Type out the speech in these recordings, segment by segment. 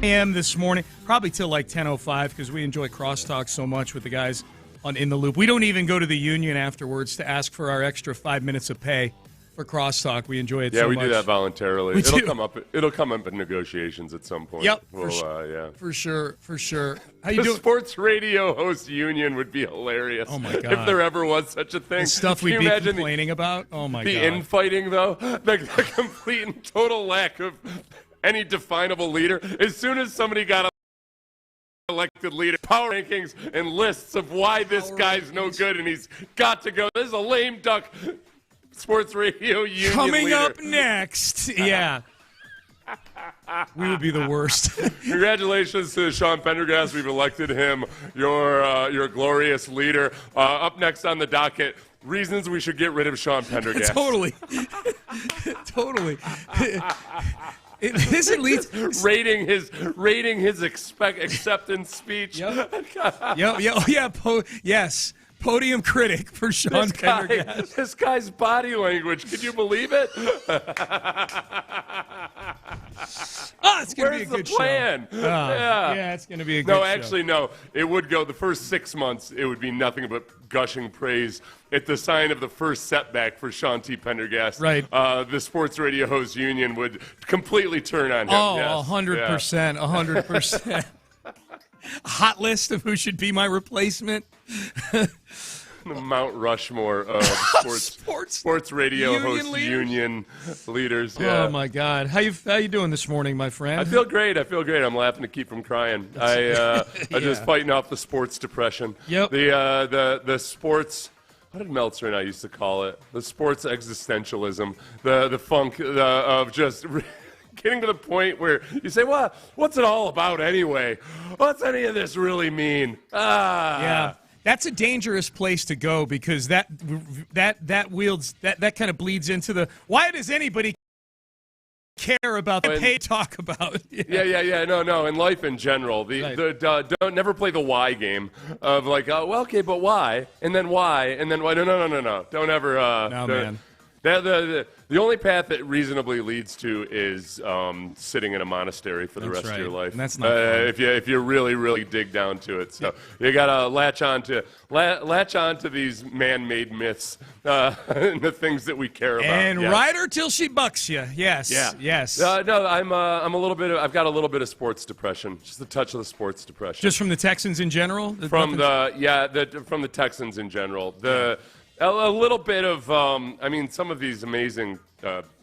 a.m. this morning, probably till like 10:05 because we enjoy crosstalk so much with the guys on In the Loop. We don't even go to the union afterwards to ask for our extra 5 minutes of pay for crosstalk. We enjoy it so much. Yeah, we do that voluntarily. It'll come up in negotiations at some point. Yep, for sure. How you the doing? Sports Radio host union would be hilarious. Oh my God. If there ever was such a thing. The stuff we'd be complaining about. Oh my God. The infighting though, the complete and total lack of any definable leader. As soon as somebody got elected leader, power rankings and lists of why this guy's no good and he's got to go. This is a lame duck Sports Radio union coming leader. up next. Yeah. We would be the worst. Congratulations to Sean Pendergast. We've elected him your glorious leader. Up next on the docket, reasons we should get rid of Sean Pendergast. Totally. This leads rating his acceptance speech. Yes. Podium critic for Sean Pendergast. This guy's body language. Can you believe it? It's going to be a good plan? show. Yeah, it's going to be a good show. No, actually, no. It would go the first 6 months. It would be nothing but gushing praise at the sign of the first setback for Sean T. Pendergast. Right. The Sports Radio Host Union would completely turn on him. Oh, yes. 100%. 100%. A hot list of who should be my replacement. The Mount Rushmore of sports radio host union leaders. Yeah. Oh my God, how you doing this morning, my friend? I feel great. I'm laughing to keep from crying. I'm just fighting off the sports depression. Yep. The sports. What did Meltzer and I used to call it? The sports existentialism. The funk of just. Getting to the point where you say, well, what's it all about anyway? What's any of this really mean? Yeah. That's a dangerous place to go because that kind of bleeds into the why does anybody care about the pay talk about? Yeah. No. In life in general, don't never play the why game of like, okay, but why? And then why? And then why? No. Don't ever. No, man. The only path that reasonably leads to is sitting in a monastery for the rest of your life. And that's not if you really, really dig down to it. So you gotta latch on to these man-made myths and the things that we care about. And ride her till she bucks you. Yes. Yeah. Yes. No, I'm a little bit. I've got a little bit of sports depression. Just a touch of the sports depression. Just from the Texans in general. From the Texans in general. A little bit of, some of these amazing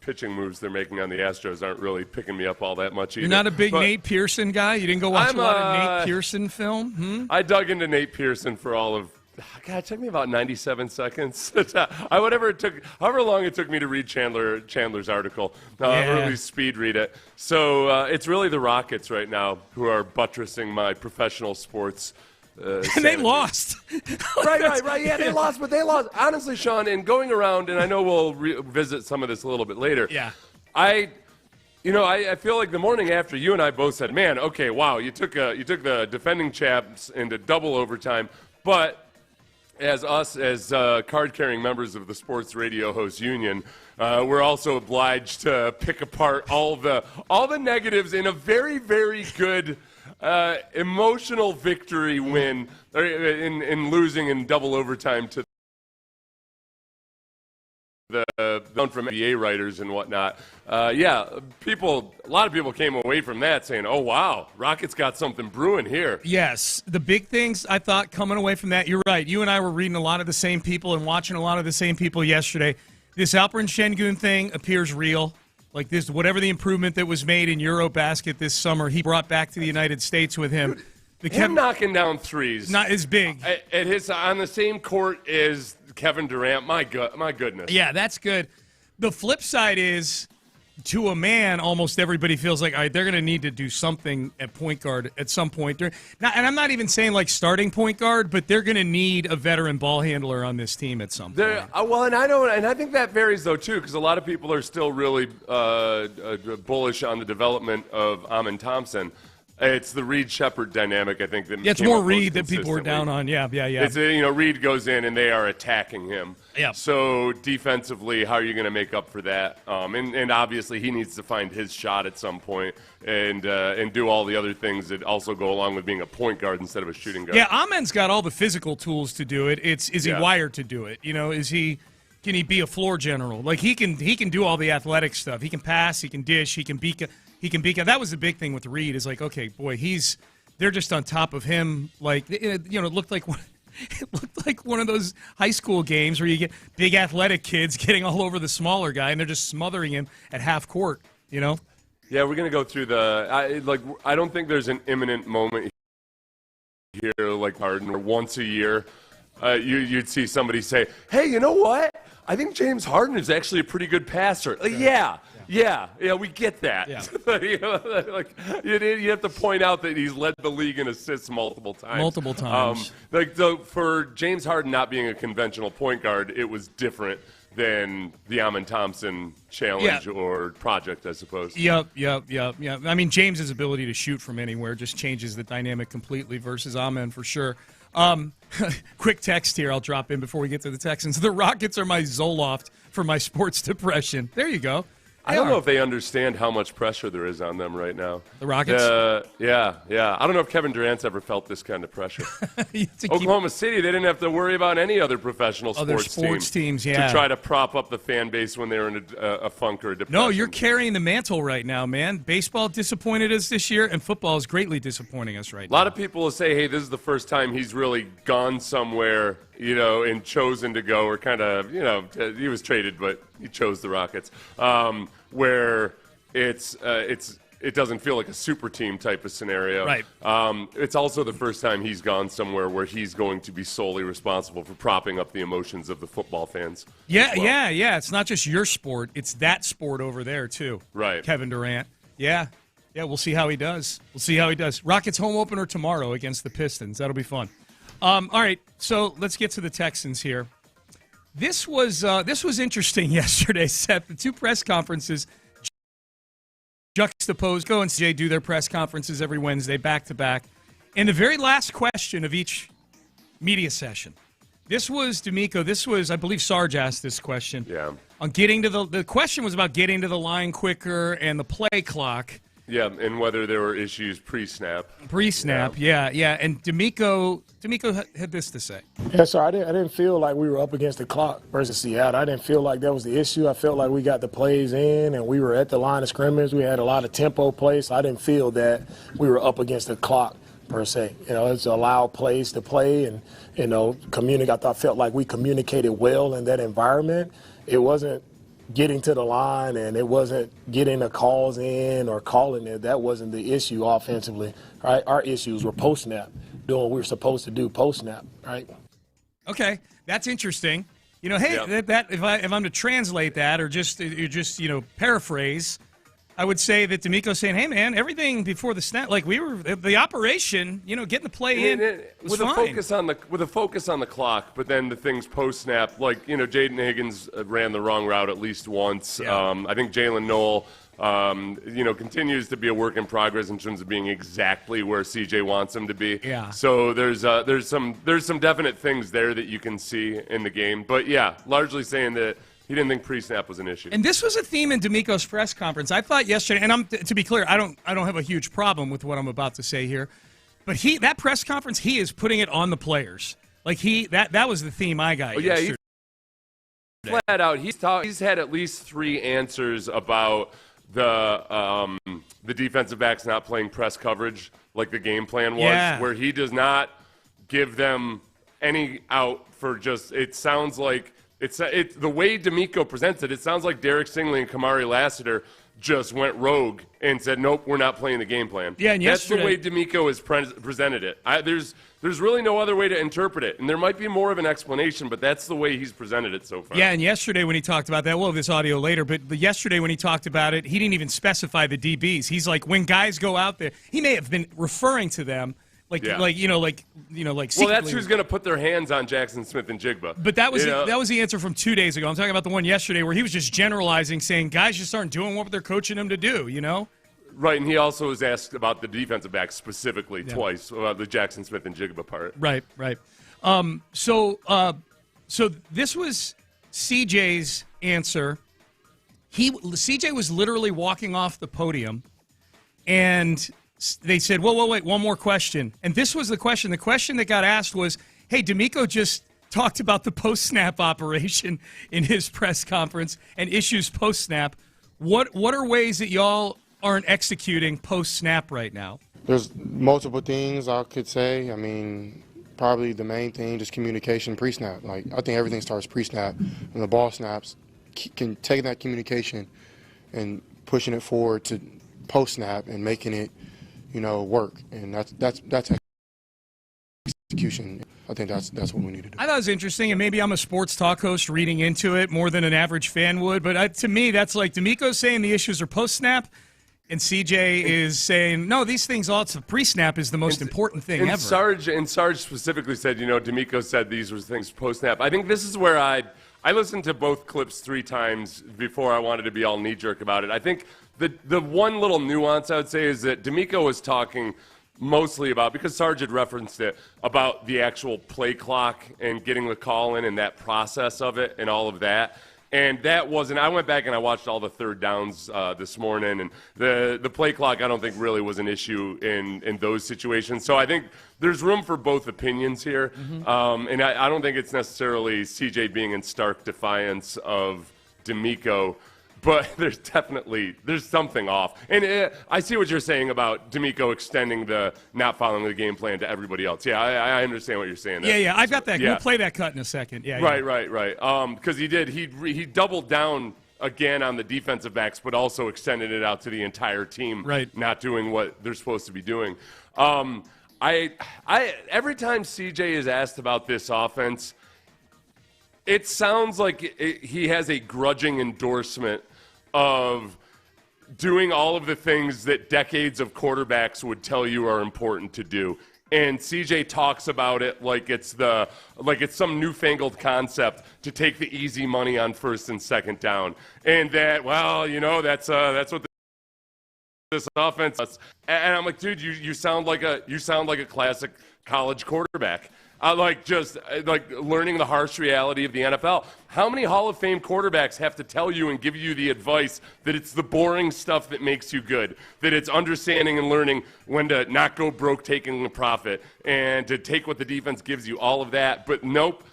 pitching moves they're making on the Astros aren't really picking me up all that much either. You're not a big Nate Pearson guy? You didn't go watch a lot of Nate Pearson film? I dug into Nate Pearson for all of, it took me about 97 seconds. However long it took me to read Chandler's article, or at least speed read it. So it's really the Rockets right now who are buttressing my professional sports and they lost. Right. Yeah, they lost, but they lost. Honestly, Sean, in going around, and I know we'll revisit some of this a little bit later. Yeah. I feel like the morning after, you and I both said, man, okay, wow, you took the defending champs into double overtime, but as card-carrying members of the Sports Radio Host Union, we're also obliged to pick apart all the negatives in a very, very good emotional victory win in losing in double overtime to the from NBA writers and whatnot. A lot of people came away from that saying, oh, wow, Rockets got something brewing here. Yes. The big things I thought coming away from that, you're right. You and I were reading a lot of the same people and watching a lot of the same people yesterday. This Alperen Şengün thing appears real. Like this, whatever the improvement that was made in Eurobasket this summer, he brought back to the United States with him. Him knocking down threes. Not as big. On the same court as Kevin Durant. My goodness. Yeah, that's good. The flip side is, to a man, almost everybody feels like, all right, they're going to need to do something at point guard at some point. And I'm not even saying like starting point guard, but they're going to need a veteran ball handler on this team at some point. I think that varies though too, because a lot of people are still really bullish on the development of Amin Thompson. It's the Reed Shepard dynamic, I think. It's more Reed that people were down on. Yeah. It's Reed goes in and they are attacking him. Yeah. So defensively, how are you going to make up for that? And obviously, he needs to find his shot at some point and do all the other things that also go along with being a point guard instead of a shooting guard. Yeah, Amen's got all the physical tools to do it. Is he wired to do it? Can he be a floor general? Like he can do all the athletic stuff. He can pass. He can dish. He can beat. That was the big thing with Reed. Is like, okay, boy, they're just on top of him. Like it looked like one of those high school games where you get big athletic kids getting all over the smaller guy, and they're just smothering him at half court. Yeah, we're gonna go through I don't think there's an imminent moment here like Harden or once a year. You'd see somebody say, "Hey, you know what? I think James Harden is actually a pretty good passer." Yeah, we get that. Yeah. You have to point out that he's led the league in assists multiple times. For James Harden not being a conventional point guard, it was different than the Amen Thompson challenge or project, I suppose. Yep. I mean, James's ability to shoot from anywhere just changes the dynamic completely versus Amen for sure. Quick text here I'll drop in before we get to the Texans. The Rockets are my Zoloft for my sports depression. There you go. I don't know if they understand how much pressure there is on them right now. The Rockets? Yeah. I don't know if Kevin Durant's ever felt this kind of pressure. Oklahoma City, they didn't have to worry about any other professional sports teams to try to prop up the fan base when they were in a funk or a depression. No, you're carrying the mantle right now, man. Baseball disappointed us this year, and football is greatly disappointing us right now. A lot of people will say, hey, this is the first time he's really gone somewhere, and chosen to go, or kind of, he was traded, but he chose the Rockets. Where it doesn't feel like a super team type of scenario. Right. It's also the first time he's gone somewhere where he's going to be solely responsible for propping up the emotions of the football fans. Yeah. It's not just your sport; it's that sport over there too. Right. Kevin Durant. Yeah. We'll see how he does. Rockets home opener tomorrow against the Pistons. That'll be fun. All right, so let's get to the Texans here. This was interesting yesterday, Seth. The two press conferences juxtaposed. Go and CJ do their press conferences every Wednesday, back to back. And the very last question of each media session. This was DeMeco. This was, I believe, Sarge asked this question. Yeah. On getting to the question was about getting to the line quicker and the play clock. Yeah, and whether there were issues pre-snap. Yeah. And DeMeco had this to say. Yeah, so I didn't feel like we were up against the clock versus Seattle. I didn't feel like that was the issue. I felt like we got the plays in, and we were at the line of scrimmage. We had a lot of tempo plays. So I didn't feel that we were up against the clock per se. It's allowed plays to play, and I felt like we communicated well in that environment. It wasn't getting to the line, and it wasn't getting the calls in or calling it. That wasn't the issue offensively. Right? Our issues were post-snap, doing what we were supposed to do post-snap. Right? Okay, that's interesting. That if I'm to translate that or just paraphrase, I would say that DeMeco's saying, "Hey, man, everything before the snap, like we were the operation, getting the play in was with fine." With a focus on the clock, but then the things post snap, like Jaden Higgins ran the wrong route at least once. Yeah. I think Jalen Noel, continues to be a work in progress in terms of being exactly where CJ wants him to be. Yeah. So there's some definite things there that you can see in the game, but yeah, largely saying that he didn't think pre-snap was an issue. And this was a theme in DeMeco's press conference. I thought yesterday, and to be clear, I don't have a huge problem with what I'm about to say here, but that press conference, he is putting it on the players. Like that was the theme I got. Yesterday. Flat out, he's had at least 3 answers about the defensive backs not playing press coverage like the game plan was, where he does not give them any out for just. It sounds like. It's the way DeMeco presents it. It sounds like Derek Stingley and Kamari Lassiter just went rogue and said, "Nope, we're not playing the game plan." Yeah, and that's the way DeMeco has presented it. There's really no other way to interpret it, and there might be more of an explanation, but that's the way he's presented it so far. Yeah, and yesterday when he talked about that, we'll have this audio later, but yesterday when he talked about it, he didn't even specify the DBs. He's like, when guys go out there, he may have been referring to them. Like Well, that's who's going to put their hands on Jackson Smith and Jigba. But that was the answer from 2 days ago. I'm talking about the one yesterday where he was just generalizing, saying guys just aren't doing what they're coaching them to do. Right, and he also was asked about the defensive backs specifically twice, about the Jackson Smith and Jigba part. Right. So this was CJ's answer. CJ was literally walking off the podium, and they said, whoa, wait, one more question. And this was the question. The question that got asked was, hey, DeMeco just talked about the post-snap operation in his press conference and issues post-snap. What are ways that y'all aren't executing post-snap right now? There's multiple things I could say. I mean, probably the main thing, just communication pre-snap. Like, I think everything starts pre-snap. When the ball snaps, can take that communication and pushing it forward to post-snap and making it, work. And that's execution. I think that's what we need to do. I thought it was interesting, and maybe I'm a sports talk host reading into it more than an average fan would, but to me, that's like DeMeco's saying the issues are post-snap, and CJ is saying, no, these things, also pre-snap is the most important thing ever. Sarge specifically said, DeMeco said these were things post-snap. I think this is where I listened to both clips 3 times before I wanted to be all knee-jerk about it. I think the one little nuance I would say is that DeMeco was talking mostly about, because Sarge had referenced it, about the actual play clock and getting the call in and that process of it and all of that. And that wasn't – I went back and I watched all the third downs this morning, and the play clock I don't think really was an issue in those situations. So I think there's room for both opinions here. Mm-hmm. And I don't think it's necessarily CJ being in stark defiance of DeMeco, but there's something off. And I see what you're saying about DeMeco extending the not following the game plan to everybody else. Yeah, I understand what you're saying there. Yeah, I've got that. Yeah. We'll play that cut in a second. Yeah. Right. Because he doubled down again on the defensive backs, but also extended it out to the entire team, right, not doing what they're supposed to be doing. Every time CJ is asked about this offense, it sounds like he has a grudging endorsement of doing all of the things that decades of quarterbacks would tell you are important to do. And CJ talks about it like it's some newfangled concept to take the easy money on first and second down. And that, that's what this offense does. And I'm like, dude, you sound like a classic college quarterback. Like learning the harsh reality of the NFL. How many Hall of Fame quarterbacks have to tell you and give you the advice that it's the boring stuff that makes you good, that it's understanding and learning when to not go broke taking the profit and to take what the defense gives you, all of that. But nope,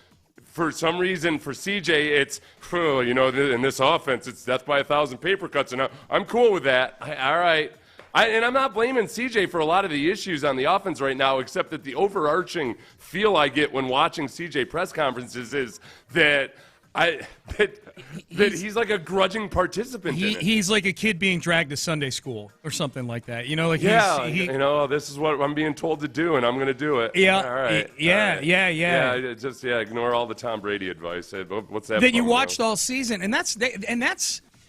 for some reason for CJ, it's, in this offense, it's death by 1,000 paper cuts, and I'm cool with that. All right. And I'm not blaming CJ for a lot of the issues on the offense right now, except that the overarching feel I get when watching CJ press conferences is that he's like a grudging participant in it. He's like a kid being dragged to Sunday school or something like that. This is what I'm being told to do, and I'm going to do it. Yeah. All right. Yeah. Ignore all the Tom Brady advice. What's that? That you watched all season, and that's.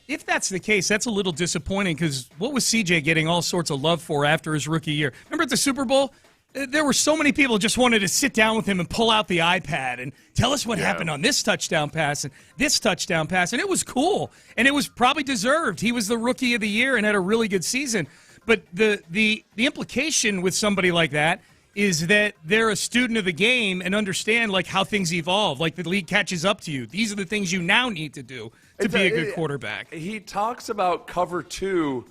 If that's the case, that's a little disappointing because what was CJ getting all sorts of love for after his rookie year? Remember at the Super Bowl? There were so many people just wanted to sit down with him and pull out the iPad and tell us what happened on this touchdown pass and this touchdown pass, and it was cool, and it was probably deserved. He was the rookie of the year and had a really good season. But the implication with somebody like that is that they're a student of the game and understand like how things evolve, like the league catches up to you. These are the things you now need to do to be a good quarterback. He talks about cover 2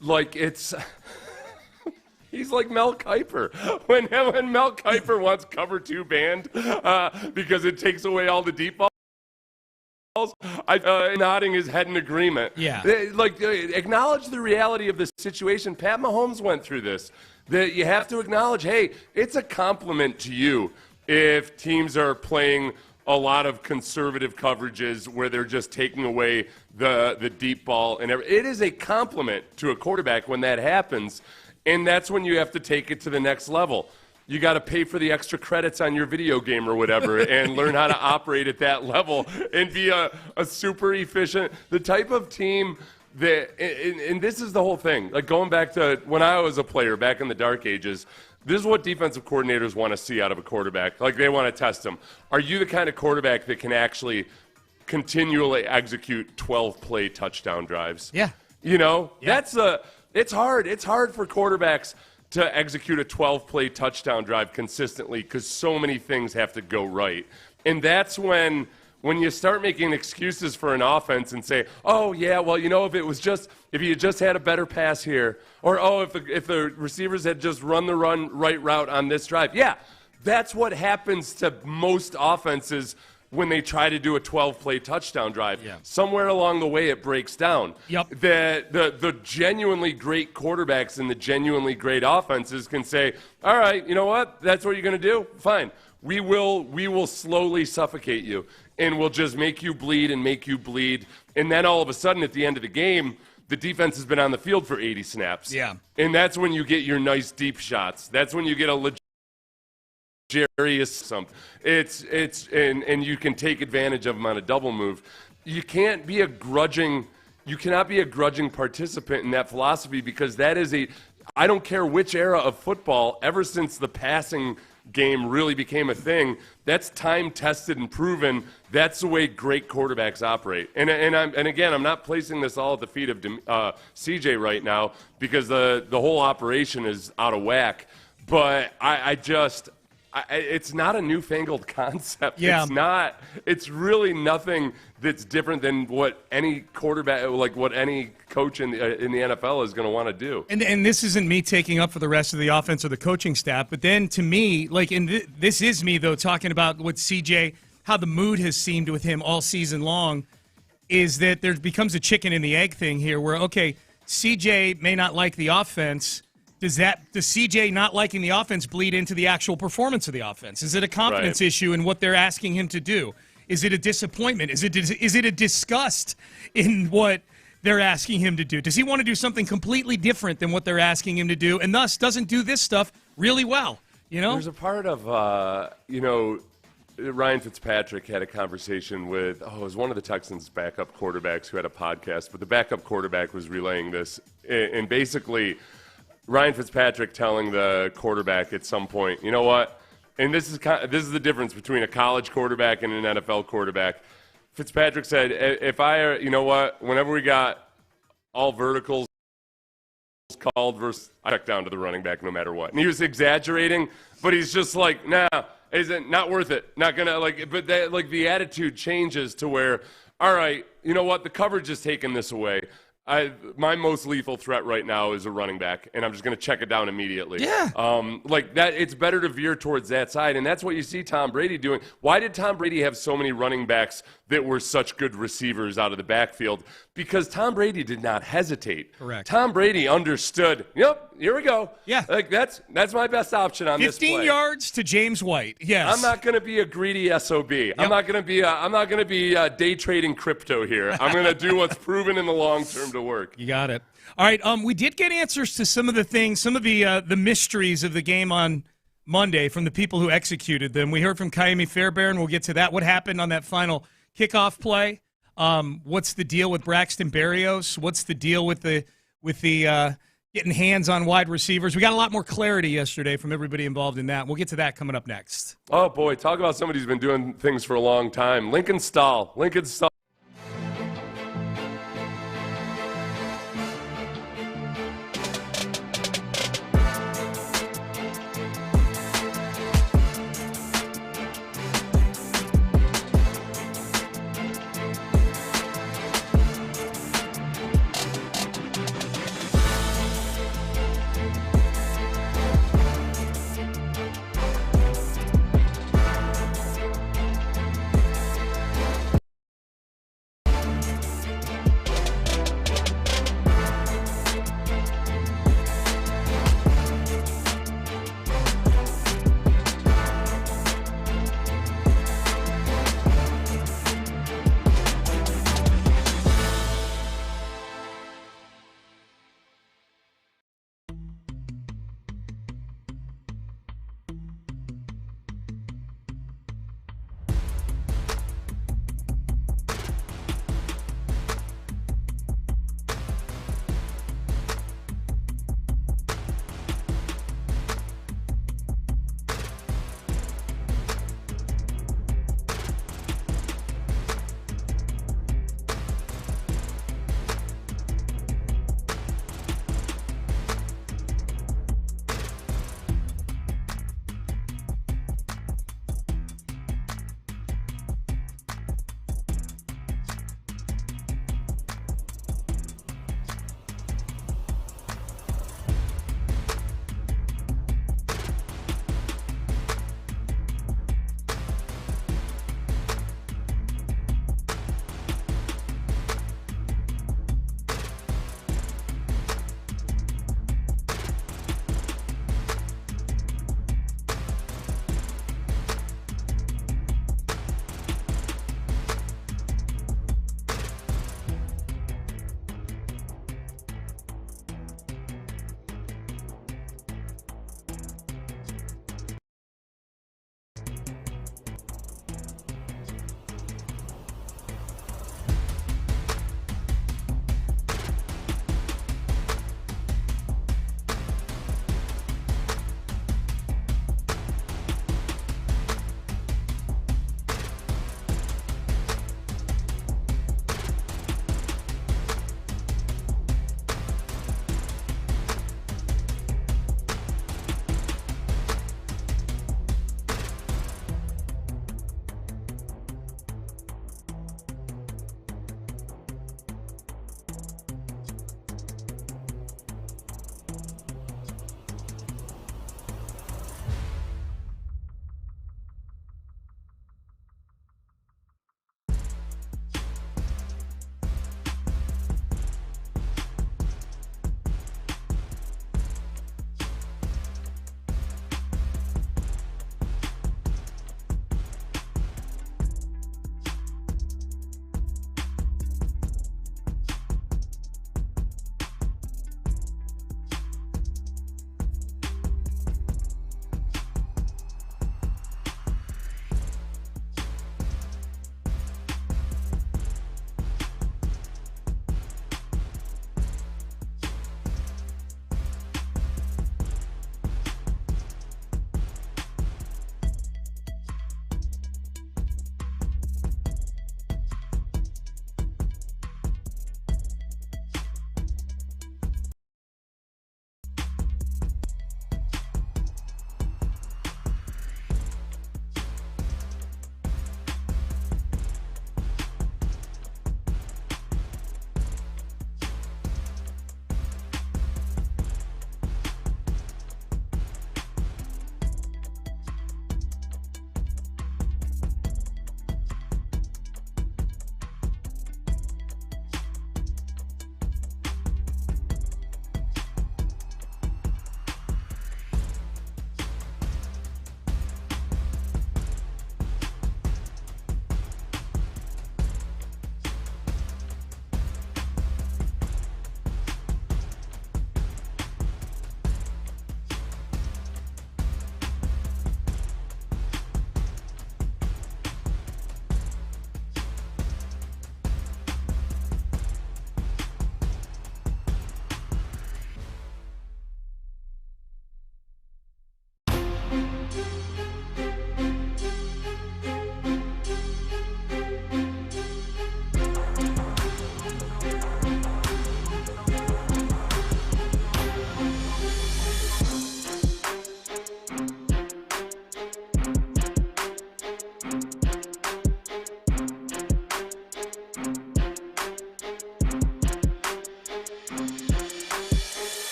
like it's he's like Mel Kiper. When Mel Kiper wants cover 2 banned because it takes away all the deep balls, nodding his head in agreement. Yeah. Acknowledge the reality of the situation. Pat Mahomes went through this. That you have to acknowledge, hey, it's a compliment to you if teams are playing a lot of conservative coverages where they're just taking away the deep ball. And it is a compliment to a quarterback when that happens, and that's when you have to take it to the next level. You got to pay for the extra credits on your video game or whatever and learn how to operate at that level and be a super efficient, the type of team and this is the whole thing. Like going back to when I was a player back in the dark ages, this is what defensive coordinators want to see out of a quarterback. Like they want to test them. Are you the kind of quarterback that can actually continually execute 12-play touchdown drives? Yeah. That's It's hard. It's hard for quarterbacks to execute a 12-play touchdown drive consistently because so many things have to go right. And that's when you start making excuses for an offense and say, oh, yeah, well, if you just had a better pass here, or, oh, if the receivers had just run the right route on this drive. Yeah, that's what happens to most offenses when they try to do a 12-play touchdown drive. Yeah. Somewhere along the way, it breaks down. Yep. The genuinely great quarterbacks and the genuinely great offenses can say, all right, you know what? That's what you're going to do? Fine. We will slowly suffocate you, and we'll just make you bleed and make you bleed. And then all of a sudden, at the end of the game, the defense has been on the field for 80 snaps. Yeah. And that's when you get your nice deep shots. That's when you get a Jerry's something. And you can take advantage of them on a double move. You cannot be a grudging participant in that philosophy, because that is I don't care which era of football, ever since the passing game really became a thing, that's time tested and proven. That's the way great quarterbacks operate. And again, I'm not placing this all at the feet of CJ right now, because the whole operation is out of whack. But it's not a newfangled concept. Yeah. It's really nothing that's different than what any quarterback, like what any coach in the NFL is going to want to do. And this isn't me taking up for the rest of the offense or the coaching staff, but then to me, this is me, though, talking about what CJ, how the mood has seemed with him all season long, is that there becomes a chicken and the egg thing here where, okay, CJ may not like the offense. Does CJ not liking the offense bleed into the actual performance of the offense? Is it a confidence issue in what they're asking him to do? Is it a disappointment? Is it a disgust in what they're asking him to do? Does he want to do something completely different than what they're asking him to do, and thus doesn't do this stuff really well? There's a part of Ryan Fitzpatrick had a conversation with it was one of the Texans' backup quarterbacks who had a podcast, but the backup quarterback was relaying this, and basically Ryan Fitzpatrick telling the quarterback at some point, you know what? And this is the difference between a college quarterback and an NFL quarterback. Fitzpatrick said, whenever we got all verticals called versus, I check down to the running back no matter what. And he was exaggerating, but he's just like, nah, isn't not worth it. Not gonna but that, the attitude changes to where, all right, you know what? The coverage is taking this away. My most lethal threat right now is a running back, and I'm just going to check it down immediately. Yeah. That, it's better to veer towards that side, and that's what you see Tom Brady doing. Why did Tom Brady have so many running backs that were such good receivers out of the backfield? Because Tom Brady did not hesitate. Correct. Tom Brady understood, yep, here we go. Yeah. That's my best option on this play. 15 yards to James White. Yes. I'm not going to be a greedy SOB. Yep. I'm not going to be day trading crypto here. I'm going to do what's proven in the long term to work. You got it. All right. We did get answers to some of the things, some of the mysteries of the game on Monday from the people who executed them. We heard from Kaimi Fairbairn. We'll get to that. What happened on that final kickoff play? What's the deal with Braxton Berrios? What's the deal with the getting hands on wide receivers? We got a lot more clarity yesterday from everybody involved in that. We'll get to that coming up next. Oh boy, talk about somebody who's been doing things for a long time. Lincoln Stahl.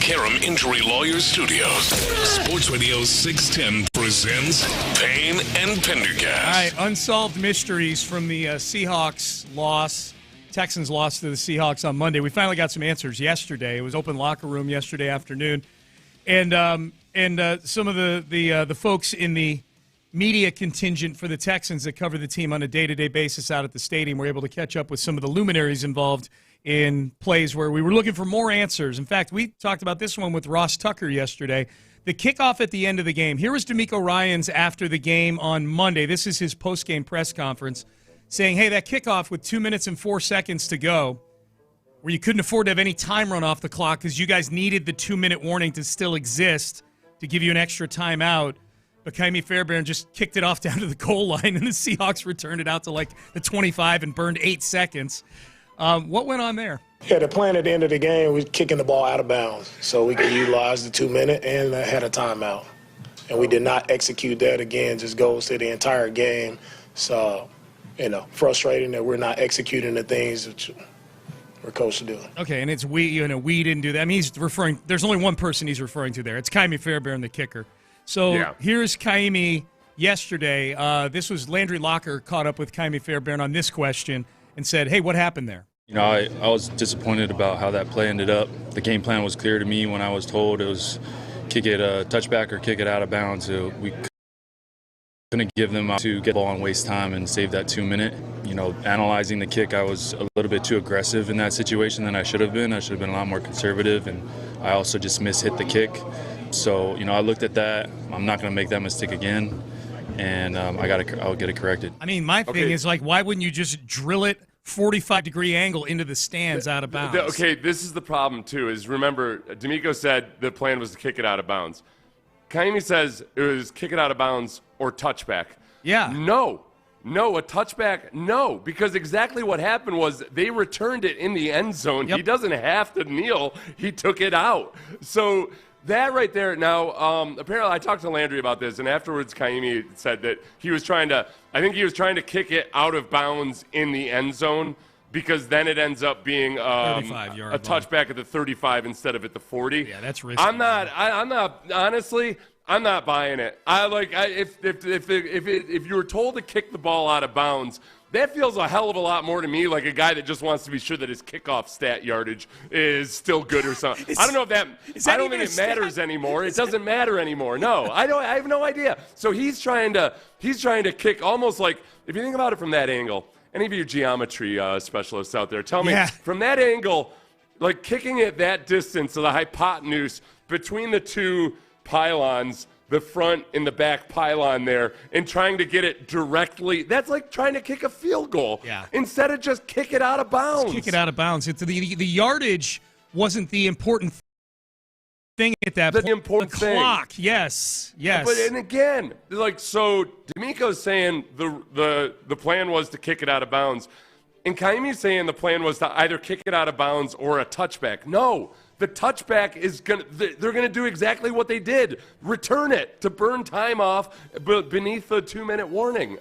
Karam Injury Lawyers Studios. Sports Radio 610 presents Payne and Pendergast. All right, unsolved mysteries from the Seahawks loss. Texans lost to the Seahawks on Monday. We finally got some answers yesterday. It was open locker room yesterday afternoon. And some of the folks in the media contingent for the Texans that cover the team on a day-to-day basis out at the stadium were able to catch up with some of the luminaries involved in plays where we were looking for more answers. In fact, we talked about this one with Ross Tucker yesterday. The kickoff at the end of the game. Here was DeMeco Ryans after the game on Monday. This is his post-game press conference saying, hey, that kickoff with 2 minutes and 4 seconds to go, where you couldn't afford to have any time run off the clock because you guys needed the 2-minute warning to still exist to give you an extra timeout. But Kaimi Fairbairn just kicked it off down to the goal line, and the Seahawks returned it out to like the 25 and burned 8 seconds. What went on there? Yeah, the plan at the end of the game was kicking the ball out of bounds so we could utilize the 2-minute and had a timeout. And we did not execute that. Again, just goes to the entire game. So, frustrating that we're not executing the things that we're coached to do. Okay, and it's we didn't do that. I mean, he's referring – there's only one person he's referring to there. It's Kaimi Fairbairn, the kicker. So Here's Kaimi yesterday. This was Landry Locker caught up with Kaimi Fairbairn on this question and said, hey, what happened there? I was disappointed about how that play ended up. The game plan was clear to me when I was told it was kick it a touchback or kick it out of bounds. We couldn't give them to get the ball and waste time and save that 2-minute. Analyzing the kick, I was a little bit too aggressive in that situation than I should have been. I should have been a lot more conservative, and I also just hit the kick. So, I looked at that. I'm not going to make that mistake again, and I'll get it corrected. I mean, my thing is, why wouldn't you just drill it 45-degree angle into the stands out of bounds? Okay, this is the problem, too, is remember, DeMeco said the plan was to kick it out of bounds. Kaimi says it was kick it out of bounds or touchback. Yeah. No, a touchback, no, because exactly what happened was they returned it in the end zone. Yep. He doesn't have to kneel. He took it out. So that right there, now, apparently I talked to Landry about this, and afterwards Kaimi said that he was trying to kick it out of bounds in the end zone because then it ends up being a touchback at the 35 instead of at the 40. Yeah, that's risky. I'm not buying it. If you were told to kick the ball out of bounds, that feels a hell of a lot more to me like a guy that just wants to be sure that his kickoff stat yardage is still good or something. I don't know if that I don't think it matters anymore. It doesn't matter anymore. No, I have no idea. So he's trying to kick almost like, if you think about it from that angle, any of you geometry specialists out there, tell me from that angle, like kicking it that distance to the hypotenuse between the two pylons, the front and the back pylon there, and trying to get it directly. That's like trying to kick a field goal. Yeah. Instead of just kick it out of bounds. Just kick it out of bounds. It's the yardage wasn't the important thing at that point. The important thing. Clock. Yes. But and again, so DeMeco's saying the plan was to kick it out of bounds, and Kaimi's saying the plan was to either kick it out of bounds or a touchback. No. The touchback is they're gonna do exactly what they did. Return it to burn time off beneath the 2-minute warning.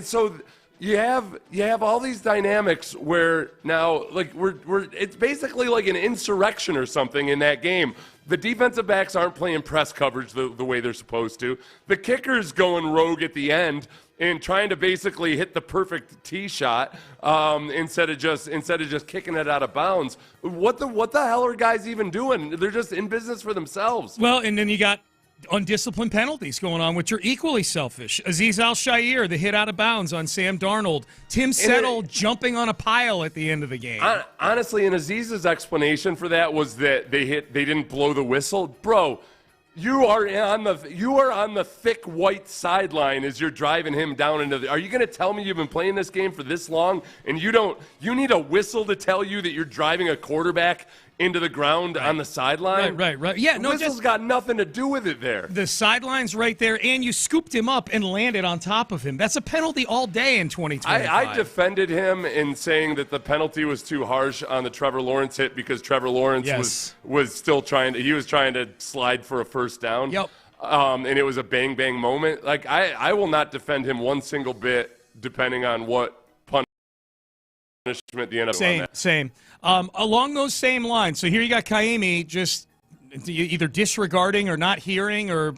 So you have all these dynamics where now it's basically like an insurrection or something in that game. The defensive backs aren't playing press coverage the way they're supposed to. The kicker's going rogue at the end and trying to basically hit the perfect tee shot instead of just kicking it out of bounds. What the hell are guys even doing? They're just in business for themselves. Well, and then you got undisciplined penalties going on, which are equally selfish. Azeez Al-Shaair, the hit out of bounds on Sam Darnold. Tim Settle jumping on a pile at the end of the game. Honestly, and Azeez's explanation for that was that they didn't blow the whistle. Bro, you are on the thick white sideline as you're driving him down into the. Are you going to tell me you've been playing this game for this long and you need a whistle to tell you that you're driving a quarterback into the ground on the sideline? Right. Yeah, the whistle's got nothing to do with it there. The sideline's right there, and you scooped him up and landed on top of him. That's a penalty all day in 2025. I defended him in saying that the penalty was too harsh on the Trevor Lawrence hit because Trevor Lawrence was still trying to slide for a first down. Yep. And it was a bang moment. Like I will not defend him one single bit depending on what punishment the end of that. Same. Along those same lines, so here you got Kaimi just either disregarding or not hearing or,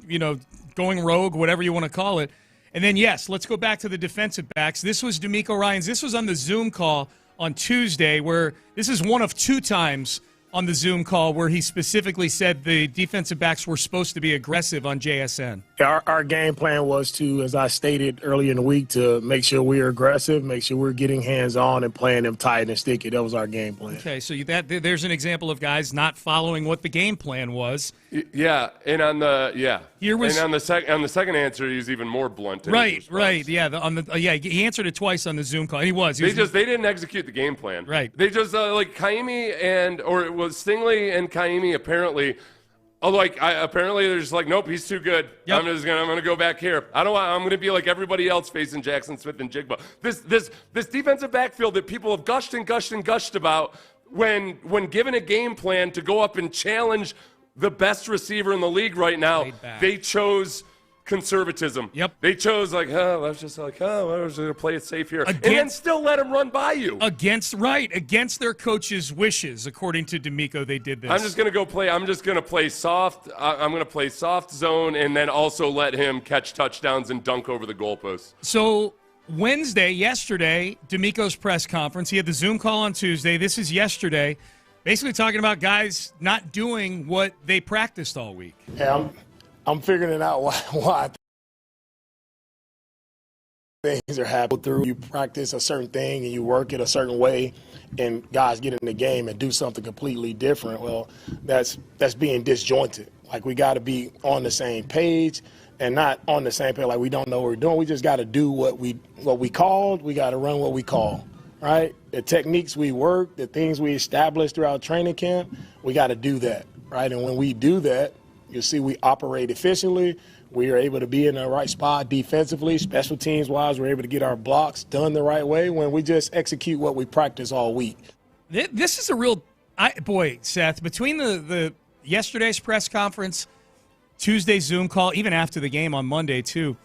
going rogue, whatever you want to call it. And then, yes, let's go back to the defensive backs. This was DeMeco Ryans. This was on the Zoom call on Tuesday, where this is one of 2 times on the Zoom call where he specifically said the defensive backs were supposed to be aggressive on JSN. Our game plan was to, as I stated earlier in the week, to make sure we're aggressive, make sure we're getting hands-on and playing them tight and sticky. That was our game plan. Okay, so there's an example of guys not following what the game plan was. Yeah, and on the the second answer, he's even more blunt. Right. Yeah, he answered it twice on the Zoom call. They didn't execute the game plan. Right. They just Kaimi or it was Stingley and Kaimi apparently. Apparently they're just like, nope, he's too good. Yep. I'm gonna go back here. I'm gonna be like everybody else facing Jackson Smith and Jigba. This defensive backfield that people have gushed and gushed and gushed about when given a game plan to go up and challenge the best receiver in the league right now, they chose conservatism. Yep. They chose we're just gonna play it safe here, and then still let him run by you against their coach's wishes. According to DeMeco, they did this. I'm just gonna play soft. I'm gonna play soft zone, and then also let him catch touchdowns and dunk over the goalposts. So yesterday, DeMeco's press conference. He had the Zoom call on Tuesday. This is yesterday, basically talking about guys not doing what they practiced all week. Yeah, I'm figuring out why things are happening through. You practice a certain thing and you work it a certain way, and guys get in the game and do something completely different. Well, that's being disjointed. We got to be on the same page, and not on the same page like we don't know what we're doing. We just got to do what we called. We got to run what we call. Right? The techniques we work, the things we established throughout training camp, we got to do that. Right? And when we do that, you see we operate efficiently. We are able to be in the right spot defensively, special teams-wise. We're able to get our blocks done the right way when we just execute what we practice all week. This is a real Seth, between the yesterday's press conference, Tuesday's Zoom call, even after the game on Monday too,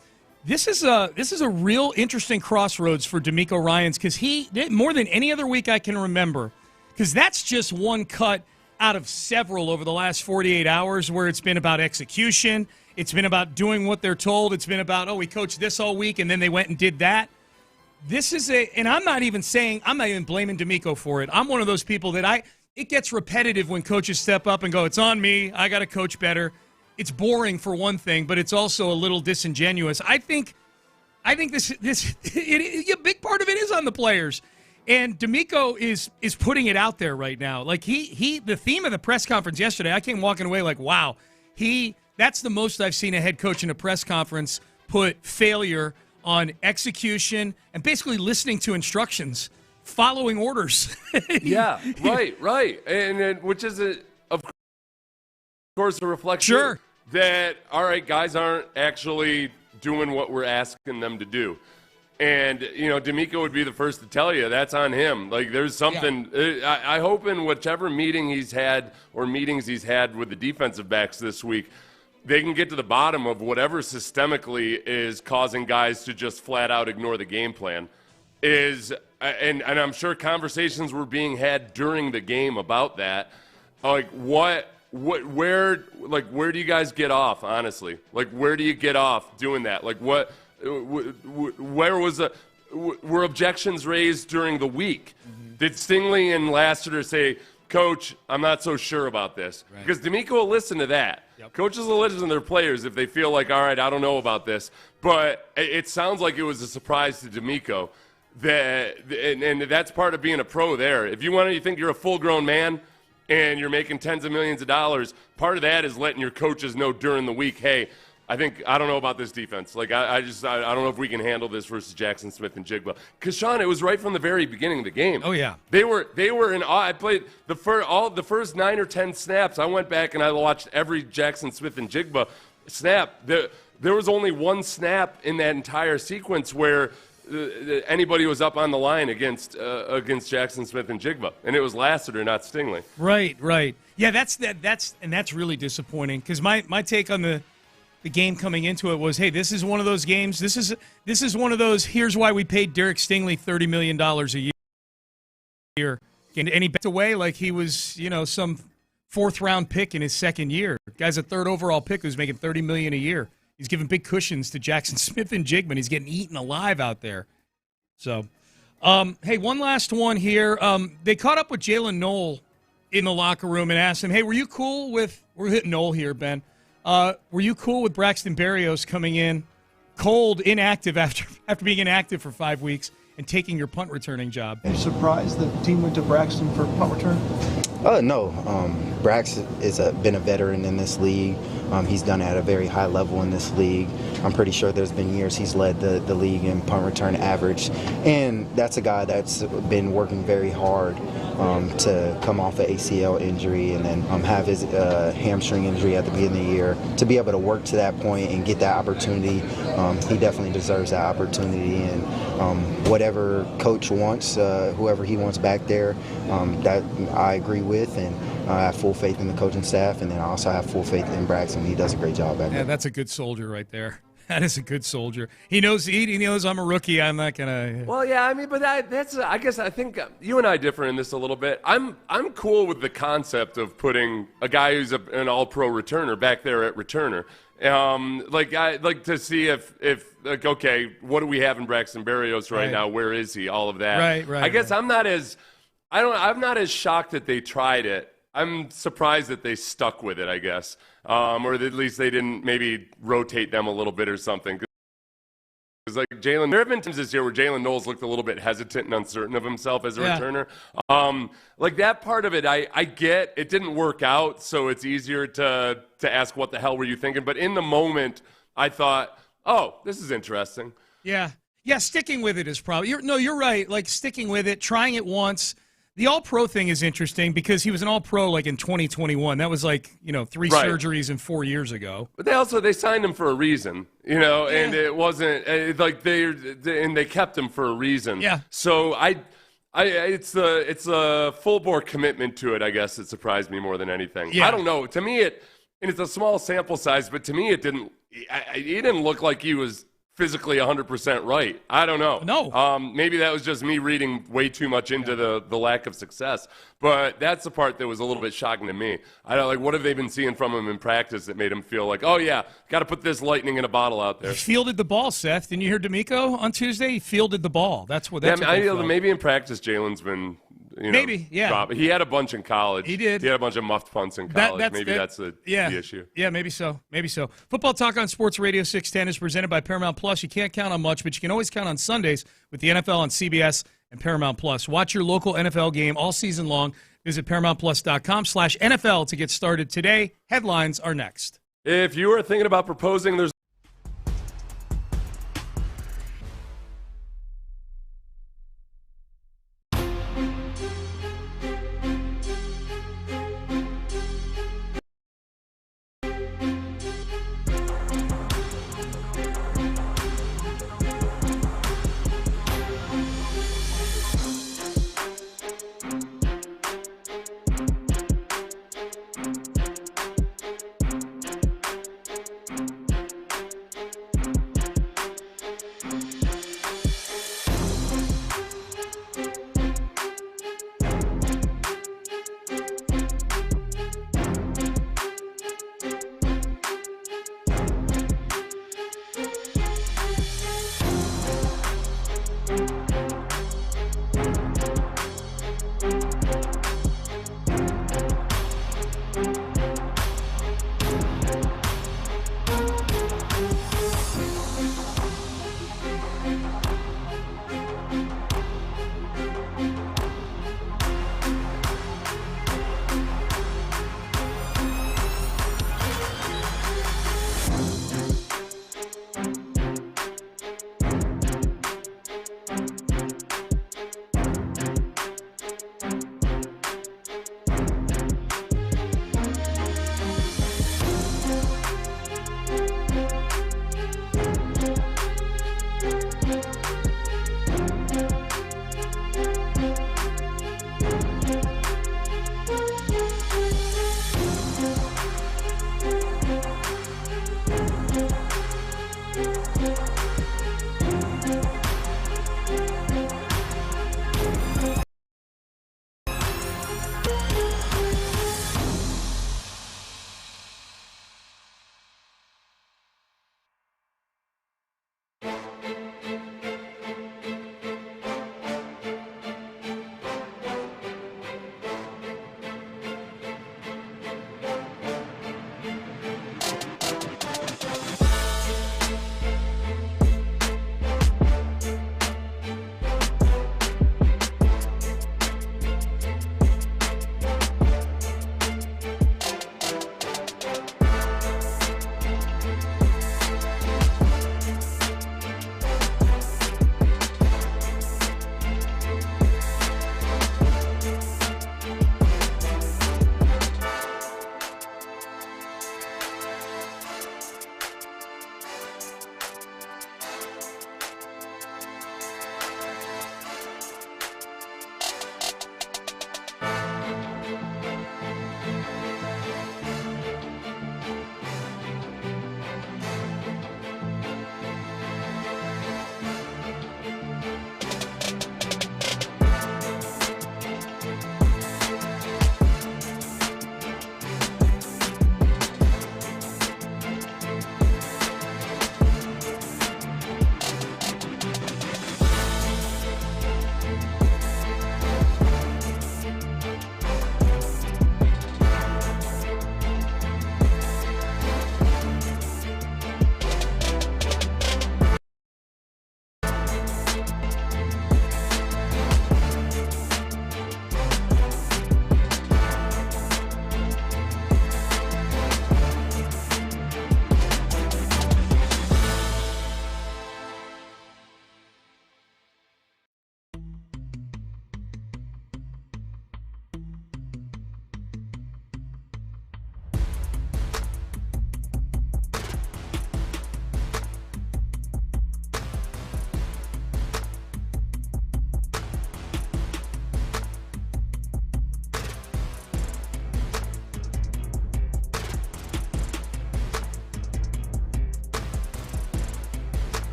this is a real interesting crossroads for DeMeco Ryans, because he, more than any other week I can remember, because that's just one cut out of several over the last 48 hours where it's been about execution. It's been about doing what they're told. It's been about, we coached this all week, and then they went and did that. This is and I'm not even blaming DeMeco for it. I'm one of those people that it gets repetitive when coaches step up and go, it's on me, I got to coach better. It's boring for one thing, but it's also a little disingenuous. I think a big part of it is on the players. And DeMeco is putting it out there right now. The theme of the press conference yesterday, I came walking away like, wow, that's the most I've seen a head coach in a press conference put failure on execution and basically listening to instructions, following orders. Yeah, right. And which is, of course, a reflection that, all right, guys aren't actually doing what we're asking them to do. And, DeMeco would be the first to tell you that's on him. There's something. Yeah. I hope in whichever meetings he's had with the defensive backs this week, they can get to the bottom of whatever systemically is causing guys to just flat out ignore the game plan. And I'm sure conversations were being had during the game about that. Where do you guys get off, honestly? Where do you get off doing that? Were objections raised during the week? Mm-hmm. Did Stingley and Lassiter say, Coach, I'm not so sure about this? Right. Because DeMeco will listen to that. Yep. Coaches will listen to their players if they feel like, all right, I don't know about this. But it sounds like it was a surprise to DeMeco. And that's part of being a pro there. If you think you're a full-grown man and you're making tens of millions of dollars, part of that is letting your coaches know during the week, hey, I don't know about this defense. I don't know if we can handle this versus Jackson Smith and Jigba. Because Sean, it was right from the very beginning of the game. Oh yeah, they were in awe. I played the first 9 or 10 snaps. I went back and I watched every Jackson Smith and Jigba snap. There was only one snap in that entire sequence where anybody was up on the line against Jackson Smith and Jigba, and it was Lassiter, not Stingley. Right. Yeah, that's really disappointing. Because my take on the game coming into it was, hey, this is one of those games. This is one of those. Here's why we paid Derek Stingley $30 million a year. year. And he backed away like he was, some fourth-round pick in his second year. Guy's a third overall pick who's making $30 million a year. He's giving big cushions to Jackson Smith and Jigman. He's getting eaten alive out there. So, hey, one last one here. They caught up with Jalen Noel in the locker room and asked him, hey, were you cool with – we're hitting Noel here, Ben. Were you cool with Braxton Berrios coming in cold, inactive after being inactive for 5 weeks and taking your punt returning job? Are you surprised the team went to Braxton for punt return? No. Brax has been a veteran in this league. He's done it at a very high level in this league. I'm pretty sure there's been years he's led the league in punt return average. And that's a guy that's been working very hard to come off an ACL injury and then have his hamstring injury at the beginning of the year. To be able to work to that point and get that opportunity, he definitely deserves that opportunity. And whatever coach wants, whoever he wants back there, that I agree with. And I have full faith in the coaching staff, and then I also have full faith in Braxton. He does a great job back there. Yeah, that's a good soldier right there. That is a good soldier. He knows I'm a rookie. I'm not gonna. Well, yeah, I mean, but that's. I guess I think you and I differ in this a little bit. I'm cool with the concept of putting a guy who's an All-Pro returner back there at returner. I'd like to see if okay, what do we have in Braxton Berrios right now? Where is he? All of that. Right. I guess I'm not as shocked that they tried it. I'm surprised that they stuck with it, I guess. Or at least they didn't maybe rotate them a little bit or something. Because like Jalen, there have been times this year where Jalen Knowles looked a little bit hesitant and uncertain of himself as a returner. Like that part of it, I get. It didn't work out, so it's easier to ask what the hell were you thinking. But in the moment, I thought, oh, this is interesting. Yeah, sticking with it is probably. You're right. Like sticking with it, trying it once. The All-Pro thing is interesting because he was an All-Pro like in 2021. That was like, 3 surgeries and 4 years ago. But they signed him for a reason, and it wasn't like they kept him for a reason. Yeah. So it's a full bore commitment to it, I guess, that surprised me more than anything. Yeah. I don't know. To me, and it's a small sample size, but to me it didn't look like he was physically 100% right. I don't know. No. Maybe that was just me reading way too much into the lack of success. But that's the part that was a little bit shocking to me. I don't what have they been seeing from him in practice that made him feel like, oh yeah, got to put this lightning in a bottle out there. He fielded the ball, Seth. Didn't you hear DeMeco on Tuesday? He fielded the ball. That's what. Maybe in practice, Jalen's been. Maybe, yeah. He had a bunch in college. He did. He had a bunch of muffed punts in college. That's the issue. Yeah, maybe so. Football Talk on Sports Radio 610 is presented by Paramount Plus. You can't count on much, but you can always count on Sundays with the NFL on CBS and Paramount Plus. Watch your local NFL game all season long. Visit ParamountPlus.com/NFL to get started today. Headlines are next. If you are thinking about proposing, there's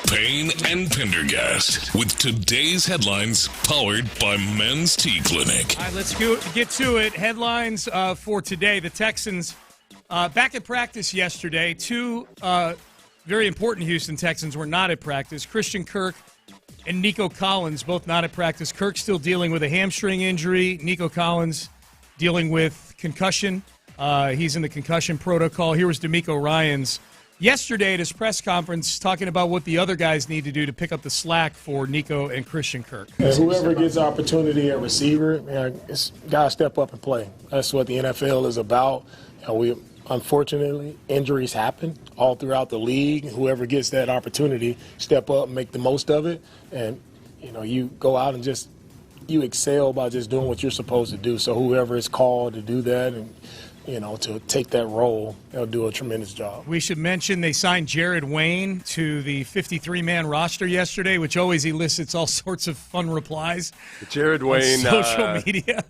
Payne and Pendergast with today's headlines powered by Men's Tea Clinic. All right, let's get to it. Headlines for today. The Texans back at practice yesterday. Two very important Houston Texans were not at practice. Christian Kirk and Nico Collins both not at practice. Kirk still dealing with a hamstring injury. Nico Collins dealing with concussion. He's in the concussion protocol. Here was DeMeco Ryans yesterday at his press conference talking about what the other guys need to do to pick up the slack for Nico and Christian Kirk. And whoever gets opportunity at receiver, it's got to step up and play. That's what the NFL is about. Unfortunately, injuries happen all throughout the league. Whoever gets that opportunity, step up, make the most of it, and you go out and just you excel by just doing what you're supposed to do. So whoever is called to do that and to take that role, they'll do a tremendous job. We should mention they signed Jared Wayne to the 53-man roster yesterday, which always elicits all sorts of fun replies. Jared Wayne, on social media.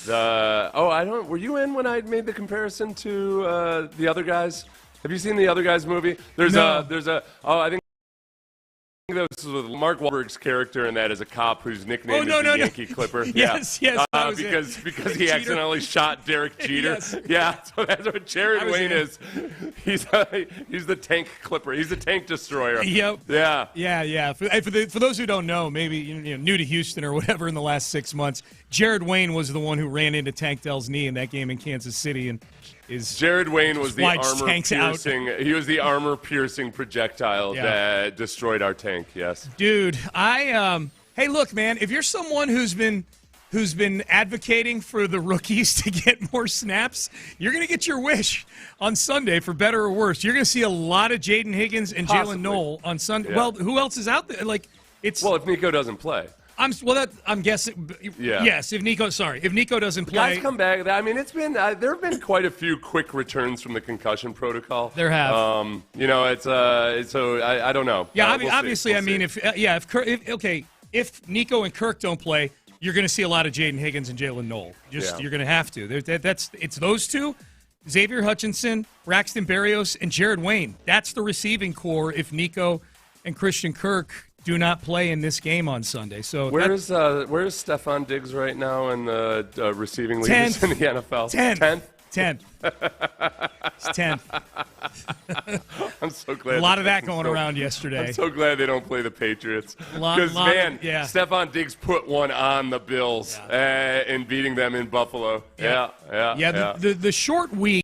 Were you in when I made the comparison to the other guys? Have you seen the other guys movie? I think this was with Mark Wahlberg's character, and that is a cop whose nickname is the Yankee Clipper. Yes, because he accidentally shot Derek Jeter. Yes. Yeah, so that's what Jared Wayne is. He's the tank clipper. He's the tank destroyer. Yep. Yeah. For those who don't know, maybe new to Houston or whatever in the last 6 months, Jared Wayne was the one who ran into Tank Dell's knee in that game in Kansas City, and Jared Wayne was the armor-piercing. He was the armor-piercing projectile that destroyed our tank. Yes, dude. Hey, look, man. If you're someone who's been advocating for the rookies to get more snaps, you're going to get your wish on Sunday, for better or worse. You're going to see a lot of Jaden Higgins and Jalen Noel on Sunday. Yeah. Well, who else is out there? If Nico doesn't play. I'm guessing. Yeah. Yes, if Nico doesn't play, guys come back. I mean, it's been there have been quite a few quick returns from the concussion protocol. There have. I don't know. Yeah, obviously, if Nico and Kirk don't play, you're going to see a lot of Jaden Higgins and Jalen Noel. You're going to have to. It's those two, Xavier Hutchinson, Braxton Berrios, and Jared Wayne. That's the receiving core if Nico and Christian Kirk do not play in this game on Sunday. So where is Stephon Diggs right now in the receiving leaders in the NFL? 10th. It's 10th. I'm so glad. A lot of that going around yesterday. I'm so glad they don't play the Patriots. Because, Stephon Diggs put one on the Bills in beating them in Buffalo. Yeah. The short week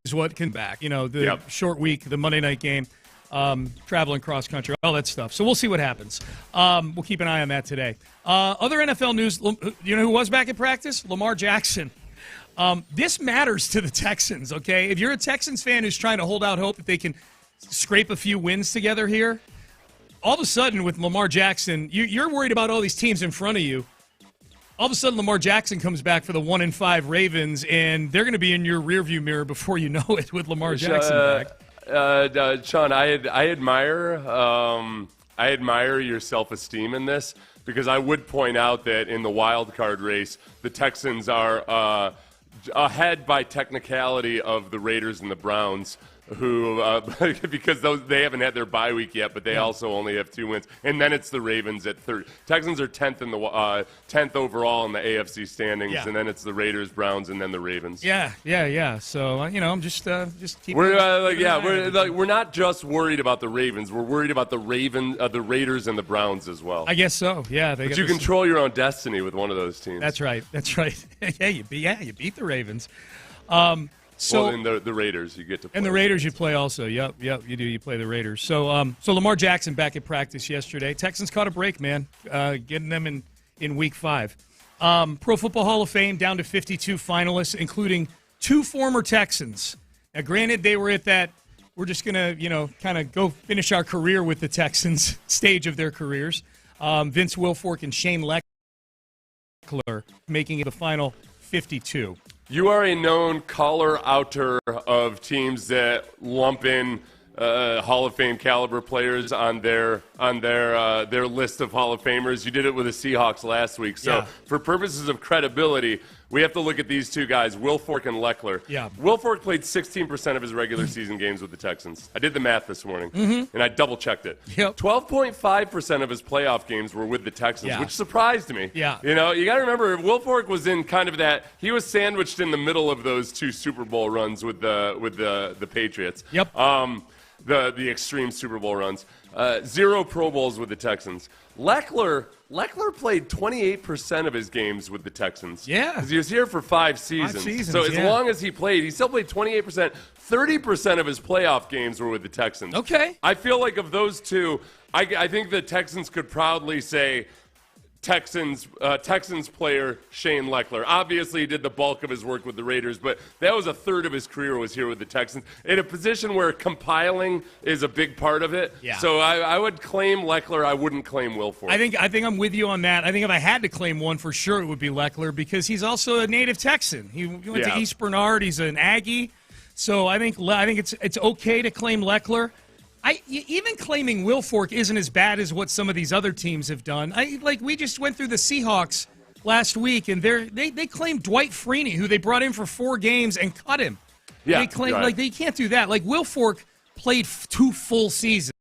is what can back. Short week, the Monday night game. Traveling cross country, all that stuff. So we'll see what happens. We'll keep an eye on that today. Other NFL news, you know who was back at practice? Lamar Jackson. This matters to the Texans, okay? If you're a Texans fan who's trying to hold out hope that they can scrape a few wins together here, all of a sudden with Lamar Jackson, you're worried about all these teams in front of you. All of a sudden, Lamar Jackson comes back for the 1-5 Ravens, and they're going to be in your rearview mirror before you know it with Lamar Jackson back. Sean, I admire your self-esteem in this, because I would point out that in the wild card race, the Texans are ahead by technicality of the Raiders and the Browns, who because they haven't had their bye week yet, but they also only have 2 wins, and then it's the Ravens at third. Texans are 10th in the 10th overall in the AFC standings, and then it's the Raiders, Browns, and then the Ravens. Yeah. So I'm just keeping. We're not just worried about the Ravens. We're worried about the Raiders, and the Browns as well. I guess so. Yeah, but you control your own destiny with one of those teams. That's right. You beat the Ravens. In the Raiders, you get to play. And the Raiders you play also. Yep, you do. You play the Raiders. So Lamar Jackson back at practice yesterday. Texans caught a break, man, getting them in Week 5. Pro Football Hall of Fame down to 52 finalists, including 2 former Texans. Now, granted, they were at that, we're just going to, kind of go finish our career with the Texans stage of their careers. Vince Wilfork and Shane Leckler making it the final 52. You are a known caller-outer of teams that lump in Hall of Fame caliber players on their list of Hall of Famers. You did it with the Seahawks last week. So for purposes of credibility, we have to look at these two guys, Wilfork and Leckler. Yeah. Wilfork played 16% of his regular season games with the Texans. I did the math this morning, and I double-checked it. Yep. 12.5% of his playoff games were with the Texans, which surprised me. Yeah. You know, you got to remember, Wilfork was in kind of that – he was sandwiched in the middle of those two Super Bowl runs with the Patriots. Yep. The extreme Super Bowl runs. 0 Pro Bowls with the Texans. Leckler played 28% of his games with the Texans. Yeah. Because he was here for 5 seasons. 5 seasons, so as long as he played, he still played 28%. 30% of his playoff games were with the Texans. Okay. I feel like of those two, I think the Texans could proudly say Texans player Shane Leckler. Obviously, he did the bulk of his work with the Raiders, but that was a third of his career was here with the Texans in a position where compiling is a big part of it. Yeah. So I would claim Leckler. I wouldn't claim Wilfork. I think I'm with you on that. I think if I had to claim one for sure, it would be Leckler because he's also a native Texan. He went to East Bernard. He's an Aggie. So I think it's okay to claim Leckler. Even claiming Wilfork isn't as bad as what some of these other teams have done. We just went through the Seahawks last week, and they claimed Dwight Freeney, who they brought in for 4 games and cut him. Yeah, they claim they can't do that. Like Wilfork played 2 full seasons.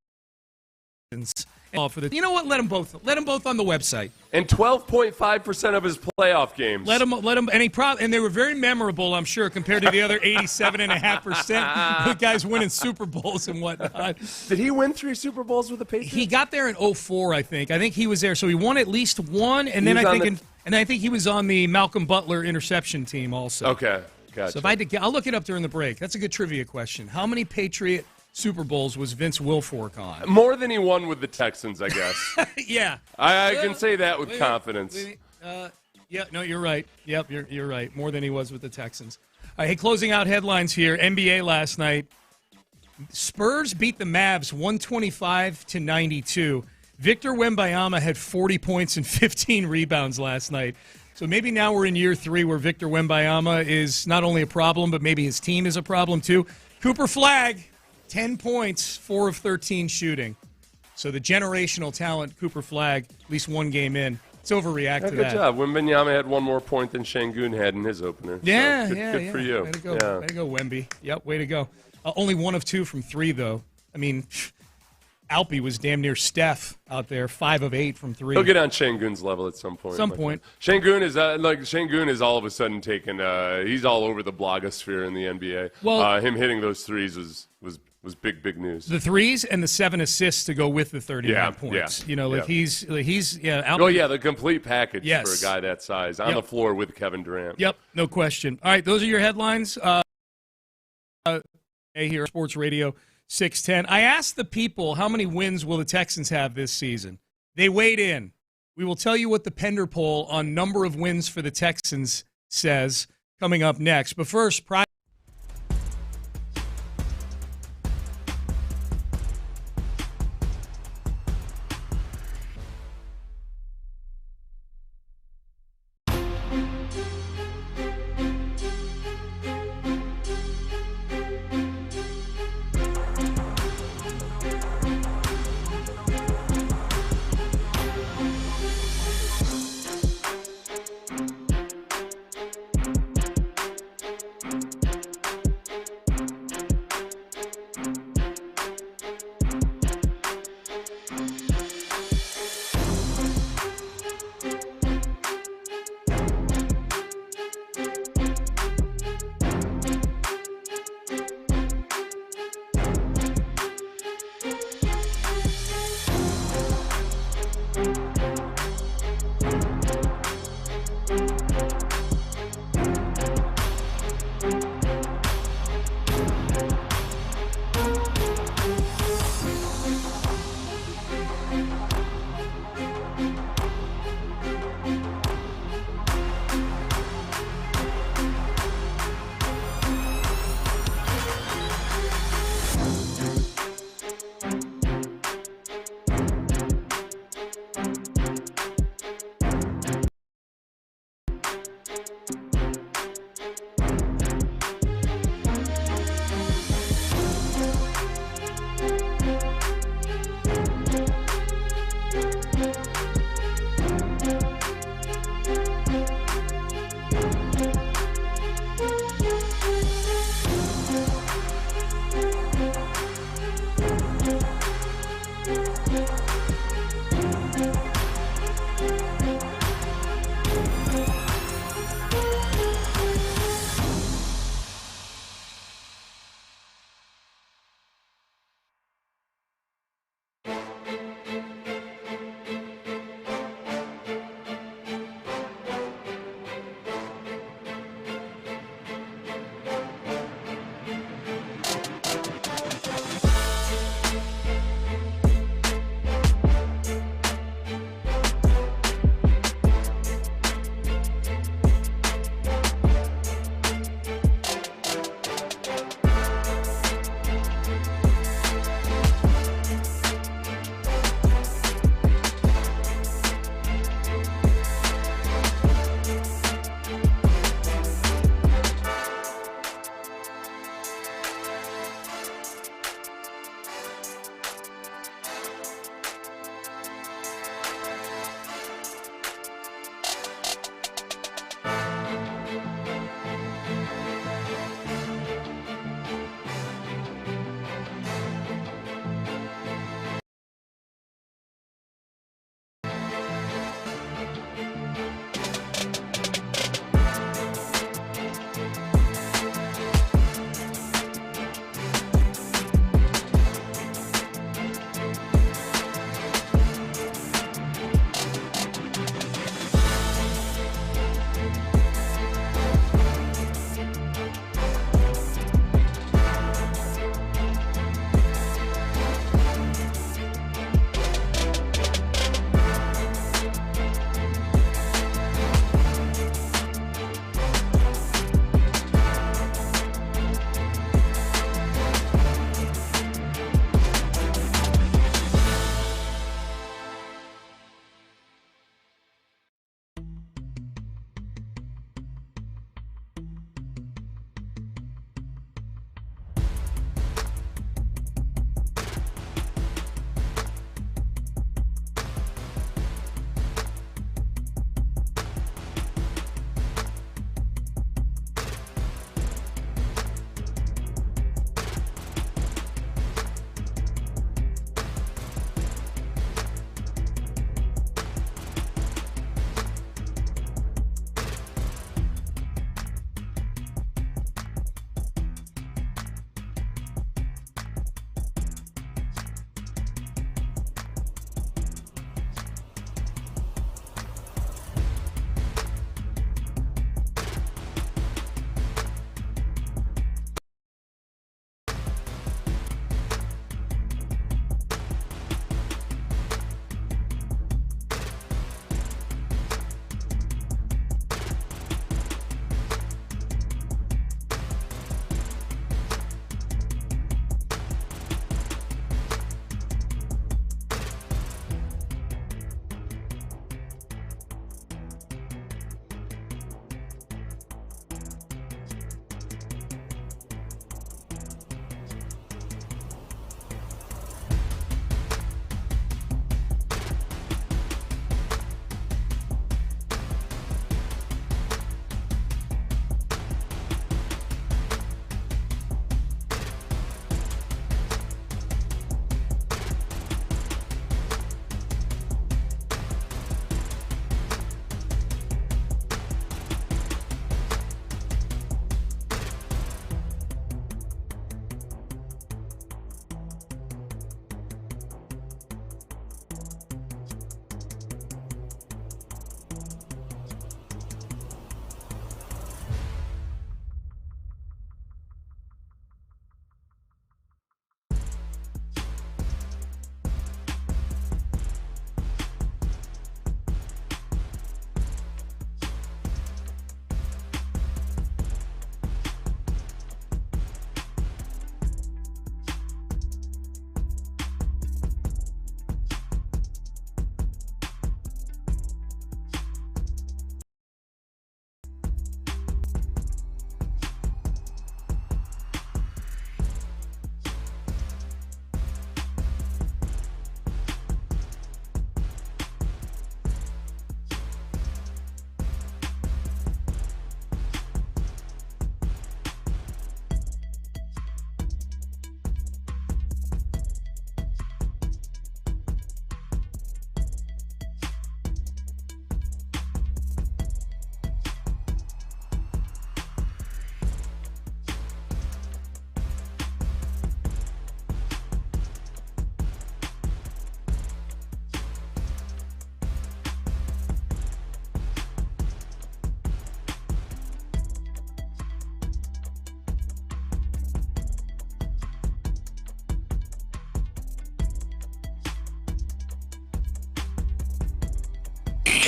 You know what? Let them both on the website. And 12.5% of his playoff games. Let him, and they were very memorable, I'm sure, compared to the other 87.5%. The guys winning Super Bowls and whatnot. Did he win 3 Super Bowls with the Patriots? He got there in 2004, I think. I think he was there, so he won at least 1, and then I think he was on the Malcolm Butler interception team also. Okay, gotcha. So if I had to, I'll look it up during the break. That's a good trivia question. How many Patriot Super Bowls was Vince Wilfork on? More than he won with the Texans, I guess. Yeah. I can say that with confidence. Yeah, no, you're right. Yep, you're right. More than he was with the Texans. All right, hey, closing out headlines here. NBA last night. Spurs beat the Mavs 125-92. Victor Wembanyama had 40 points and 15 rebounds last night. So maybe now we're in year 3 where Victor Wembanyama is not only a problem, but maybe his team is a problem too. Cooper Flagg, 10 points, 4 of 13 shooting. So the generational talent, Cooper Flagg, at least 1 game in. It's overreact to that. Good job. Wembanyama had 1 more point than Şengün had in his opener. Yeah, so good for you. Way to go, Way to go, Wemby. Yep, way to go. Only 1 of 2 from 3, though. I mean, Alpy was damn near Steph out there, 5 of 8 from 3. He'll get on Şengün's level at some point. Şengün is all of a sudden taken. He's all over the blogosphere in the NBA. Well, him hitting those threes was big news. The threes and the 7 assists to go with the 39 points. Yeah, he's Alpy, the complete package for a guy that size on the floor with Kevin Durant. Yep, no question. All right, those are your headlines. Here, Sports Radio 610. I asked the people how many wins will the Texans have this season. They weighed in. We will tell you what the Pender poll on number of wins for the Texans says coming up next. But first,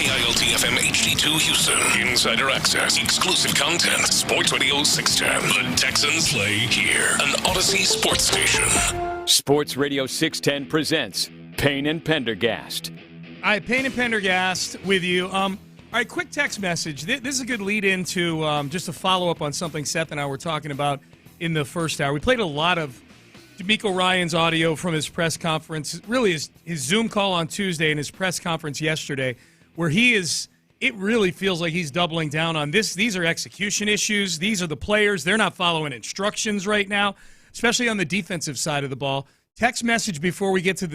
KILT-FM HD2 Houston. Insider access, exclusive content. Sports Radio 610. The Texans play here. An Odyssey sports station. Sports Radio 610 presents Payne and Pendergast. All right, Payne and Pendergast with you. All right, quick text message. This is a good lead into just a follow-up on something Seth and I were talking about in the first hour. We played a lot of DeMeco Ryans audio from his press conference, really his Zoom call on Tuesday and his press conference yesterday, where it really feels like he's doubling down on this. These are execution issues. These are the players. They're not following instructions right now, especially on the defensive side of the ball. Text message before we get to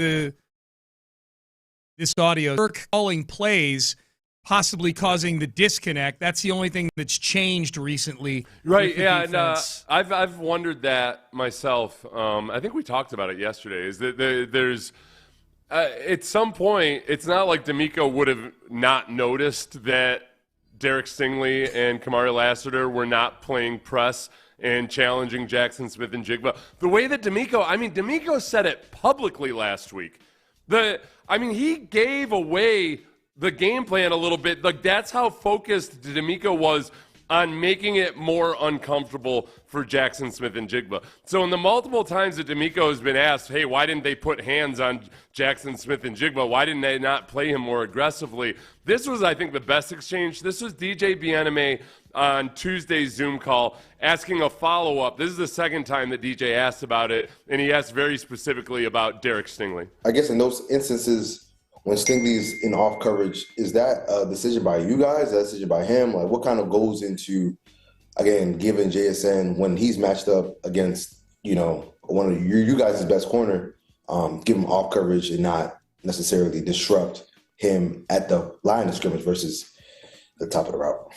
this audio. Kirk calling plays, possibly causing the disconnect. That's the only thing that's changed recently. Right, yeah, and I've wondered that myself. I think we talked about it yesterday, is that there's at some point, it's not like DeMeco would have not noticed that Derek Stingley and Kamari Lassiter were not playing press and challenging Jackson Smith and Jigba. The way that DeMeco said it publicly last week. He gave away the game plan a little bit. Like, that's how focused DeMeco was on making it more uncomfortable for Jackson Smith and Jigba. So in the multiple times that DeMeco has been asked, hey, why didn't they put hands on Jackson Smith and Jigba? Why didn't they not play him more aggressively? This was, I think, the best exchange. This was DJ Bijani on Tuesday's Zoom call asking a follow-up. This is the second time that DJ asked about it, and he asked very specifically about Derek Stingley. I guess in those instances, when Stingley's in off coverage, is that a decision by you guys? Is that a decision by him? Like, what kind of goes into, again, giving JSN when he's matched up against, one of you guys' best corner, give him off coverage and not necessarily disrupt him at the line of scrimmage versus the top of the route?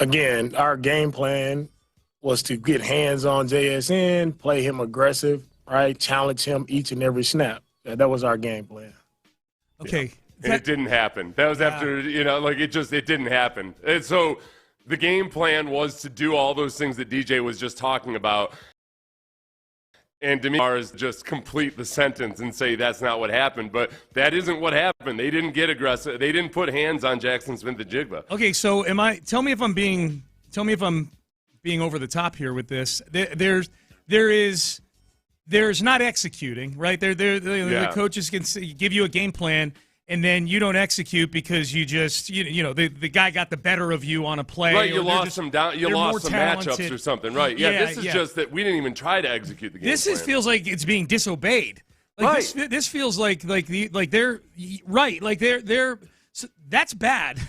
Again, our game plan was to get hands on JSN, play him aggressive, right? Challenge him each and every snap. That was our game plan. Okay. And it didn't happen. That was after, it didn't happen. And so the game plan was to do all those things that DJ was just talking about. And DeMeco is just complete the sentence and say that's not what happened. But that isn't what happened. They didn't get aggressive. They didn't put hands on Jackson Smith and Jigba. Okay, so tell me if I'm being over the top here with this. There's not executing, right? The coaches can give you a game plan, and then you don't execute because you just, the guy got the better of you on a play. Right, you lost some matchups or something. Right, this is just that we didn't even try to execute the game plan. Feels like it's being disobeyed. Like, right. This feels like they're right. Like they're. So that's bad.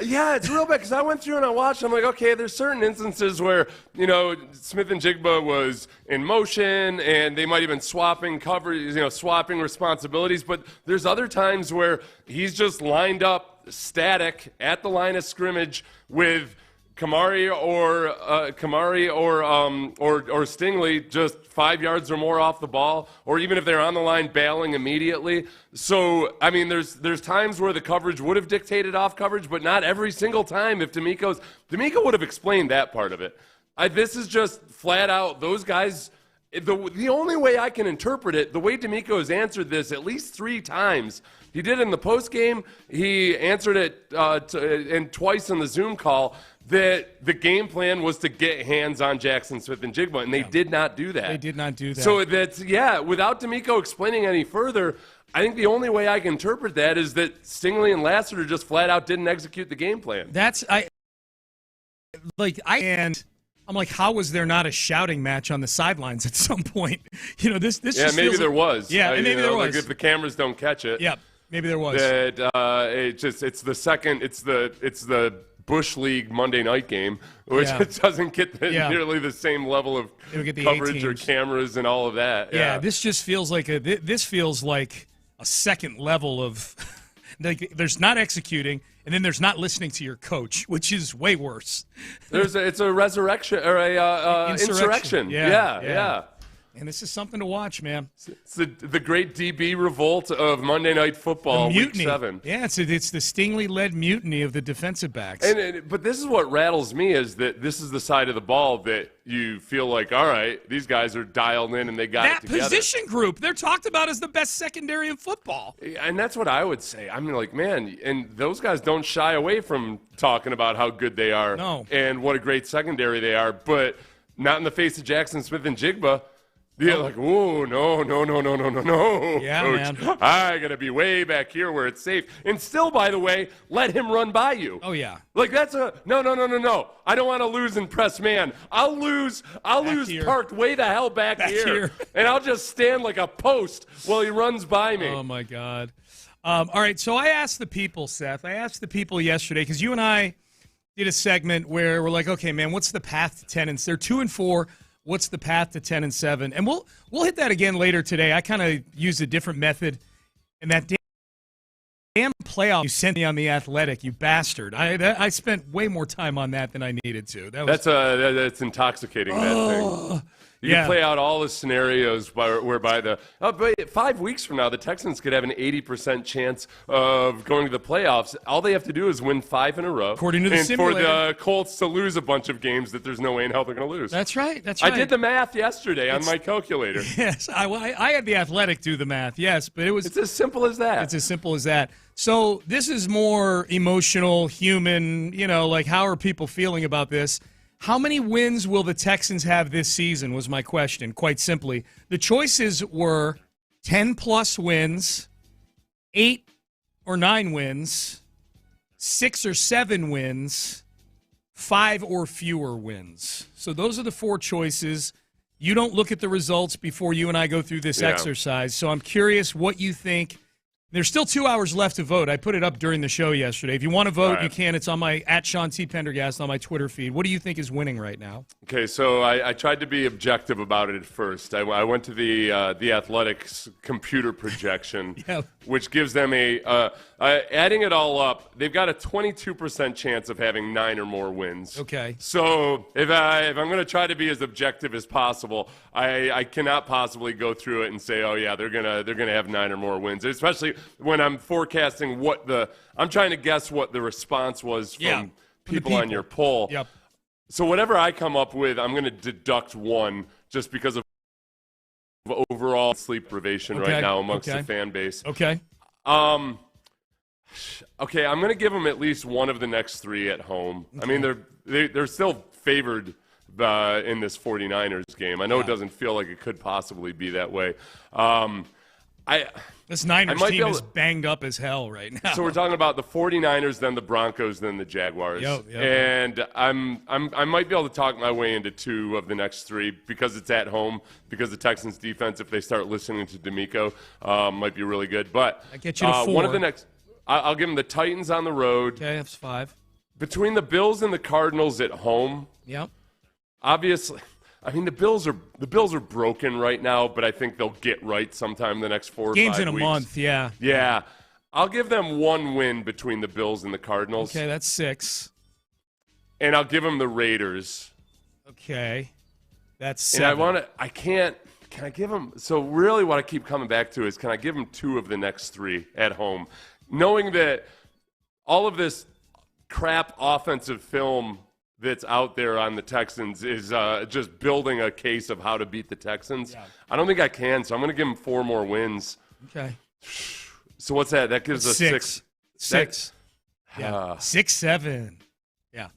Yeah, it's real bad because I went through and I watched. I'm like, okay, there's certain instances where Smith and Jigba was in motion and they might have been swapping coverage, swapping responsibilities. But there's other times where he's just lined up static at the line of scrimmage with Kamari or Stingley just 5 yards or more off the ball, or even if they're on the line bailing immediately. So, there's times where the coverage would have dictated off coverage, but not every single time. If DeMeco would have explained that part of it. This is just flat out those guys. The only way I can interpret it, the way DeMeco has answered this at least 3 times. He did it in the post game. He answered it and twice in the Zoom call. That the game plan was to get hands on Jackson Smith and Jigba, and they did not do that. They did not do that. So without DeMeco explaining any further, I think the only way I can interpret that is that Stingley and Lassiter just flat out didn't execute the game plan. I'm like, how was there not a shouting match on the sidelines at some point? This. Yeah, just maybe feels there was. Yeah, maybe there was. Like if the cameras don't catch it. Yeah, maybe there was. It's the Bush League Monday night game, which doesn't get nearly the same level of coverage or cameras and all of that. Yeah, this just feels like a second level of there's not executing, and then there's not listening to your coach, which is way worse. It's a resurrection or a insurrection. Yeah. And this is something to watch, man. It's the great DB revolt of Monday Night Football, Week 7. Yeah, it's the Stingley-led mutiny of the defensive backs. But this is what rattles me is that this is the side of the ball that you feel like, all right, these guys are dialed in and they got it together. That position group, they're talked about as the best secondary in football. And that's what I would say. I'm like, man, and those guys don't shy away from talking about how good they are and what a great secondary they are, but not in the face of Jackson Smith and Jigba. Yeah, like, whoa, no. Yeah, Coach, man. I got to be way back here where it's safe. And still, by the way, let him run by you. Oh, yeah. Like, that's no. I don't want to lose in press man. I'll lose here. parked way the hell back here. And I'll just stand like a post while he runs by me. Oh, my God. All right, so I asked the people, Seth. I asked the people yesterday because you and I did a segment where we're like, okay, man, what's the path to 10 and they're 2-4. What's the path to 10 and 7? And we'll hit that again later today. I kind of used a different method. And that damn playoff you sent me on The Athletic, you bastard. I spent way more time on that than I needed to. That's intoxicating, that thing. You can play out all the scenarios whereby but 5 weeks from now, the Texans could have an 80% chance of going to the playoffs. All they have to do is win 5 in a row. According to the simulator. And for the Colts to lose a bunch of games that there's no way in hell they're going to lose. That's right. I did the math yesterday on my calculator. Yes, I had The Athletic do the math, yes. But it's as simple as that. It's as simple as that. So this is more emotional, human, like how are people feeling about this? How many wins will the Texans have this season was my question, quite simply. The choices were 10-plus wins, 8 or 9 wins, 6 or 7 wins, 5 or fewer wins. So those are the 4 choices. You don't look at the results before you and I go through this exercise. So I'm curious what you think. There's still 2 hours left to vote. I put it up during the show yesterday. If you want to vote, you can. It's on my @SeanT.Pendergast on my Twitter feed. What do you think is winning right now? Okay, so I tried to be objective about it at first. I went to the Athletics computer projection, which gives them adding it all up, they've got a 22% chance of having 9 or more wins. Okay. So if I'm going to try to be as objective as possible, I cannot possibly go through it and say, oh yeah, they're gonna have 9 or more wins, especially when I'm forecasting I'm trying to guess what the response was from people on your poll. Yep. So whatever I come up with, I'm going to deduct 1 just because of overall sleep deprivation right now amongst the fan base. Okay. Okay, I'm going to give them at least one of the next 3 at home. Okay. I mean, they're still favored in this 49ers game. I know it doesn't feel like it could possibly be that way. This Niners team is banged up as hell right now. So we're talking about the 49ers, then the Broncos, then the Jaguars. Yep. And I might be able to talk my way into 2 of the next 3 because it's at home, because the Texans defense, if they start listening to DeMeco, might be really good. But I get you to 4. One of the next, I'll give them the Titans on the road. Okay, that's 5. Between the Bills and the Cardinals at home. Yep. Obviously, I mean the Bills are broken right now, but I think they'll get right sometime in the next 4 or 5 weeks. Games in a month, yeah. Yeah. I'll give them 1 win between the Bills and the Cardinals. Okay, that's 6. And I'll give them the Raiders. Okay. That's 7. And can I give them, so really what I keep coming back to is, can I give them 2 of the next 3 at home? Knowing that all of this crap offensive film that's out there on the Texans is just building a case of how to beat the Texans. Yeah. I don't think I can, so I'm going to give them 4 more wins. Okay. So what's that? That gives us 6. 6. Yeah. 6-7. Yeah.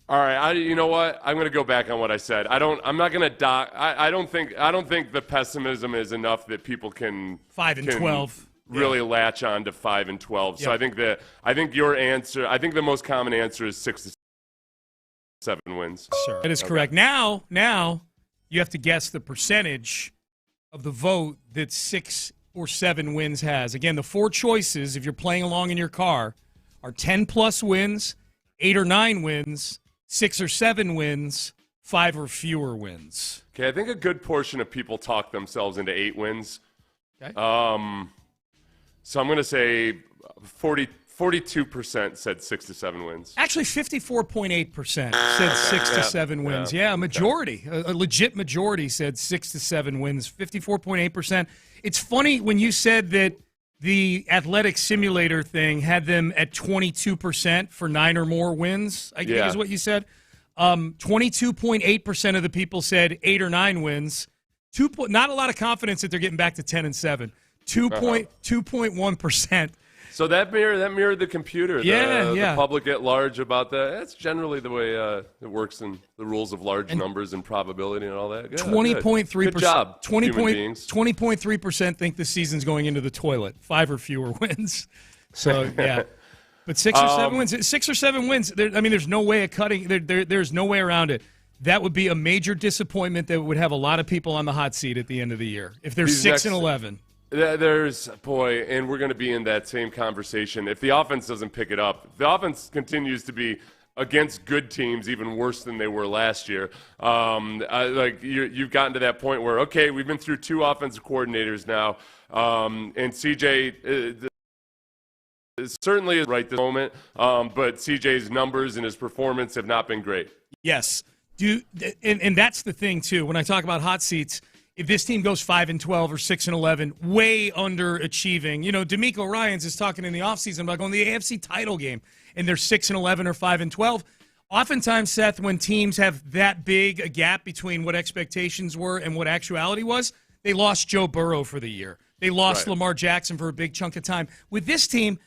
All right. You know what? I'm going to go back on what I said. I'm not going to I don't think the pessimism is enough that people can 5 and 12 really latch on to 5 and 12. So I think your answer. I think the most common answer is 6 to 7 wins. Sure. That is correct. Now you have to guess the percentage of the vote that 6 or 7 wins has. Again, the 4 choices, if you're playing along in your car, are 10-plus wins, 8 or 9 wins, 6 or 7 wins, 5 or fewer wins. Okay, I think a good portion of people talk themselves into 8 wins. Okay. So I'm going to say 42% said 6 to 7 wins. Actually, 54.8% said 6 to 7 wins. Yeah, a majority, a legit majority said 6 to 7 wins. 54.8%. It's funny when you said that the athletic simulator thing had them at 22% for 9 or more wins, I think is what you said. 22.8% of the people said 8 or 9 wins. Not a lot of confidence that they're getting back to 10 and 7. 2.1%. So that mirrored the computer. The public at large about that. That's generally the way it works in the rules of large numbers and probability and all that. 20.3%. Good job, 20.3% think the season's going into the toilet. 5 or fewer wins. So, yeah. But 6 or 7 wins. 6 or 7 wins. There's no way of cutting. There's no way around it. That would be a major disappointment that would have a lot of people on the hot seat at the end of the year. If they're 6 and 11. And we're going to be in that same conversation. If the offense doesn't pick it up, if the offense continues to be against good teams even worse than they were last year. You've gotten to that point where, okay, we've been through 2 offensive coordinators now, and CJ certainly is right this moment, but CJ's numbers and his performance have not been great. Yes. And that's the thing, too. When I talk about hot seats, if this team goes 5 and 12 or 6 and 11, way underachieving. DeMeco Ryans is talking in the offseason about going to the AFC title game, and they're 6 and 11 or 5 and 12. Oftentimes, Seth, when teams have that big a gap between what expectations were and what actuality was, they lost Joe Burrow for the year. They lost Lamar Jackson for a big chunk of time. With this team,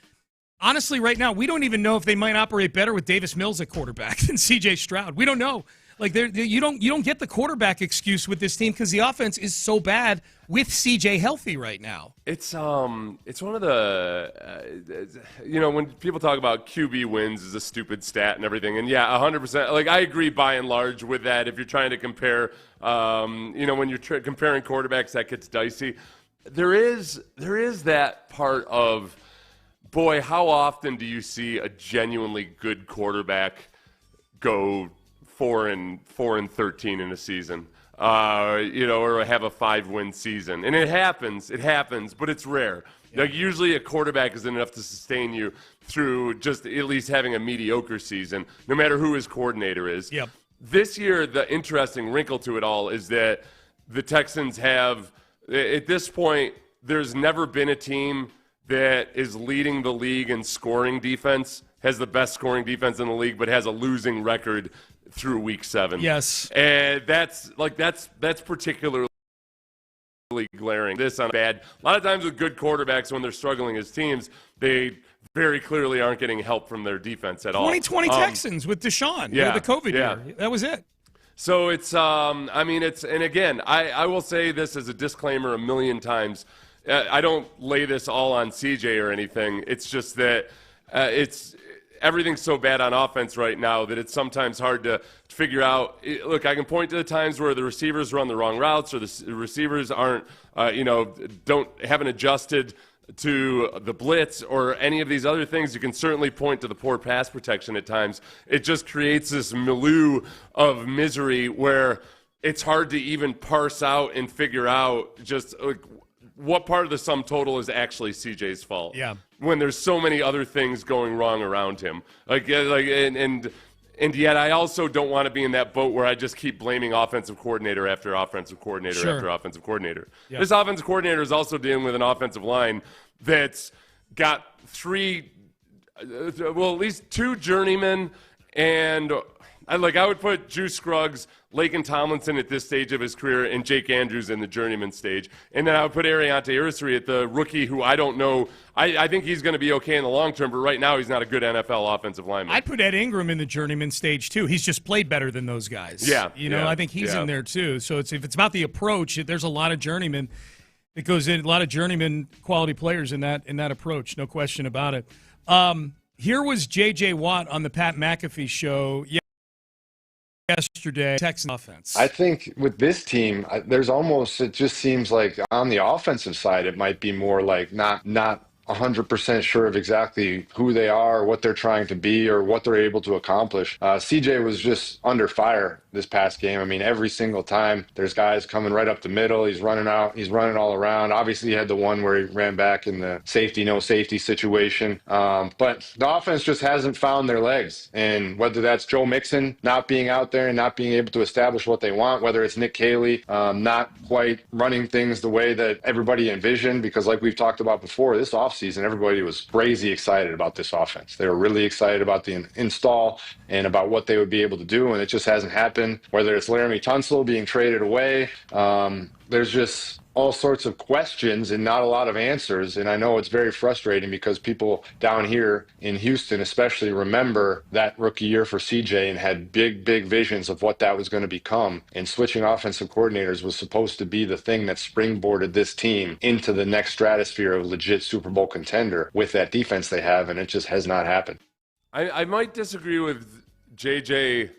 honestly, right now, we don't even know if they might operate better with Davis Mills at quarterback than C.J. Stroud. We don't know. You don't get the quarterback excuse with this team because the offense is so bad with CJ healthy right now. It's one of the when people talk about QB wins is a stupid stat and everything, and 100%. I agree by and large with that. If you're trying to compare, when you're comparing quarterbacks, that gets dicey. There is that part of, boy, how often do you see a genuinely good quarterback go 4 and 13 in a season, or have a 5-win season, and it happens, but it's rare. Usually a quarterback is enough to sustain you through just at least having a mediocre season, no matter who his coordinator is. Yep. This year, the interesting wrinkle to it all is that the Texans have, at this point, there's never been a team that is leading the league in scoring defense, has the best scoring defense in the league, but has a losing record through week 7. Yes. And that's particularly glaring. This on bad. A lot of times with good quarterbacks, when they're struggling as teams, they very clearly aren't getting help from their defense at all. 2020 Texans with Deshaun. The COVID year. That was it. So it's, and again, I will say this as a disclaimer a million times. I don't lay this all on CJ or anything. It's just that everything's so bad on offense right now that it's sometimes hard to figure out. Look, I can point to the times where the receivers run the wrong routes, or the receivers haven't adjusted to the blitz or any of these other things. You can certainly point to the poor pass protection at times. It just creates this milieu of misery where it's hard to even parse out and figure out just what part of the sum total is actually CJ's fault. Yeah. When there's so many other things going wrong around him. And yet I also don't want to be in that boat where I just keep blaming offensive coordinator after offensive coordinator after offensive coordinator. Yep. This offensive coordinator is also dealing with an offensive line that's got at least 2 journeymen, and I would put Juice Scruggs, Laken Tomlinson at this stage of his career, and Jake Andrews in the journeyman stage. And then I would put Ariante Irisary at the rookie, who I don't know. I think he's going to be okay in the long term, but right now he's not a good NFL offensive lineman. I'd put Ed Ingram in the journeyman stage, too. He's just played better than those guys. Yeah. I think he's in there, too. So if it's about the approach, there's a lot of journeymen that goes in, a lot of journeyman quality players in that approach, no question about it. Here was J.J. Watt on the Pat McAfee show yesterday. Texans offense. I think with this team, it just seems like on the offensive side, it might be more like not 100% sure of exactly who they are, what they're trying to be, or what they're able to accomplish. CJ was just under fire this past game. I mean, every single time there's guys coming right up the middle. He's running out. He's running all around. Obviously, he had the one where he ran back in the no safety situation. But the offense just hasn't found their legs. And whether that's Joe Mixon not being out there and not being able to establish what they want, whether it's Nick Caley not quite running things the way that everybody envisioned, because like we've talked about before, this offseason, everybody was crazy excited about this offense. They were really excited about the install and about what they would be able to do, and it just hasn't happened. Whether it's Laramie Tunsil being traded away, there's just all sorts of questions and not a lot of answers. And I know it's very frustrating because people down here in Houston especially remember that rookie year for CJ and had big visions of what that was going to become. And switching offensive coordinators was supposed to be the thing that springboarded this team into the next stratosphere of legit Super Bowl contender with that defense they have, and it just has not happened. I might disagree with JJ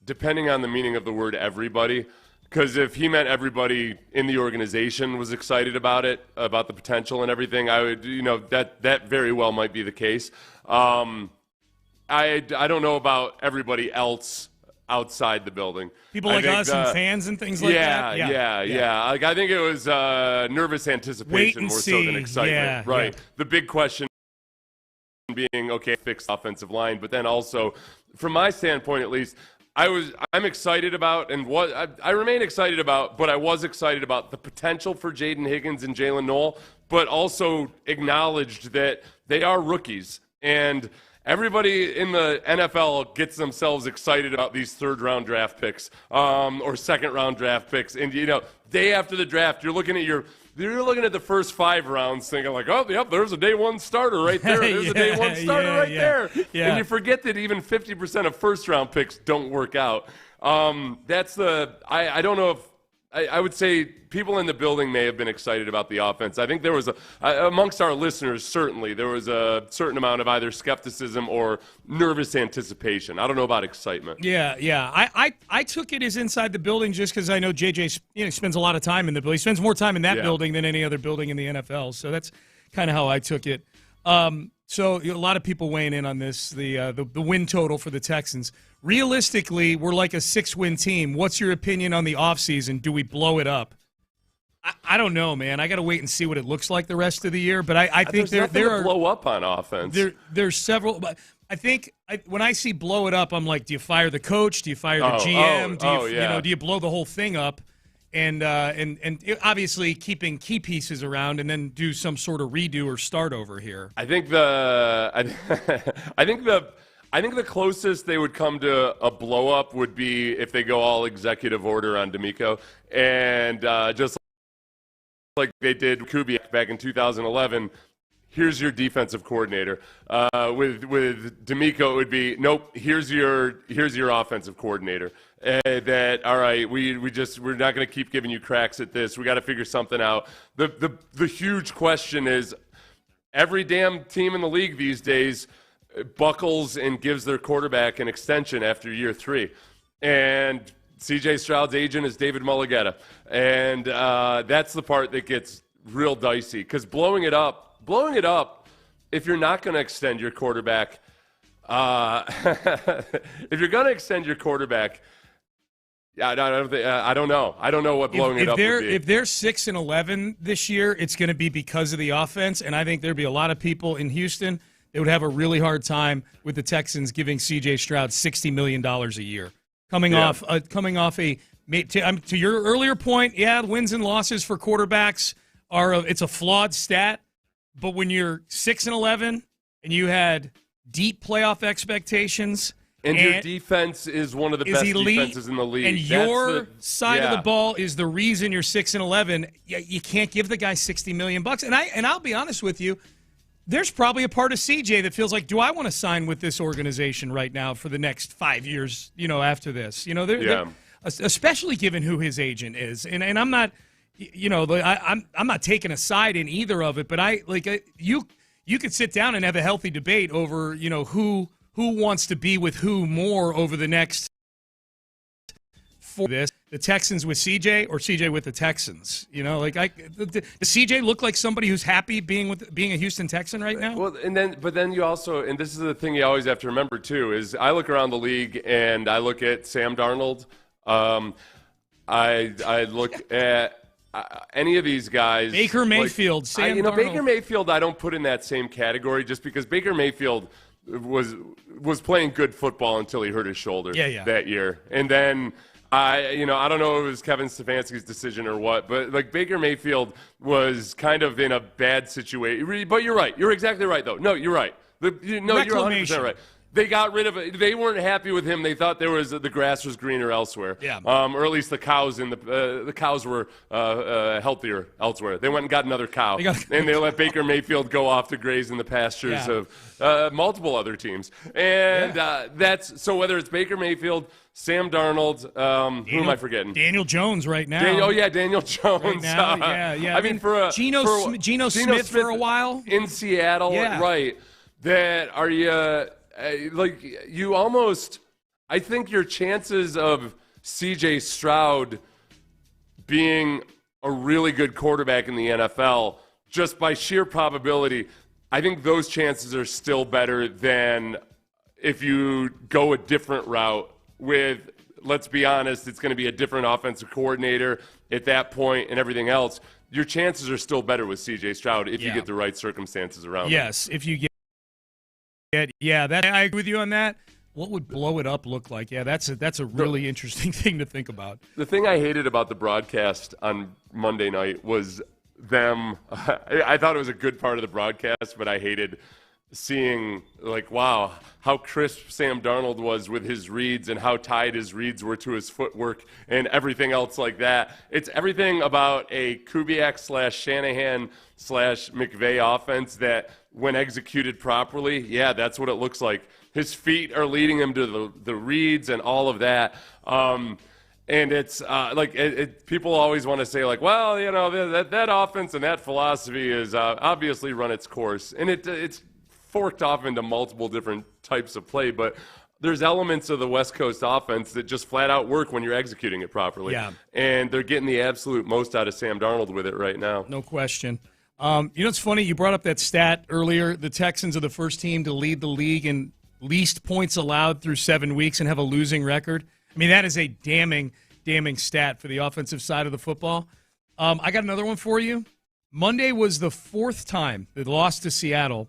depending on the meaning of the word everybody. Because if he meant everybody in the organization was excited about it, about the potential and everything, I would, that very well might be the case. I don't know about everybody else outside the building. People like us and fans and things like that. Yeah. Like, I think it was nervous anticipation more so than excitement. Right. Yeah. The big question being, okay, fix the offensive line, but then also, from my standpoint at least, I'm excited about, and what I remain excited about, but I was excited about the potential for Jaden Higgins and Jalen Noel, but also acknowledged that they are rookies. And everybody in the NFL gets themselves excited about these third-round draft picks or second-round draft picks. And, day after the draft, you're looking at the first 5 rounds thinking like, oh, yep, there's a day one starter right there. There's a day one starter there. Yeah. And you forget that even 50% of first-round picks don't work out. I don't know if I would say people in the building may have been excited about the offense. I think there was amongst our listeners, certainly, there was a certain amount of either skepticism or nervous anticipation. I don't know about excitement. Yeah. I took it as inside the building just because I know JJ spends a lot of time in the building. He spends more time in that building than any other building in the NFL. So that's kind of how I took it. So a lot of people weighing in on this, the win total for the Texans. Realistically, we're like a 6-win team. What's your opinion on the offseason? Do we blow it up? I don't know, man. I got to wait and see what it looks like the rest of the year. But I think there are blow up on offense. There's several. But I think when I see blow it up, I'm like, do you fire the coach? Do you fire the GM? Do you blow the whole thing up? And obviously keeping key pieces around and then do some sort of redo or start over here. I think the closest they would come to a blow up would be if they go all executive order on DeMeco and just like they did Kubiak back in 2011. Here's your defensive coordinator. With DeMeco, it would be nope. Here's your offensive coordinator. That all right. We're not going to keep giving you cracks at this. We got to figure something out. The huge question is every damn team in the league these days buckles and gives their quarterback an extension after year 3, and C.J. Stroud's agent is David Mulligetta, and that's the part that gets real dicey because blowing it up. If you're not going to extend your quarterback, if you're going to extend your quarterback, I don't know. I don't know what blowing it up would be. If they're 6-11 this year, it's going to be because of the offense, and I think there'd be a lot of people in Houston that would have a really hard time with the Texans giving C.J. Stroud $60 million a year, coming off a. To your earlier point, wins and losses for quarterbacks it's a flawed stat. But when you're 6-11 and you had deep playoff expectations, and your defense is one of the best defenses in the league, and your side of the ball is the reason you're 6-11, you can't give the guy $60 million. And I'll be honest with you, there's probably a part of CJ that feels like, do I want to sign with this organization right now for the next 5 years? After this, especially given who his agent is, and I'm not. I'm not taking a side in either of it, but you could sit down and have a healthy debate over, who wants to be with who more over the next for this. The Texans with CJ or CJ with the Texans? You know, like does CJ look like somebody who's happy being a Houston Texan right now? Well, but then you also, and this is the thing you always have to remember too, is I look around the league and I look at Sam Darnold. I look at any of these guys. Baker Mayfield, Sam Darnold. Baker Mayfield, I don't put in that same category just because Baker Mayfield was playing good football until he hurt his shoulder that year, and then. I don't know if it was Kevin Stefanski's decision or what, but like Baker Mayfield was kind of in a bad situation. But you're right. You're exactly right, though. No, you're right. You're 100% right. They got rid of it. They weren't happy with him. They thought the grass was greener elsewhere. Yeah. Or at least the cows were healthier elsewhere. They went and got another cow, and they let Baker Mayfield go off to graze in the pastures of multiple other teams. And that's so. Whether it's Baker Mayfield, Sam Darnold, who am I forgetting? Daniel Jones right now. Daniel Jones. Right now, I mean, Geno Smith for a while in Seattle, right? That are you? You almost, I think your chances of C.J. Stroud being a really good quarterback in the NFL, just by sheer probability, I think those chances are still better than if you go a different route with, let's be honest, it's going to be a different offensive coordinator at that point and everything else. Your chances are still better with C.J. Stroud if you get the right circumstances around him. Yes, if you get that I agree with you on that. What would blow it up look like? Yeah, that's a really interesting thing to think about. The thing I hated about the broadcast on Monday night was them. I thought it was a good part of the broadcast, but I hated seeing, wow, how crisp Sam Darnold was with his reads and how tied his reads were to his footwork and everything else like that. It's everything about a Kubiak/Shanahan/McVay offense that, when executed properly, that's what it looks like. His feet are leading him to the reads and all of that. And it's people always want to say, well, that offense and that philosophy is obviously run its course. And it's forked off into multiple different types of play, but there's elements of the West Coast offense that just flat out work when you're executing it properly. Yeah. And they're getting the absolute most out of Sam Darnold with it right now. No question. It's funny, you brought up that stat earlier. The Texans are the first team to lead the league in least points allowed through 7 weeks and have a losing record. I mean, that is a damning stat for the offensive side of the football. I got another one for you. Monday was the fourth time they lost to Seattle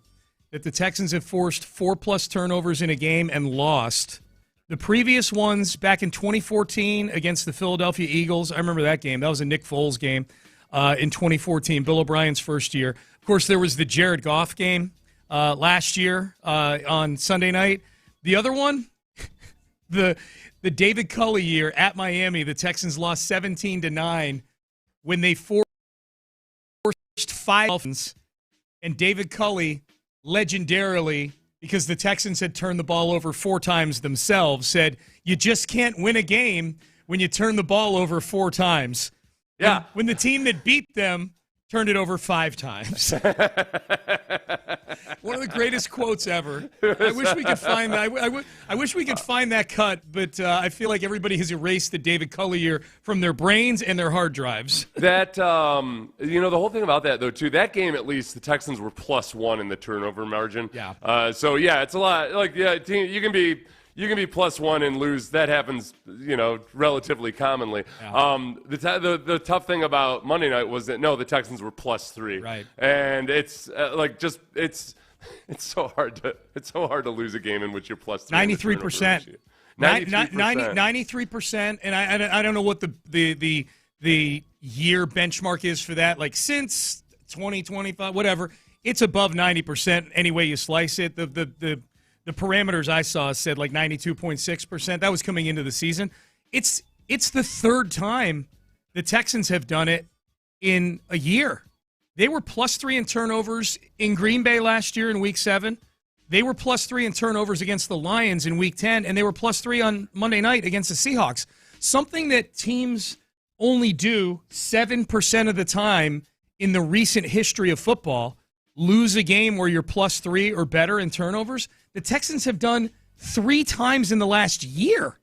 that the Texans have forced 4+ turnovers in a game and lost. The previous ones back in 2014 against the Philadelphia Eagles, I remember that game. That was a Nick Foles game in 2014, Bill O'Brien's first year. Of course, there was the Jared Goff game last year on Sunday night. The other one, the David Culley year at Miami, the Texans lost 17-9 when they forced 5 Dolphins, and David Culley legendarily, because the Texans had turned the ball over 4 times themselves, said, you just can't win a game when you turn the ball over 4 times. Yeah. When the team that beat them turned it over 5 times. One of the greatest quotes ever. I wish we could find that. I wish we could find that cut, but I feel like everybody has erased the David Culley year from their brains and their hard drives. That the whole thing about that though too. That game, at least, the Texans were +1 in the turnover margin. Yeah. It's a lot. You can be +1 and lose. That happens, relatively commonly. Yeah. The tough thing about Monday night was that the Texans were +3. Right. And it's it's so hard to lose a game in which you're +3. 93%. 93%. And I don't know what the year benchmark is for that. Like since 2025, whatever, it's above 90% any way you slice it. The parameters I saw said like 92.6%. That was coming into the season. It's the third time the Texans have done it in a year. They were +3 in turnovers in Green Bay last year in Week 7. They were +3 in turnovers against the Lions in Week 10, and they were +3 on Monday night against the Seahawks. Something that teams only do 7% of the time in the recent history of football, lose a game where you're +3 or better in turnovers. The Texans have done 3 times in the last year.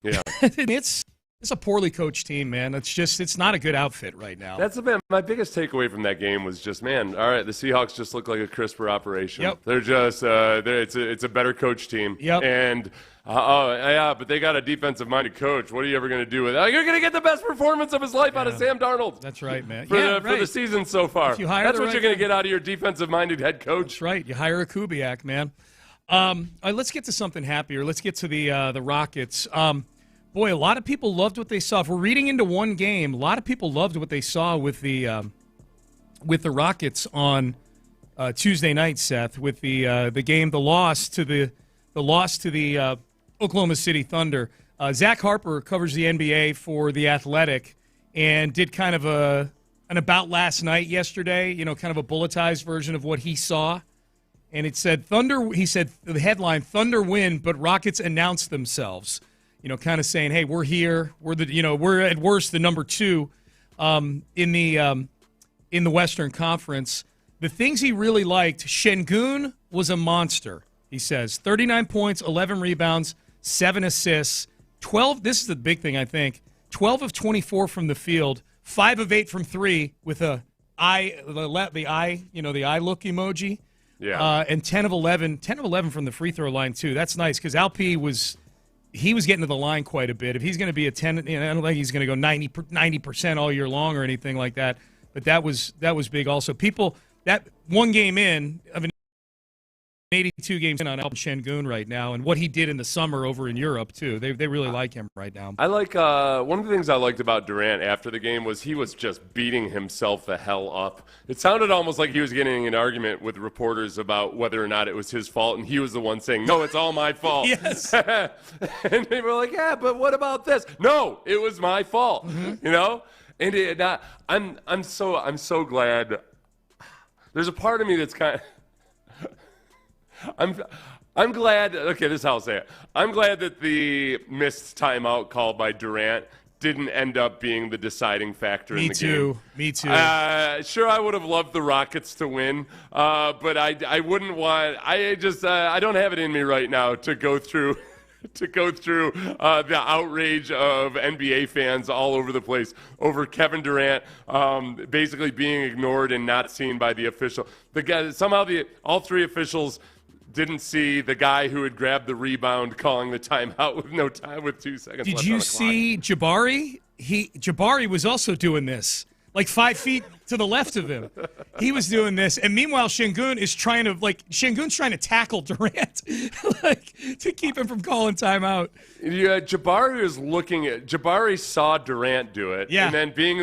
Yeah. It's a poorly coached team, man. It's not a good outfit right now. That's my biggest takeaway from that game was just, man, all right, the Seahawks just look like a crisper operation. Yep. They're just it's a better coach team. Yep. And but they got a defensive-minded coach. What are you ever going to do with that? You're going to get the best performance of his life out of Sam Darnold. That's right, man. For the season so far. That's what you're going to get out of your defensive-minded head coach. That's right. You hire a Kubiak, man. All right, let's get to something happier. Let's get to the Rockets. Boy, a lot of people loved what they saw. If we're reading into one game, a lot of people loved what they saw with the Rockets on Tuesday night, Seth, with the loss to the Oklahoma City Thunder. Zach Harper covers the NBA for The Athletic and did kind of an about last night yesterday, kind of a bulletized version of what he saw. And it said he said the headline, Thunder win, but Rockets announced themselves. Kind of saying, hey, we're here. We're at worst the number 2 in the Western Conference. The things he really liked, Şengün was a monster, he says. 39 points, 11 rebounds, 7 assists, 12. This is the big thing, I think. 12 of 24 from the field, 5 of 8 from 3 with the eye look emoji. Yeah. And 10 of 11 from the free throw line too. That's nice because Alp was getting to the line quite a bit. If he's going to be a 10, I don't think he's going to go 90% all year long or anything like that. But that was big also. People, that one game in of an 82 games in on Alp Şengün right now, and what he did in the summer over in Europe too. They really like him right now. I like one of the things I liked about Durant after the game was he was just beating himself the hell up. It sounded almost like he was getting in an argument with reporters about whether or not it was his fault, and he was the one saying, "No, it's all my fault." Yes. And they were like, "Yeah, but what about this?" No, it was my fault. And I'm so glad. There's a part of me that's kind of. I'm glad. Okay, this is how I'll say it. I'm glad that the missed timeout called by Durant didn't end up being the deciding factor in the game. Me too. Sure, I would have loved the Rockets to win, but I wouldn't want. I don't have it in me right now to go through. The outrage of NBA fans all over the place over Kevin Durant basically being ignored and not seen by the official. All 3 officials didn't see the guy who had grabbed the rebound calling the timeout with 2 seconds left on the clock. Did you see Jabari? Jabari was also doing this, like 5 feet to the left of him. He was doing this, and meanwhile, Şengün's trying to tackle Durant, to keep him from calling timeout. Yeah, Jabari saw Durant do it, yeah. And then being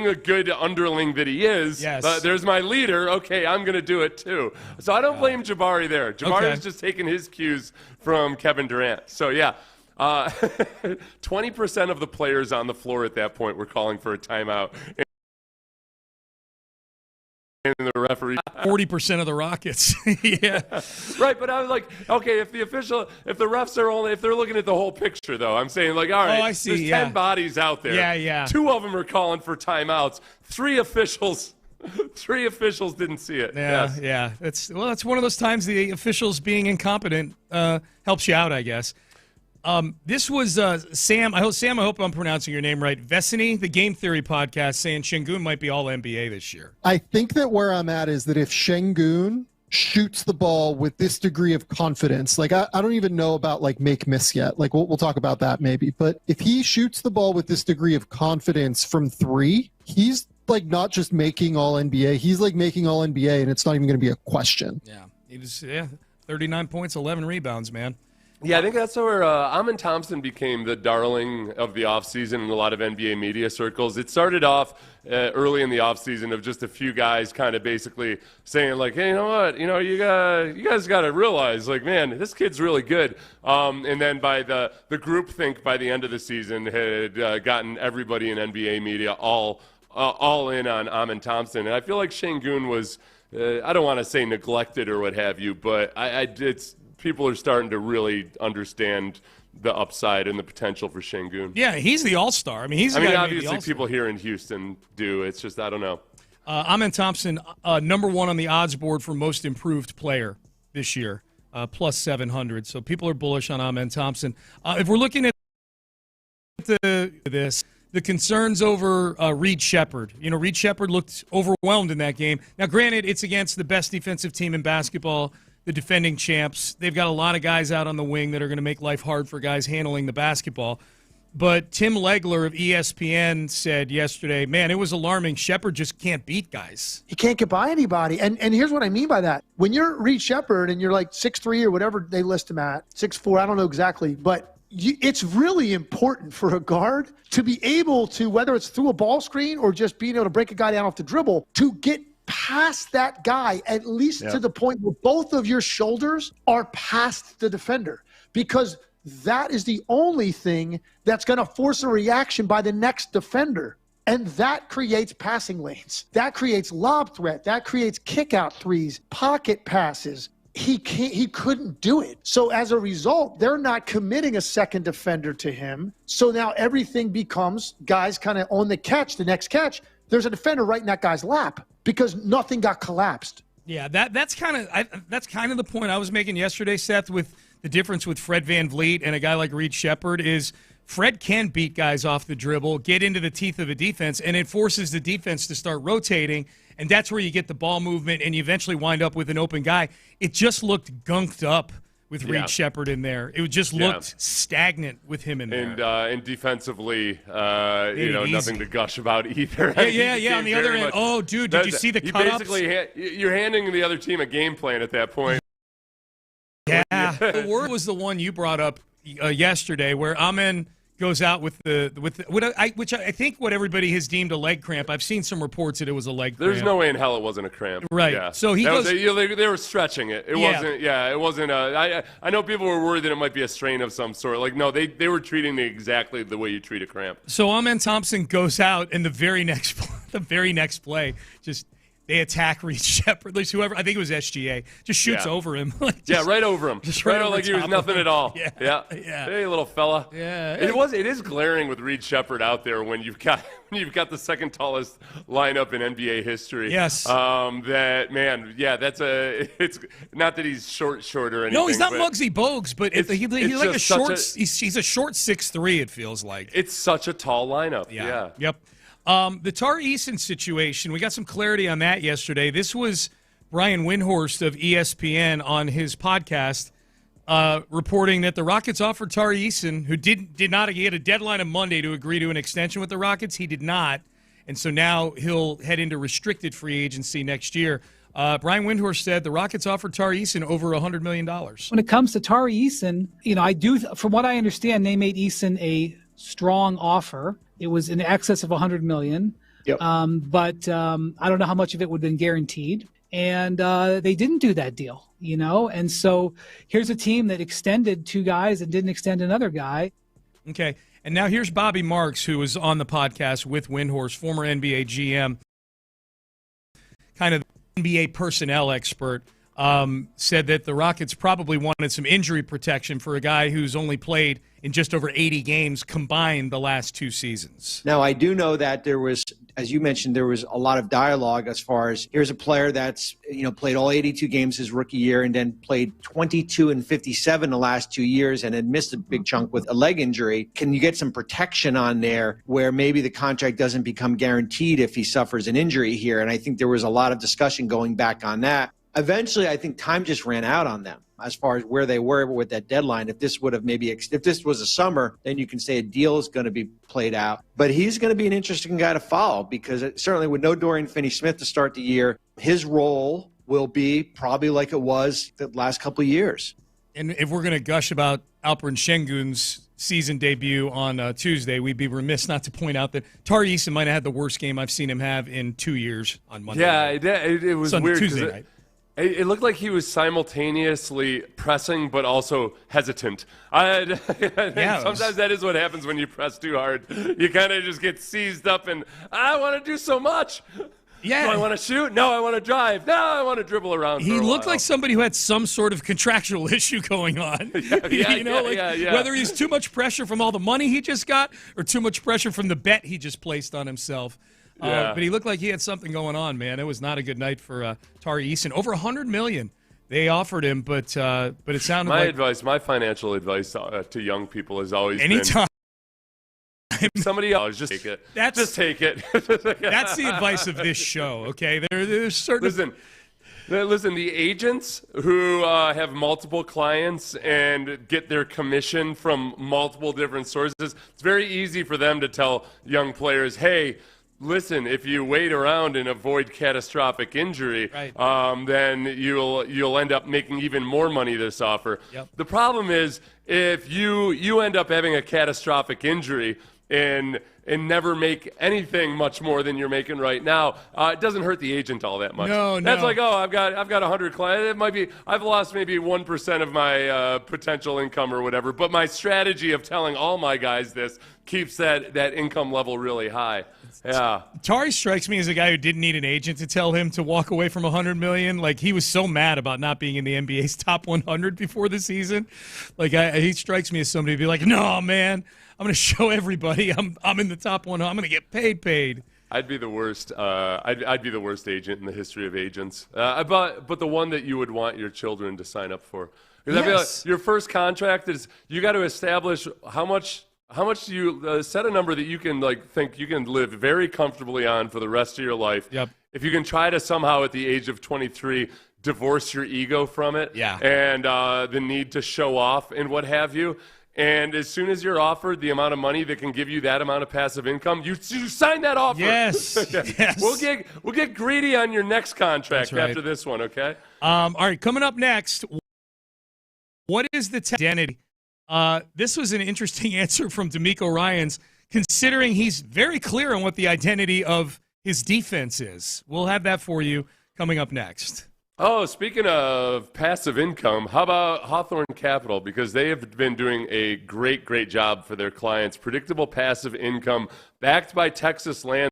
a good underling that he is, yes. There's my leader. Okay, I'm going to do it too. So I don't blame Jabari there. Jabari's just taking his cues from Kevin Durant. So yeah. 20% of the players on the floor at that point were calling for a timeout. And the referee 40% of the Rockets. Yeah. Right, but I was like, okay, if the refs if they're looking at the whole picture though, I'm saying like, all right, I see, there's 10 bodies out there. Yeah. 2 of them are calling for timeouts. 3 officials didn't see it. Yeah. That's one of those times the officials being incompetent helps you out, I guess. This was Sam. I hope I'm pronouncing your name right. Vesini, the Game Theory podcast, saying Şengün might be all NBA this year. I think that where I'm at is that if Şengün shoots the ball with this degree of confidence, like I don't even know about like make miss yet. Like we'll talk about that maybe. But if he shoots the ball with this degree of confidence from 3, he's like not just making all NBA. He's like making all NBA, and it's not even going to be a question. Yeah, he was 39 points, 11 rebounds, man. Yeah, I think that's where Amin Thompson became the darling of the offseason in a lot of NBA media circles. It started off early in the offseason of just a few guys kind of basically saying, like, hey, you know what? You guys got to realize, like, man, this kid's really good. And then by the groupthink by the end of the season had gotten everybody in NBA media all in on Amin Thompson. And I feel like Şengün was, I don't want to say neglected or what have you, but people are starting to really understand the upside and the potential for Şengün. Yeah, he's the all-star. I mean, obviously people here in Houston do. It's just, I don't know. Amin Thompson, number 1 on the odds board for most improved player this year, plus 700. So people are bullish on Amin Thompson. If we're looking at to this. The concerns over Reed Sheppard. Reed Sheppard looked overwhelmed in that game. Now, granted, it's against the best defensive team in basketball, the defending champs. They've got a lot of guys out on the wing that are going to make life hard for guys handling the basketball. But Tim Legler of ESPN said yesterday, man, it was alarming. Sheppard just can't beat guys. He can't get by anybody. And here's what I mean by that. When you're Reed Sheppard and you're like 6'3" or whatever they list him at, 6'4", I don't know exactly, but it's really important for a guard to be able to, whether it's through a ball screen or just being able to break a guy down off the dribble, to get past that guy at least to the point where both of your shoulders are past the defender, because that is the only thing that's going to force a reaction by the next defender. And that creates passing lanes. That creates lob threat. That creates kick-out threes, pocket passes. He couldn't do it. So as a result, they're not committing a second defender to him. So now everything becomes guys kind of on the catch, the next catch. There's a defender right in that guy's lap because nothing got collapsed. Yeah, that's kind of the point I was making yesterday, Seth, with the difference with Fred VanVleet and a guy like Reed Sheppard is Fred can beat guys off the dribble, get into the teeth of a defense, and it forces the defense to start rotating, and that's where you get the ball movement and you eventually wind up with an open guy. It just looked gunked up with Reed Sheppard in there. It just looked stagnant with him in there. And defensively, nothing to gush about either. Yeah. On the other end, dude, did you see the cut-ups? You're handing the other team a game plan at that point. Yeah. The word was the one you brought up yesterday where Amen goes out with which I think what everybody has deemed a leg cramp. I've seen some reports that it was a leg cramp. There's no way in hell it wasn't a cramp. Right. Yeah. So they were stretching it. It wasn't. I know people were worried that it might be a strain of some sort. Like, no, they were treating it exactly the way you treat a cramp. So Amen Thompson goes out, and the very next play, just they attack Reed Sheppard. At least whoever, I think it was SGA, just shoots over him. Right over him. Just right over like he was nothing at all. Yeah. Hey, little fella. Yeah. It is glaring with Reed Sheppard out there when you've got the second tallest lineup in NBA history. Yes. It's not that he's short or anything. No, he's not Muggsy Bogues, but he's like a short. He's a short 6'3", it feels like. It's such a tall lineup. Yeah. Yep. The Tari Eason situation, we got some clarity on that yesterday. This was Brian Windhorst of ESPN on his podcast reporting that the Rockets offered Tari Eason, who did not get a deadline of Monday to agree to an extension with the Rockets. He did not, and so now he'll head into restricted free agency next year. Brian Windhorst said the Rockets offered Tari Eason over $100 million. When it comes to Tari Eason, from what I understand, they made Eason a strong offer. It was in excess of $100 million. Yep. But I don't know how much of it would have been guaranteed. And they didn't do that deal, And so here's a team that extended two guys and didn't extend another guy. Okay. And now here's Bobby Marks, who was on the podcast with Windhorst, former NBA GM, kind of NBA personnel expert, said that the Rockets probably wanted some injury protection for a guy who's only played in just over 80 games combined the last two seasons. Now, I do know that there was, as you mentioned, there was a lot of dialogue as far as here's a player that's, played all 82 games his rookie year and then played 22 and 57 the last 2 years and had missed a big chunk with a leg injury. Can you get some protection on there where maybe the contract doesn't become guaranteed if he suffers an injury here? And I think there was a lot of discussion going back on that. Eventually, I think time just ran out on them as far as where they were with that deadline. If this would have if this was a summer, then you can say a deal is going to be played out. But he's going to be an interesting guy to follow because certainly with no Dorian Finney-Smith to start the year, his role will be probably like it was the last couple of years. And if we're going to gush about Alperen Şengün's season debut on Tuesday, we'd be remiss not to point out that Tari Eason might have had the worst game I've seen him have in 2 years on Monday. Yeah, it was weird. Tuesday night. It looked like he was simultaneously pressing but also hesitant. Sometimes that is what happens when you press too hard. You kind of just get seized up and, I want to do so much. Yeah. Do I want to shoot? No, I want to drive. No, I want to dribble around. He looked like somebody who had some sort of contractual issue going on. Whether he's too much pressure from all the money he just got or too much pressure from the bet he just placed on himself. But he looked like he had something going on, man. It was not a good night for Tari Eason. Over $100 million they offered him, but it sounded my financial advice to young people has always anytime somebody else, just take it. Just take it. That's the advice of this show, okay? There's certain... Listen, the agents who have multiple clients and get their commission from multiple different sources, it's very easy for them to tell young players, hey, listen, if you wait around and avoid catastrophic injury, then you'll end up making even more money this offer. Yep. The problem is if you end up having a catastrophic injury and never make anything much more than you're making right now, it doesn't hurt the agent all that much. No. That's like, oh, I've got 100 clients. It might be I've lost maybe 1% of my potential income or whatever. But my strategy of telling all my guys this keeps that income level really high. Yeah. Tari strikes me as a guy who didn't need an agent to tell him to walk away from $100 million. Like, he was so mad about not being in the NBA's top 100 before the season. Like, he strikes me as somebody to be like, no, man, I'm going to show everybody I'm in the top 100. I'm going to get paid. I'd be the worst. I'd be the worst agent in the history of agents. But the one that you would want your children to sign up for. Because I feel like your first contract is you got to establish how much do you set a number that you can think you can live very comfortably on for the rest of your life. Yep. If you can try to somehow at the age of 23 divorce your ego from it, and the need to show off and what have you. And as soon as you're offered the amount of money that can give you that amount of passive income, you sign that offer. Yes. Yes. We'll get greedy on your next contract after this one, okay? All right, coming up next, what is the identity? This was an interesting answer from DeMeco Ryans, considering he's very clear on what the identity of his defense is. We'll have that for you coming up next. Oh, speaking of passive income, how about Hawthorne Capital? Because they have been doing a great job for their clients. Predictable passive income backed by Texas land.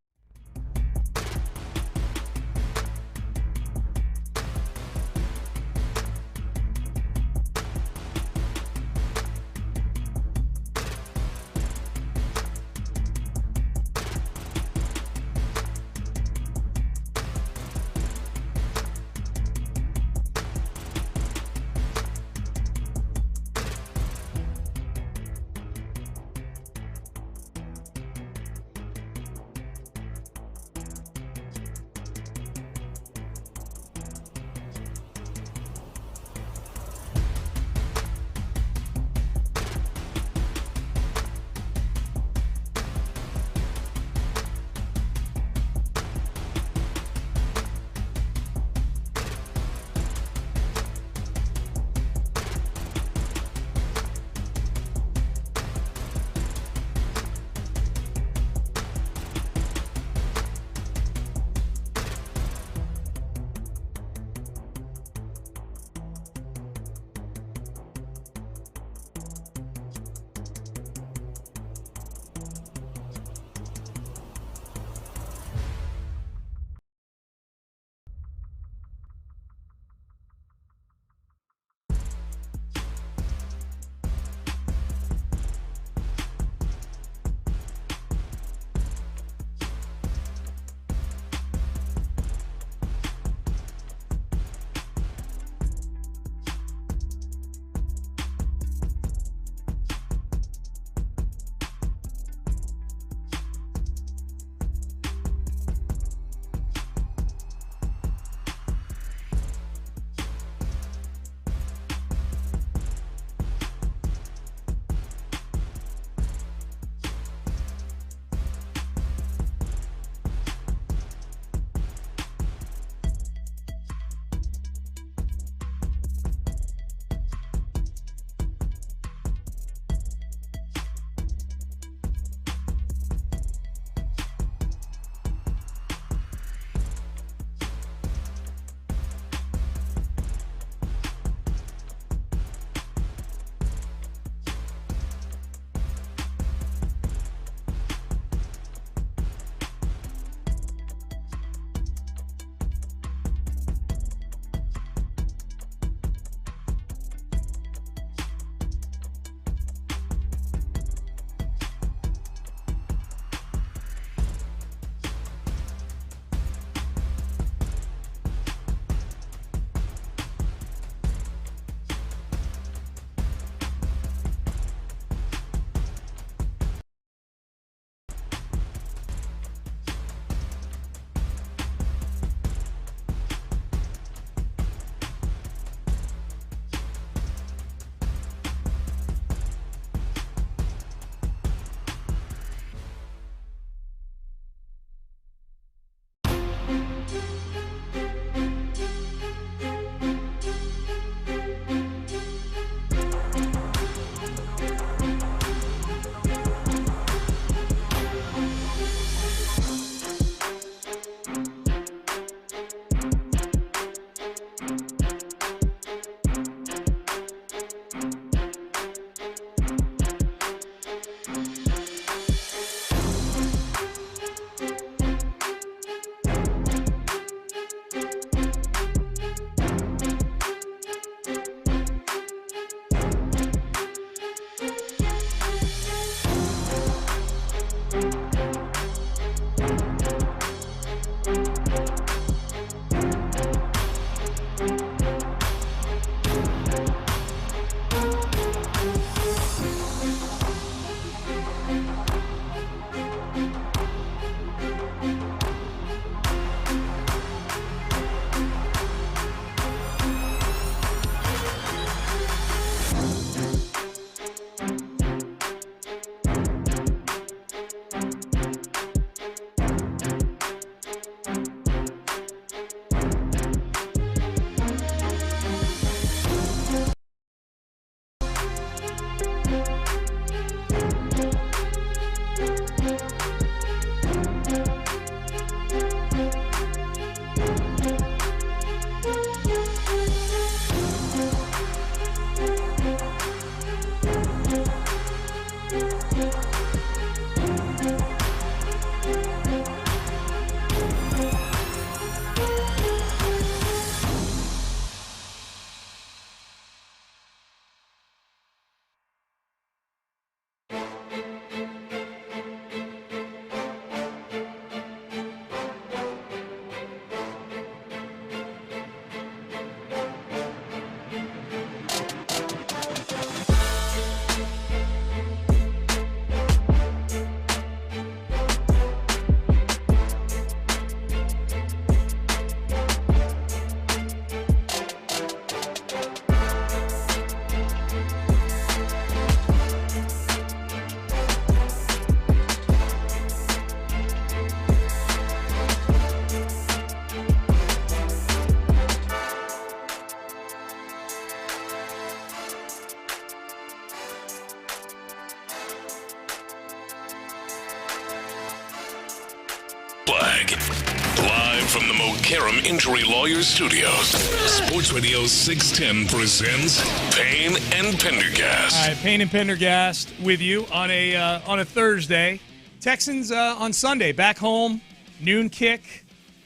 from the Mokaram Injury Lawyers Studios, Sports Radio 610 presents Payne and Pendergast. All right, Payne and Pendergast with you on a Thursday. Texans on Sunday, back home, noon kick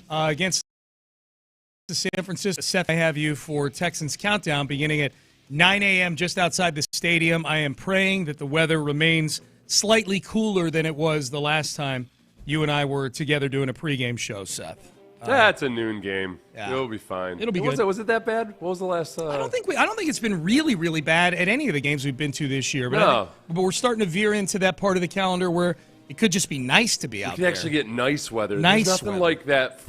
against San Francisco. Seth, I have you for Texans Countdown beginning at 9 a.m. just outside the stadium. I am praying that the weather remains slightly cooler than it was the last time you and I were together doing a pregame show, Seth. That's a noon game. Yeah. It'll be fine. It'll be good. Was it that bad? What was the last? I don't think it's been really, really bad at any of the games we've been to this year. But, No. but we're starting to veer into that part of the calendar where it could just be nice to be out You there. can actually get nice weather. Nice There's nothing weather. like that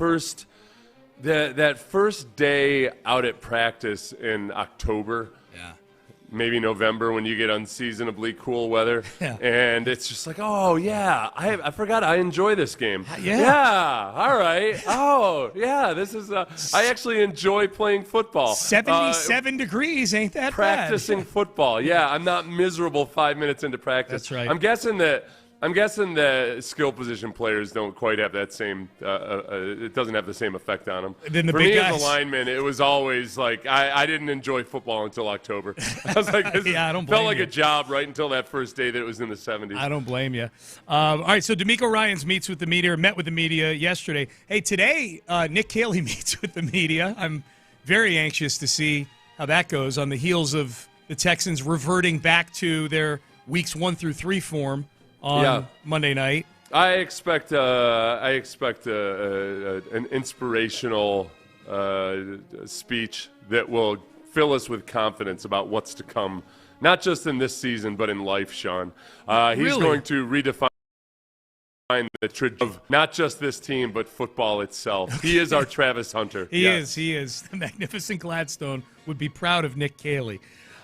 first day out at practice in October. Yeah. Maybe November when you get unseasonably cool weather. Yeah. And it's just like, oh, yeah, I forgot I enjoy this game. Yeah. All right. Oh, yeah, this is I actually enjoy playing football. 77 degrees, ain't that practicing bad? football. Yeah, I'm not miserable 5 minutes into practice. That's right. I'm guessing the skill position players don't quite have that same. It doesn't have the same effect on them. Then the For big me guys. as a lineman, it was always like I didn't enjoy football until October. I was like, this Yeah, I don't blame felt like you. a job right until that first day that it was in the 70s. I don't blame you. All right, so DeMeco Ryans met with the media yesterday. Hey, today Nick Caley meets with the media. I'm very anxious to see how that goes on the heels of the Texans reverting back to their weeks 1 through 3 form on Monday night. I expect an inspirational speech that will fill us with confidence about what's to come, not just in this season, but in life, Sean. He's Really? going to redefine the trajectory of not just this team, but football itself. He is our Travis Hunter. He Yes. is. The magnificent Gladstone would be proud of Nick Caley.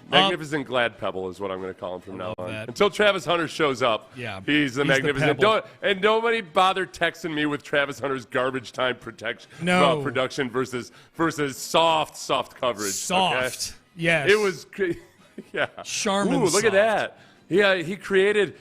Magnificent Glad Pebble is what I'm going to call him from now on. that. Until Travis Hunter shows up, he's the magnificent. Pebble. And nobody bother texting me with Travis Hunter's garbage time production versus soft coverage. Soft. Okay? Yes. It was, yeah. Charmin Ooh, look soft. at that. Yeah, he created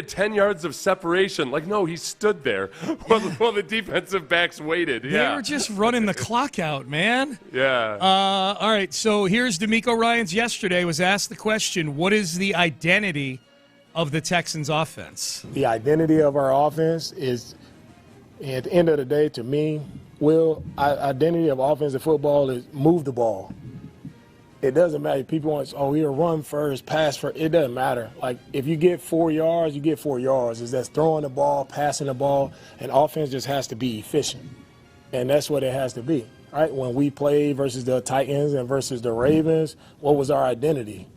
10 yards of separation. Like, no, he stood there while the defensive backs waited. They Yeah. were just running the clock out, man. Yeah. All right, so here's DeMeco Ryans yesterday was asked the question, what is the identity of the Texans offense? The identity of our offense is, at the end of the day, to me, identity of offensive football is move the ball. It doesn't matter. People want, we'll run first, pass first. It doesn't matter. Like, if you get 4 yards, you get 4 yards. It's that's throwing the ball, passing the ball, and offense just has to be efficient. And that's what it has to be, right? When we played versus the Titans and versus the Ravens, what was our identity?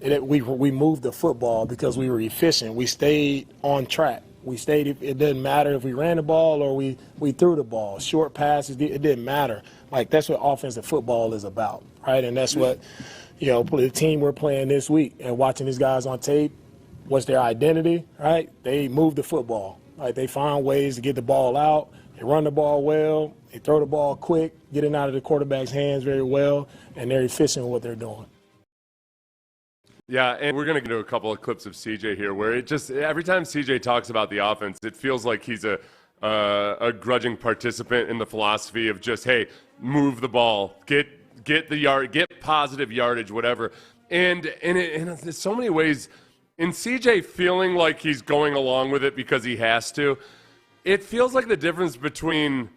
We moved the football because we were efficient. We stayed on track. It didn't matter if we ran the ball or we threw the ball. Short passes, it didn't matter. Like, that's what offensive football is about, right? And that's what, the team we're playing this week and watching these guys on tape, what's their identity, right? They move the football. Right? They find ways to get the ball out. They run the ball well. They throw the ball quick, get it out of the quarterback's hands very well, and they're efficient with what they're doing. Yeah, and we're going to get to a couple of clips of CJ here where it just, every time CJ talks about the offense, it feels like he's a grudging participant in the philosophy of just, hey, move the ball, get positive yardage, whatever. And in so many ways, in CJ feeling like he's going along with it because he has to, it feels like the difference between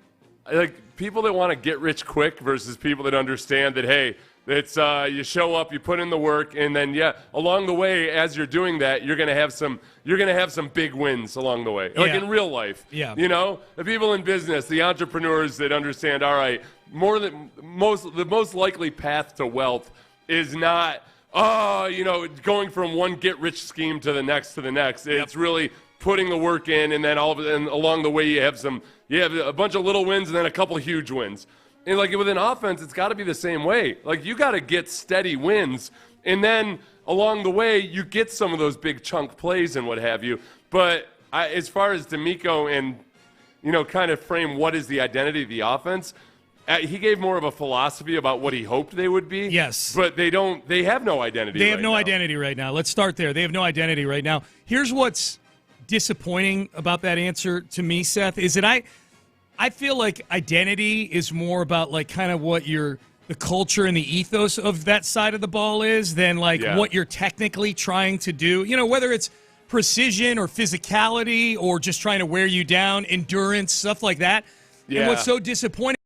like people that want to get rich quick versus people that understand that, hey, it's you show up, you put in the work, and then along the way, as you're doing that, you're gonna have some big wins along the way, like in real life. Yeah. The people in business, the entrepreneurs that understand. All right, the most likely path to wealth is not going from one get rich scheme to the next. It's really putting the work in, and then along the way you have a bunch of little wins and then a couple huge wins. And like with an offense, it's got to be the same way. Like, you got to get steady wins, and then along the way, you get some of those big chunk plays and what have you. But as far as DeMeco and kind of frame what is the identity of the offense, he gave more of a philosophy about what he hoped they would be. Yes, but they don't. They have no identity. They have no identity right now. Let's start there. They have no identity right now. Here's what's disappointing about that answer to me, Seth, is that I feel like identity is more about like kind of what the culture and the ethos of that side of the ball is than what you're technically trying to do. You know, whether it's precision or physicality or just trying to wear you down, endurance, stuff like that. Yeah. And what's so disappointing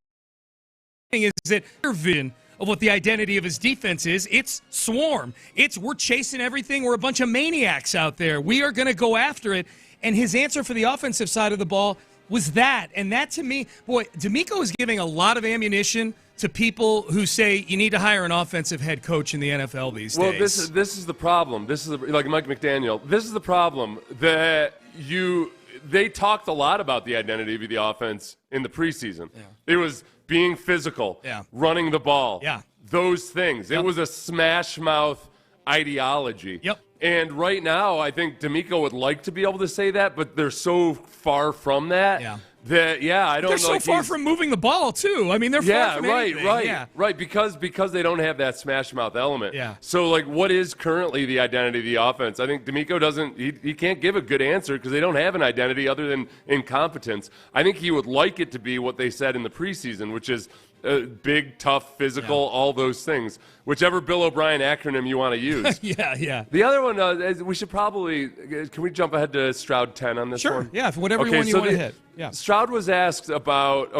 is that your vision of what the identity of his defense is, it's swarm. It's we're chasing everything. We're a bunch of maniacs out there. We are going to go after it. And his answer for the offensive side of the ball was that. And that to me, boy, DeMeco is giving a lot of ammunition to people who say you need to hire an offensive head coach in the NFL these days. Well, this is the problem. This is like Mike McDaniel. This is the problem that they talked a lot about the identity of the offense in the preseason. Yeah. It was being physical, running the ball, those things. Yep. It was a smash mouth ideology. Yep. And right now, I think DeMeco would like to be able to say that, but they're so far from that. Yeah. That I don't know. They're so far from moving the ball too. I mean, they're far from anything. Right. Because they don't have that smash mouth element. Yeah. So like, what is currently the identity of the offense? I think DeMeco doesn't. He can't give a good answer because they don't have an identity other than incompetence. I think he would like it to be what they said in the preseason, which is big, tough, physical, all those things. Whichever Bill O'Brien acronym you want to use. Yeah. The other one is we should probably. Can we jump ahead to Stroud 10 on this one? Sure. Yeah. Whatever one you want to hit. Yeah. Stroud was asked about,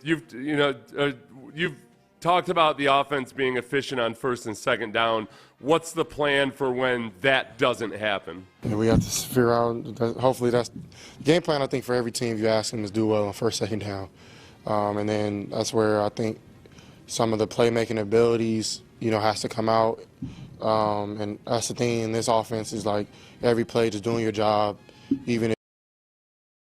you've talked about the offense being efficient on first and second down. What's the plan for when that doesn't happen? Yeah, we have to figure out, hopefully that's the game plan, I think, for every team you ask them is do well on first, second down. And then that's where I think some of the playmaking abilities, has to come out. And that's the thing in this offense is like every play just doing your job, even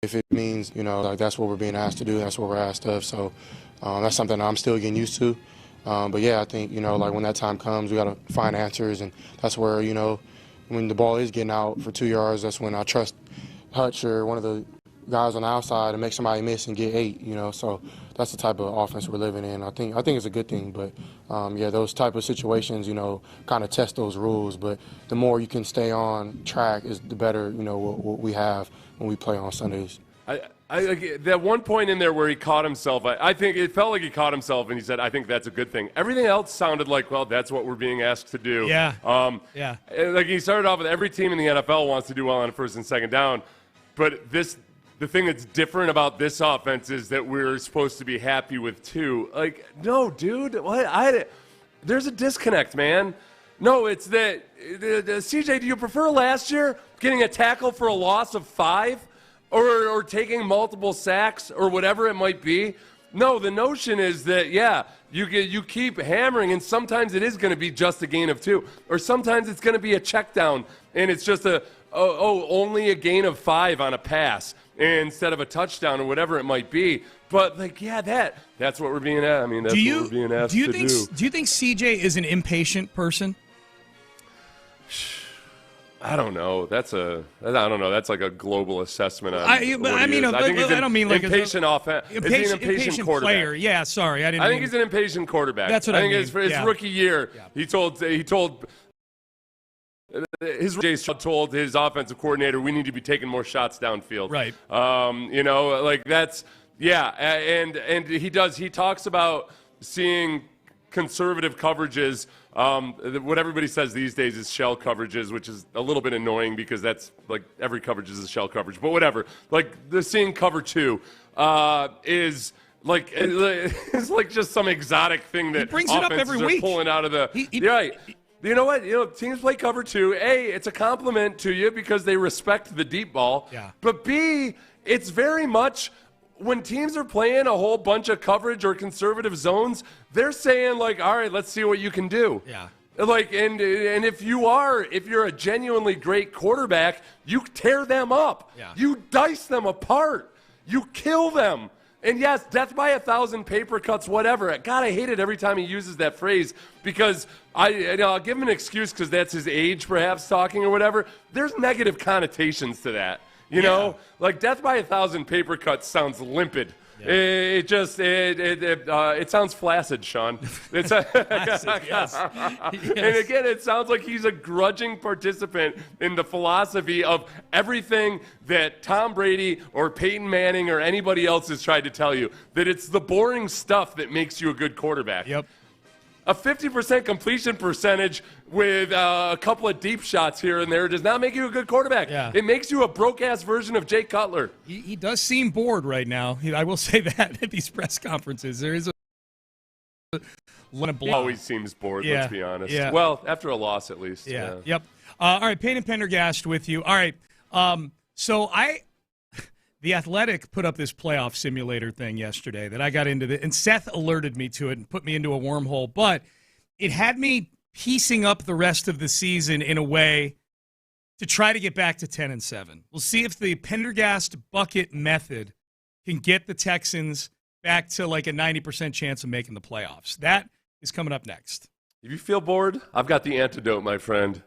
if it means, that's what we're being asked to do, that's what we're asked of. So that's something I'm still getting used to. But I think, like when that time comes, we got to find answers. And that's where, when the ball is getting out for 2 yards, that's when I trust Hutch or one of the guys on the outside and make somebody miss and get 8, So that's the type of offense we're living in. I think it's a good thing. But, those type of situations, kind of test those rules. But the more you can stay on track is the better, what we have when we play on Sundays. That one point in there where he caught himself, I think it felt like he caught himself and he said, I think that's a good thing. Everything else sounded like, well, that's what we're being asked to do. Yeah. Like he started off with every team in the NFL wants to do well on first and second down. But the thing that's different about this offense is that we're supposed to be happy with too. Like, no, dude, what? There's a disconnect, man. No, it's that, CJ, do you prefer last year getting a tackle for a loss of 5 or taking multiple sacks or whatever it might be? No, the notion is that, you keep hammering, and sometimes it is going to be just a gain of 2, or sometimes it's going to be a check down, and it's just only a gain of 5 on a pass instead of a touchdown or whatever it might be. But that's what we're being asked. I mean, that's what we're being asked to do. Do you think CJ is an impatient person? I don't know. That's like a global assessment on. I don't mean like impatient offense. Is he an impatient quarterback? Player. Yeah, sorry, I think he's an impatient quarterback. That's what I mean. His rookie year, he told his offensive coordinator, we need to be taking more shots downfield. Right. And he talks about seeing conservative coverages. What everybody says these days is shell coverages, which is a little bit annoying because that's like every coverage is a shell coverage. But whatever. Like the seeing cover 2 is like it's like just some exotic thing that he brings it up every week. Pulling out of the right. You know what? Teams play cover 2. A, it's a compliment to you because they respect the deep ball. Yeah. But B, it's very much when teams are playing a whole bunch of coverage or conservative zones, they're saying like, all right, let's see what you can do. Yeah. Like, and if you're a genuinely great quarterback, you tear them up. Yeah. You dice them apart. You kill them. And yes, death by 1,000 paper cuts, whatever. God, I hate it every time he uses that phrase because I'll give him an excuse because that's his age perhaps talking or whatever. There's negative connotations to that. You know, like death by 1,000 paper cuts sounds limpid. It sounds flaccid, Sean. It's Flaccid, yes. And again, it sounds like he's a grudging participant in the philosophy of everything that Tom Brady or Peyton Manning or anybody else has tried to tell you, that it's the boring stuff that makes you a good quarterback. Yep. A 50% completion percentage with a couple of deep shots here and there does not make you a good quarterback. Yeah. It makes you a broke-ass version of Jay Cutler. He does seem bored right now. I will say that at these press conferences. There is He always seems bored, let's be honest. Yeah. Well, after a loss at least. Yeah. Yep. All right, Payne and Pendergast with you. All right. The Athletic put up this playoff simulator thing yesterday that I got into, and Seth alerted me to it and put me into a wormhole, but it had me piecing up the rest of the season in a way to try to get back to 10-7. We'll see if the Pendergast bucket method can get the Texans back to like a 90% chance of making the playoffs. That is coming up next. If you feel bored, I've got the antidote, my friend.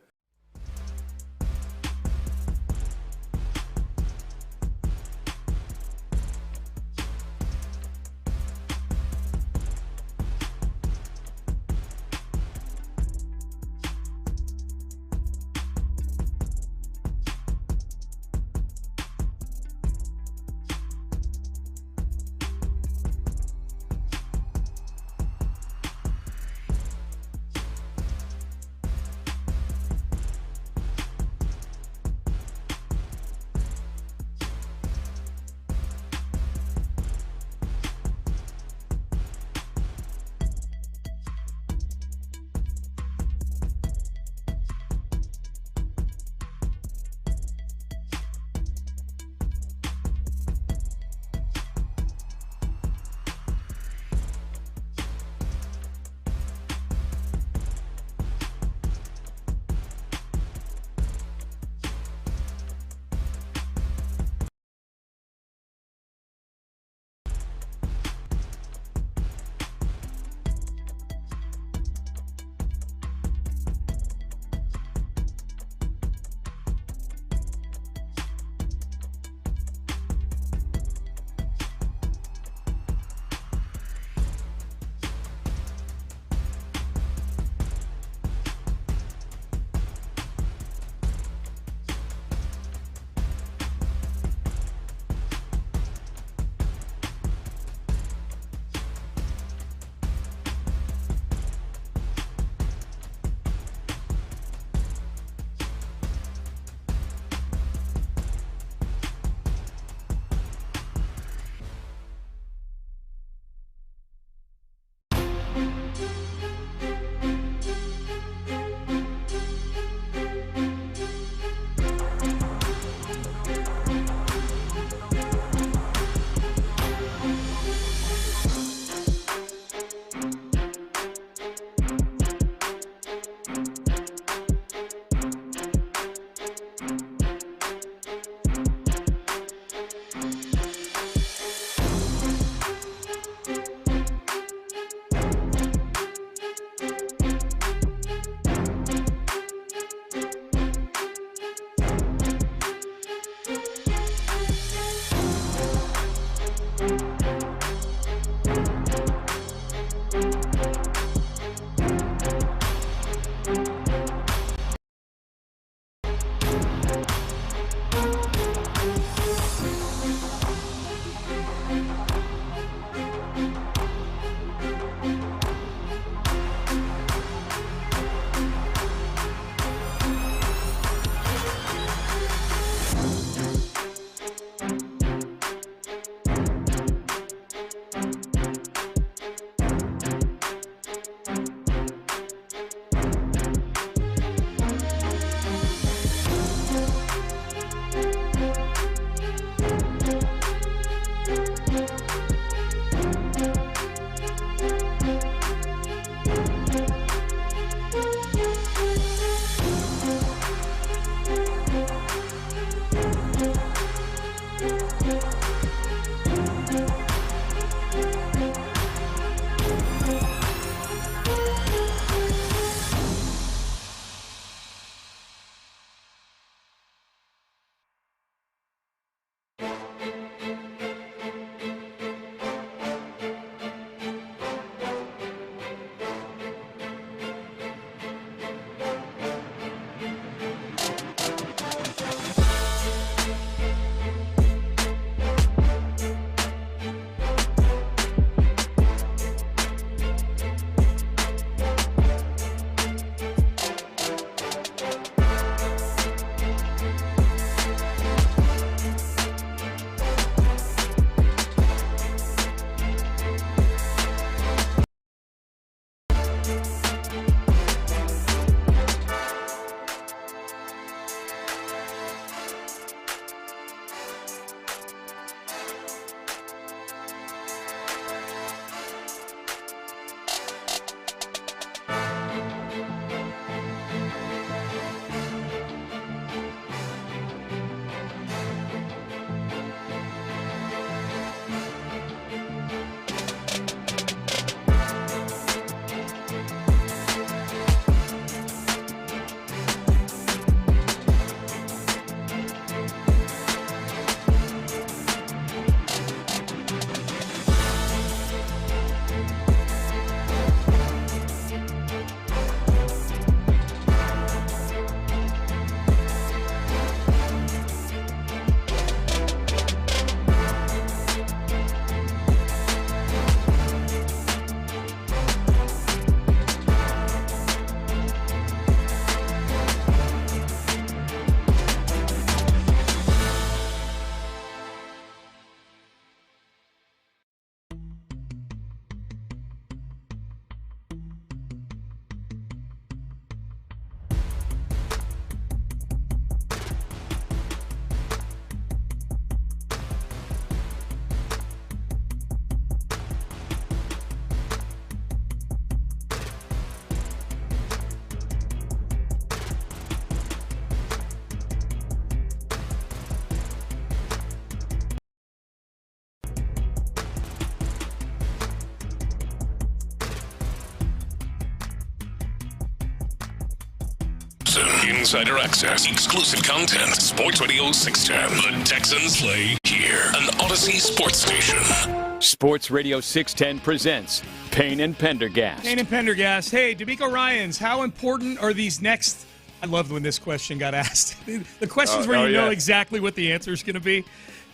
Houston. Insider access, exclusive content. Sports Radio 610. The Texans play here. An Odyssey sports station. Sports Radio 610 presents Payne and Pendergast. Payne and Pendergast. Hey, DeMeco Ryans, how important are these next? I loved when this question got asked. The questions where you know exactly what the answer is going to be.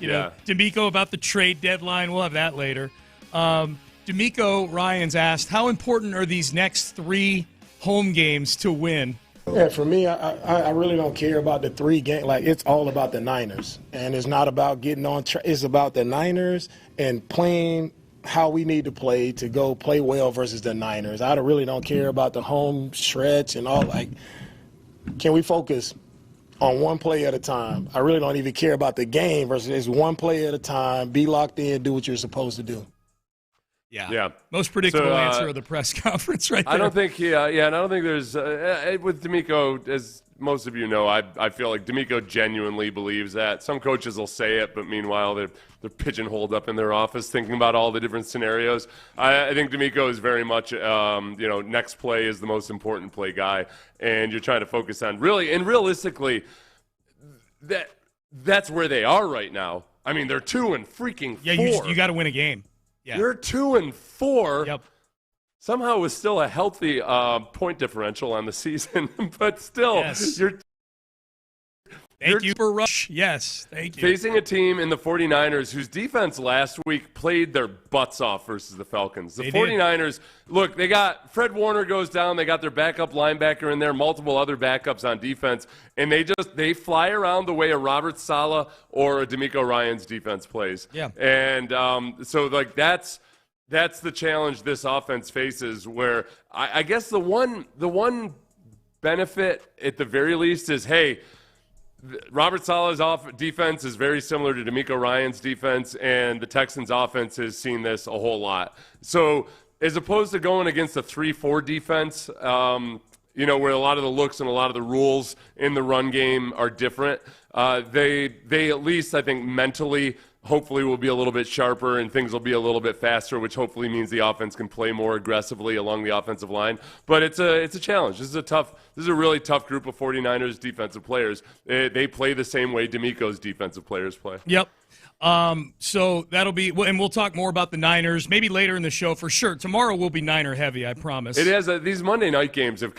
You know, DeMeco about the trade deadline. We'll have that later. DeMeco Ryans asked, how important are these next 3 home games to win? Yeah, for me, I really don't care about the 3 games. Like, it's all about the Niners. And it's not about getting on track. It's about the Niners and playing how we need to play to go play well versus the Niners. I really don't care about the home stretch and all. Like, can we focus on one play at a time? I really don't even care about the game versus it's one play at a time. Be locked in, do what you're supposed to do. Yeah. Most predictable answer of the press conference right there. I don't think, and I don't think there's, with DeMeco, as most of you know, I feel like DeMeco genuinely believes that. Some coaches will say it, but meanwhile, they're pigeonholed up in their office thinking about all the different scenarios. I think DeMeco is very much, next play is the most important play guy, and you're trying to focus on really, and realistically, that's where they are right now. I mean, they're 2-4. Yeah, you got to win a game. Yeah. You're 2-4. Yep. Somehow it was still a healthy point differential on the season, but still, you're Thank you for Rush. Yes, thank you. Facing a team in the 49ers whose defense last week played their butts off versus the Falcons. The 49ers, look, they got Fred Warner goes down. They got their backup linebacker in there, multiple other backups on defense, and they fly around the way a Robert Saleh or a DeMeco Ryans defense plays. Yeah. And so, like, that's the challenge this offense faces, where I guess the one benefit at the very least is, hey, Robert Saleh's defense is very similar to DeMeco Ryans' defense, and the Texans' offense has seen this a whole lot. So as opposed to going against a 3-4 defense, where a lot of the looks and a lot of the rules in the run game are different, they at least, I think, mentally hopefully will be a little bit sharper and things will be a little bit faster, which hopefully means the offense can play more aggressively along the offensive line. But it's a challenge. This is a really tough group of 49ers defensive players. They play the same way DeMeco's defensive players play. Yep. So that'll be, and we'll talk more about the Niners maybe later in the show for sure. Tomorrow will be Niner heavy, I promise. It is. These Monday night games have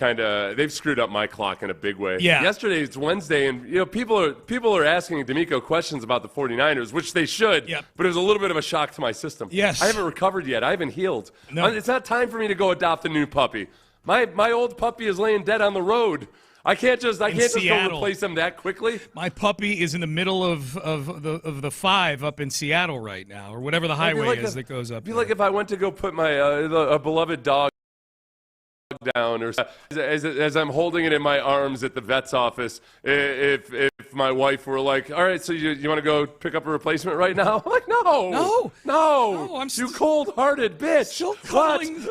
they've screwed up my clock in a big way. Yeah. Yesterday it's Wednesday, and people are asking DeMeco questions about the 49ers, which they should. Yep. But it was a little bit of a shock to my system. Yes. I haven't recovered yet. I haven't healed. No. It's not time for me to go adopt a new puppy. My old puppy is laying dead on the road. I can't just go replace him that quickly. My puppy is in the middle of the 5 up in Seattle right now, or whatever the highway is that goes up. It'd be like if I went to go put my a beloved dog down, or as I'm holding it in my arms at the vet's office, if my wife were like, all right, so you want to go pick up a replacement right now? I'm like, no, I'm you cold-hearted bitch. Still cuddling.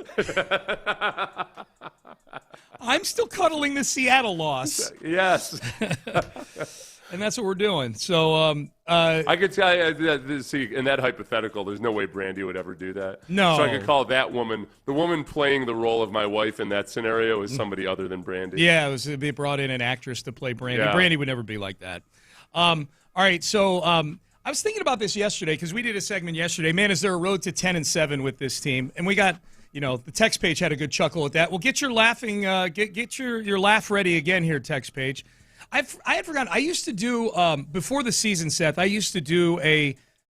I'm still cuddling the Seattle loss. Yes. And that's what we're doing. So I could tell you, see, in that hypothetical, there's no way Brandy would ever do that. No. So I could call that woman, the woman playing the role of my wife in that scenario is somebody other than Brandy. Yeah, they brought in an actress to play Brandy. Yeah. Brandy would never be like that. All right, so I was thinking about this yesterday because we did a segment yesterday. Man, is there a road to 10-7 with this team? And we got, the text page had a good chuckle at that. Well, get your laughing, get your laugh ready again here, text page. I had forgotten. I used to do before the season, Seth. I used to do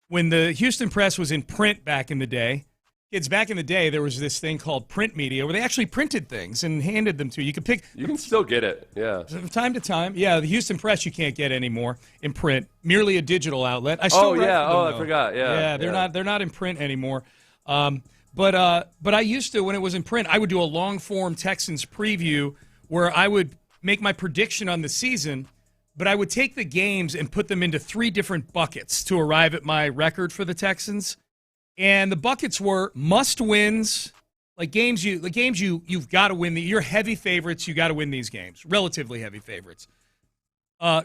when the Houston Press was in print back in the day. Kids, back in the day, there was this thing called print media where they actually printed things and handed them to you. You could pick. You can still get it, yeah. From time to time, yeah. The Houston Press you can't get anymore in print. Merely a digital outlet. I still I forgot. Yeah, they're not in print anymore. But I used to, when it was in print, I would do a long form Texans preview where I would make my prediction on the season, but I would take the games and put them into 3 different buckets to arrive at my record for the Texans. And the buckets were must-wins, like games you've got to win. You're heavy favorites, you got to win these games, relatively heavy favorites.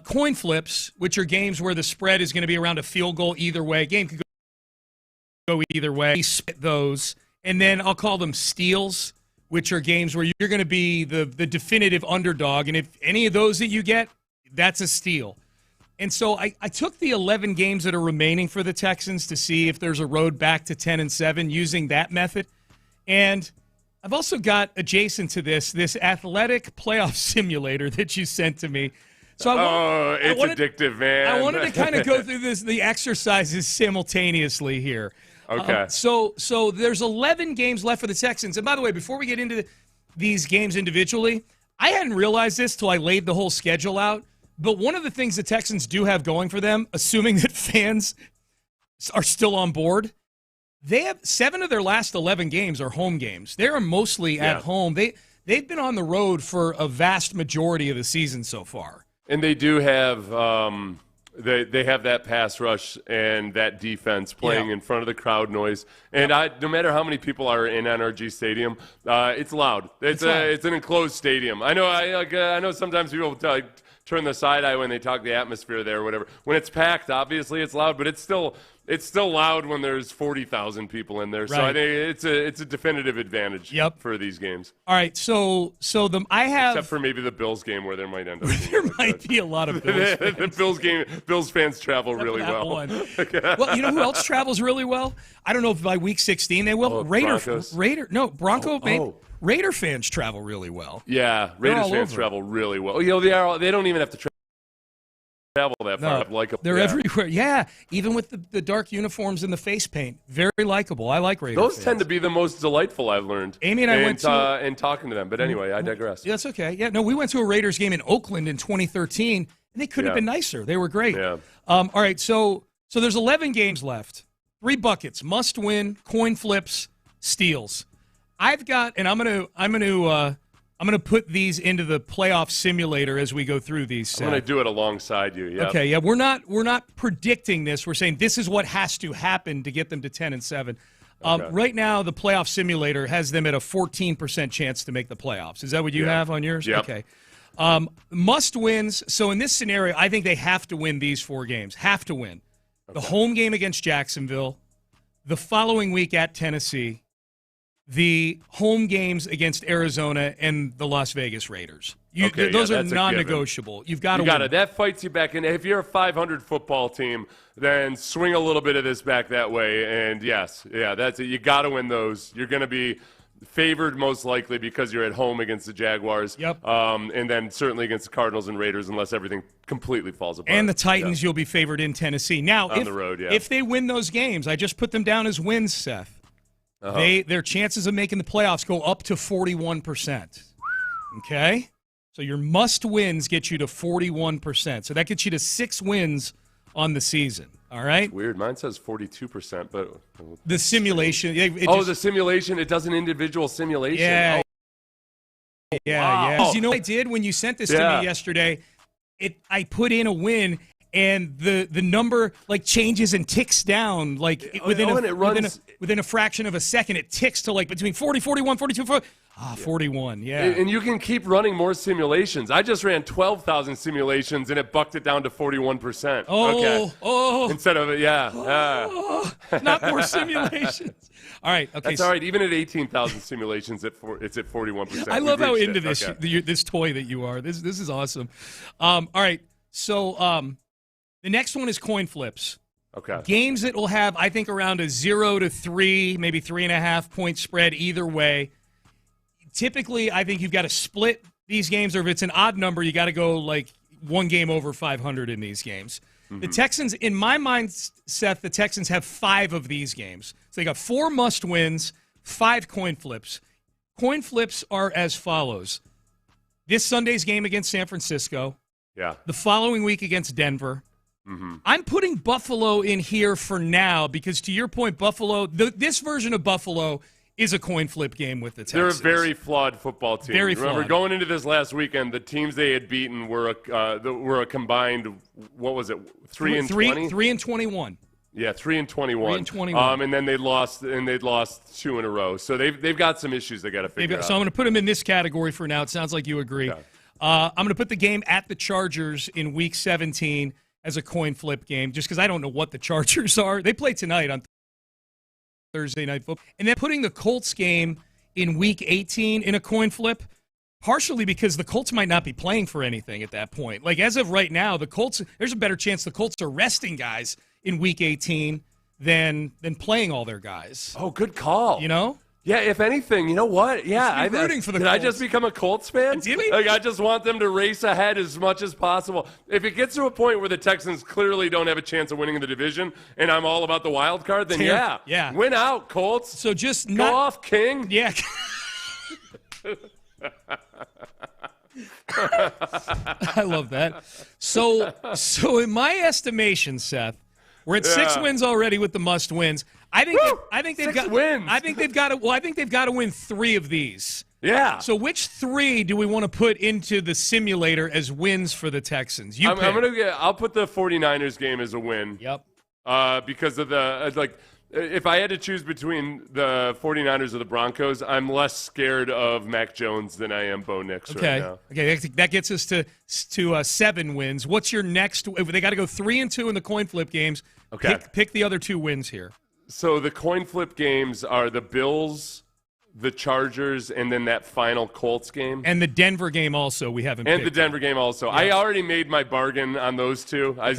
Coin flips, which are games where the spread is going to be around a field goal either way. Game could go either way. We split those, and then I'll call them steals, which are games where you're going to be the definitive underdog. And if any of those that you get, that's a steal. And so I took the 11 games that are remaining for the Texans to see if there's a road back to 10-7 using that method. And I've also got adjacent to this athletic playoff simulator that you sent to me. So it's addictive, man. I wanted to kind of go through the exercises simultaneously here. Okay. So there's 11 games left for the Texans. And by the way, before we get into these games individually, I hadn't realized this till I laid the whole schedule out. But one of the things the Texans do have going for them, assuming that fans are still on board, they have 7 of their last 11 games are home games. They are mostly at home. They've been on the road for a vast majority of the season so far. And they do have they have that pass rush and that defense playing in front of the crowd noise. And no matter how many people are in NRG Stadium, it's loud. It's an enclosed stadium. I know sometimes people turn the side eye when they talk the atmosphere there or whatever. When it's packed, obviously it's loud, but it's still loud when there's 40,000 people in there. So I think it's a definitive advantage for these games. All right, I have, except for maybe the Bills game where there might end up there might be a lot of Bills fans. The Bills fans travel Except really well. Well, you know who else travels really well? I don't know if by week 16 they will. Raider fans travel really well. Yeah, Raiders fans travel really well. You know, they don't even have to travel that far. They're everywhere. Yeah, even with the dark uniforms and the face paint, very likable. I like Raiders. Those tend to be the most delightful, I've learned. Amy and I went to and talking to them. But anyway, I digress. That's okay. Yeah, no, we went to a Raiders game in Oakland in 2013, and they couldn't have been nicer. They were great. Yeah. All right, so there's 11 games left. 3 buckets: must win, coin flips, steals. I've got, and I'm gonna put these into the playoff simulator as we go through these. I'm gonna do it alongside you. Yeah. Okay. Yeah. We're not predicting this. We're saying this is what has to happen to get them to 10-7. Okay. Right now, the playoff simulator has them at a 14% chance to make the playoffs. Is that what you have on yours? Yep. Okay. Must wins. So in this scenario, I think they have to win these 4 games. Have to win. Okay. The home game against Jacksonville, the following week at Tennessee, the home games against Arizona and the Las Vegas Raiders. Those are non-negotiable. You've got to win. That fights you back in. If you're a 500 football team, then swing a little bit of this back that way. And that's it. You got to win those. You're going to be favored most likely because you're at home against the Jaguars. Yep. And then certainly against the Cardinals and Raiders unless everything completely falls apart. And the Titans, you'll be favored in Tennessee. Now, on the road, if they win those games, I just put them down as wins, Seth. Their chances of making the playoffs go up to 41%. Okay? So your must-wins get you to 41%. So that gets you to 6 wins on the season. All right? Weird. Mine says 42%, but the simulation. The simulation. It does an individual simulation. Yeah. Oh. Yeah. Because you know what I did when you sent this to me yesterday? I put in a win. And the number changes and ticks down within a fraction of a second. It ticks to between 40, 41, 42, 41. Yeah. And you can keep running more simulations. I just ran 12,000 simulations and it bucked it down to 41%. Instead of not more simulations. All right. Okay. That's all right. Even at 18,000 simulations, it's at 41%. I love how into this toy that you are. This is awesome. All right. So. The next one is coin flips. Okay. Games that will have, I think, around a 0 to 3, maybe 3.5 point spread either way. Typically, I think you've got to split these games, or if it's an odd number, you got to go one game over 500 in these games. Mm-hmm. The Texans, in my mind, Seth, the Texans have 5 of these games. So they got 4 must wins, 5 coin flips. Coin flips are as follows: this Sunday's game against San Francisco. Yeah. The following week against Denver. Mm-hmm. I'm putting Buffalo in here for now because, to your point, Buffalo, this version of Buffalo is a coin flip game with the Texans. They're a very flawed football team. Remember, going into this last weekend, the teams they had beaten were a combined, what was it, 3-20? 3-21. Yeah, 3-21. 3-21. And then they'd lost 2 in a row. So they've got some issues they got to figure out. So I'm going to put them in this category for now. It sounds like you agree. Yeah. I'm going to put the game at the Chargers in Week 17 as a coin flip game, just because I don't know what the Chargers are. They play tonight on Thursday Night Football. And then putting the Colts game in Week 18 in a coin flip? Partially because the Colts might not be playing for anything at that point. Like, as of right now, the Colts, there's a better chance the Colts are resting guys in Week 18 than playing all their guys. Oh, good call. You know? Yeah, if anything, you know what? Yeah, I'm rooting for the Did Colts. I just become a Colts fan? Did we? Like, I just want them to race ahead as much as possible. If it gets to a point where the Texans clearly don't have a chance of winning the division, and I'm all about the wild card, then yeah. Win out, Colts. So just go off, King. Yeah. I love that. So in my estimation, Seth, we're at 6 wins already with the must wins. I think they've got wins. I think they've got to. Well, I think they've got to win 3 of these. Yeah. So which 3 do we want to put into the simulator as wins for the Texans? I'll put the 49ers game as a win. Yep. Because of if I had to choose between the 49ers or the Broncos, I'm less scared of Mac Jones than I am Bo Nix right now. Okay, that gets us to 7 wins. What's your next? They got to go 3-2 in the coin flip games. Okay. Pick the other 2 wins here. So the coin flip games are the Bills, the Chargers, and then that final Colts game. And the Denver game also we haven't picked. And the Denver game also. Yeah. I already made my bargain on those 2. I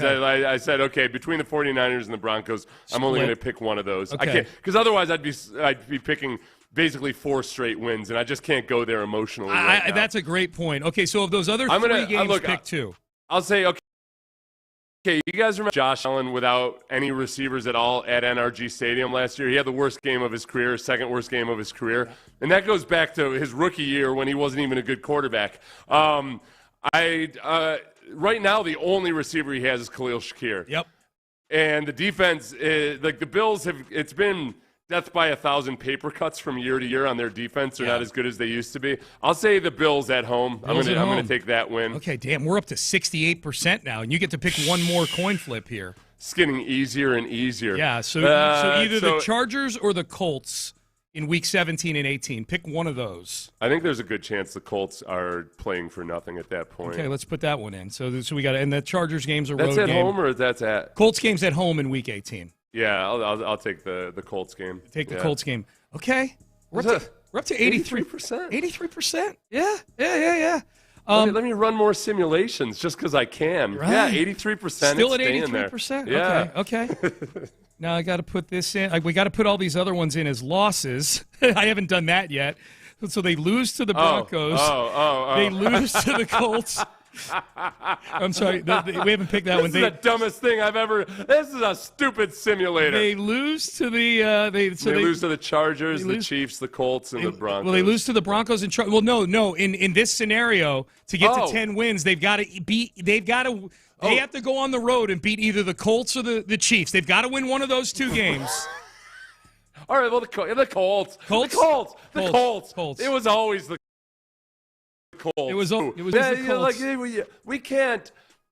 said, okay, between the 49ers and the Broncos, I'm only going to pick one of those. Okay. I can't, because otherwise I'd be picking basically 4 straight wins, and I just can't go there emotionally right now. That's a great point. Okay, so of those other 3 games, pick 2. I'll say, okay, you guys remember Josh Allen without any receivers at all at NRG Stadium last year? He had the worst game of his career, second worst game of his career. And that goes back to his rookie year when he wasn't even a good quarterback. Right now, the only receiver he has is Khalil Shakir. Yep. And the defense, the Bills it's been death by 1,000 paper cuts from year to year on their defense. They're not as good as they used to be. I'll say the Bills at home. I'm going to take that win. Okay, damn, we're up to 68% now, and you get to pick one more coin flip here. It's getting easier and easier. Yeah, so either the Chargers or the Colts in Week 17 and 18. Pick one of those. I think there's a good chance the Colts are playing for nothing at that point. Okay, let's put that one in. So we got, and the Chargers game's a road game. That's at home or that's at? Colts game's at home in Week 18. Yeah, I'll take the Colts game. Take the Colts game. Okay. We're up to 83%. 83%? Yeah. Let me run more simulations just because I can. Right. Yeah, 83%. Still at 83%? Yeah. Okay. Now I got to put this in. We got to put all these other ones in as losses. I haven't done that yet. So they lose to the Broncos. They lose to the Colts. I'm sorry, we haven't picked that one. This is the dumbest thing I've ever. This is a stupid simulator. They lose to the. They lose to the Chargers, the Chiefs, the Colts, and the Broncos. Well, they lose to the Broncos and Well, no. In this scenario, to get to 10 wins, they've got to beat. They have to go on the road and beat either the Colts or the Chiefs. They've got to win one of those 2 games. All right. Well, the Colts. The Colts. It was always the Colts. It was the Colts. We can't.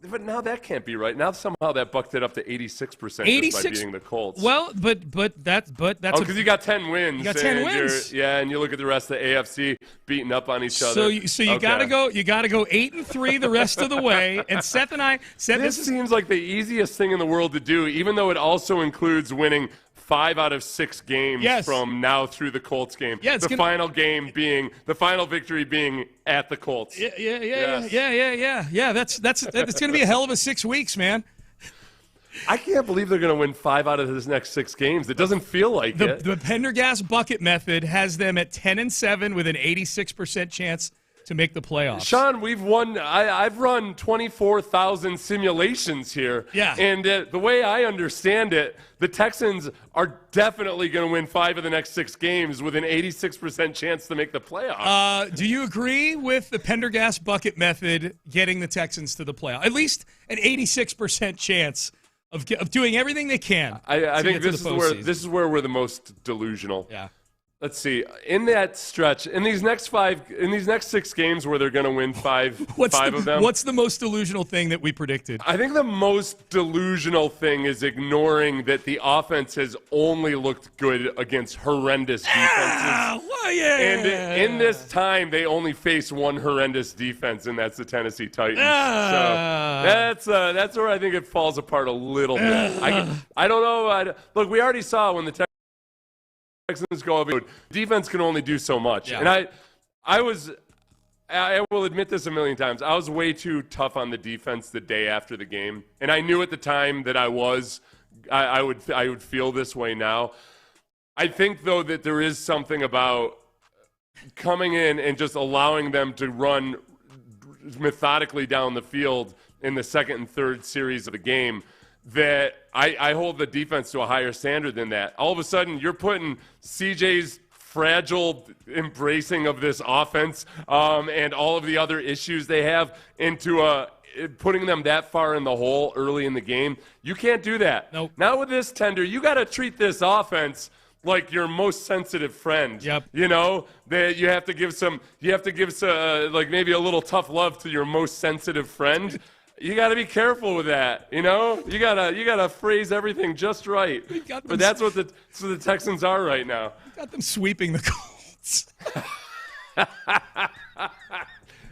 But now that can't be right. Now somehow that bucked it up to 86% by beating the Colts. Well, but that's because you got 10 wins. You got 10 wins. And you look at the rest of the AFC beating up on each other. So you got to go 8-3 the rest of the way. And Seth and I said this seems like the easiest thing in the world to do, even though it also includes winning 5 out of 6 games from now through the Colts game. Yeah, the final victory being at the Colts. Yeah. That's going to be a hell of a 6 weeks, man. I can't believe they're going to win 5 out of his next 6 games. It doesn't feel like it. The Pendergast bucket method has them at 10-7 with an 86% chance to make the playoffs. Sean, we've won. I've run 24,000 simulations here. Yeah. And the way I understand it, the Texans are definitely going to win 5 of the next 6 games with an 86% chance to make the playoffs. Do you agree with the Pendergast bucket method getting the Texans to the playoffs? At least an 86% chance of doing everything they can. I think this is where we're the most delusional. Yeah. Let's see. In that stretch, in these next 6 games where they're going to win 5 of them. What's the most delusional thing that we predicted? I think the most delusional thing is ignoring that the offense has only looked good against horrendous defenses. And in this time, they only face one horrendous defense, and that's the Tennessee Titans. So that's where I think it falls apart a little bit. I don't know. Look, we already saw when the Texans go over, defense can only do so much. Yeah. And I will admit this a million times. I was way too tough on the defense the day after the game, and I knew at the time that I would feel this way now. I think though that there is something about coming in and just allowing them to run methodically down the field in the second and third series of the game that I hold the defense to a higher standard than that. All of a sudden, you're putting CJ's fragile embracing of this offense and all of the other issues they have into putting them that far in the hole early in the game. You can't do that. Nope. Not with this tender. You got to treat this offense like your most sensitive friend. Yep. You know, that you have to give like maybe a little tough love to your most sensitive friend. You got to be careful with that, you know? You got to phrase everything just right. But that's what the Texans are right now. You got them sweeping the Colts.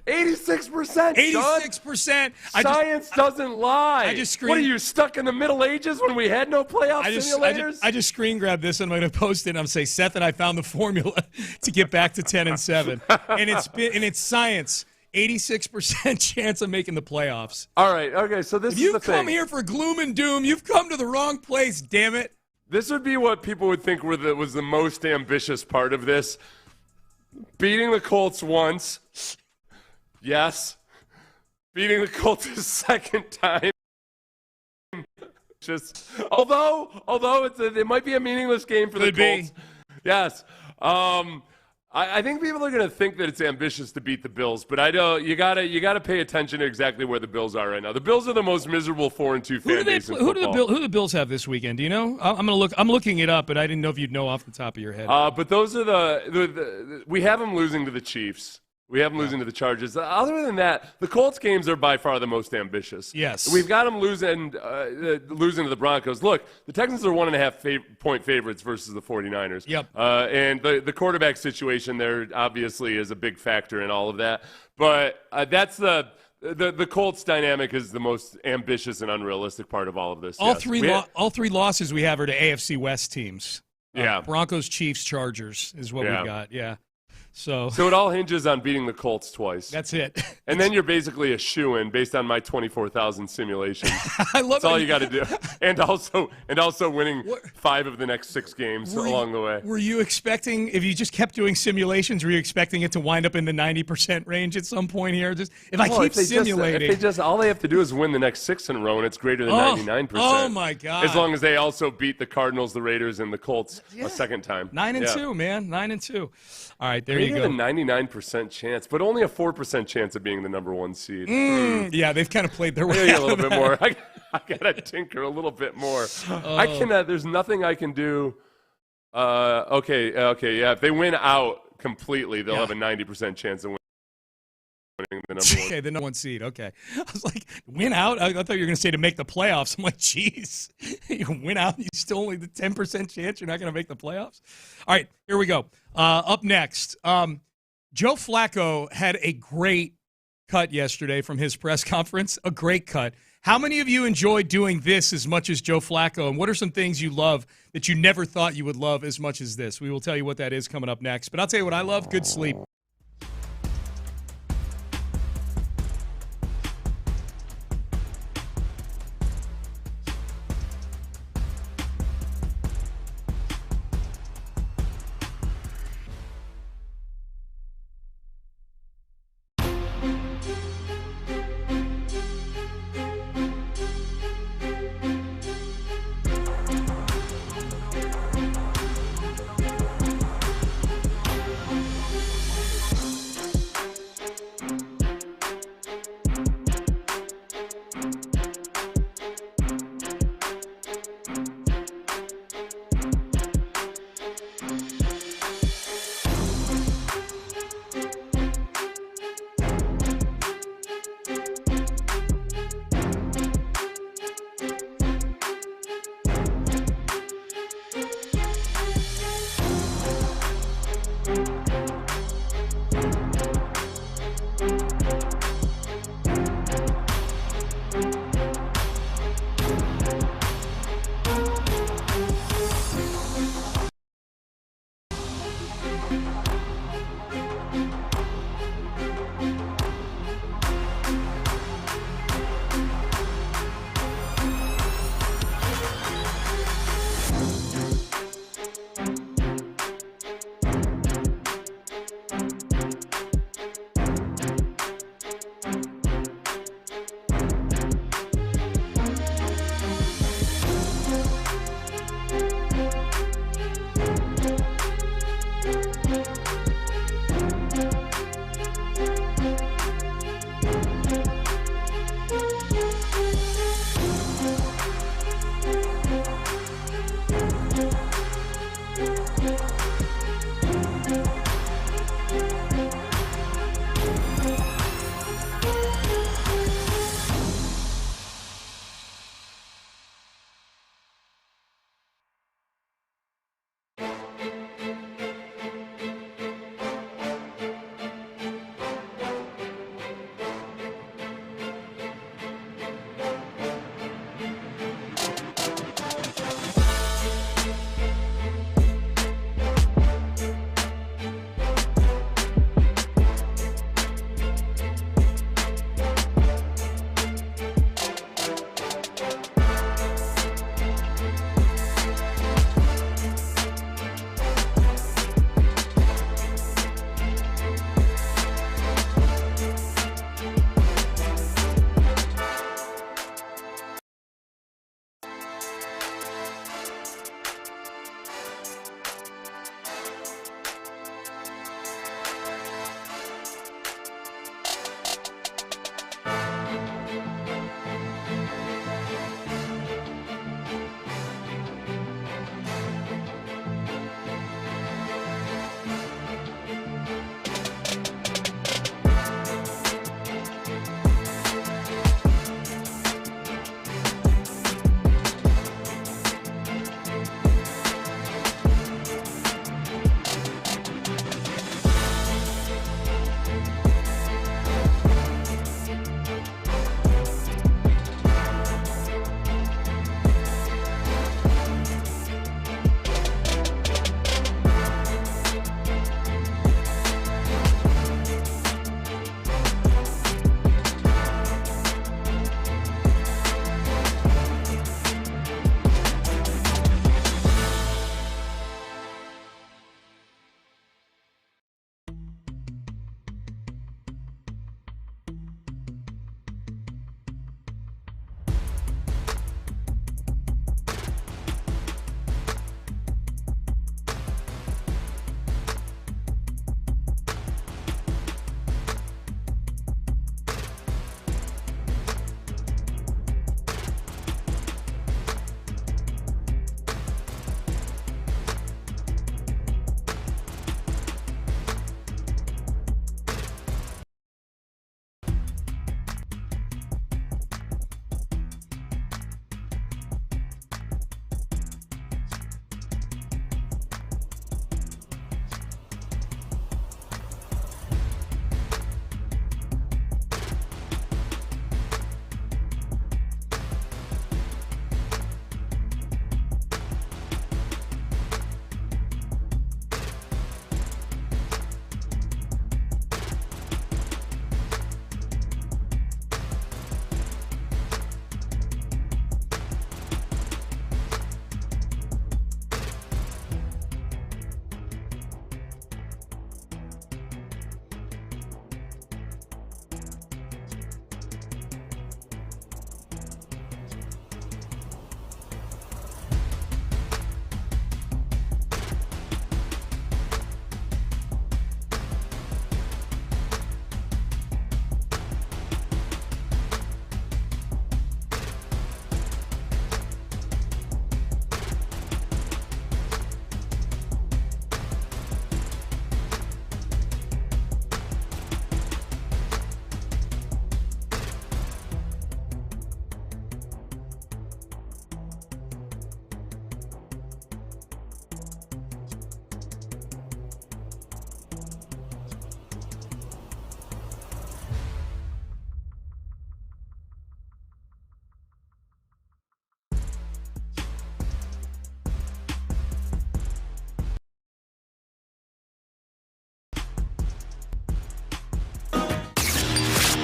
86%. 86%. Science doesn't lie. I just What are you, stuck in the Middle Ages when we had no playoff simulators? I just screen grabbed this and I'm going to post it and I'm say, Seth and I found the formula to get back to 10-7. And it's science. 86% chance of making the playoffs. All right. Okay. So this if is you the thing. come here for gloom and doom, you've come to the wrong place. Damn it. This would be what people would think was the most ambitious part of this. Beating the Colts once. Yes. Beating the Colts a second time. Just although it might be a meaningless game for the Colts. Yes. I think people are going to think that it's ambitious to beat the Bills, but I don't. You gotta pay attention to exactly where the Bills are right now. The Bills are the most miserable 4-2 fan base in football. Who do the Bills have this weekend? Do you know? I'm looking it up, but I didn't know if you'd know off the top of your head. But those are we have them losing to the Chiefs. We have them losing to the Chargers. Other than that, the Colts games are by far the most ambitious. Yes. We've got them losing to the Broncos. Look, the Texans are 1.5-point favorites versus the 49ers. Yep. And the quarterback situation there obviously is a big factor in all of that. But that's the Colts dynamic is the most ambitious and unrealistic part of all of this. All three losses we have are to AFC West teams. Yeah. Broncos, Chiefs, Chargers is what we got. Yeah. So it all hinges on beating the Colts twice. That's it. And then you're basically a shoo-in based on my 24,000 simulations. I love That's all you got to do. And also winning 5 of the next 6 games along the way. Were you expecting, if you just kept doing simulations, were you expecting it to wind up in the 90% range at some point here? Keep simulating. All they have to do is win the next 6 in a row, and it's greater than 99%. Oh, my God. As long as they also beat the Cardinals, the Raiders, and the Colts a second time. 9-2, man. 9-2. All right, there you go. A 99% chance, but only a 4% chance of being the number 1 seed. Yeah, they've kind of played their way Maybe out a little of bit that. more. I gotta tinker a little bit more. I cannot. There's nothing I can do. Okay. Yeah, if they win out completely, they'll have a 90% chance of winning the number 1. Okay, the number 1 seed. Okay, I was like, win out. I thought you were going to say to make the playoffs. I'm like, geez, you win out, you still only the 10% chance you're not going to make the playoffs. All right, here we go. Up next, Joe Flacco had a great cut yesterday from his press conference. A great cut. How many of you enjoy doing this as much as Joe Flacco? And what are some things you love that you never thought you would love as much as this? We will tell you what that is coming up next. But I'll tell you what I love: good sleep.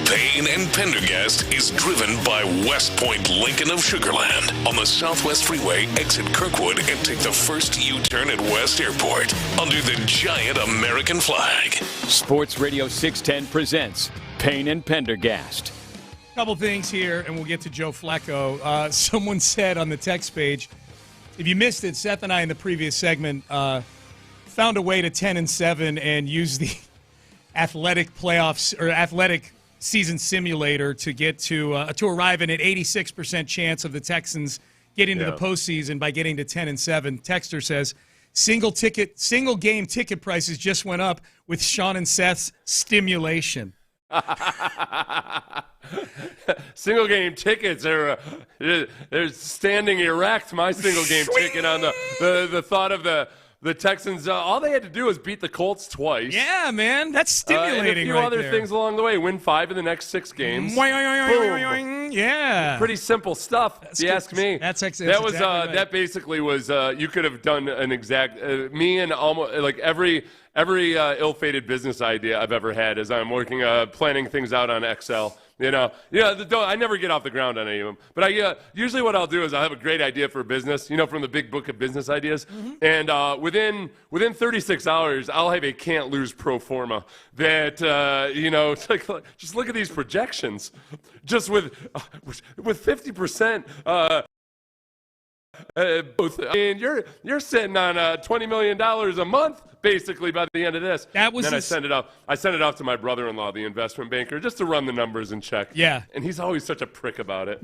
Payne and Pendergast is driven by West Point Lincoln of Sugarland on the Southwest Freeway. Exit Kirkwood and take the first U-turn at West Airport under the giant American flag. Sports Radio 610 presents Payne and Pendergast. Couple things here, and we'll get to Joe Flacco. Someone said on the text page, if you missed it, Seth and I in the previous segment found a way to 10-7 and use the athletic playoffs or athletic season simulator to get to arrive at an 86% chance of the Texans getting to the postseason by getting to 10-7. Texter says single game ticket prices just went up with Sean and Seth's stimulation. Single game tickets are they're standing erect. My single game ticket on the thought of the Texans, all they had to do was beat the Colts twice. Yeah, man, that's stimulating. And a few other things along the way. Win 5 of the next 6 games. Boom. Yeah, pretty simple stuff. If you ask me. That's that was exactly right. That basically was. You could have done an exact. Me and almost like every ill-fated business idea I've ever had as I'm working planning things out on Excel. I never get off the ground on any of them. But usually what I'll do is I'll have a great idea for a business, from the big book of business ideas. Mm-hmm. And within 36 hours, I'll have a can't-lose pro forma that, it's like, just look at these projections. Just with 50%. Both. I mean, you're sitting on $20 million a month basically by the end of this. That was. Then I sent it off to my brother-in-law, the investment banker, just to run the numbers and check. Yeah. And he's always such a prick about it.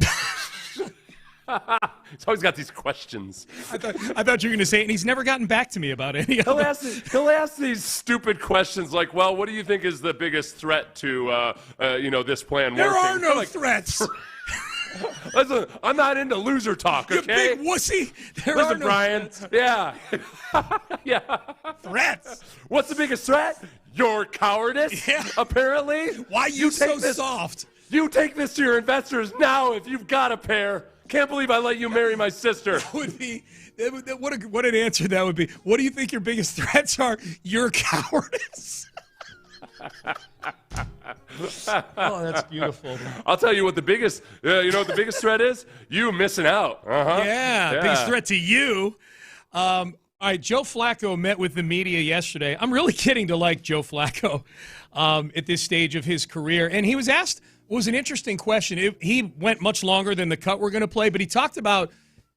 He's always got these questions. I thought you were going to say it, and he's never gotten back to me about any of it. He'll ask these stupid questions like, well, what do you think is the biggest threat to this plan there working? There are no threats. Listen, I'm not into loser talk, okay? You big wussy. Listen, Brian. Yeah. Yeah. Threats. What's the biggest threat? Your cowardice, apparently. Why you so soft? You take this to your investors now if you've got a pair. Can't believe I let you marry my sister. That would be what an answer that would be. What do you think your biggest threats are? Your cowardice. Oh, that's beautiful. I'll tell you what the biggest, what the biggest threat is? You missing out. Yeah, biggest threat to you. All right, Joe Flacco met with the media yesterday. I'm really getting to like Joe Flacco at this stage of his career. And he was asked, it was an interesting question. He went much longer than the cut we're going to play, but he talked about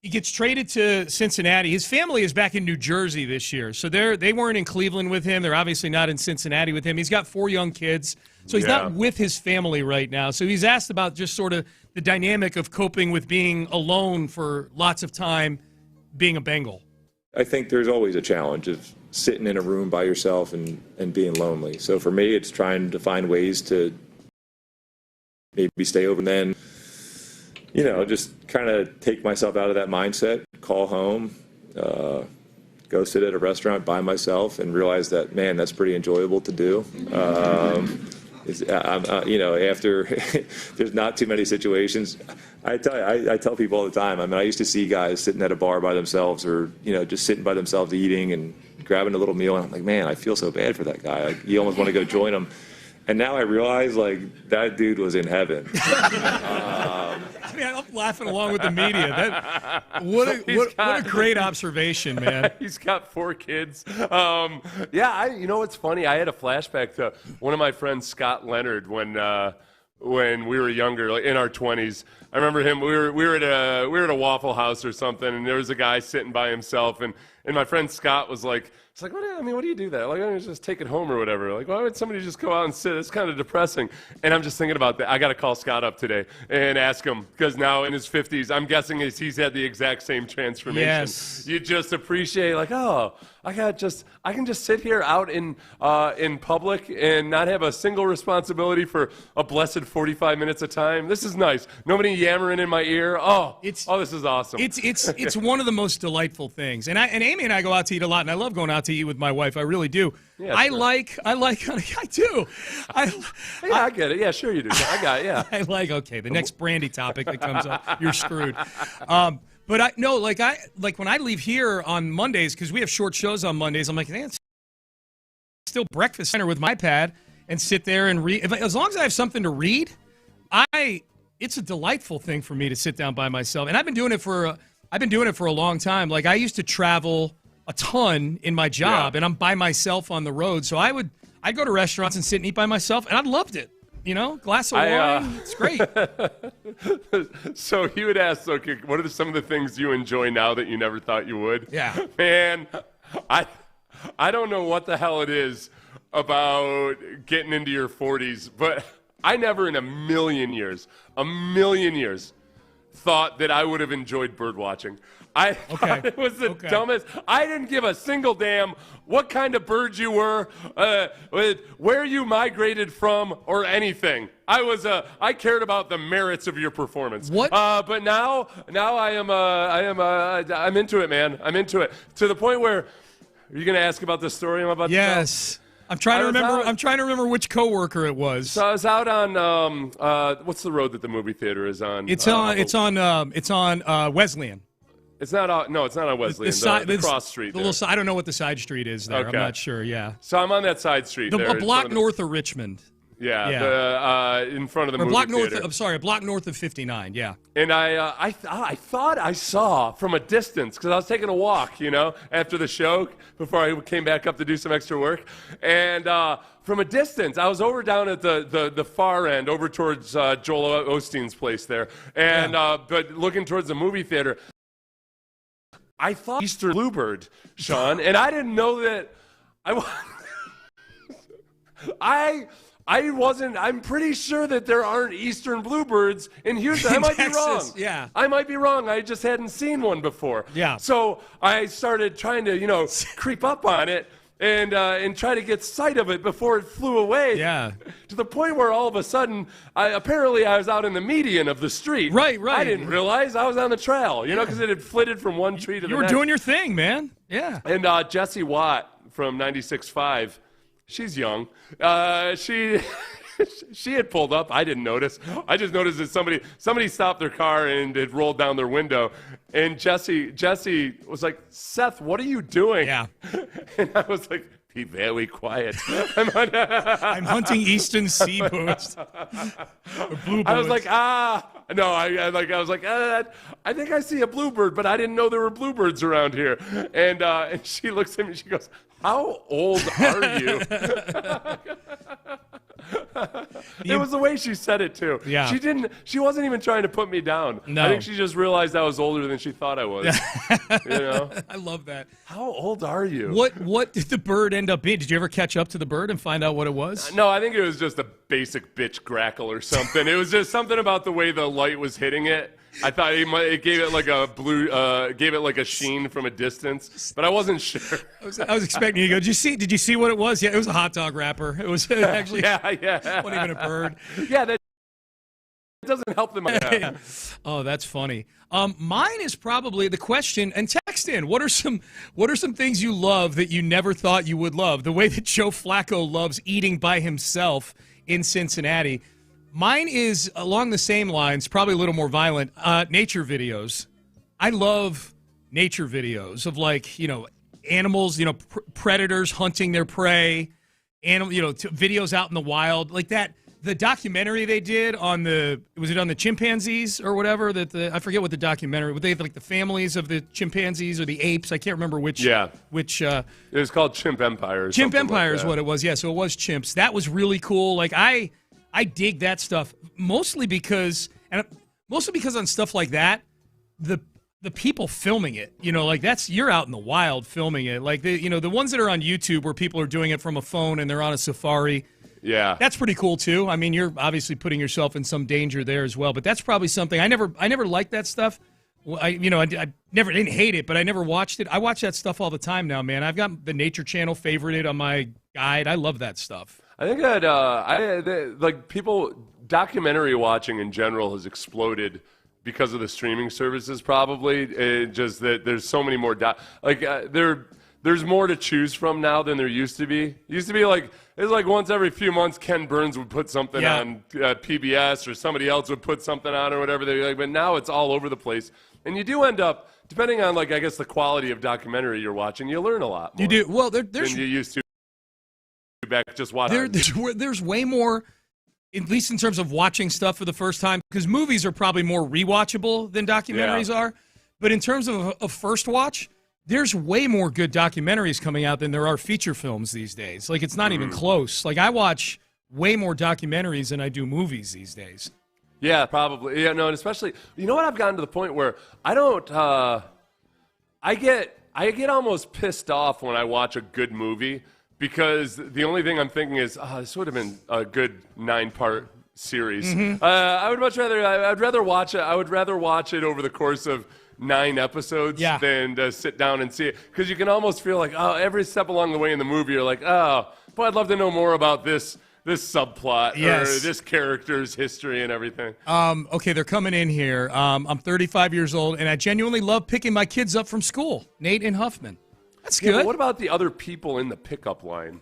he gets traded to Cincinnati. His family is back in New Jersey this year. So they weren't in Cleveland with him. They're obviously not in Cincinnati with him. He's got 4 young kids. So he's not with his family right now. So he's asked about just sort of the dynamic of coping with being alone for lots of time, being a Bengal. I think there's always a challenge of sitting in a room by yourself and being lonely. So for me, it's trying to find ways to maybe stay open then, just kind of take myself out of that mindset, call home, go sit at a restaurant by myself and realize that, man, that's pretty enjoyable to do. After there's not too many situations. I tell people all the time. I mean, I used to see guys sitting at a bar by themselves, or just sitting by themselves eating and grabbing a little meal, and I'm like, man, I feel so bad for that guy. Like, you almost want to go join him. And now I realize, that dude was in heaven. I'm laughing along with the media. What a great observation, man. He's got 4 kids. It's funny. I had a flashback to one of my friends, Scott Leonard, when we were younger, in our 20s. I remember him. We were at a Waffle House or something, and there was a guy sitting by himself, and my friend Scott was like, it's like, what do you do that? Like, I just take it home or whatever. Like, why would somebody just go out and sit? It's kind of depressing. And I'm just thinking about that. I got to call Scott up today and ask him, because now in his 50s, I'm guessing he's had the exact same transformation. Yes. You just appreciate, I can just sit here out in public and not have a single responsibility for a blessed 45 minutes of time. This is nice. Nobody yammering in my ear. This is awesome. It's one of the most delightful things. And Amy and I go out to eat a lot, and I love going out to eat with my wife. I really do. Yeah, I do. I get it. Yeah, sure you do. I got it. Yeah. The next brandy topic that comes up, you're screwed. But when I leave here on Mondays, because we have short shows on Mondays, I'm like, man, it's still breakfast center with my iPad. and sit there and read. As long as I have something to read, it's a delightful thing for me to sit down by myself. And I've been doing it for a long time. Like I used to travel a ton in my job, and I'm by myself on the road. So I'd go to restaurants and sit and eat by myself, and I loved it. You know, glass of wine, it's great. So he would ask, okay, what are some of the things you enjoy now that you never thought you would? Yeah. Man, I don't know what the hell it is about getting into your 40s, but I never in a million years, thought that I would have enjoyed bird watching. I thought it was the dumbest. I didn't give a single damn what kind of bird you were, where you migrated from, or anything. I cared about the merits of your performance. What? But now I'm into it, man. I'm into it to the point where. Are you going to ask about the story I'm about to tell? Yes. I'm trying to remember which coworker it was. So I was out on what's the road that the movie theater is on? It's on Wesleyan. It's not on. No, it's not on Wesleyan. The cross street. I don't know what the side street is there. Okay. I'm not sure. Yeah. So I'm on that side street. A block north of Richmond. Yeah. In front of the movie theater. A block north of 59. Yeah. And I thought I saw from a distance because I was taking a walk, after the show before I came back up to do some extra work, and from a distance I was over down at the far end, over towards Joel Osteen's place there, and but looking towards the movie theater. I thought Eastern bluebird, Sean, and I didn't know that. I'm pretty sure that there aren't Eastern bluebirds in Houston. I might be wrong. Yeah. I might be wrong. I just hadn't seen one before. Yeah. So I started trying to, creep up on it and try to get sight of it before it flew away. Yeah. To the point where all of a sudden, apparently I was out in the median of the street. Right. I didn't realize I was on the trail, because it had flitted from one tree to the next. You were doing your thing, man. Yeah. And Jessie Watt from 96.5, she's young. She had pulled up. I didn't notice. I just noticed that somebody stopped their car and it rolled down their window. And Jessie was like, "Seth, what are you doing?" Yeah. And I was like, "Be very quiet. I'm hunting eastern seabirds." I was like, no. I was like, I think I see a bluebird, but I didn't know there were bluebirds around here. And she looks at me. She goes, "How old are you?" It was the way she said it too. Yeah. She wasn't even trying to put me down. No. I think she just realized I was older than she thought I was. I love that. How old are you? What did the bird end up being? Did you ever catch up to the bird and find out what it was? No, I think it was just a basic bitch grackle or something. It was just something about the way the light was hitting it. I thought it gave it like a blue, gave it like a sheen from a distance, but I wasn't sure. I was expecting you to go, Did you see what it was? Yeah, it was a hot dog wrapper. It was actually yeah. wasn't even a bird. Yeah, that doesn't help them. Yeah. Oh, that's funny. Mine is probably the question, and text in. What are some things you love that you never thought you would love? The way that Joe Flacco loves eating by himself in Cincinnati. Mine is along the same lines, probably a little more violent. Nature videos. I love nature videos of animals, predators hunting their prey, videos out in the wild like that. The documentary they did on was it on the chimpanzees or whatever I forget what the documentary, but they have the families of the chimpanzees or the apes. I can't remember which. Yeah. Which. It was called Chimp Empire. Chimp Empire is what it was. Yeah. So it was chimps. That was really cool. I dig that stuff mostly because on stuff like that, the people filming it, you're out in the wild filming it. The ones that are on YouTube where people are doing it from a phone and they're on a safari. Yeah. That's pretty cool too. I mean, you're obviously putting yourself in some danger there as well, but that's probably something I never liked that stuff. I didn't hate it, but I never watched it. I watch that stuff all the time now, man. I've got the Nature Channel favorited on my guide. I love that stuff. I think that people documentary watching in general has exploded because of the streaming services. Probably just that there's so many more there's more to choose from now than there used to be. It used to be it's once every few months Ken Burns would put something on PBS or somebody else would put something on or whatever. But now it's all over the place, and you do end up depending on I guess the quality of documentary you're watching, you learn a lot more. You do. Well, there's than you used to. back just watch. There's way more, at least in terms of watching stuff for the first time, because movies are probably more rewatchable than documentaries are. But in terms of a first watch, there's way more good documentaries coming out than there are feature films these days. Like, it's not even close. Like, I watch way more documentaries than I do movies these days. Yeah, probably. Yeah, no, and especially, you know what? I've gotten to the point where I don't. I get almost pissed off when I watch a good movie because the only thing I'm thinking is, this would have been a good 9-part series. Mm-hmm. I would much rather. I'd rather watch it. I would rather watch it over the course of 9 episodes than to sit down and see it, because you can almost feel like, every step along the way in the movie, you're like, boy, I'd love to know more about this subplot or this character's history and everything. Okay, they're coming in here. I'm 35 years old, and I genuinely love picking my kids up from school. Nate and Huffman. That's good. But what about the other people in the pickup line?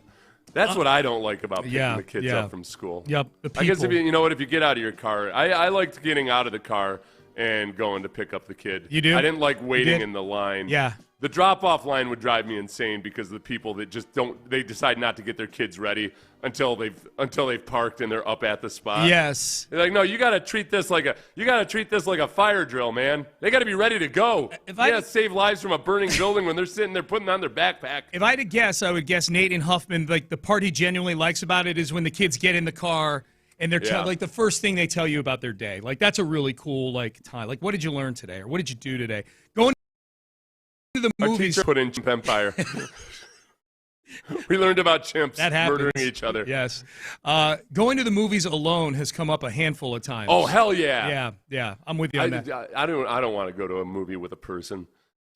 That's what I don't like about picking the kids up from school. Yep, the people. I guess if you get out of your car, I liked getting out of the car and going to pick up the kid. You do? I didn't like waiting in the line. Yeah. The drop-off line would drive me insane because the people that just they decide not to get their kids ready until they've parked and they're up at the spot. Yes. They're like, no, you got to treat this like a fire drill, man. They got to be ready to go. Save lives from a burning building when they're sitting there putting on their backpack. If I had to guess, I would guess Nate and Huffman, like, the part he genuinely likes about it is when the kids get in the car and they're like, the first thing they tell you about their day. Like, that's a really cool, like, time. Like, what did you learn today? Or what did you do today? Going to the movies. Our teacher put in Chimp Empire. We learned about chimps murdering each other. Yes. Going to the movies alone has come up a handful of times. Oh, hell yeah. Yeah. I'm with you on that. I don't want to go to a movie with a person.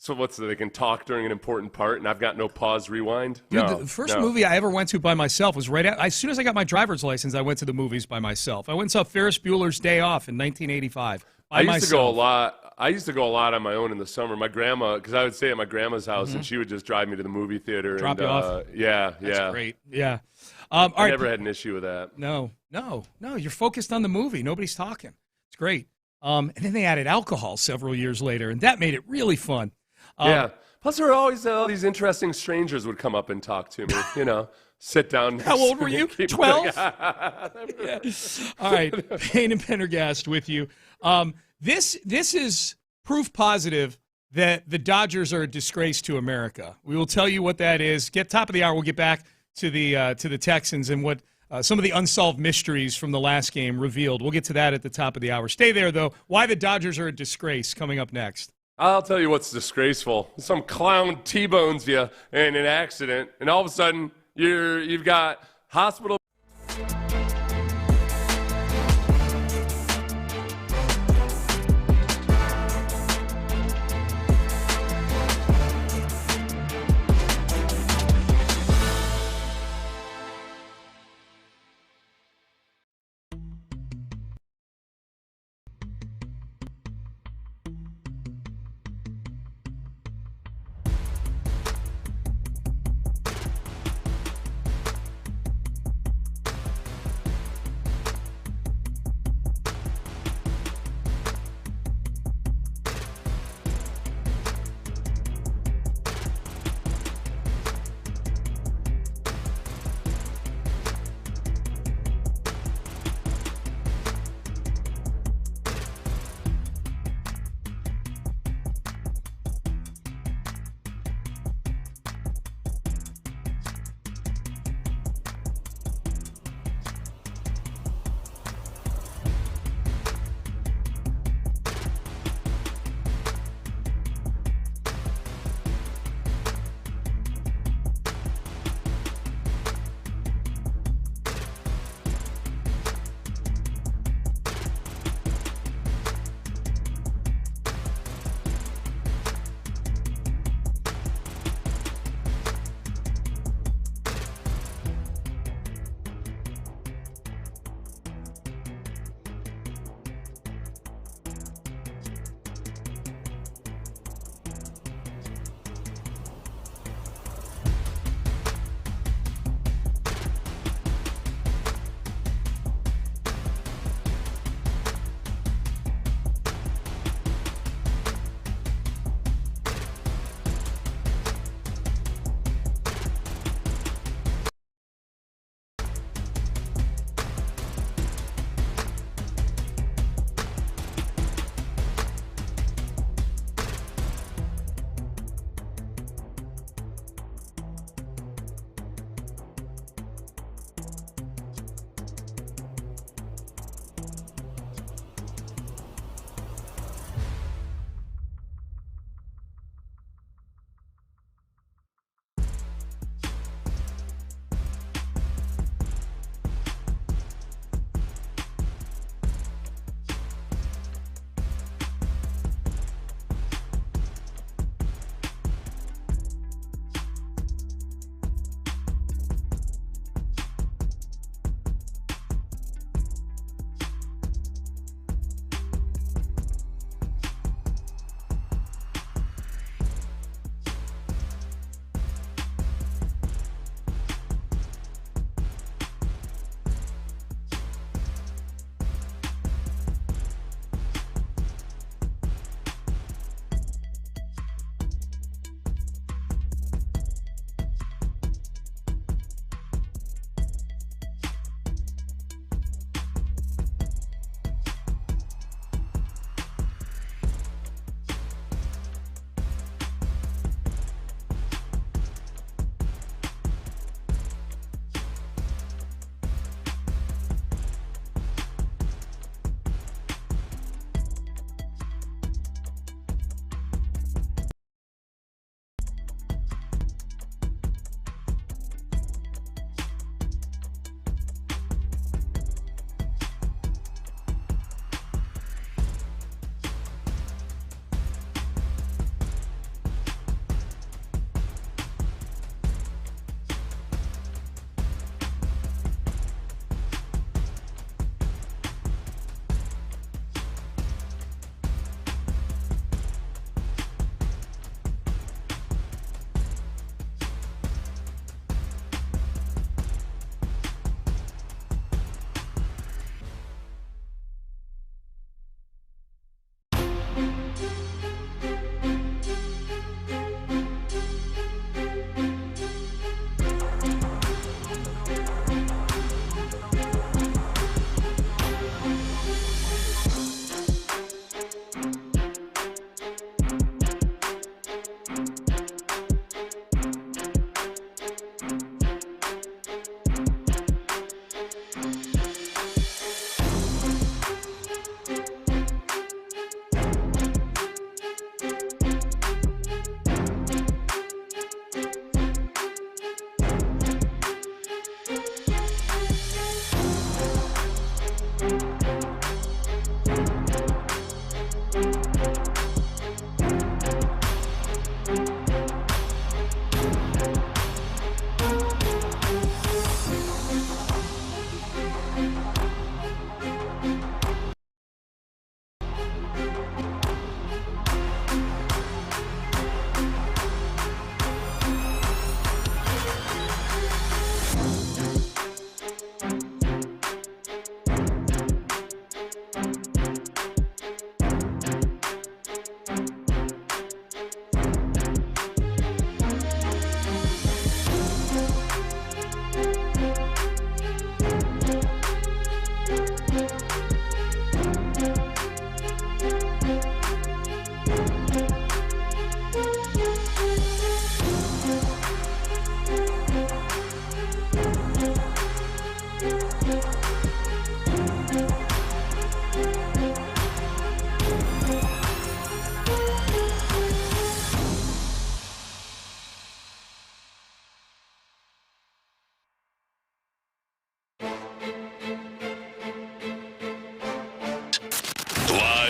So they can talk during an important part, and I've got no pause, rewind? Dude, the first movie I ever went to by myself was as soon as I got my driver's license, I went to the movies by myself. I went and saw Ferris Bueller's Day Off in 1985 by myself. I used to go a lot on my own in the summer. My grandma, because I would stay at my grandma's house, and she would just drive me to the movie theater. Drop you off? That's great. Yeah. I never had an issue with that. No. You're focused on the movie. Nobody's talking. It's great. And then they added alcohol several years later, and that made it really fun. Plus, there were always all these interesting strangers would come up and talk to me, sit down. How old were you? 12? Yeah. All right. Payne and Pendergast with you. This is proof positive that the Dodgers are a disgrace to America. We will tell you what that is. Top of the hour, we'll get back to the Texans and what some of the unsolved mysteries from the last game revealed. We'll get to that at the top of the hour. Stay there, though. Why the Dodgers are a disgrace coming up next. I'll tell you what's disgraceful. Some clown T-bones you in an accident, and all of a sudden you've got hospital.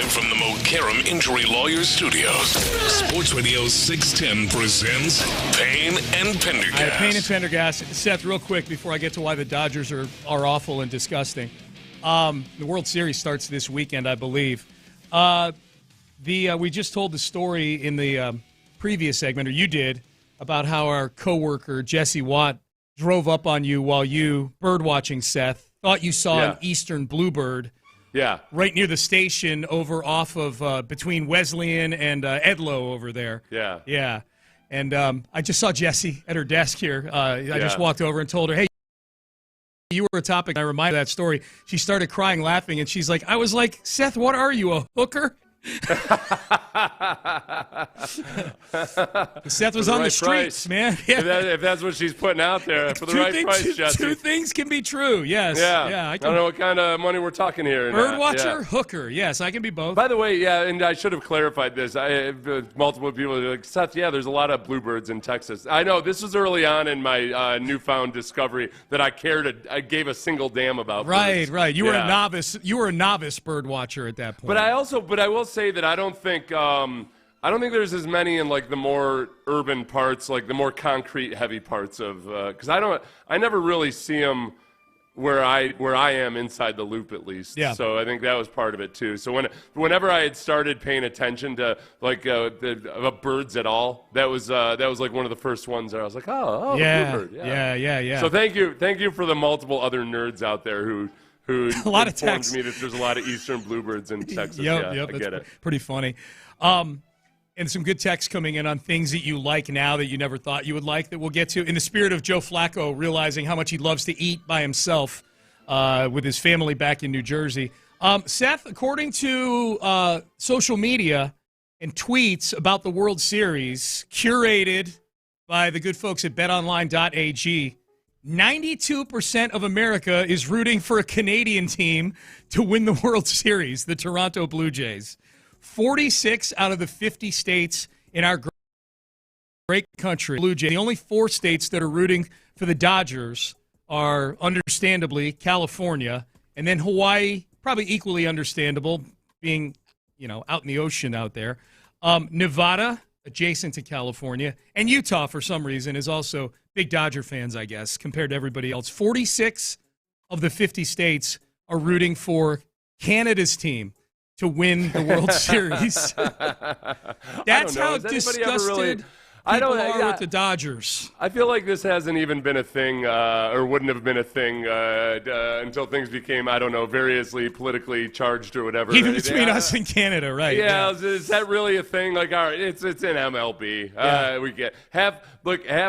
from the Mokaram Injury Lawyers Studios, Sports Radio 610 presents Payne and Pendergast. All right, Payne and Pendergast. Seth, real quick before I get to why the Dodgers are awful and disgusting. The World Series starts this weekend, I believe. We just told the story in the previous segment, or you did, about how our coworker Jesse Watt drove up on you while you bird watching, Seth. Thought you saw an eastern bluebird. Yeah. Right near the station over off of between Wesleyan and Edlow over there. Yeah. Yeah. And I just saw Jessie at her desk here. I just walked over and told her, hey, you were a topic. I reminded her of that story. She started crying, laughing, and she's like, I was like, Seth, what are you, a hooker? Seth was on the streets, man. Yeah. If that's what she's putting out there for the right price, Jesse. Two things can be true. Yes. Yeah. I don't know what kind of money we're talking here. Birdwatcher, hooker. Yes, I can be both. By the way, and I should have clarified this. Multiple people are like, Seth, there's a lot of bluebirds in Texas. I know this was early on in my newfound discovery that I gave a single damn about. Right. birds. You were a novice. You were a novice birdwatcher at that point. But I will say that I don't think there's as many in like the more urban parts, like the more concrete heavy parts of because I never really see them where I am inside the loop at least. Yeah. So I think that was part of it too. So whenever I had started paying attention to like birds at all, that was like one of the first ones that I was like, oh bluebird. Yeah. So thank you for the multiple other nerds out there who a lot of texts. Me that there's a lot of eastern bluebirds in Texas. Yep, I get it. Pretty funny. And some good texts coming in on things that you like now that you never thought you would like that we'll get to. In the spirit of Joe Flacco realizing how much he loves to eat by himself with his family back in New Jersey. Seth, according to social media and tweets about the World Series, curated by the good folks at betonline.ag, 92% of America is rooting for a Canadian team to win the World Series, the Toronto Blue Jays. 46 out of the 50 states in our great country, Blue Jays. The only 4 states that are rooting for the Dodgers are, understandably, California, and then Hawaii, probably equally understandable, being, out in the ocean out there. Nevada, adjacent to California, and Utah, for some reason, is also big Dodger fans, I guess, compared to everybody else. 46 of the 50 states are rooting for Canada's team to win the World Series. That's how disgusted people are with the Dodgers. I feel like this hasn't even been a thing, or wouldn't have been a thing until things became, variously politically charged or whatever. Even between us and Canada, right? Yeah, is that really a thing? Like, all right, it's in MLB. We get half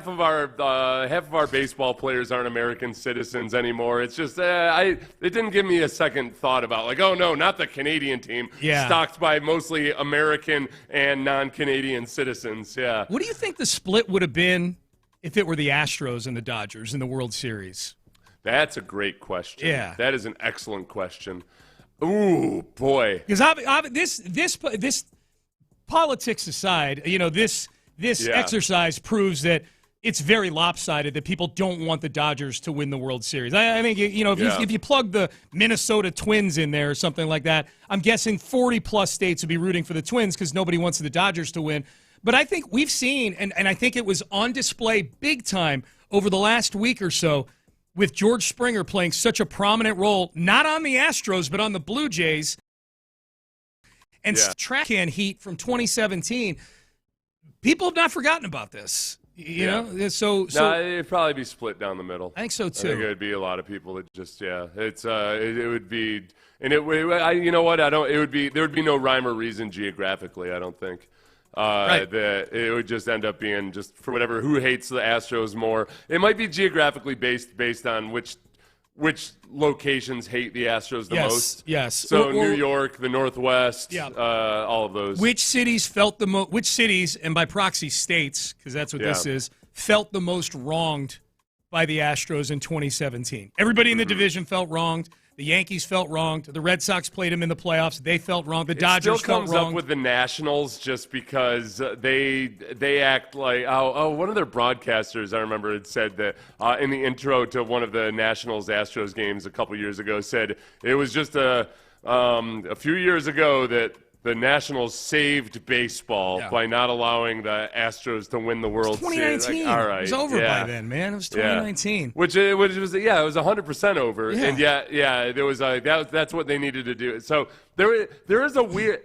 of our baseball players aren't American citizens anymore. It's just it didn't give me a second thought about like, oh no, not the Canadian team, stocked by mostly American and non-Canadian citizens. Yeah. What do you think the split would have been if it were the Astros and the Dodgers in the World Series? That's a great question. Yeah. That is an excellent question. Ooh, boy. Because this politics aside, this exercise proves that it's very lopsided that people don't want the Dodgers to win the World Series. I think, if you plug the Minnesota Twins in there or something like that, I'm guessing 40-plus states would be rooting for the Twins because nobody wants the Dodgers to win. But I think we've seen, and I think it was on display big time over the last week or so, with George Springer playing such a prominent role, not on the Astros, but on the Blue Jays, and track can heat from 2017. People have not forgotten about this. So it'd probably be split down the middle. I think so too. I think it would be a lot of people that just it would be, and it would be there would be no rhyme or reason geographically. I don't think. That it would just end up being just for whatever. Who hates the Astros more? It might be geographically based on which locations hate the Astros the most. Yes. So New York, the Northwest, all of those. Which cities felt which cities, and by proxy states, because that's what this is, felt the most wronged by the Astros in 2017? Everybody in the division felt wronged. The Yankees felt wronged. The Red Sox played them in the playoffs. They felt wronged. The Dodgers felt wronged. It still comes up with the Nationals just because they act like one of their broadcasters, I remember, had said that in the intro to one of the Nationals Astros games a couple years ago, said it was just a few years ago that the Nationals saved baseball by not allowing the Astros to win the World Series. 2019. Like, all right, it was over by then, man. It was 2019. Yeah. Which was it was 100% over. And there was that's what they needed to do. So there's a weird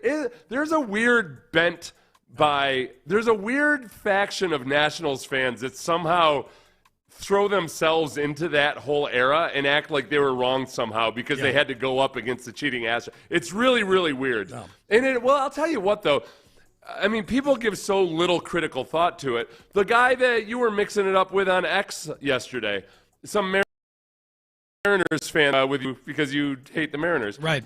faction of Nationals fans that somehow throw themselves into that whole era and act like they were wrong somehow because they had to go up against the cheating Astros. It's really, really weird. No. And I'll tell you what, though. I mean, people give so little critical thought to it. The guy that you were mixing it up with on X yesterday, some Mariners fan with you because you hate the Mariners. Right.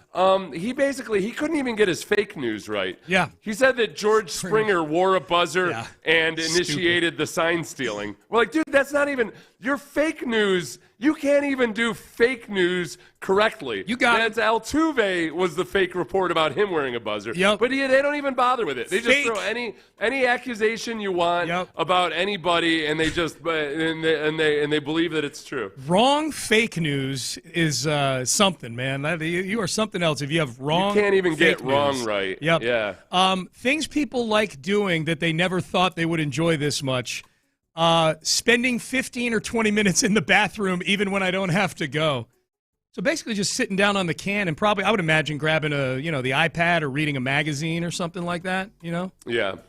He couldn't even get his fake news right. Yeah. He said that George Springer wore a buzzer and initiated the sign stealing. We're like, dude, that's not even your fake news. You can't even do fake news correctly. You got it. Altuve was the fake report about him wearing a buzzer. Yep. But they don't even bother with it. They just throw any accusation you want about anybody, and they just and they believe that it's true. Wrong fake news is something, man. You are something else if you have wrong. You can't even get news. wrong right. Yep. Yeah. Things people like doing that they never thought they would enjoy this much. Spending 15 or 20 minutes in the bathroom even when I don't have to go. So basically just sitting down on the can and probably, I would imagine, grabbing the iPad or reading a magazine or something like that, Yeah.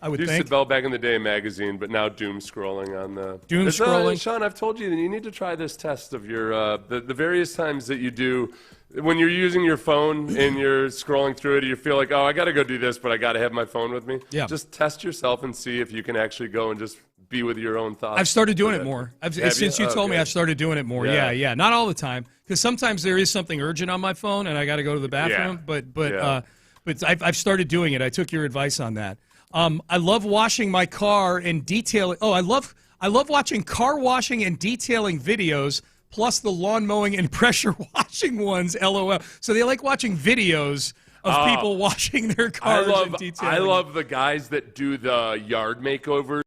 I would used think. to Bell back in the day magazine, but now doom scrolling on the... Scrolling? Sean, I've told you that you need to try this test of your the various times that you do when you're using your phone and you're scrolling through it, you feel like, oh, I got to go do this, but I got to have my phone with me. Yeah. Just test yourself and see if you can actually go and just be with your own thoughts. I've started doing it more. Since you told me, I've started doing it more. Yeah. Not all the time, because sometimes there is something urgent on my phone and I got to go to the bathroom. But I've started doing it. I took your advice on that. I love washing my car and detailing. Oh, I love watching car washing and detailing videos, plus the lawn mowing and pressure washing ones. LOL. So they like watching videos of people washing their cars and detailing. I love the guys that do the yard makeovers.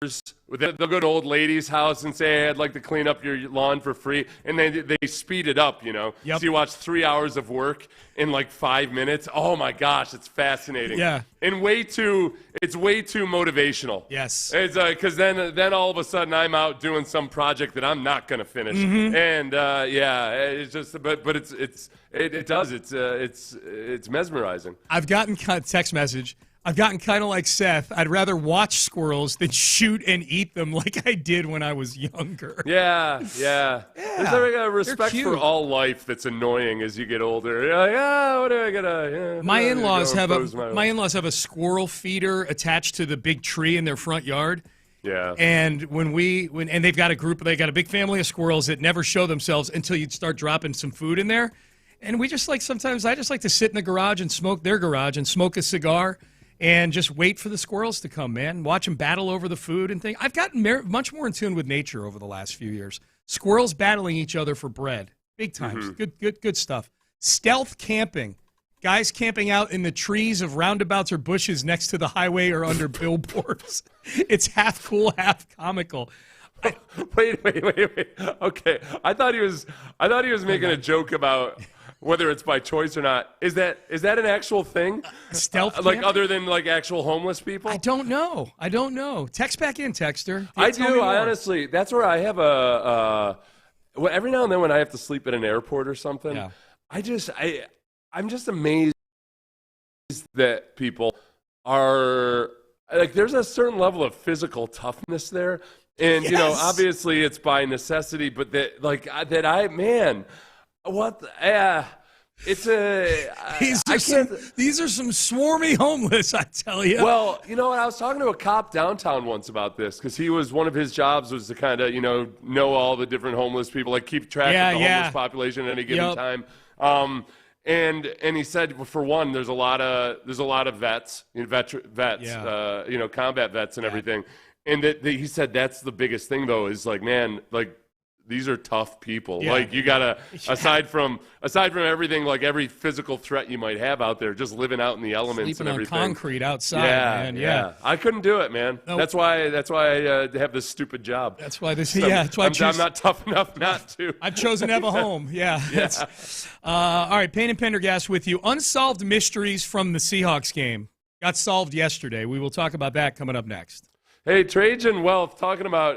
They'll go to old lady's house and say, hey, I'd like to clean up your lawn for free. And they speed it up, Yep. So you watch 3 hours of work in like 5 minutes. Oh, my gosh, it's fascinating. Yeah. And it's way too motivtional. Yes. It's because then all of a sudden I'm out doing some project that I'm not going to finish. Mm-hmm. And, it's just, but it's mesmerizing. I've gotten text message. I've gotten kind of like Seth. I'd rather watch squirrels than shoot and eat them like I did when I was younger. Yeah. There's like a respect for all life that's annoying as you get older. You're like, what am I gonna? My in-laws have a squirrel feeder attached to the big tree in their front yard. Yeah. And and they've got a big family of squirrels that never show themselves until you start dropping some food in there. And sometimes I just like to sit in the garage and smoke a cigar. And just wait for the squirrels to come, man. Watch them battle over the food and things. I've gotten much more in tune with nature over the last few years. Squirrels battling each other for bread. Big times. Mm-hmm. Good stuff. Stealth camping. Guys camping out in the trees of roundabouts or bushes next to the highway or under billboards. It's half cool, half comical. Wait. Okay. I thought he was making a joke about whether it's by choice or not. Is that an actual thing? Stealth like other than like actual homeless people? I don't know. Text back in, Texter. I do. I honestly, that's where I have every now and then when I have to sleep at an airport or something, I'm just amazed that people are like, there's a certain level of physical toughness there. And, obviously it's by necessity, but these are some swarmy homeless, I tell you. Well, I was talking to a cop downtown once about this because one of his jobs was to kind of, know all the different homeless people, like keep track of the homeless population at any given time. And he said, for one, there's a lot of vets, combat vets and everything. And that he said that's the biggest thing, though, is like, man, like these are tough people. Yeah. Like, you gotta, aside from everything, like every physical threat you might have out there, just living out in the elements Sleeping and on everything. concrete outside, yeah, man. Yeah. I couldn't do it, man. Nope. That's why I have this stupid job. That's why this. So That's why I'm not tough enough not to. I've chosen to have a home. Yeah. All right, Payne and Pendergast with you. Unsolved mysteries from the Seahawks game got solved yesterday. We will talk about that coming up next. Hey, Trajan Wealth, talking about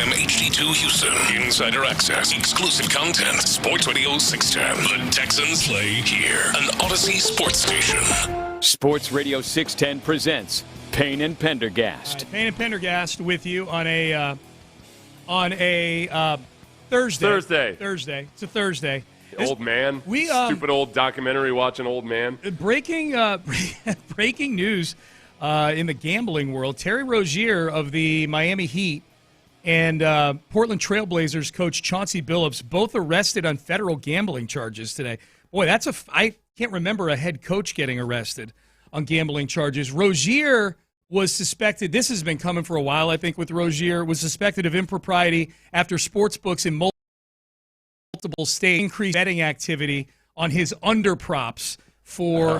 FM HD2 Houston. Insider access. Exclusive content. Sports Radio 610. The Texans play here. An Odyssey sports station. Sports Radio 610 presents Payne and Pendergast. Payne and Pendergast with you on a Thursday. Thursday. It's a Thursday. Old man. Stupid old documentary watching old man. Breaking news in the gambling world. Terry Rozier of the Miami Heat and Portland Trailblazers coach Chauncey Billups both arrested on federal gambling charges today. Boy, I can't remember a head coach getting arrested on gambling charges. Rozier was suspected, this has been coming for a while, I think, with Rozier, was suspected of impropriety after sportsbooks in multiple states increased betting activity on his underprops for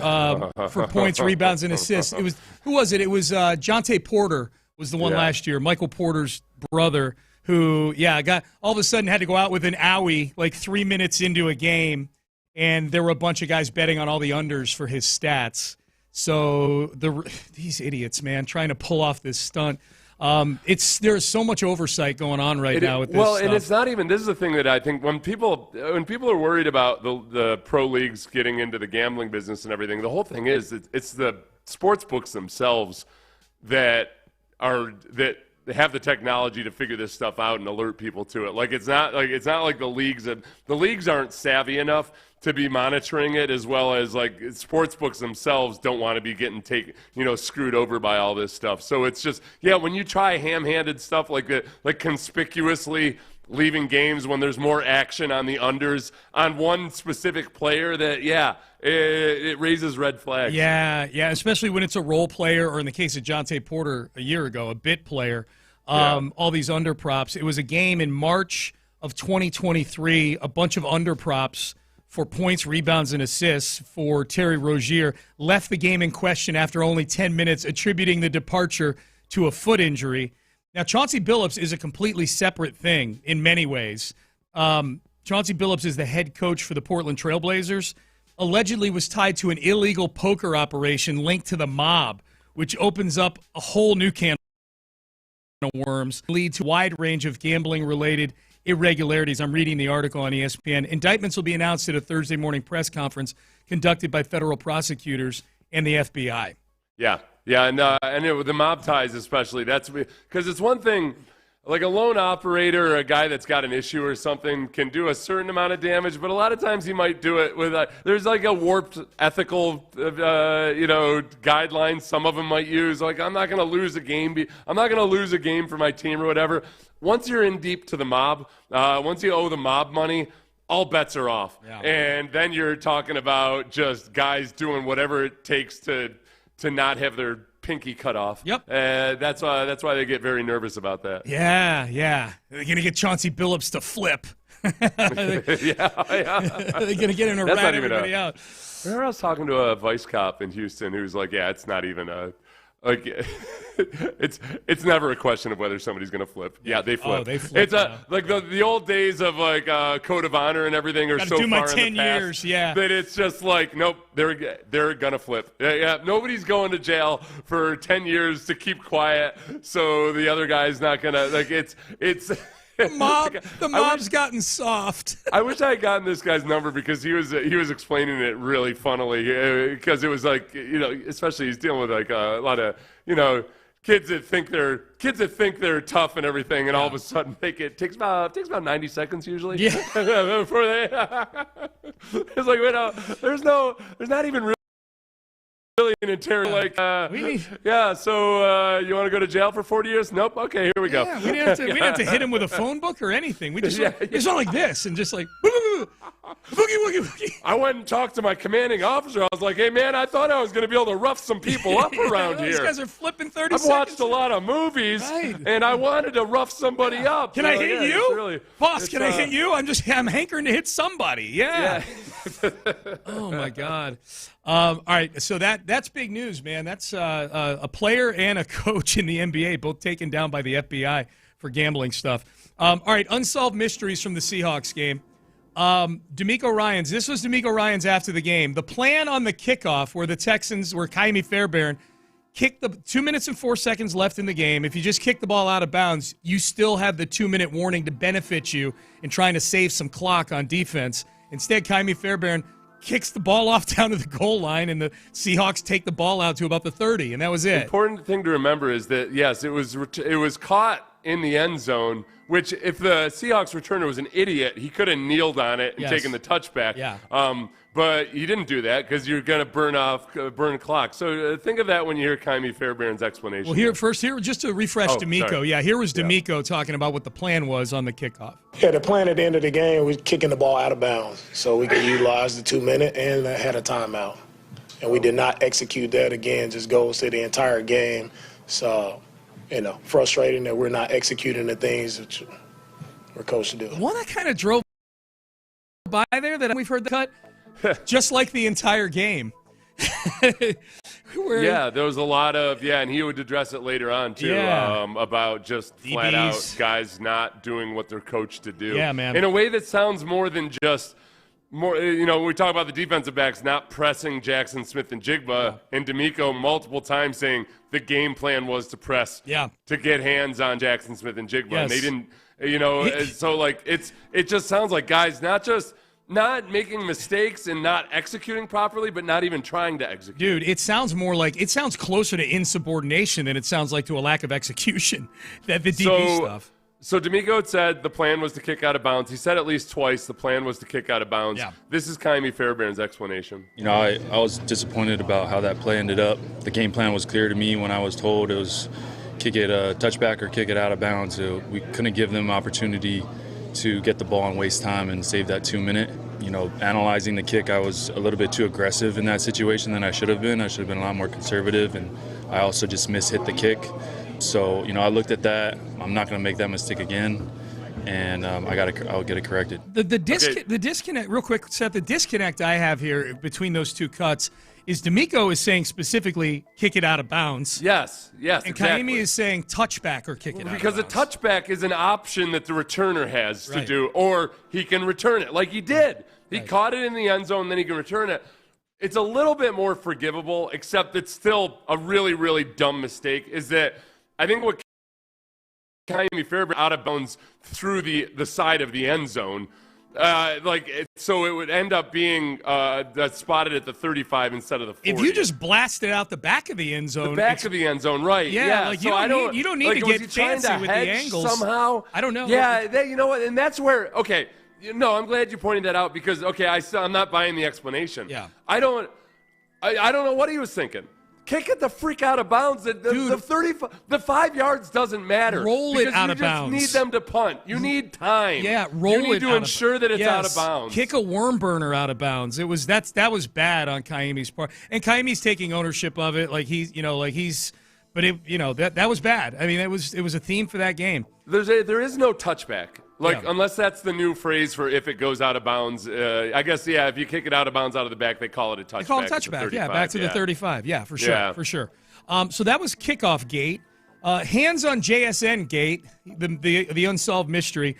points, rebounds, and assists. It was, who was it? It was Jonte Porter was the one last year, Michael Porter's brother, who, got all of a sudden had to go out with an owie like 3 minutes into a game, and there were a bunch of guys betting on all the unders for his stats. So these idiots, man, trying to pull off this stunt. There's so much oversight going on now with this stuff. And it's not even. This is the thing that I think when people are worried about the pro leagues getting into the gambling business and everything, the whole thing is it's the sports books themselves that have the technology to figure this stuff out and alert people to it. It's not like the leagues aren't savvy enough to be monitoring it, as well as sports books themselves don't want to be getting screwed over by all this stuff. So it's just when you try ham-handed stuff like conspicuously leaving games when there's more action on the unders on one specific player, that it raises red flags. Yeah, especially when it's a role player, or in the case of Jonte Porter a year ago, a bit player. All these under props. It was a game in March of 2023, a bunch of under props for points, rebounds, and assists for Terry Rozier left the game in question after only 10 minutes, attributing the departure to a foot injury. Now, Chauncey Billups is a completely separate thing in many ways. Chauncey Billups is the head coach for the Portland Trailblazers, allegedly was tied to an illegal poker operation linked to the mob, which opens up a whole new can of worms, lead to a wide range of gambling-related irregularities. I'm reading the article on ESPN. Indictments will be announced at a Thursday morning press conference conducted by federal prosecutors and the FBI. And with the mob ties especially, that's because it's one thing, like a lone operator or a guy that's got an issue or something can do a certain amount of damage, but a lot of times he might do it with there's like a warped ethical guidelines some of them might use. Like, I'm not going to lose a game. I'm not going to lose a game for my team or whatever. Once you're in deep to the mob, once you owe the mob money, all bets are off. And then you're talking about just guys doing whatever it takes to not have their pinky cut off. That's why they get very nervous about that. They're going to get Chauncey Billups to flip. They're going to get him to rat everybody out. Remember I was talking to a vice cop in Houston who's like, it's not even Like, it's never a question of whether somebody's going to flip. Yeah, they flip. Oh, they flip. It's like the old days of like code of honor and everything are so do my far 10 in the past years, yeah. that it's just like, nope, they're going to flip. Yeah, nobody's going to jail for 10 years to keep quiet, so the other guy's not going to, like, it's The mob's gotten soft. I wish I had gotten this guy's number because he was explaining it really funnily, because it was like, especially he's dealing with like a lot of, kids that think they're tough and everything, and all of a sudden it takes about 90 seconds usually. Yeah. Before they it's like, wait, there's not even really an interrogation, like, so you want to go to jail for 40 years? Nope. Okay, here we go. Yeah, we didn't have to hit him with a phone book or anything. We just it's not like this and just like boogie, woogie, woogie. I went and talked to my commanding officer. I was like, hey, man, I thought I was going to be able to rough some people up around here. These guys are flipping 30 I've seconds. watched a lot of movies, and I wanted to rough somebody up. Can I hit you? Boss, can I hit you? I'm hankering to hit somebody. Yeah. Oh, my God. All right, so that's big news, man. That's a player and a coach in the NBA, both taken down by the FBI for gambling stuff. All right, unsolved mysteries from the Seahawks game. DeMeco Ryans. This was DeMeco Ryans after the game. The plan on the kickoff where Kaimi Fairbairn kicked the 2 minutes and 4 seconds left in the game. If you just kick the ball out of bounds, you still have the 2-minute warning to benefit you in trying to save some clock on defense. Instead, Kaimi Fairbairn kicks the ball off down to the goal line, and the Seahawks take the ball out to about the 30, and that was it. The important thing to remember is that, yes, it was caught in the end zone, which if the Seahawks returner was an idiot, he could have kneeled on it and taken the touchback. Yeah. But he didn't do that because you're going to burn clock. So think of that when you hear Kaimi Fairbairn's explanation. Well, here just to refresh DeMeco. Sorry. Yeah, here was DeMeco talking about what the plan was on the kickoff. Yeah, the plan at the end of the game was kicking the ball out of bounds so we could utilize the 2 minute and had a timeout. And we did not execute that. Again, just goes to the entire game. So, frustrating that we're not executing the things that we're coached to do. One that kind of drove by there that we've heard the cut, just like the entire game. Yeah, there was a lot of, and he would address it later on, too, about just DBs. Flat out guys not doing what they're coached to do. Yeah, man. In a way that sounds more than just when we talk about the defensive backs not pressing Jackson Smith and Jigba, and DeMeco multiple times saying the game plan was to press, to get hands on Jackson Smith and Jigba. Yes. And they didn't, so like it just sounds like guys not making mistakes and not executing properly, but not even trying to execute. Dude, it sounds closer to insubordination than it sounds like to a lack of execution. The DB stuff. So DeMeco had said the plan was to kick out of bounds. He said at least twice the plan was to kick out of bounds. Yeah. This is Kaimi Fairbairn's explanation. I was disappointed about how that play ended up. The game plan was clear to me when I was told it was kick it a touchback or kick it out of bounds. So we couldn't give them opportunity to get the ball and waste time and save that 2 minute. Analyzing the kick, I was a little bit too aggressive in that situation than I should have been. I should have been a lot more conservative, and I also just mishit the kick. So, I looked at that. I'm not going to make that mistake again, and I'll get it corrected. The disconnect, real quick, Seth, the disconnect I have here between those two cuts is DeMeco is saying specifically kick it out of bounds. Yes, and exactly. Kaimi is saying touchback or kick it out of bounds. Because a touchback is an option that the returner has to do, or he can return it like he did. He caught it in the end zone, then he can return it. It's a little bit more forgivable, except it's still a really, really dumb mistake, is that I think what Kaimi Fairbairn out of bounds through the side of the end zone, so it would end up being spotted at the 35 instead of the 40. If you just blast it out the back of the end zone. The back of the end zone, right. Yeah, like you don't need to get fancy with the angles. Somehow? I don't know. Yeah, you know what, and that's where, okay, no, I'm glad you pointed that out because, okay, I'm not buying the explanation. Yeah. I don't know what he was thinking. Kick it the freak out of bounds. The 5 yards doesn't matter. Roll it out of bounds. You just need them to punt. You need time. Yeah, roll it. You need to ensure that it's out of bounds. Kick a worm burner out of bounds. That was bad on Kaimi's part, and Kaimi's taking ownership of it. But that was bad. I mean, it was a theme for that game. There is no touchback. Unless that's the new phrase for if it goes out of bounds. I guess, if you kick it out of bounds out of the back, they call it a touchback. They call it a touchback, back to the 35. Yeah, for sure, for sure. So that was kickoff gate. Hands on JSN gate, the unsolved mystery.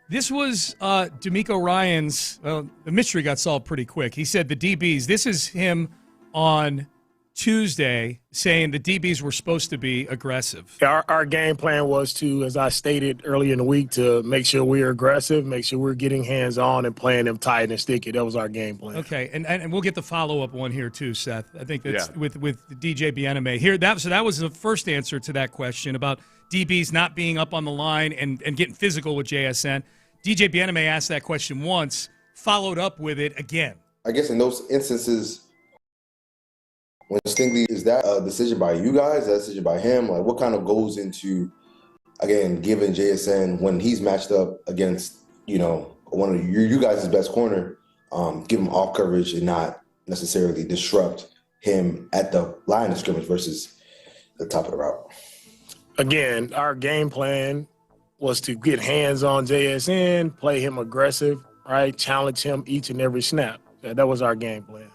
This was DeMeco Ryans. Well, the mystery got solved pretty quick. He said the DBs, this is him on Tuesday saying the DBs were supposed to be aggressive. Our game plan was to, as I stated earlier in the week, to make sure we're aggressive, make sure we're getting hands-on and playing them tight and sticky. That was our game plan. Okay, and we'll get the follow-up one here too, Seth. I think that's with DJ Bijani here. So that was the first answer to that question about DBs not being up on the line and getting physical with JSN. DJ Bijani asked that question once, followed up with it again. I guess in those instances, when Stingley, is that a decision by you guys? Is that a decision by him? Like, what kind of goes into, again, giving JSN when he's matched up against, one of you guys' best corner, give him off coverage and not necessarily disrupt him at the line of scrimmage versus the top of the route? Again, our game plan was to get hands on JSN, play him aggressive, right? Challenge him each and every snap. That was our game plan.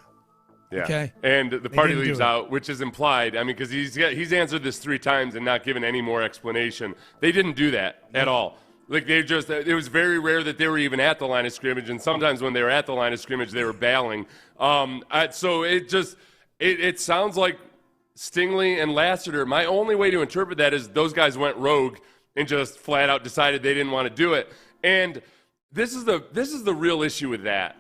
Yeah. Okay. And the part he leaves out, which is implied, because he's answered this 3 times and not given any more explanation. They didn't do that at all. Like, it was very rare that they were even at the line of scrimmage, and sometimes when they were at the line of scrimmage, they were bailing. So it sounds like Stingley and Lassiter, my only way to interpret that is those guys went rogue and just flat out decided they didn't want to do it. And this is the real issue with that.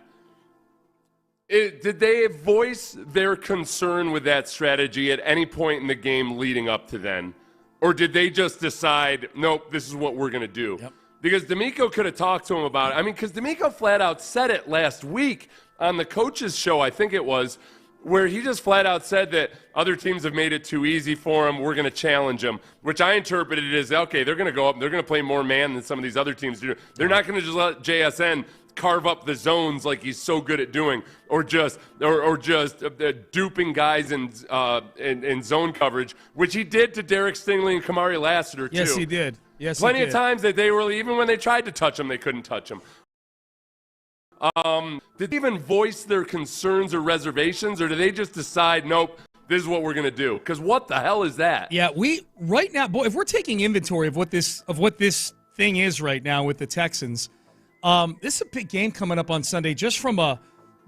Did they voice their concern with that strategy at any point in the game leading up to then? Or did they just decide, nope, this is what we're going to do? Yep. Because DeMeco could have talked to him about it. Because DeMeco flat out said it last week on the coach's show, I think it was, where he just flat out said that other teams have made it too easy for him. We're going to challenge them, which I interpreted it as, okay, they're going to go up and they're going to play more man than some of these other teams do. They're not going to just let JSN carve up the zones like he's so good at doing, or just duping guys in zone coverage, which he did to Derek Stingley and Kamari Lassiter too. Yes, he did. Yes, plenty of times that they were, even when they tried to touch him, they couldn't touch him. Did they even voice their concerns or reservations, or did they just decide, nope, this is what we're going to do? Because what the hell is that? Yeah, right now, boy, if we're taking inventory of what this thing is right now with the Texans, this is a big game coming up on Sunday. Just from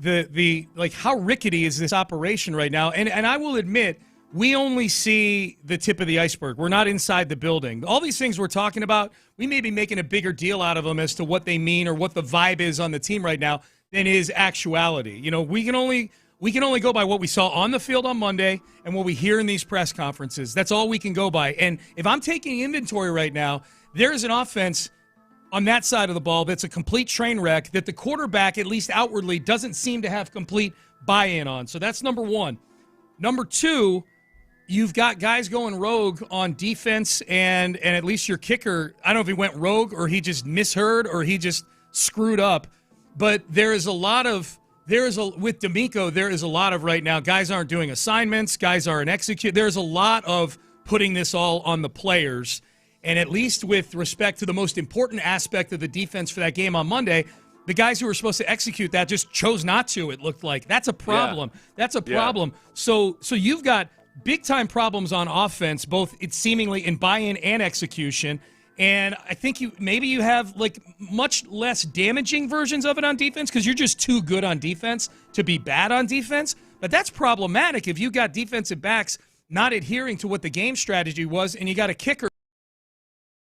the how rickety is this operation right now? And I will admit, we only see the tip of the iceberg. We're not inside the building. All these things we're talking about, we may be making a bigger deal out of them as to what they mean or what the vibe is on the team right now than is actuality. We can only go by what we saw on the field on Monday and what we hear in these press conferences. That's all we can go by. And if I'm taking inventory right now, there is an offense on that side of the ball that's a complete train wreck that the quarterback, at least outwardly, doesn't seem to have complete buy-in on. So that's number one. Number two, you've got guys going rogue on defense, and at least your kicker, I don't know if he went rogue or he just misheard or he just screwed up. But with DeMeco, there is a lot of right now, guys aren't doing assignments, guys aren't executing. There's a lot of putting this all on the players. And at least with respect to the most important aspect of the defense for that game on Monday, the guys who were supposed to execute that just chose not to, it looked like. That's a problem. Yeah. That's a problem. Yeah. So you've got big-time problems on offense, both seemingly in buy-in and execution. And I think you have much less damaging versions of it on defense because you're just too good on defense to be bad on defense. But that's problematic if you got defensive backs not adhering to what the game strategy was and you got a kicker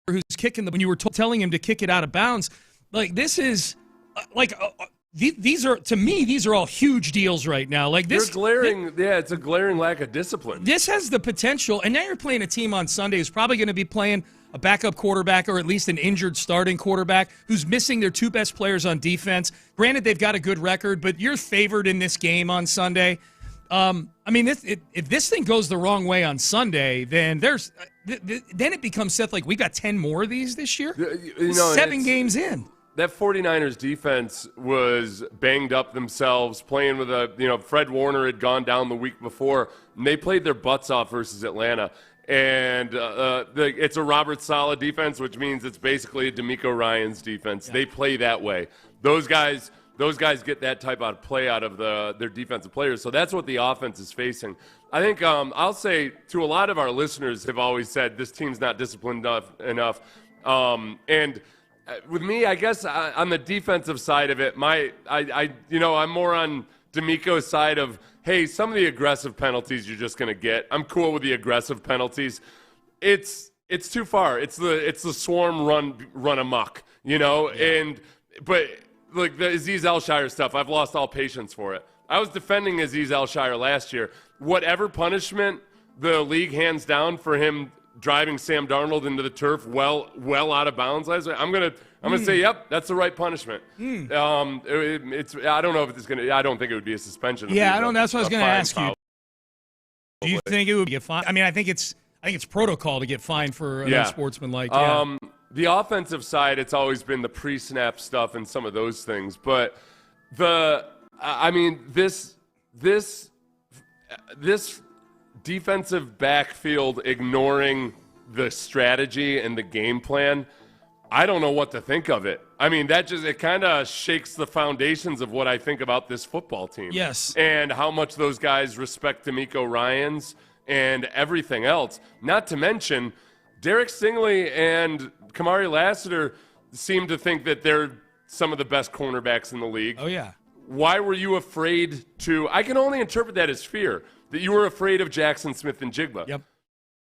who's kicking when you were telling him to kick it out of bounds. This is these are all huge deals right now. It's a glaring lack of discipline. This has the potential, and now you're playing a team on Sunday who's probably going to be playing a backup quarterback or at least an injured starting quarterback who's missing their 2 best players on defense. Granted, they've got a good record, but you're favored in this game on Sunday. If this thing goes the wrong way on Sunday, then then it becomes, Seth, we got 10 more of these this year? 7 games in. That 49ers defense was banged up themselves, playing with Fred Warner had gone down the week before, and they played their butts off versus Atlanta. And it's a Robert Saleh defense, which means it's basically a DeMeco Ryans defense. Yeah. They play that way. Those guys get that type of play out of their defensive players. So that's what the offense is facing. I think I'll say to a lot of our listeners have always said this team's not disciplined enough. And with me, I guess on the defensive side of it, I'm more on DeMeco's side of, hey, some of the aggressive penalties you're just going to get. I'm cool with the aggressive penalties. It's too far. It's the swarm run amok, but like the Aziz Al-Shire stuff, I've lost all patience for it. I was defending Aziz Al-Shire last year. Whatever punishment the league hands down for him driving Sam Darnold into the turf well out of bounds last week, I'm gonna say, yep, that's the right punishment. I don't know if it's gonna. I don't think it would be a suspension. Yeah, I don't. That's what I was gonna ask you. Do you think it would get fined? I mean, I think it's protocol to get fined for an unsportsmanlike. Yeah. The offensive side, it's always been the pre-snap stuff and some of those things, but this defensive backfield ignoring the strategy and the game plan, I don't know what to think of it. I mean, it kind of shakes the foundations of what I think about this football team. Yes. And how much those guys respect DeMeco Ryans and everything else. Not to mention, Derek Stingley and Kamari Lassiter seem to think that they're some of the best cornerbacks in the league. Oh, yeah. Why were you afraid to – I can only interpret that as fear, that you were afraid of Jackson Smith and Jigba. Yep.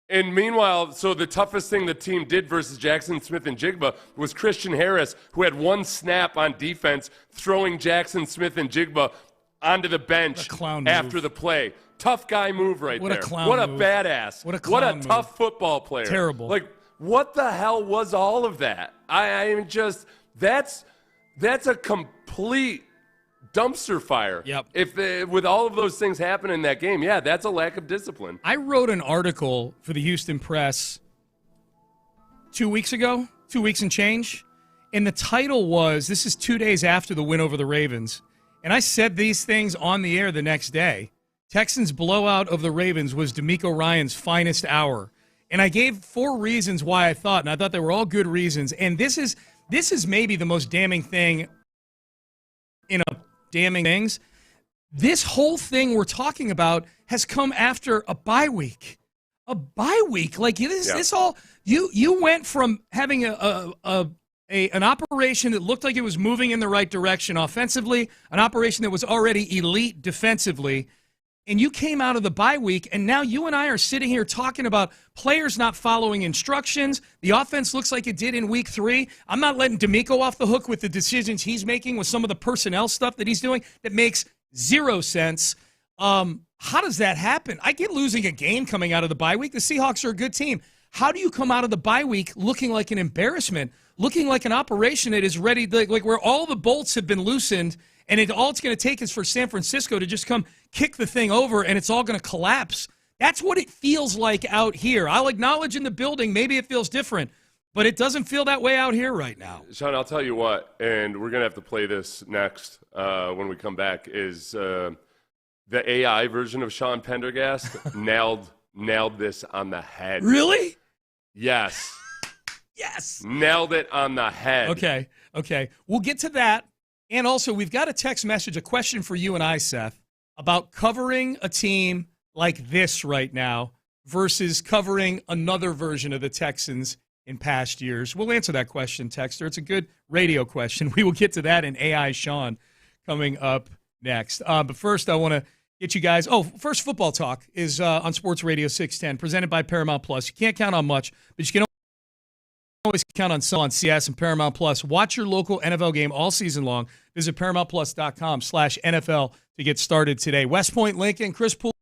And meanwhile, so the toughest thing the team did versus Jackson Smith and Jigba was Christian Harris, who had one snap on defense, throwing Jackson Smith and Jigba onto the bench after the play. Tough guy move right there. What a badass. What a tough football player. Terrible. Like, what the hell was all of that? I mean, just that's a complete dumpster fire. Yep. With all of those things happening in that game, that's a lack of discipline. I wrote an article for the Houston Press 2 weeks ago, 2 weeks and change, and the title was, this is 2 days after the win over the Ravens, and I said these things on the air the next day. Texans' blowout of the Ravens was DeMeco Ryans' finest hour. And I gave 4 reasons why I thought, and I thought they were all good reasons. And this is maybe the most damning thing in a damning things. This whole thing we're talking about has come after a bye week. A bye week. Like this all you went from having an operation that looked like it was moving in the right direction offensively, an operation that was already elite defensively, and you came out of the bye week, and now you and I are sitting here talking about players not following instructions. The offense looks like it did in week 3. I'm not letting DeMeco off the hook with the decisions he's making with some of the personnel stuff that he's doing that makes zero sense. How does that happen? I get losing a game coming out of the bye week. The Seahawks are a good team. How do you come out of the bye week looking like an embarrassment, looking like an operation that is ready, like where all the bolts have been loosened, and all it's going to take is for San Francisco to just come kick the thing over, and it's all going to collapse? That's what it feels like out here. I'll acknowledge in the building maybe it feels different, but it doesn't feel that way out here right now. Sean, I'll tell you what, and we're going to have to play this next when we come back, is the AI version of Sean Pendergast nailed this on the head. Really? Yes. Yes. Nailed it on the head. Okay. We'll get to that. And also, we've got a text message, a question for you and I, Seth, about covering a team like this right now versus covering another version of the Texans in past years. We'll answer that question, Texter. It's a good radio question. We will get to that in AI Sean coming up next. But first, I want to get you guys. First football talk is on Sports Radio 610, presented by Paramount Plus. You can't count on much, but you can always count on some on CS and Paramount Plus. Watch your local NFL game all season long. Visit ParamountPlus.com/NFL to get started today. West Point Lincoln, Chris Poole.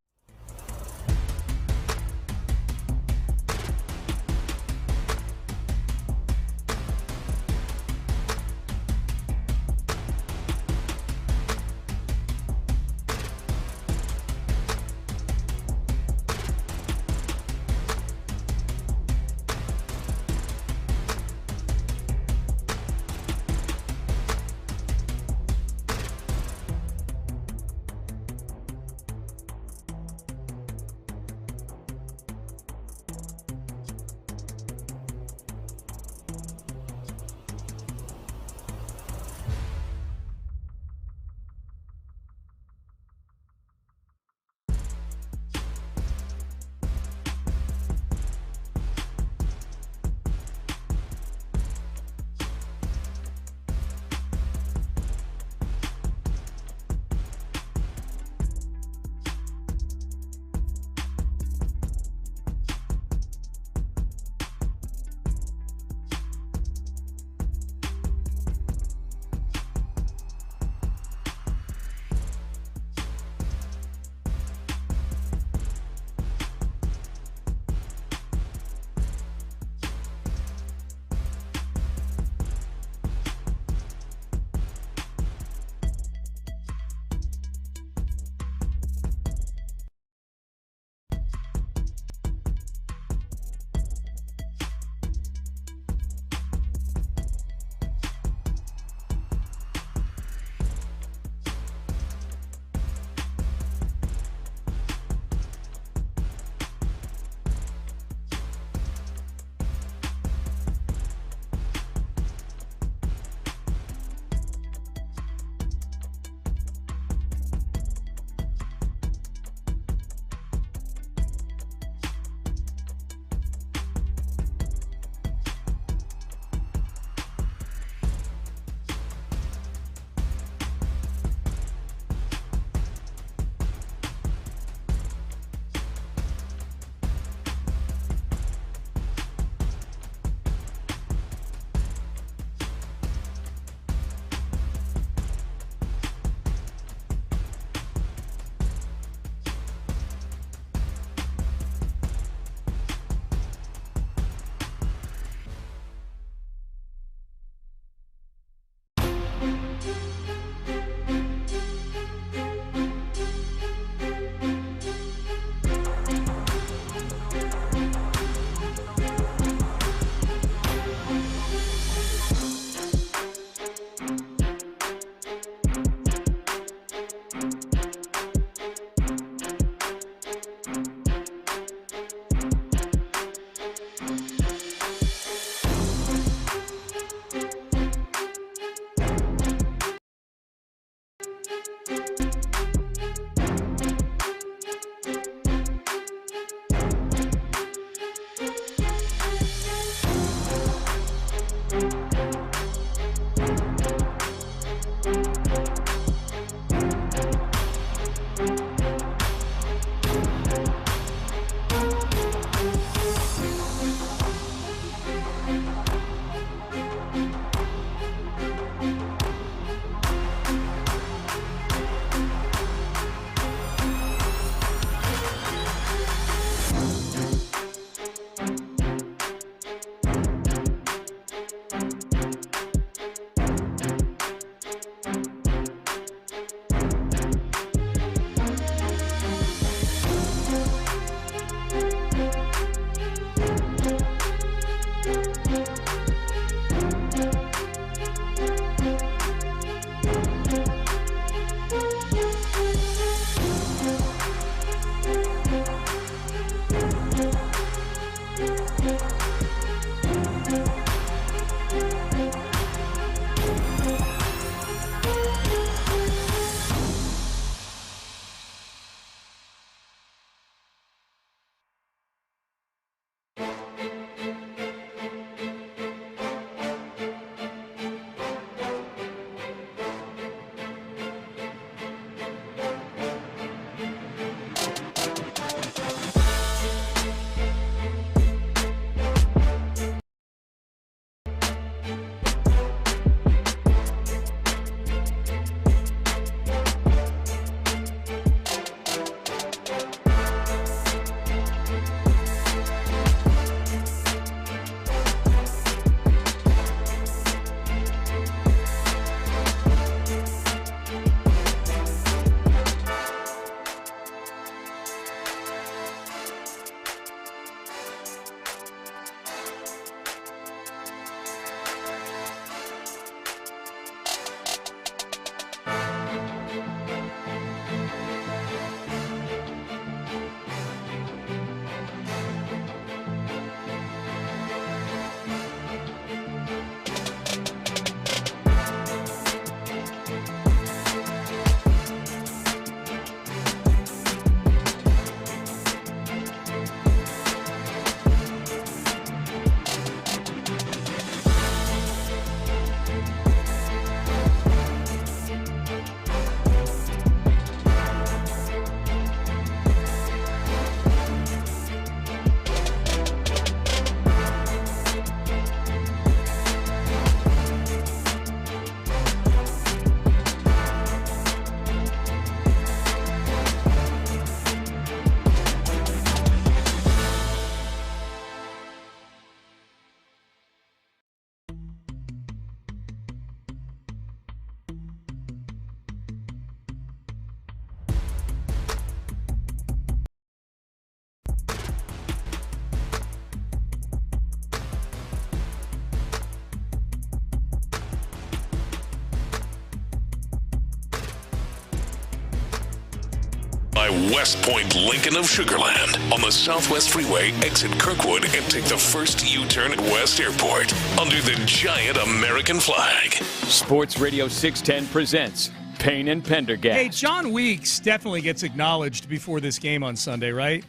by West Point Lincoln of Sugar Land on the Southwest Freeway, exit Kirkwood, and take the first U-turn at West Airport under the giant American flag. Sports Radio 610 presents Payne and Pendergast. Hey, John Weeks definitely gets acknowledged before this game on Sunday, right?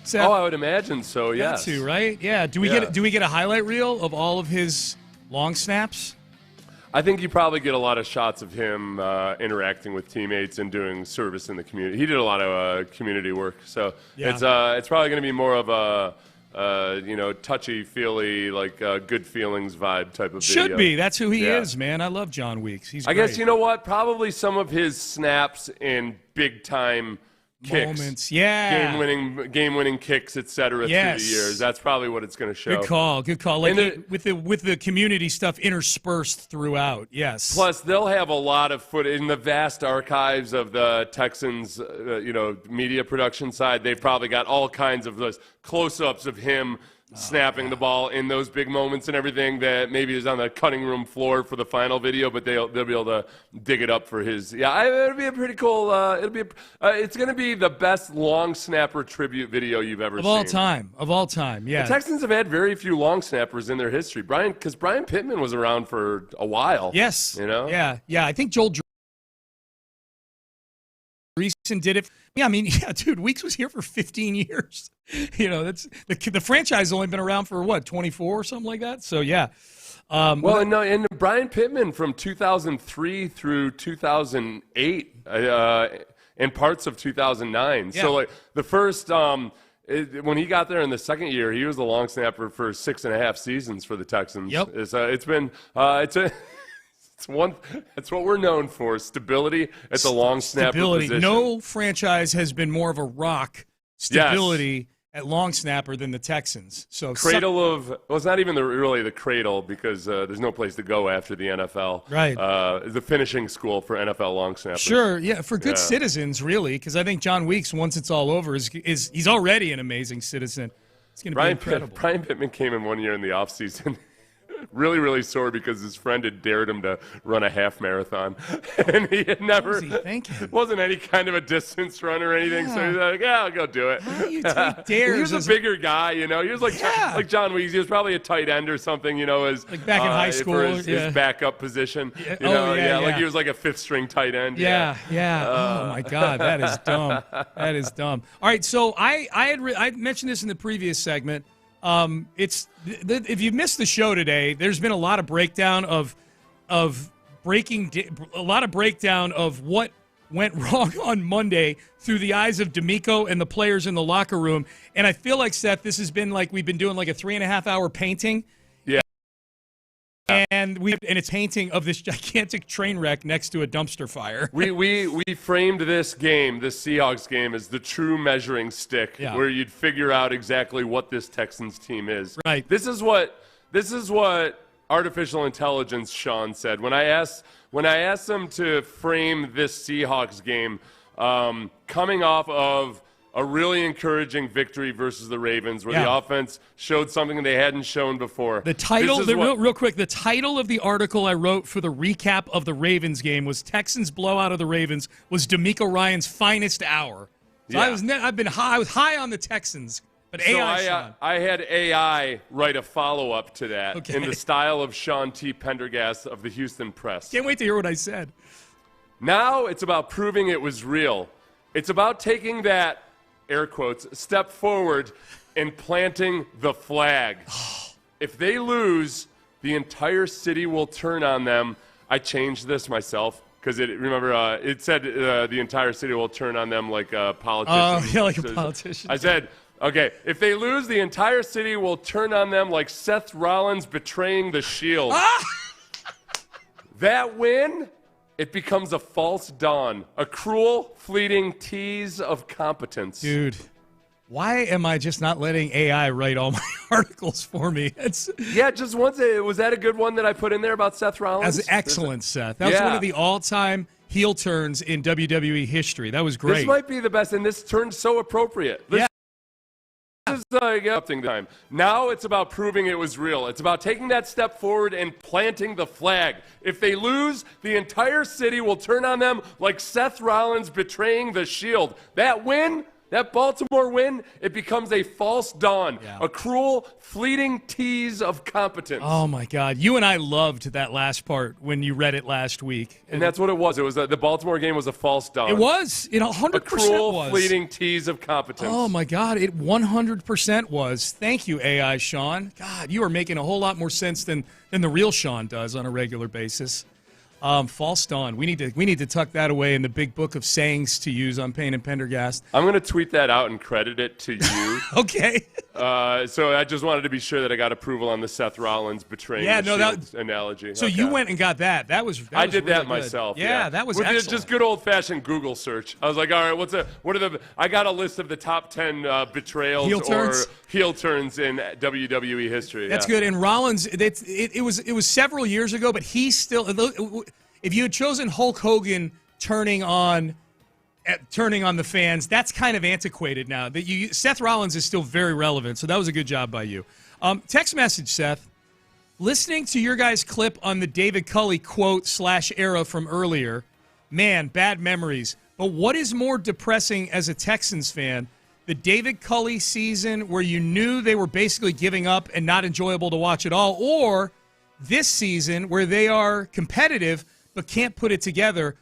Seth? Oh, I would imagine so, yes. Got to, right? Yeah. Do we get a highlight reel of all of his long snaps? I think you probably get a lot of shots of him interacting with teammates and doing service in the community. He did a lot of community work, so it's probably going to be more of a touchy-feely, like good feelings vibe type of video. Should be. That's who he is, man. I love John Weeks. He's great. I guess you know what? Probably some of his snaps in big-time kicks, moments, game-winning kicks, etc. Through the years. That's probably what it's going to show. Good call. Like with the community stuff interspersed throughout. Yes. Plus, they'll have a lot of footage in the vast archives of the Texans, media production side. They've probably got all kinds of those close-ups of him snapping the ball in those big moments and everything that maybe is on the cutting room floor for the final video, but they'll be able to dig it up for his. It'll be a pretty cool. It's going to be the best long snapper tribute video you've ever seen of all time. Yeah, the Texans have had very few long snappers in their history. Brian Pittman was around for a while. Yes, Yeah. I think Joel Dreesen did it. Dude, Weeks was here for 15 years. That's the franchise has only been around for 24 or something like that. So yeah. And Brian Pittman from 2003 through 2008 and parts of 2009. Yeah. So like the first when he got there in the second year, he was the long snapper for 6.5 seasons for the Texans. Yep. That's what we're known for, stability at the long snapper position. No franchise has been more of a rock stability at long snapper than the Texans. So it's not even really the cradle because there's no place to go after the NFL. Right. The finishing school for NFL long snappers. Sure, yeah, for good citizens, really, because I think John Weeks, once it's all over, is he's already an amazing citizen. It's going to be incredible. Brian Pittman came in one year in the offseason. Really, really sore because his friend had dared him to run a half marathon, and he had never. What was he thinking? Wasn't any kind of a distance run or anything. Yeah. So he's like, I'll go do it. How do you take dares? He was a bigger guy, He was like John Weeks. He was probably a tight end or something, as like back in high school, for his backup position. Like he was like a fifth string tight end. Yeah. Oh my God, that is dumb. That is dumb. All right, so I mentioned this in the previous segment. If you missed the show today, there's been a lot of breakdown of what went wrong on Monday through the eyes of DeMeco and the players in the locker room. And I feel like, Seth, this has been like we've been doing like a 3.5-hour painting. Yeah. And it's painting of this gigantic train wreck next to a dumpster fire. We framed this Seahawks game, as the true measuring stick, where you'd figure out exactly what this Texans team is. Right. This is what artificial intelligence Sean said when I asked him to frame this Seahawks game, coming off of a really encouraging victory versus the Ravens, where the offense showed something they hadn't shown before. The title, real quick, the title of the article I wrote for the recap of the Ravens game was "Texans blowout of the Ravens was DeMeco Ryans' finest hour." So I was high on the Texans, but I had AI write a follow-up to that in the style of Sean T. Pendergast of the Houston Press. Can't wait to hear what I said. Now it's about proving it was real. It's about taking that, air quotes, step forward and planting the flag. If they lose, the entire city will turn on them. I changed this myself because it said the entire city will turn on them like a politician. Like a politician. I said, okay, if they lose, the entire city will turn on them like Seth Rollins betraying the Shield. That win, it becomes a false dawn, a cruel, fleeting tease of competence. Dude, why am I just not letting AI write all my articles for me? Just once. Was that a good one that I put in there about Seth Rollins? That's excellent, Seth. That was one of the all-time heel turns in WWE history. That was great. This might be the best, and this turned so appropriate. This is upping the time. Now it's about proving it was real. It's about taking that step forward and planting the flag. If they lose, the entire city will turn on them like Seth Rollins betraying the Shield. That win, that Baltimore win, it becomes a false dawn, a cruel, fleeting tease of competence. Oh, my God. You and I loved that last part when you read it last week. And that's what it was. It was the Baltimore game was a false dawn. It was. It 100% a cruel, was. fleeting tease of competence. Oh, my God. It 100% was. Thank you, AI Sean. God, you are making a whole lot more sense than the real Sean does on a regular basis. False dawn. We need to tuck that away in the big book of sayings to use on Payne and Pendergast. I'm going to tweet that out and credit it to you. Okay. So I just wanted to be sure that I got approval on the Seth Rollins betraying the Shield analogy. So you went and got that. I did really that good. myself. Yeah, that was with excellent. Just good old fashioned Google search. I was like, all right, I got a list of the top 10 betrayals or heel turns in WWE history. That's good. And Rollins, it was several years ago, but he still. If you had chosen Hulk Hogan turning on the fans, that's kind of antiquated now. Seth Rollins is still very relevant, so that was a good job by you. Text message, Seth. Listening to your guys' clip on the David Culley quote/era from earlier, man, bad memories. But what is more depressing as a Texans fan? The David Culley season where you knew they were basically giving up and not enjoyable to watch at all, or this season where they are competitive but can't put it together?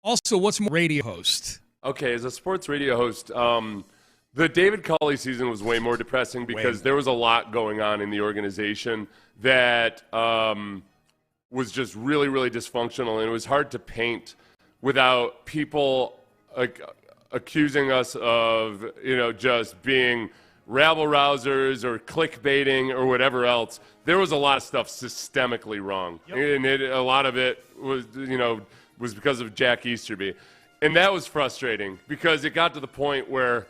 Also, what's more, radio host? Okay, as a sports radio host, the David Culley season was way more depressing because there was a lot going on in the organization that was just really, really dysfunctional, and it was hard to paint without people accusing us of, just being rabble-rousers or clickbaiting or whatever else. There was a lot of stuff systemically wrong. Yep. And a lot of it was because of Jack Easterby. And that was frustrating because it got to the point where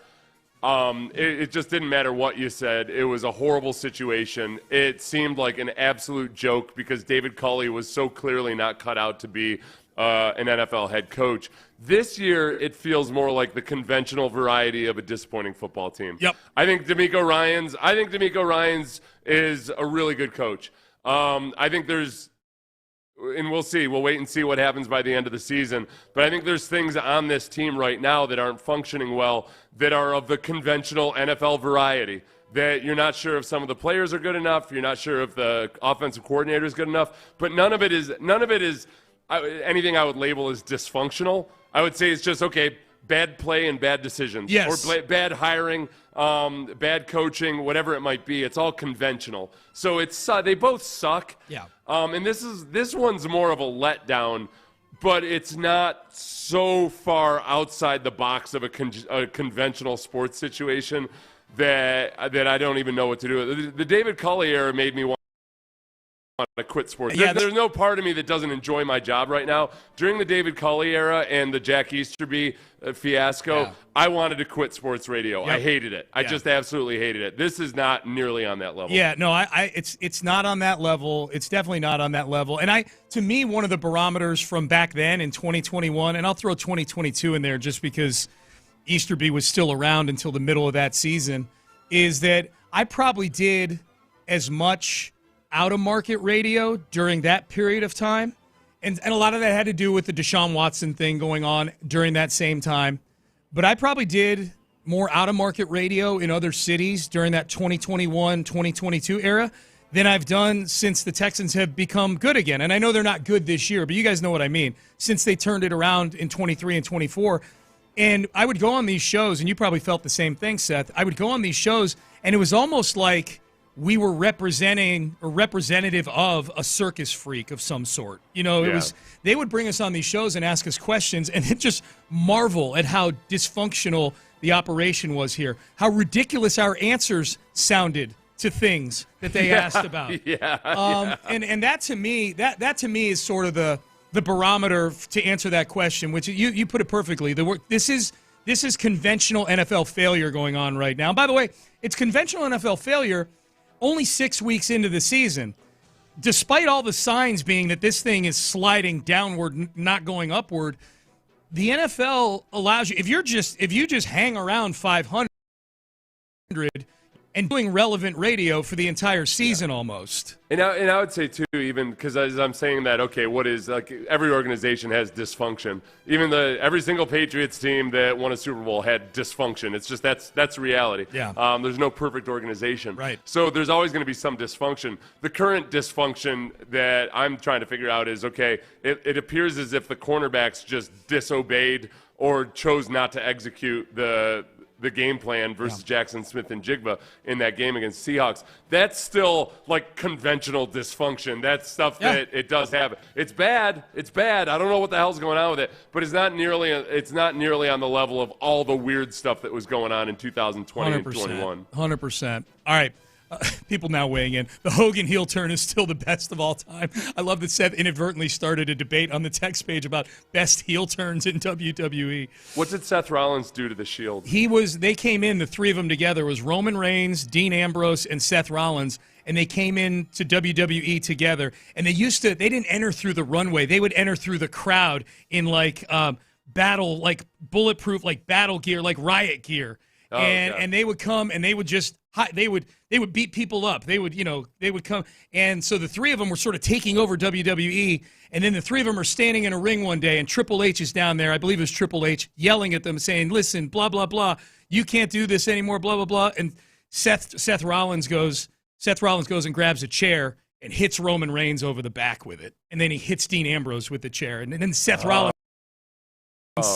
it just didn't matter what you said. It was a horrible situation. It seemed like an absolute joke because David Culley was so clearly not cut out to be an NFL head coach. This year, it feels more like the conventional variety of a disappointing football team. Yep. I think DeMeco Ryans is a really good coach. I think and we'll see. We'll wait and see what happens by the end of the season. But I think there's things on this team right now that aren't functioning well that are of the conventional NFL variety. That you're not sure if some of the players are good enough. You're not sure if the offensive coordinator is good enough. But none of it is anything I would label as dysfunctional. I would say it's just, bad play and bad decisions. Yes. Or bad hiring, bad coaching, whatever it might be. It's all conventional. So they both suck. Yeah. And this one's more of a letdown, but it's not so far outside the box of a conventional sports situation that I don't even know what to do. The David Culley era made me want to quit sports. Yeah, there's no part of me that doesn't enjoy my job right now. During the David Culley era and the Jack Easterby fiasco, I wanted to quit sports radio. Yep. I hated it. I just absolutely hated it. This is not nearly on that level. Yeah, no, it's not on that level. It's definitely not on that level. And to me, one of the barometers from back then in 2021, and I'll throw 2022 in there just because Easterby was still around until the middle of that season, is that I probably did as much out-of-market radio during that period of time. And a lot of that had to do with the Deshaun Watson thing going on during that same time. But I probably did more out-of-market radio in other cities during that 2021, 2022 era than I've done since the Texans have become good again. And I know they're not good this year, but you guys know what I mean. Since they turned it around in 23 and 24. And I would go on these shows, and you probably felt the same thing, Seth. I would go on these shows, and it was almost like we were representing or representative of a circus freak of some sort. They would bring us on these shows and ask us questions and then just marvel at how dysfunctional the operation was here, how ridiculous our answers sounded to things that they asked about. And that to me, that to me is sort of the barometer to answer that question, which you put it perfectly. This is conventional NFL failure going on right now. And by the way, it's conventional NFL failure only 6 weeks into the season, despite all the signs being that this thing is sliding downward, not going upward. The NFL allows you, if you just hang around 500, 100 and doing relevant radio for the entire season almost. And I would say, too, even because as I'm saying that, okay, what is, like, every organization has dysfunction. Even every single Patriots team that won a Super Bowl had dysfunction. It's just that's reality. Yeah. There's no perfect organization. Right. So there's always going to be some dysfunction. The current dysfunction that I'm trying to figure out is, okay, it appears as if the cornerbacks just disobeyed or chose not to execute the game plan versus Jackson Smith and Jigba in that game against Seahawks. That's still like conventional dysfunction. That's stuff that it does happen. It's bad. It's bad. I don't know what the hell's going on with it, but it's not nearly on the level of all the weird stuff that was going on in 2020 and 21. 100%. All right. People now weighing in. The Hogan heel turn is still the best of all time. I love that Seth inadvertently started a debate on the text page about best heel turns in WWE. What did Seth Rollins do to the Shield? They came in, the three of them together, was Roman Reigns, Dean Ambrose, and Seth Rollins, and they came in to WWE together. And they didn't enter through the runway. They would enter through the crowd in battle, like bulletproof, like battle gear, like riot gear. And they would come and they would just they would beat people up. They would come, and so the three of them were sort of taking over WWE. And then the three of them are standing in a ring one day, and Triple H is down there. I believe it was Triple H yelling at them, saying, "Listen, blah blah blah, you can't do this anymore, blah blah blah." And Seth Rollins goes and grabs a chair and hits Roman Reigns over the back with it, and then he hits Dean Ambrose with the chair, and then Seth Rollins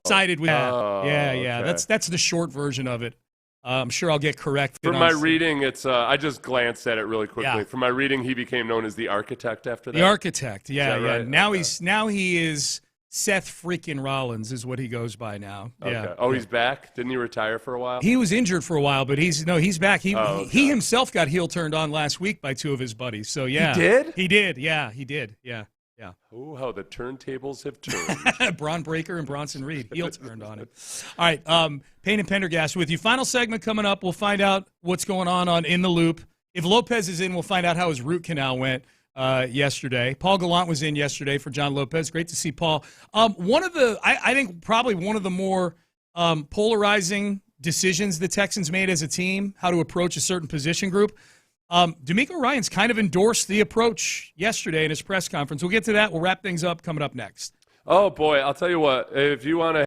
sided with that. Yeah. Okay. That's the short version of it. I'm sure I'll get corrected. From my reading, it's I just glanced at it really quickly. Yeah. From my reading, he became known as the Architect after that. The Architect, yeah. Right? Now he is Seth freaking Rollins is what he goes by now. Okay. Yeah. Oh, he's back? Didn't he retire for a while? He was injured for a while, but he's back. He himself got heel turned on last week by two of his buddies. So yeah. He did? He did. Yeah, he did. Yeah. Yeah. Oh, how the turntables have turned. Braun Breaker and Bronson Reed heel turned on him. All right, Payne and Pendergast with you. Final segment coming up. We'll find out what's going on In the Loop. If Lopez is in, we'll find out how his root canal went yesterday. Paul Gallant was in yesterday for John Lopez. Great to see Paul. I think probably one of the more polarizing decisions the Texans made as a team, how to approach a certain position group. DeMeco Ryans kind of endorsed the approach yesterday in his press conference. We'll get to that. We'll wrap things up coming up next. Oh, boy. I'll tell you what. If you want to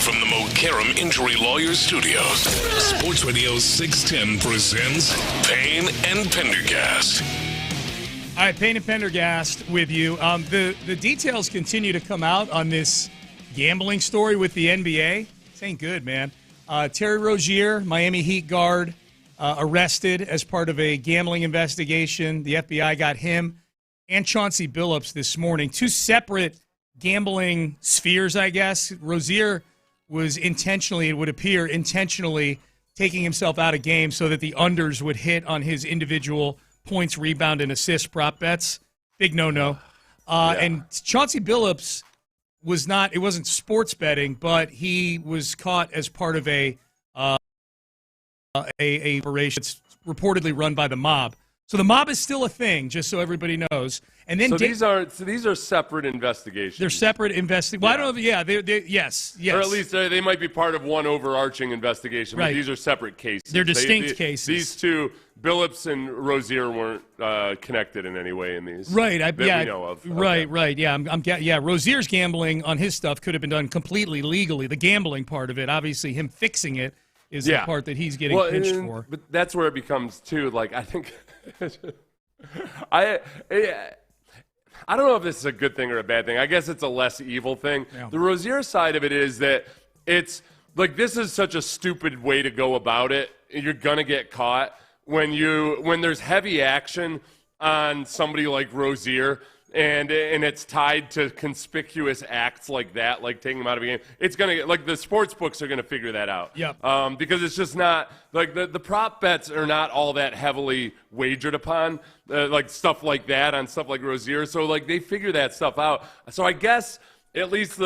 from the Mokaram Injury Lawyers Studios, Sports Radio 610 presents Payne and Pendergast. All right, Payne and Pendergast with you. The details continue to come out on this gambling story with the NBA. This ain't good, man. Terry Rozier, Miami Heat guard, arrested as part of a gambling investigation. The FBI got him and Chauncey Billups this morning. Two separate gambling spheres, I guess. Rozier was intentionally, it would appear, taking himself out of games so that the unders would hit on his individual points, rebound, and assist prop bets. Big no-no. And Chauncey Billups was not, it wasn't sports betting, but he was caught as part of a operation that's reportedly run by the mob. So the mob is still a thing, just so everybody knows. And then these are separate investigations. They're separate investigations. Well, I don't know. Yeah, yes. Or at least they might be part of one overarching investigation. But these are separate cases. They're distinct cases. These two, Billups and Rozier, weren't connected in any way in these. Right. We know of. Right. Yeah. Rozier's gambling on his stuff could have been done completely legally. The gambling part of it, obviously, him fixing it is the part that he's getting pinched for. But that's where it becomes too. Like I think, I don't know if this is a good thing or a bad thing. I guess it's a less evil thing. Yeah. The Rozier side of it is that it's like this is such a stupid way to go about it. You're gonna get caught when there's heavy action on somebody like Rozier, and it's tied to conspicuous acts like that, like taking him out of a game. It's gonna get, like the sports books are gonna figure that out. Yep. Because it's just not like the prop bets are not all that heavily wagered upon, like stuff like that on stuff like Rozier. So like they figure that stuff out. So I guess at least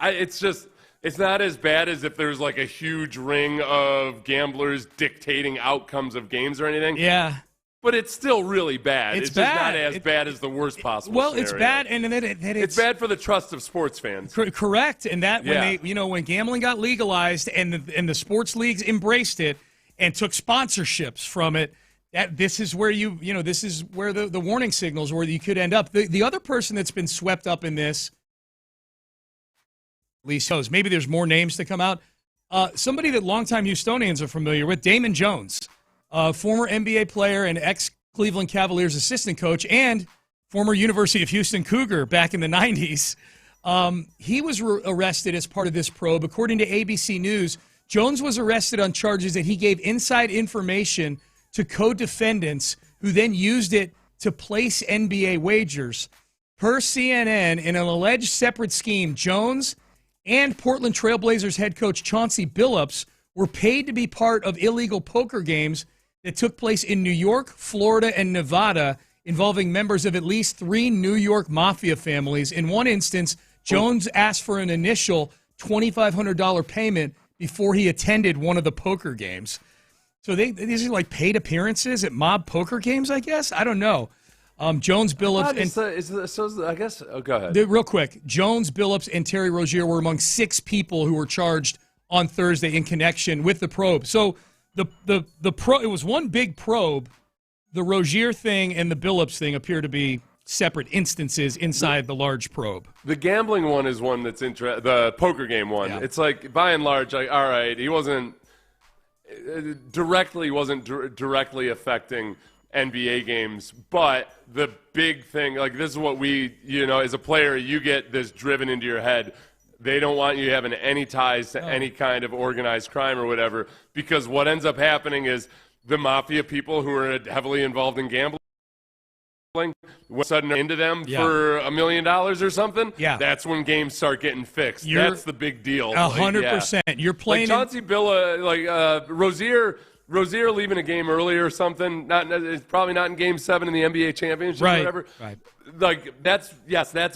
it's not as bad as if there's like a huge ring of gamblers dictating outcomes of games or anything. Yeah. But it's still really bad. It's bad. Just not as bad as the worst possible Well, scenario. it's bad, and it's bad for the trust of sports fans. Correct, and that when gambling got legalized and the sports leagues embraced it and took sponsorships from it, this is where this is where the warning signals where you could end up. The other person that's been swept up in this, at least knows, maybe there's more names to come out. Somebody that longtime Houstonians are familiar with, Damon Jones. Former NBA player and ex-Cleveland Cavaliers assistant coach and former University of Houston Cougar back in the 90s. He was arrested as part of this probe. According to ABC News, Jones was arrested on charges that he gave inside information to co-defendants who then used it to place NBA wagers. Per CNN, in an alleged separate scheme, Jones and Portland Trailblazers head coach Chauncey Billups were paid to be part of illegal poker games that took place in New York, Florida, and Nevada, involving members of at least 3 New York mafia families. In one instance, Jones asked for an initial $2,500 payment before he attended one of the poker games. So these are like paid appearances at mob poker games, I guess? I don't know. Jones, Billups, I guess. Oh, go ahead. Real quick, Jones, Billups, and Terry Rozier were among 6 people who were charged on Thursday in connection with the probe. So it was one big probe. The Rozier thing and the Billups thing appear to be separate instances inside the large probe. The gambling one is one that's the poker game one. Yeah. It's like by and large, like all right, he wasn't directly affecting NBA games, but the big thing, like this is what we, as a player, you get this driven into your head. They don't want you having any ties to any kind of organized crime or whatever, because what ends up happening is the mafia people who are heavily involved in gambling, when sudden into them for $1 million or something, that's when games start getting fixed. That's the big deal. 100%. You're playing like Chauncey Billups, Rozier leaving a game early or something. It's probably not in Game 7 in the NBA championship or whatever. Right. Like that's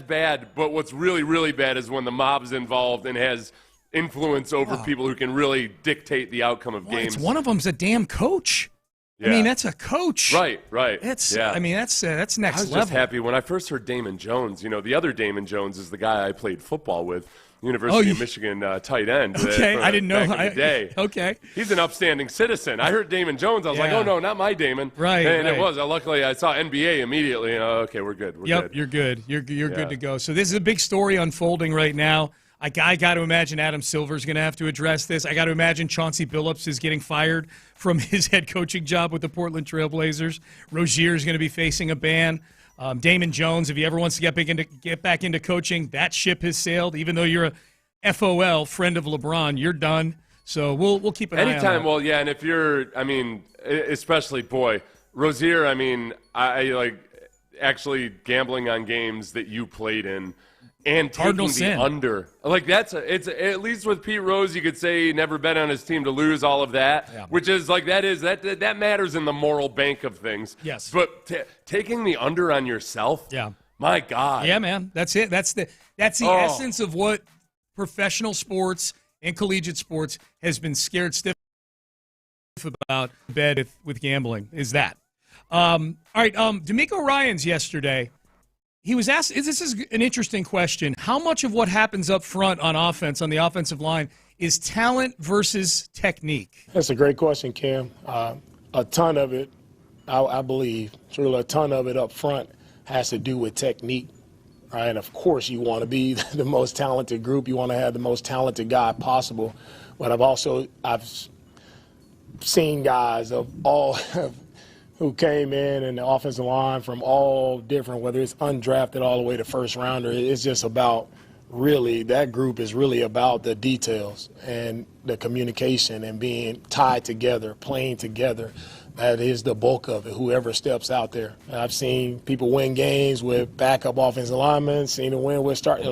bad. But what's really, really bad is when the mob's involved and has influence over people who can really dictate the outcome of games. One of them's a damn coach. Yeah. I mean, that's a coach. Right. I mean, that's next level. I was just happy when I first heard Damon Jones. The other Damon Jones is the guy I played football with. University of Michigan tight end. Okay, I didn't know. Back in the day. Okay. He's an upstanding citizen. I heard Damon Jones. I was like, oh, no, not my Damon. Right. And it was. Luckily, I saw NBA immediately. Okay, we're good. You're good. You're good to go. So this is a big story unfolding right now. I got to imagine Adam Silver's going to have to address this. I got to imagine Chauncey Billups is getting fired from his head coaching job with the Portland Trail Blazers. Rozier is going to be facing a ban. Damon Jones, if he ever wants to get back into coaching, that ship has sailed. Even though you're a FOL, friend of LeBron, you're done. So we'll keep an eye on that. Well, yeah, and if you're, I mean, especially, boy, Rozier, I mean, I like actually gambling on games that you played in and taking the under. Like, it's at least with Pete Rose, you could say he never bet on his team to lose, all of that, which is like, that matters in the moral bank of things. Yes. But taking the under on yourself, my God. Yeah, man, that's it. That's the essence of what professional sports and collegiate sports has been scared stiff about bed with gambling, is that. All right, DeMeco Ryans yesterday, he was asked, this is an interesting question, how much of what happens up front on offense, on the offensive line, is talent versus technique? That's a great question, Cam. A ton of it, I believe, truly a ton of it up front has to do with technique. Right? And, of course, you want to be the most talented group. You want to have the most talented guy possible. But I've seen guys of all who came in the offensive line from all different, whether it's undrafted all the way to first rounder. It's just about really, that group is really about the details and the communication and being tied together, playing together. That is the bulk of it, whoever steps out there. I've seen people win games with backup offensive linemen, seen them win with starter,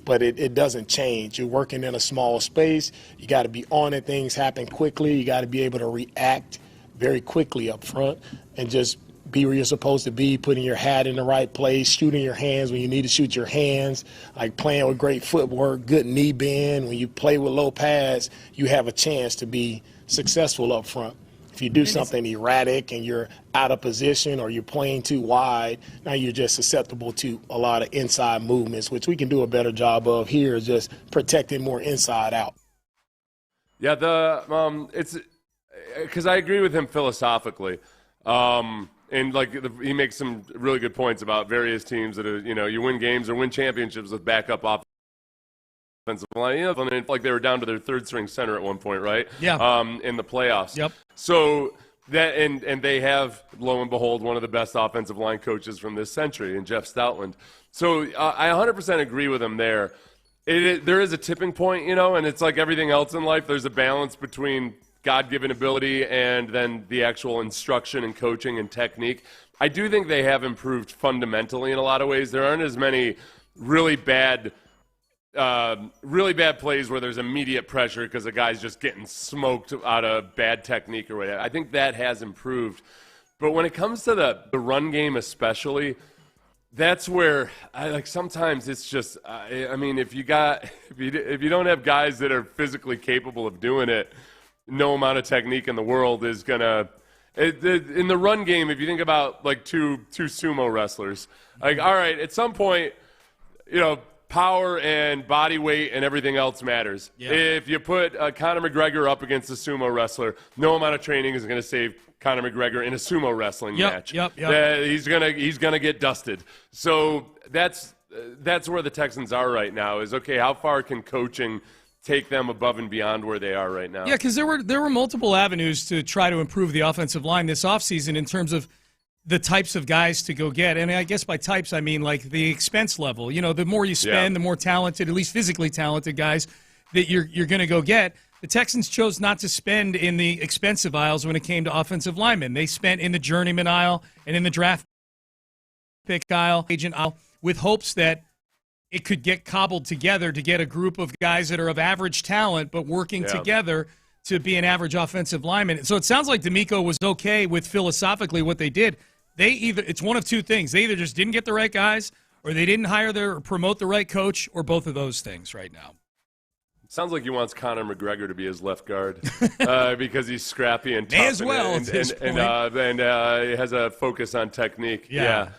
but it doesn't change. You're working in a small space. You got to be on it. Things happen quickly. You got to be able to react very quickly up front and just be where you're supposed to be, putting your hat in the right place, shooting your hands when you need to shoot your hands, like playing with great footwork, good knee bend. When you play with low pads, you have a chance to be successful up front. If you do something erratic and you're out of position or you're playing too wide, now you're just susceptible to a lot of inside movements, which we can do a better job of here, is just protecting more inside out. Yeah, it's because I agree with him philosophically. And he makes some really good points about various teams that are, you win games or win championships with backup offensive line. Like they were down to their third string center at one point, right? Yeah. In the playoffs. Yep. So that and they have, lo and behold, one of the best offensive line coaches from this century, in Jeff Stoutland. So I 100% agree with him there. There is a tipping point, and it's like everything else in life. There's a balance between God-given ability and then the actual instruction and coaching and technique. I do think they have improved fundamentally in a lot of ways. There aren't as many really bad plays where there's immediate pressure because the guy's just getting smoked out of bad technique or whatever. I think that has improved. But when it comes to the run game especially, that's where sometimes it's just if you don't have guys that are physically capable of doing it, no amount of technique in the world is gonna. In the run game, if you think about like two sumo wrestlers, all right, at some point, power and body weight and everything else matters. Yeah. If you put Conor McGregor up against a sumo wrestler, no amount of training is going to save Conor McGregor in a sumo wrestling match. He's gonna get dusted. So that's where the Texans are right now. Is okay. How far can coaching take them above and beyond where they are right now? Yeah, because there were multiple avenues to try to improve the offensive line this offseason in terms of the types of guys to go get. And I guess by types, I mean like the expense level. The more you spend, the more talented, at least physically talented guys that you're going to go get. The Texans chose not to spend in the expensive aisles when it came to offensive linemen. They spent in the journeyman aisle and in the draft pick aisle, agent aisle, with hopes that it could get cobbled together to get a group of guys that are of average talent but working together to be an average offensive lineman. So it sounds like DeMeco was okay with philosophically what they did. It's one of two things. They either just didn't get the right guys or they didn't hire or promote the right coach, or both of those things right now. Sounds like he wants Conor McGregor to be his left guard because he's scrappy and tough. May as well, and he has a focus on technique. Yeah.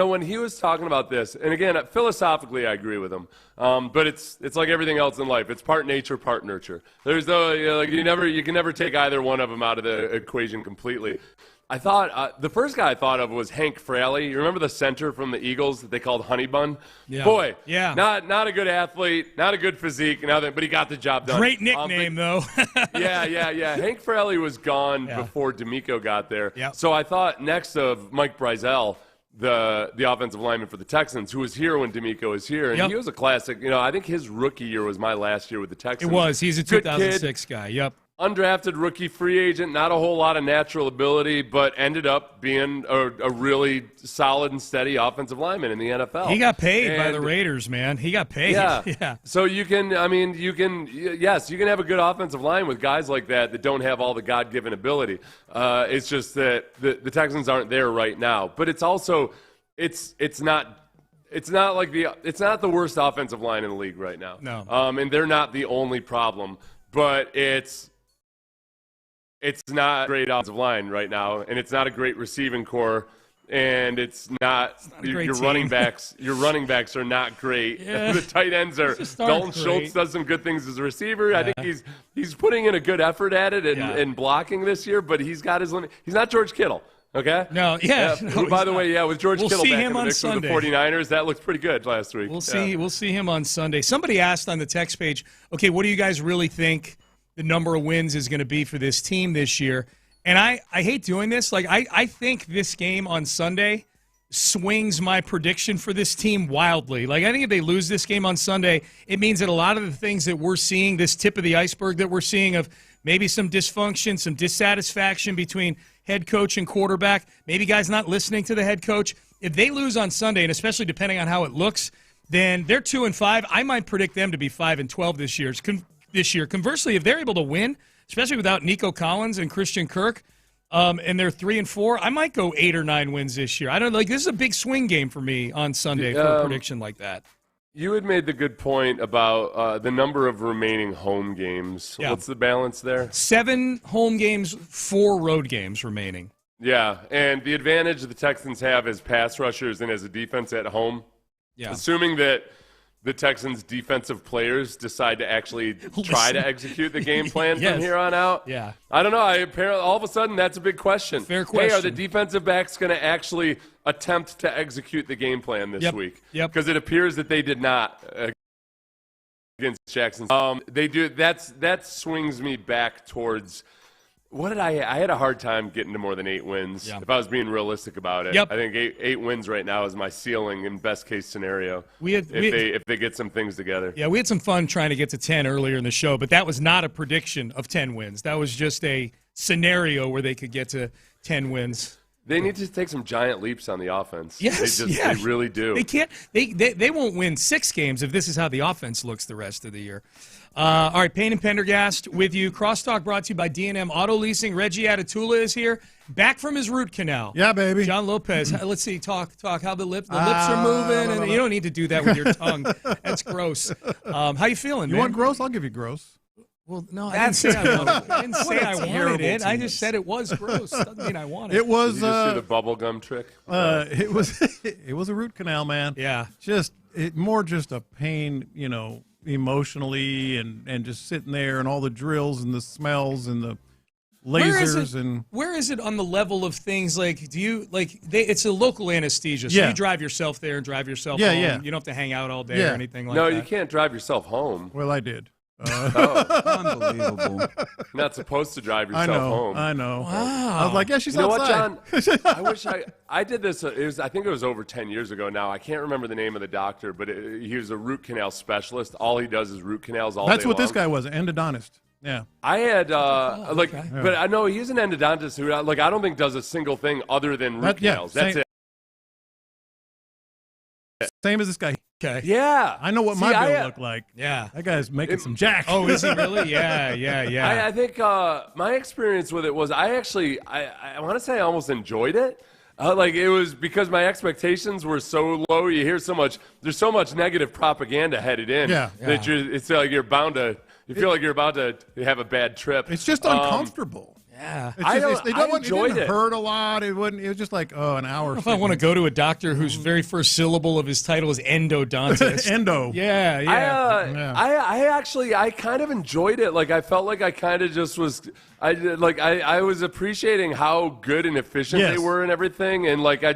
When he was talking about this, and again, philosophically, I agree with him. But it's like everything else in life. It's part nature, part nurture. There's you can never take either one of them out of the equation completely. I thought the first guy I thought of was Hank Fraley. You remember the center from the Eagles that they called Honey Bun? Yeah. Boy, yeah, not a good athlete, not a good physique, but he got the job done. Great nickname, though. Yeah. Hank Fraley was gone before DeMeco got there. Yep. So I thought next of Mike Breisel, the offensive lineman for the Texans, who was here when DeMeco was here, and he was a classic. I think his rookie year was my last year with the Texans. It was. He's a 2006 guy. Yep. Undrafted rookie free agent, not a whole lot of natural ability, but ended up being a really solid and steady offensive lineman in the NFL. He got paid by the Raiders, man. He got paid. Yeah. So you can have a good offensive line with guys like that don't have all the God-given ability. It's just that the Texans aren't there right now. But it's also it's not the worst offensive line in the league right now. No. And they're not the only problem, but it's not a great offensive line right now, and it's not a great receiving core, and it's not your running backs. Your running backs are not great. Yeah. The tight ends are. Dalton Schultz does some good things as a receiver. Yeah. I think he's putting in a good effort at it and blocking this year, but he's got his limit. He's not George Kittle. Okay? No, by the way, with George Kittle see back him in the on mix with the Sunday. 49ers, that looked pretty good last week. We'll see him on Sunday. Somebody asked on the text page, okay, what do you guys really think the number of wins is going to be for this team this year? And I hate doing this. I think this game on Sunday swings my prediction for this team wildly. I think if they lose this game on Sunday, it means that a lot of the things that we're seeing, this tip of the iceberg that we're seeing of maybe some dysfunction, some dissatisfaction between head coach and quarterback, maybe guys not listening to the head coach. If they lose on Sunday, and especially depending on how it looks, then they're 2-5. I might predict them to be 5-12 this year. Conversely, if they're able to win, especially without Nico Collins and Christian Kirk, and they're 3-4, I might go 8 or 9 wins this year. I don't this is a big swing game for me on Sunday for a prediction like that. You had made the good point about the number of remaining home games. Yeah. What's the balance there? 7 home games, 4 road games remaining. Yeah, and the advantage the Texans have as pass rushers and as a defense at home, assuming that the Texans' defensive players decide to actually try to execute the game plan from here on out. Yeah. I don't know. Apparently, all of a sudden, that's a big question. Fair question. Hey, are the defensive backs going to actually attempt to execute the game plan this week? Yep. Because it appears that they did not against Jackson. They do. That swings me back towards. What did I had a hard time getting to more than 8 wins, if I was being realistic about it. Yep. I think 8 wins right now is my ceiling in best case scenario. If they get some things together. Yeah, we had some fun trying to get to 10 earlier in the show, but that was not a prediction of 10 wins. That was just a scenario where they could get to 10 wins. They need to take some giant leaps on the offense. Yes, they really do. They can't. They won't win 6 games if this is how the offense looks the rest of the year. All right, Payne and Pendergast with you. Crosstalk brought to you by D&M Auto Leasing. Reggie Atatula is here, back from his root canal. Yeah, baby. John Lopez. Let's see. Talk. How the lips are moving, and you don't need to do that with your tongue. That's gross. How you feeling, man? You want gross? I'll give you gross. Well, no, I didn't say I wanted it. I just said it was gross. Doesn't mean I wanted it. It was. Did you just do the bubble gum trick? It was a root canal, man. Yeah. Just a pain, emotionally and just sitting there and all the drills and the smells and the lasers. Where is it on the level of things? Do you it's a local anesthesia, so you drive yourself there and drive yourself home. Yeah. You don't have to hang out all day or anything like that. No, you can't drive yourself home. Well, I did. Unbelievable. You're not supposed to drive yourself home. I know. Wow. I was like, she's outside. What, John? I wish I did this. I think it was over 10 years ago now. I can't remember the name of the doctor, but he was a root canal specialist. All he does is root canals all day long. That's what this guy was, an endodontist. Yeah. I had, but I know he's an endodontist who, I don't think does a single thing other than root canals. That's it. Same as this guy. Okay. Yeah. I know what my bill looked like. Yeah. That guy's making some jack. Oh, is he really? Yeah. I think my experience with it was I want to say I almost enjoyed it. It was because my expectations were so low. You hear there's so much negative propaganda headed in that you feel like you're about to have a bad trip. It's just uncomfortable. Yeah, It enjoyed didn't it. hurt a lot. It wouldn't. It was just like an hour. I don't know if I want to go to a doctor whose very first syllable of his title is endodontist. Endo. Yeah. I kind of enjoyed it. Like I felt like I kind of just was. I was appreciating how good and efficient they were and everything, and like I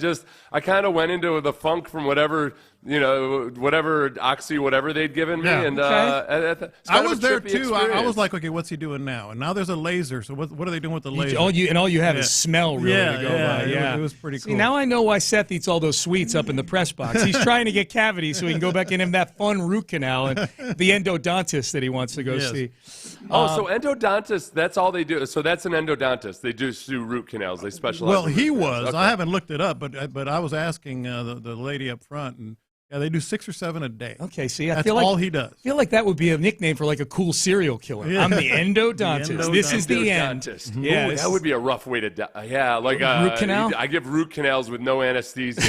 kind of went into the funk from whatever oxy whatever they'd given me, and I was there too. I was like, okay, what's he doing now? And now there's a laser. So what are they doing with the laser? All you have is smell really to go by. Yeah, it was pretty cool. See, now I know why Seth eats all those sweets up in the press box. He's trying to get cavities so he can go back and have that fun root canal and the endodontist that he wants to go see. So endodontists, that's all they do. So that's an endodontist. They do root canals. They specialize. Well, in he root was. canals. Okay. I haven't looked it up, but I was asking the lady up front, and they do 6 or 7 a day. Okay, see, that's feel like, all he does. I feel like that would be a nickname for like a cool serial killer. Yeah. I'm the endodontist. This is the end. Yeah, that would be a rough way to die. Yeah, like root canal. I give root canals with no anesthesia,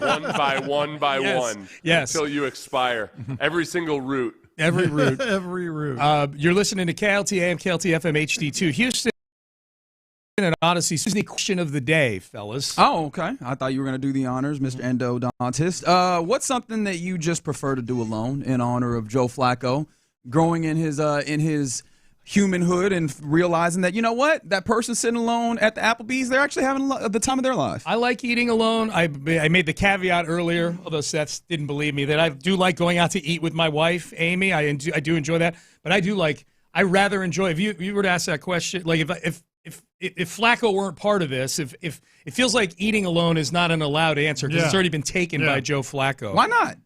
one by one, until you expire. Every single root. Every root. Every root. You're listening to KLT AM, KLT FM HD2. Houston and Odyssey. This is the question of the day, fellas. Oh, okay. I thought you were going to do the honors, Mr. Endodontist. What's something that you just prefer to do alone in honor of Joe Flacco, growing in his humanhood and realizing that, you know what, that person sitting alone at the Applebee's, they're actually having the time of their life. I like eating alone. I made the caveat earlier, although Seth didn't believe me, that I do like going out to eat with my wife, Amy. I do enjoy that. But I rather enjoy, if you were to ask that question, like if Flacco weren't part of this, if it feels like eating alone is not an allowed answer because it's already been taken by Joe Flacco. Why not?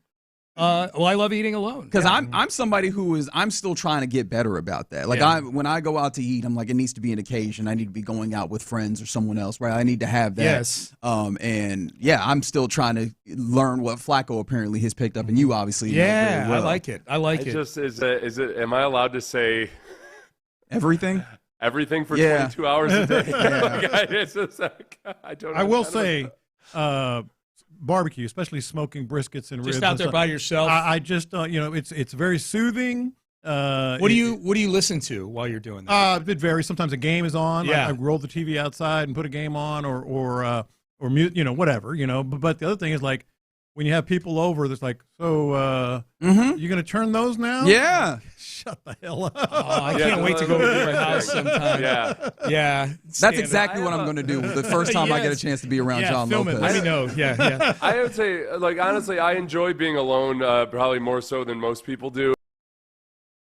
Well, I love eating alone because I'm somebody I'm still trying to get better about that. Like when I go out to eat, I'm like, it needs to be an occasion. I need to be going out with friends or someone else, right? I need to have that. Yes. I'm still trying to learn what Flacco apparently has picked up, and you obviously know very well. I like it. I like it. Just is it? Am I allowed to say everything? Everything for 22 hours a day. I will say. Barbecue, especially smoking briskets and ribs. Just out there by yourself. I just, it's very soothing. What do you listen to while you're doing that? It varies. Sometimes a game is on. Yeah. I roll the TV outside and put a game on, or whatever. But the other thing is like when you have people over, there's like, so you gonna turn those now? Yeah. Shut the hell up. Oh, I can't wait to go over to your house sometime. Yeah. That's exactly what I'm going to do the first time I get a chance to be around John Lopez. Let me know. Yeah. I would say, like, honestly, I enjoy being alone probably more so than most people do.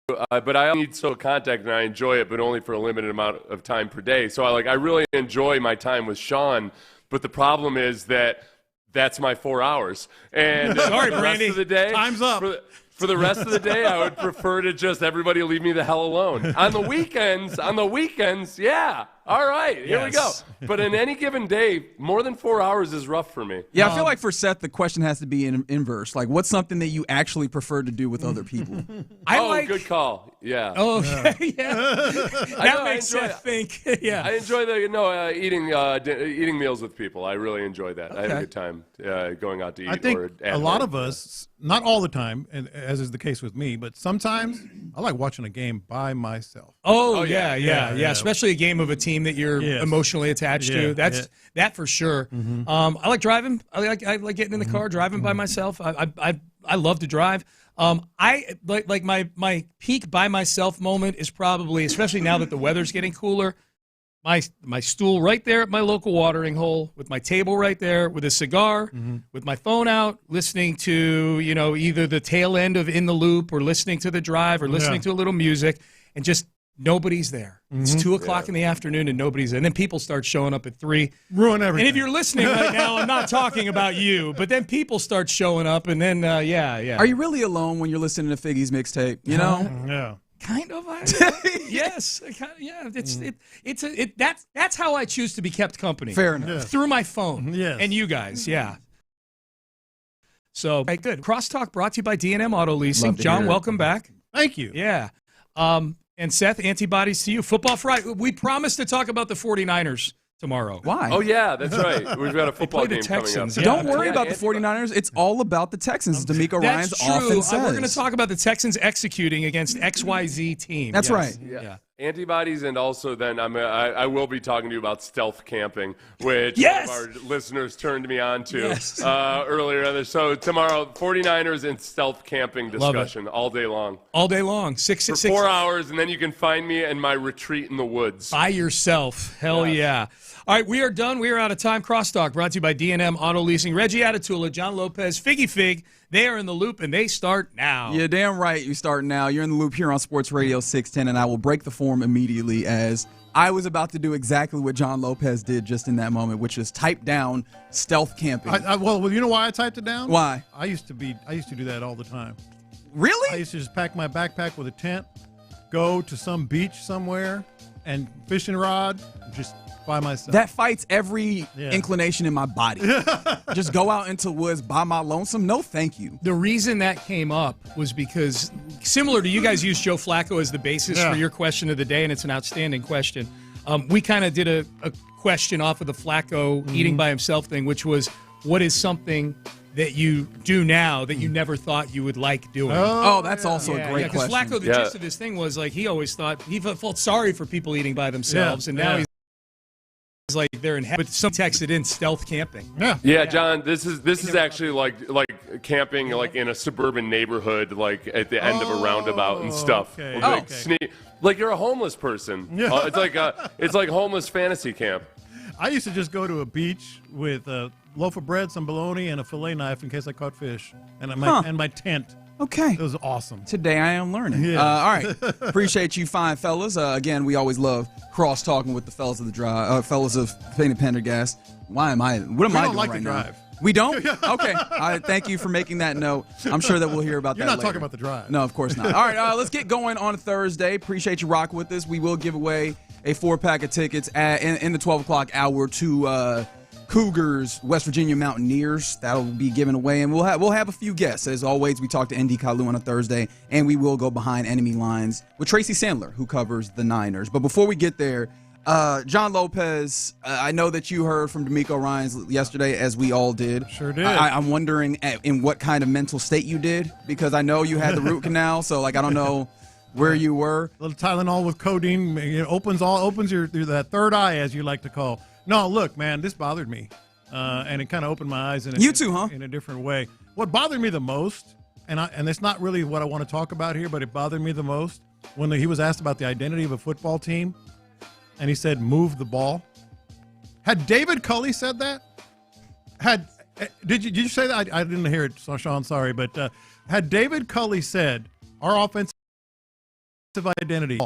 But I need social contact, and I enjoy it, but only for a limited amount of time per day. So I really enjoy my time with Sean, but the problem is that's my 4 hours. And sorry, for the Brandy. rest of the day, time's up. For the rest of the day, I would prefer to just everybody leave me the hell alone. On the weekends, yeah. All right, here we go. But in any given day, more than 4 hours is rough for me. Yeah, I feel like for Seth, the question has to be in inverse. Like, what's something that you actually prefer to do with other people? Good call. Yeah. Oh, okay. Yeah. That makes Seth think. Yeah. I enjoy eating meals with people. I really enjoy that. I have a good time going out to eat. I think or a lot of us, not all the time, and as is the case with me, but sometimes I like watching a game by myself. Oh yeah. Especially a game of a team that you're emotionally attached to. That's that for sure. Mm-hmm. I like driving. I like getting in the car, driving by myself. I love to drive. I like my peak by myself moment is probably, especially now that the weather's getting cooler, my stool right there at my local watering hole with my table right there with a cigar, with my phone out, listening to either the tail end of In the Loop or listening to The Drive or listening to a little music, and just nobody's there. It's 2 o'clock in the afternoon and nobody's there. And then people start showing up at 3. Ruin everything. And if you're listening right now, I'm not talking about you, but then people start showing up and then, Are you really alone when you're listening to Figgy's mixtape? You know? Yeah. Kind of. Yes. That's how I choose to be kept company. Fair enough. Yeah. Through my phone. Yes. And you guys. Yeah. So, okay, good. Crosstalk brought to you by D&M Auto Leasing. John, welcome back. Thank you. Yeah. And Seth, antibodies to you. Football Friday. We promised to talk about the 49ers tomorrow. Why? Oh, yeah, that's right. We've got a football game Texans, coming up. Don't worry about the 49ers. It's all about the Texans. DeMeco Ryans often says. We're going to talk about the Texans executing against XYZ team. That's right. Yeah. Antibodies, and also then I will be talking to you about stealth camping, which Yes! one of our listeners turned me on to earlier. So tomorrow, 49ers and stealth camping discussion all day long. All day long. For 4 hours, and then you can find me in my retreat in the woods. By yourself. Hell yeah. All right, we are done. We are out of time. Crosstalk brought to you by D&M Auto Leasing. Reggie Atatula, John Lopez, Figgy Fig. They are in the loop, and they start now. Yeah, damn right. You start now. You're in the loop here on Sports Radio 610, and I will break the form immediately as I was about to do exactly what John Lopez did just in that moment, which is type down stealth camping. Well, you know why I typed it down? Why? I used to do that all the time. Really? I used to just pack my backpack with a tent, go to some beach somewhere, and fishing rod, just by myself. That fights every inclination in my body. Just go out into the woods by my lonesome? No, thank you. The reason that came up was because, similar to you guys used Joe Flacco as the basis for your question of the day, and it's an outstanding question. We kind of did a question off of the Flacco eating by himself thing, which was, what is something that you do now that you never thought you would like doing? Oh, that's also a great question. Because Flacco, the gist of his thing was, like, he always thought, he felt sorry for people eating by themselves, and now he's like they're in heaven. But some texted in stealth camping. Yeah, John, this is actually like camping like in a suburban neighborhood, like at the end of a roundabout and stuff. Okay. Like you're a homeless person. It's like homeless fantasy camp. I used to just go to a beach with a loaf of bread, some bologna, and a fillet knife in case I caught fish, and my tent. Okay. It was awesome. Today I am learning. Yeah. All right. Appreciate you fine fellas. Again, we always love cross-talking with the fellas of the drive, fellas of Payne and Pendergast. What am I doing like right the now? drive. We don't? Okay. Thank you for making that note. I'm sure that we'll hear about You're that not later. talking about the drive. No, of course not. All right, let's get going on Thursday. Appreciate you rocking with us. We will give away a 4-pack of tickets in the 12 o'clock hour to Cougars, West Virginia Mountaineers. That'll be given away, and we'll have a few guests. As always, we talk to ND Kalu on a Thursday, and we will go behind enemy lines with Tracy Sandler, who covers the Niners. But before we get there, John Lopez, I know that you heard from DeMeco Ryans yesterday, as we all did. Sure did. I'm wondering in what kind of mental state you did, because I know you had the root canal, so I don't know where you were. A little Tylenol with codeine opens your that third eye, as you like to call. No, look, man, this bothered me, and it kind of opened my eyes in a different way. What bothered me the most, and it's not really what I want to talk about here, but it bothered me the most when he was asked about the identity of a football team, and he said, "Move the ball." Had David Culley said that? Did you say that? I didn't hear it, so Sean, sorry, but had David Culley said our offensive identity,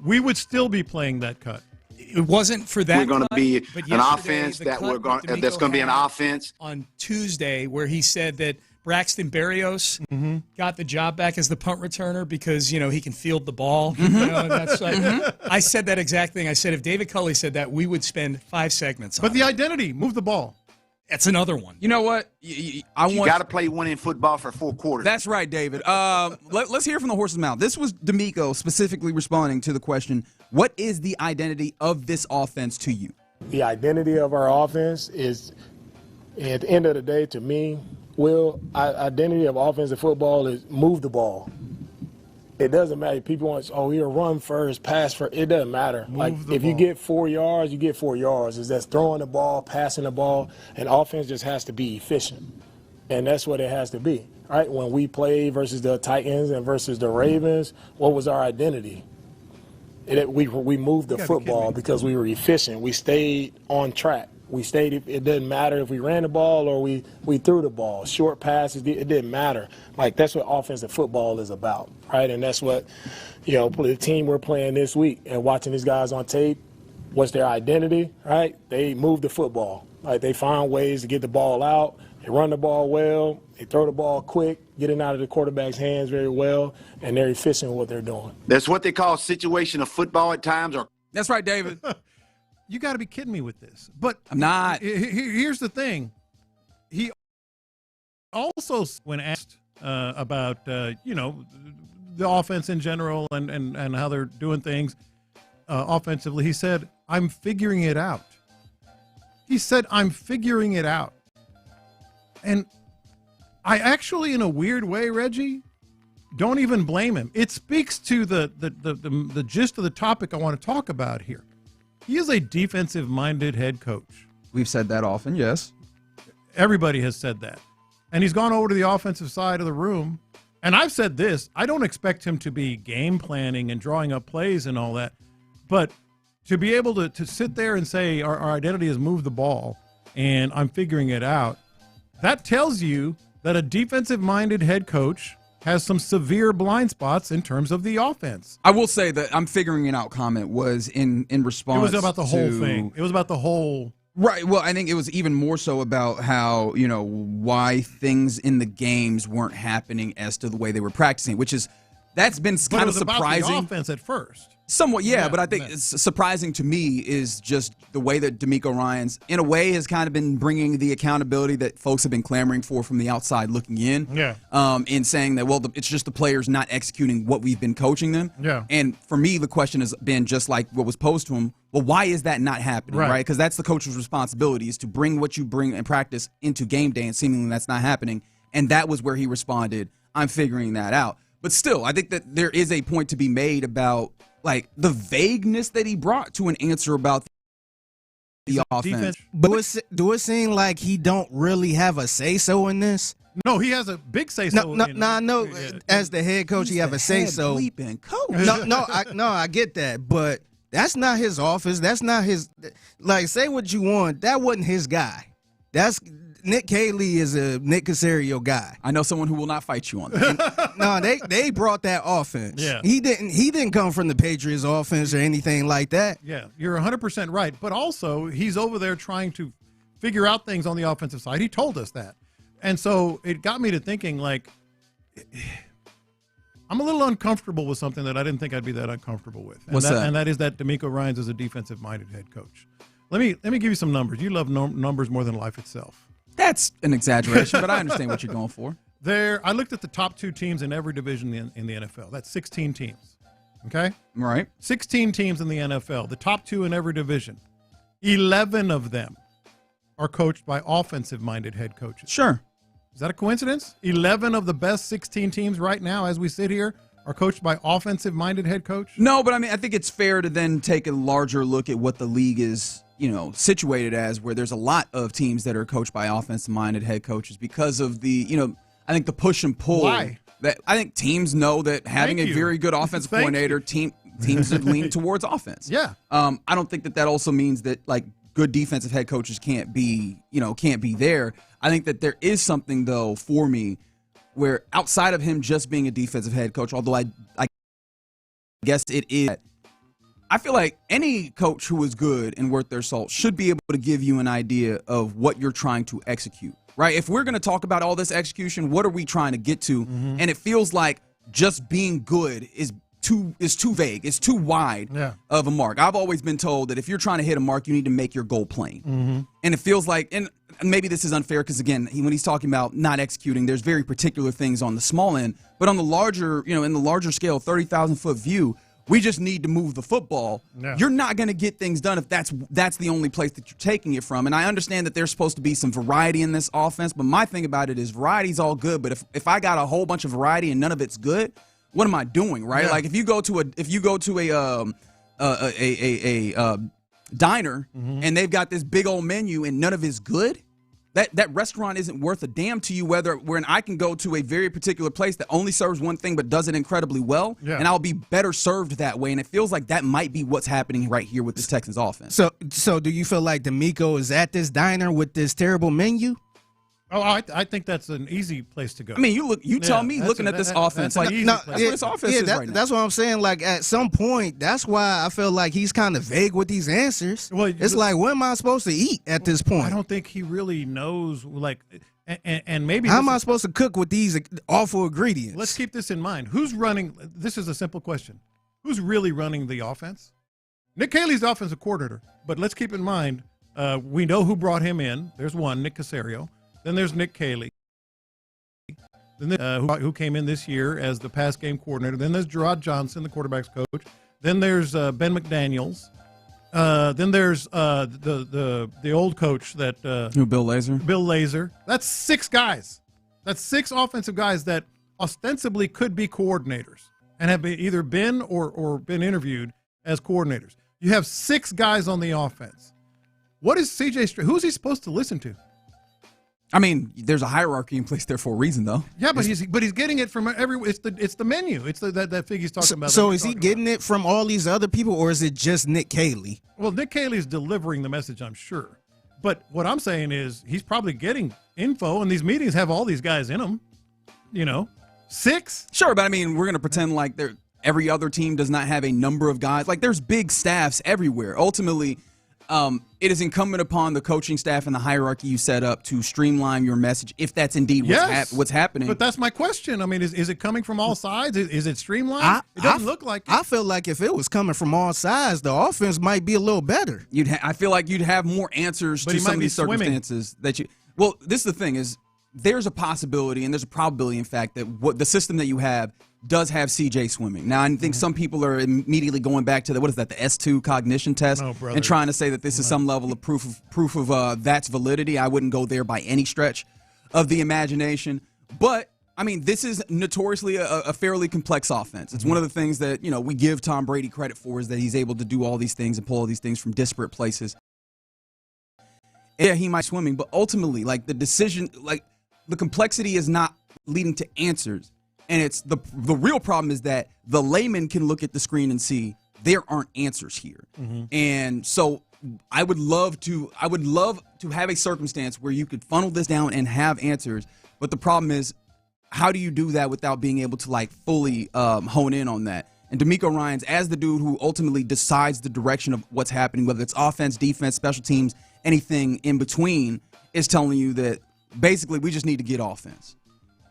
we would still be playing that cut. It wasn't for that. We're going to be an offense that's going to be an offense on Tuesday, where he said that Braxton Berrios got the job back as the punt returner because he can field the ball. That's I said that exact thing. I said if David Culley said that, we would spend 5 segments on But the identity, move the ball. That's another one. You know what? You got to play winning football for 4 quarters. That's right, David. Let's hear from the horse's mouth. This was DeMeco specifically responding to the question, what is the identity of this offense to you? The identity of our offense is, at the end of the day, to me, identity of offensive football is move the ball. It doesn't matter. People want, you'll run first, pass first. It doesn't matter. If you get 4 yards, you get 4 yards. It's just throwing the ball, passing the ball, and offense just has to be efficient. And that's what it has to be. Right? When we played versus the Titans and versus the Ravens, what was our identity? We moved the football because we were efficient. We stayed on track. It didn't matter if we ran the ball or we threw the ball. Short passes, it didn't matter. That's what offensive football is about, right? And that's what, the team we're playing this week and watching these guys on tape, what's their identity, right? They move the football. They find ways to get the ball out. They run the ball well. They throw the ball quick, getting out of the quarterback's hands very well, and they're efficient with what they're doing. That's what they call situational football at times. That's right, David. You got to be kidding me with this. But I'm not. Here's the thing. He also, when asked about, the offense in general and how they're doing things offensively, he said, I'm figuring it out. He said, I'm figuring it out. And I actually, in a weird way, Reggie, don't even blame him. It speaks to the gist of the topic I want to talk about here. He is a defensive-minded head coach. We've said that often, yes. Everybody has said that. And he's gone over to the offensive side of the room. And I've said this, I don't expect him to be game planning and drawing up plays and all that. But to be able to sit there and say our identity is move the ball and I'm figuring it out, that tells you that a defensive-minded head coach has some severe blind spots in terms of the offense. I will say that I'm figuring it out comment was in response. It was about the whole thing. It was about the whole. Right. Well, I think it was even more so about how, why things in the games weren't happening as to the way they were practicing, that's been kind of surprising. About the offense at first. Somewhat, yeah, but I think it's surprising to me is just the way that DeMeco Ryans, in a way, has kind of been bringing the accountability that folks have been clamoring for from the outside looking in. Yeah. In saying that, it's just the players not executing what we've been coaching them. Yeah. And for me, the question has been just like what was posed to him. Well, why is that not happening, right? Because that's the coach's responsibility, is to bring what you bring in practice into game day, and seemingly that's not happening. And that was where he responded, I'm figuring that out. But still, I think that there is a point to be made about the vagueness that he brought to an answer about the offense. But do it seem like he don't really have a say-so in this? No, he has a big say-so. No, I know as the head coach, he have a say-so. I get that, but that's not his office. That's not his. Say what you want. That wasn't his guy. That's Nick Haley is a Nick Caserio guy. I know someone who will not fight you on that. No, they brought that offense. Yeah. He didn't come from the Patriots offense or anything like that. Yeah, you're 100% right. But also, he's over there trying to figure out things on the offensive side. He told us that. And so it got me to thinking, I'm a little uncomfortable with something that I didn't think I'd be that uncomfortable with. What's that? And that is that DeMeco Ryans is a defensive-minded head coach. Let me give you some numbers. You love numbers more than life itself. That's an exaggeration, but I understand what you're going for. I looked at the top 2 teams in every division in the NFL. That's 16 teams. Okay? Right. 16 teams in the NFL. The top 2 in every division. 11 of them are coached by offensive-minded head coaches. Sure. Is that a coincidence? 11 of the best 16 teams right now, as we sit here, are coached by offensive-minded head coach? No, but I think it's fair to then take a larger look at what the league is situated as, where there's a lot of teams that are coached by offensive-minded head coaches because of the, I think the push and pull. Why? That I think teams know that having a very good offensive coordinator, teams lean towards offense. Yeah. I don't think that also means that good defensive head coaches can't be there. I think that there is something though for me where outside of him just being a defensive head coach, although I guess it is. I feel like any coach who is good and worth their salt should be able to give you an idea of what you're trying to execute, right? If we're going to talk about all this execution, what are we trying to get to? Mm-hmm. And it feels like just being good is too vague. It's too wide of a mark. I've always been told that if you're trying to hit a mark, you need to make your goal plain. Mm-hmm. And it feels like, and maybe this is unfair because, again, when he's talking about not executing, there's very particular things on the small end. But on the larger, in the larger scale, 30,000-foot view, we just need to move the football. Yeah. You're not going to get things done if that's the only place that you're taking it from. And I understand that there's supposed to be some variety in this offense, but my thing about it is variety's all good. But if I got a whole bunch of variety and none of it's good, what am I doing, right? Yeah. Like if you go to a diner mm-hmm. and they've got this big old menu and none of it's good, that restaurant isn't worth a damn to you. When I can go to a very particular place that only serves one thing but does it incredibly well, and I'll be better served that way. And it feels like that might be what's happening right here with this Texans offense. So do you feel like DeMeco is at this diner with this terrible menu? Oh, I think that's an easy place to go. I mean, you tell me looking at this offense, that's what this offense is right now. That's what I'm saying. Like at some point, that's why I feel like he's kind of vague with these answers. Well, it's like, what am I supposed to eat at this point? I don't think he really knows. And maybe how am I supposed to cook with these awful ingredients? Let's keep this in mind. Who's running? This is a simple question. Who's really running the offense? Nick Haley's the offensive coordinator, but let's keep in mind we know who brought him in. There's one, Nick Caserio. Then there's Nick Haley, who came in this year as the pass game coordinator. Then there's Gerard Johnson, the quarterback's coach. Then there's Ben McDaniels. Then there's the old coach that Bill Lazor. Bill Lazor. That's 6 guys. That's 6 offensive guys that ostensibly could be coordinators and have either been or been interviewed as coordinators. You have 6 guys on the offense. What is CJ? Who's he supposed to listen to? I mean, there's a hierarchy in place there for a reason, though. Yeah, but he's getting it from it's the menu. It's that thing he's talking about. So is he getting it from all these other people, or is it just Nick Caley? Well, Nick Caley is delivering the message, I'm sure. But what I'm saying is he's probably getting info, and these meetings have all these guys in them. 6? Sure, but I mean, we're going to pretend like every other team does not have a number of guys. Like, there's big staffs everywhere. Ultimately, it is incumbent upon the coaching staff and the hierarchy you set up to streamline your message, if that's indeed what's happening. But that's my question. I mean, is it coming from all sides? Is it streamlined? It doesn't look like it. I feel like if it was coming from all sides, the offense might be a little better. I feel like you'd have more answers to some of these circumstances that you. Well, this is the thing: is there's a possibility and there's a probability, in fact, that what the system that you have does have CJ swimming. Now, I think some people are immediately going back to the S2 cognition test and trying to say that this is some level of proof of that's validity. I wouldn't go there by any stretch of the imagination. But, I mean, this is notoriously a fairly complex offense. It's one of the things that, we give Tom Brady credit for, is that he's able to do all these things and pull all these things from disparate places. Yeah, he might swimming, but ultimately, like, the decision, like, the complexity is not leading to answers. And it's the real problem is that the layman can look at the screen and see there aren't answers here. Mm-hmm. And so I would love to have a circumstance where you could funnel this down and have answers. But the problem is, how do you do that without being able to like fully hone in on that? And DeMeco Ryans, as the dude who ultimately decides the direction of what's happening, whether it's offense, defense, special teams, anything in between, is telling you that basically we just need to get offense.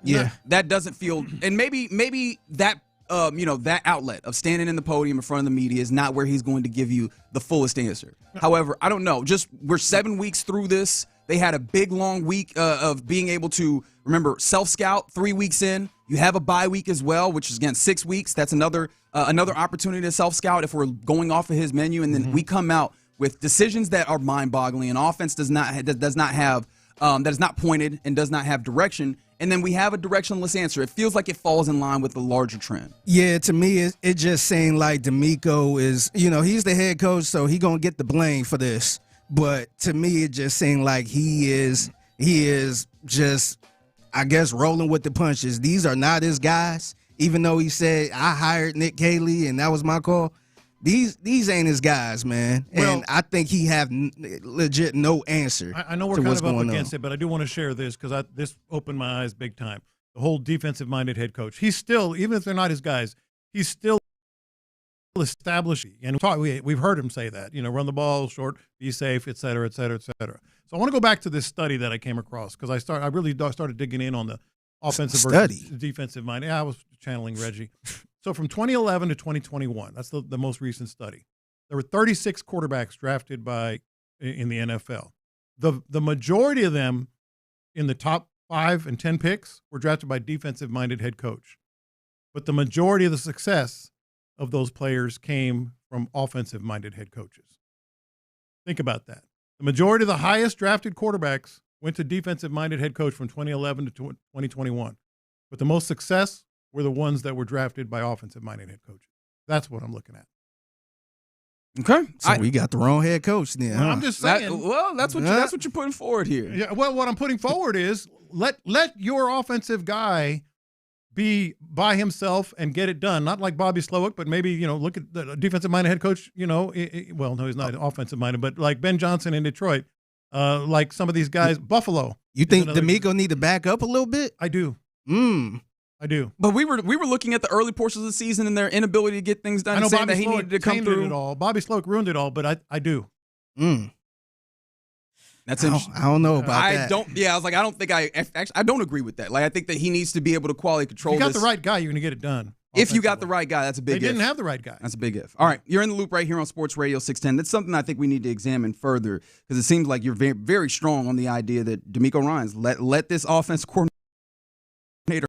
Yeah, that doesn't feel, and maybe that that outlet of standing in the podium in front of the media is not where he's going to give you the fullest answer. However, I don't know. Just we're 7 weeks through this. They had a big long week of being able to self-scout 3 weeks in. You have a bye week as well, which is again 6 weeks. That's another opportunity to self-scout if we're going off of his menu, and then we come out with decisions that are mind-boggling. And offense does not have that is not pointed and does not have direction. And then we have a directionless answer. It feels like it falls in line with the larger trend. Yeah, to me, it just seemed like DeMeco is, he's the head coach, so he going to get the blame for this. But to me, it just seemed like he is just, I guess, rolling with the punches. These are not his guys, even though he said, I hired Nick Caley and that was my call. These ain't his guys, man. And I think he have legit no answer. I know we're kind of up against it, but I do want to share this because this opened my eyes big time. The whole defensive-minded head coach. He's still, even if they're not his guys, he's still establishing. And we've heard him say that, run the ball short, be safe, et cetera, et cetera, et cetera. So I want to go back to this study that I came across because I really started digging in on the offensive versus defensive mind. Yeah, I was channeling Reggie. So from 2011 to 2021, that's the most recent study. There were 36 quarterbacks drafted in the NFL. The majority of them in the top 5 and 10 picks were drafted by defensive-minded head coach. But the majority of the success of those players came from offensive-minded head coaches. Think about that. The majority of the highest drafted quarterbacks went to defensive-minded head coach from 2011 to 2021. But the most success were the ones that were drafted by offensive-minded head coaches. That's what I'm looking at. Okay, so we got the wrong head coach then. Well, I'm just saying. That's what you're putting forward here. Yeah. Well, what I'm putting forward is let your offensive guy be by himself and get it done. Not like Bobby Slowick, but maybe look at the defensive-minded head coach. No, he's not offensive-minded, but like Ben Johnson in Detroit, like some of these guys, Buffalo. You think DeMeco need to back up a little bit? I do. I do. But we were looking at the early portions of the season and their inability to get things done. I know saying Bobby that he needed to come through. It all. Bobby Slowick ruined it all, but I do. That's interesting. I don't know about that. I was like, I don't think I don't agree with that. Like, I think that he needs to be able to quality control. If you got the right guy, you're going to get it done. If you got the right guy, that's a big if. They didn't have the right guy. That's a big if. All right, you're in the loop right here on Sports Radio 610. That's something I think we need to examine further because it seems like you're very, very strong on the idea that DeMeco Ryans let this offense coordinator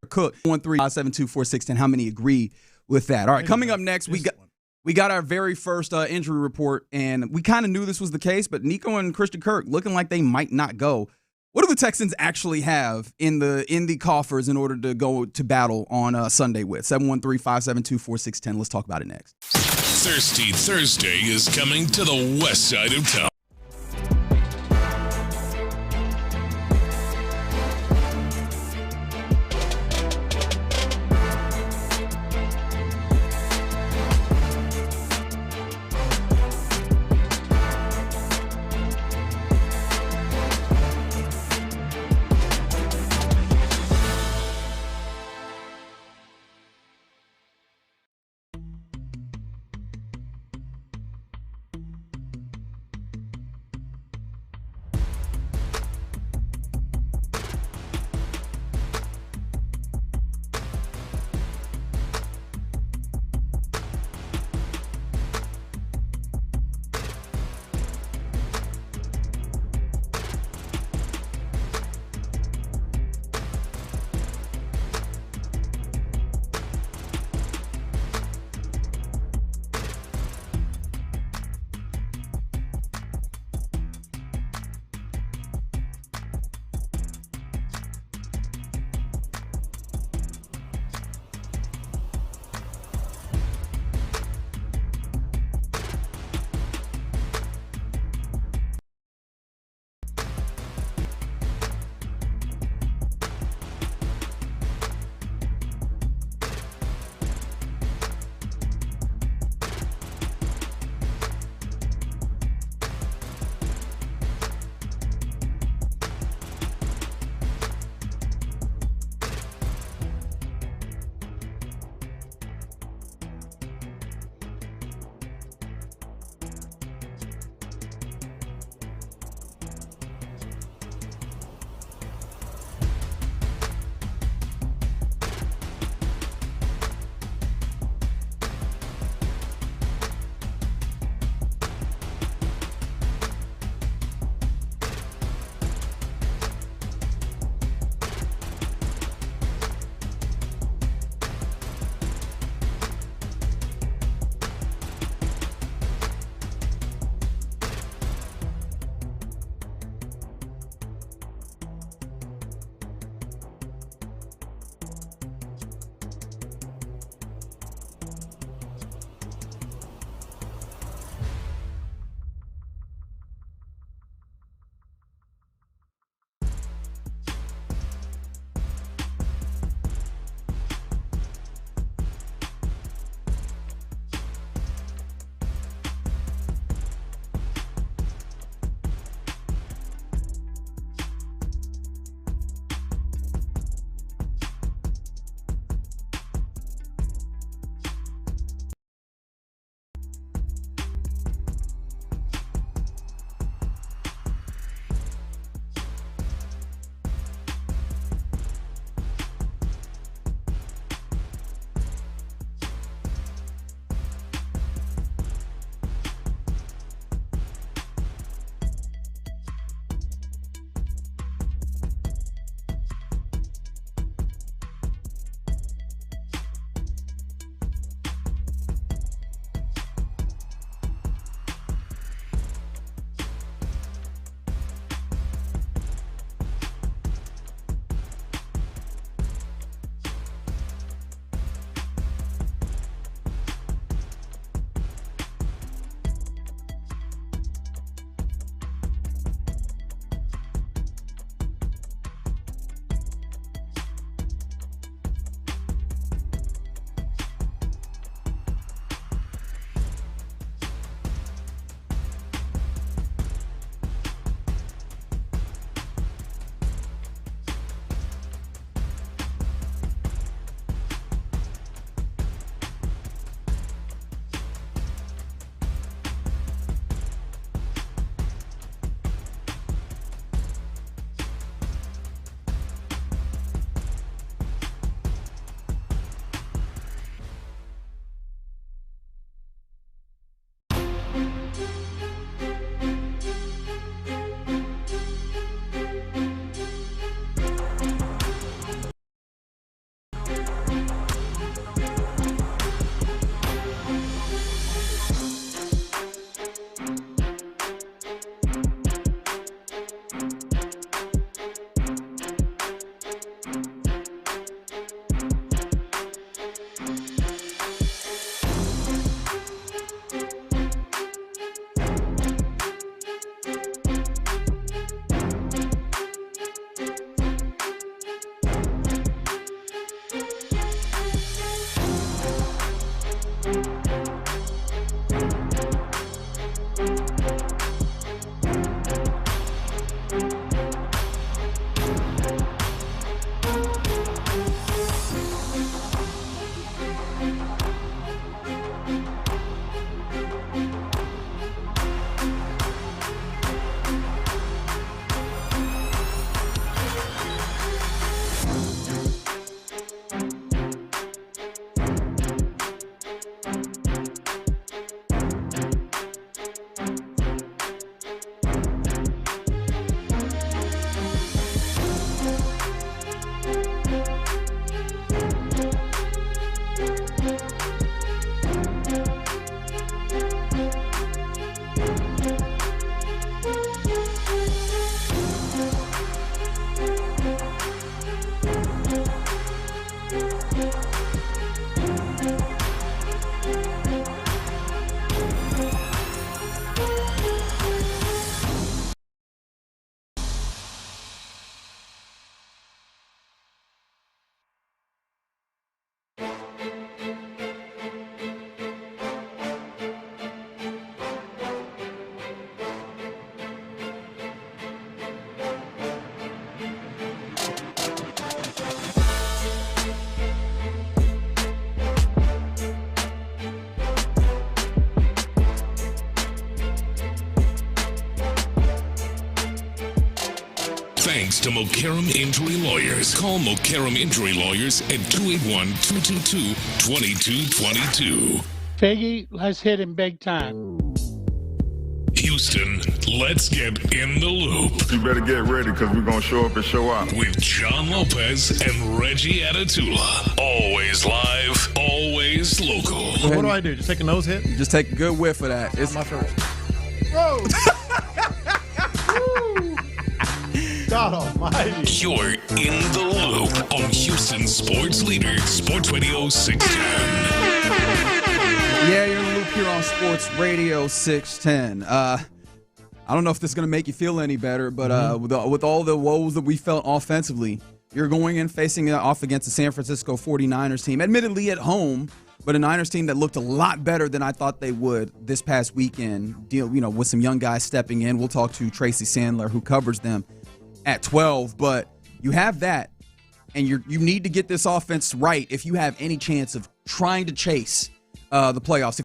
cook. 1-3-5-7-2-4-6-10. How many agree with that? All right, coming up next, we got our very first injury report, and we kind of knew this was the case, but Nico and Christian Kirk looking like they might not go What do the Texans actually have in the coffers in order to go to battle on Sunday with? 713-572-4610. Let's talk about it next. Thirsty Thursday is coming to the west side of town. Thanks to Mokaram Injury Lawyers. Call Mokaram Injury Lawyers at 281-222-2222. Figgy, let's hit him big time. Houston, let's get in the loop. You better get ready because we're going to show up and show out. With John Lopez and Reggie Atatula. Always live, always local. So what do I do? Just take a nose hit? Just take a good whiff of that. It's my favorite. Whoa! God almighty. You're in the loop on Houston Sports Leader, Sports Radio 610. Yeah, you're in the loop here on Sports Radio 610. I don't know if this is going to make you feel any better, but with all the woes that we felt offensively, you're going in facing off against the San Francisco 49ers team, admittedly at home, but a Niners team that looked a lot better than I thought they would this past weekend, with some young guys stepping in. We'll talk to Tracy Sandler, who covers them at 12, but you have that, and you need to get this offense right if you have any chance of trying to chase the playoffs.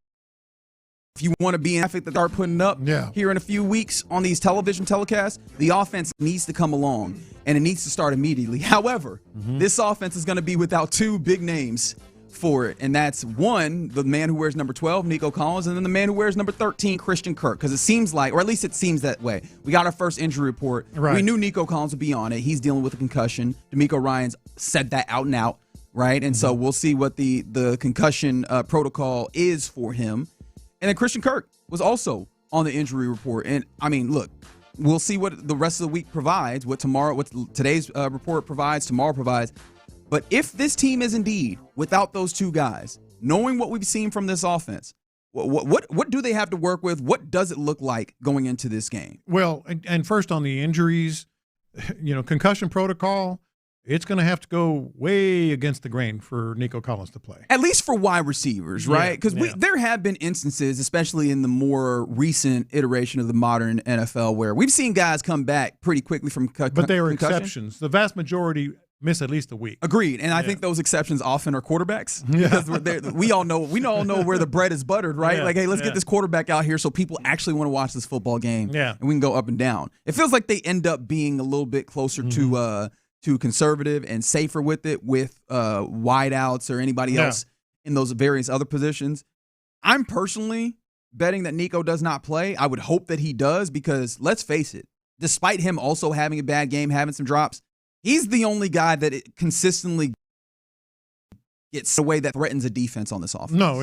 If you want to be an athlete that start putting up here in a few weeks on these television telecasts, the offense needs to come along, and it needs to start immediately. However, this offense is going to be without two big names for it, and that's one, the man who wears number 12, Nico Collins, and then the man who wears number 13, Christian Kirk, because it seems like, or at least it seems that way. We got our first injury report. Right. We knew Nico Collins would be on it. He's dealing with a concussion. DeMeco Ryans said that out and out, right? And so we'll see what the concussion protocol is for him. And then Christian Kirk was also on the injury report. And, I mean, look, we'll see what the rest of the week provides, what today's report provides, tomorrow provides. But if this team is indeed without those two guys, knowing what we've seen from this offense, what do they have to work with? What does it look like going into this game? Well, and first on the injuries, concussion protocol, it's going to have to go way against the grain for Nico Collins to play. At least for wide receivers, right? Because there have been instances, especially in the more recent iteration of the modern NFL, where we've seen guys come back pretty quickly from concussion. But they are exceptions. The vast majority miss at least a week. Agreed. And I think those exceptions often are quarterbacks. Because we all know where the bread is buttered, right? Like, hey, let's get this quarterback out here so people actually want to watch this football game. Yeah. And we can go up and down. It feels like they end up being a little bit closer to conservative and safer with it, with wideouts or anybody else in those various other positions. I'm personally betting that Nico does not play. I would hope that he does, because let's face it, despite him also having a bad game, having some drops, he's the only guy that it consistently gets away that threatens a defense on this offense. No,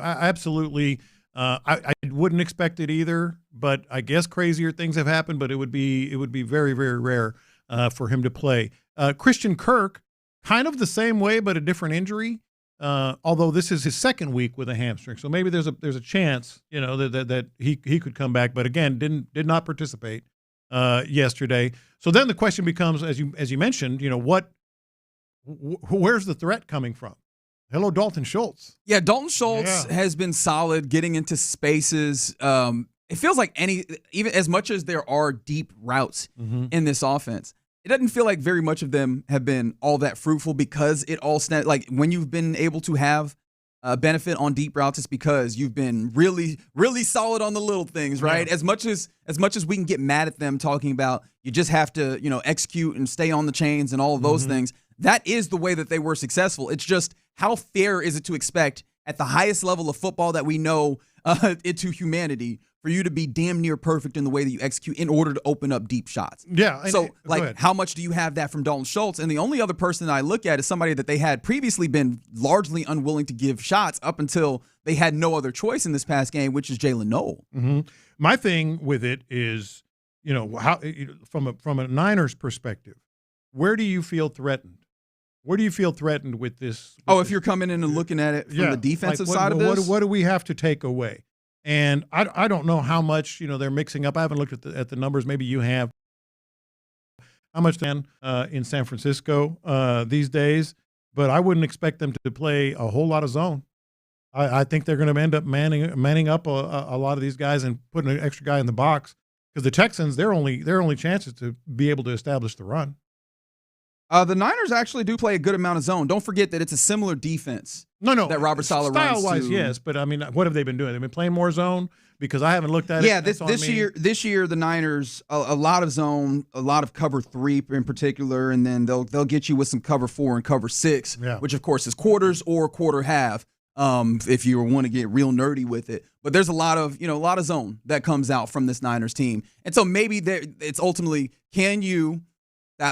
absolutely. I wouldn't expect it either, but I guess crazier things have happened. But it would be very, very rare for him to play. Christian Kirk, kind of the same way, but a different injury. Although this is his second week with a hamstring, so maybe there's a chance, that he could come back. But again, did not participate yesterday. So then the question becomes, as you mentioned, where's the threat coming from? Hello, Dalton Schultz. Yeah, Dalton Schultz has been solid getting into spaces. It feels like even as much as there are deep routes in this offense, it doesn't feel like very much of them have been all that fruitful, because it all like when you've been able to have benefit on deep routes, it's because you've been really, really solid on the little things, right? Yeah. As much as we can get mad at them talking about you just have to, execute and stay on the chains and all of those things, that is the way that they were successful. It's just, how fair is it to expect at the highest level of football that we know into humanity for you to be damn near perfect in the way that you execute in order to open up deep shots? Yeah. So, how much do you have that from Dalton Schultz? And the only other person that I look at is somebody that they had previously been largely unwilling to give shots up until they had no other choice in this past game, which is Jalen Noel. My thing with it is, how from a Niners perspective, where do you feel threatened? Where do you feel threatened with this? If you're coming in and looking at it from the defensive side of this? What do we have to take away? And I don't know how much they're mixing up. I haven't looked at the numbers. Maybe you have. How much in San Francisco these days? But I wouldn't expect them to play a whole lot of zone. I think they're going to end up manning up a lot of these guys and putting an extra guy in the box, because the Texans, their only chances to be able to establish the run. The Niners actually do play a good amount of zone. Don't forget that it's a similar defense. No. That Robert Saleh runs. Style-wise, yes, but I mean, what have they been doing? They've been playing more zone. because I haven't looked at it. Yeah, this year the Niners a lot of zone, a lot of cover 3 in particular, and then they'll get you with some cover 4 and cover 6, which of course is quarters or quarter half. If you want to get real nerdy with it, but there's a lot of zone that comes out from this Niners team, and so maybe it's ultimately, can you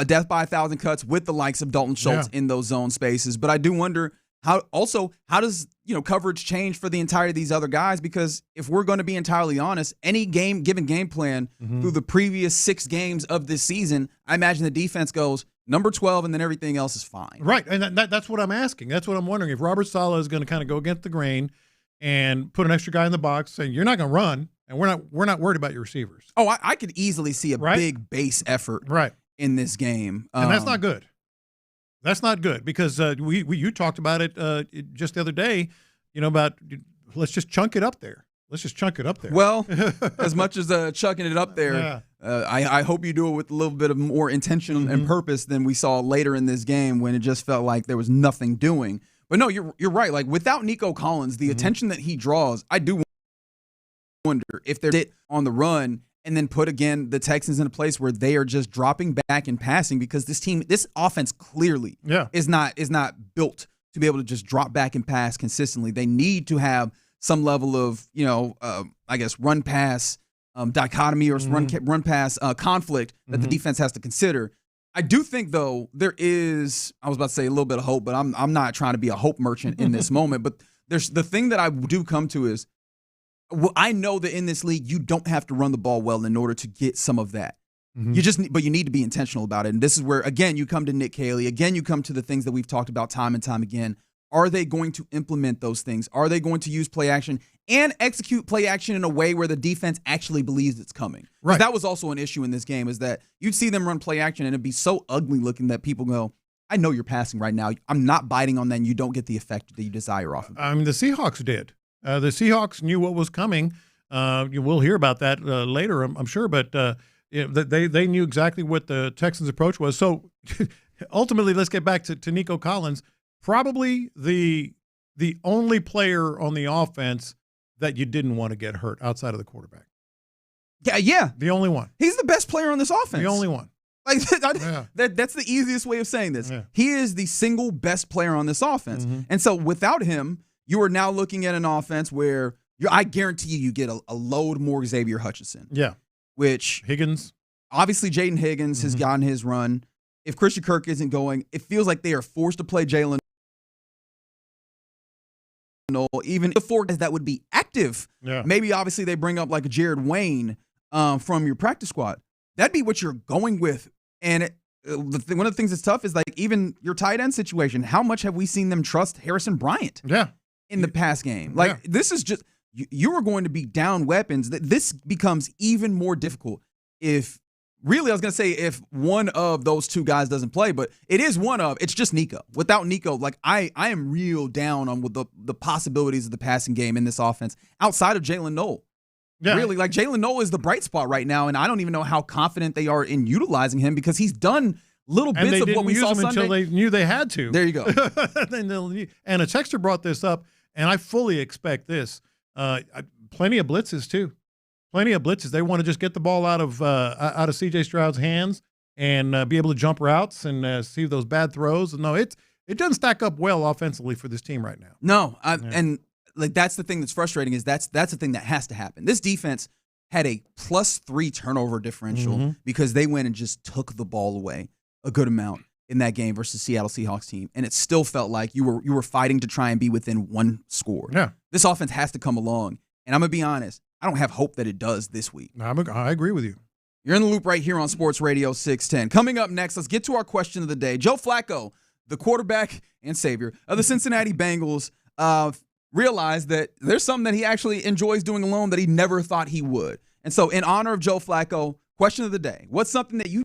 death by 1,000 cuts with the likes of Dalton Schultz in those zone spaces? But I do wonder how does coverage change for the entirety of these other guys? Because if we're going to be entirely honest, any given game plan through the previous 6 games of this season, I imagine the defense goes number 12, and then everything else is fine. Right, and that's what I'm asking. That's what I'm wondering. If Robert Saleh is going to kind of go against the grain and put an extra guy in the box, saying you're not going to run, and we're not worried about your receivers. Oh, I could easily see a big base effort in this game. And that's not good. That's not good because you talked about it just the other day, about let's just chunk it up there. Let's just chunk it up there. Well, as much as chucking it up there, I hope you do it with a little bit of more intention and purpose than we saw later in this game when it just felt like there was nothing doing. But no, you're right. Like without Nico Collins, the attention that he draws, I do wonder if they're on the run and then put again the Texans in a place where they are just dropping back and passing, because this offense clearly is not built to be able to just drop back and pass consistently. They need to have some level of, I guess, run pass dichotomy or run pass conflict that the defense has to consider. I do think, though, there is, I was about to say a little bit of hope, but I'm not trying to be a hope merchant in this moment. But there's the thing that I do come to is, I know that in this league, you don't have to run the ball well in order to get some of that. But you need to be intentional about it. And this is where, again, you come to Nick Caley. Again, you come to the things that we've talked about time and time again. Are they going to implement those things? Are they going to use play action and execute play action in a way where the defense actually believes it's coming? Right. That was also an issue in this game, is that you'd see them run play action and it'd be so ugly looking that people go, I know you're passing right now. I'm not biting on that, and you don't get the effect that you desire off of it. I mean, the Seahawks did. The Seahawks knew what was coming. We'll hear about that later, I'm sure, but they knew exactly what the Texans' approach was. So ultimately, let's get back to Nico Collins. Probably the only player on the offense that you didn't want to get hurt outside of the quarterback. Yeah. The only one. He's the best player on this offense. The only one. Like that's the easiest way of saying this. Yeah. He is the single best player on this offense. And so without him, you are now looking at an offense where I guarantee you get a load more Xavier Hutchinson. Yeah. Which Higgins. Obviously, Jaden Higgins has gotten his run. If Christian Kirk isn't going, it feels like they are forced to play Jalen. Even the 4 guys that would be active, maybe obviously they bring up like a Jared Wayne from your practice squad. That'd be what you're going with. And one of the things that's tough is like even your tight end situation. How much have we seen them trust Harrison Bryant? In the pass game, like this is just you are going to be down weapons. This becomes even more difficult if. Really, I was going to say if one of those 2 guys doesn't play, but it is one of. It's just Nico. Without Nico, like I am real down on the possibilities of the passing game in this offense outside of Jalen Noel. Yeah. Really, like Jalen Noel is the bright spot right now, and I don't even know how confident they are in utilizing him because he's done little bits of what we saw Sunday. Until they knew they had to. There you go. And a texter brought this up, and I fully expect this. Plenty of blitzes, too. Plenty of blitzes. They want to just get the ball out of C.J. Stroud's hands and be able to jump routes and see those bad throws. No, it doesn't stack up well offensively for this team right now. No, and like that's the thing that's frustrating is that's the thing that has to happen. This defense had a +3 turnover differential because they went and just took the ball away a good amount in that game versus Seattle Seahawks team, and it still felt like you were fighting to try and be within 1 score. Yeah, this offense has to come along, and I'm gonna be honest. I don't have hope that it does this week. I agree with you. You're in the loop right here on Sports Radio 610. Coming up next, let's get to our question of the day. Joe Flacco, the quarterback and savior of the Cincinnati Bengals, realized that there's something that he actually enjoys doing alone that he never thought he would. And so in honor of Joe Flacco, question of the day, what's something that you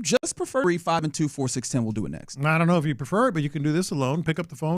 just prefer? 352-4610, we'll do it next. I don't know if you prefer it, but you can do this alone. Pick up the phone.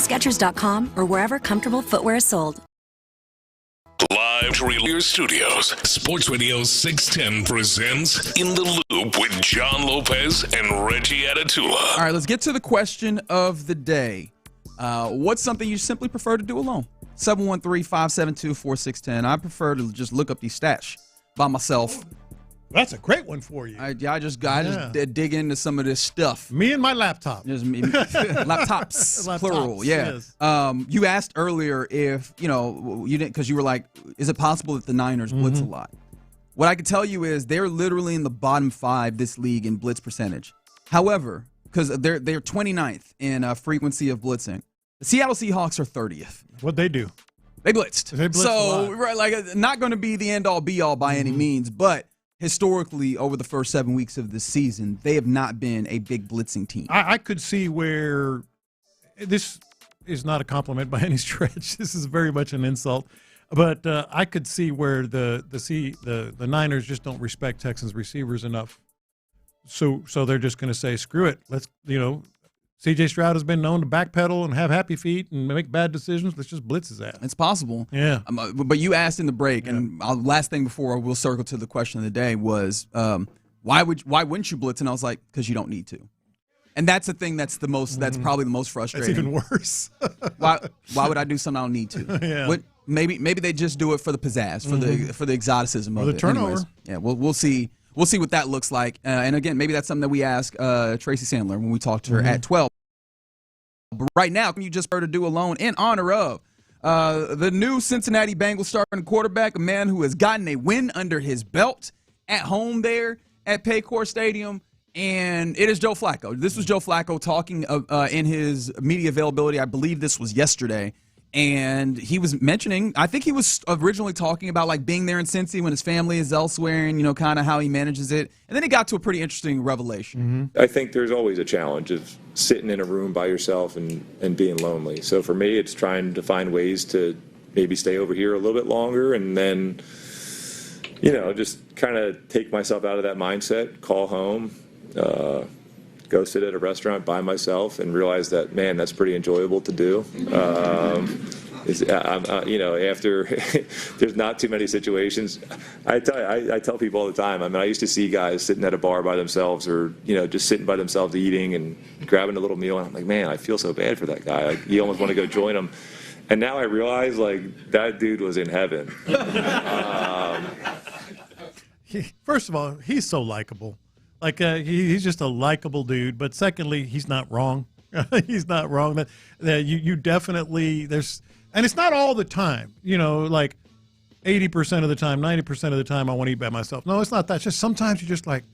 Skechers.com or wherever comfortable footwear is sold. Century Lear Studios, Sports Radio 610 presents In the Loop with John Lopez and Reggie Atatula. All right, let's get to the question of the day. What's something you simply prefer to do alone? 713-572-4610. I prefer to just look up these stats by myself. That's a great one for you. I just dig into some of this stuff. Me and my laptop. Just me, laptops, plural. Yeah. Yes. You asked earlier if you didn't, because you were like, is it possible that the Niners blitz a lot? What I can tell you is they're literally in the bottom 5 this league in blitz percentage. However, because they're 29th in frequency of blitzing, the Seattle Seahawks are 30th. What'd they do? They blitzed. They blitzed so a lot. right, like not going to be the end all be all by any means, but historically, over the first 7 weeks of the season, they have not been a big blitzing team. I could see where this is not a compliment by any stretch. This is very much an insult. But I could see where the Niners just don't respect Texans receivers enough. So they're just going to say, screw it. Let's, C.J. Stroud has been known to backpedal and have happy feet and make bad decisions. Let's just blitz his ass. It's possible. Yeah. But you asked in the break, and last thing before we'll circle to the question of the day was, why wouldn't you blitz? And I was like, because you don't need to. And that's the thing that's that's probably the most frustrating. That's even worse. why would I do something I don't need to? Yeah. Maybe they just do it for the pizzazz, for the exoticism of the it. turnover. Anyways, yeah, we'll see. We'll see what that looks like. And again, maybe that's something that we ask Tracy Sandler when we talk to her at 12. But right now, you just heard to do alone in honor of the new Cincinnati Bengals starting quarterback, a man who has gotten a win under his belt at home there at Paycor Stadium, and it is Joe Flacco. This was Joe Flacco talking in his media availability. I believe this was yesterday. And he was mentioning, I think he was originally talking about like being there in Cincy when his family is elsewhere and, kind of how he manages it. And then he got to a pretty interesting revelation. I think there's always a challenge of sitting in a room by yourself and being lonely. So for me, it's trying to find ways to maybe stay over here a little bit longer and then, just kind of take myself out of that mindset, call home, go sit at a restaurant by myself and realize that, man, that's pretty enjoyable to do. After there's not too many situations. I tell people all the time. I mean, I used to see guys sitting at a bar by themselves, or just sitting by themselves eating and grabbing a little meal, and I'm like, man, I feel so bad for that guy. Like, you almost want to go join him. And now I realize, like, that dude was in heaven. First of all, he's so likable. Like he's just a likable dude. But secondly, he's not wrong. He's not wrong. That you definitely and it's not all the time. Like 80% of the time, 90% of the time, I want to eat by myself. No, it's not that. It's just sometimes you just like,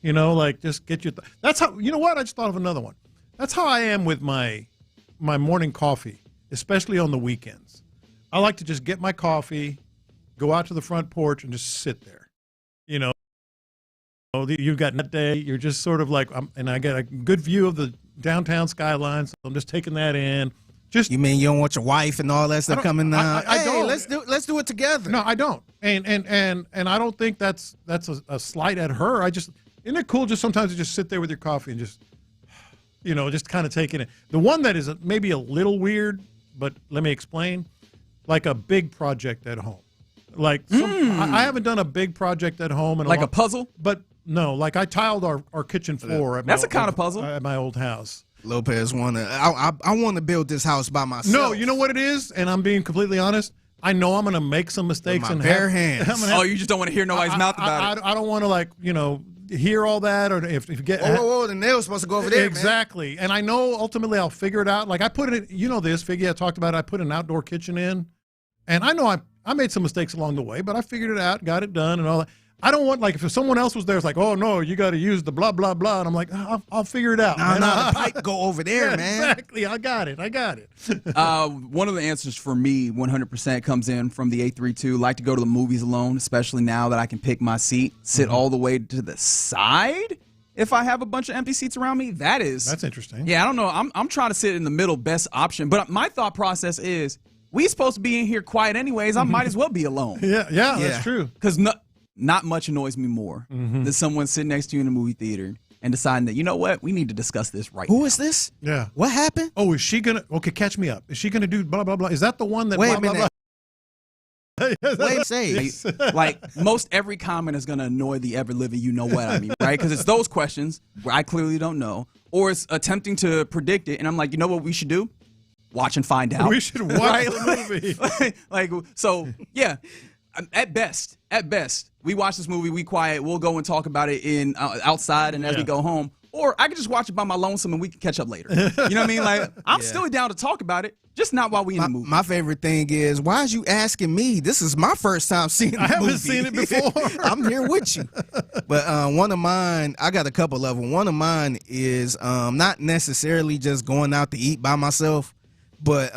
like just get your. That's how. You know what? I just thought of another one. That's how I am with my morning coffee, especially on the weekends. I like to just get my coffee, go out to the front porch, and just sit there. You've got that day. You're just sort of like, and I get a good view of the downtown skyline, so I'm just taking that in. Just you mean you don't want your wife and all that stuff coming down? I don't. Let's do it together. No, I don't. And I don't think that's a slight at her. Isn't it cool just sometimes to just sit there with your coffee and just just kind of taking it. The one that is maybe a little weird, but let me explain. Like a big project at home. Like I haven't done a big project at home in a puzzle, but. No, like I tiled our kitchen floor. That's a kind of puzzle at my old house. Lopez I want to build this house by myself. No, you know what it is, and I'm being completely honest. I know I'm going to make some mistakes with my bare hands. You just don't want to hear nobody's mouth about it. I don't want to hear all that, or if you get whoa, the nail's supposed to go over there. Exactly, man. And I know ultimately I'll figure it out. Like I put it, this Figgy, I talked about it. I put an outdoor kitchen in, and I know I made some mistakes along the way, but I figured it out, got it done, and all that. I don't want, like, if someone else was there, it's like, oh, no, you got to use the blah, blah, blah. And I'm like, I'll figure it out. No, the pipe go over there, man. Exactly. I got it. One of the answers for me 100% comes in from the 832. Like to go to the movies alone, especially now that I can pick my seat, sit all the way to the side if I have a bunch of empty seats around me. That's interesting. Yeah, I don't know. I'm trying to sit in the middle, best option. But my thought process is, we supposed to be in here quiet anyways. I might as well be alone. Yeah, that's true. Because not much annoys me more than someone sitting next to you in a movie theater and deciding that, you know what, we need to discuss this right now. Who is this? Yeah. What happened? Oh, is she going to, okay, catch me up. Is she going to do blah, blah, blah? Is that the one that Wait blah, a minute. blah, blah? Wait, say like most every comment is going to annoy the ever living, you know what I mean, right? Because it's those questions where I clearly don't know, or it's attempting to predict it, and I'm like, you know what we should do? Watch and find out. We should watch the movie. So yeah, at best, we watch this movie, we quiet, we'll go and talk about it in outside, and as we go home. Or I could just watch it by my lonesome and we can catch up later. You know what I mean? Like, I'm still down to talk about it, just not while we in the movie. My favorite thing is, why is you asking me? This is my first time seeing the movie. I haven't seen it before. I'm here with you. But one of mine, I got a couple of them. One of mine is not necessarily just going out to eat by myself, but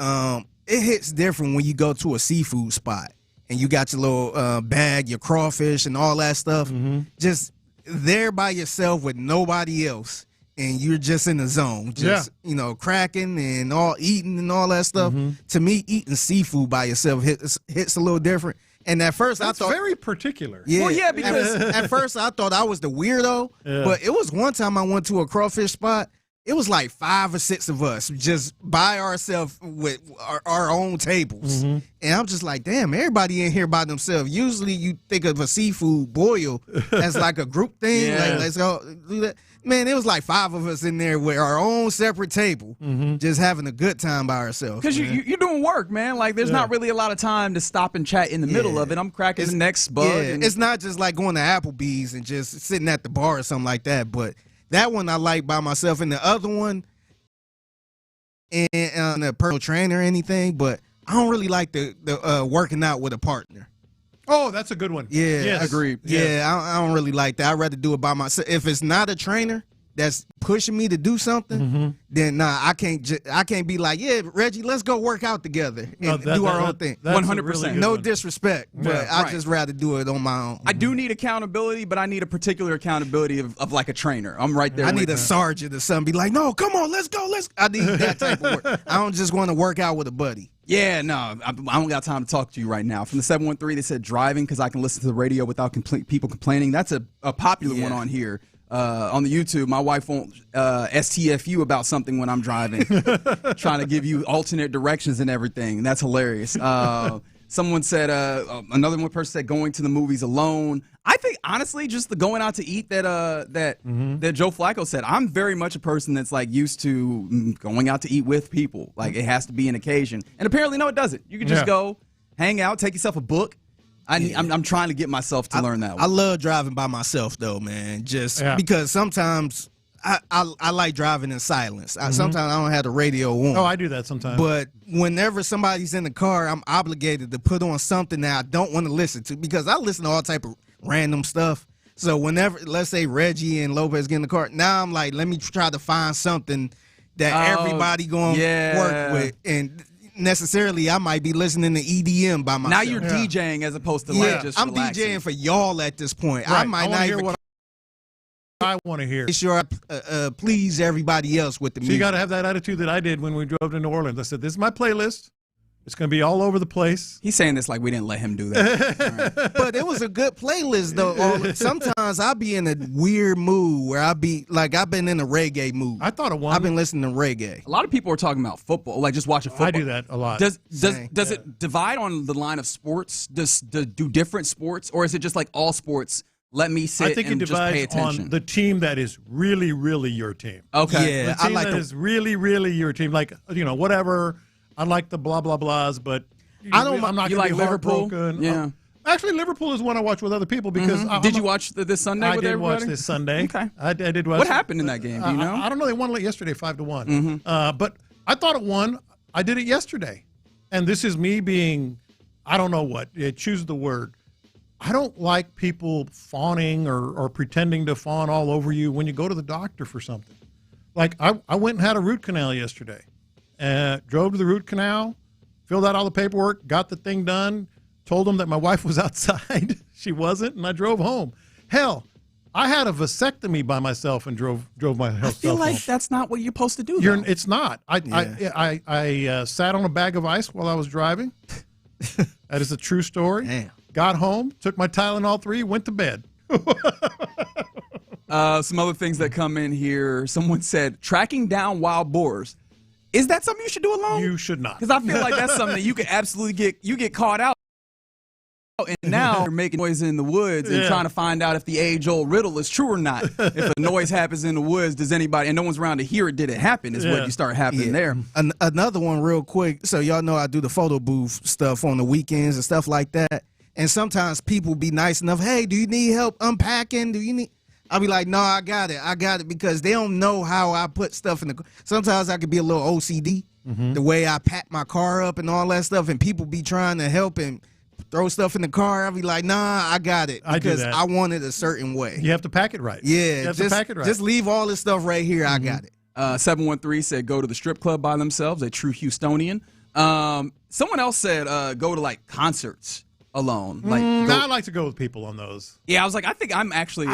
it hits different when you go to a seafood spot and you got your little bag, your crawfish and all that stuff. Just there by yourself with nobody else, and you're just in the zone, just cracking and all eating and all that stuff. To me, eating seafood by yourself hits a little different. And at first, I thought very particular. Yeah, well, yeah, because at first I thought I was the weirdo, but it was one time I went to a crawfish spot. It was like 5 or 6 of us just by ourselves with our own tables. And I'm just like, damn, everybody in here by themselves. Usually you think of a seafood boil as like a group thing. Like, let's go do that. Man, it was like 5 of us in there with our own separate table, just having a good time by ourselves. Because you're doing work, man. Like, there's not really a lot of time to stop and chat in the middle of it. I'm cracking the next bug. It's not just like going to Applebee's and just sitting at the bar or something like that, but that one I like by myself, and the other one, and a personal trainer or anything, but I don't really like the working out with a partner. Oh, that's a good one. Yeah, yes. Agreed. Yeah, I don't really like that. I'd rather do it by myself. If it's not a trainer that's pushing me to do something, then I can't be like, yeah, Reggie, let's go work out together and do our own thing. 100%. No disrespect, but I'd just rather do it on my own. I do need accountability, but I need a particular accountability of like a trainer. I'm right there. I need a sergeant or something. Be like, no, come on, let's go. I need that type of work. I don't just want to work out with a buddy. Yeah, no, I don't got time to talk to you right now. From the 713, they said driving because I can listen to the radio without people complaining. That's a popular one on here. On the YouTube, my wife won't STFU about something when I'm driving, trying to give you alternate directions and everything. And that's hilarious. Someone said, another one person said going to the movies alone. I think, honestly, just the going out to eat that Joe Flacco said. I'm very much a person that's like used to going out to eat with people. Like, it has to be an occasion. And apparently, no, it doesn't. You can just go, hang out, take yourself a book. I'm trying to get myself to learn that one. I love driving by myself, though, man, just because sometimes I like driving in silence. Sometimes I don't have the radio on. Oh, I do that sometimes. But whenever somebody's in the car, I'm obligated to put on something that I don't want to listen to because I listen to all type of random stuff. So whenever, let's say Reggie and Lopez get in the car, now I'm like, let me try to find something that everybody going to work with. And necessarily I might be listening to EDM by myself. Now you're DJing as opposed to like just I'm relaxing. DJing for y'all at this point. Right. I might not hear even what I want to hear. make sure I please everybody else with the So music. you got to have that attitude that I did when we drove to New Orleans. I said, this is my playlist. It's going to be all over the place. He's saying this like we didn't let him do that. But it was a good playlist, though. Sometimes I'll be in a weird mood where I've been in a reggae mood. I thought of one. I've been listening to reggae. A lot of people are talking about football, like just watching football. I do that a lot. Does it divide on the line of sports? Do different sports, or is it just like all sports? Let me sit I think and it just pay divides attention. on the team that is really, really your team. Okay. Yeah, The team that is really, really your team. Like, whatever. I like the blah, blah, blahs, but I'm not you going to like be Liverpool? heartbroken. Yeah. Actually, Liverpool is one I watch with other people because Did you watch this Sunday with everybody? I did watch this Sunday. Okay. I did watch. What happened in that game? Do you know? I don't know. They won yesterday 5-1. But I thought it won. I did it yesterday. And this is me being, I don't know what. Choose the word. I don't like people fawning or pretending to fawn all over you when you go to the doctor for something. Like, I went and had a root canal yesterday. Drove to the root canal, filled out all the paperwork, got the thing done, told them that my wife was outside. She wasn't, and I drove home. Hell, I had a vasectomy by myself and drove myself home. I feel like that's not what you're supposed to do. though. It's not. I sat on a bag of ice while I was driving. That is a true story. Damn. Got home, took my Tylenol 3, went to bed. Some other things that come in here. Someone said tracking down wild boars. Is that something you should do alone? You should not. Because I feel like that's something that you could absolutely get caught out. And now you're making noise in the woods and trying to find out if the age-old riddle is true or not. If a noise happens in the woods, does anybody, and no one's around to hear it, did it happen, is what you start happening there. Another one real quick. So y'all know I do the photo booth stuff on the weekends and stuff like that. And sometimes people be nice enough, hey, do you need help unpacking? Do you need... I'll be like, no, I got it, because they don't know how I put stuff in the... Sometimes I could be a little OCD, the way I pack my car up and all that stuff, and people be trying to help and throw stuff in the car. I'll be like, nah, I got it, because I want it a certain way. You have to pack it right. Yeah, you have to pack it right. Just leave all this stuff right here. I got it. 713 said go to the strip club by themselves, a true Houstonian. Someone else said go to, like, concerts alone. Like, I like to go with people on those. Yeah, I was like, I think I'm actually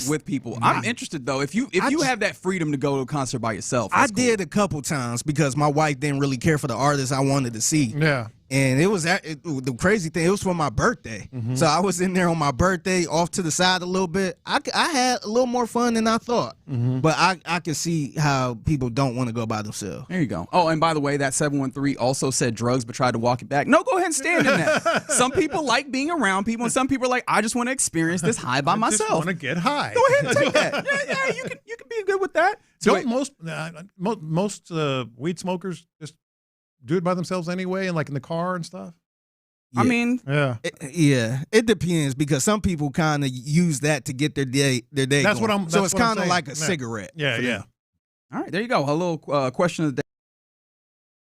with people. I'm interested, though. If you have that freedom to go to a concert by yourself. I did a couple times because my wife didn't really care for the artists I wanted to see. Yeah. And it was the crazy thing, it was for my birthday. So I was in there on my birthday, off to the side a little bit. I had a little more fun than I thought. But I can see how people don't want to go by themselves. There you go. Oh, and by the way, that 713 also said drugs but tried to walk it back. No, go ahead and stand in that. Some people like being around people, and some people are like, I just want to experience this high by myself. I just want to get high. Go ahead and take that. Yeah, you can be good with that. Don't most weed smokers just do it by themselves anyway, and like in the car and stuff? Yeah. I mean, it depends, because some people kind of use that to get their day. That's going. what I'm. So it's kind of like a cigarette. Yeah. All right, there you go. A little question of the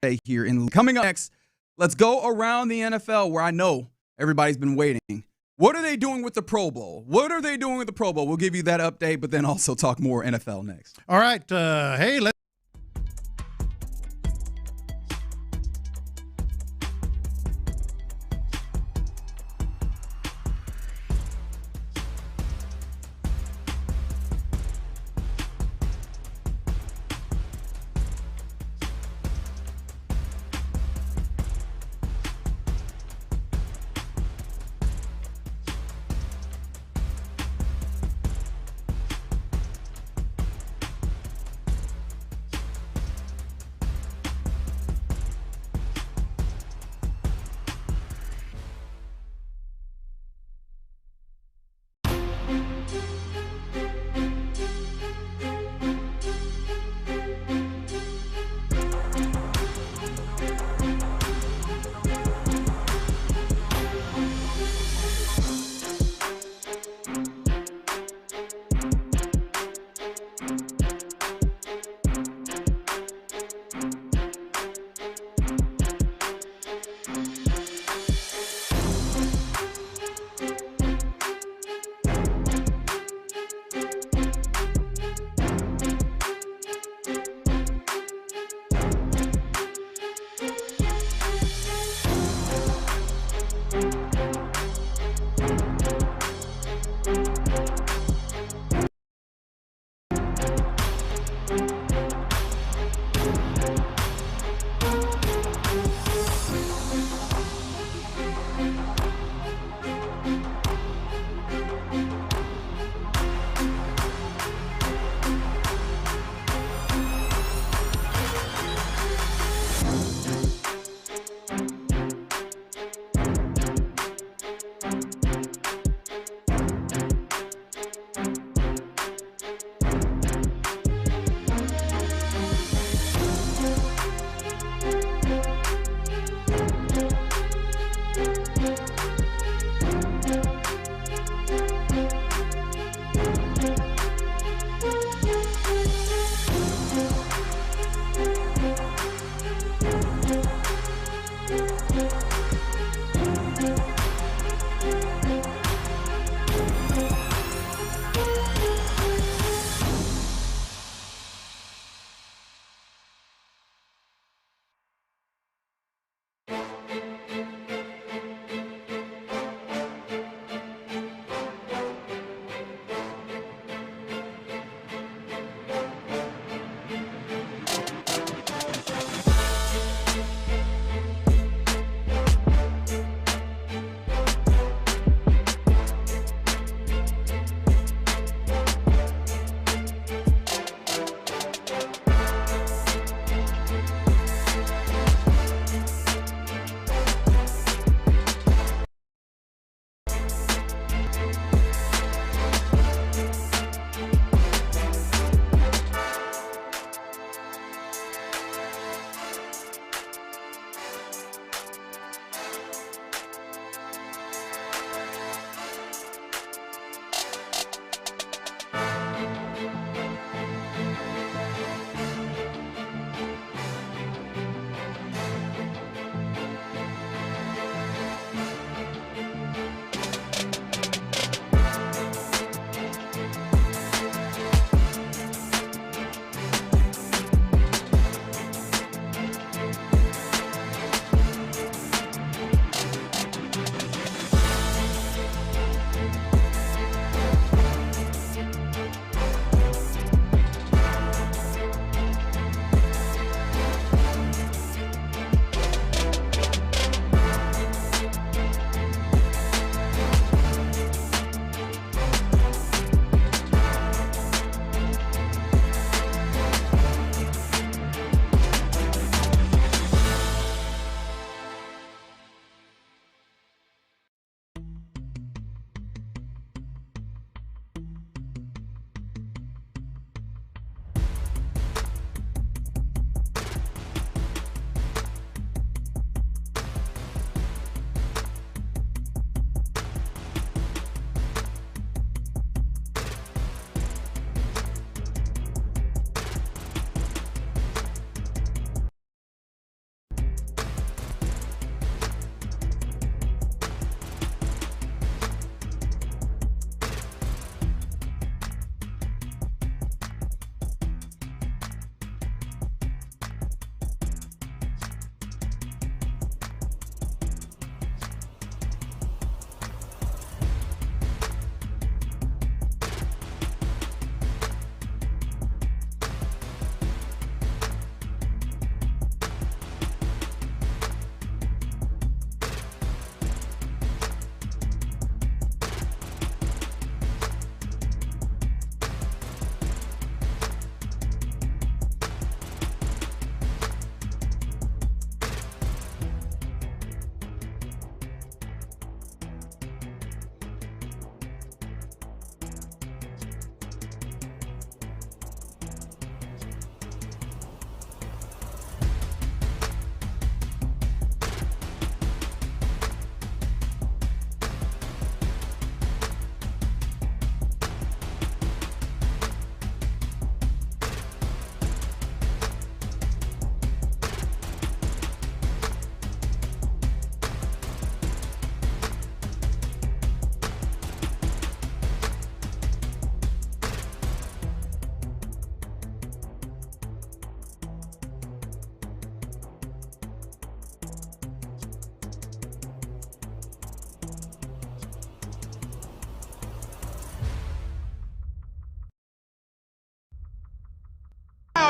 day here. Coming up next, let's go around the NFL, where I know everybody's been waiting. What are they doing with the Pro Bowl? We'll give you that update, but then also talk more NFL next. All right. Hey, let's.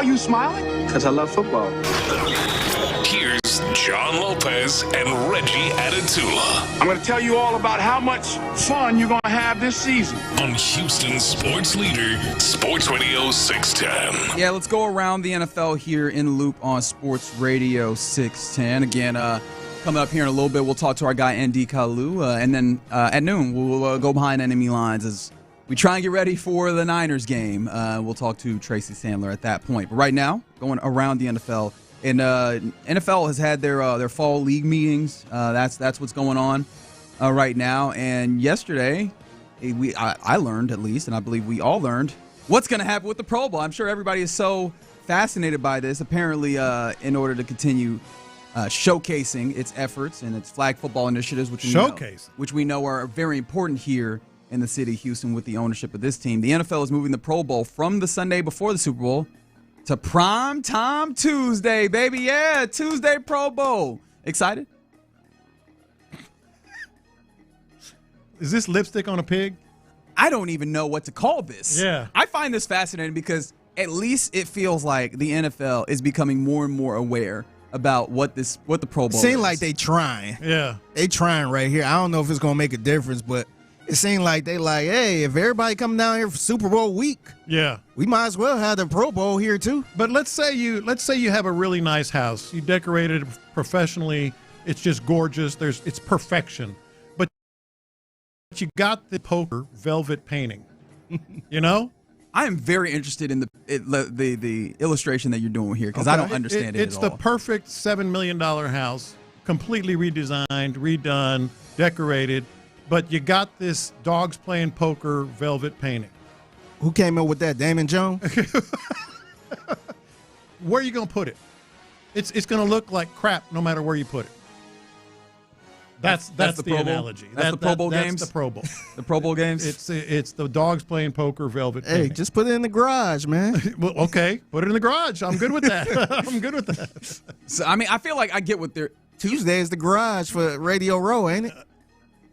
are you smiling? Because I love football. Here's John Lopez and Reggie Adatula. I'm going to tell you all about how much fun you're going to have this season. On Houston sports leader, Sports Radio 610. Yeah, let's go around the NFL here in Loop on Sports Radio 610. Again, coming up here in a little bit, we'll talk to our guy, Andy Kalu. And then at noon, we'll go behind enemy lines as we try and get ready for the Niners game. We'll talk to Tracy Sandler at that point. But right now, going around the NFL. And NFL has had their fall league meetings. That's what's going on right now. And yesterday, I learned, at least, and I believe we all learned, what's going to happen with the Pro Bowl. I'm sure everybody is so fascinated by this. Apparently, in order to continue showcasing its efforts and its flag football initiatives, which we know are very important here in the city of Houston with the ownership of this team. The NFL is moving the Pro Bowl from the Sunday before the Super Bowl to Prime Time Tuesday, baby. Yeah, Tuesday Pro Bowl. Excited? Is this lipstick on a pig? I don't even know what to call this. Yeah. I find this fascinating because at least it feels like the NFL is becoming more and more aware about what the Pro Bowl is. Seems like they trying. Yeah. They trying right here. I don't know if it's going to make a difference, but it seems like they like, hey, if everybody come down here for Super Bowl week, yeah, we might as well have the Pro Bowl here too. But let's say you have a really nice house. You decorated it professionally. It's just gorgeous. It's perfection. But you got the poker velvet painting. You know? I am very interested in the illustration that you're doing here because I don't understand it It's at all. the perfect $7 million house, completely redesigned, redone, decorated. But you got this dogs playing poker velvet painting. Who came up with that? Damon Jones? Where are you going to put it? It's going to look like crap no matter where you put it. That's the Pro Bowl? analogy. That's the Pro Bowl games? That's the Pro Bowl. The Pro Bowl games? It's the dogs playing poker velvet painting. Hey, just put it in the garage, man. Well, okay, put it in the garage. I'm good with that. I'm good with that. So, I mean, I feel like I get what they're... Tuesday is the garage for Radio Row, ain't it?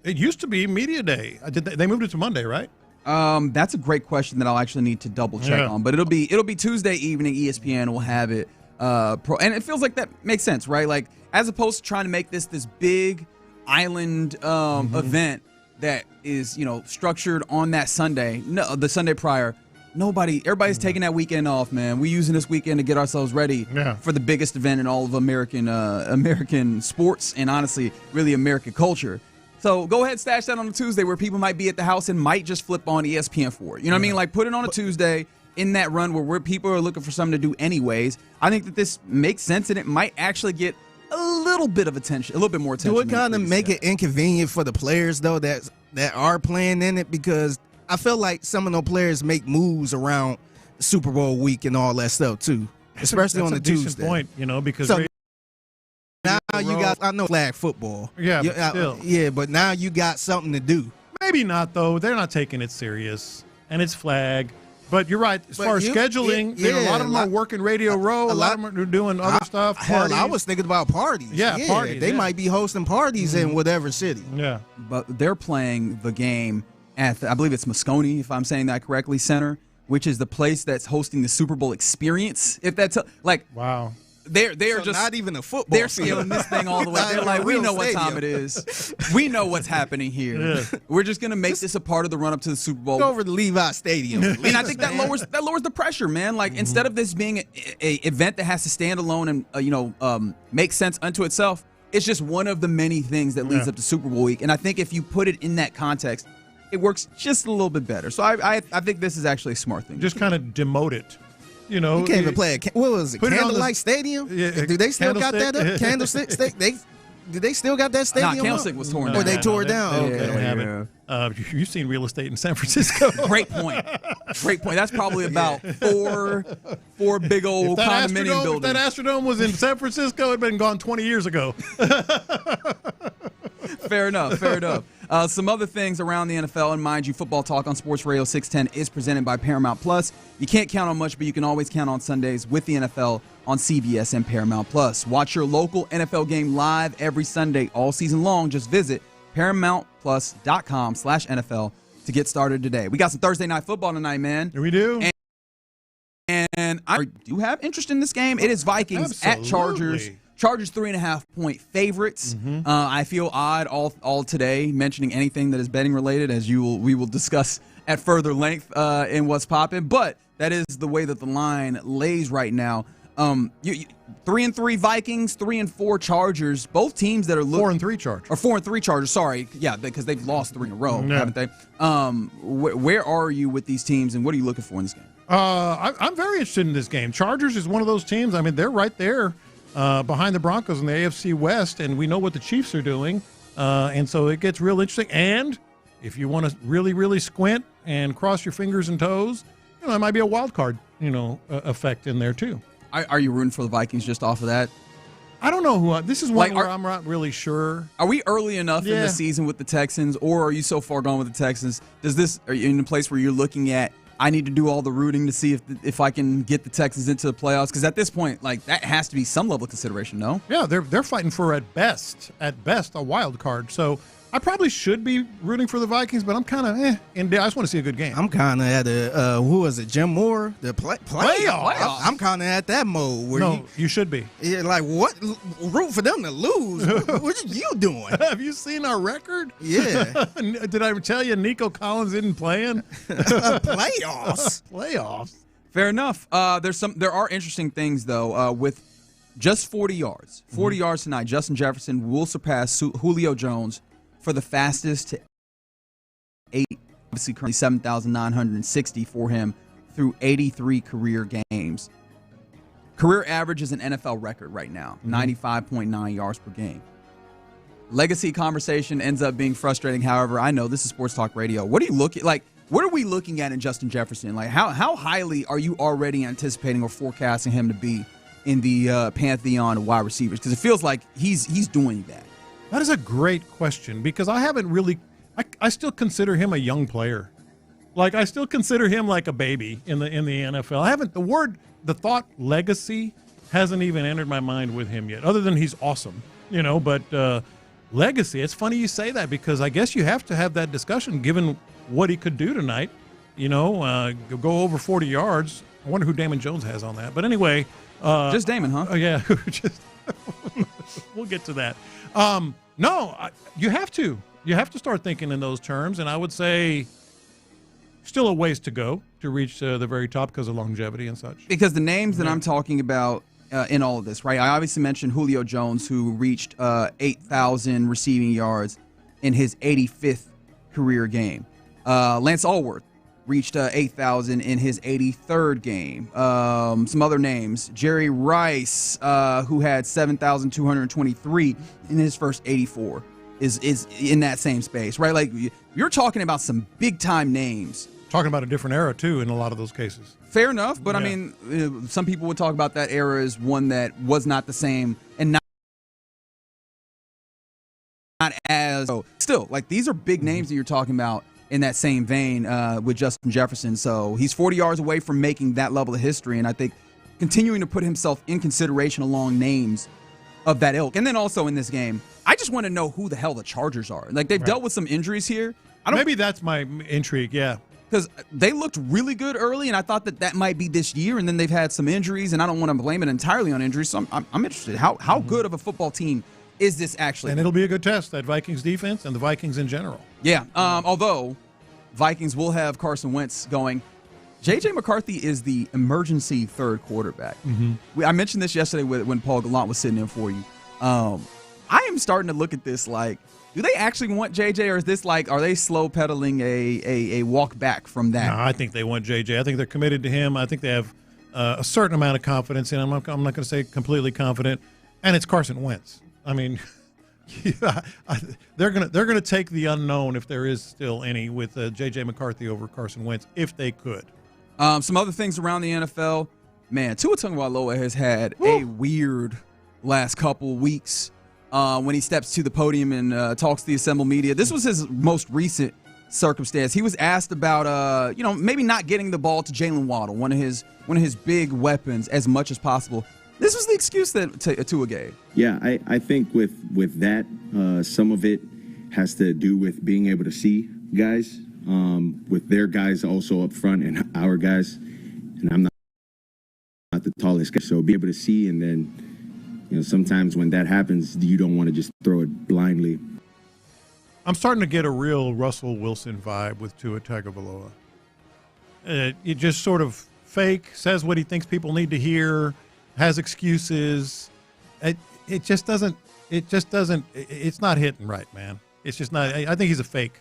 It used to be Media Day. They moved it to Monday, right? That's a great question that I'll actually need to double check on. But it'll be Tuesday evening. ESPN will have it. And it feels like that makes sense, right? Like as opposed to trying to make this big island event that is structured on that Sunday. No, the Sunday prior. Everybody's taking that weekend off, man. We're using this weekend to get ourselves ready for the biggest event in all of American sports and honestly, really American culture. So go ahead, stash that on a Tuesday where people might be at the house and might just flip on ESPN for it. You know what I mean? Like put it on a Tuesday in that run where people are looking for something to do anyways. I think that this makes sense and it might actually get a little bit of attention, a little bit more attention. Do it kind of make it inconvenient for the players though that are playing in it? Because I feel like some of those players make moves around Super Bowl week and all that stuff too, especially on the Tuesday. That's a decent point, because. So, now you got, I know flag football. Yeah, but still. Yeah, but now you got something to do. Maybe not, though. They're not taking it serious. And it's flag. But you're right. As far as scheduling, a lot of them are working Radio Row. A lot of them are doing other stuff. Hell, I was thinking about parties. Yeah, parties. They might be hosting parties in whatever city. Yeah. But they're playing the game at, I believe it's Moscone, if I'm saying that correctly, Center, which is the place that's hosting the Super Bowl experience. If that's, wow. They're so just not even a football. They're scaling this thing all the way. They're like, we know what time it is. We know what's happening here. Yeah. We're just gonna make this a part of the run up to the Super Bowl. Go over to Levi Stadium. And I think that lowers the pressure, man. Like instead of this being a event that has to stand alone and make sense unto itself, it's just one of the many things that leads up to Super Bowl week. And I think if you put it in that context, it works just a little bit better. So I think this is actually a smart thing. Just kind of demote it. You can't even play it. What was it? Candlelight Stadium? Yeah, do they still got that up? Candlestick? Do they still got that stadium? Nah, Candlestick was torn down. Or they tore it down? Okay. They don't have it. You've seen real estate in San Francisco. Great point. That's probably about four big old condominium buildings. If that Astrodome was in San Francisco, it had been gone 20 years ago. Fair enough. Some other things around the NFL, and mind you, Football Talk on Sports Radio 610 is presented by Paramount Plus. You can't count on much, but you can always count on Sundays with the NFL on CBS and Paramount Plus. Watch your local NFL game live every Sunday all season long. Just visit ParamountPlus.com/NFL to get started today. We got some Thursday Night Football tonight, man. Here we do. And I do have interest in this game. It is Vikings at Chargers. Chargers 3.5-point favorites. I feel odd all today mentioning anything that is betting related, as we will discuss at further length in what's popping. But that is the way that the line lays right now. 3-3 Vikings, 3-4 Chargers. Both teams that are 4-3 Chargers. Or 4-3 Chargers. Sorry, yeah, because they've lost 3 in a row, haven't they? Where are you with these teams, and what are you looking for in this game? I'm very interested in this game. Chargers is one of those teams. I mean, they're right there behind the Broncos in the AFC West, and we know what the Chiefs are doing, and so it gets real interesting. And if you want to really, really squint and cross your fingers and toes, it might be a wild card, effect in there too. Are you rooting for the Vikings just off of that? I don't know who. This is one where I'm not really sure. Are we early enough in the season with the Texans, or are you so far gone with the Texans? Are you in a place where you're looking at, I need to do all the rooting to see if I can get the Texans into the playoffs? Because at this point, that has to be some level of consideration, no? Yeah, they're fighting for at best a wild card. So I probably should be rooting for the Vikings, but I'm kind of and I just want to see a good game. I'm kind of at who is it, Jim Moore? The playoffs. I'm kind of at that mode. Where you should be. Yeah, like what? Root for them to lose. What are you doing? Have you seen our record? Yeah. Did I tell you Nico Collins isn't playing? Playoffs. Playoffs. Fair enough. There are interesting things though. With just 40 yards, 40 yards tonight, Justin Jefferson will surpass Julio Jones for the fastest to 8, obviously currently 7,960 for him through 83 career games. Career average is an NFL record right now, 95.9 yards per game. Legacy conversation ends up being frustrating. However, I know this is Sports Talk Radio. What are we looking at in Justin Jefferson? How highly are you already anticipating or forecasting him to be in the pantheon of wide receivers? Because it feels like he's doing that. That is a great question, because I haven't really – I still consider him a young player. I still consider him like a baby in the NFL. I haven't – the thought legacy hasn't even entered my mind with him yet, other than he's awesome, but legacy, it's funny you say that, because I guess you have to have that discussion given what he could do tonight, go over 40 yards. I wonder who Damon Jones has on that. But anyway – just Damon, huh? Oh, yeah. We'll get to that. You have to. You have to start thinking in those terms, and I would say still a ways to go to reach the very top because of longevity and such. Because the names that I'm talking about in all of this, right? I obviously mentioned Julio Jones, who reached 8,000 receiving yards in his 85th career game. Lance Allworth reached 8,000 in his 83rd game. Some other names: Jerry Rice, who had 7,223 in his first 84, is in that same space, right? You're talking about some big time names. Talking about a different era too in a lot of those cases. Fair enough, but I mean, some people would talk about that era as one that was not the same and not as still. These are big names that you're talking about in that same vein with Justin Jefferson. So he's 40 yards away from making that level of history, and I think continuing to put himself in consideration along names of that ilk. And then also in this game, I just want to know who the hell the Chargers are. They've dealt with some injuries here. Maybe that's my intrigue, yeah. Because they looked really good early, and I thought that might be this year, and then they've had some injuries, and I don't want to blame it entirely on injuries, so I'm interested. How good of a football team is this actually? And it'll be a good test, that Vikings defense and the Vikings in general. Yeah, although Vikings will have Carson Wentz going. J.J. McCarthy is the emergency third quarterback. I mentioned this yesterday when Paul Gallant was sitting in for you. I am starting to look at this do they actually want J.J., or is this are they slow pedaling a walk back from that? No, I think they want J.J. I think they're committed to him. I think they have a certain amount of confidence in him. I'm not going to say completely confident, and it's Carson Wentz. I mean, they're gonna take the unknown, if there is still any, with J.J. McCarthy over Carson Wentz, if they could. Some other things around the NFL. Man, Tua Tagovailoa has had a weird last couple weeks. When he steps to the podium and talks to the assembled media. This was his most recent circumstance. He was asked about, maybe not getting the ball to Jalen Waddle, one of his big weapons, as much as possible. This was the excuse that Tua gave. Yeah, I think with that, some of it has to do with being able to see guys, with their guys also up front and our guys. And I'm not the tallest guy. So be able to see, and then, sometimes when that happens, you don't want to just throw it blindly. I'm starting to get a real Russell Wilson vibe with Tua Tagovailoa. It just sort of fake, says what he thinks people need to hear, has excuses. It just doesn't. It's not hitting right, man. It's just not. I think he's a fake.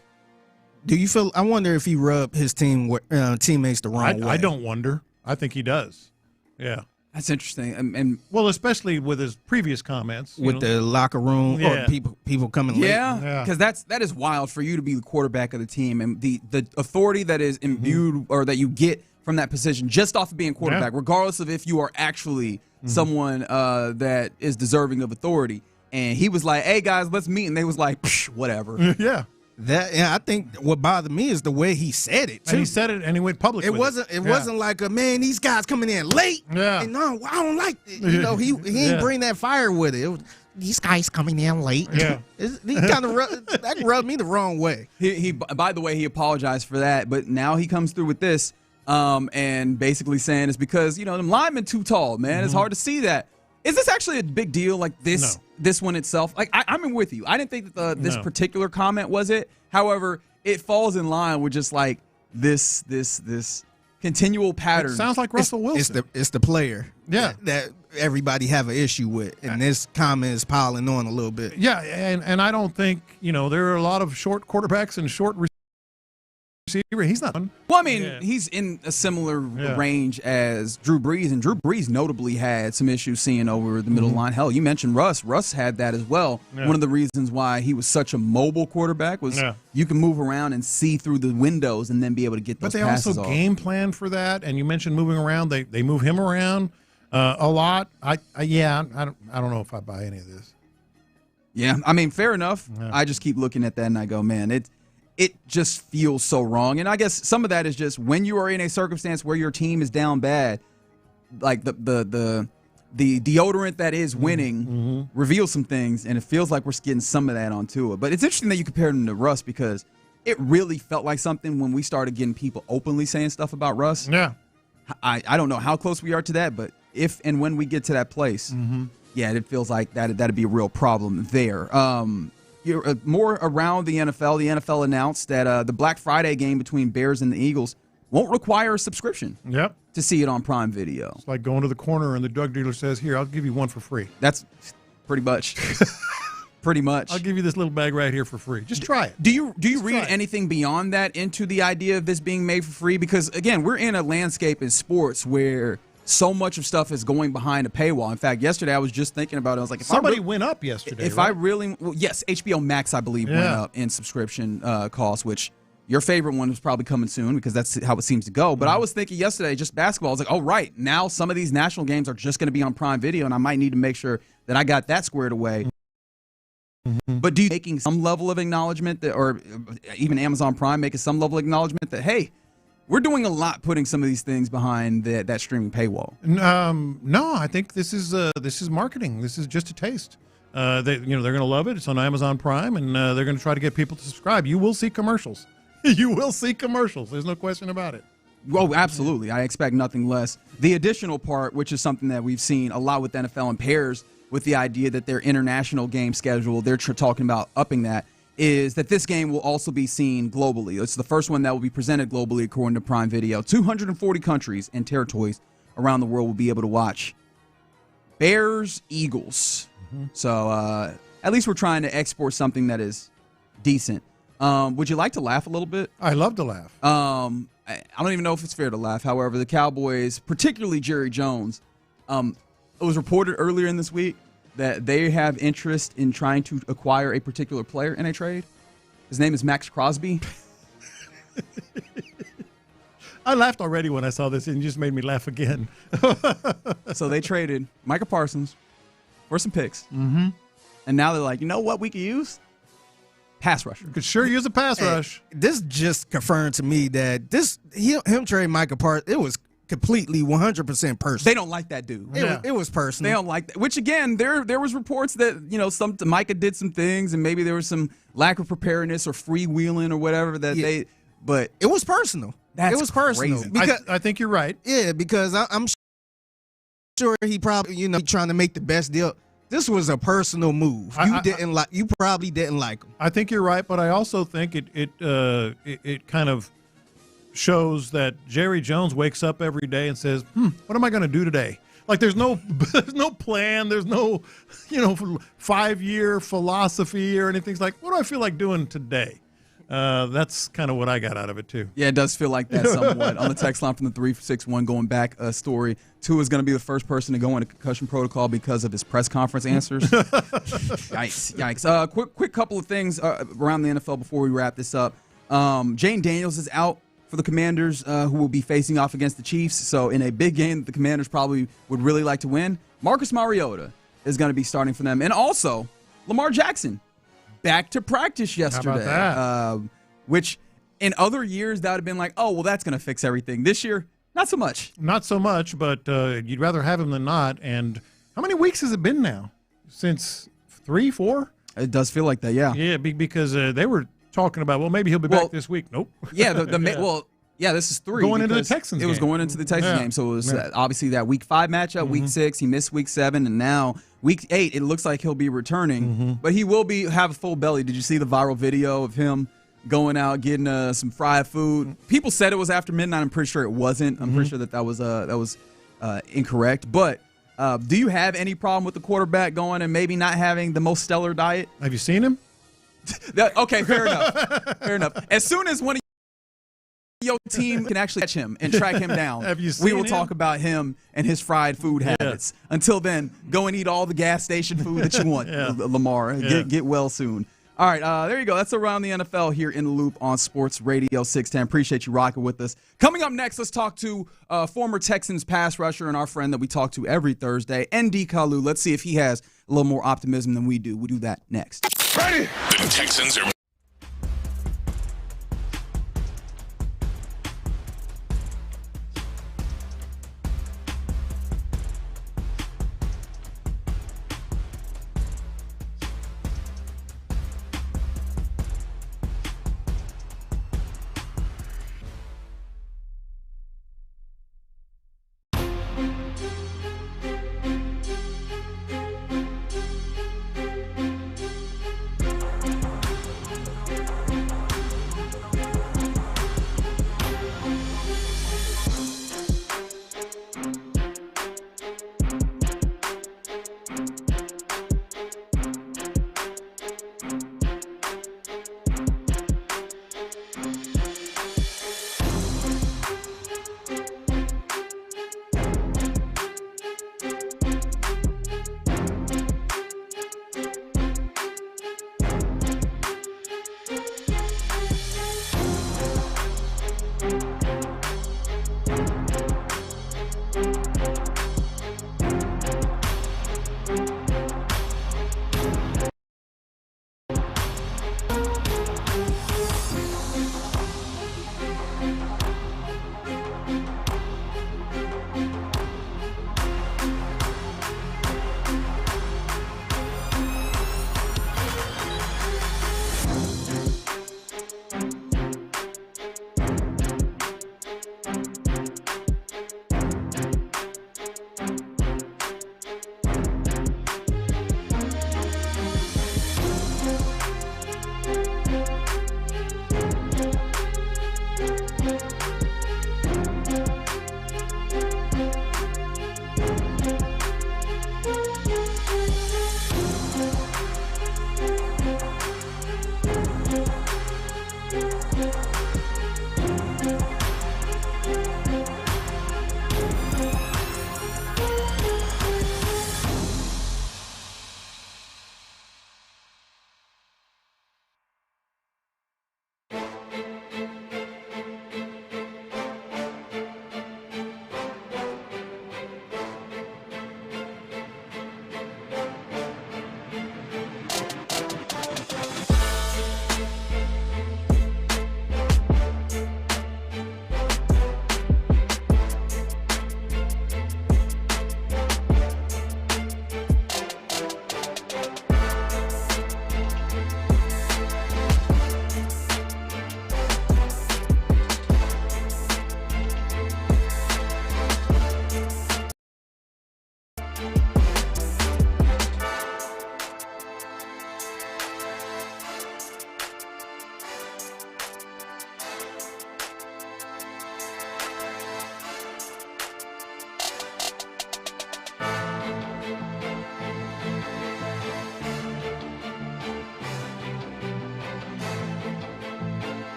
Do you feel? I wonder if he rubbed his teammates the wrong way. I don't wonder. I think he does. Yeah. That's interesting, and well, especially with his previous comments with the locker room or people coming late. Yeah, because that is wild for you to be the quarterback of the team, and the authority that is imbued or that you get from that position just off of being quarterback, regardless of if you are actually someone that is deserving of authority. And he was like, "Hey guys, let's meet," and they was like, "Whatever." Yeah. I think what bothered me is the way he said it too. And he said it and he went public. It wasn't like man, these guys coming in late. Yeah. And no, I don't like it. He didn't bring that fire with it. It was, these guys coming in late. Yeah. He kind of that rubbed me the wrong way. He by the way, he apologized for that, but now he comes through with this and basically saying it's because, them linemen too tall, man. It's hard to see that. Is this actually a big deal like this? No. This one itself, like I'm with you. I didn't think that this particular comment was it. However, it falls in line with just like this continual pattern. It sounds like Russell Wilson. It's the player. Yeah, that everybody have an issue with, and this comment is piling on a little bit. Yeah, and I don't think there are a lot of short quarterbacks and short receiver. He's not. Well, I mean, he's in a similar range as Drew Brees, and Drew Brees notably had some issues seeing over the middle line. Hell, you mentioned Russ. Russ had that as well. Yeah. One of the reasons why he was such a mobile quarterback was you can move around and see through the windows and then be able to get those passes off. But they also game plan for that, and you mentioned moving around. They move him around a lot. I don't know if I buy any of this. Yeah, I mean, fair enough. Yeah. I just keep looking at that and I go, man, it just feels so wrong. And I guess some of that is just when you are in a circumstance where your team is down bad, like the deodorant that is winning reveals some things, and it feels like we're getting some of that onto it. But it's interesting that you compared him to Russ because it really felt like something when we started getting people openly saying stuff about Russ. Yeah. I don't know how close we are to that, but if and when we get to that place, it feels like that'd be a real problem there. More around the NFL. The NFL announced that the Black Friday game between Bears and the Eagles won't require a subscription to see it on Prime Video. It's like going to the corner and the drug dealer says, "Here, I'll give you one for free." That's pretty much. Pretty much. I'll give you this little bag right here for free. Just try it. Do you read anything beyond that into the idea of this being made for free? Because, again, we're in a landscape in sports where so much of stuff is going behind a paywall. In fact, yesterday I was just thinking about it. I was like, somebody went up yesterday. Yes, HBO Max, I believe, went up in subscription costs, which your favorite one is probably coming soon because that's how it seems to go. But I was thinking yesterday, just basketball. I was like, oh, right, now some of these national games are just going to be on Prime Video, and I might need to make sure that I got that squared away. But do you making some level of acknowledgement that, or even Amazon Prime making some level of acknowledgement that, hey, we're doing a lot putting some of these things behind that streaming paywall? No, I think this is marketing. This is just a taste. They're going to love it. It's on Amazon Prime, and they're going to try to get people to subscribe. You will see commercials. You will see commercials. There's no question about it. Oh, absolutely. I expect nothing less. The additional part, which is something that we've seen a lot with the NFL and pairs with the idea that their international game schedule, they're talking about upping that, is that this game will also be seen globally. It's the first one that will be presented globally according to Prime Video. 240 countries and territories around the world will be able to watch Bears, Eagles. So at least we're trying to export something that is decent. Would you like to laugh a little bit? I love to laugh. I don't even know if it's fair to laugh. However, the Cowboys, particularly Jerry Jones, it was reported earlier in this week that they have interest in trying to acquire a particular player in a trade. His name is Max Crosby. I laughed already when I saw this, and it just made me laugh again. So they traded Micah Parsons for some picks. And now they're like, you know what we could use? Pass rusher. Could sure use a pass rush. This just confirmed to me that him trading Micah Parsons, it was completely 100% personal. They don't like that dude. It was personal. They don't like that. Which again, there was reports that Micah did some things, and maybe there was some lack of preparedness or freewheeling or whatever that But it was personal. It was personal. Crazy. Because I think you're right. Yeah, because I'm sure he probably, trying to make the best deal. This was a personal move. You probably didn't like him. I think you're right, but I also think it kind of shows that Jerry Jones wakes up every day and says, what am I going to do today? Like there's no plan, there's no 5-year philosophy or anything. It's like, what do I feel like doing today? That's kind of what I got out of it too. Yeah, it does feel like that somewhat. On the text line from the 361 going back a story, Tua is going to be the first person to go into concussion protocol because of his press conference answers. Yikes. Quick couple of things around the NFL before we wrap this up. Jane Daniels is out for the Commanders, who will be facing off against the Chiefs. So in a big game that the Commanders probably would really like to win, Marcus Mariota is going to be starting for them. And also, Lamar Jackson back to practice yesterday. How about that? Which in other years that would have been like, oh, well, that's going to fix everything. This year, not so much. Not so much, but you'd rather have him than not. And how many weeks has it been now? Since 3, 4? It does feel like that, yeah. Yeah, because they were talking about, well, maybe he'll be back this week. Nope. Yeah, this is 3. Going into the Texans game. It was going into the Texans game. So it was obviously that Week 5 matchup, Week 6. He missed Week 7, and now Week 8, it looks like he'll be returning. But he will have a full belly. Did you see the viral video of him going out, getting some fried food? People said it was after midnight. I'm pretty sure it wasn't. I'm pretty sure that was incorrect. But do you have any problem with the quarterback going and maybe not having the most stellar diet? Have you seen him? Okay, fair enough. As soon as one of your team can actually catch him and track him down, we will talk about him and his fried food habits. Until then, go and eat all the gas station food that you want, Lamar. Get well soon. All right, there you go. That's Around the NFL here in the Loop on Sports Radio 610. Appreciate you rocking with us. Coming up next, let's talk to former Texans pass rusher and our friend that we talk to every Thursday, ND Kalu. Let's see if he has a little more optimism than we do. We'll do that next. Ready? The Texans are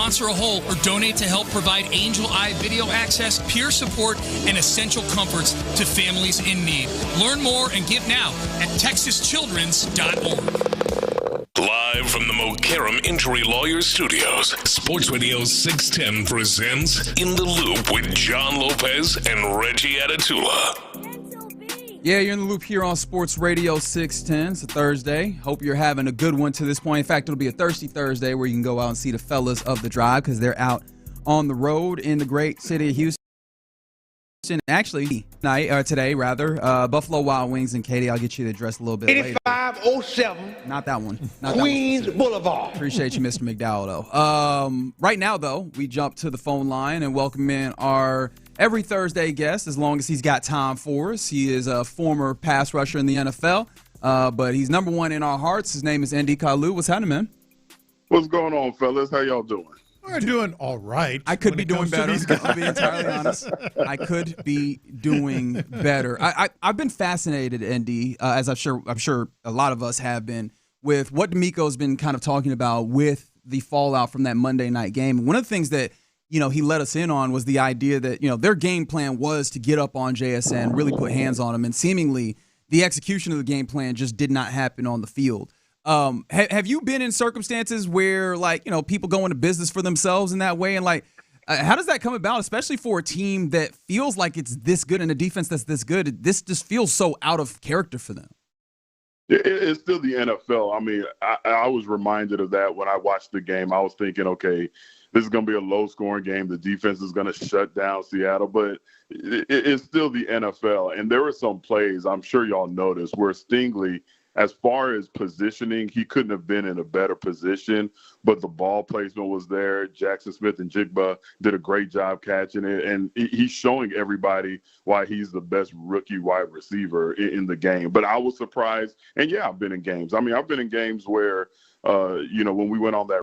Sponsor a hole or donate to help provide Angel Eye video access, peer support, and essential comforts to families in need. Learn more and give now at texaschildren's.org. Live from the Mokaram Injury Lawyers Studios, Sports Radio 610 presents In the Loop with John Lopez and Reggie Atatula. Yeah, you're in the loop here on Sports Radio 610. It's a Thursday. Hope you're having a good one to this point. In fact, it'll be a thirsty Thursday where you can go out and see the fellas of the drive because they're out on the road in the great city of Houston. Actually, today, Buffalo Wild Wings and Katie. I'll get you the address a little bit later. 8507. Not that one. Queens Boulevard. Appreciate you, Mr. McDowell, though. Right now, though, we jump to the phone line and welcome in our every Thursday guest, as long as he's got time for us. He is a former pass rusher in the NFL, but he's number one in our hearts. His name is Andy Kalu. What's happening, man? What's going on, fellas? How y'all doing? We're doing all right. I could be doing better, to be entirely honest. I could be doing better. I've been fascinated, Andy, as I'm sure a lot of us have been, with what DeMeco's been kind of talking about with the fallout from that Monday night game. And one of the things that he let us in on was the idea that, their game plan was to get up on JSN, really put hands on him, and seemingly the execution of the game plan just did not happen on the field. Have you been in circumstances where, people go into business for themselves in that way? And, how does that come about, especially for a team that feels like it's this good and a defense that's this good? This just feels so out of character for them. It's still the NFL. I mean, I was reminded of that when I watched the game. I was thinking, okay, this is going to be a low-scoring game. The defense is going to shut down Seattle, but it's still the NFL. And there were some plays, I'm sure y'all noticed, where Stingley, as far as positioning, he couldn't have been in a better position, but the ball placement was there. Jackson Smith and Jigba did a great job catching it, and he's showing everybody why he's the best rookie wide receiver in the game. But I was surprised, and yeah, I've been in games. I mean, I've been in games where, when we went on that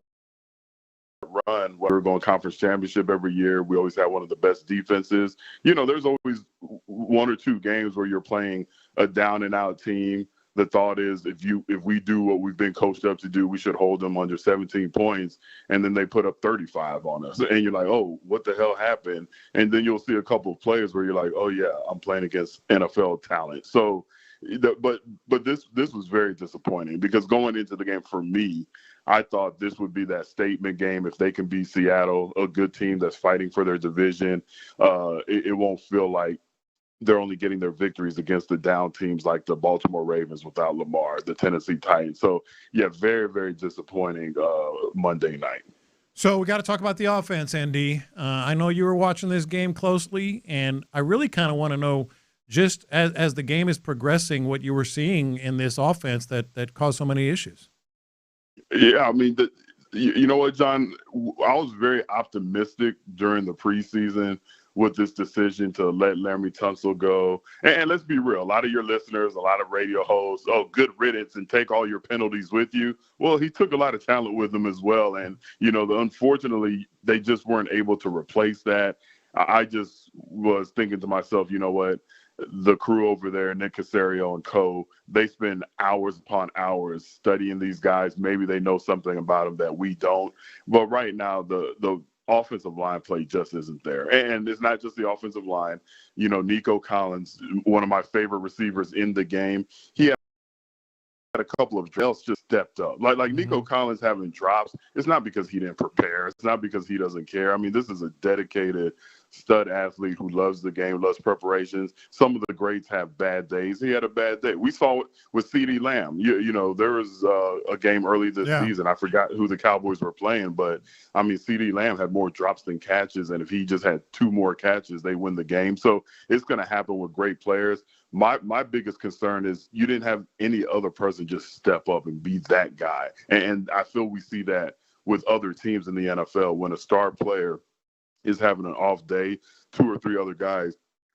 run, where we're going conference championship every year, we always have one of the best defenses. There's always one or two games where you're playing a down and out team. The thought is if we do what we've been coached up to do, we should hold them under 17 points, and then they put up 35 on us. And you're like, oh, what the hell happened? And then you'll see a couple of players where you're like, oh, yeah, I'm playing against NFL talent. So, but this was very disappointing because going into the game for me, I thought this would be that statement game. If they can beat Seattle, a good team that's fighting for their division, it won't feel like they're only getting their victories against the down teams like the Baltimore Ravens without Lamar, the Tennessee Titans. So, yeah, very, very disappointing Monday night. So we got to talk about the offense, Andy. I know you were watching this game closely, and I really kind of want to know, just as the game is progressing, what you were seeing in this offense that caused so many issues. Yeah, I mean, you know what, John? I was very optimistic during the preseason with this decision to let Laramie Tunsil go. And let's be real, a lot of your listeners, a lot of radio hosts, good riddance and take all your penalties with you. Well, he took a lot of talent with him as well. And, unfortunately, they just weren't able to replace that. I just was thinking to myself, you know what? The crew over there, Nick Caserio and co., they spend hours upon hours studying these guys. Maybe they know something about them that we don't. But right now, the offensive line play just isn't there. And it's not just the offensive line. Nico Collins, one of my favorite receivers in the game, he had a couple of drills, just stepped up. Like Nico Collins having drops, it's not because he didn't prepare. It's not because he doesn't care. I mean, this is a dedicated stud athlete who loves the game, loves preparations. Some of the greats have bad days. He had a bad day. We saw it with CeeDee Lamb. There was a game early this season. I forgot who the Cowboys were playing, but, I mean, CeeDee Lamb had more drops than catches, and if he just had 2 more catches, they win the game. So it's going to happen with great players. My biggest concern is you didn't have any other person just step up and be that guy. And I feel we see that with other teams in the NFL when a star player is having an off day, 2 or 3 other guys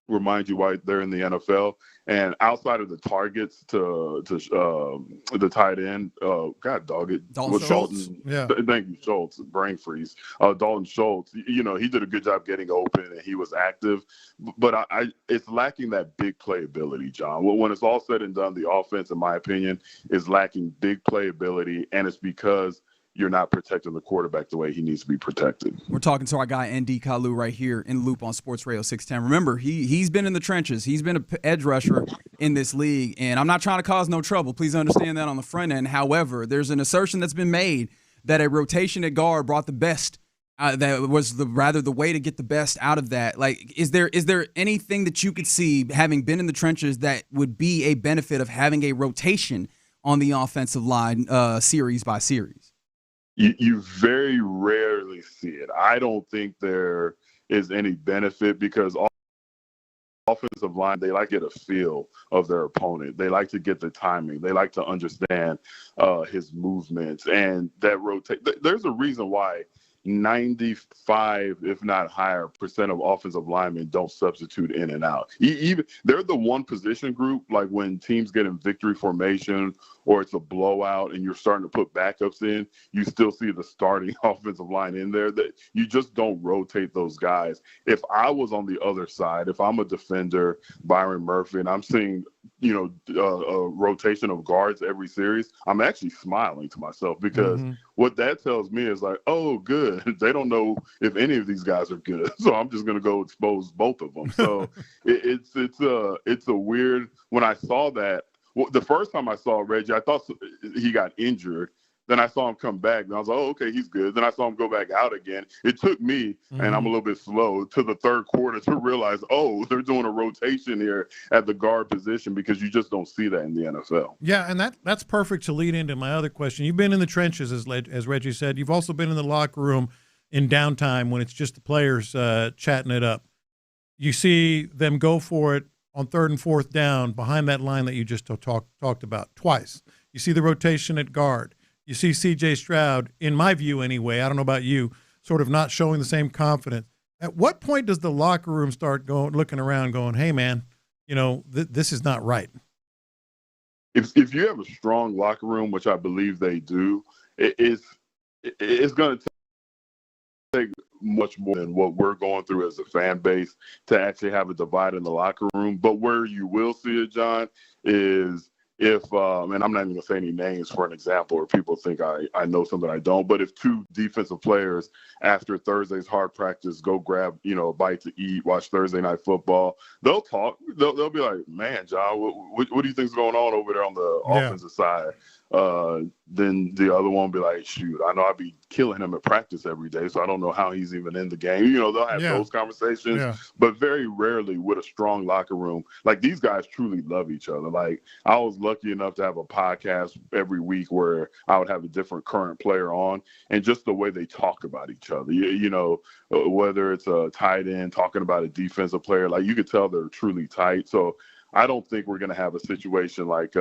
remind you why they're in the NFL. And outside of the targets to the tight end, God dog it, Dalton Schultz. Thank you, Schultz, brain freeze. Dalton Schultz, he did a good job getting open and he was active, but it's lacking that big playability, John. When it's all said and done, the offense, in my opinion, is lacking big playability, and it's because you're not protecting the quarterback the way he needs to be protected. We're talking to our guy, ND Kalu, right here in the loop on Sports Radio 610. Remember, he's been in the trenches. He's been an edge rusher in this league, and I'm not trying to cause no trouble. Please understand that on the front end. However, there's an assertion that's been made that a rotation at guard brought the best. That was the way to get the best out of that. Like, is there anything that you could see, having been in the trenches, that would be a benefit of having a rotation on the offensive line series by series? You very rarely see it. I don't think there is any benefit because offensive line, they like to get a feel of their opponent. They like to get the timing. They like to understand his movements. And that there's a reason why 95, if not higher, % of offensive linemen don't substitute in and out. Even they're the one position group, like when teams get in victory formation or it's a blowout and you're starting to put backups in, you still see the starting offensive line in there. That you just don't rotate those guys. If I was on the other side, if I'm a defender, Byron Murphy, and I'm seeing a rotation of guards every series, I'm actually smiling to myself because what that tells me is like, oh, good. They don't know if any of these guys are good, so I'm just going to go expose both of them. So it's a weird. When I saw that, the first time I saw Reggie, I thought he got injured. Then I saw him come back, and I was like, oh, okay, he's good. Then I saw him go back out again. It took me, and I'm a little bit slow, to the third quarter to realize, oh, they're doing a rotation here at the guard position because you just don't see that in the NFL. Yeah, and that's perfect to lead into my other question. You've been in the trenches, as Reggie said. You've also been in the locker room in downtime when it's just the players chatting it up. You see them go for it on 3rd and 4th down behind that line that you just talked about twice. You see the rotation at guard. You see C.J. Stroud, in my view anyway, I don't know about you, sort of not showing the same confidence. At what point does the locker room start looking around going, hey, man, this is not right? If you have a strong locker room, which I believe they do, it's going to take much more than what we're going through as a fan base to actually have a divide in the locker room. But where you will see it, John, is if and I'm not even going to say any names for an example, or people think I know something I don't, but if two defensive players after Thursday's hard practice go grab, a bite to eat, watch Thursday Night Football, they'll talk. They'll be like, man, John, what do you think's going on over there on the offensive side? Then the other one will be like, shoot, I know I'd be killing him at practice every day, so I don't know how he's even in the game. They'll have those conversations, but very rarely with a strong locker room. Like, these guys truly love each other. Like, I was lucky enough to have a podcast every week where I would have a different current player on, and just the way they talk about each other, whether it's a tight end talking about a defensive player, like, you could tell they're truly tight. So I don't think we're going to have a situation like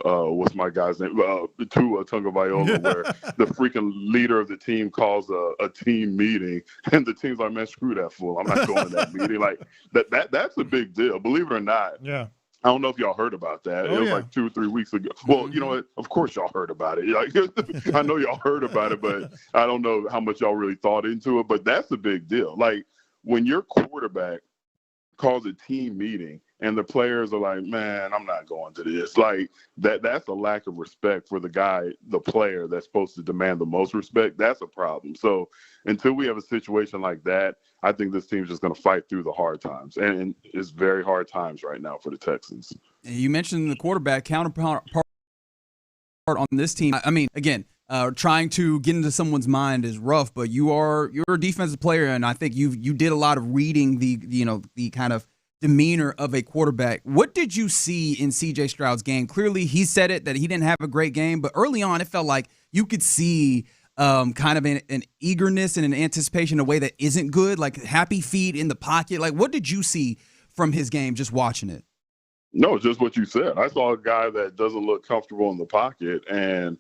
what's my guy's name? Tua Tagovailoa, where the freaking leader of the team calls a team meeting, and the team's like, man, screw that fool. I'm not going to that meeting. Like, that's a big deal. Believe it or not. Yeah. I don't know if y'all heard about that. It was like 2 or 3 weeks ago. Well, you know what? Of course y'all heard about it. Like, I know y'all heard about it, but I don't know how much y'all really thought into it. But that's a big deal. Like, when your quarterback calls a team meeting and the players are like, man, I'm not going to this. Like, that's a lack of respect for the player that's supposed to demand the most respect. That's a problem. So until we have a situation like that, I think this team's just going to fight through the hard times. And it's very hard times right now for the Texans. You mentioned the quarterback counterpart on this team. I mean, again, trying to get into someone's mind is rough, but you're a defensive player, and I think you did a lot of reading the kind of demeanor of a quarterback. What did you see in C.J. Stroud's game? Clearly, he said it that he didn't have a great game, but early on, it felt like you could see kind of an eagerness and an anticipation in a way that isn't good, like happy feet in the pocket. Like, what did you see from his game just watching it? No, just what you said. I saw a guy that doesn't look comfortable in the pocket, and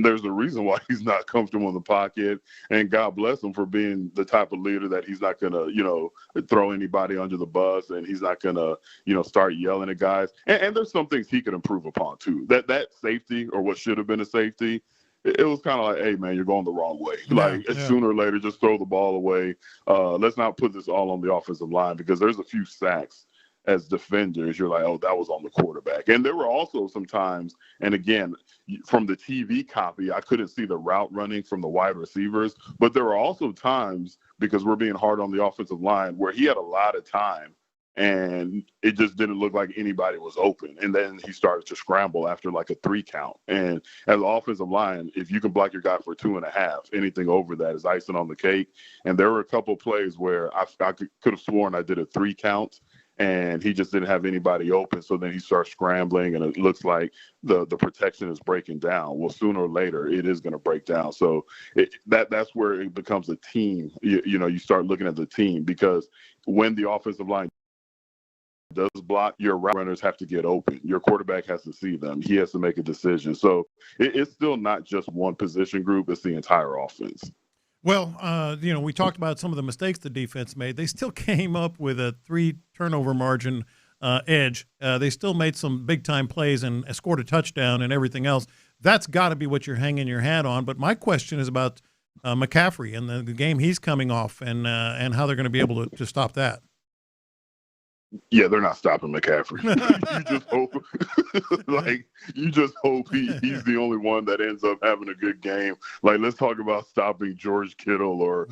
there's a reason why he's not comfortable in the pocket, and God bless him for being the type of leader that he's not going to, throw anybody under the bus, and he's not going to, start yelling at guys. And there's some things he could improve upon too. That safety, or what should have been a safety, it was kind of like, hey, man, you're going the wrong way. Sooner or later, just throw the ball away. Let's not put this all on the offensive line, because there's a few sacks as defenders, you're like, oh, that was on the quarterback. And there were also some times, and again, from the TV copy, I couldn't see the route running from the wide receivers. But there were also times, because we're being hard on the offensive line, where he had a lot of time and it just didn't look like anybody was open. And then he started to scramble after like a 3 count. And as an offensive line, if you can block your guy for 2.5, anything over that is icing on the cake. And there were a couple of plays where I could have sworn I did a 3 count and he just didn't have anybody open. So then he starts scrambling and it looks like the protection is breaking down. Well, sooner or later it is going to break down. So that's where it becomes a team. You start looking at the team, because when the offensive line does block, your route runners have to get open. Your quarterback has to see them. He has to make a decision. So it's still not just one position group. It's the entire offense. Well, we talked about some of the mistakes the defense made. They still came up with a 3 turnover margin edge. They still made some big-time plays and scored a touchdown and everything else. That's got to be what you're hanging your hat on. But my question is about McCaffrey and the game he's coming off and how they're going to be able to stop that. Yeah, they're not stopping McCaffrey. You just hope he's the only one that ends up having a good game. Like, let's talk about stopping George Kittle or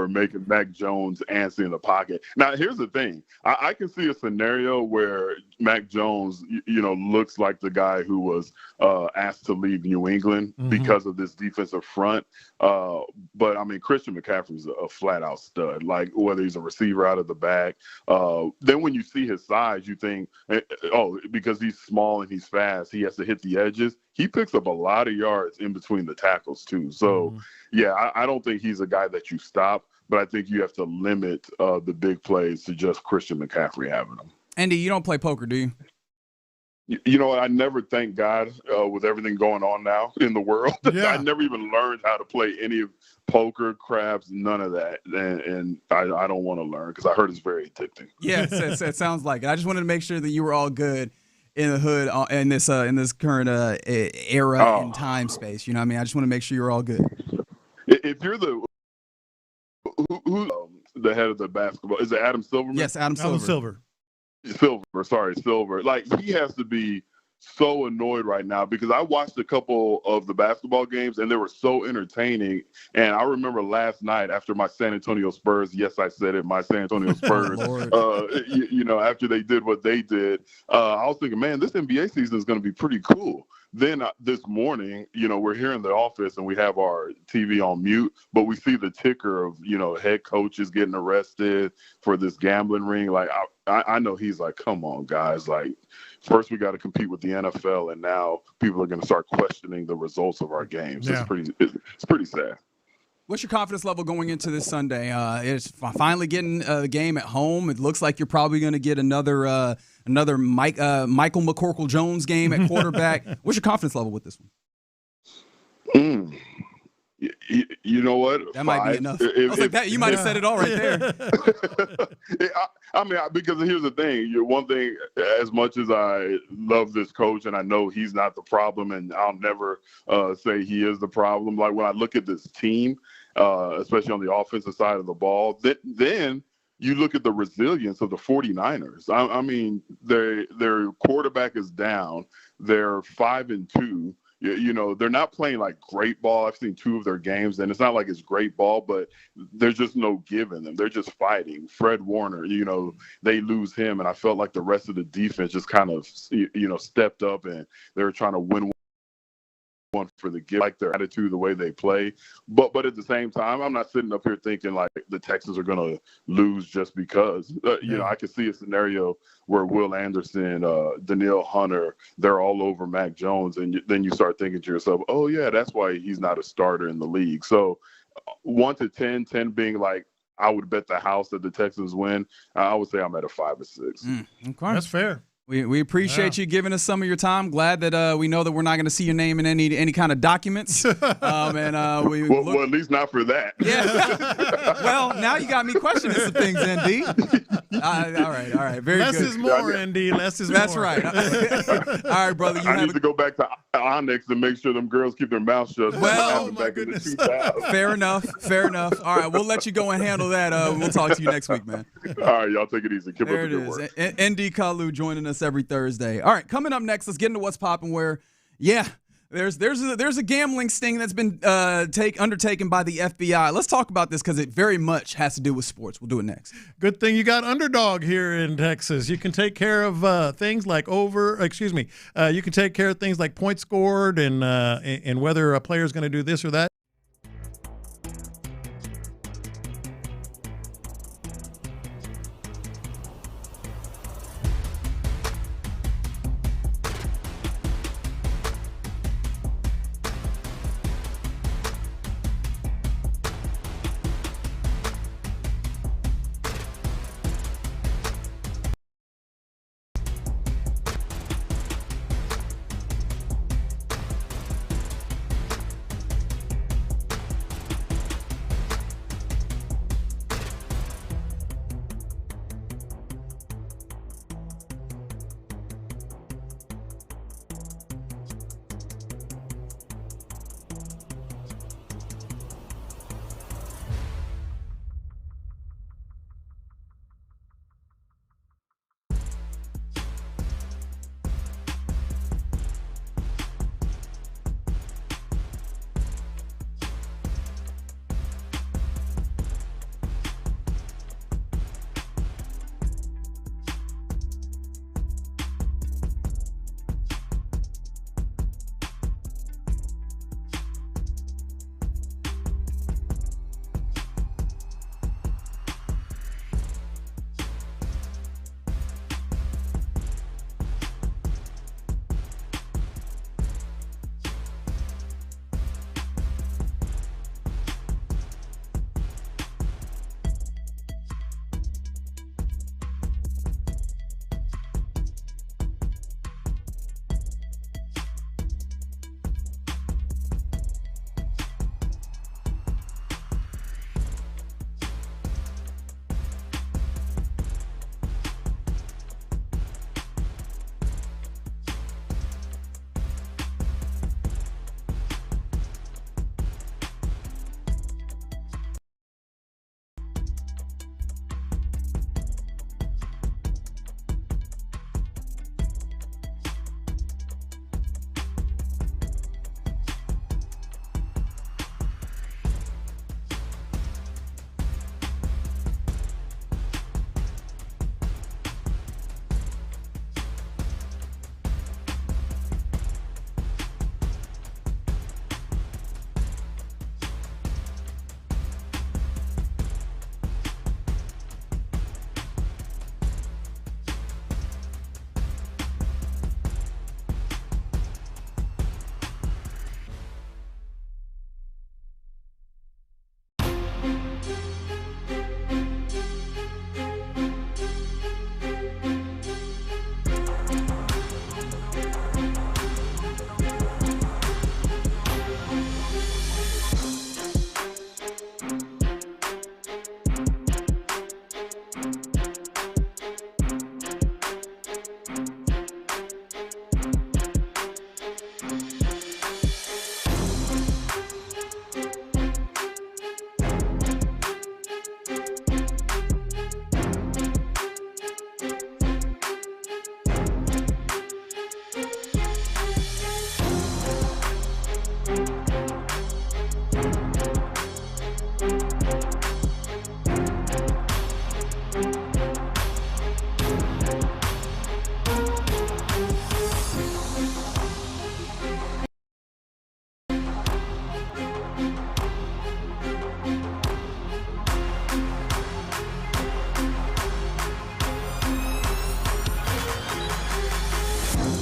making Mac Jones antsy in the pocket. Now, here's the thing. I can see a scenario where Mac Jones, looks like the guy who was asked to leave New England because of this defensive front. But, I mean, Christian McCaffrey's a flat-out stud, like whether he's a receiver out of the back. Then when you see his size, you think, because he's small and he's fast, he has to hit the edges. He picks up a lot of yards in between the tackles too. So, I don't think he's a guy that you stop, but I think you have to limit the big plays to just Christian McCaffrey having them. Andy, you don't play poker, do you? You know, I never, thank God, with everything going on now in the world, I never even learned how to play any of poker, craps, none of that. And I don't want to learn because I heard it's very addicting. Yeah, it sounds like it. I just wanted to make sure that you were all good in the hood in this current era and time space. You know what I mean? I just want to make sure you're all good. If you're who's the head of the basketball, is it Adam Silverman? Yes, Adam Silver. Silver. Like, he has to be so annoyed right now because I watched a couple of the basketball games and they were so entertaining. And I remember last night after my San Antonio Spurs, yes, I said it, my San Antonio Spurs, after they did what they did, I was thinking, man, this NBA season is going to be pretty cool. Then this morning, we're here in the office and we have our TV on mute, but we see the ticker of, head coaches getting arrested for this gambling ring. Like, I know he's like, come on, guys. Like, first we got to compete with the NFL, and now people are going to start questioning the results of our games. Yeah. It's pretty sad. What's your confidence level going into this Sunday? It's finally getting the game at home. It looks like you're probably going to get another Michael McCorkle-Jones game at quarterback. What's your confidence level with this one? You know what? That might be enough. I was like, that you might have said it all right there. Because here's the thing. One thing, as much as I love this coach and I know he's not the problem, and I'll never say he is the problem. Like, when I look at this team, especially on the offensive side of the ball, then you look at the resilience of the 49ers. I mean, their quarterback is down. They're 5-2. They're not playing like great ball. I've seen 2 of their games, and it's not like it's great ball, but there's just no give in them. They're just fighting. Fred Warner, they lose him, and I felt like the rest of the defense just kind of, stepped up, and they were trying to win one for the give, like their attitude, the way they play. But at the same time, I'm not sitting up here thinking like the Texans are going to lose just because. I could see a scenario where Will Anderson, Danielle Hunter, they're all over Mac Jones, and then you start thinking to yourself, oh yeah, that's why he's not a starter in the league. So 1 to 10, 10 being like, I would bet the house that the Texans win. I would say I'm at a 5 or 6. Okay. That's fair. We appreciate you giving us some of your time. Glad that we know that we're not going to see your name in any kind of documents. Well, at least not for that. Yeah. Well, now you got me questioning some things, ND. All right. Very Less good. is more, ND. Less is That's more. right. All right, brother. I need to go back to Onyx and make sure them girls keep their mouths shut. Well, back in the 2000s. Fair enough. All right, we'll let you go and handle that. We'll talk to you next week, man. All right, y'all take it easy. Keep There up it the good is. work. ND Kalu joining us every Thursday. All right, coming up next, let's get into what's popping. Where, there's a gambling sting that's been undertaken by the FBI. Let's talk about this because it very much has to do with sports. We'll do it next. Good thing you got Underdog here in Texas. You can take care of things like you can take care of things like points scored and whether a player is going to do this or that.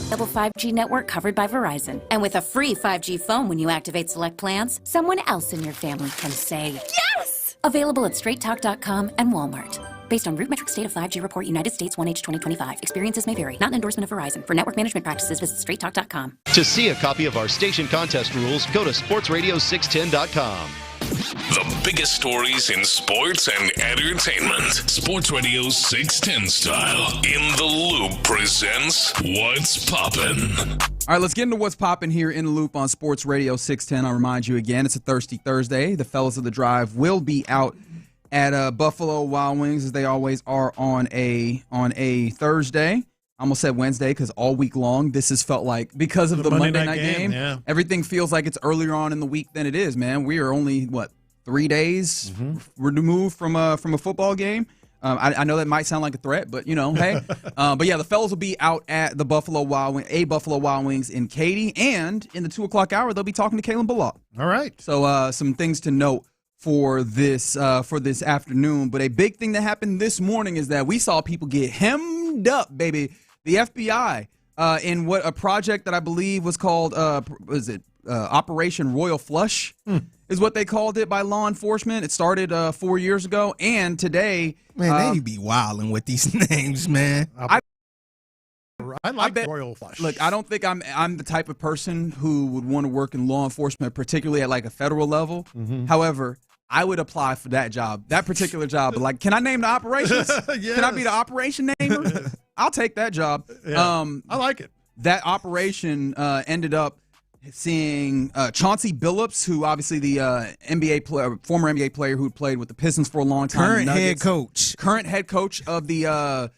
Double 5G network covered by Verizon. And with a free 5G phone when you activate select plans, someone else in your family can say yes! Available at straighttalk.com and Walmart. Based on RootMetrics data 5G report United States 1H 2025. Experiences may vary. Not an endorsement of Verizon. For network management practices, visit straighttalk.com. To see a copy of our station contest rules, go to sportsradio610.com. The biggest stories in sports and entertainment. Sports Radio 610 style. In the Loop presents What's Poppin'. All right, let's get into what's popping here in the Loop on Sports Radio 610. I'll remind you again, it's a Thirsty Thursday. The fellas of the drive will be out at Buffalo Wild Wings, as they always are on a Thursday. I almost said Wednesday because all week long this has felt like, because of the Monday night game, everything feels like it's earlier on in the week than it is, man. We are only, 3 days removed from a football game. I know that might sound like a threat, but, hey. But, yeah, the fellas will be out at the Buffalo Wild Wings in Katy, and in the 2 o'clock hour, they'll be talking to Kalen Bullock. All right. So some things to note for this afternoon. But a big thing that happened this morning is that we saw people get hemmed up, baby. The FBI in what a project that I believe was called, Operation Royal Flush is what they called it by law enforcement. It started 4 years ago, and today, man, they be wilding with these names, man. I like Royal Flush. Look, I don't think I'm the type of person who would want to work in law enforcement, particularly at like a federal level. However, I would apply for that job, that particular job. But can I name the operations? Yes. Can I be the operation namer? I'll take that job. Yeah. I like it. That operation ended up seeing Chauncey Billups, who obviously the former NBA player who played with the Pistons for a long time. Current head coach of the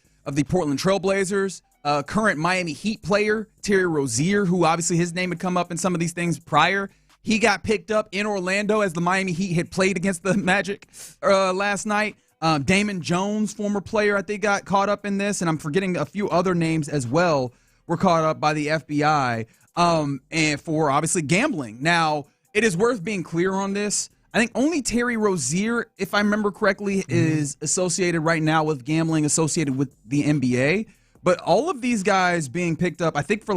Portland Trailblazers. Current Miami Heat player, Terry Rozier, who obviously his name had come up in some of these things prior. He got picked up in Orlando as the Miami Heat had played against the Magic last night. Damon Jones, former player, I think got caught up in this, and I'm forgetting a few other names as well, were caught up by the FBI and for obviously gambling. Now, it is worth being clear on this. I think only Terry Rozier, if I remember correctly, is associated right now with gambling associated with the NBA. But all of these guys being picked up, I think for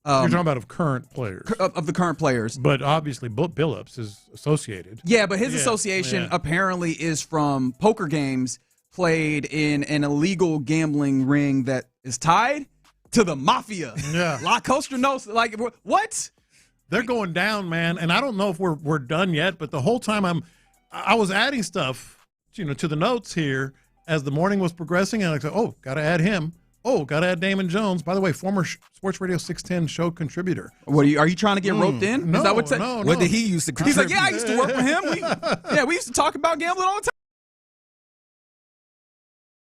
you're talking about of current players. Of the current players. But obviously Billups is associated. Yeah, but his association apparently is from poker games played in an illegal gambling ring that is tied to the mafia. Yeah. La Costa Nostra. What? They're going down, man. And I don't know if we're done yet, but the whole time I was adding stuff, to the notes here as the morning was progressing, and I said, oh, got to add him. Oh, got to add Damon Jones. By the way, former Sports Radio 610 show contributor. What are you trying to get roped in? No, is that what's no. What did he used to contribute? He's like, I used to work with him. We used to talk about gambling all the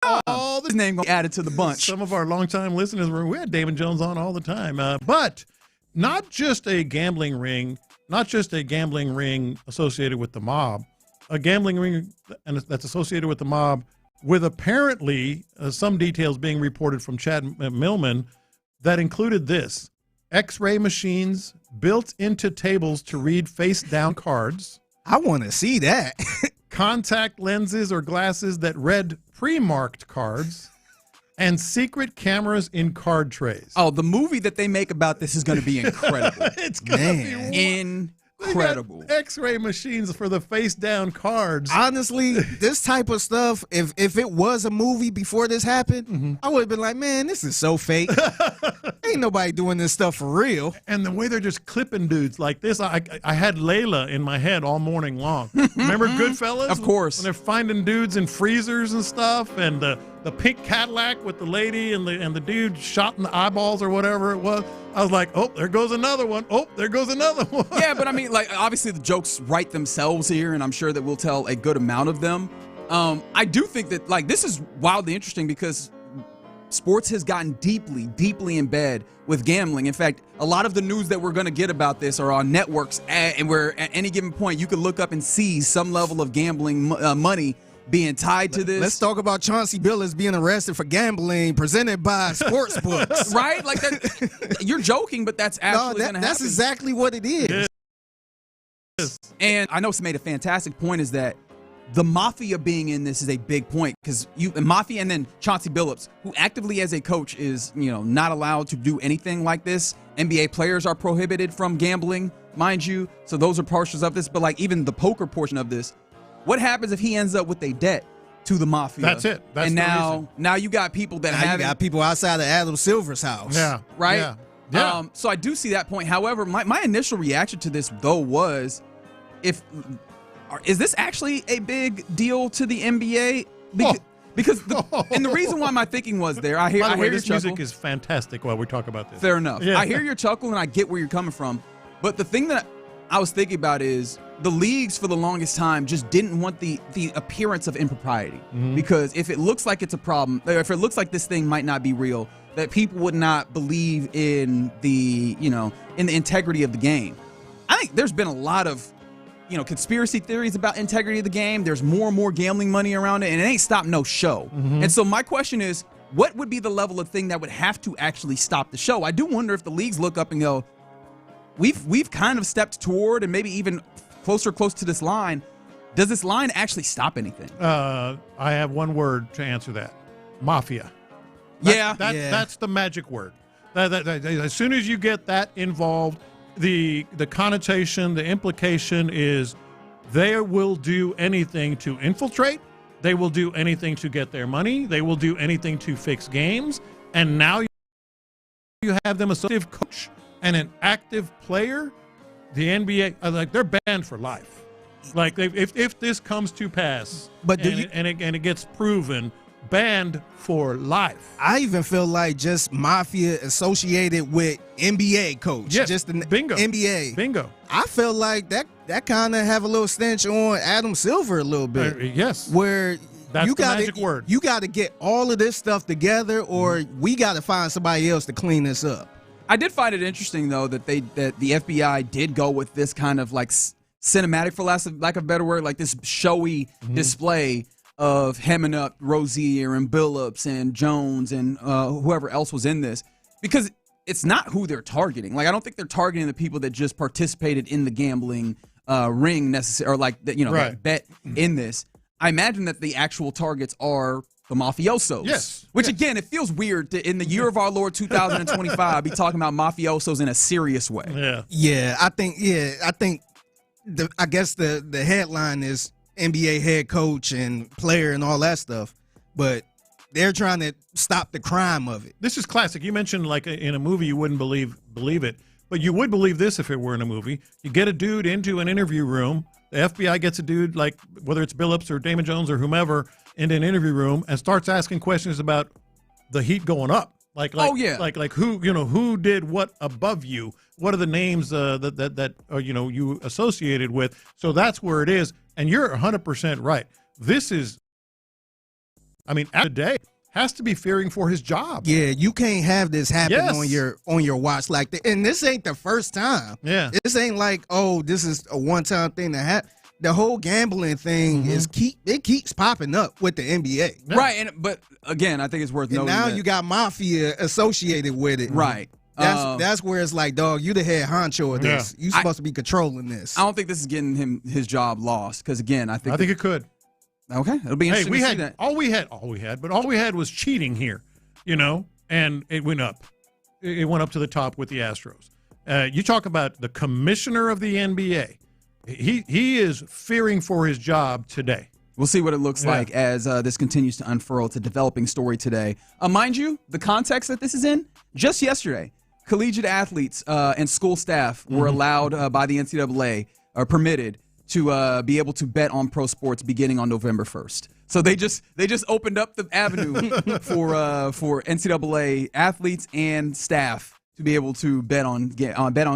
time. All this name got added to the bunch. Some of our longtime listeners we had Damon Jones on all the time. But not just a gambling ring associated with the mob, a gambling ring that's associated with the mob with apparently some details being reported from Chad Millman that included this: X-ray machines built into tables to read face-down cards. I want to see that. Contact lenses or glasses that read pre-marked cards, and secret cameras in card trays. Oh, the movie that they make about this is going to be incredible. It's going to be incredible. X-ray machines for the face-down cards. Honestly, this type of stuff, if it was a movie before this happened, I would have been like, man, this is so fake. Ain't nobody doing this stuff for real. And the way they're just clipping dudes like this, I had Layla in my head all morning long. Remember Goodfellas? Of course. When they're finding dudes in freezers and stuff, and the pink Cadillac with the lady and the dude shot in the eyeballs or whatever it was. I was like, oh, there goes another one. Oh, there goes another one. Yeah, but I mean, obviously the jokes write themselves here, and I'm sure that we'll tell a good amount of them. I do think that, this is wildly interesting because sports has gotten deeply, deeply in bed with gambling. In fact, a lot of the news that we're going to get about this are on networks, and where at any given point you could look up and see some level of gambling money being tied to this. Let's talk about Chauncey Billups being arrested for gambling presented by Sportsbooks. Right? You're joking, but that's actually going to happen. That's exactly what it is. Yes. And I know some made a fantastic point is that the Mafia being in this is a big point because Mafia and then Chauncey Billups, who actively as a coach is, not allowed to do anything like this. NBA players are prohibited from gambling, mind you. So those are portions of this. But even the poker portion of this, what happens if he ends up with a debt to the Mafia? That's it. That's and the now you got people that have you got people outside of Adam Silver's house. Yeah. Right? Yeah. So I do see that point. However, my initial reaction to this though was, is this actually a big deal to the NBA? And the reason why my thinking was there, I hear this your music is fantastic while we talk about this. Fair enough. Yeah. I hear your chuckle and I get where you're coming from. But the thing that I was thinking about is the leagues for the longest time just didn't want the appearance of impropriety. Because if it looks like it's a problem, or if it looks like this thing might not be real, that people would not believe in the integrity of the game. I think there's been a lot of conspiracy theories about integrity of the game. There's more and more gambling money around it, and it ain't stopped no show. And so my question is, what would be the level of thing that would have to actually stop the show? I do wonder if the leagues look up and go, we've kind of stepped toward and maybe even close to this line. Does this line actually stop anything? I have one word to answer that. Mafia. That's the magic word. As soon as you get that involved, the connotation, the implication is they will do anything to infiltrate. They will do anything to get their money. They will do anything to fix games. And now you have them as an active coach and an active player. The NBA, they're banned for life. Like if this comes to pass, it gets proven, banned for life. I even feel like just mafia associated with NBA coach. Yes, just the bingo. NBA. Bingo. I feel like that kind of have a little stench on Adam Silver a little bit. Yes. Where that's the magic word. You got to get all of this stuff together, or we got to find somebody else to clean this up. I did find it interesting, though, that the FBI did go with this kind of like cinematic, for lack of a better word, like this showy display of hemming up Rozier and Billups and Jones and whoever else was in this, because it's not who they're targeting. Like, I don't think they're targeting the people that just participated in the gambling ring necessarily, or like that bet in this. I imagine that the actual targets are the mafiosos. Yes. Which again, it feels weird to, in the year of our Lord 2025, be talking about mafiosos in a serious way. Yeah. Yeah, I think I guess the headline is NBA head coach and player and all that stuff, but they're trying to stop the crime of it. This is classic. You mentioned like in a movie you wouldn't believe it, but you would believe this if it were in a movie. You get a dude into an interview room. The FBI gets a dude, like whether it's Billups or Damon Jones or whomever, into an interview room and starts asking questions about the Heat going up. Like who did what above you? What are the names that you associated with? So that's where it is. And you're 100% right. This is, at the day, has to be fearing for his job. Yeah, you can't have this happen on your watch like that. And this ain't the first time. Yeah, this ain't like, this is a one-time thing that happened. The whole gambling thing keeps popping up with the NBA. Yeah. Right, but again, I think it's worth noting. Now you got mafia associated with it. Right. That's where it's like, dog, you the head honcho of this. You supposed to be controlling this. I don't think this is getting him his job lost, because again, I think it could. Okay, it'll be interesting to see that. All we had was cheating here, and it went up. It went up to the top with the Astros. You talk about the commissioner of the NBA. He is fearing for his job today. We'll see what it looks like as this continues to unfurl. It's a developing story today. Mind you, the context that this is in, just yesterday, collegiate athletes and school staff were allowed by the NCAA, or permitted, to be able to bet on pro sports beginning on November 1st. So they just opened up the avenue for NCAA athletes and staff to be able to bet on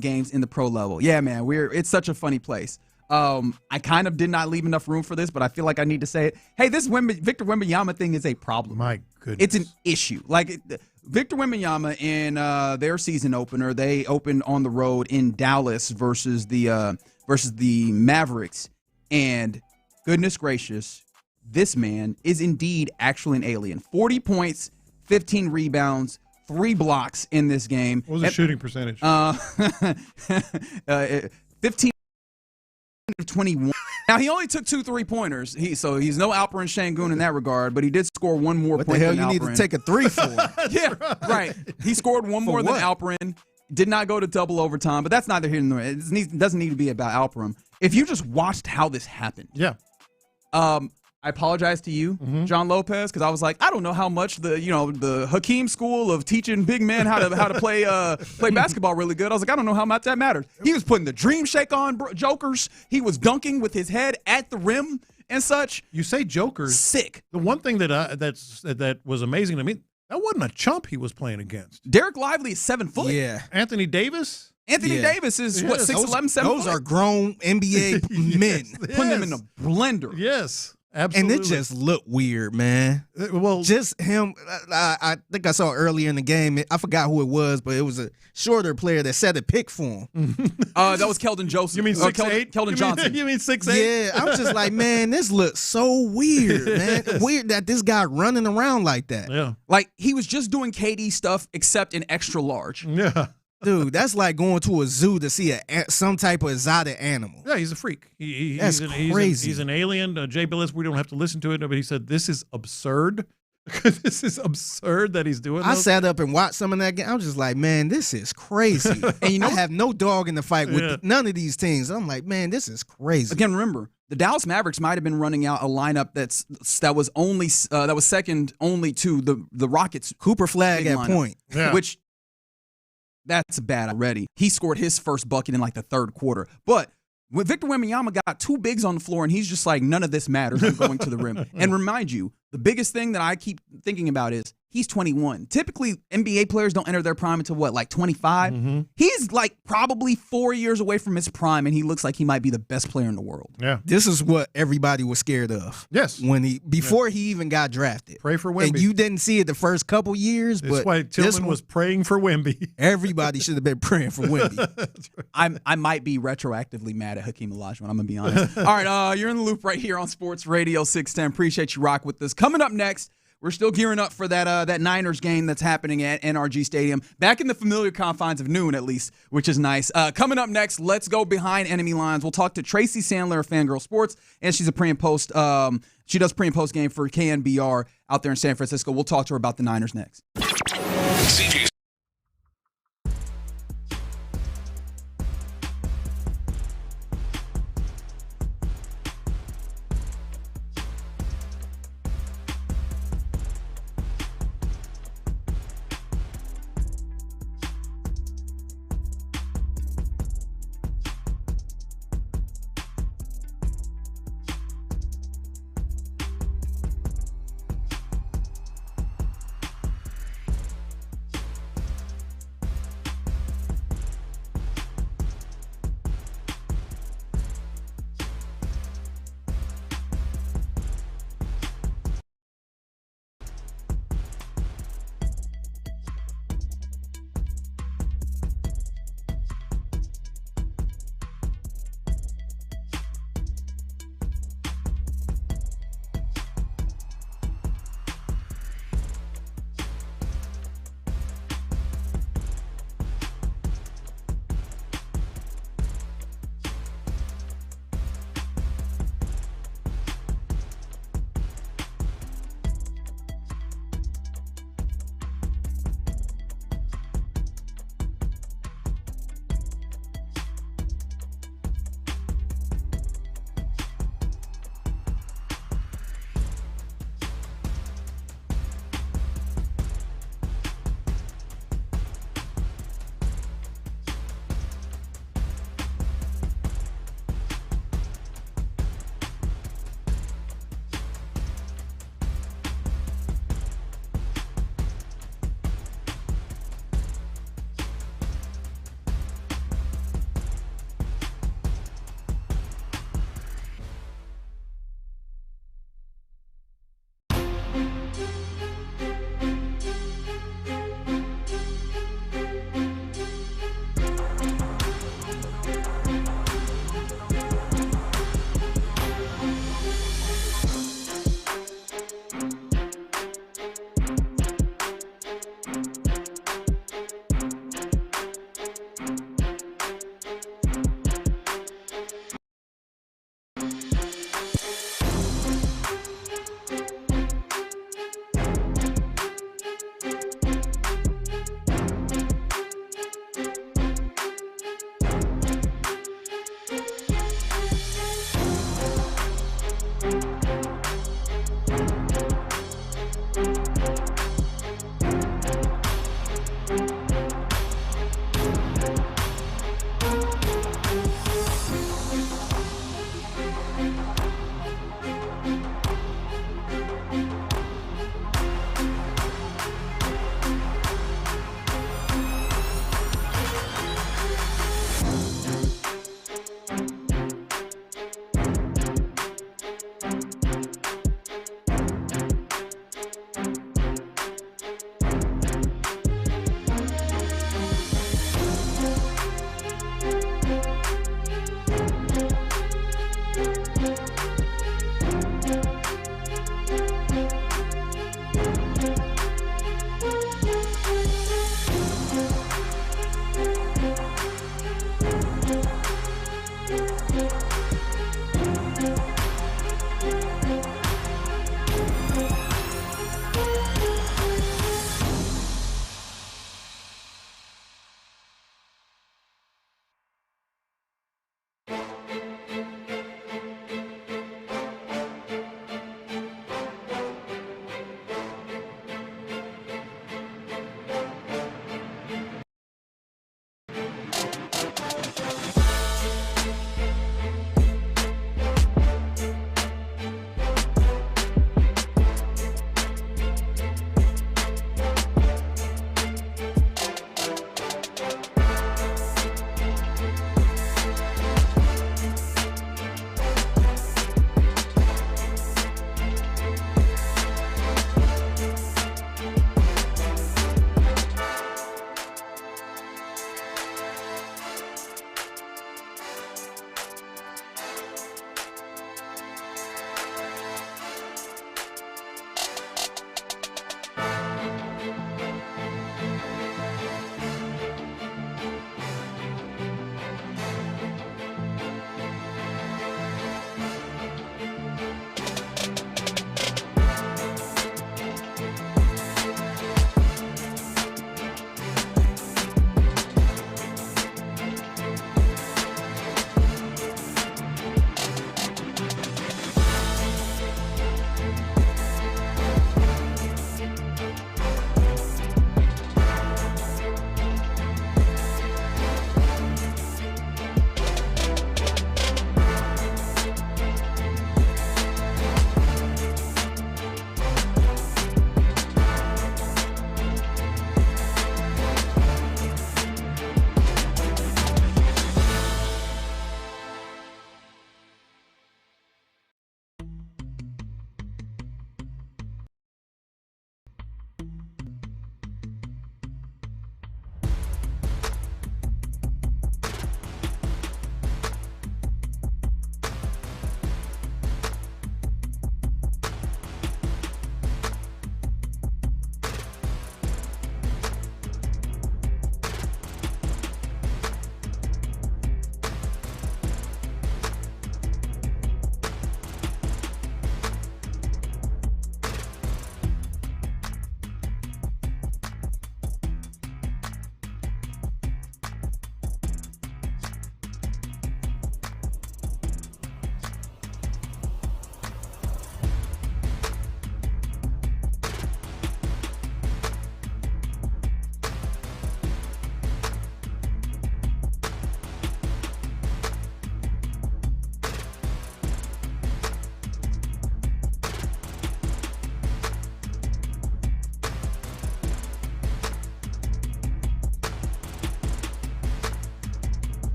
games in the pro level. Yeah, man, it's such a funny place. I kind of did not leave enough room for this, but I feel like I need to say it. Hey, this Victor Wembanyama thing is a problem. My goodness. It's an issue. Like, Victor Wembanyama in their season opener, they opened on the road in Dallas versus the Mavericks. And goodness gracious, this man is indeed actually an alien. 40 points, 15 rebounds, 3 blocks in this game. What was the shooting percentage? 15 of 21. Now, he only took 2 3-pointers. So he's no Alperen Şengün in that regard, but he did score 1 more point than Alperen. What the hell you need to take a 3 for? Yeah, right. He scored 1 more than Alperen. Did not go to double overtime, but that's neither here nor there. It doesn't need to be about Alperen. If you just watched how this happened. Yeah. I apologize to you, John Lopez, because I was like, I don't know how much the Hakeem school of teaching big men how to play basketball really good. I was like, I don't know how much that mattered. He was putting the dream shake on jokers. He was dunking with his head at the rim and such. You say jokers. Sick. The one thing that was amazing to me, that wasn't a chump he was playing against. Derek Lively is 7 foot. Yeah. Anthony Davis? Anthony Davis is, what, 6'11", 7 Those are grown NBA men. Putting them in a blender. Yes. Absolutely. And it just looked weird, man. Well, just him. I think I saw earlier in the game. I forgot who it was, but it was a shorter player that set a pick for him. That was Keldon Joseph. You mean 6'8"? Keldon Johnson. You mean 6'8"? Yeah, I was just like, man, this looks so weird, man. Weird that this guy running around like that. Yeah. Like, he was just doing KD stuff except in extra large. Yeah. Dude, that's like going to a zoo to see some type of exotic animal. Yeah, he's a freak. That's crazy. He's an alien. Jay Billis, we don't have to listen to it, but he said, this is absurd. This is absurd that he's doing I those. sat up and watched some of that game. I was just like, man, this is crazy. And I have no dog in the fight with none of these teams. I'm like, man, this is crazy. Again, remember, the Dallas Mavericks might have been running out a lineup that was second only to the Rockets. Cooper Flag at point. Yeah. Which, that's bad already. He scored his first bucket in like the third quarter. But when Victor Wembanyama got two bigs on the floor and he's just like, none of this matters, I'm going to the rim. And remind you, the biggest thing that I keep thinking about is he's 21. Typically, NBA players don't enter their prime until what, like 25? Mm-hmm. He's like probably 4 years away from his prime, and he looks like he might be the best player in the world. Yeah. This is what everybody was scared of. Yes. Before he even got drafted. Pray for Wemby. And you didn't see it the first couple years, That's but why Tillman was praying for Wemby. Everybody should have been praying for Wemby. I might be retroactively mad at Hakeem Olajuwon. I'm going to be honest. All right, you're in the loop right here on Sports Radio 610. Appreciate you rock with us. Coming up next, we're still gearing up for that Niners game that's happening at NRG Stadium. Back in the familiar confines of noon, at least, which is nice. Coming up next, let's go behind enemy lines. We'll talk to Tracy Sandler of Fangirl Sports, and she's a pre and post. She does pre and post game for KNBR out there in San Francisco. We'll talk to her about the Niners next. CJ's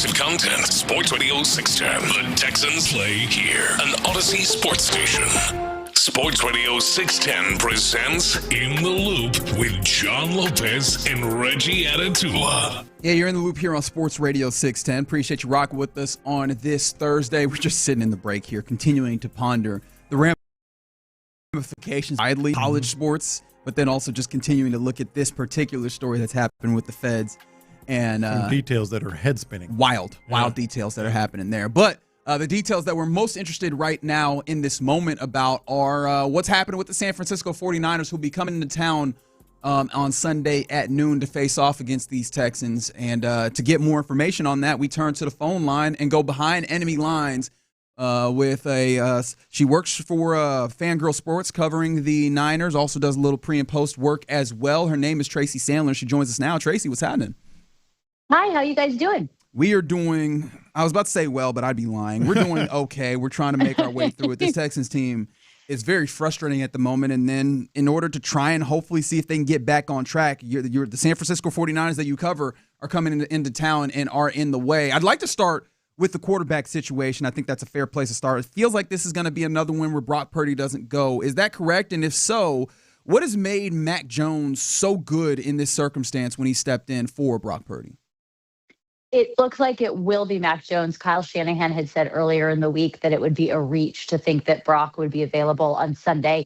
Content. Sports Radio 610. The Texans play here. An Odyssey sports station. Sports Radio 610 presents In the Loop with John Lopez and Reggie Atatula. Yeah, you're in the loop here on Sports Radio 610. Appreciate you rocking with us on this Thursday. We're just sitting in the break here, continuing to ponder the ramifications widely college sports, but then also just continuing to look at this particular story that's happened with the feds. And some details that are head spinning. Wild details that are happening there. But the details that we're most interested right now in this moment about are what's happening with the San Francisco 49ers, who'll be coming into town on Sunday at noon to face off against these Texans. And to get more information on that, we turn to the phone line and go behind enemy lines with she works for Fangirl Sports covering the Niners, also does a little pre and post work as well. Her name is Tracy Sandler. She joins us now. Tracy, what's happening? Hi, how you guys doing? We are doing, I was about to say well, but I'd be lying. We're doing okay. We're trying to make our way through it. This Texans team is very frustrating at the moment. And then in order to try and hopefully see if they can get back on track, the San Francisco 49ers that you cover are coming into town and are in the way. I'd like to start with the quarterback situation. I think that's a fair place to start. It feels like this is going to be another one where Brock Purdy doesn't go. Is that correct? And if so, what has made Mac Jones so good in this circumstance when he stepped in for Brock Purdy? It looks like it will be Mac Jones. Kyle Shanahan had said earlier in the week that it would be a reach to think that Brock would be available on Sunday.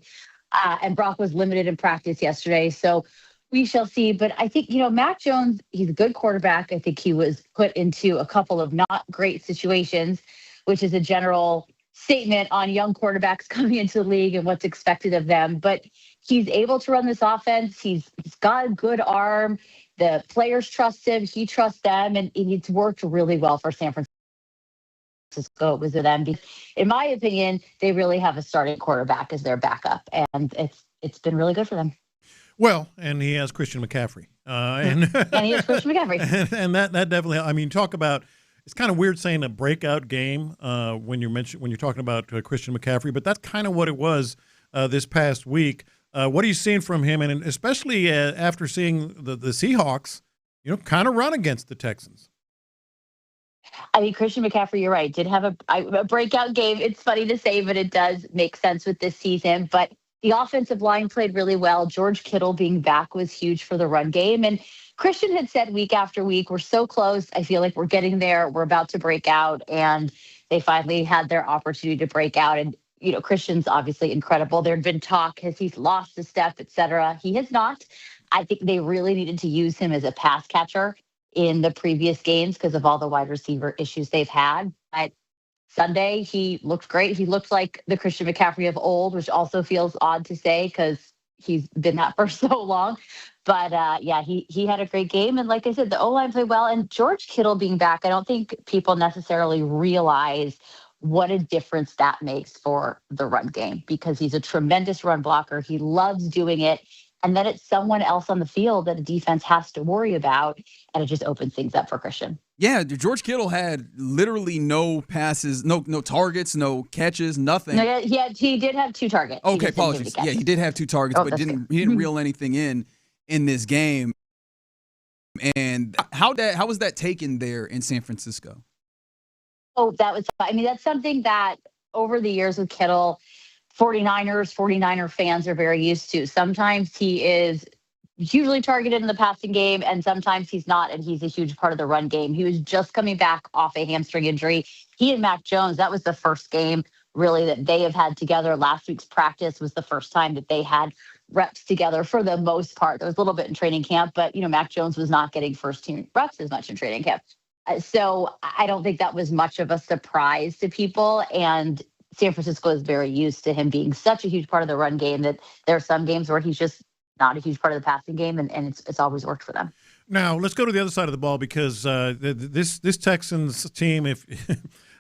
And Brock was limited in practice yesterday, so we shall see. But I think, Mac Jones, he's a good quarterback. I think he was put into a couple of not great situations, which is a general statement on young quarterbacks coming into the league and what's expected of them. But he's able to run this offense. He's got a good arm. The players trust him. He trusts them. And it's worked really well for San Francisco. It was with them. In my opinion, they really have a starting quarterback as their backup. And it's been really good for them. Well, and he has Christian McCaffrey. And he has Christian McCaffrey. And that definitely, I mean, talk about, it's kind of weird saying a breakout game when you're talking about Christian McCaffrey, but that's kind of what it was this past week. What are you seeing from him, and especially after seeing the Seahawks, kind of run against the Texans? I mean, Christian McCaffrey, you're right, did have a breakout game. It's funny to say, but it does make sense with this season. But the offensive line played really well. George Kittle being back was huge for the run game. And Christian had said week after week, we're so close. I feel like we're getting there. We're about to break out. And they finally had their opportunity to break out. And Christian's obviously incredible. There had been talk, has he lost a step, et cetera? He has not. I think they really needed to use him as a pass catcher in the previous games because of all the wide receiver issues they've had. But Sunday, he looked great. He looked like the Christian McCaffrey of old, which also feels odd to say because he's been that for so long. But, he had a great game. And like I said, the O-line played well. And George Kittle being back, I don't think people necessarily realize what a difference that makes for the run game because he's a tremendous run blocker. He loves doing it. And then it's someone else on the field that a defense has to worry about. And it just opens things up for Christian. Yeah, George Kittle had literally no passes, no targets, no catches, nothing. No, he did have 2 targets. Okay, apologies. Yeah, he did have 2 targets, but he didn't reel anything in this game. And how was that taken there in San Francisco? Oh, that's something that over the years with Kittle, 49er fans are very used to. Sometimes he is hugely targeted in the passing game, and sometimes he's not, and he's a huge part of the run game. He was just coming back off a hamstring injury. He and Mac Jones, that was the first game really that they have had together. Last week's practice was the first time that they had reps together for the most part. There was a little bit in training camp, but Mac Jones was not getting first team reps as much in training camp. So I don't think that was much of a surprise to people. And San Francisco is very used to him being such a huge part of the run game that there are some games where he's just not a huge part of the passing game, and it's always worked for them. Now, let's go to the other side of the ball because this Texans team, if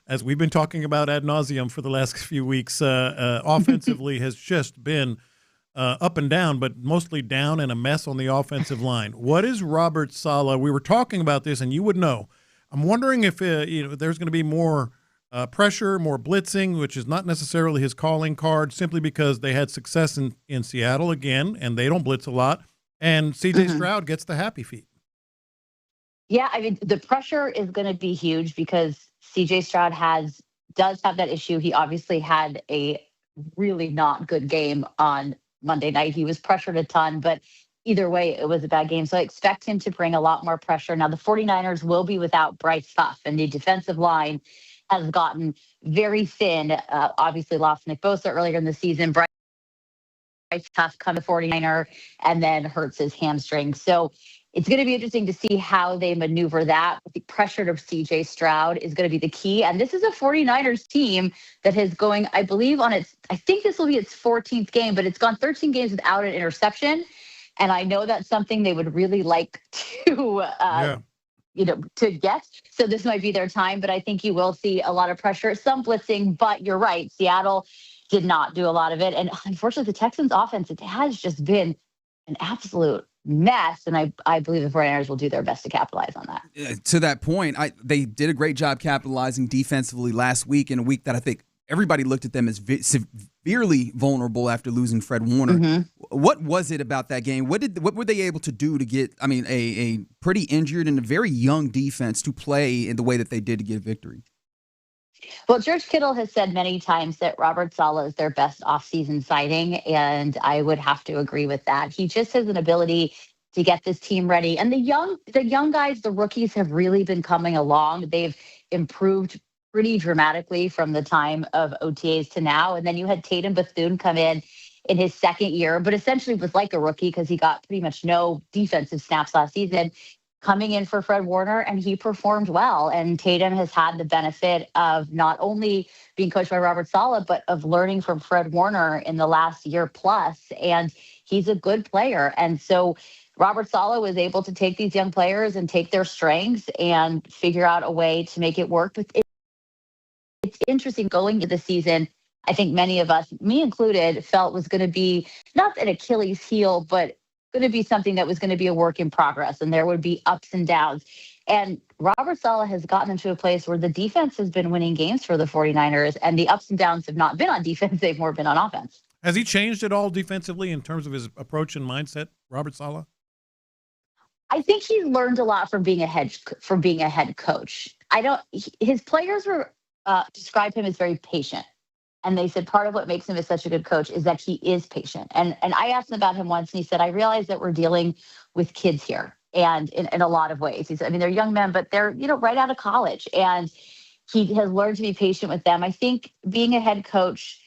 as we've been talking about ad nauseum for the last few weeks, offensively has just been up and down, but mostly down and a mess on the offensive line. What is Robert Saleh? We were talking about this, and you would know. I'm wondering if there's going to be more pressure, more blitzing, which is not necessarily his calling card, simply because they had success in Seattle again, and they don't blitz a lot. And C.J. Stroud gets the happy feet. Yeah, I mean, the pressure is going to be huge because CJ Stroud does have that issue. He obviously had a really not good game on Monday night. He was pressured a ton, but either way, it was a bad game. So I expect him to bring a lot more pressure. Now, the 49ers will be without Bryce Huff, and the defensive line has gotten very thin. Obviously lost Nick Bosa earlier in the season. Bryce Huff come to 49er and then hurts his hamstring. So it's going to be interesting to see how they maneuver that. The pressure of CJ Stroud is going to be the key. And this is a 49ers team that is going, I believe, I think this will be its 14th game, but it's gone 13 games without an interception. And I know that's something they would really like to, to get. So this might be their time, but I think you will see a lot of pressure, some blitzing, but you're right. Seattle did not do a lot of it. And unfortunately, the Texans offense, it has just been an absolute mess. And I believe the 49ers will do their best to capitalize on that. To that point, they did a great job capitalizing defensively last week, in a week that I think everybody looked at them as severely vulnerable after losing Fred Warner. Mm-hmm. What was it about that game? What were they able to do to get, a pretty injured and a very young defense to play in the way that they did to get a victory? Well, George Kittle has said many times that Robert Saleh is their best offseason signing, and I would have to agree with that. He just has an ability to get this team ready. And the young guys, the rookies, have really been coming along. They've improved pretty dramatically from the time of OTAs to now. And then you had Tatum Bethune come in his second year, but essentially was like a rookie because he got pretty much no defensive snaps last season, coming in for Fred Warner, and he performed well. And Tatum has had the benefit of not only being coached by Robert Saleh, but of learning from Fred Warner in the last year plus. And he's a good player. And so Robert Saleh was able to take these young players and take their strengths and figure out a way to make it work. But it's interesting going into the season. I think many of us, me included, felt was going to be not an Achilles heel, but going to be something that was going to be a work in progress, and there would be ups and downs. And Robert Saleh has gotten into a place where the defense has been winning games for the 49ers, and the ups and downs have not been on defense, they've more been on offense. Has he changed at all defensively in terms of his approach and mindset, Robert Saleh? I think he's learned a lot from being a head coach. His players were described him as very patient. And they said part of what makes him such a good coach is that he is patient. And I asked him about him once, and he said, I realize that we're dealing with kids here, and in a lot of ways. He said, they're young men, but they're, right out of college. And he has learned to be patient with them. I think being a head coach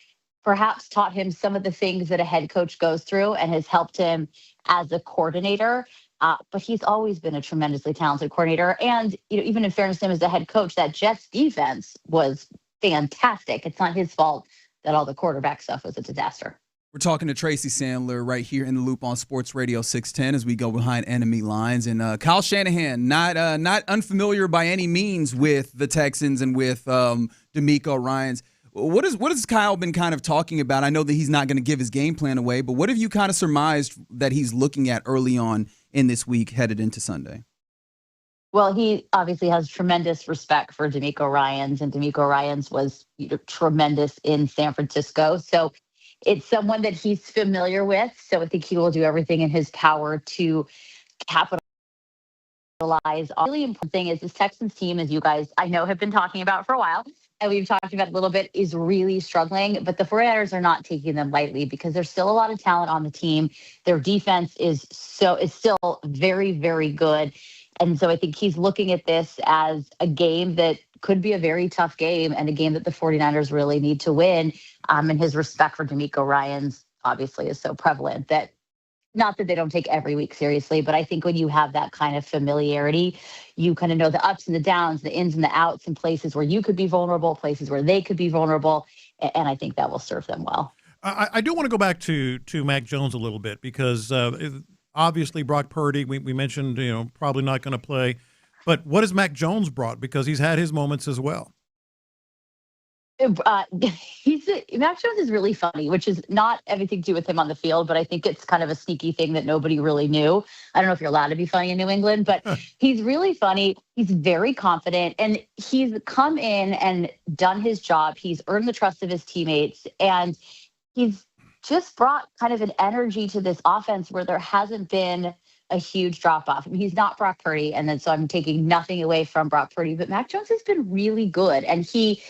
perhaps taught him some of the things that a head coach goes through and has helped him as a coordinator. But he's always been a tremendously talented coordinator. And, even in fairness to him as a head coach, that Jets defense was fantastic. It's not his fault that all the quarterback stuff was a disaster. We're talking to Tracy Sandler right here in the loop on Sports Radio 610 as we go behind enemy lines. And Kyle Shanahan, not unfamiliar by any means with the Texans and with DeMeco Ryans. What has Kyle been kind of talking about? I know that he's not going to give his game plan away, but what have you kind of surmised that he's looking at early on in this week headed into Sunday? Well, he obviously has tremendous respect for DeMeco Ryans, and DeMeco Ryans was tremendous in San Francisco. So it's someone that he's familiar with. So I think he will do everything in his power to capitalize. The really important thing is this Texans team, as you guys I know have been talking about for a while, and we've talked about a little bit, is really struggling. But the 49ers are not taking them lightly because there's still a lot of talent on the team. Their defense is still very, very good. And so I think he's looking at this as a game that could be a very tough game and a game that the 49ers really need to win. And his respect for DeMeco Ryans obviously is so prevalent that, not that they don't take every week seriously, but I think when you have that kind of familiarity, you kind of know the ups and the downs, the ins and the outs, and places where you could be vulnerable, places where they could be vulnerable. And I think that will serve them well. I do want to go back to Mac Jones a little bit because obviously Brock Purdy, we mentioned, probably not going to play. But what has Mac Jones brought? Because he's had his moments as well. Mac Jones is really funny, which is not everything to do with him on the field, but I think it's kind of a sneaky thing that nobody really knew. I don't know if you're allowed to be funny in New England, but he's really funny. He's very confident, and he's come in and done his job. He's earned the trust of his teammates, and he's just brought kind of an energy to this offense where there hasn't been a huge drop off. I mean, he's not Brock Purdy, and then so I'm taking nothing away from Brock Purdy, but Mac Jones has been really good, and he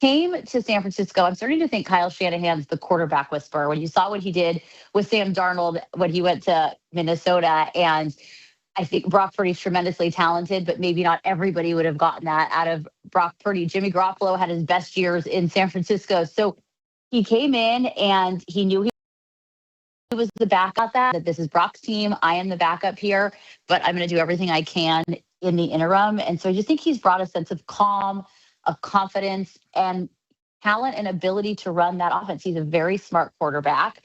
came to San Francisco. I'm starting to think Kyle Shanahan's the quarterback whisperer. When you saw what he did with Sam Darnold when he went to Minnesota, and I think Brock Purdy's tremendously talented, but maybe not everybody would have gotten that out of Brock Purdy. Jimmy Garoppolo had his best years in San Francisco. So he came in and he knew he was the backup, that this is Brock's team. I am the backup here, but I'm going to do everything I can in the interim. And so I just think he's brought a sense of calm, of confidence, and talent and ability to run that offense. He's a very smart quarterback.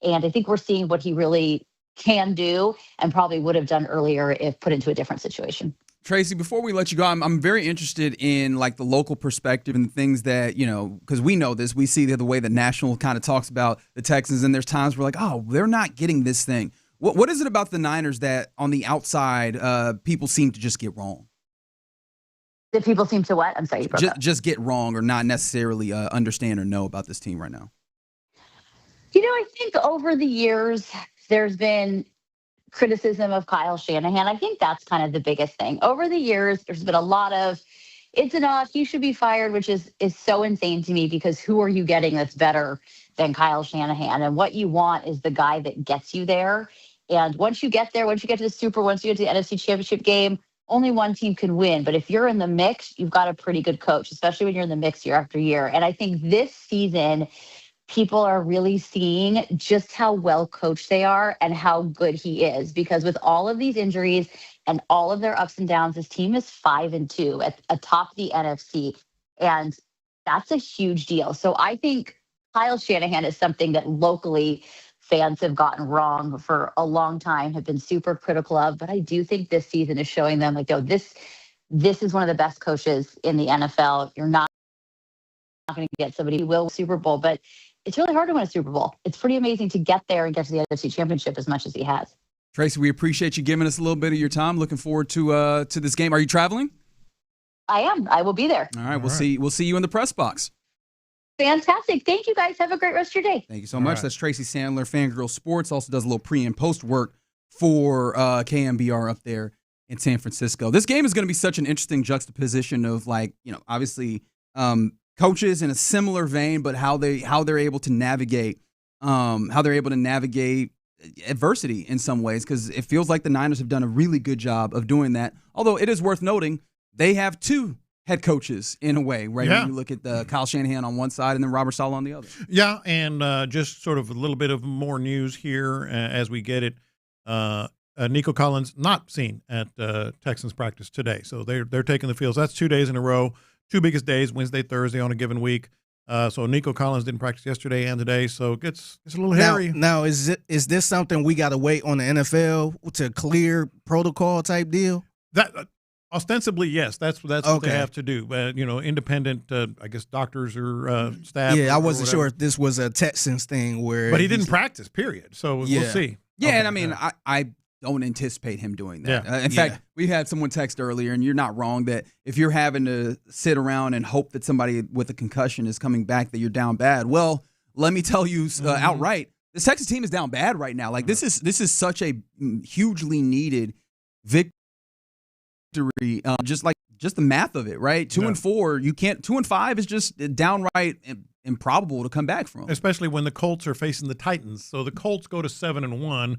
And I think we're seeing what he really can do and probably would have done earlier if put into a different situation. Tracy, before we let you go, I'm very interested in like the local perspective and things that, you know, because we know this, we see the way the national kind of talks about the Texans, and there's times we're like, oh, they're not getting this thing. What is it about the Niners that on the outside people seem to just get wrong? That people seem to what? I'm sorry, you broke up. Just get wrong or not necessarily understand or know about this team right now? You know, I think over the years, there's been criticism of Kyle Shanahan. I think that's kind of the biggest thing. Over the years, there's been a lot of, it's enough, he should be fired, which is so insane to me, because who are you getting that's better than Kyle Shanahan? And what you want is the guy that gets you there. And once you get there, once you get to the Super, once you get to the NFC Championship game, only one team can win. But if you're in the mix, you've got a pretty good coach, especially when you're in the mix year after year. And I think this season, people are really seeing just how well coached they are and how good he is, because with all of these injuries and all of their ups and downs, this team is 5-2 at atop the NFC. And that's a huge deal. So I think Kyle Shanahan is something that locally fans have gotten wrong for a long time, have been super critical of. But I do think this season is showing them like, yo, this is one of the best coaches in the NFL. You're not going to get somebody who will Super Bowl, but it's really hard to win a Super Bowl. It's pretty amazing to get there and get to the NFC Championship as much as he has. Tracy, we appreciate you giving us a little bit of your time. Looking forward to this game. Are you traveling? I am. I will be there. All right. We'll see you in the press box. Fantastic. Thank you, guys. Have a great rest of your day. Thank you so much. Right. That's Tracy Sandler, Fangirl Sports. Also does a little pre and post work for KMBR up there in San Francisco. This game is going to be such an interesting juxtaposition of, like, you know, obviously coaches in a similar vein, but how they're able to navigate adversity in some ways, because it feels like the Niners have done a really good job of doing that. Although it is worth noting they have two head coaches in a way, right? Yeah. When you look at Kyle Shanahan on one side and then Robert Saleh on the other. Yeah, and just sort of a little bit of more news here as we get it. Nico Collins not seen at Texans practice today, so they're taking the fields. That's 2 days in a row, two biggest days, Wednesday, Thursday on a given week. So Nico Collins didn't practice yesterday and today, so it gets a little hairy. Now is this something we got to wait on the NFL to clear protocol type deal? That ostensibly, yes, that's what they have to do. Independent, I guess, doctors or staff. Yeah, I wasn't sure if this was a Texans thing where. But he didn't practice, period. So we'll see. Yeah, okay, and I mean, I don't anticipate him doing that. Yeah. In fact, we had someone text earlier, and you're not wrong, that if you're having to sit around and hope that somebody with a concussion is coming back, that you're down bad. Well, let me tell you outright, this Texas team is down bad right now. Like, this is such a hugely needed victory. Just the math of it, right? 2-4, you can't. 2-5 is just downright improbable to come back from, especially when the Colts are facing the Titans. So the Colts go to 7-1.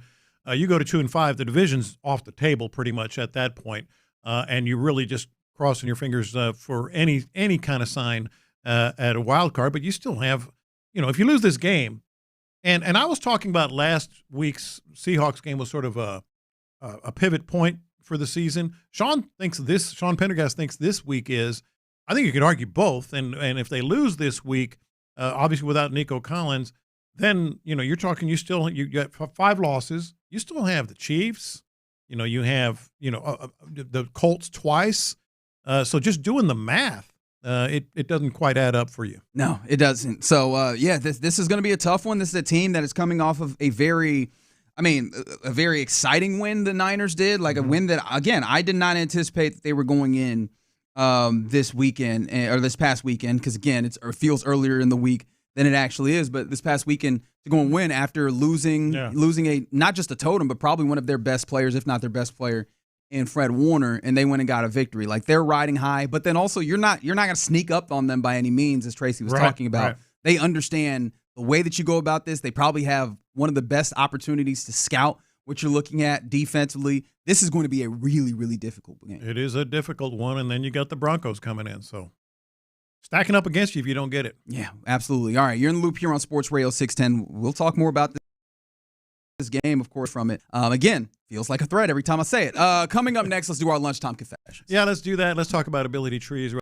You go to 2-5. The division's off the table pretty much at that point, and you're really just crossing your fingers for any kind of sign at a wild card. But you still have, if you lose this game, and I was talking about last week's Seahawks game was sort of a pivot point for the season. Sean Pendergast thinks this week is. I think you could argue both. And if they lose this week, obviously without Nico Collins, then you're talking. You got 5 losses. You still have the Chiefs. You have the Colts twice. So just doing the math, it doesn't quite add up for you. No, it doesn't. So this is going to be a tough one. This is a team that is coming off of a very exciting win the Niners did, like a win that, again, I did not anticipate that they were going in this weekend or this past weekend, because, again, it feels earlier in the week than it actually is. But this past weekend to go and win after losing a not just a totem, but probably one of their best players, if not their best player, in Fred Warner, and they went and got a victory. Like, they're riding high, but then also you're not going to sneak up on them by any means, as Tracy was talking about. Right. They understand the way that you go about this. They probably have one of the best opportunities to scout what you're looking at defensively. This is going to be a really, really difficult game. It is a difficult one, and then you got the Broncos coming in, so stacking up against you if you don't get it. Yeah, absolutely. All right, you're in the loop here on Sports Radio 610. We'll talk more about this game, of course, from it. Again, feels like a threat every time I say it. Coming up next, let's do our lunchtime confessions. Yeah, let's do that. Let's talk about ability trees.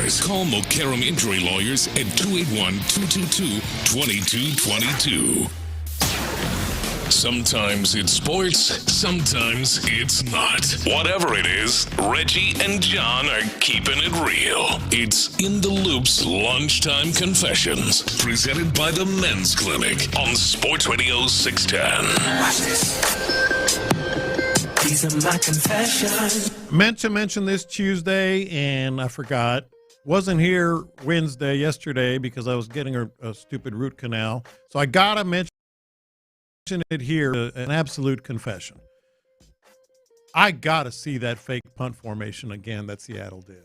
repairs. Call Mokaram Injury Lawyers at 281-222-2222. Sometimes it's sports, sometimes it's not. Whatever it is, Reggie and John are keeping it real. It's In the Loop's Lunchtime Confessions, presented by the Men's Clinic on Sports Radio 610. Watch this. These are my confessions. Meant to mention this Tuesday, and I forgot. Wasn't here yesterday, because I was getting a stupid root canal. So I got to mention it here, an absolute confession. I got to see that fake punt formation again that Seattle did.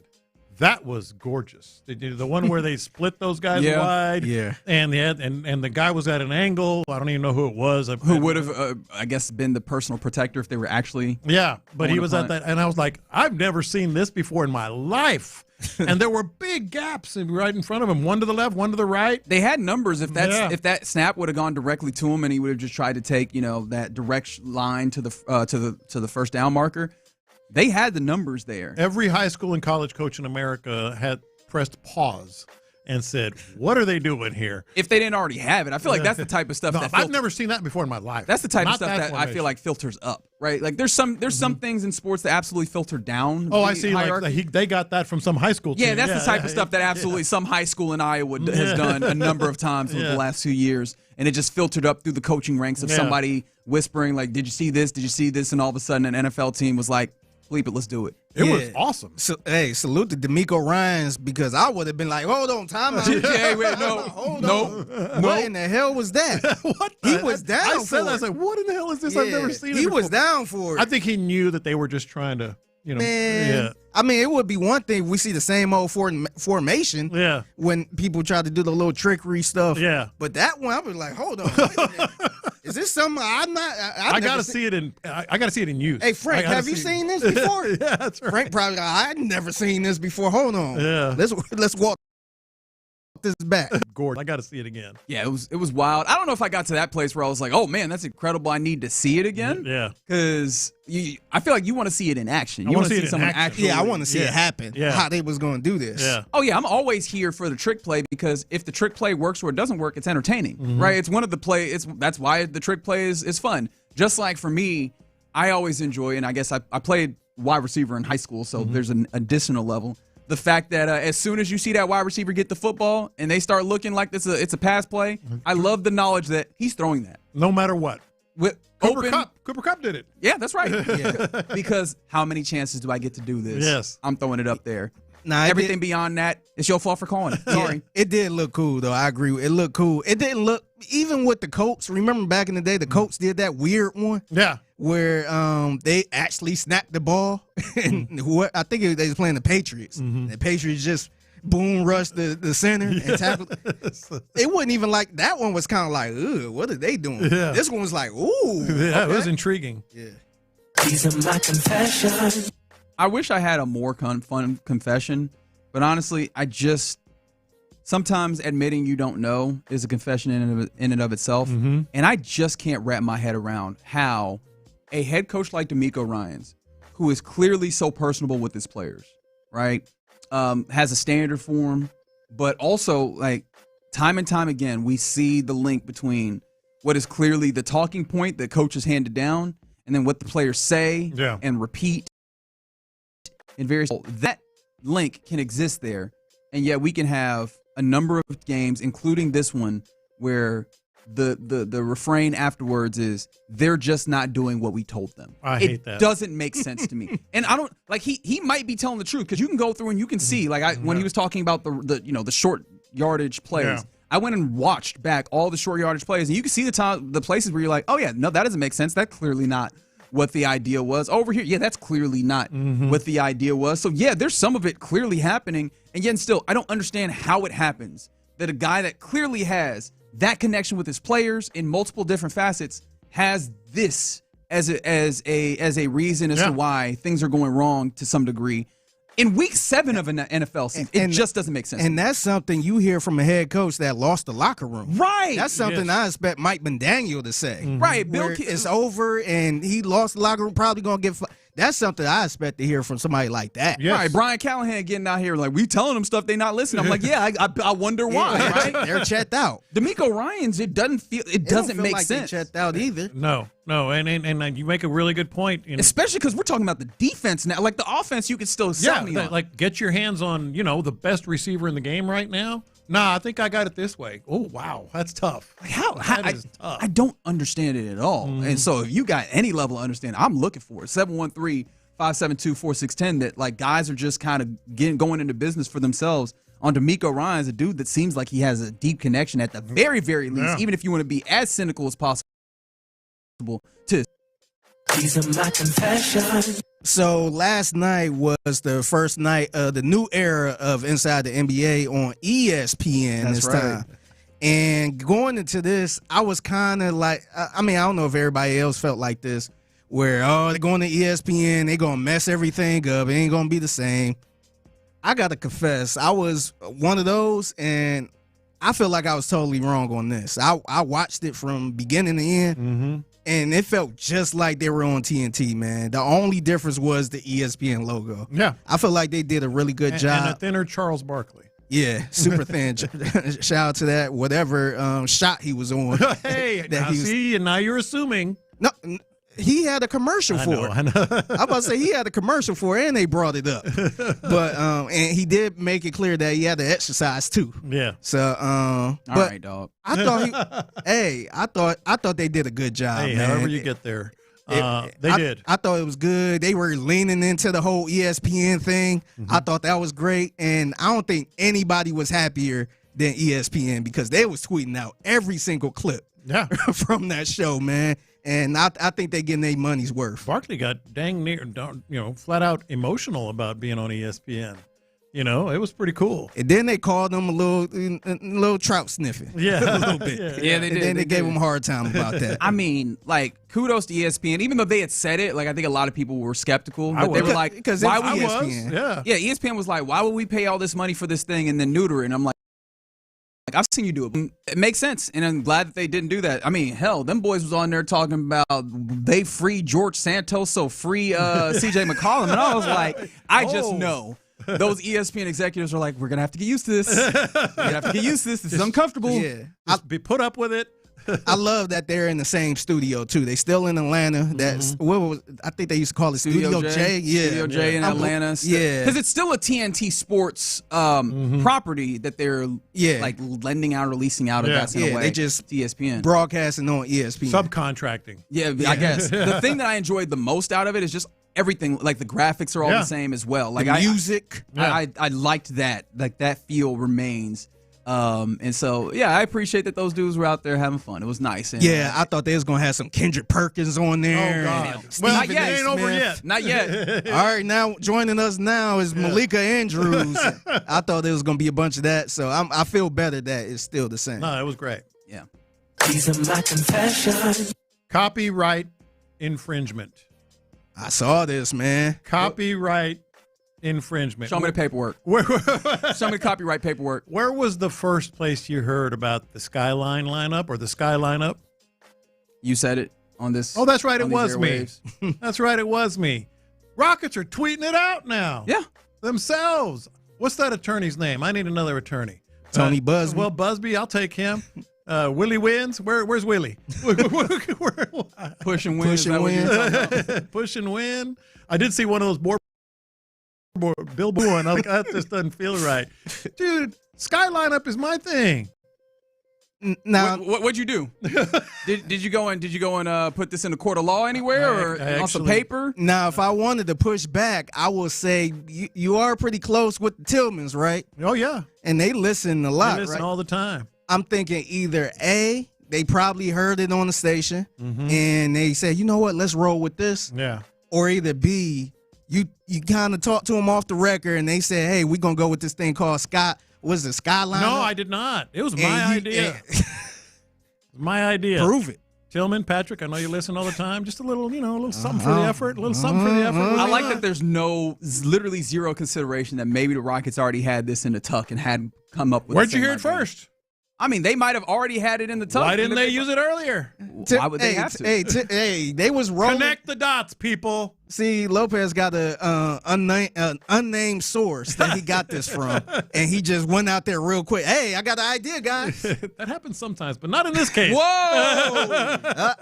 That was gorgeous. The one where they split those guys wide. Yeah. And the guy was at an angle. I don't even know who it was. Who would have, I guess, been the personal protector if they were actually. Yeah, but he was at that. And I was like, I've never seen this before in my life. And there were big gaps right in front of him, one to the left, one to the right. They had numbers. If that snap would have gone directly to him, and he would have just tried to take that direct line to the first down marker, they had the numbers there. Every high school and college coach in America had pressed pause and said, "What are they doing here?" If they didn't already have it, I feel like that's the type of stuff I've never seen that before in my life. That's the type of stuff that I feel like filters up, right? Like there's some things in sports that absolutely filter down. Oh, I see. Like they got that from some high school team. Yeah, that's the type of stuff that absolutely some high school in Iowa has done a number of times over the last 2 years, and it just filtered up through the coaching ranks of somebody whispering like, "Did you see this? Did you see this?" And all of a sudden, an NFL team was like, "Bleep it, let's do it." It was awesome. So, hey, salute to DeMeco Ryans, because I would have been like, hold on, time out. Hey, wait, no. Hold on. What in the hell was that? He was down I for said, it. I was like, what in the hell is this? I've never seen it He before. was down for it. I think he knew that they were just trying to, Man, I mean, it would be one thing if we see the same old formation when people try to do the little trickery stuff. Yeah. But that one, I was like, hold on. Wait a minute. Is this something I'm not? I got to see it in. I got to see it in use. Hey, Frank, have you seen this before? Yeah, that's right. Frank probably. I've never seen this before. Hold on. Yeah. Let's walk this back. Gordon, I got to see it again. Yeah, it was wild. I don't know if I got to that place where I was like, oh man, that's incredible. I need to see it again. Yeah. Because I feel like you want to see it in action. You want to see someone actually. Yeah, I want to see it happen. Yeah. How they was going to do this. Yeah. Oh yeah, I'm always here for the trick play, because if the trick play works or it doesn't work, it's entertaining, right? It's one of the play. That's why the trick play is fun. Just like for me, I always enjoy, and I guess I played wide receiver in high school, so there's an additional level. The fact that as soon as you see that wide receiver get the football and they start looking like it's a pass play, I love the knowledge that he's throwing that. No matter what. Cooper Kupp did it. Yeah, that's right. Because how many chances do I get to do this? Yes. I'm throwing it up there. Nah, everything beyond that, it's your fault for calling it. Sorry. It did look cool, though. I agree. It looked cool. It didn't look, even with the Colts, remember back in the day, the Colts did that weird one? Yeah. Where they actually snapped the ball. And I think they was playing the Patriots. The Patriots just boom rushed the center and tackled. It wasn't even like, that one was kind of like, ugh, what are they doing? Yeah. This one was like, ooh. Yeah, it was intriguing. Yeah. These are my confessions. I wish I had a more fun confession, but honestly, sometimes admitting you don't know is a confession in and of itself. And I just can't wrap my head around how a head coach like DeMeco Ryans, who is clearly so personable with his players, right, has a standard for them, but also, like, time and time again, we see the link between what is clearly the talking point that coaches handed down and then what the players say and repeat in various. That link can exist there, and yet we can have a number of games, including this one, where the refrain afterwards is they're just not doing what we told them. I hate that. It doesn't make sense to me. And I don't like he might be telling the truth, because you can go through and you can see, like, when he was talking about the short yardage plays. Yeah. I went and watched back all the short yardage plays, and you can see the places where you're like, oh yeah, no, that doesn't make sense. That's clearly not what the idea was. Over here, yeah, that's clearly not what the idea was. So yeah, there's some of it clearly happening, and yet still, I don't understand how it happens that a guy that clearly has that connection with his players in multiple different facets has this as a reason as to why things are going wrong to some degree in week 7 of an NFL season. It just doesn't make sense. And that's something you hear from a head coach that lost the locker room. Right. That's something I expect Mike McDaniel to say. Right. Bill, it's over, and he lost the locker room. Probably going to get That's something I expect to hear from somebody like that. Yes. Right, Brian Callahan getting out here like, we telling them stuff they not listening. I'm like, yeah, I wonder why, right? They're checked out. DeMeco Ryans, it doesn't make like sense. Checked out either. No, and you make a really good point. Especially because we're talking about the defense now. Like the offense, you can still sell me on. Like get your hands on, the best receiver in the game right now. Nah, I think I got it this way. Oh, wow, that's tough. That is tough. I don't understand it at all. And so if you got any level of understanding, I'm looking for it. 713-572-4610 that like guys are just kind of going into business for themselves. On DeMeco Ryans, a dude that seems like he has a deep connection at the very, very least, even if you want to be as cynical as possible. These are my confessions. So last night was the first night of the new era of Inside the NBA on ESPN. That's this right. time. And going into this, I was kind of like, I don't know if everybody else felt like this, where, they're going to ESPN, they're going to mess everything up, it ain't going to be the same. I got to confess, I was one of those, and I feel like I was totally wrong on this. I watched it from beginning to end, and it felt just like they were on TNT, man. The only difference was the ESPN logo. Yeah. I feel like they did a really good job. And a thinner Charles Barkley. Yeah, super thin. Shout out to that, whatever shot he was on. Hey, see, and now you're assuming. No, he had a commercial for it. I know. I'm about to say he had a commercial for it, and they brought it up. But and he did make it clear that he had to exercise too. Yeah. So all right, dog. I thought I thought they did a good job. Hey, man. however you get there. They did. I thought it was good. They were leaning into the whole ESPN thing. I thought that was great, and I don't think anybody was happier than ESPN because they was tweeting out every single clip from that show, man. And I think they're getting their money's worth. Barkley got dang near, flat out emotional about being on ESPN. It was pretty cool. And then they called him a little trout sniffing. Yeah. A little bit. Yeah, they did. And then they gave him a hard time about that. I mean, like, kudos to ESPN. Even though they had said it, like, I think a lot of people were skeptical. But they were like, why would ESPN? Yeah, ESPN was like, why would we pay all this money for this thing and then neuter it? And I'm like, I've seen you do it. It makes sense, and I'm glad that they didn't do that. I mean, hell, them boys was on there talking about they free George Santos, so free C.J. McCollum, and I was like, I just know. Those ESPN executives are like, we're going to have to get used to this. We're going to have to get used to this. This is uncomfortable. Yeah. I'll be put up with it. I love that they're in the same studio too. They still in Atlanta. That's what was I think they used to call it Studio J. Yeah, Studio J in Atlanta. Yeah, because it's still a TNT Sports property that they're like lending out or leasing out. That's in a way. They just ESPN broadcasting on ESPN. Subcontracting. Yeah, I guess the thing that I enjoyed the most out of it is just everything. Like the graphics are all the same as well. Like the music. I liked that. Like that feel remains. And so, I appreciate that those dudes were out there having fun. It was nice. And, I thought they was going to have some Kendrick Perkins on there. Oh, God. Well, not yet. It ain't over yet. Not yet. All right, now joining us now is Malika Andrews. I thought there was going to be a bunch of that, so I feel better that it's still the same. No, it was great. Yeah. These are my confessions. Copyright infringement. I saw this, man. Copyright infringement. Show me the paperwork. Show me the copyright paperwork. Where was the first place you heard about the Skyline lineup or the Sky lineup? You said it on this. Oh, that's right. It was me. That's right. It was me. Rockets are tweeting it out now. Yeah. Themselves. What's that attorney's name? I need another attorney. Tony Busby. Well, Busby, I'll take him. Willie wins. Where's Willie? Push and win. Push and win. Push and win. I did see one of those billboard, and I was like, that just doesn't feel right. Dude, Sky lineup is my thing. Now, what'd you do? did you go and put this in a court of law anywhere or on some paper? Now, if I wanted to push back, I will say you are pretty close with the Tillmans, right? Oh yeah, and they listen a lot. They listen all the time. I'm thinking either A, they probably heard it on the station, and they said, you know what, let's roll with this. Yeah. Or either B, you kind of talked to them off the record, and they said, hey, we're going to go with this thing called was it Skyline? No, I did not. It was my idea. My idea. Prove it. Tillman, Patrick, I know you listen all the time. Just a little, a little something for the effort. A little something for the effort. I like that there's literally zero consideration that maybe the Rockets already had this in the tuck and had come up with Where'd you hear it first? I mean, they might have already had it in the tuck. Why didn't they use it earlier? Why would they have to? Hey, they was rolling. Connect the dots, people. See, Lopez got a unnamed source that he got this from, and he just went out there real quick. Hey, I got an idea, guys. That happens sometimes, but not in this case. Whoa!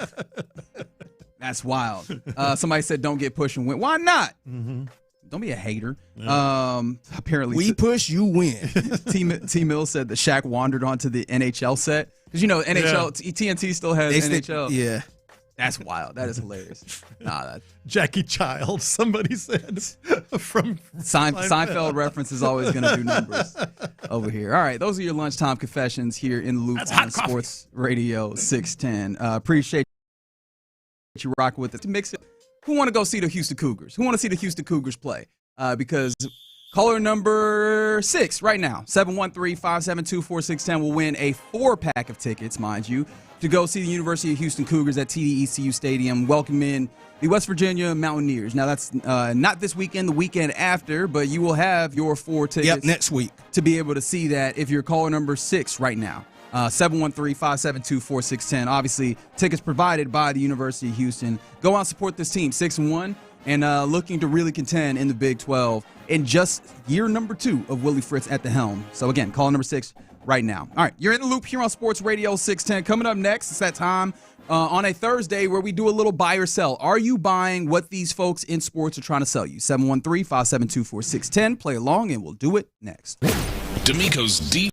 That's wild. Somebody said, "Don't get pushed and win." Why not? Mm-hmm. Don't be a hater. Apparently, we push, you win. T. Mills said that Shaq wandered onto the NHL set because NHL TNT still has NHL. Yeah, that's wild. That is hilarious. Jackie Child. Somebody said from Seinfeld reference is always going to do numbers over here. All right, those are your lunchtime confessions here in the Loop on Sports Radio 610. Appreciate you rocking with us. To mix it. Who want to go see the Houston Cougars? Who want to see the Houston Cougars play? Because caller number 6 right now, 713-572-4610 will win a 4-pack of tickets, mind you, to go see the University of Houston Cougars at TD-ECU Stadium, welcome in the West Virginia Mountaineers. Now, that's not this weekend, the weekend after, but you will have your 4 tickets next week to be able to see that if you're caller number 6 right now. 713-572-4610. Obviously, tickets provided by the University of Houston. Go out and support this team, 6-1, and looking to really contend in the Big 12 in just year number 2 of Willie Fritz at the helm. So, again, call number 6 right now. All right, you're in the Loop here on Sports Radio 610. Coming up next, it's that time on a Thursday where we do a little buy or sell. Are you buying what these folks in sports are trying to sell you? 713-572-4610. Play along, and we'll do it next. DeMeco's Deep.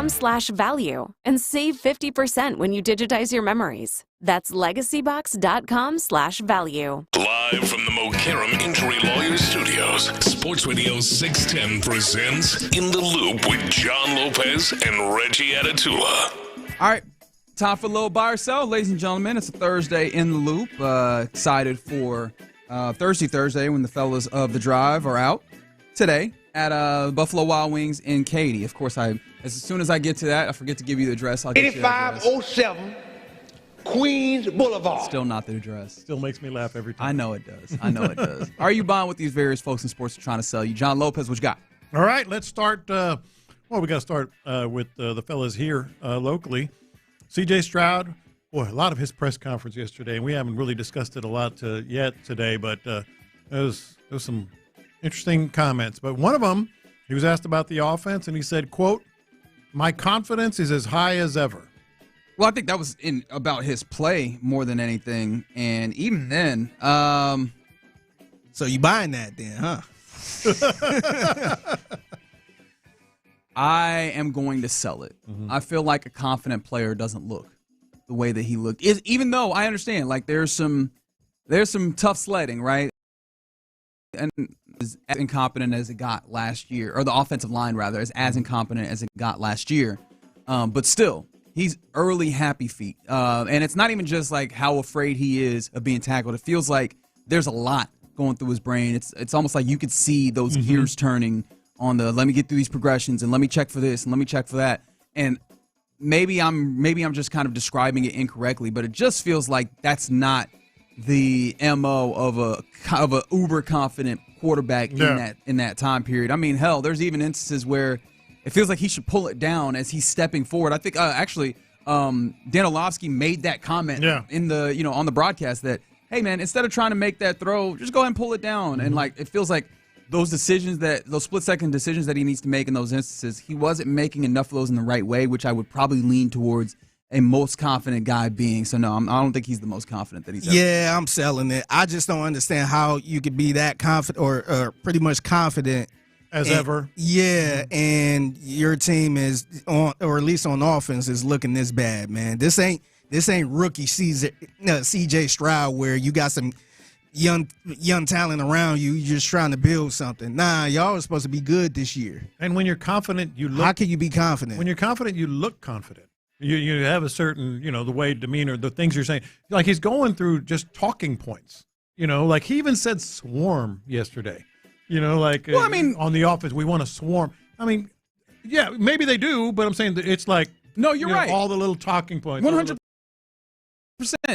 legacybox.com/value and save 50% when you digitize your memories. That's legacybox.com/value. Live from the Mokaram Injury Lawyers Studios, Sports Radio 610 presents In the Loop with John Lopez and Reggie Atatula. All right, time for a little buy or sell, ladies and gentlemen. It's a Thursday in the Loop. Excited for Thursday when the fellas of the drive are out today at Buffalo Wild Wings in Katy. Of course, as soon as I get to that, I forget to give you the address. I'll get you the address. 8507 Queens Boulevard. Still not the address. Still makes me laugh every time. I know it does. Are you buying what these various folks in sports are trying to sell you? John Lopez, what you got? All right, let's start. We got to start with the fellas here locally. C.J. Stroud, boy, a lot of his press conference yesterday, and we haven't really discussed it a lot yet today, but there was some interesting comments. But one of them, he was asked about the offense, and he said, quote, "My confidence is as high as ever." Well, I think that was about his play more than anything, and even then, so you buying that then, huh? I am going to sell it. I feel like a confident player doesn't look the way that he looked. Even though I understand, like there's some tough sledding, right? And as incompetent as it got last year, or the offensive line rather, is as incompetent as it got last year. But still, he's early happy feet. And it's not even just like how afraid he is of being tackled. It feels like there's a lot going through his brain. It's almost like you could see those gears turning on the let me get through these progressions and let me check for this and let me check for that. And maybe I'm just kind of describing it incorrectly, but it just feels like that's not the MO of a uber confident quarterback in that time period. I mean, hell, there's even instances where it feels like he should pull it down as he's stepping forward. I think Dan Orlovsky made that comment in the on the broadcast that, hey man, instead of trying to make that throw, just go ahead and pull it down. And like it feels like those split-second decisions that he needs to make in those instances, he wasn't making enough of those in the right way, which I would probably lean towards a most confident guy being. So, no, I don't think he's the most confident that he's ever been. Yeah, I'm selling it. I just don't understand how you could be that confident or pretty much confident. Ever. Yeah, and your team is, on, or at least on offense, is looking this bad, man. This ain't rookie C.J. Stroud where you got some young talent around you. You're just trying to build something. Nah, y'all are supposed to be good this year. And when you're confident, you look. How can you be confident? When you're confident, you look confident. You have a certain, the way, demeanor, the things you're saying. Like he's going through just talking points. Like he even said swarm yesterday. On the offense, we want to swarm. I mean, yeah, maybe they do, but I'm saying that it's like, no, you're right. All the little talking points. 100%.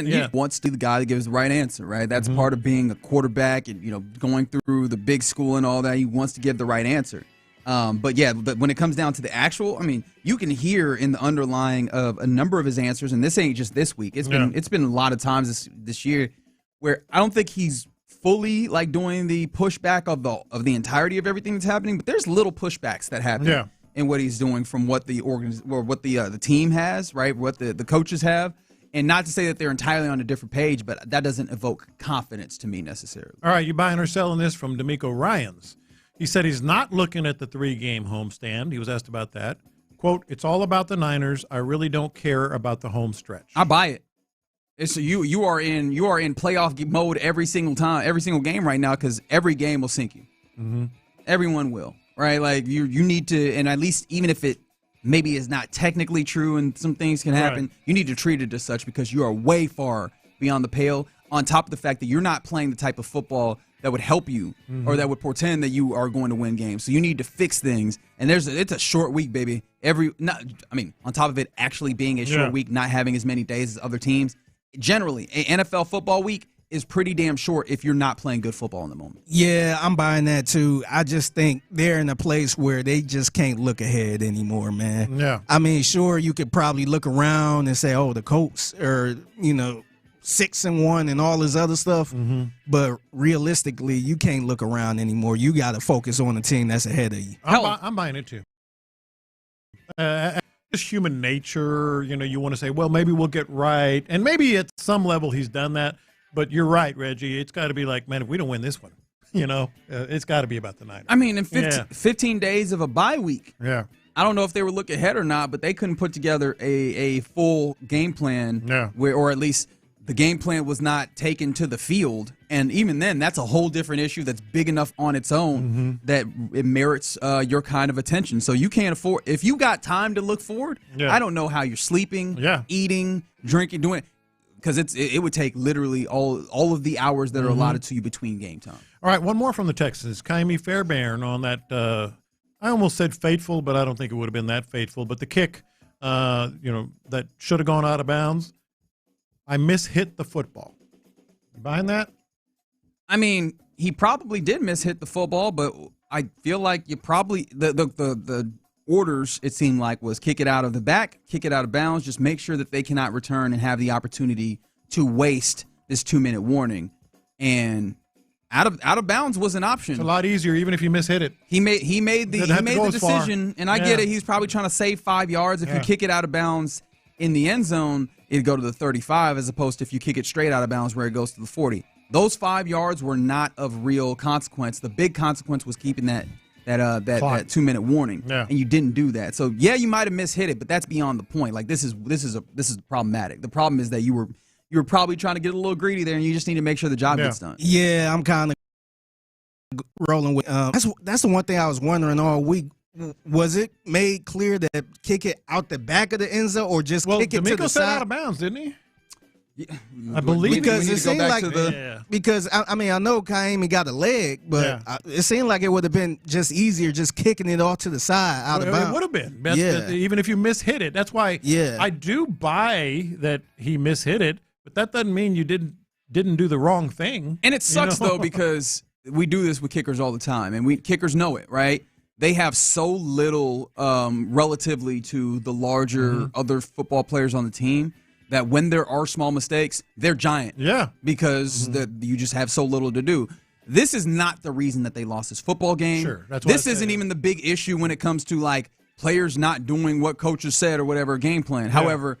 He wants to be the guy that gives the right answer, right? That's part of being a quarterback and, going through the big school and all that. He wants to give the right answer. But when it comes down to the actual, I mean, you can hear in the underlying of a number of his answers, and this ain't just this week. It's been a lot of times this year where I don't think he's fully like doing the pushback of the entirety of everything that's happening, but there's little pushbacks that happen in what he's doing from what the the team has, right? What the coaches have. And not to say that they're entirely on a different page, but that doesn't evoke confidence to me necessarily. All right, you buying or selling this from DeMeco Ryans? He said he's not looking at the 3-game homestand. He was asked about that. Quote, "It's all about the Niners. I really don't care about the home stretch." I buy it. It's you are in playoff mode every single time, every single game right now, because every game will sink you. Mm-hmm. Everyone will, right? Like you need to, and at least even if it maybe is not technically true and some things can happen, you need to treat it as such because you are way far beyond the pale. On top of the fact that you're not playing the type of football that would help you or that would portend that you are going to win games. So you need to fix things. And it's a short week, baby. On top of it actually being a short week, not having as many days as other teams, generally, an NFL football week is pretty damn short if you're not playing good football in the moment. Yeah, I'm buying that too. I just think they're in a place where they just can't look ahead anymore, man. Yeah. I mean, sure, you could probably look around and say, oh, the Colts are, 6-1 and all this other stuff. But realistically, you can't look around anymore. You got to focus on the team that's ahead of you. I'm buying it too. Just human nature, you want to say, well, maybe we'll get right. And maybe at some level he's done that. But you're right, Reggie. It's got to be like, man, if we don't win this one, it's got to be about the Niners. I mean, in 15 days of a bye week. Yeah. I don't know if they were looking ahead or not, but they couldn't put together a full game plan, or at least the game plan was not taken to the field. And even then, that's a whole different issue that's big enough on its own that it merits your kind of attention. So you can't afford, if you got time to look forward, I don't know how you're sleeping, eating, drinking, doing it, because it would take literally all of the hours that are allotted to you between game time. All right, one more from the Texans. Kaimi Fairbairn on that, I almost said fateful, but I don't think it would have been that fateful. But the kick, that should have gone out of bounds. I mishit the football. You buying that? I mean, he probably did mishit the football, but I feel like you probably the orders, it seemed like, was kick it out of the back, kick it out of bounds, just make sure that they cannot return and have the opportunity to waste this 2-minute warning. And out of bounds was an option. It's a lot easier, even if you mishit it. He made the decision, and I get it. He's probably trying to save 5 yards. If you kick it out of bounds in the end zone, it'd go to the 35, as opposed to if you kick it straight out of bounds where it goes to the 40. Those 5 yards were not of real consequence. The big consequence was keeping that 2-minute warning, and you didn't do that. So you might have mishit it, but that's beyond the point. Like this is problematic. The problem is that you were probably trying to get a little greedy there, and you just need to make sure the job gets done. Yeah, I'm kind of rolling with. That's the one thing I was wondering all week. Was it made clear that kick it out the back of the end zone, or just kick it to the side? Out of bounds, didn't he? Yeah. I believe because it seemed like because I mean I know Kaimi got a leg, but it seemed like it would have been just easier just kicking it off to the side out of bounds. It would have been, even if you mishit it. That's why I do buy that he mishit it, but that doesn't mean you didn't do the wrong thing. And it sucks though, because we do this with kickers all the time, and kickers know it, right? They have so little relatively to the larger other football players on the team that when there are small mistakes, they're giant. Yeah. Because you just have so little to do. This is not the reason that they lost this football game. Sure. That's this isn't even the big issue when it comes to like players not doing what coaches said or whatever game plan. Yeah. However,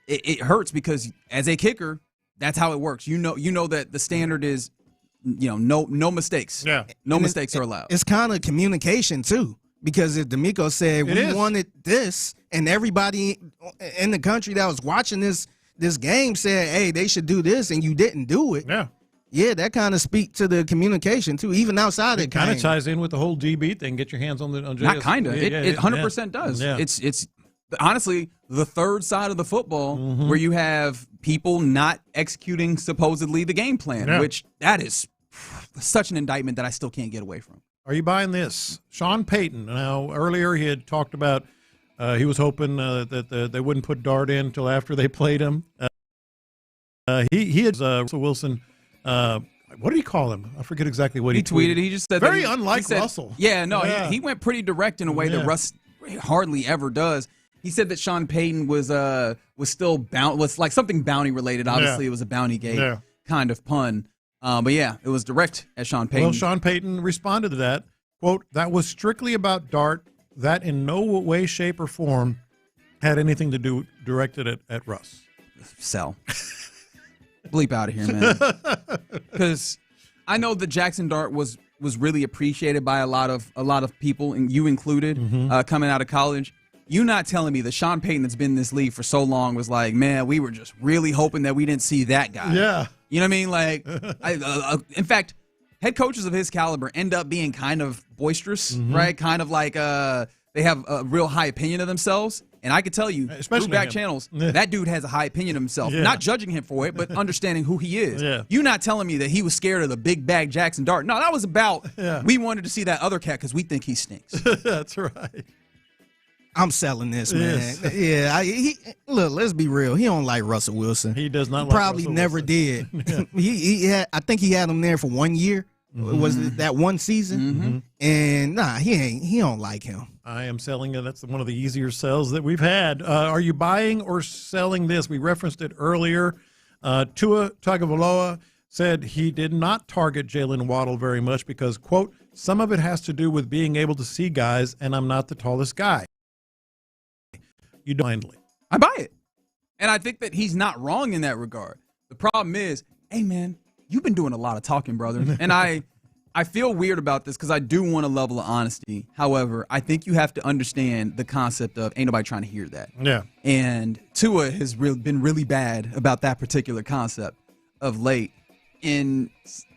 it hurts because as a kicker, that's how it works. You know that the standard is no mistakes. Yeah. No mistakes are allowed. It's kind of communication too. Because if DeMeco said we wanted this, and everybody in the country that was watching this game said, hey, they should do this, and you didn't do it. Yeah, that kind of speak to the communication too, even outside of it. Kind of ties in with the whole DB thing. Get your hands on JS. Not kind of. It 100% does. Yeah. It's honestly the third side of the football where you have people not executing supposedly the game plan, which that is such an indictment that I still can't get away from. Are you buying this? Sean Payton. Now, earlier he had talked about he was hoping that they wouldn't put Dart in until after they played him. He had Russell Wilson. What did he call him? I forget exactly what he tweeted. He just said very unlike Russell. Yeah, no, he went pretty direct in a way that Russ hardly ever does. He said that Sean Payton was still was like something bounty related. Obviously, it was a bounty gate kind of pun. But it was direct at Sean Payton. Well, Sean Payton responded to that. Quote, that was strictly about Dart. That in no way, shape, or form had anything to do directed at Russ. Sell. Bleep out of here, man. Because I know that Jackson Dart was really appreciated by a lot of people, and you included, coming out of college. You not telling me that Sean Payton, that's been in this league for so long, was like, man, we were just really hoping that we didn't see that guy. Yeah. You know what I mean? Like, in fact, head coaches of his caliber end up being kind of boisterous, right? Kind of like they have a real high opinion of themselves. And I can tell you, especially through back channels, that dude has a high opinion of himself. Not judging him for it, but understanding who he is. You not telling me that he was scared of the big bag Jackson Dart. No, that was about we wanted to see that other cat because we think he stinks. That's right. I'm selling this, man. Look, let's be real. He don't like Russell Wilson. He does not. Probably like never Wilson. did. I think he had him there for 1 year. Was it that one season? And he don't like him. I am selling it. That's one of the easier sells that we've had. Are you buying or selling this? We referenced it earlier. Tua Tagovailoa said he did not target Jalen Waddle very much because, quote, some of it has to do with being able to see guys, and I'm not the tallest guy. You blindly. I buy it. And I think that he's not wrong in that regard. The problem is, hey, man, you've been doing a lot of talking, brother. And I I feel weird about this because I do want a level of honesty. However, I think you have to understand the concept of ain't nobody trying to hear that. Yeah. And Tua has been really bad about that particular concept of late. And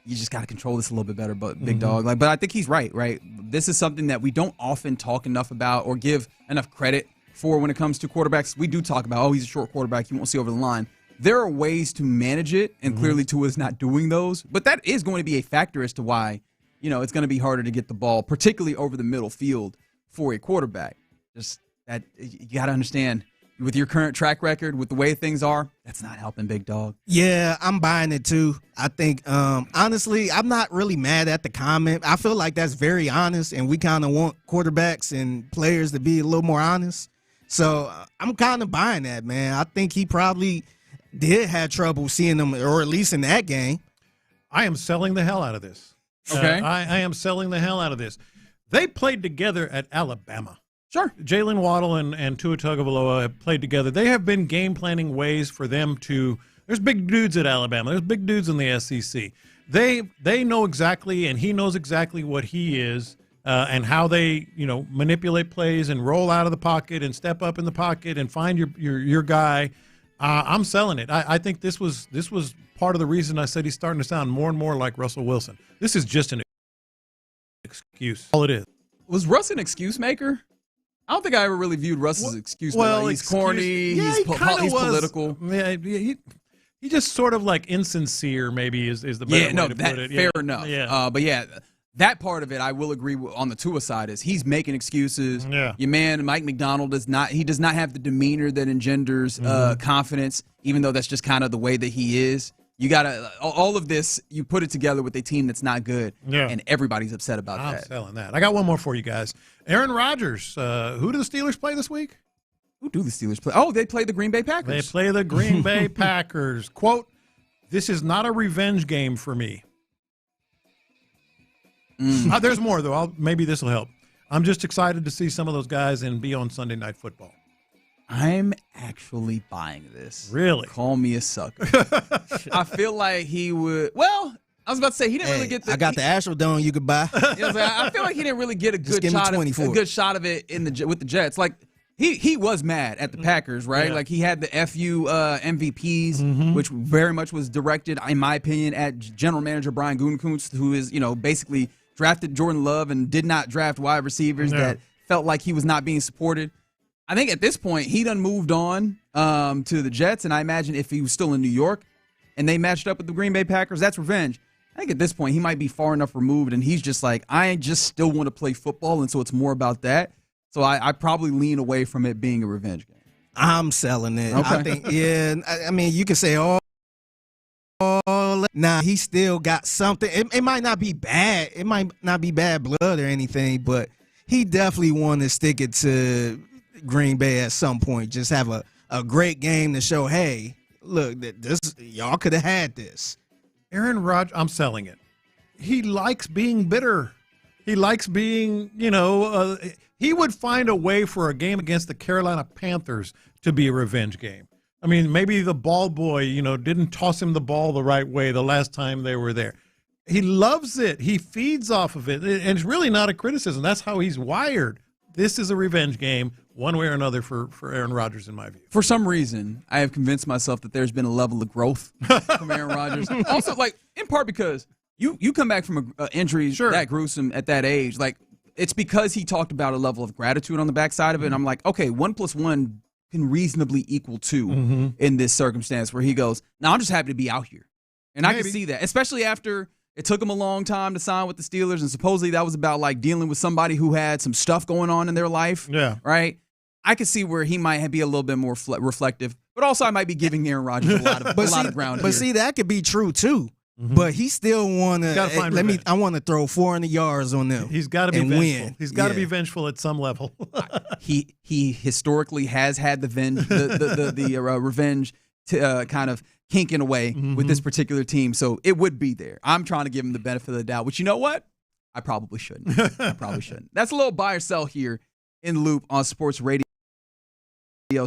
you just got to control this a little bit better, but big dog. But I think he's right? This is something that we don't often talk enough about or give enough credit for when it comes to quarterbacks. We do talk about, he's a short quarterback, you won't see over the line. There are ways to manage it, and clearly Tua's not doing those. But that is going to be a factor as to why, it's going to be harder to get the ball, particularly over the middle field for a quarterback. Just that you got to understand, with your current track record, with the way things are, that's not helping, big dog. Yeah, I'm buying it too. I think, honestly, I'm not really mad at the comment. I feel like that's very honest, and we kind of want quarterbacks and players to be a little more honest. So I'm kind of buying that, man. I think he probably did have trouble seeing them, or at least in that game. I am selling the hell out of this. Okay. I am selling the hell out of this. They played together at Alabama. Sure. Jalen Waddle and Tua Tagovailoa have played together. They have been game planning ways for them to – there's big dudes at Alabama. There's big dudes in the SEC. They know exactly, and he knows exactly what he is and how they, manipulate plays and roll out of the pocket and step up in the pocket and find your guy. I'm selling it. I think this was part of the reason I said he's starting to sound more and more like Russell Wilson. This is just an excuse. All it is. Was Russ an excuse maker? I don't think I ever really viewed Russ as an excuse maker. Well, he's corny. Yeah, he's political. Yeah, he just sort of like insincere. Maybe is the better way to put it. Fair enough. Yeah. But yeah. That part of it, I will agree with, on the Tua side, is he's making excuses. Yeah. Your man, Mike McDonald, does not have the demeanor that engenders confidence, even though that's just kind of the way that he is. You got to all of this, you put it together with a team that's not good, and everybody's upset about that. I'm selling that. I got one more for you guys. Aaron Rodgers, who do the Steelers play this week? Who do the Steelers play? Oh, they play the Green Bay Packers. They play the Green Bay Packers. Quote, "This is not a revenge game for me." There's more, though. Maybe this will help. I'm just excited to see some of those guys and be on Sunday Night Football. I'm actually buying this. Really? Call me a sucker. I feel like he would. Well, I was about to say he didn't really get the. I got the Astrodome you could buy. I feel like he didn't really get a good shot of it with the Jets. Like he was mad at the Packers, right? Yeah. Like he had the FU MVPs, which very much was directed, in my opinion, at general manager Brian Gutekunst, who is basically drafted Jordan Love and did not draft wide receivers that felt like he was not being supported. I think at this point he done moved on to the Jets, and I imagine if he was still in New York and they matched up with the Green Bay Packers, that's revenge. I think at this point he might be far enough removed, and he's just like, I just still want to play football, and so it's more about that. So I probably lean away from it being a revenge game. I'm selling it. Okay. I think, I mean, you can say, he still got something. It might not be bad. It might not be bad blood or anything, but he definitely want to stick it to Green Bay at some point. Just have a great game to show, hey, look, this y'all could have had this. Aaron Rodgers, I'm selling it. He likes being bitter. He likes being, he would find a way for a game against the Carolina Panthers to be a revenge game. I mean, maybe the ball boy, didn't toss him the ball the right way the last time they were there. He loves it. He feeds off of it. And it's really not a criticism. That's how he's wired. This is a revenge game, one way or another, for Aaron Rodgers, in my view. For some reason, I have convinced myself that there's been a level of growth from Aaron Rodgers. Also, in part because you come back from an injury that gruesome at that age. It's because he talked about a level of gratitude on the backside of it. And I'm like, okay, 1 + 1 can reasonably equal 2 in this circumstance, where he goes, now I'm just happy to be out here. And I can see that, especially after it took him a long time to sign with the Steelers, and supposedly that was about dealing with somebody who had some stuff going on in their life. Yeah. Right? I could see where he might be a little bit more reflective, but also I might be giving Aaron Rodgers a lot of ground here. But see, that could be true too. But he still want to. I want to throw 400 yards on them. He's got to be vengeful. Win. He's got to be vengeful at some level. He historically has had the revenge kind of kinking away with this particular team, so it would be there. I'm trying to give him the benefit of the doubt, which, you know what? I probably shouldn't. That's a little buy or sell here in Loop on Sports Radio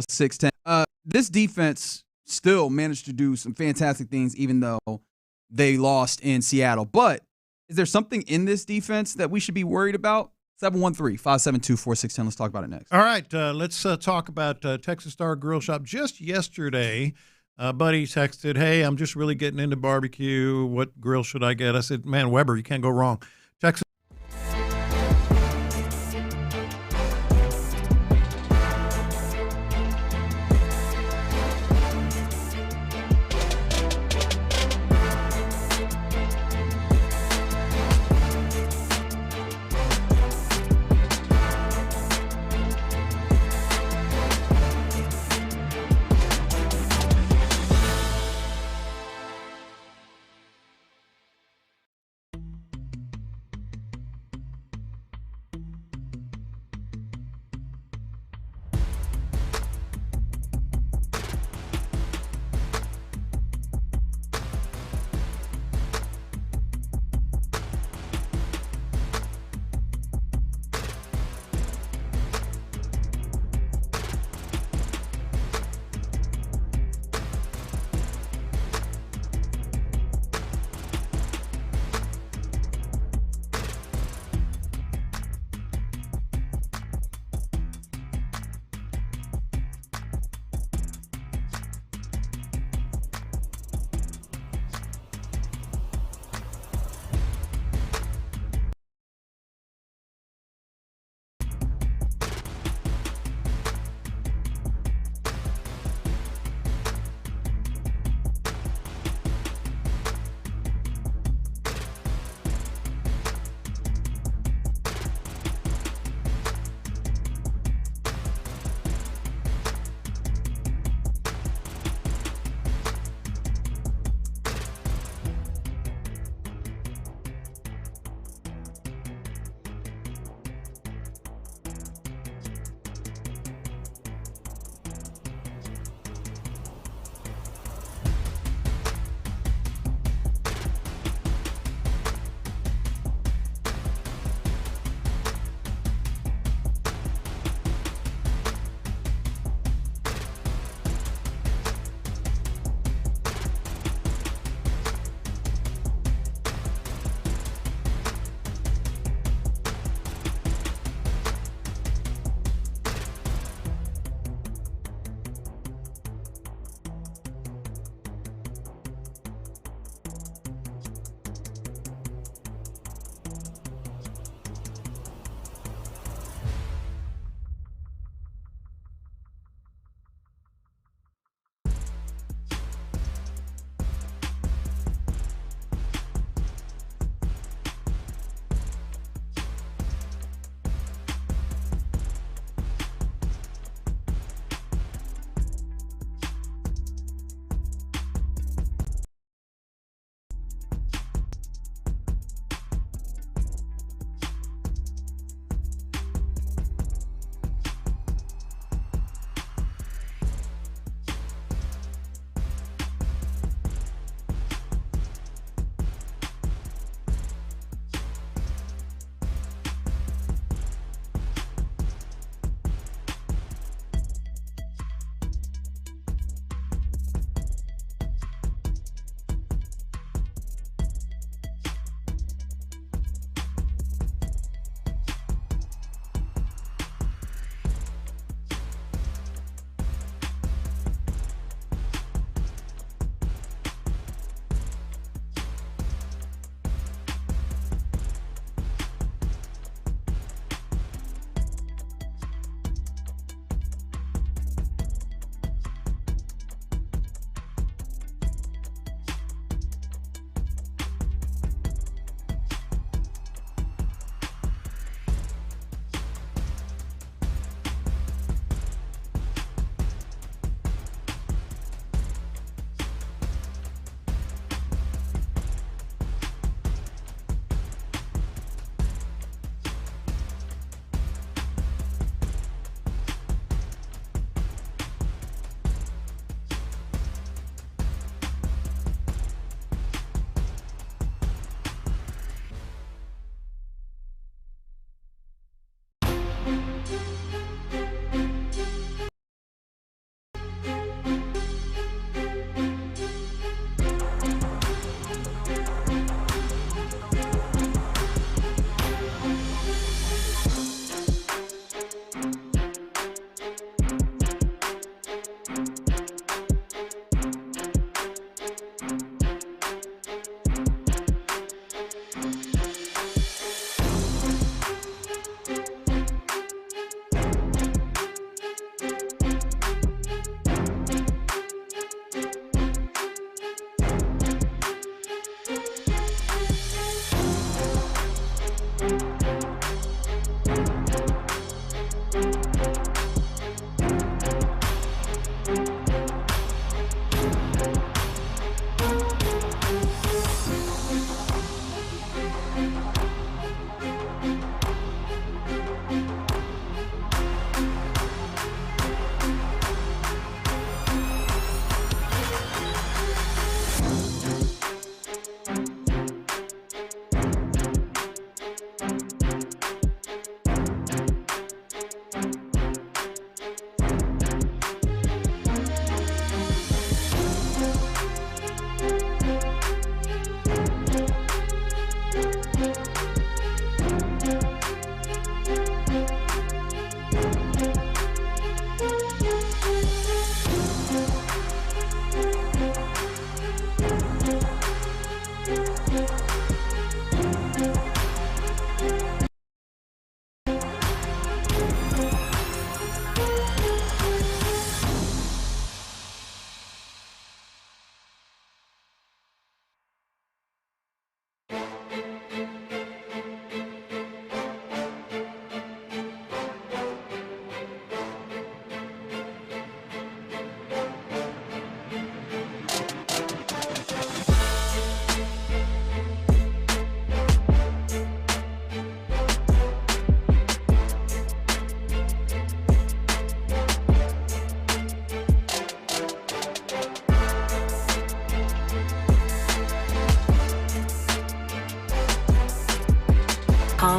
610. This defense still managed to do some fantastic things, even though they lost in Seattle. But Is there something in this defense that we should be worried about? 713-572-4610. Let's talk about it next. All right, let's talk about Texas Star Grill Shop. Just yesterday, buddy texted, hey, I'm just really getting into barbecue. What grill should I get? I said, man, Weber, you can't go wrong. Texas.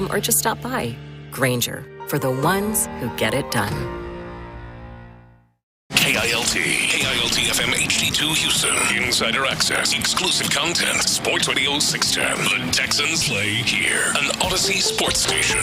home or just stop by. Grainger, for the ones who get it done. KILT FM HD2 Houston. Insider access, exclusive content. Sports Radio 610. The Texans play here. An Odyssey sports station.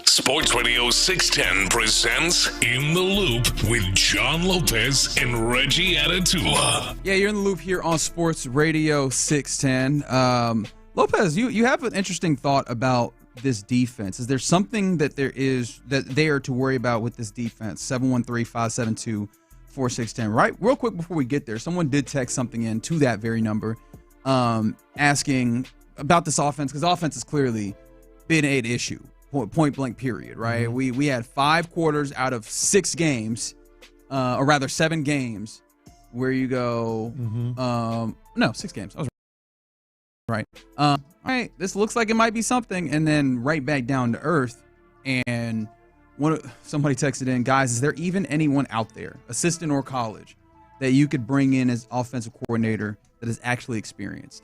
Sports Radio 610 presents In the Loop with John Lopez and Reggie Atatula. Yeah, you're in the loop here on Sports Radio 610. Lopez, you have an interesting thought about this defense. Is there something that they are to worry about with this defense? 713-572-4610. Right, real quick before we get there, someone did text something in to that very number, asking about this offense, because offense has clearly been an issue, point blank period, right? Mm-hmm. We had 5 quarters out of 6 games, or rather 7 games, where you go, 6 games. I was right. All right, this looks like it might be something, and then right back down to earth. And somebody texted in, guys, is there even anyone out there, assistant or college, that you could bring in as offensive coordinator that is actually experienced?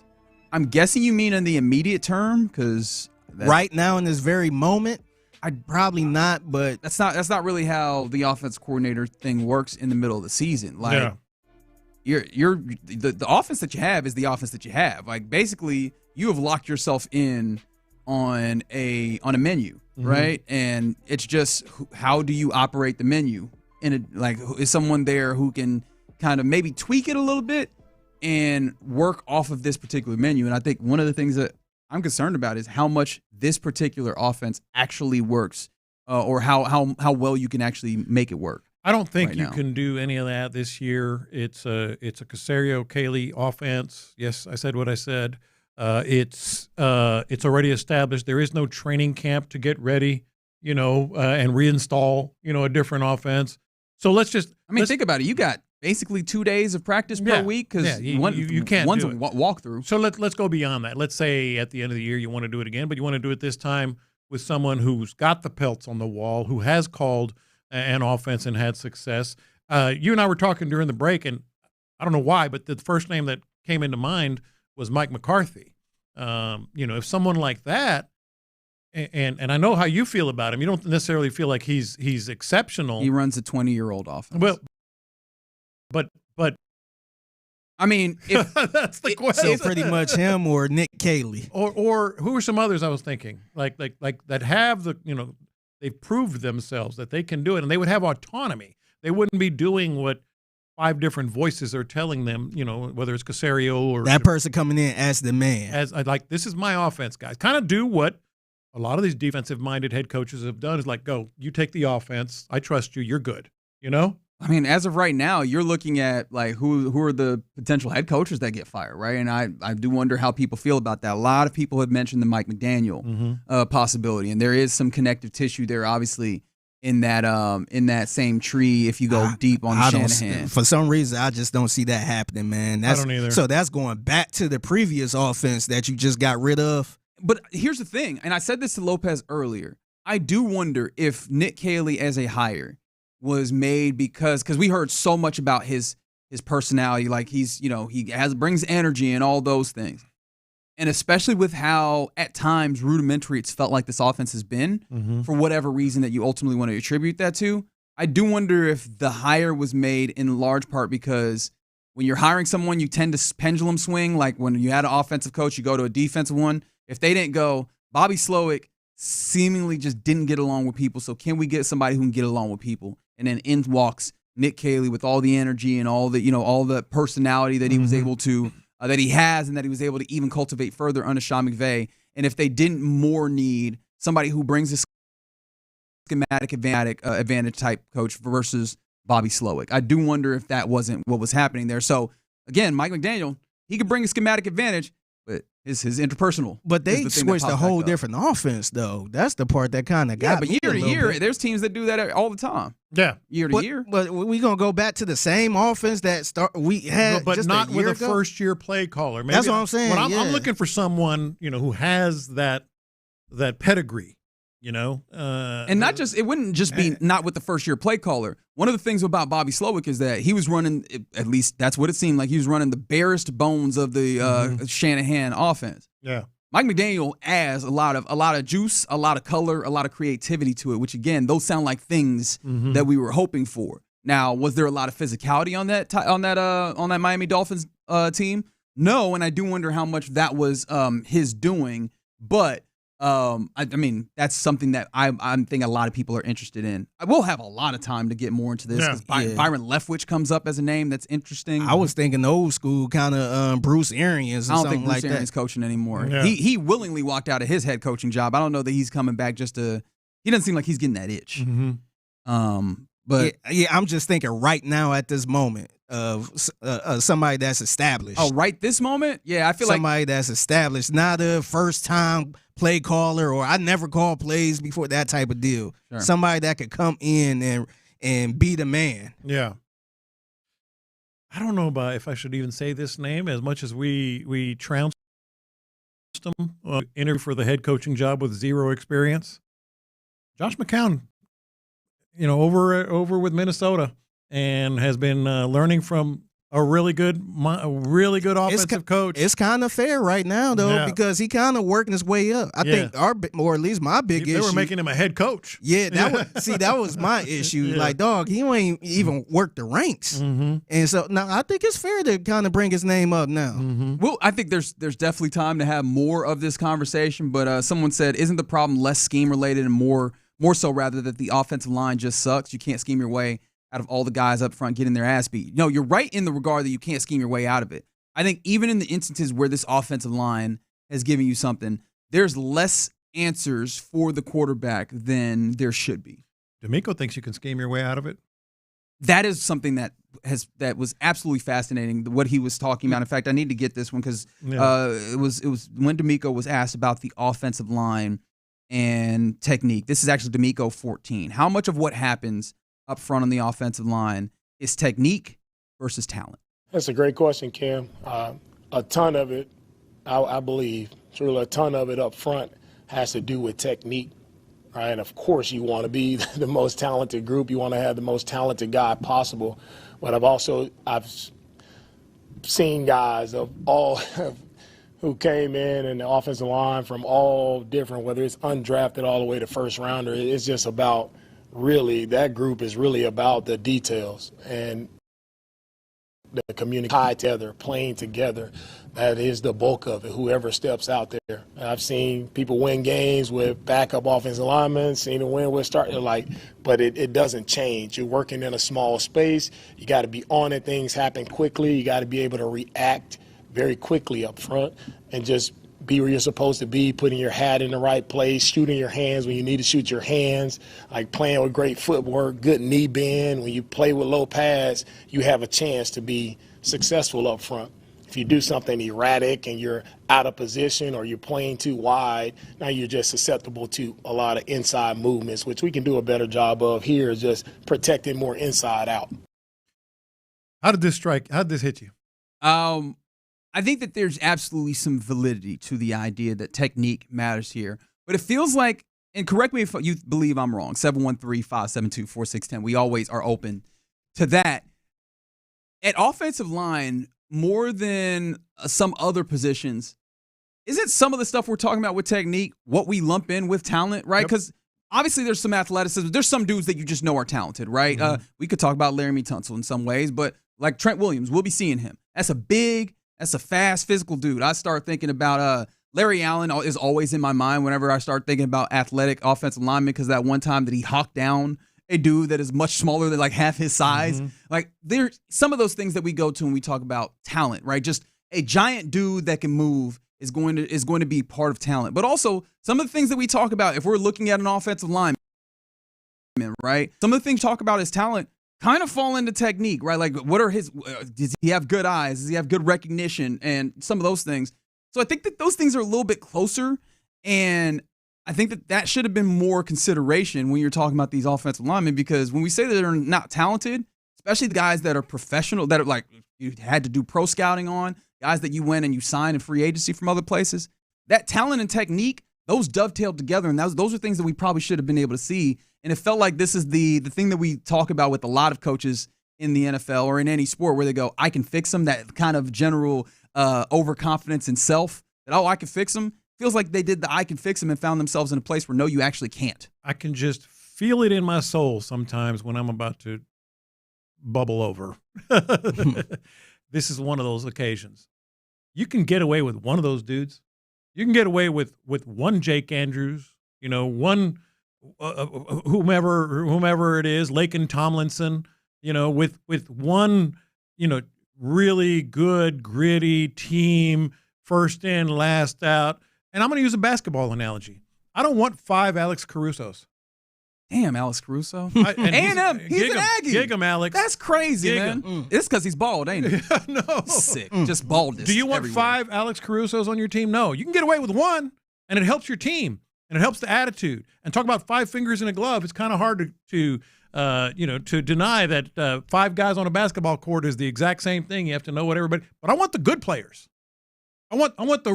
I'm guessing you mean in the immediate term, because right now in this very moment, I'd probably not. But that's not really how the offensive coordinator thing works in the middle of the season. Like, the offense that you have is the offense that you have. Like, basically, you have locked yourself in on a menu, right? And it's just, how do you operate the menu? And is someone there who can kind of maybe tweak it a little bit and work off of this particular menu? And I think one of the things that I'm concerned about is how much this particular offense actually works, or how well you can actually make it work. I don't think you can do any of that this year. It's a Caserio Hughley offense. Yes, I said what I said. It's already established. There is no training camp to get ready, and reinstall, a different offense. So let's think about it. You got basically 2 days of practice per week, because you can't one's do a it. walkthrough. So let's go beyond that. Let's say at the end of the year you want to do it again, but you want to do it this time with someone who's got the pelts on the wall, who has called an offense and had success. You and I were talking during the break, and I don't know why, but the first name that came into mind was Mike McCarthy. If someone like that, and I know how you feel about him, you don't necessarily feel like he's exceptional. He runs a 20-year-old offense. Well, but I mean, if that's the question. So pretty much him or Nick Caley, or who are some others I was thinking, like that have the they've proved themselves that they can do it, and they would have autonomy. They wouldn't be doing what 5 different voices are telling them, whether it's Caserio or that person coming in as the man. As this is my offense, guys. Kind of do what a lot of these defensive-minded head coaches have done, is like, go, you take the offense. I trust you. You're good. I mean, as of right now, you're looking at who are the potential head coaches that get fired, right? And I do wonder how people feel about that. A lot of people have mentioned the Mike McDaniel possibility, and there is some connective tissue there, obviously, in that same tree. If you go deep on Shanahan, for some reason, I just don't see that happening, man. I don't either. So that's going back to the previous offense that you just got rid of. But here's the thing, and I said this to Lopez earlier. I do wonder if Nick Caley as a hire was made because we heard so much about his personality, like he brings energy and all those things. And especially with how at times rudimentary it's felt like this offense has been, for whatever reason that you ultimately want to attribute that to, I do wonder if the hire was made in large part because when you're hiring someone, you tend to pendulum swing. Like when you had an offensive coach, you go to a defensive one. If they didn't go, Bobby Slowick seemingly just didn't get along with people. So can we get somebody who can get along with people? And then in walks Nick Caley with all the energy and all the personality that he was able to, that he has, and that he was able to even cultivate further under Sean McVay. And if they didn't more need somebody who brings a schematic advantage type coach versus Bobby Slowick, I do wonder if that wasn't what was happening there. So again, Mike McDaniel, he could bring a schematic advantage, but his interpersonal. But they switched a whole different offense, though. That's the part that kind of got me. Yeah, but year to year, there's teams that do that all the time. Yeah, year to year. But we gonna go back to the same offense that we had, but just not a year with ago? a first-year play caller. Maybe That's what I'm saying. I'm looking for someone who has that pedigree. And not just, it wouldn't just be not with the first-year play caller. One of the things about Bobby Slowick is that he was running, at least that's what it seemed like, he was running the barest bones of the Shanahan offense. Yeah. Mike McDaniel adds a lot of juice, a lot of color, a lot of creativity to it, which again, those sound like things that we were hoping for. Now, was there a lot of physicality on that Miami Dolphins team? No, and I do wonder how much that was his doing. But I mean, that's something that I think a lot of people are interested in. I will have a lot of time to get more into this because Byron Leftwich comes up as a name that's interesting. I was thinking old school kind of Bruce Arians or something like that. I don't think Bruce Arians coaching anymore. Yeah. He willingly walked out of his head coaching job. I don't know that he's coming back just to – he doesn't seem like he's getting that itch. But I'm just thinking right now at this moment of somebody that's established. Oh, right this moment? Yeah, I feel somebody that's established, not a first-time play caller or I never called plays before, that type of deal. Sure. Somebody that could come in and be the man. Yeah. I don't know if I should even say this name as much as we trounced him. Interview for the head coaching job with zero experience. Josh McCown, over with Minnesota, and has been learning from a really good offensive coach. It's kind of fair right now, though, because he kind of working his way up. I think or at least my big issue. They were making him a head coach. Yeah, that was my issue. Yeah. Like, dog, he ain't even worked the ranks. And so now I think it's fair to kind of bring his name up now. Well, I think there's definitely time to have more of this conversation. But someone said, isn't the problem less scheme related and more so rather that the offensive line just sucks? You can't scheme your way out of all the guys up front getting their ass beat. No, you're right in the regard that you can't scheme your way out of it. I think even in the instances where this offensive line has given you something, there's less answers for the quarterback than there should be. DeMeco thinks you can scheme your way out of it. That is something that was absolutely fascinating, what he was talking about. In fact, I need to get this one because it was when DeMeco was asked about the offensive line and technique. This is actually DeMeco 14. How much of what happens up front on the offensive line is technique versus talent? That's a great question, Cam. A ton of it, I believe, truly a ton of it up front has to do with technique, right? And of course you want to be the most talented group. You want to have the most talented guy possible. But I've seen guys of all who came in the offensive line from all different, whether it's undrafted all the way to first rounder. It's just about really, that group is really about the details and the communication together, playing together. That is the bulk of it, whoever steps out there. I've seen people win games with backup offensive linemen, seen them win with starter, but it doesn't change. You're working in a small space. You got to be on it. Things happen quickly. You got to be able to react very quickly up front and just be where you're supposed to be, putting your hat in the right place, shooting your hands when you need to shoot your hands, like playing with great footwork, good knee bend. When you play with low pads, you have a chance to be successful up front. If you do something erratic and you're out of position or you're playing too wide, now you're just susceptible to a lot of inside movements, which we can do a better job of here, is just protecting more inside out. How did this hit you? I think that there's absolutely some validity to the idea that technique matters here. But it feels like, and correct me if you believe I'm wrong, 713-572-4610. We always are open to that. At offensive line, more than some other positions, isn't some of the stuff we're talking about with technique what we lump in with talent, right? Because obviously there's some athleticism. There's some dudes that you just know are talented, right? We could talk about Laramie Tunsil in some ways, but like Trent Williams, we'll be seeing him. That's a fast, physical dude. I start thinking about Larry Allen is always in my mind whenever I start thinking about athletic offensive linemen, because that one time that he hawked down a dude that is much smaller than like half his size. Like, there's some of those things that we go to when we talk about talent, right? Just a giant dude that can move is going to be part of talent. But also some of the things that we talk about, if we're looking at an offensive lineman, right? Some of the things we talk about as talent kind of fall into technique, right? Like, what are his, does he have good eyes? Does he have good recognition? And some of those things. So I think that those things are a little bit closer, and I think that should have been more consideration when you're talking about these offensive linemen, because when we say that they're not talented, especially the guys that are professional, that are like you had to do pro scouting on, guys that you went and you signed in free agency from other places, that talent and technique, those dovetailed together, and those are things that we probably should have been able to see. And it felt like this is the thing that we talk about with a lot of coaches in the NFL or in any sport, where they go, I can fix them, that kind of general overconfidence in self, that, I can fix them. feels like they did the I can fix them and found themselves in a place where no, you actually can't. I can just feel it in my soul sometimes when I'm about to bubble over. This is one of those occasions. You can get away with one of those dudes. You can get away with one Jake Andrews, one whomever it is, Laken Tomlinson, with one, really good, gritty team, first in, last out. And I'm going to use a basketball analogy. I don't want 5 Alex Carusos. Damn, Alex Caruso. A&M, he's an Aggie. Gig him, Alex. That's crazy, man. It's because he's bald, ain't it? No. Sick. Just baldness. Do you want everywhere. 5 Alex Carusos on your team? No. You can get away with one, and it helps your team, and it helps the attitude. And talk about 5 fingers in a glove. It's kind of hard to deny that 5 guys on a basketball court is the exact same thing. You have to know what everybody. But I want the good players. I want the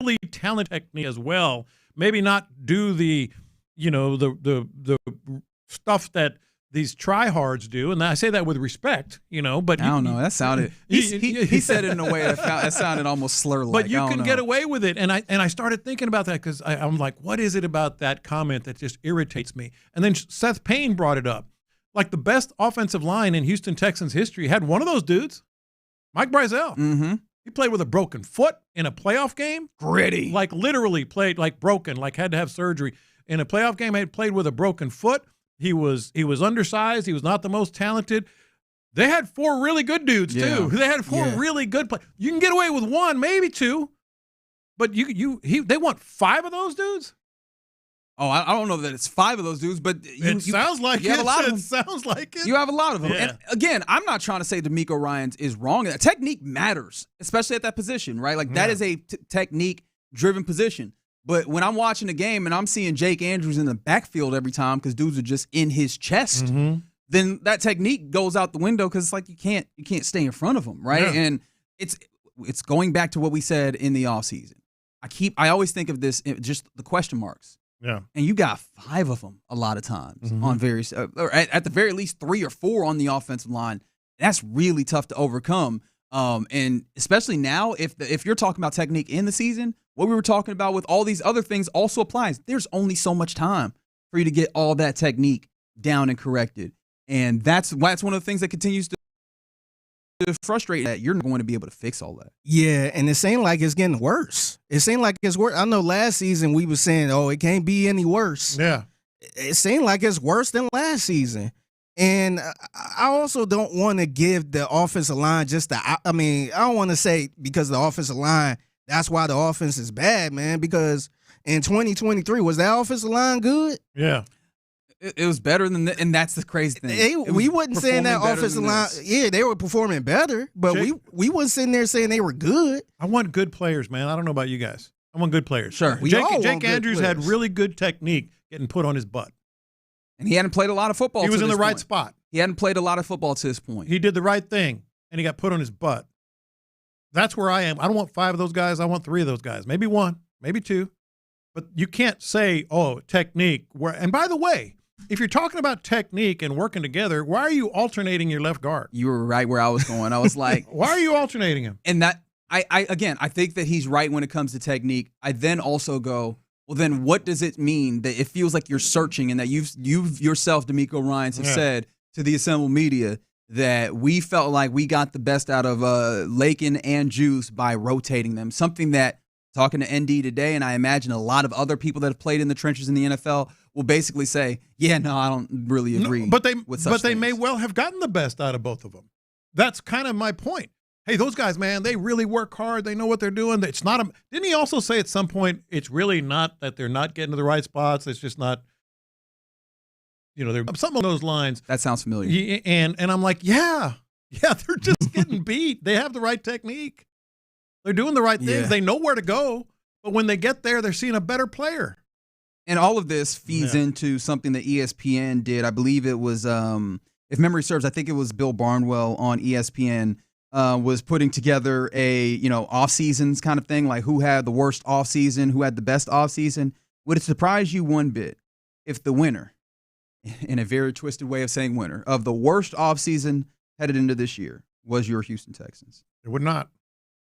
really talented technique as well. Maybe not do the the stuff that these tryhards do, and I say that with respect, but I don't know. That sounded he said it in a way that sounded almost slur-like. But you can get away with it, and I started thinking about that because I'm like, what is it about that comment that just irritates me? And then Seth Payne brought it up, like the best offensive line in Houston Texans history had one of those dudes, Mike Brizell. Mm-hmm. He played with a broken foot in a playoff game. Gritty, like literally played like broken, like had to have surgery. In a playoff game, he had played with a broken foot. He was undersized. He was not the most talented. They had 4 really good dudes too. They had 4 really good players. You can get away with 1, maybe 2, but they want 5 of those dudes. Oh, I don't know that it's 5 of those dudes, but it sounds like you have a lot of them. It sounds like it. You have a lot of them. Yeah. And again, I'm not trying to say DeMeco Ryans is wrong. Technique matters, especially at that position, right? Like that is a technique-driven position. But when I'm watching the game and I'm seeing Jake Andrews in the backfield every time because dudes are just in his chest, then that technique goes out the window because it's like you can't stay in front of him, right? Yeah. And it's going back to what we said in the offseason. I always think of this just the question marks. Yeah. And you got 5 of them a lot of times on various, or at the very least 3 or 4 on the offensive line. That's really tough to overcome. And especially now, if you're talking about technique in the season, what we were talking about with all these other things also applies. There's only so much time for you to get all that technique down and corrected. And that's one of the things that continues to frustrate that you're not going to be able to fix all that. Yeah, and it seemed like it's getting worse. It seemed like it's worse. I know last season we were saying, oh, it can't be any worse. Yeah. It seemed like it's worse than last season. And I also don't want to give the offensive line I don't want to say because the offensive line, that's why the offense is bad, man, because in 2023, was that offensive line good? Yeah. It was better than and that's the crazy thing. We wasn't saying that offensive line. Yeah, they were performing better, but we wasn't sitting there saying they were good. I want good players, man. I don't know about you guys. I want good players. Sure. Jake Andrews had really good technique getting put on his butt. And he hadn't played a lot of football. He was in the right point. spot. He hadn't played a lot of football to this point. He did the right thing, and he got put on his butt. That's where I am. I don't want 5 of those guys. I want 3 of those guys. Maybe 1, maybe 2. But you can't say, oh, technique. And by the way, if you're talking about technique and working together, why are you alternating your left guard? You were right where I was going. I was like, why are you alternating him? And that I think that he's right when it comes to technique. I then also go, well, then what does it mean that it feels like you're searching and that you've yourself, DeMeco Ryans, have said to the assembled media that we felt like we got the best out of Laken and Juice by rotating them. Something that, talking to ND today, and I imagine a lot of other people that have played in the trenches in the NFL will basically say, yeah, no, I don't really agree. No, but they may well have gotten the best out of both of them. That's kind of my point. Hey, those guys, man, they really work hard. They know what they're doing. It's not didn't he also say at some point it's really not that they're not getting to the right spots? It's just not, they're something along those lines. That sounds familiar. And I'm like, yeah, they're just getting beat. They have the right technique. They're doing the right things. Yeah. They know where to go. But when they get there, they're seeing a better player. And all of this feeds into something that ESPN did. I believe it was, if memory serves, I think it was Bill Barnwell on ESPN was putting together a, off seasons kind of thing, like who had the worst off season, who had the best off season. Would it surprise you one bit if the winner, in a very twisted way of saying winner, of the worst off season headed into this year was your Houston Texans? It would not.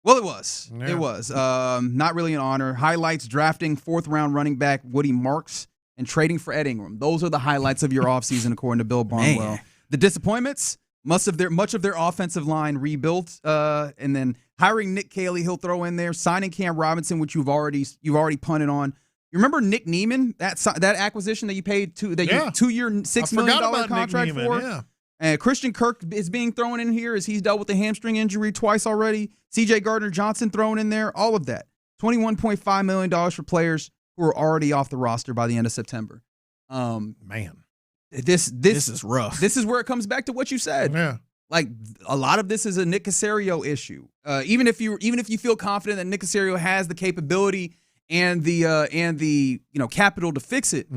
Well, it was. Yeah. It was. Not really an honor. Highlights: drafting 4th-round running back Woody Marks and trading for Ed Ingram. Those are the highlights of your offseason, according to Bill Barnwell. Man. The disappointments: much of their offensive line rebuilt, and then hiring Nick Caley, he'll throw in there, signing Cam Robinson, which you've already punted on. You remember Nick Neiman, that acquisition that you paid 2-year, $6 million contract for? Yeah. And Christian Kirk is being thrown in here as he's dealt with a hamstring injury twice already. C.J. Gardner-Johnson thrown in there. All of that. $21.5 million for players who are already off the roster by the end of September. Man. This is rough. This is where it comes back to what you said. Yeah. Like, a lot of this is a Nick Caserio issue. Even if you feel confident that Nick Caserio has the capability and the capital to fix it,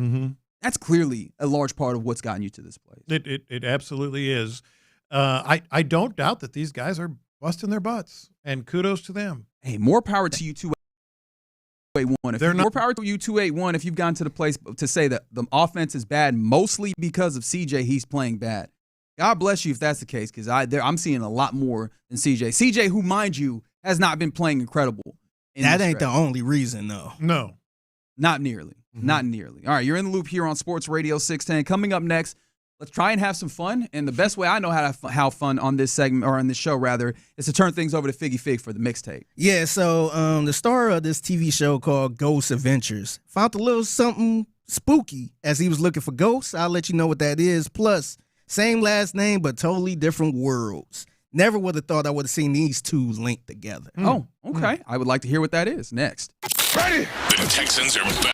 that's clearly a large part of what's gotten you to this place. It absolutely is. I don't doubt that these guys are busting their butts, and kudos to them. Hey, more power to you 281. More power to you 281 if you've gotten to the place to say that the offense is bad mostly because of CJ. He's playing bad. God bless you if that's the case, because I'm seeing a lot more than CJ. CJ, who, mind you, has not been playing incredible. That ain't the only reason, though. No. Not nearly. Not nearly. All right, you're in the loop here on Sports Radio 610. Coming up next, let's try and have some fun. And the best way I know how to have fun on this segment, or on this show, rather, is to turn things over to Figgy Fig for the mixtape. Yeah, so the star of this TV show called Ghost Adventures found a little something spooky as he was looking for ghosts. I'll let you know what that is. Plus, same last name, but totally different worlds. Never would have thought I would have seen these two linked together. Oh, okay. I would like to hear what that is next. Ready? The Texans are back.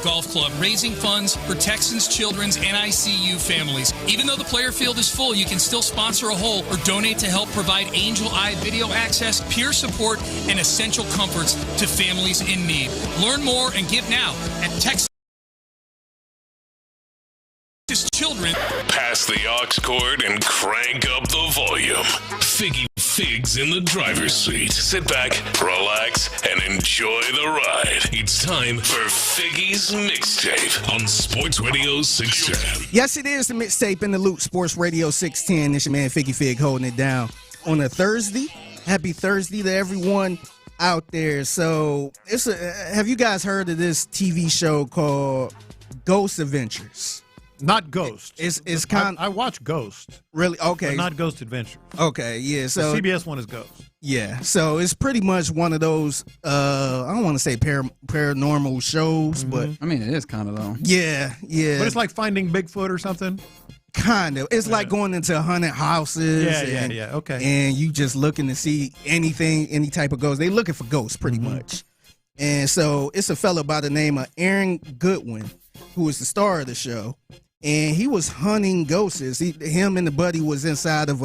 Golf Club, raising funds for Texans children's NICU families. Even though the player field is full, you can still sponsor a hole or donate to help provide Angel Eye video access, peer support, and essential comforts to families in need. Learn more and give now at Texas Children. Pass the aux cord and crank up the volume. Figgy Figs in the driver's seat. Sit back, relax, and enjoy the ride. It's time for Figgy's Mixtape on Sports Radio 610. Yes, it is the Mixtape in the Loop, Sports Radio 610. It's your man Figgy Fig holding it down on a Thursday. Happy Thursday to everyone out there. So, have you guys heard of this TV show called Ghost Adventures? Not Ghost. It's kind. I watch Ghost. Really? Okay. But not Ghost Adventures. Okay. Yeah. So the CBS one is Ghost. Yeah. So it's pretty much one of those. I don't want to say paranormal shows, but I mean it is kind of though. Yeah. Yeah. But it's like Finding Bigfoot or something. Kind of. It's like going into haunted houses. Yeah. Okay. And you just looking to see anything, any type of ghost. They looking for ghosts pretty much. And so it's a fella by the name of Aaron Goodwin, who is the star of the show. And he was hunting ghosts. Him and the buddy was inside of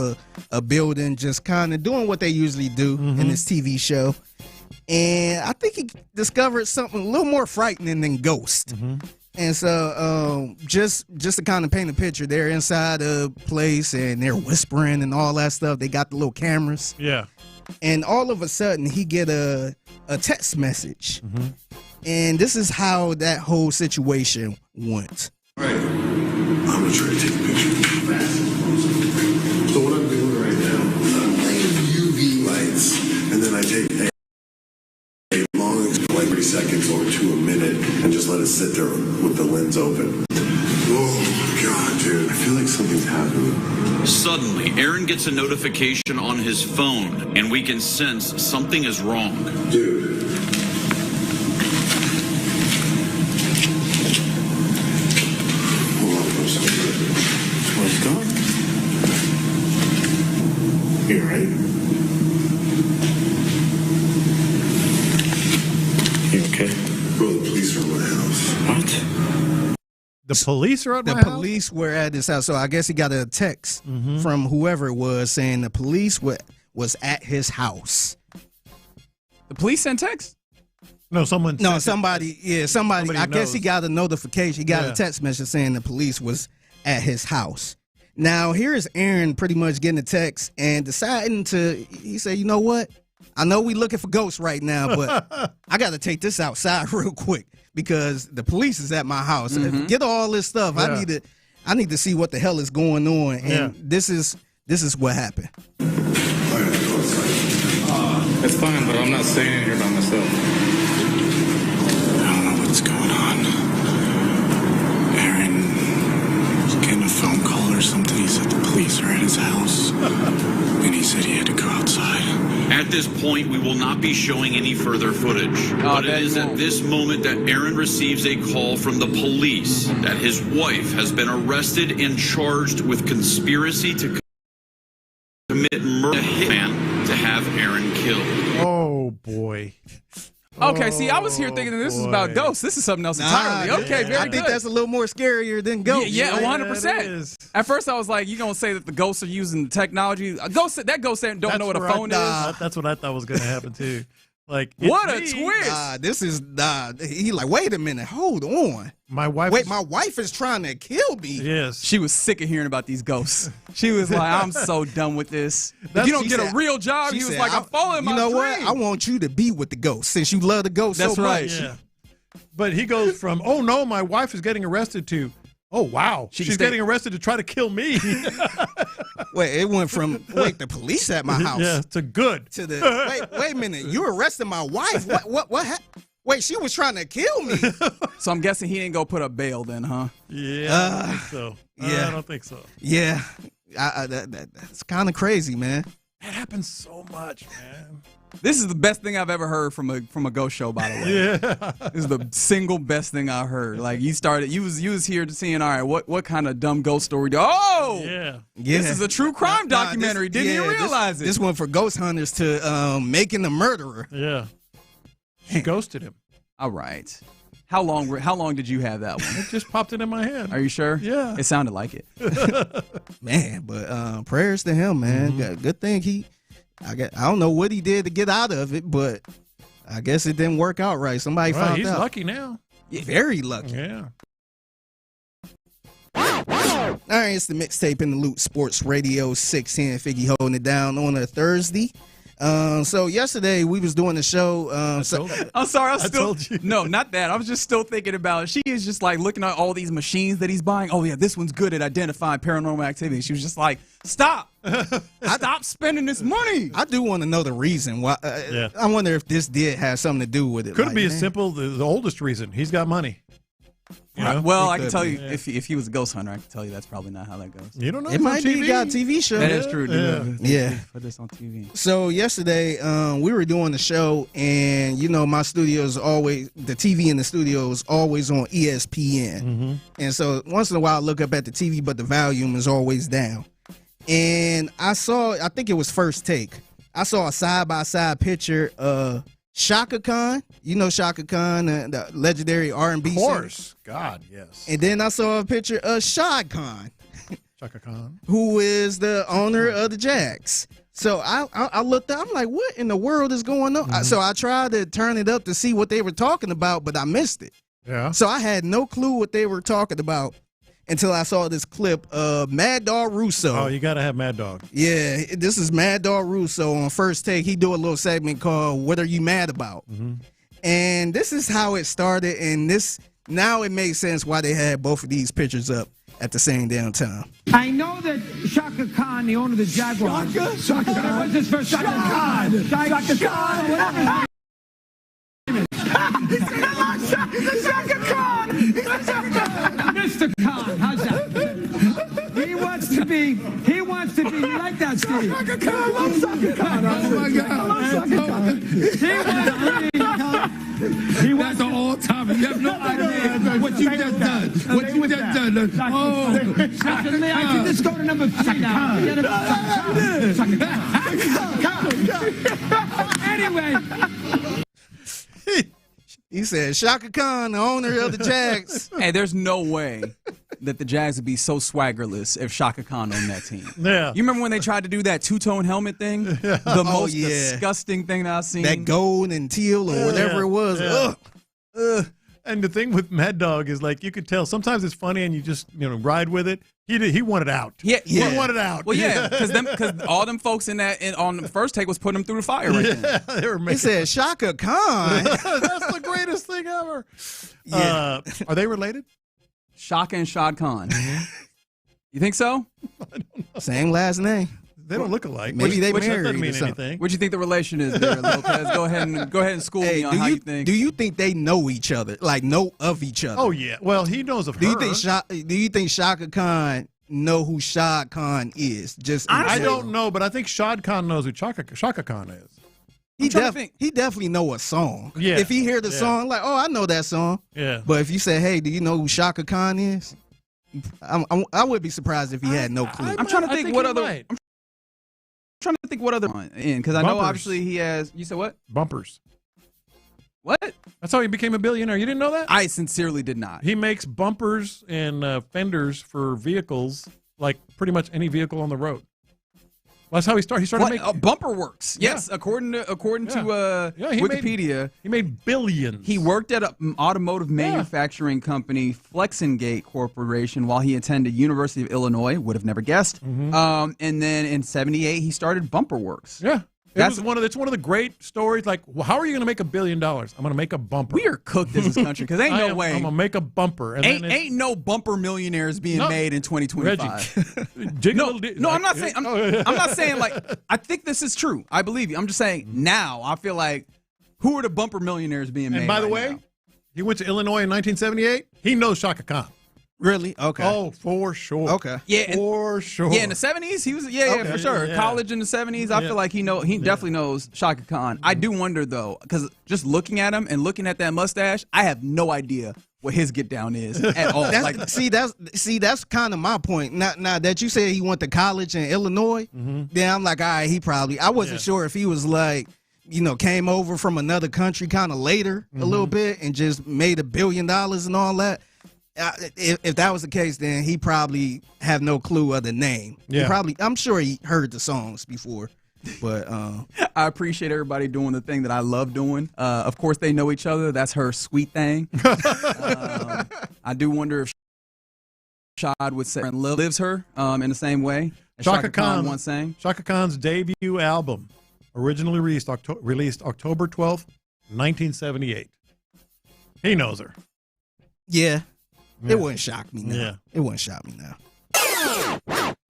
a building just kind of doing what they usually do in this TV show. And I think he discovered something a little more frightening than ghosts. And so just to kind of paint a picture, they're inside a place and they're whispering and all that stuff. They got the little cameras. Yeah. And all of a sudden he get a text message. And this is how that whole situation went. Right. I'm gonna try to take a picture. So what I'm doing right now, I'm laying UV lights, and then I take a long, like 30 seconds or to a minute, and just let it sit there with the lens open. Oh God, dude, I feel like something's happening. Suddenly, Aaron gets a notification on his phone, and we can sense something is wrong. Dude. What's going on? You right? You okay? Bro, the police are at my house. What? The police are at my house? The police were at his house. So I guess he got a text from whoever it was saying the police was at his house. The police sent text? Somebody. Somebody. I guess he got a notification. He got a text message saying the police was at his house. Now, here's Aaron pretty much getting a text and deciding he said, you know what? I know we looking for ghosts right now, but I got to take this outside real quick because the police is at my house. Get all this stuff. Yeah. I need to see what the hell is going on. And this is what happened. It's fine, but I'm not staying here by myself. I don't know what's going on. Aaron was getting a phone call or something. He said the police are at his house. And he said he had to go outside. At this point, we will not be showing any further footage. But it is at this moment that Aaron receives a call from the police that his wife has been arrested and charged with conspiracy to commit murder. A hitman to have Aaron killed. Oh, boy. Okay, see, I was here thinking this is about ghosts. This is something else entirely. Okay, very good. I think that's a little more scarier than ghosts. Yeah, 100%. At first, I was like, you gonna say that the ghosts are using the technology? That ghost don't know what a phone is. That's what I thought was gonna happen too. Like, what a twist! This is he like. Wait a minute, hold on. My wife is trying to kill me. Yes, she was sick of hearing about these ghosts. She was like, I'm so done with this. If you don't get a real job, he was like, I'm following my dream. You know what? I want you to be with the ghosts since you love the ghosts so much. That's right. Yeah. But he goes from, oh no, my wife is getting arrested to, oh wow, she's getting arrested to try to kill me. Wait, it went from the police at my house. Yeah, to good. To the wait a minute, you arrested my wife? What happened? Wait, she was trying to kill me. So I'm guessing he didn't go put up bail then, huh? Yeah, I don't think so. Yeah, I don't think so. Yeah, that's kind of crazy, man. That happens so much, man. This is the best thing I've ever heard from a ghost show, by the way. Yeah. This is the single best thing I heard. Like you was here to seeing, all right, what kind of dumb ghost story yeah. This is a true crime documentary. Didn't you realize This one for ghost hunters to making the murderer. Yeah. She ghosted him. All right. How long did you have that one? It just popped into my head. Are you sure? Yeah. It sounded like it. Man, but prayers to him, man. Good thing I don't know what he did to get out of it, but I guess it didn't work out right. Somebody found out. He's lucky now. Yeah, very lucky. Yeah. All right, it's the Mixtape in the Loop Sports Radio 610. Figgy holding it down on a Thursday. So yesterday we was doing the show. I'm sorry, I told you. No, not that. I was just still thinking about. She is just like looking at all these machines that he's buying. Oh yeah, this one's good at identifying paranormal activity. She was just like, stop, stop spending this money. I do want to know the reason why. I wonder if this did have something to do with it. Could be as simple. The oldest reason. He's got money. You know? Well, I can tell you if he was a ghost hunter, I can tell you that's probably not how that goes. You don't know. It might be he got a TV show. That is true. Yeah. Put this on TV. So yesterday, we were doing the show, and my studio is always the TV in the studio is always on ESPN, and so once in a while I look up at the TV, but the volume is always down. And I think it was First Take. I saw a side-by-side picture of Shaka Khan. You know Shaka Khan, the legendary R&B singer. Of course. God, yes. And then I saw a picture of Shad Khan. Shaka Khan. Who is the owner of the Jags. So I looked up, I'm like, what in the world is going on? So I tried to turn it up to see what they were talking about, but I missed it. Yeah. So I had no clue what they were talking about until I saw this clip of Mad Dog Russo. Oh, you got to have Mad Dog. Yeah, this is Mad Dog Russo on First Take. He do a little segment called What Are You Mad About? And this is how it started, and now it makes sense why they had both of these pictures up at the same damn time. I know that Shaka Khan, the owner of the Jaguars. Shaka Khan? What's his first? Shaka Khan. Shaka Khan. Whatever. He's Shaka Khan. Mr. Khan, how's that? He wants to be like that, Steve. Shaka Khan, I love Shaka Khan. Oh my God, I love Shaka Khan. He wants to all time. You have no idea what you just done. What you just done. Oh, I can just go to number 3 now. Anyway. He said Shaka Khan, the owner of the Jags. Hey, there's no way that the Jags would be so swaggerless if Shaka Khan owned that team. Yeah. You remember when they tried to do that two-tone helmet thing? The most disgusting thing that I've seen. That gold and teal or whatever it was. Ugh. And the thing with Mad Dog is, like, you could tell sometimes it's funny and you just ride with it. He wanted out. Yeah. He wanted out. Well, yeah, because all them folks on the First Take was putting them through the fire right there. They were making. He said Shaka Khan. That's the greatest thing ever. Yeah. Are they related? Shaka and Shad Khan. You think so? I don't know. Same last name. They don't look alike. Maybe they married. That doesn't mean anything. What do you think the relation is there, Lopez? Go ahead and school me on how you think. Do you think they know each other? Like know of each other? Oh yeah. Well, he knows of her. Do you think Shaka Khan know who Shad Khan is? I don't know, but I think Shad Khan knows who Shaka Khan is. He definitely know a song. Yeah. If he hear the song, like, oh, I know that song. Yeah. But if you say, hey, do you know who Shaka Khan is? I would be surprised if he had no clue. I'm trying to think what other. I'm trying to think what other in because I know obviously he has. You said what? Bumpers. What? That's how he became a billionaire. You didn't know that? I sincerely did not. He makes bumpers and fenders for vehicles, like pretty much any vehicle on the road. Well, that's how he started. He started making Bumper Works. Yes, according to Wikipedia, he made billions. He worked at an automotive manufacturing company, Flexingate Corporation, while he attended University of Illinois. Would have never guessed. And then in '78, he started Bumper Works. Yeah. It's one of the great stories. Like, well, how are you going to make $1 billion? I'm going to make a bumper. We are cooked in this country because ain't no way. I'm going to make a bumper. And ain't no bumper millionaires being made in 2025. No, I'm not saying. I'm not saying like. I think this is true. I believe you. I'm just saying now. I feel like who are the bumper millionaires being made? And by the way, now? He went to Illinois in 1978. He knows Shaka Khan. Really? Okay. Oh, for sure. Okay. Yeah, for sure. Yeah, in the 70s, he was. Yeah, for sure. Yeah. College in the 70s, I feel like he definitely knows Shaka Khan. I do wonder though, because just looking at him and looking at that mustache, I have no idea what his get down is at all. That's kind of my point. Now that you said he went to college in Illinois, then I'm like, all right, he probably. I wasn't sure if he was like, came over from another country kind of later a little bit and just made $1 billion and all that. If that was the case, then he probably have no clue of the name. Yeah. I'm sure he heard the songs before. But I appreciate everybody doing the thing that I love doing. Of course, they know each other. That's her sweet thing. I do wonder if Shad would say lives her in the same way as Shaka Khan once sang. Shaka Khan's debut album, originally released October 12th, 1978. He knows her. Yeah. It wouldn't shock me now. Yeah. It wouldn't shock me now.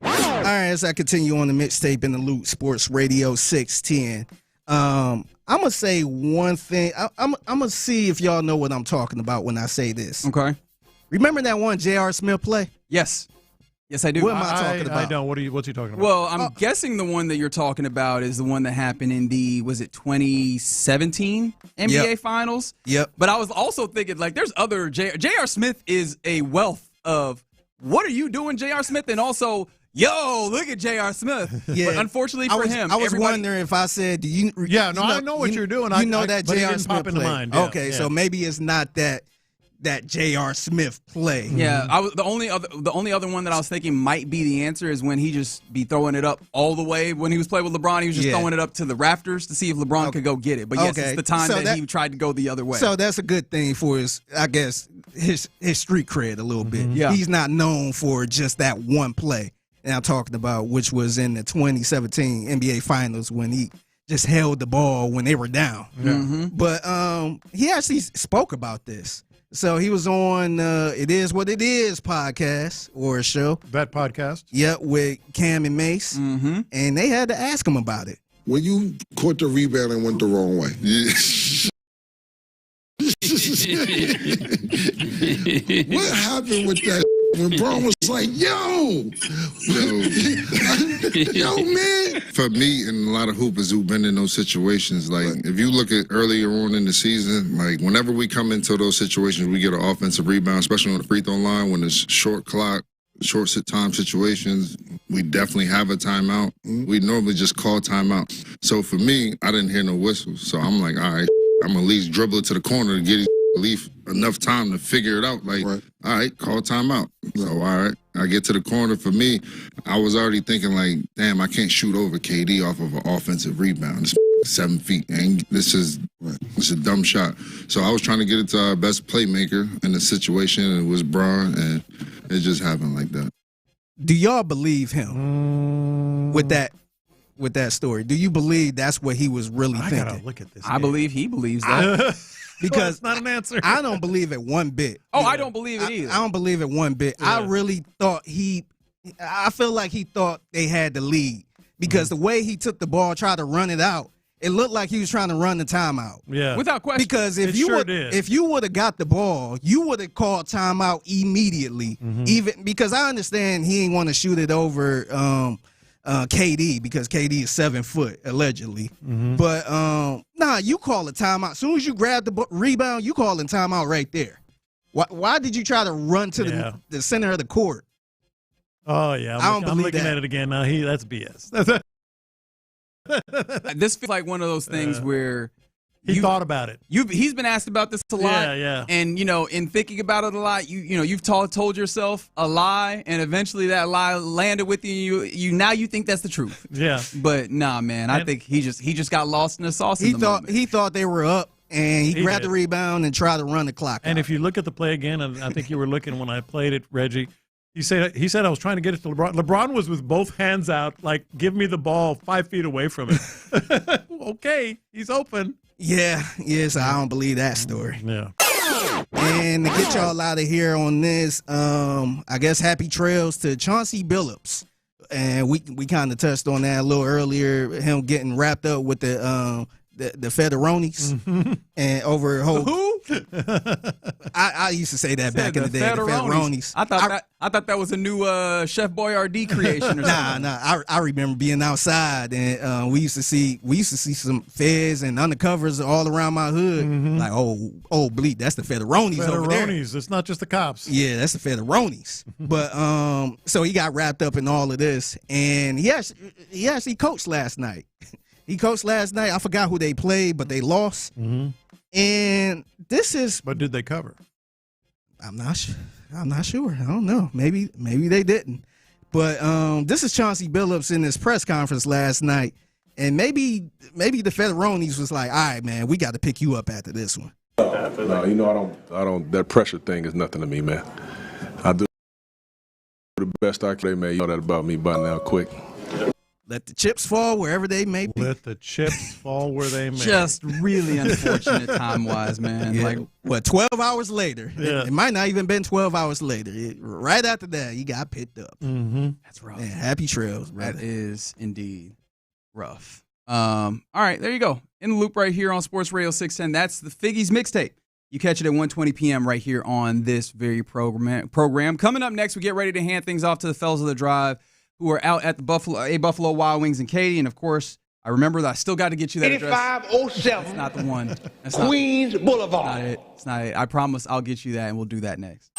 All right, as I continue on the mixtape in the loop, Sports Radio 610. I'm going to say one thing. I'm going to see if y'all know what I'm talking about when I say this. Okay. Remember that one J.R. Smith play? Yes. Yes, I do. What am I talking about? I don't. What's he talking about? Well, I'm guessing the one that you're talking about is the one that happened in the, was it 2017 NBA Finals? Yep. But I was also thinking, like, there's other J.R. Smith is a wealth of, what are you doing, J.R. Smith? And also, yo, look at J.R. Smith. Yeah. But unfortunately for him, I was wondering if I said, do you? Yeah, no, I know what you're doing. You know that but it J.R. didn't Smith pop into play. mind. Yeah, Okay, yeah. so maybe it's not that J.R. Smith play. Yeah, the only other one that I was thinking might be the answer is when he just be throwing it up all the way. When he was playing with LeBron, he was just throwing it up to the rafters to see if LeBron could go get it. But yes, it's the time that he tried to go the other way. So that's a good thing for his, I guess, his street cred a little bit. Yeah. He's not known for just that one play. And I'm talking about which was in the 2017 NBA Finals when he just held the ball when they were down. Mm-hmm. But he actually spoke about this. So he was on It Is What It Is podcast or a show. That podcast? Yep, with Cam and Mace. Mm-hmm. And they had to ask him about it. When you caught the rebound and went the wrong way. What happened with that when Braun was like, yo, man. For me and a lot of hoopers who've been in those situations, like if you look at earlier on in the season, like whenever we come into those situations, we get an offensive rebound, especially on the free throw line when it's short clock, short time situations, we definitely have a timeout. We normally just call timeout. So for me, I didn't hear no whistles. So I'm like, all right, I'm going to at least dribble it to the corner to get his leaf enough time to figure it out. Like, all right, call timeout. So, all right, I get to the corner. For me, I was already thinking like, damn, I can't shoot over KD off of an offensive rebound. It's 7 feet, and this is a dumb shot. So I was trying to get it to our best playmaker in the situation, and it was Braun, and it just happened like that. Do y'all believe him with that story? Do you believe that's what he was really thinking? I gotta look at this. I believe he believes that. Because it's not an answer. I don't believe it one bit. Oh, I don't believe it either. I don't believe it one bit. Yeah. I really thought I feel like he thought they had the lead because the way he took the ball, tried to run it out, it looked like he was trying to run the timeout. Yeah. Without question. Because It sure did. if you would have got the ball, you would have called timeout immediately. Even because I understand he ain't want to shoot it over KD because KD is 7 foot allegedly. But nah, you call a timeout. As soon as you grab the rebound, you call a timeout right there. Why did you try to run to the center of the court? Oh yeah, I'm looking at it again now. That's BS. This feels like one of those things where he thought about it. He's been asked about this a lot. Yeah. And in thinking about it a lot, you've told yourself a lie, and eventually that lie landed with you. You now you think that's the truth. Yeah. But nah, man, I think he just got lost in the sauce. He thought they were up, and he grabbed the rebound and tried to run the clock. And if you look at the play again, and I think you were looking when I played it, Reggie. He said I was trying to get it to LeBron. LeBron was with both hands out, like, give me the ball 5 feet away from it. Okay, he's open. Yes, I don't believe that story. Yeah. And to get y'all out of here on this, I guess happy trails to Chauncey Billups. And we kind of touched on that a little earlier, him getting wrapped up with the Federonis and over whole. I used to say that back in the day. The Federonis. I thought that was a new Chef Boyardee creation. Or something. Nah. I remember being outside and we used to see some feds and undercovers all around my hood. Like bleep, that's the Federonis over there. It's not just the cops. Yeah, that's the Federonis. But so he got wrapped up in all of this, and he actually coached last night. He coached last night. I forgot who they played, but they lost. Mm-hmm. And this is. But did they cover? I'm not sure. I don't know. Maybe they didn't. But this is Chauncey Billups in his press conference last night, and maybe the Federonis was like, "All right, man, we got to pick you up after this one." No, you know, I don't. That pressure thing is nothing to me, man. I do the best I can, man. You know that about me by now, quick. Let the chips fall wherever they may be. Let the chips fall where they may. Just really unfortunate time-wise, man. Yeah. Like, what, 12 hours later? Yeah. It might not even been 12 hours later. Right after that, he got picked up. Mm-hmm. That's rough. Man, happy trails, brother. That is indeed rough. All right, there you go. In the loop right here on Sports Radio 610. That's the Figgies mixtape. You catch it at 1:20 p.m. right here on this very program. Coming up next, we get ready to hand things off to the fellas of the drive who are out at the Buffalo Wild Wings in Katy. And, of course, I remember that I still got to get you that address. 8507. That's not the one. That's Queens Boulevard. Not it. It's not it. I promise I'll get you that, and we'll do that next.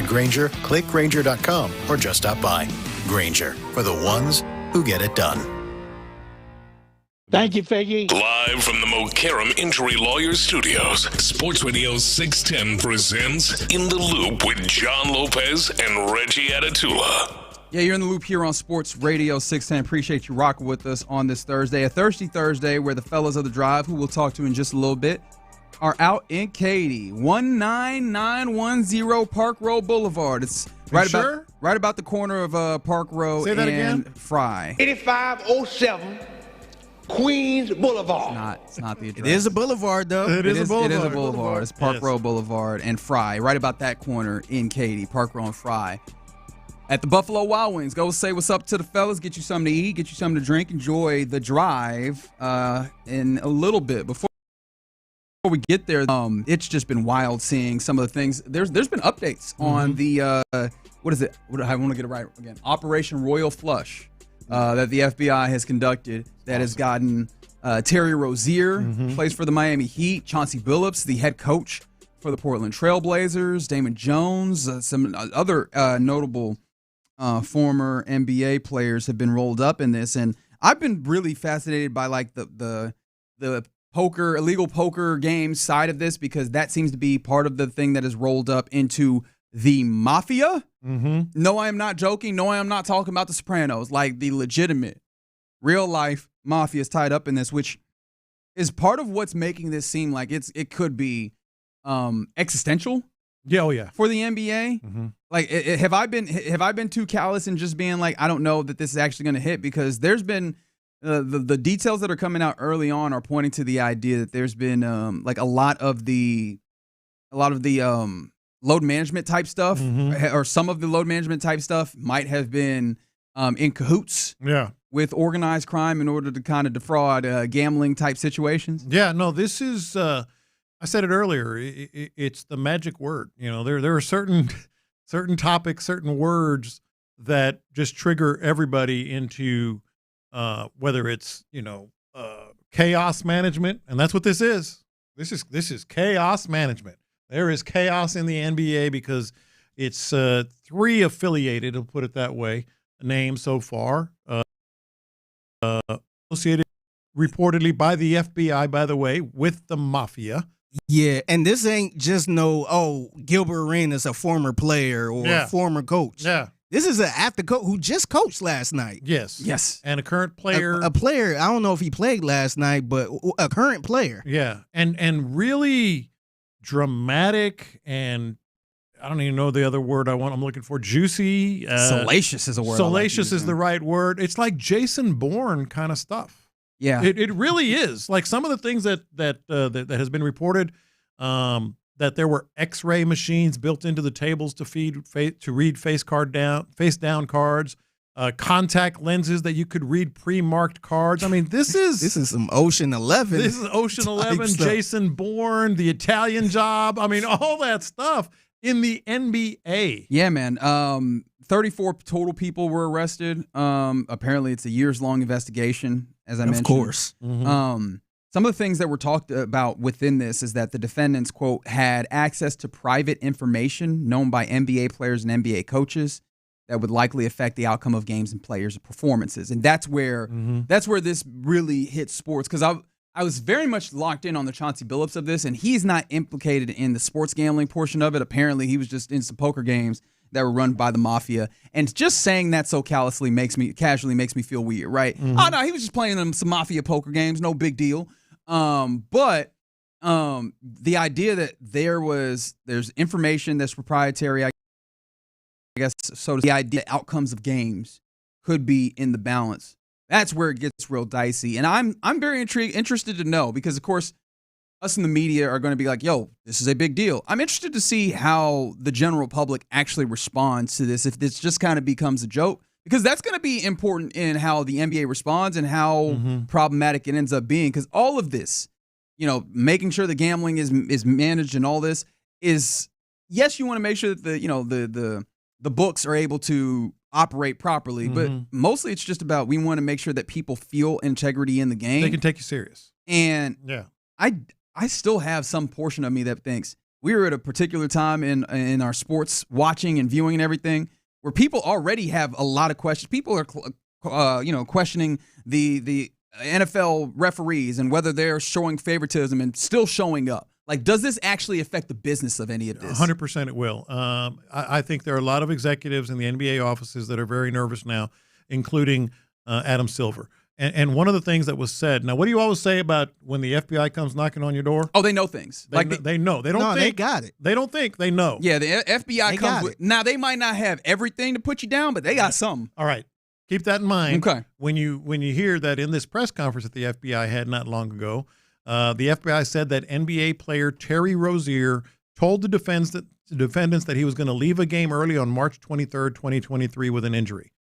Grainger, click Grainger.com, or just stop by. Grainger, for the ones who get it done. Thank you, Figgy. Live from the Mokaram Injury Lawyers Studios, Sports Radio 610 presents In the Loop with John Lopez and Reggie Atatula. Yeah, you're in the loop here on Sports Radio 610. Appreciate you rocking with us on this Thursday. A Thirsty Thursday where the fellas of the drive, who we'll talk to in just a little bit, are out in Katy. 19910 Park Row Boulevard. It's right about the corner of Park Row and Fry. 8507 Queens Boulevard. It's not the address. It is a boulevard, though. It is a boulevard. It's Park Row Boulevard and Fry, right about that corner in Katy, Park Row and Fry. At the Buffalo Wild Wings, go say what's up to the fellas, get you something to eat, get you something to drink, enjoy the drive in a little bit. Before we get there, it's just been wild seeing some of the things. There's been updates on the, what is it? I want to get it right again. Operation Royal Flush. That the FBI has conducted that has gotten Terry Rozier, plays for the Miami Heat, Chauncey Billups, the head coach for the Portland Trail Blazers, Damon Jones, some other notable former NBA players have been rolled up in this. And I've been really fascinated by like the illegal poker game side of this, because that seems to be part of the thing that is rolled up into the mafia. No, I am not joking. No, I am not talking about the Sopranos. Like the legitimate, real life mafia is tied up in this, which is part of what's making this seem like it could be existential. Yeah, for the NBA. Like, have I been too callous in just being like, I don't know that this is actually going to hit? Because there's been the details that are coming out early on are pointing to the idea that there's been like a lot of the load management type stuff, or some of the load management type stuff might have been in cahoots with organized crime in order to kind of defraud gambling type situations. Yeah, no, this is, I said it earlier, it's the magic word. You know, there are certain topics, certain words that just trigger everybody into whether it's, chaos management, and that's what this is. This is chaos management. There is chaos in the NBA because it's 3 affiliated, I'll put it that way, names so far, associated reportedly by the FBI, by the way, with the mafia. Yeah, and this ain't just Gilbert Arenas, a former player or a former coach. Yeah. This is an after coach who just coached last night. Yes. And a current player. A player, I don't know if he played last night, but a current player. Yeah, and really dramatic, and I don't even know the other word I'm looking for. Juicy. Salacious is a word. Salacious is the right word. It's like Jason Bourne kind of stuff. Yeah. It really is. Like some of the things that has been reported, that there were X-ray machines built into the tables to read face down cards, contact lenses that you could read pre-marked cards. I mean, this is some Ocean 11. This is Ocean 11, Jason Bourne, the Italian Job. I mean, all that stuff in the NBA. Yeah, man. 34 total people were arrested. Apparently, it's a years-long investigation, as I mentioned. Of course. Some of the things that were talked about within this is that the defendants, quote, had access to private information known by NBA players and NBA coaches that would likely affect the outcome of games and players' performances. And that's where this really hits sports, because I was very much locked in on the Chauncey Billups of this, and he's not implicated in the sports gambling portion of it. Apparently, he was just in some poker games that were run by the mafia. And just saying that so casually makes me feel weird, right? Oh, no, he was just playing some mafia poker games, no big deal. But the idea that there's information that's proprietary, I guess, so the idea that outcomes of games could be in the balance, that's where it gets real dicey. And I'm very interested to know, because of course us in the media are going to be like, yo, this is a big deal. I'm interested to see how the general public actually responds to this, if this just kind of becomes a joke, because that's going to be important in how the NBA responds and how problematic it ends up being. Because all of this, making sure the gambling is managed and all this is, yes, you want to make sure that the books are able to operate properly, but mostly it's just about, we want to make sure that people feel integrity in the game. They can take you serious. And I still have some portion of me that thinks we were at a particular time in our sports watching and viewing and everything where people already have a lot of questions. People are, questioning the NFL referees and whether they're showing favoritism and still showing up. Like, does this actually affect the business of any of this? 100% it will. I think there are a lot of executives in the NBA offices that are very nervous now, including Adam Silver. And one of the things that was said, now, what do you always say about when the FBI comes knocking on your door? Oh, they know things. They know. They don't think. They got it. They don't think. They know. Yeah, the FBI comes with. Now, they might not have everything to put you down, but they got something. All right. Keep that in mind. Okay. When you hear that in this press conference that the FBI had not long ago, the FBI said that NBA player Terry Rozier told the defendants that he was going to leave a game early on March 23rd, 2023 with an injury.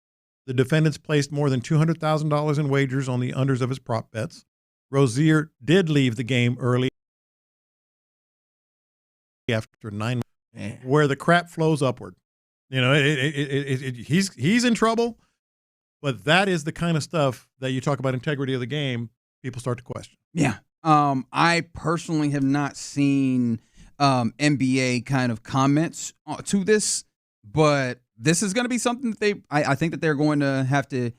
The defendants placed more than $200,000 in wagers on the unders of his prop bets. Rozier did leave the game early after 9 months, where the crap flows upward. He's in trouble, but that is the kind of stuff that you talk about integrity of the game, people start to question. Yeah. I personally have not seen NBA kind of comments to this, but this is going to be something that I think that they're going to have to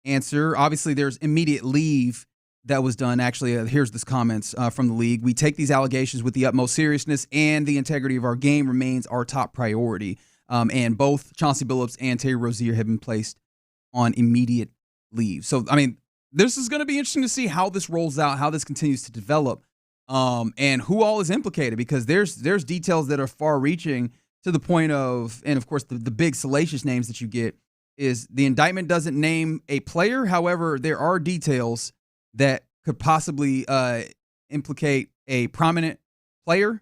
answer. Obviously, there's immediate leave that was done. Actually, here's this comments from the league. We take these allegations with the utmost seriousness, and the integrity of our game remains our top priority. And both Chauncey Billups and Terry Rozier have been placed on immediate leave. So, I mean, this is going to be interesting to see how this rolls out, how this continues to develop, and who all is implicated, because there's details that are far-reaching to the point of, and of course the big salacious names that you get is the indictment doesn't name a player. However, there are details that could possibly implicate a prominent player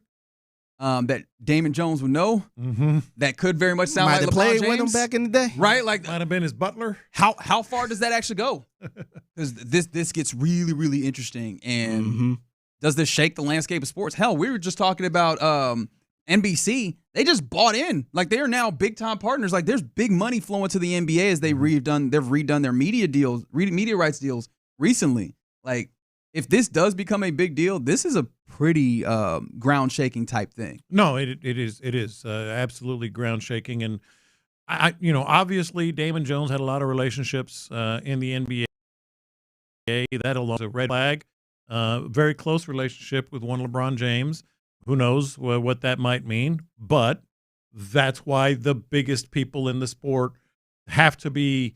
that Damon Jones would know. Mm-hmm. That could very much sound Might like have LeBron played James. with him back in the day. Right? Like, might have been his butler. How far does that actually go? Because this gets really, really interesting. And does this shake the landscape of sports? Hell, we were just talking about NBC. They just bought in. Like, they are now big-time partners. Like, there's big money flowing to the NBA as they've redone their media rights deals recently. Like, if this does become a big deal, this is a pretty ground-shaking type thing. No, it is absolutely ground-shaking. And, obviously Damon Jones had a lot of relationships in the NBA. That alone is a red flag. Very close relationship with one LeBron James. Who knows what that might mean? But that's why the biggest people in the sport have to be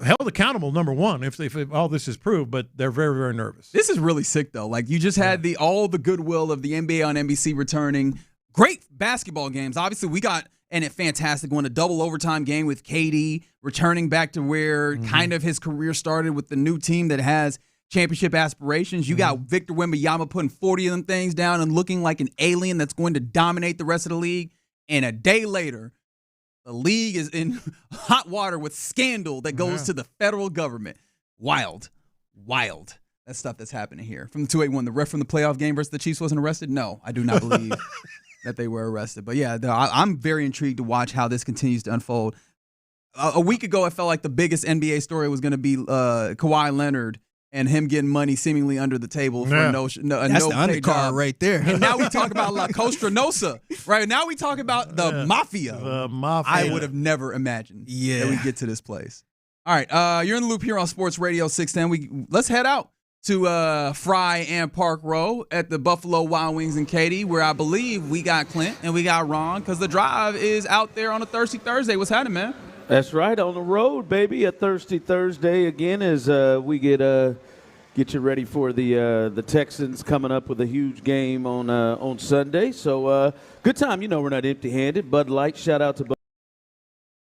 held accountable, number one, if all this is proved, but they're very, very nervous. This is really sick, though. Like, you just had all the goodwill of the NBA on NBC returning. Great basketball games. Obviously, we got a fantastic one, a double overtime game with KD returning back to where kind of his career started with the new team that has championship aspirations. You got Victor Wembanyama putting 40 of them things down and looking like an alien that's going to dominate the rest of the league. And a day later, the league is in hot water with scandal that goes to the federal government. Wild. That stuff that's happening here. From the 281, the ref from the playoff game versus the Chiefs wasn't arrested? No, I do not believe that they were arrested. But yeah, I'm very intrigued to watch how this continues to unfold. A week ago, I felt like the biggest NBA story was going to be Kawhi Leonard and him getting money seemingly under the table for That's the undercard right there. And now we talk about La Costa Nostra, right? Now we talk about the mafia. The mafia. I would have never imagined that we get to this place. All right, you're in the loop here on Sports Radio 610. Let's head out to Fry and Park Row at the Buffalo Wild Wings in Katy, where I believe we got Clint and we got Ron, because the drive is out there on a Thirsty Thursday. What's happening, man? That's right, on the road, baby. A Thirsty Thursday again as we get you ready for the Texans coming up with a huge game on Sunday. So good time. We're not empty-handed. Bud Light, shout out to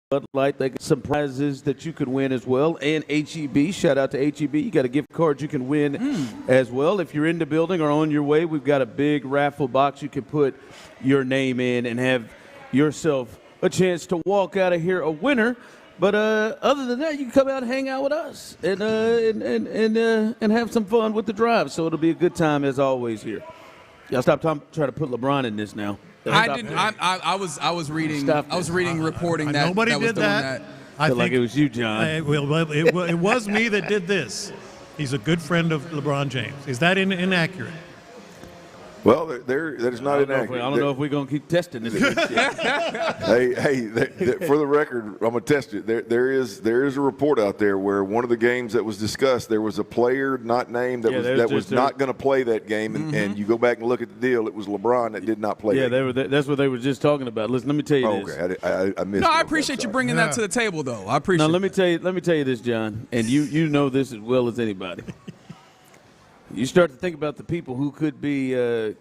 Bud Light. They got some prizes that you could win as well. And HEB, shout out to HEB. You got a gift card you can win as well. If you're in the building or on your way, we've got a big raffle box you can put your name in and have yourself a chance to walk out of here a winner. But other than that, you can come out and hang out with us and have some fun with the drive. So it'll be a good time as always here. Y'all stop trying to put LeBron in this now. I didn't. I was reading reporting that nobody that was did doing that. I feel like it was you, John. It was me that did this. He's a good friend of LeBron James. Is that inaccurate? Well, that is not inaccurate. I don't know if we're going to keep testing this. Hey, for the record, I'm going to test it. There is a report out there where one of the games that was discussed, there was a player not named that was not going to play that game, and you go back and look at the deal, it was LeBron that did not play. Yeah, that's what they were just talking about. Listen, let me tell you this. Okay, I missed. No, I appreciate you bringing that to the table, though. I appreciate. Now, let me tell you this, John, and you know this as well as anybody. You start to think about the people who could be a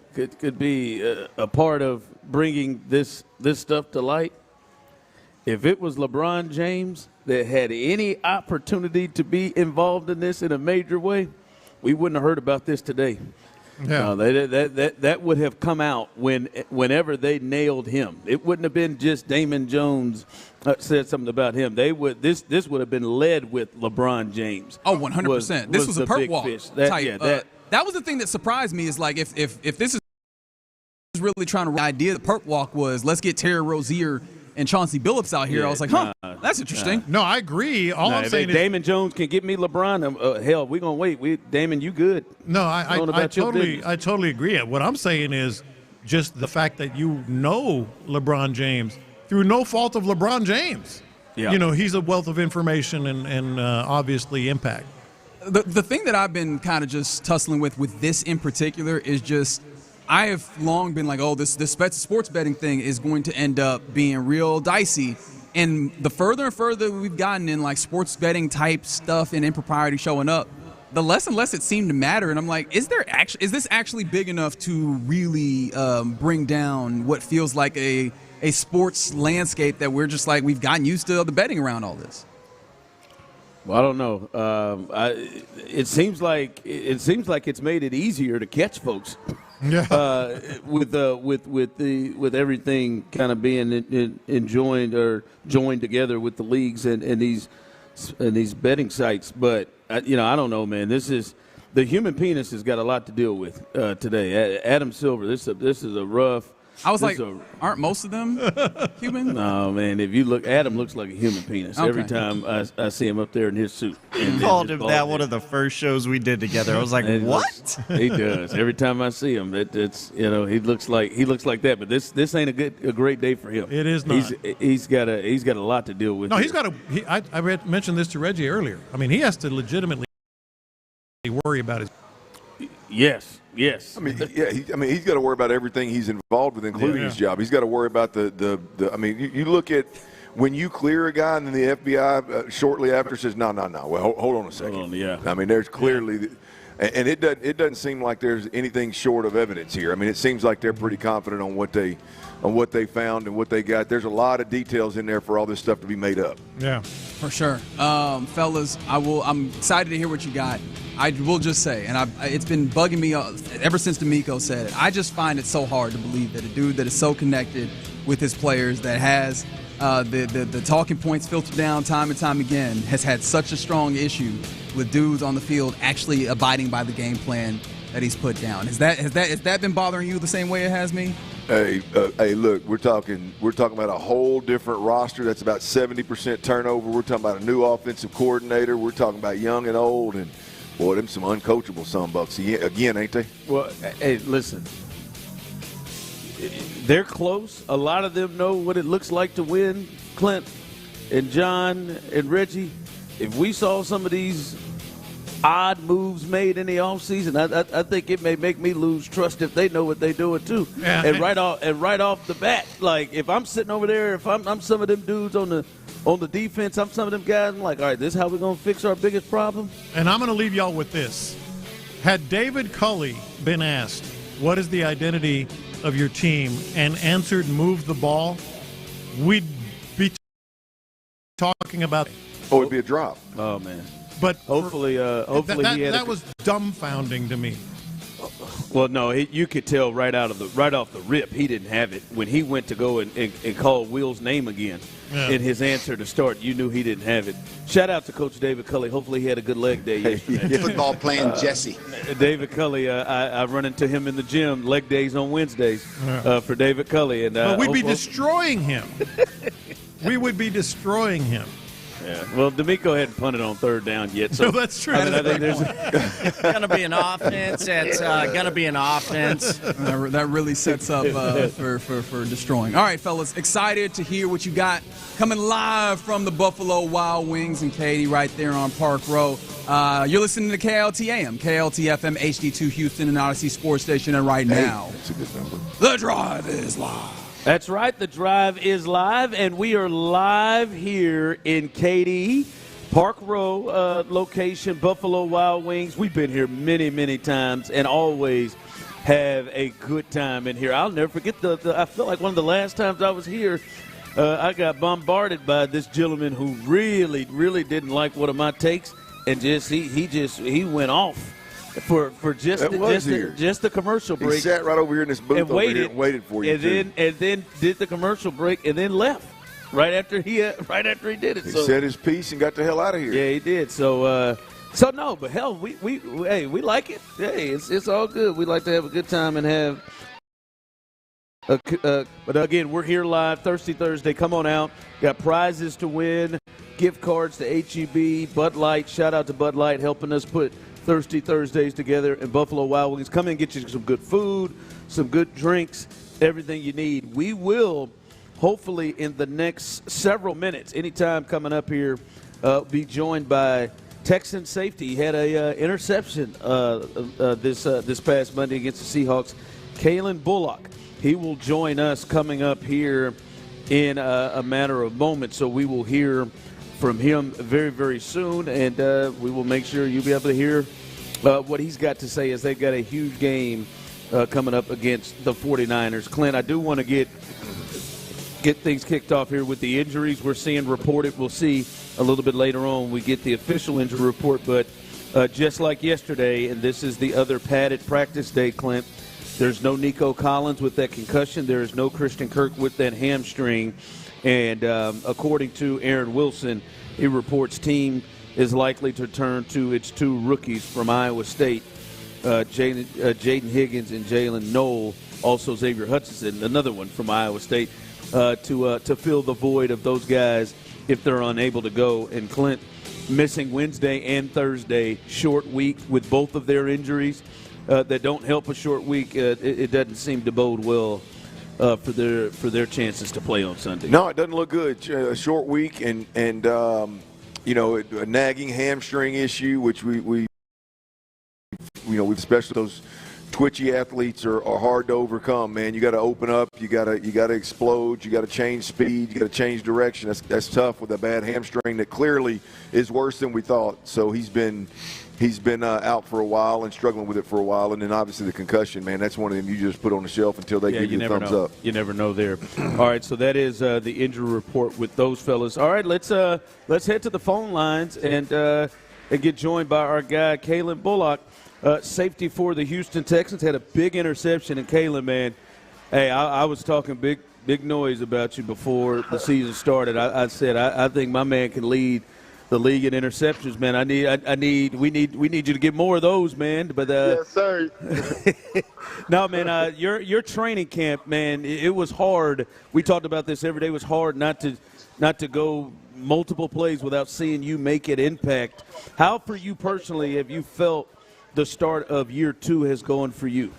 part of bringing this stuff to light. If it was LeBron James that had any opportunity to be involved in this in a major way, we wouldn't have heard about this today. Yeah. That would have come out whenever they nailed him. It wouldn't have been just Damon Jones said something about him. This would have been led with LeBron James. Oh, 100%. This was a perp walk type. That was the thing that surprised me is like if this is really trying to – the idea the perp walk was let's get Terry Rozier and Chauncey Billups out here. I was like, that's interesting. No, I agree. All I'm saying is Damon Jones can get me LeBron. Hell, we're going to wait. Damon, you good. No, I totally agree. What I'm saying is just the fact that you know LeBron James through no fault of LeBron James. Yeah. You know, he's a wealth of information and obviously impact. The thing that I've been kind of just tussling with this in particular is just I have long been like, this sports betting thing is going to end up being real dicey. And the further and further we've gotten in like sports betting type stuff and impropriety showing up, the less and less it seemed to matter. And I'm like, is this actually big enough to really bring down what feels like a sports landscape that we're just like we've gotten used to the betting around all this? Well, I don't know. It seems like it's made it easier to catch folks. Yeah. With everything kind of being joined together with the leagues and these betting sites, but I don't know, man. This is the human penis has got a lot to deal with today. Adam Silver, this is a rough. I was like, aren't most of them human? No, man. If you look, Adam looks like a human penis every time I see him up there in his suit. You called him that one of the first shows we did together. I was like, what? He does. Every time I see him, it's he looks like that. But this ain't a great day for him. It is not. He's got a lot to deal with. No, I mentioned this to Reggie earlier. I mean, he has to legitimately worry about his. Yes. I mean, he's got to worry about everything he's involved with, including his job. He's got to worry about the I mean, you look at when you clear a guy and then the FBI shortly after says, no. Well, hold on a second. I mean, there's clearly and it doesn't seem like there's anything short of evidence here. I mean, it seems like they're pretty confident on what they found and what they got. There's a lot of details in there for all this stuff to be made up. Yeah, for sure, fellas. I'm excited to hear what you got. I will just say, and it's been bugging me ever since DeMeco said it. I just find it so hard to believe that a dude that is so connected with his players, that has the talking points filtered down time and time again, has had such a strong issue with dudes on the field actually abiding by the game plan that he's put down. Has that been bothering you the same way it has me? Hey, look, we're talking about a whole different roster. That's about 70% turnover. We're talking about a new offensive coordinator. We're talking about young and old, and boy, them some uncoachable sunbucks again, ain't they? Well, hey, listen, they're close. A lot of them know what it looks like to win. Clint and John and Reggie, if we saw some of these odd moves made in the offseason, I think it may make me lose trust if they know what they're doing too. Yeah. And right off the bat, like if I'm sitting over there, if I'm some of them dudes on the defense, I'm some of them guys, I'm like, all right, this is how we're going to fix our biggest problem. And I'm going to leave y'all with this. Had David Culley been asked, what is the identity of your team, and answered, move the ball, we'd be talking about. Oh, it'd be a drop. Oh, man. But hopefully that was dumbfounding to me. Well, no, you could tell right off the rip he didn't have it when he went to go and call Will's name again. Yeah. In his answer to start, you knew he didn't have it. Shout out to Coach David Culley. Hopefully he had a good leg day yesterday. Football playing Jesse. David Culley, I run into him in the gym leg days on Wednesdays for David Culley. And we'd be destroying him. We would be destroying him. Yeah. Well, DeMeco hadn't punted on third down yet. So no, that's true. I think there's going to be an offense. It's going to be an offense. That really sets up for destroying. All right, fellas, excited to hear what you got coming live from the Buffalo Wild Wings and Katie right there on Park Row. You're listening to KLT AM, KLT FM, HD2 Houston, and Odyssey Sports Station. And right now, that's a good number. The Drive is live. That's right. The Drive is live, and we are live here in Katy, Park Row location, Buffalo Wild Wings. We've been here many, many times and always have a good time in here. I'll never forget I feel like one of the last times I was here, I got bombarded by this gentleman who really, really didn't like one of my takes, and he went off. For just the commercial break. He sat right over here in this booth and waited for you. And then did the commercial break and then left right after he did it. He said his piece and got the hell out of here. Yeah, he did. So no, but hell, we like it. Hey, it's all good. We like to have a good time and have. But again, we're here live Thirsty Thursday. Come on out. Got prizes to win, gift cards to HEB, Bud Light. Shout out to Bud Light helping us put Thirsty Thursdays together, and Buffalo Wild Wings. Come in and get you some good food, some good drinks, everything you need. We will, hopefully, in the next several minutes, anytime coming up here, be joined by Texan safety. He had a interception this past Monday against the Seahawks, Kalen Bullock. He will join us coming up here in a matter of moments, so we will hear from him very, very soon, and we will make sure you'll be able to hear what he's got to say as they've got a huge game coming up against the 49ers. Clint, I do want to get things kicked off here with the injuries we're seeing reported. We'll see a little bit later on when we get the official injury report, but just like yesterday, and this is the other padded practice day, Clint, there's no Nico Collins with that concussion. There is no Christian Kirk with that hamstring. And according to Aaron Wilson, he reports team is likely to turn to its two rookies from Iowa State, Jaden Higgins and Jalen Knoll, also Xavier Hutchinson, another one from Iowa State, to fill the void of those guys if they're unable to go. And Clint missing Wednesday and Thursday, short week with both of their injuries that don't help a short week. It doesn't seem to bode well for their chances to play on Sunday. No, it doesn't look good. A short week and a nagging hamstring issue, which we've especially those twitchy athletes are hard to overcome. Man, you got to open up, you got to explode, you got to change speed, you got to change direction. That's tough with a bad hamstring that clearly is worse than we thought. So he's been out for a while and struggling with it for a while, and then obviously the concussion, man, that's one of them you just put on the shelf until they give you a thumbs up. You never know there. All right, so that is the injury report with those fellas. All right, let's head to the phone lines and get joined by our guy Kalen Bullock, safety for the Houston Texans. Had a big interception, and Kalen, man, hey, I was talking big noise about you before the season started. I said I think my man can lead the league in interceptions, man. We need you to get more of those, man. But yes, sir. No, man. Your training camp, man. It was hard. We talked about this every day. It was hard not to go multiple plays without seeing you make an impact. How, for you personally, have you felt the start of year 2 has gone for you?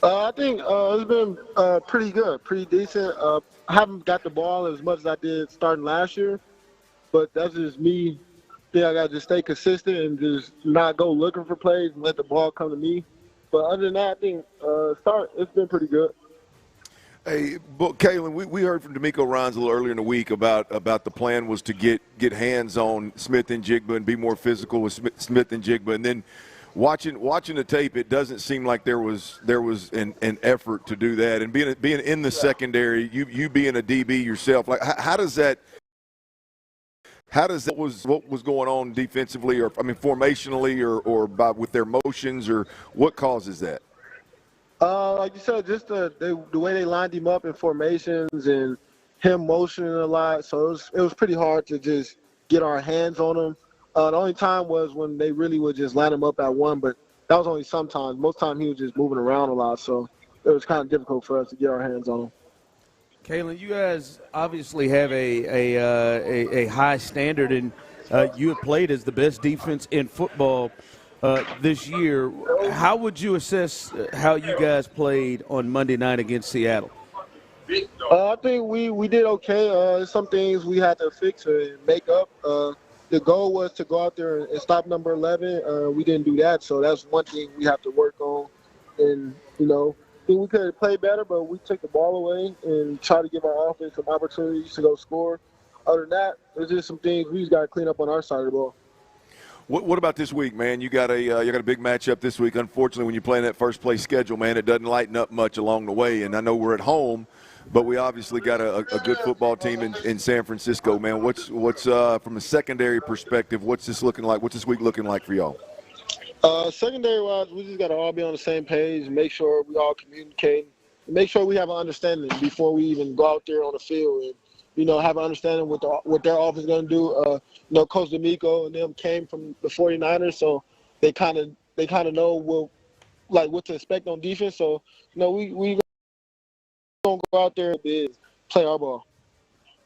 I think it's been pretty good, pretty decent. I haven't got the ball as much as I did starting last year. But that's just me. I think I got to just stay consistent and just not go looking for plays and let the ball come to me. But other than that, I think it's been pretty good. Hey, Kalen, we heard from DeMeco Ryans a little earlier in the week about the plan was to get hands on Smith and Jigba and be more physical with Smith and Jigba. And then watching the tape, it doesn't seem like there was an effort to do that. And being in the secondary, you being a DB yourself, like how does that – what was going on defensively, or formationally, or with their motions, or what causes that? Like you said, just the way they lined him up in formations and him motioning a lot. So it was pretty hard to just get our hands on him. The only time was when they really would just line him up at one, but that was only sometimes. Most time he was just moving around a lot, so it was kind of difficult for us to get our hands on him. Kalen, you guys obviously have a high standard, and you have played as the best defense in football this year. How would you assess how you guys played on Monday night against Seattle? I think we did okay. Some things we had to fix and make up. The goal was to go out there and stop number 11. We didn't do that, so that's one thing we have to work on. And, I think we could have played better, but we took the ball away and tried to give our offense some opportunities to go score. Other than that, there's just some things we just got to clean up on our side of the ball. What about this week, man? You got a big matchup this week. Unfortunately, when you play in that first place schedule, man, it doesn't lighten up much along the way. And I know we're at home, but we obviously got a good football team in San Francisco, man. What's from a secondary perspective? What's this looking like? What's this week looking like for y'all? Secondary-wise, we just got to all be on the same page, make sure we all communicate, make sure we have an understanding before we even go out there on the field and, have an understanding what their offense is going to do. Coach DeMeco and them came from the 49ers, so they kind of know what to expect on defense. So, we going to go out there and play our ball.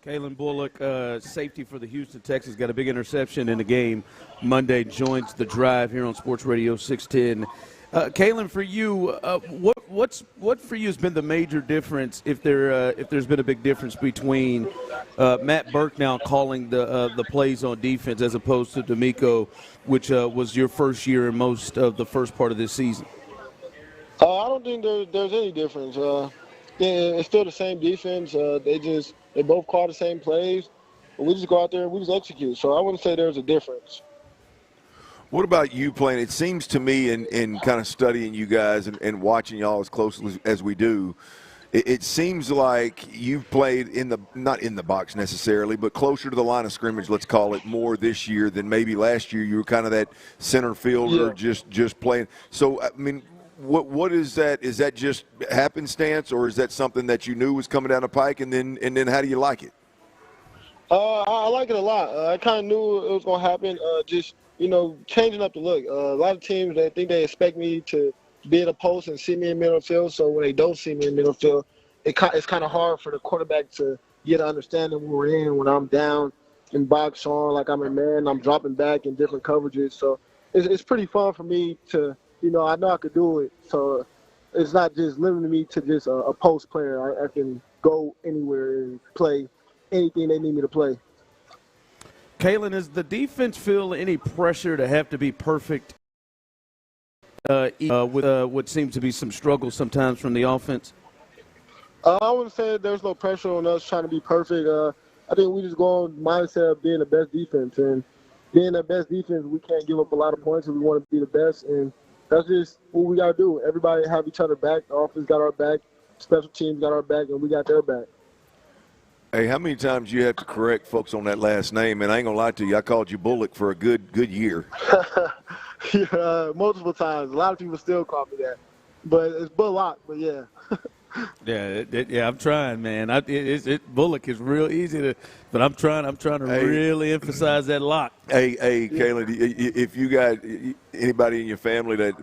Kalen Bullock, safety for the Houston Texans, got a big interception in the game Monday, joins the drive here on Sports Radio 610. Kalen, for you, what for you has been the major difference, if there's been a big difference between Matt Burke now calling the plays on defense as opposed to DeMeco, which was your first year in most of the first part of this season? I don't think there's any difference. It's still the same defense. They both call the same plays. We just go out there and we just execute. So I wouldn't say there's a difference. What about you playing? It seems to me in kind of studying you guys and watching y'all as closely as we do, it seems like you've played not in the box necessarily, but closer to the line of scrimmage, let's call it, more this year than maybe last year. You were kind of that center fielder, just playing. So, I mean, what is that? Is that just happenstance, or is that something that you knew was coming down the pike, and then how do you like it? I like it a lot. I kind of knew it was going to happen. Changing up the look. A lot of teams, they think they expect me to be in a post and see me in middle field. So when they don't see me in middle field, it's kind of hard for the quarterback to get an understanding when we're in. When I'm down in box on, like I'm in man, I'm dropping back in different coverages. So it's pretty fun for me to. I know I could do it, so it's not just limiting me to just a post player. I can go anywhere and play anything they need me to play. Kalen, does the defense feel any pressure to have to be perfect with what seems to be some struggles sometimes from the offense? I wouldn't say there's no pressure on us trying to be perfect. I think we just go on the mindset of being the best defense. And being the best defense, we can't give up a lot of points if we want to be the best. And that's just what we got to do. Everybody have each other back. The offense got our back. Special teams got our back, and we got their back. Hey, how many times you have to correct folks on that last name? And I ain't going to lie to you, I called you Bullock for a good year. Yeah, multiple times. A lot of people still call me that. But it's Bullock, but yeah. Yeah, I'm trying, man. Bullock is real easy to, but I'm trying to really emphasize that lock. Hey, Kalen, if you got anybody in your family that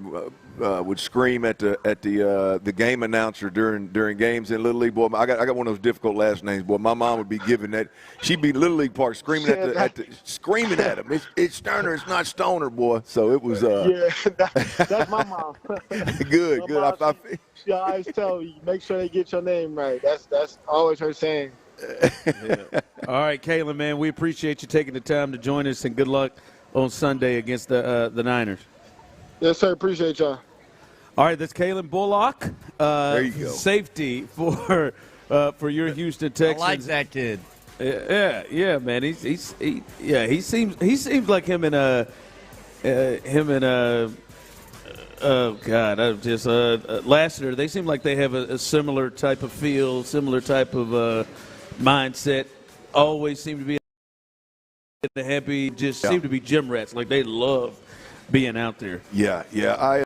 would scream at the game announcer during games in Little League, boy, I got one of those difficult last names, boy. My mom would be giving that. She'd be in Little League Park screaming screaming at him. It's Stoerner, it's not Stoner, boy. So it was. That's my mom. Good. She always tell you, make sure they get your name right. That's always her saying. Yeah. All right, Kalen, man, we appreciate you taking the time to join us, and good luck on Sunday against the Niners. Yes, sir. Appreciate y'all. All right, that's Kalen Bullock, there you go. Safety for your Houston Texans. I like that kid. Yeah, man. He seems like him and Lassiter. They seem like they have a similar type of feel, similar type of mindset. Always seem to be happy. Seem to be gym rats. Like they love being out there. Yeah.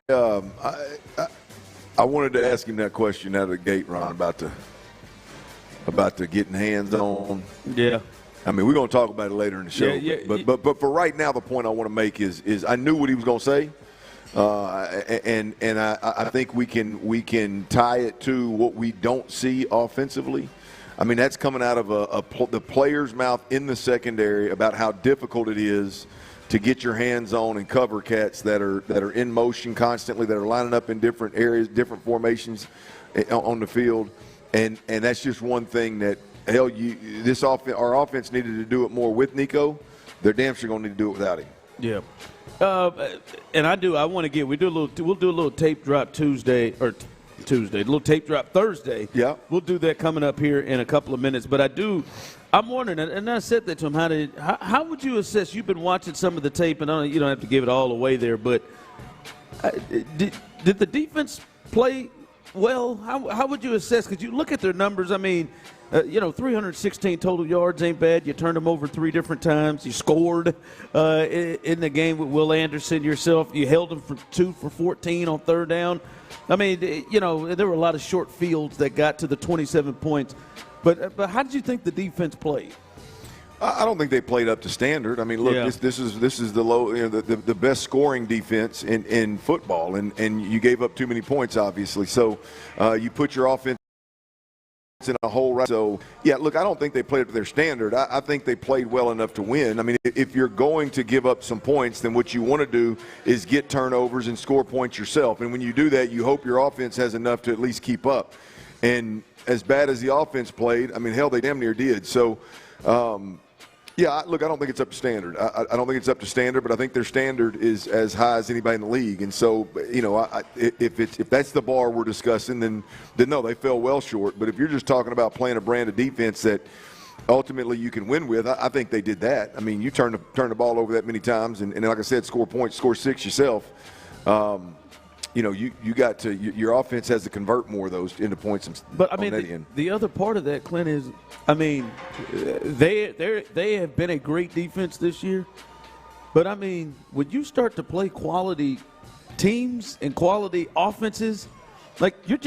I wanted to ask him that question out of the gate, Ron, about the getting hands on. Yeah. I mean, we're going to talk about it later in the show. But for right now, the point I want to make is I knew what he was going to say. And I think we can tie it to what we don't see offensively. I mean, that's coming out of the player's mouth in the secondary about how difficult it is to get your hands on and cover cats that are in motion constantly, that are lining up in different areas, different formations on the field, and that's just one thing that our offense needed to do it more with Nico. They're damn sure gonna need to do it without him. Yeah, and we'll do a little tape drop Tuesday, a little tape drop Thursday. Yeah, we'll do that coming up here in a couple of minutes. But I'm wondering, and I said that to him, how would you assess? You've been watching some of the tape, and you don't have to give it all away there, but did the defense play well? How would you assess? Because you look at their numbers. I mean, 316 total yards ain't bad. You turned them over 3 different times. You scored in the game with Will Anderson yourself. You held them for 2 for 14 on third down. I mean, there were a lot of short fields that got to the 27 points. But how did you think the defense played? I don't think they played up to standard. I mean, look, this is the low, the best scoring defense in football, and you gave up too many points, obviously. So you put your offense in a hole. Right. So yeah, look, I don't think they played up to their standard. I think they played well enough to win. I mean, if you're going to give up some points, then what you want to do is get turnovers and score points yourself. And when you do that, you hope your offense has enough to at least keep up. And as bad as the offense played, I mean, hell, they damn near did. So, look, I don't think it's up to standard. I don't think it's up to standard, but I think their standard is as high as anybody in the league. And so, if that's the bar we're discussing, then no, they fell well short. But if you're just talking about playing a brand of defense that ultimately you can win with, I think they did that. I mean, you turn the ball over that many times, and like I said, score points, score 6 yourself. You got to your offense has to convert more of those into points. But I mean, the other part of that, Clint, is they have been a great defense this year. But I mean, when you start to play quality teams and quality offenses, like you're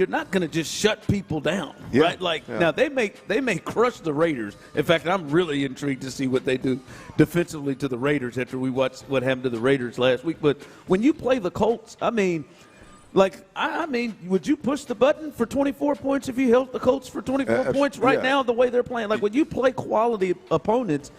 not going to just shut people down, right? Now they may crush the Raiders. In fact, I'm really intrigued to see what they do defensively to the Raiders after we watched what happened to the Raiders last week. But when you play the Colts, I mean, would you push the button for 24 points if you held the Colts for 24 points now the way they're playing? Like when you play quality opponents,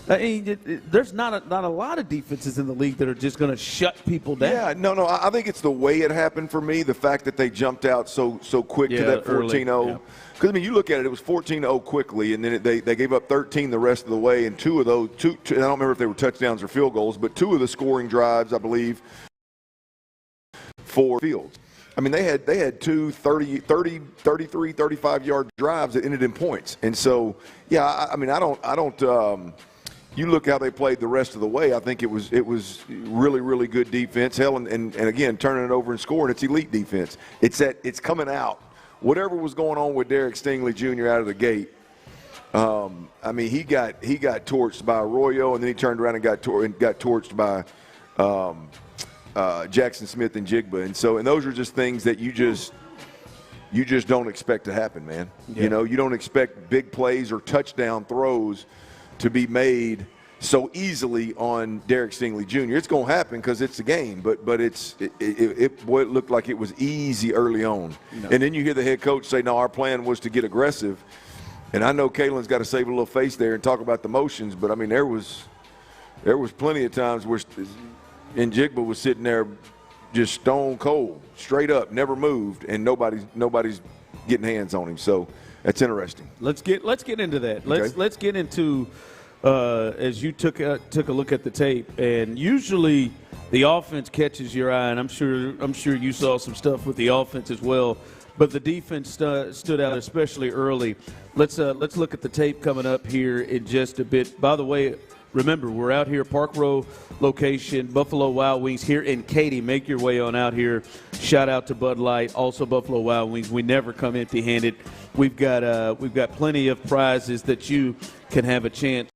I mean, there's not a lot of defenses in the league that are just going to shut people down. Yeah, no. I think it's the way it happened for me, the fact that they jumped out so quick to that 14-0. Because, I mean, you look at it, it was 14-0 quickly, and then they gave up 13 the rest of the way, and two of those, I don't remember if they were touchdowns or field goals, but 2 of the scoring drives, I believe, 4 fields. I mean, they had 2 33, 35-yard drives that ended in points. And so, I don't you look how they played the rest of the way. I think it was really, really good defense. Hell, and again, turning it over and scoring, it's elite defense. It's coming out. Whatever was going on with Derek Stingley Jr. out of the gate, I mean, he got torched by Arroyo, and then he turned around and got torched by Jackson Smith and Jigba. And those are just things that you just don't expect to happen, man. Yeah. You don't expect big plays or touchdown throws to be made so easily on Derek Stingley Jr. It's going to happen because it's a game, but it looked like it was easy early on. No. And then you hear the head coach say, no, our plan was to get aggressive. And I know Kalen's got to save a little face there and talk about the motions, but, I mean, there was plenty of times where Njigba was sitting there just stone cold, straight up, never moved, and nobody's getting hands on him. So that's interesting. Let's get into that. Let's get into as you took a look at the tape, and usually the offense catches your eye, and I'm sure you saw some stuff with the offense as well. But the defense stood out especially early. Let's look at the tape coming up here in just a bit. By the way, remember, we're out here, Park Row location, Buffalo Wild Wings here in Katy. Make your way on out here. Shout out to Bud Light, also Buffalo Wild Wings. We never come empty-handed. We've got plenty of prizes that you can have a chance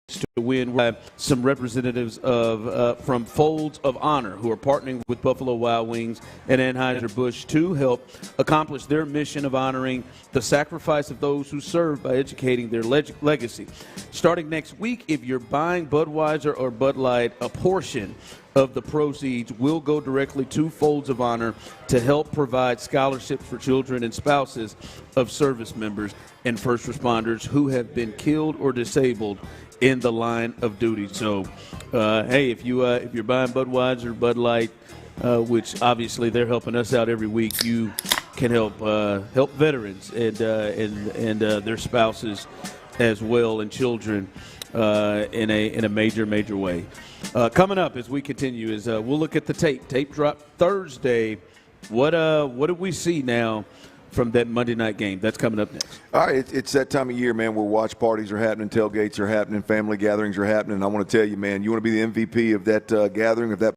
to win. We have some representatives from Folds of Honor who are partnering with Buffalo Wild Wings and Anheuser-Busch to help accomplish their mission of honoring the sacrifice of those who serve by educating their legacy. Starting next week, if you're buying Budweiser or Bud Light, a portion of the proceeds will go directly to Folds of Honor to help provide scholarships for children and spouses of service members and first responders who have been killed or disabled in the line of duty. So, hey, if you're buying Budweiser, Bud Light, which obviously they're helping us out every week, you can help veterans and their spouses as well, and children in a major way. Coming up as we continue is we'll look at the tape. Tape drop Thursday. What do we see now from that Monday night game? That's coming up next. All right, it's that time of year, man, where watch parties are happening, tailgates are happening, family gatherings are happening. And I want to tell you, man, you want to be the MVP of that gathering, of that.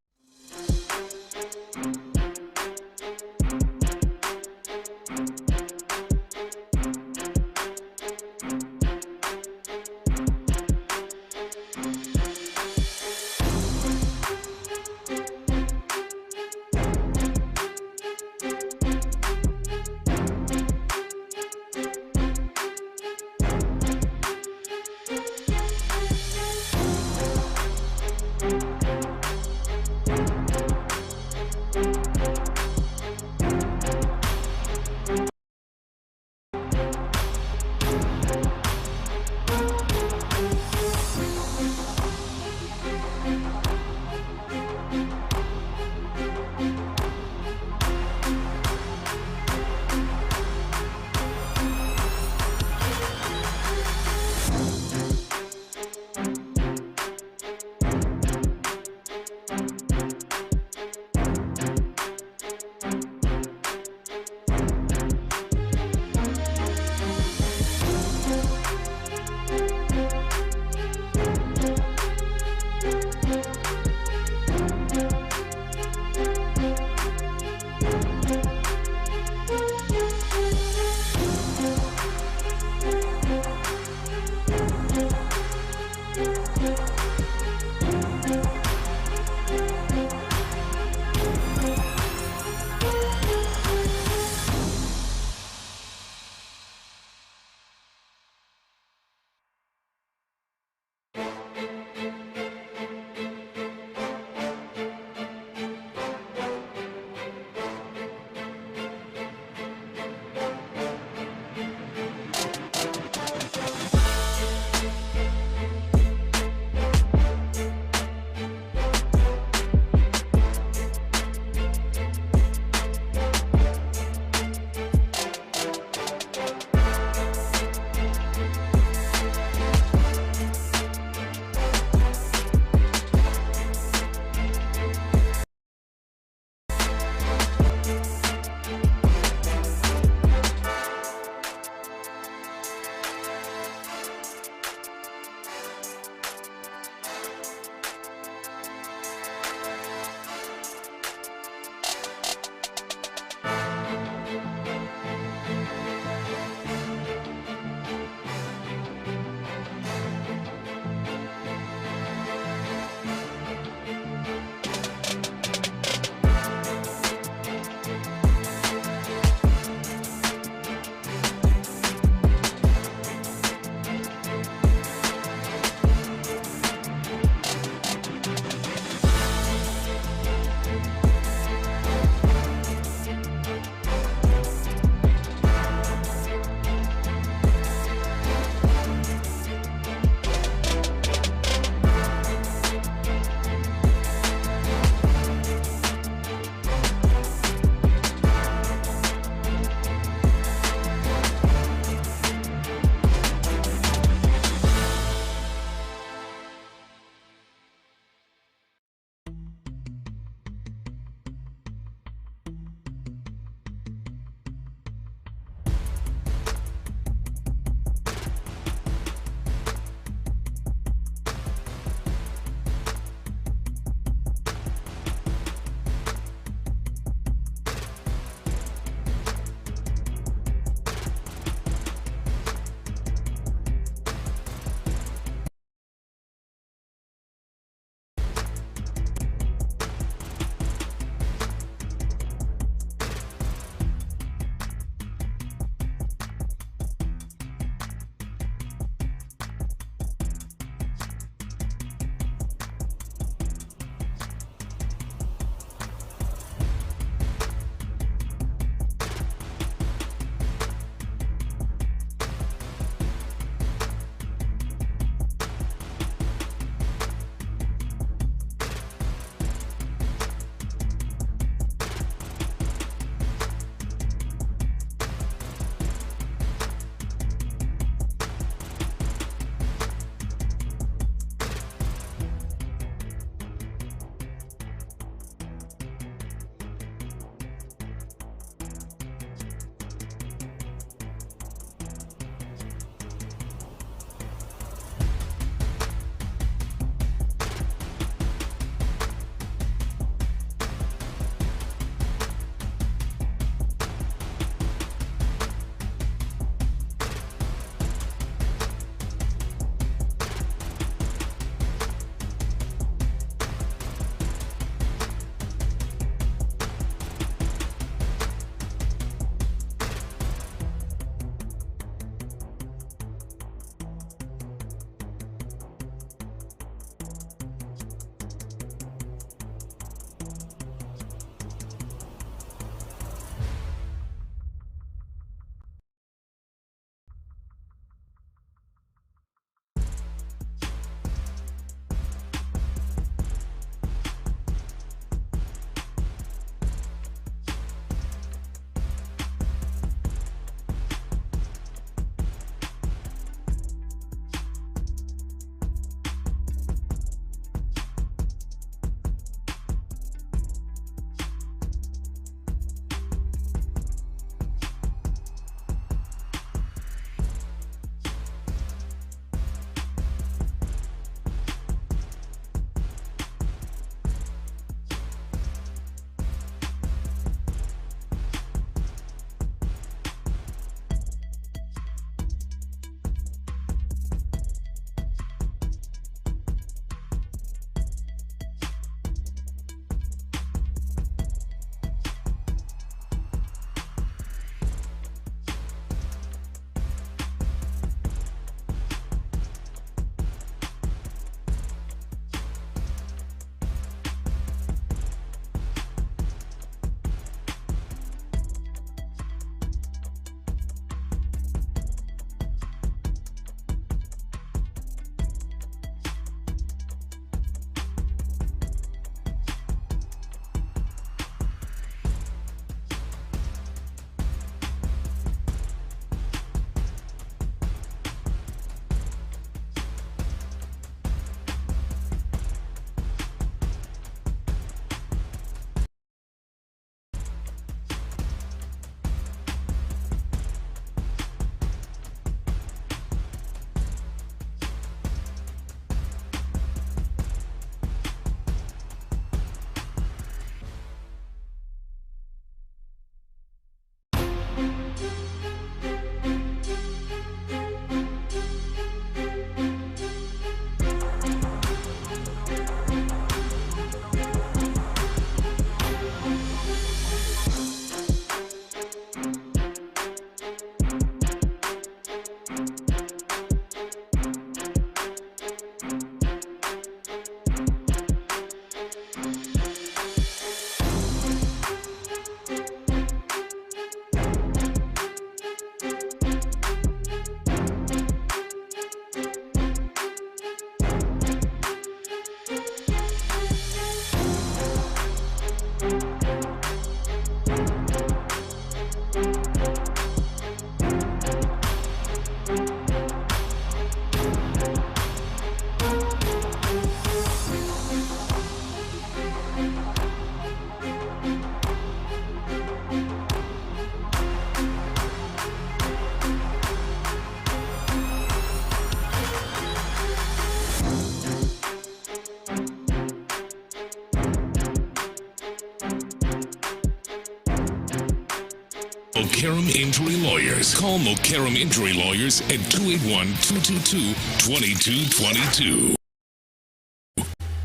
Mokaram Injury Lawyers. Call Mokaram Injury Lawyers at 281-222-2222.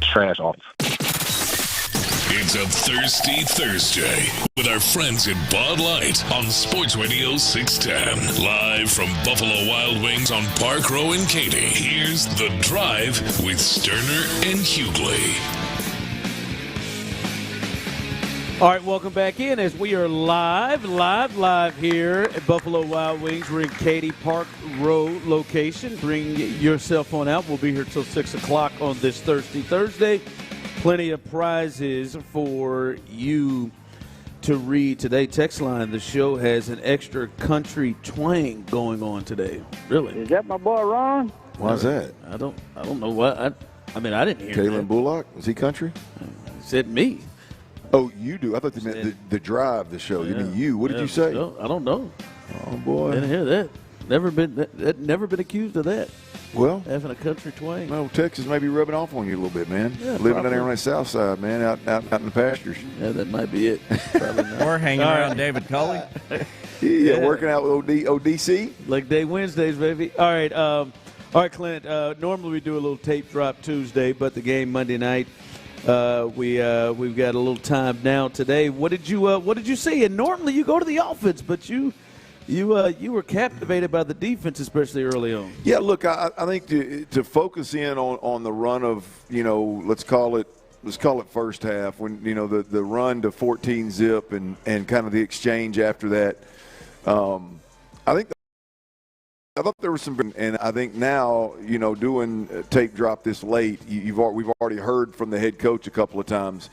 Trash off. It's a Thirsty Thursday with our friends at Bud Light on Sports Radio 610. Live from Buffalo Wild Wings on Park Row in Katy. Here's The Drive with Stoerner and Hughley. All right, welcome back in as we are live here at Buffalo Wild Wings. We're in Katy Park Row location. Bring your cell phone out. We'll be here till 6 o'clock on this Thirsty Thursday. Plenty of prizes for you to read today. Text line, the show has an extra country twang going on today. Really? Is that my boy Ron? Why's that? I don't know what. I didn't hear Kalen that. Bullock? Is he country? He said me. Oh, you do? I thought you meant the drive, the show. You mean you? What did you say? I don't know. Oh, boy. Didn't hear that. Never been accused of that. Well, having a country twang. No, Texas may be rubbing off on you a little bit, man. Yeah, Living down probably. there on the south side, man, out in the pastures. Yeah, that might be it. Or hanging around David Culley. Yeah, working out with ODC. Leg day Wednesdays, baby. All right, Clint. Normally we do a little tape drop Tuesday, but the game Monday night. We've got a little time now today. What did you see? And normally you go to the offense, but you were captivated by the defense, especially early on. Yeah, look, I think to focus in on the run of, let's call it first half, when the run to 14 zip and kind of the exchange after that. I thought there was some, and I think now, doing a tape drop this late, we've already heard from the head coach a couple of times.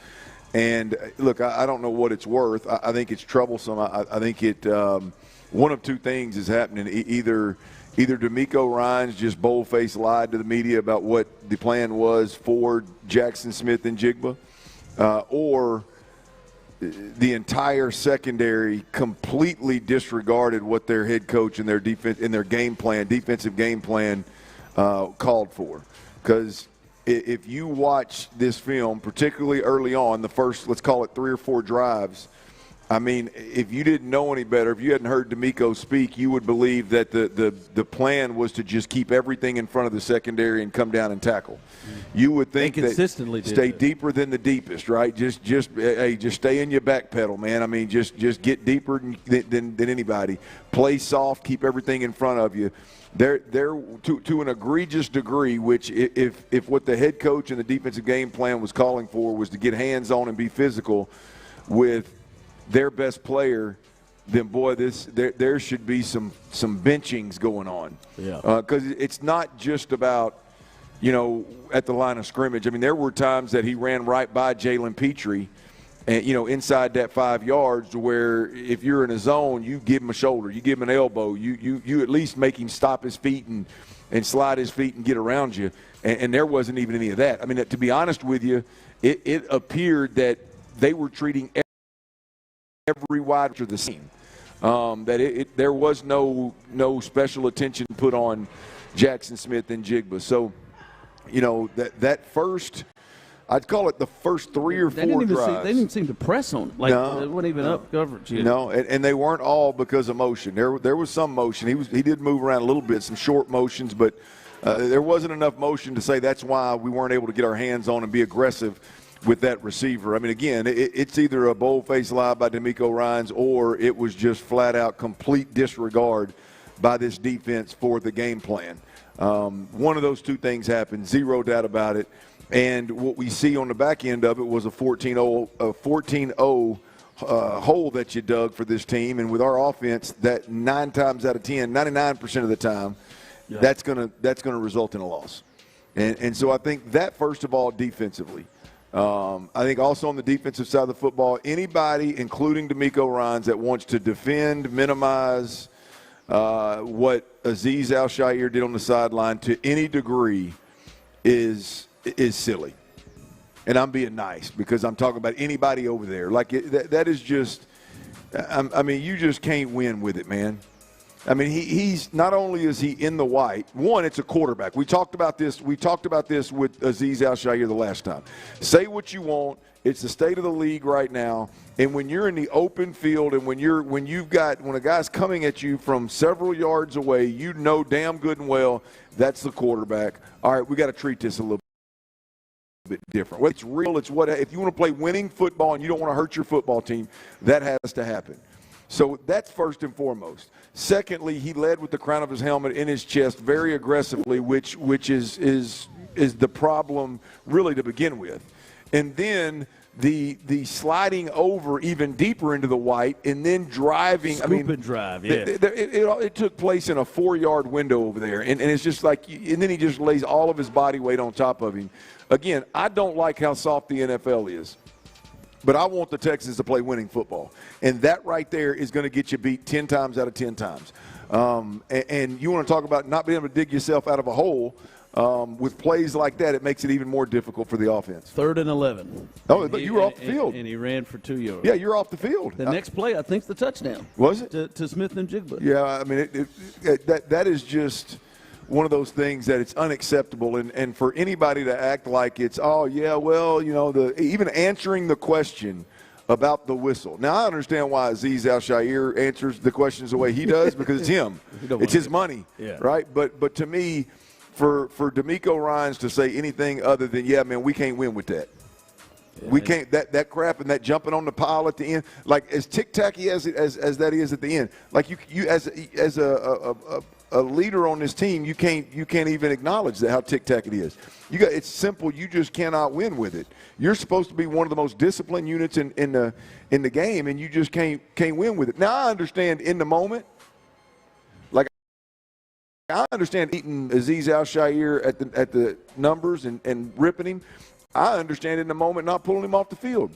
And look, I don't know what it's worth. I think it's troublesome. I think it one of two things is happening. Either DeMeco Ryans just bold-faced lied to the media about what the plan was for Jackson Smith and Jigba, or the entire secondary completely disregarded what their head coach and their defensive game plan called for. Because if you watch this film, particularly early on, the first, let's call it 3 or 4 drives, I mean, if you didn't know any better, if you hadn't heard DeMeco speak, you would believe that the plan was to just keep everything in front of the secondary and come down and tackle. You would think that stay deeper than the deepest, right? Just stay in your back pedal, man. I mean, just get deeper than anybody. Play soft, keep everything in front of you. They're to an egregious degree, which if what the head coach and the defensive game plan was calling for was to get hands-on and be physical with their best player, then boy, there should be some benchings going on. Yeah. Because it's not just about at the line of scrimmage. I mean, there were times that he ran right by Jalen Petrie, and inside that 5 yards, where if you're in a zone, you give him a shoulder, you give him an elbow, you at least make him stop his feet and slide his feet and get around you. And there wasn't even any of that. I mean, to be honest with you, it appeared that they were treating every wide receiver the same. There was no special attention put on Jackson Smith and Jigba. So, that first, I'd call it the first 3 or 4 drives. They didn't seem to press on it. It wasn't even up coverage yet. No, and they weren't all because of motion. There was some motion. He did move around a little bit, some short motions, but there wasn't enough motion to say that's why we weren't able to get our hands on and be aggressive with that receiver. I mean, again, it's either a bold-faced lie by DeMeco Ryans or it was just flat-out complete disregard by this defense for the game plan. One of those two things happened, zero doubt about it. And what we see on the back end of it was a 14-0 hole that you dug for this team. And with our offense, that 9 times out of 10, 99% of the time, that's gonna result in a loss. And so I think that, first of all, defensively. I think also on the defensive side of the football, anybody, including DeMeco Ryans, that wants to defend, minimize what Azeez Al-Shaair did on the sideline to any degree is silly. And I'm being nice because I'm talking about anybody over there. Like that is just – I mean, you just can't win with it, man. I mean, he's not only is he in the white. One, it's a quarterback. We talked about this. We talked about this with Azeez Al-Shaair the last time. Say what you want. It's the state of the league right now. And when you're in the open field, and when a guy's coming at you from several yards away, you know damn good and well that's the quarterback. All right, we got to treat this a little bit different. Well, it's real. It's what if you want to play winning football and you don't want to hurt your football team, that has to happen. So that's first and foremost. Secondly, he led with the crown of his helmet in his chest very aggressively, which is the problem really to begin with. And then the sliding over even deeper into the white and then driving. Scoop and drive, yeah. It took place in a 4-yard window over there. And it's just like – and then he just lays all of his body weight on top of him. Again, I don't like how soft the NFL is. But I want the Texans to play winning football. And that right there is going to get you beat 10 times out of 10 times. And you want to talk about not being able to dig yourself out of a hole with plays like that, it makes it even more difficult for the offense. 3rd and 11. Oh, but you were off the field. And he ran for 2 yards. Yeah, you're off the field. The next play, I think, is the touchdown. Was it? To Smith and Jigba. Yeah, I mean, that is just – one of those things that it's unacceptable, and for anybody to act like it's, oh, yeah, well, even answering the question about the whistle. Now, I understand why Azeez Al-Shaair answers the questions the way he does because it's him. It's his money, right? But to me, for DeMeco Ryans to say anything other than, yeah, man, we can't win with that. Yeah, we can't that crap and that jumping on the pile at the end, like as tic-tacky as that is at the end. Like you as a leader on this team, you can't even acknowledge that how tic-tac it is. It's simple. You just cannot win with it. You're supposed to be one of the most disciplined units in the game, and you just can't win with it. Now I understand in the moment. Like I understand eating Azeez Al-Shaair at the numbers and ripping him. I understand in the moment not pulling him off the field.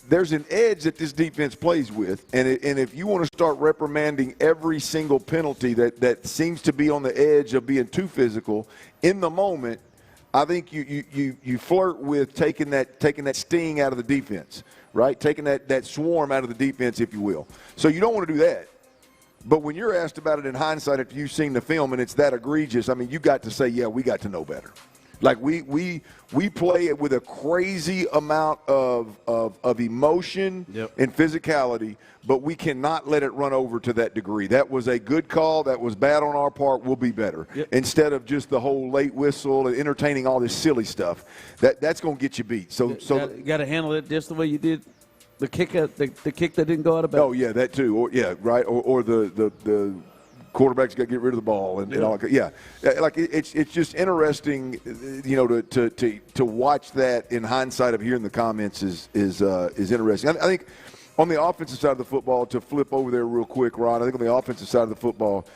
There's an edge that this defense plays with, and if you want to start reprimanding every single penalty that seems to be on the edge of being too physical in the moment, I think you flirt with taking that sting out of the defense, right? Taking that swarm out of the defense, if you will. So you don't want to do that. But when you're asked about it in hindsight, if you've seen the film and it's that egregious, I mean, you got to say, yeah, we got to know better. Like we play it with a crazy amount of emotion and physicality, but we cannot let it run over to that degree. That was a good call. That was bad on our part. We'll be better. Instead of just the whole late whistle and entertaining all this silly stuff. That's going to get you beat. So you got to handle it just the way you did the kick the kick that didn't go out of bounds. Oh yeah, that too. Or the quarterback's got to get rid of the ball and all that. Yeah, like it's just interesting, to watch that in hindsight of hearing the comments is interesting. I think on the offensive side of the football, to flip over there real quick, Ron, I think on the offensive side of the football,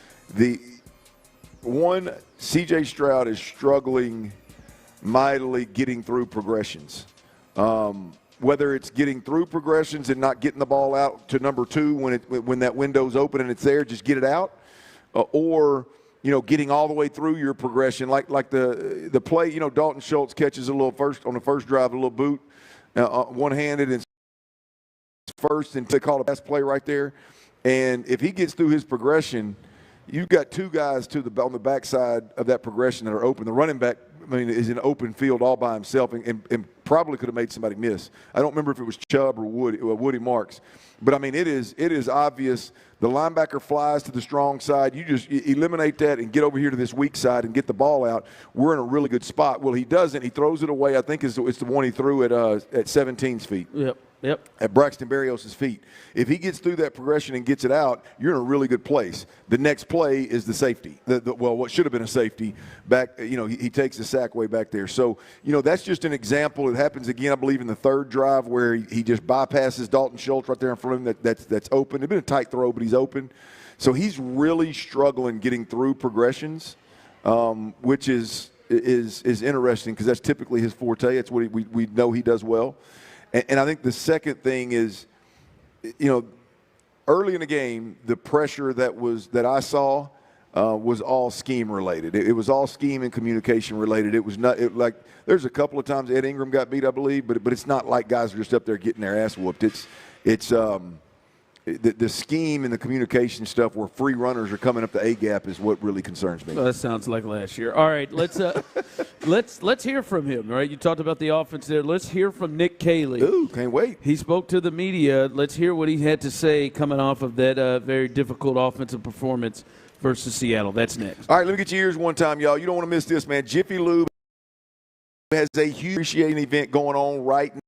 C.J. Stroud is struggling mightily getting through progressions. Whether it's getting through progressions and not getting the ball out to number 2 when that window's open and it's there, just get it out. Or getting all the way through your progression, like the play. Dalton Schultz catches on the first drive, a little boot, one-handed and first, and they call a pass play right there. And if he gets through his progression, you've got 2 guys on the backside of that progression that are open. The running back, is in open field all by himself and probably could have made somebody miss. I don't remember if it was Chubb or Woody Marks. But, it is obvious. The linebacker flies to the strong side. You just eliminate that and get over here to this weak side and get the ball out. We're in a really good spot. Well, he doesn't. He throws it away. I think it's the one he threw at 17's feet. Yep. At Braxton Berrios' feet. If he gets through that progression and gets it out, you're in a really good place. The next play is the safety. What should have been a safety back. He takes the sack way back there. So, that's just an example. It happens again, I believe, in the 3rd drive where he just bypasses Dalton Schultz right there in front of him. That's open. It's been a tight throw, but he's open. So he's really struggling getting through progressions, which is interesting because that's typically his forte. It's what we know he does well. And I think the second thing is, early in the game, the pressure that I saw was all scheme related. It was all scheme and communication related. It was not like there's a couple of times Ed Ingram got beat, I believe, but it's not like guys are just up there getting their ass whooped. the scheme and the communication stuff where free runners are coming up the A-gap is what really concerns me. Well, that sounds like last year. All right, let's hear from him. All right, you talked about the offense there. Let's hear from Nick Caley. Ooh, can't wait. He spoke to the media. Let's hear what he had to say coming off of that very difficult offensive performance versus Seattle. That's next. All right, let me get your ears one time, y'all. You don't want to miss this, man. Jiffy Lube has a huge appreciating event going on right now.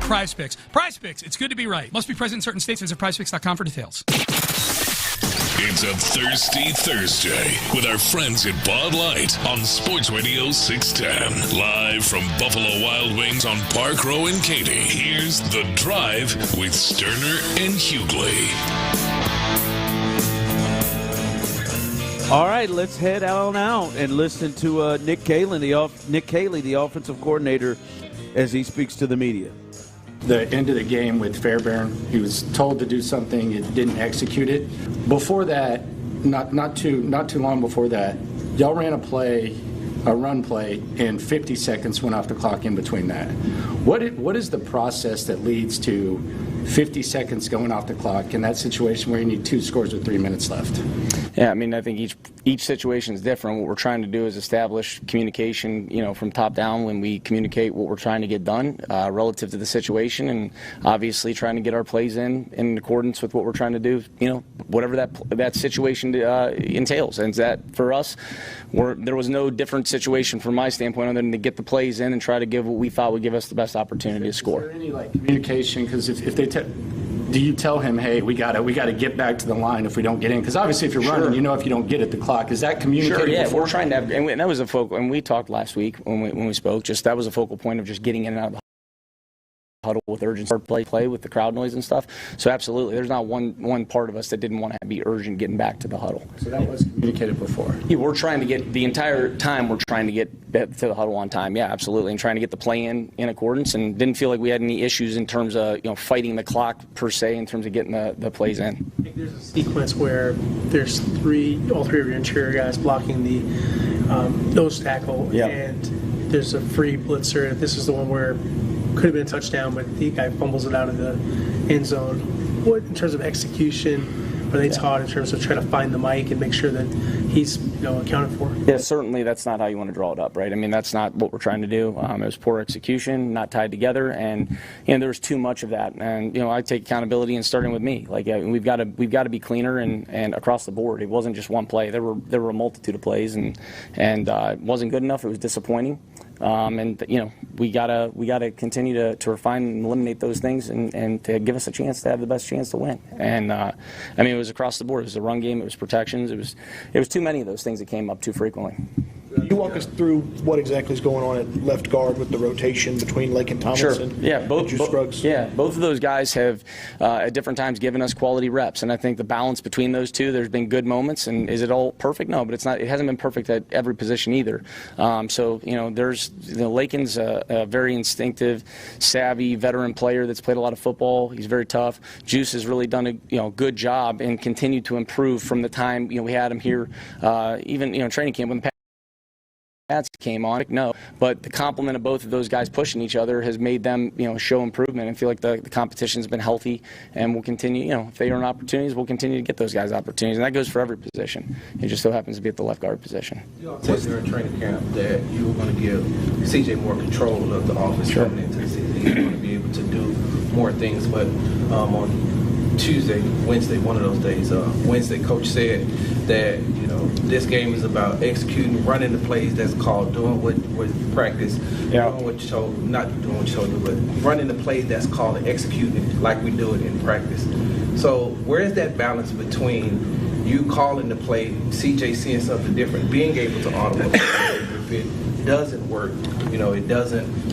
Prize Picks. Prize Picks, it's good to be right. Must be present in certain states. Visit prizepicks.com for details. It's a Thirsty Thursday with our friends at Bud Light on Sports Radio 610. Live from Buffalo Wild Wings on Park Row in Katy. Here's The Drive with Stoerner and Hughley. All right, let's head on out and listen to Nick Cayley, the offensive coordinator, as he speaks to the media. The end of the game with Fairbairn, he was told to do something, it didn't execute it. Before that, not too long before that, y'all ran a run play, and 50 seconds went off the clock in between that. What is the process that leads to 50 seconds going off the clock in that situation where you need 2 scores with 3 minutes left? Yeah, I mean, I think each situation is different. What we're trying to do is establish communication, from top down when we communicate what we're trying to get done relative to the situation, and obviously trying to get our plays in accordance with what we're trying to do, whatever that situation entails. And that, for us, there was no different situation from my standpoint other than to get the plays in and try to give what we thought would give us the best opportunity to score. Is there any communication? Because if they do you tell him, hey, we gotta get back to the line if we don't get in? Because obviously if you're running, if you don't get at the clock. Is that communicated? Sure, yeah, before? we're trying to have, and that was a focal, and we talked last week when we spoke, that was a focal point of just getting in and out of the huddle with urgency, play with the crowd noise and stuff. So absolutely, there's not one part of us that didn't want to be urgent getting back to the huddle. So that was communicated before. Yeah, we're trying to get the entire time. We're trying to get to the huddle on time. Yeah, absolutely, and trying to get the play in accordance, and didn't feel like we had any issues in terms of fighting the clock per se in terms of getting the plays in. There's a sequence where there's all three of your interior guys blocking the nose tackle, and there's a free blitzer. This is the one where could have been a touchdown, but the guy fumbles it out of the end zone. What, in terms of execution, are they taught in terms of trying to find the mic and make sure that he's accounted for? Yeah, certainly that's not how you want to draw it up, right? I mean, that's not what we're trying to do. It was poor execution, not tied together, and there was too much of that. And I take accountability, and starting with me. We've got to be cleaner and across the board. It wasn't just one play. There were a multitude of plays, and it wasn't good enough. It was disappointing. We gotta continue to refine and eliminate those things and to give us a chance to have the best chance to win. And it was across the board. It was the run game. It was protections. It was too many of those things that came up too frequently. Can you walk us through what exactly is going on at left guard with the rotation between Lake and Tomlinson? Sure. Yeah, both of those guys have at different times given us quality reps, and I think the balance between those two, there's been good moments. And is it all perfect? No, but it's not. It hasn't been perfect at every position either. There's Lakin's a very instinctive, savvy veteran player that's played a lot of football. He's very tough. Juice has really done a good job and continued to improve from the time we had him here, even training camp when the Pats came on. No, but the complement of both of those guys pushing each other has made them show improvement and feel like the competition's been healthy, and we'll continue. If they earn opportunities, we'll continue to get those guys opportunities, and that goes for every position. It just so happens to be at the left guard position. You said during training camp that you were going to give CJ more control of the offense coming into the season. He's going to be able to do more things, but on Tuesday, Wednesday, one of those days, Wednesday, Coach said that this game is about executing, running the plays that's called, doing what practice, doing what you told, not doing what you told, but running the plays that's called and executing like we do it in practice. So where is that balance between you calling the play, CJ seeing something different, being able to audible if it doesn't work, it doesn't,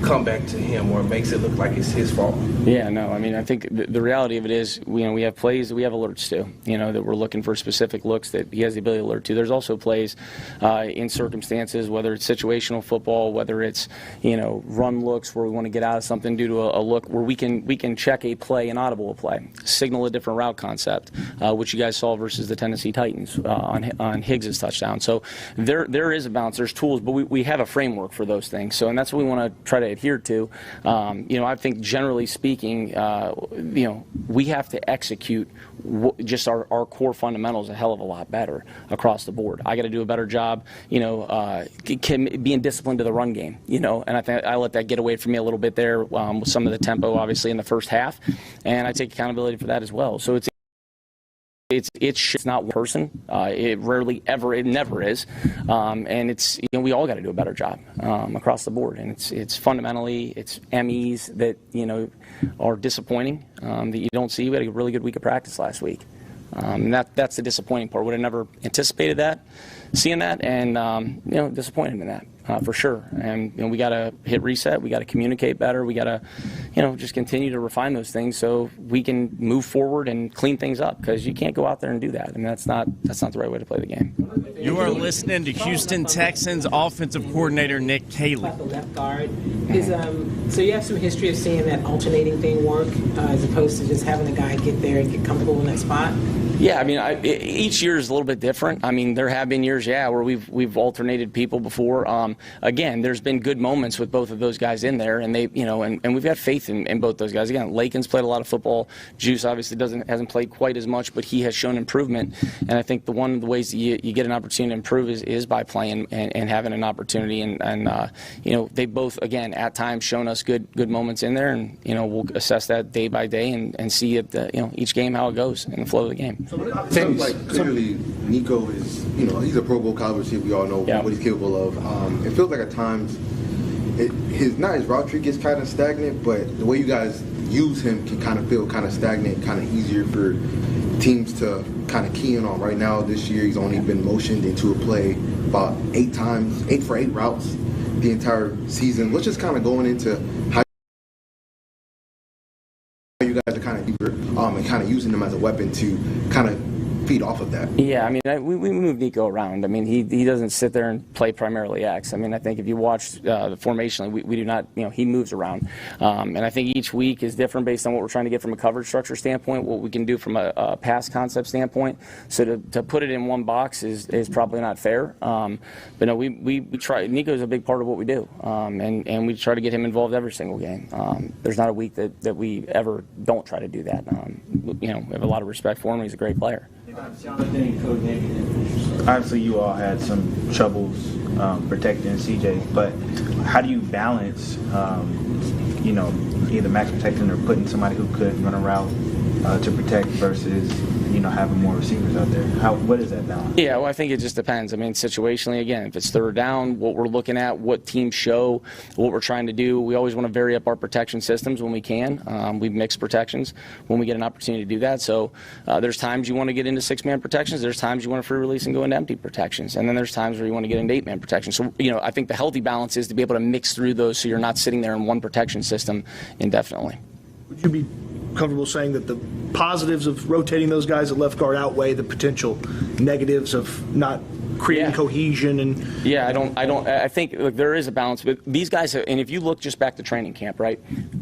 come back to him or makes it look like it's his fault? Yeah, no, I think the reality of it is, we have plays that we have alerts to, that we're looking for specific looks that he has the ability to alert to. There's also plays in circumstances, whether it's situational football, whether it's, run looks where we want to get out of something due to a look where we can check a play, an audible play, signal a different route concept, which you guys saw versus the Tennessee Titans on Higgs' touchdown. So there is a balance, there's tools, but we have a framework for those things. So, and that's what we want to try to adhere to. I think generally speaking, we have to execute just our core fundamentals a hell of a lot better across the board. I got to do a better job, being disciplined to the run game, and I think I let that get away from me a little bit there with some of the tempo, obviously, in the first half, and I take accountability for that as well. So it's It's not one person. It never is. And it's, we all got to do a better job across the board. And it's fundamentally, it's MEs that, are disappointing that you don't see. We had a really good week of practice last week. And that's the disappointing part. Would have never anticipated that, seeing that, and disappointed in that for sure. And we got to hit reset. We got to communicate better. We got to, just continue to refine those things so we can move forward and clean things up. Because you can't go out there and do that. And that's not the right way to play the game. You are listening to Houston Texans offensive coordinator Nick Caley. Left guard is so you have some history of seeing that alternating thing work as opposed to just having a guy get there and get comfortable in that spot. Yeah, each year is a little bit different. There have been years, where we've alternated people before. Again, there's been good moments with both of those guys in there, and they, and we've got faith in both those guys. Again, Lakin's played a lot of football. Juice obviously hasn't played quite as much, but he has shown improvement. And I think one of the ways that you get an opportunity to improve is by playing and having an opportunity. And they both, again, at times shown us good moments in there, and we'll assess that day by day and see at each game how it goes and the flow of the game. It seems like clearly Nico is, he's a Pro Bowl caliber receiver. We all know what he's capable of. It feels like at times, his route tree gets kind of stagnant, but the way you guys use him can kind of feel kind of stagnant, kind of easier for teams to kind of key in on. Right now, this year, he's only been motioned into a play about 8 times, 8 for 8 routes the entire season. Let's just kind of going into how you guys are kind of eager and kind of using them as a weapon to kind of feed off of that. Yeah, we move Nico around. He doesn't sit there and play primarily X. I think if you watch the formation, we do not, he moves around. And I think each week is different based on what we're trying to get from a coverage structure standpoint, what we can do from a pass concept standpoint. So to put it in one box is probably not fair. But no, we try. Nico's a big part of what we do. And we try to get him involved every single game. There's not a week that we ever don't try to do that. We have a lot of respect for him. He's a great player. Obviously, you all had some troubles protecting CJ, but how do you balance, either max protecting or putting somebody who could run a route to protect versus, having more receivers out there? What is that balance? Yeah, well, I think it just depends. Situationally, again, if it's third down, what we're looking at, what teams show, what we're trying to do, we always want to vary up our protection systems when we can. We mix protections when we get an opportunity to do that. So there's times you want to get into 6-man protections. There's times you want to free release and go into empty protections. And then there's times where you want to get into 8-man protections. So, I think the healthy balance is to be able to mix through those so you're not sitting there in one protection system indefinitely. Would you be comfortable saying that the positives of rotating those guys at left guard outweigh the potential negatives of not creating cohesion? And I think there is a balance, but these guys have, and if you look just back to training camp, right,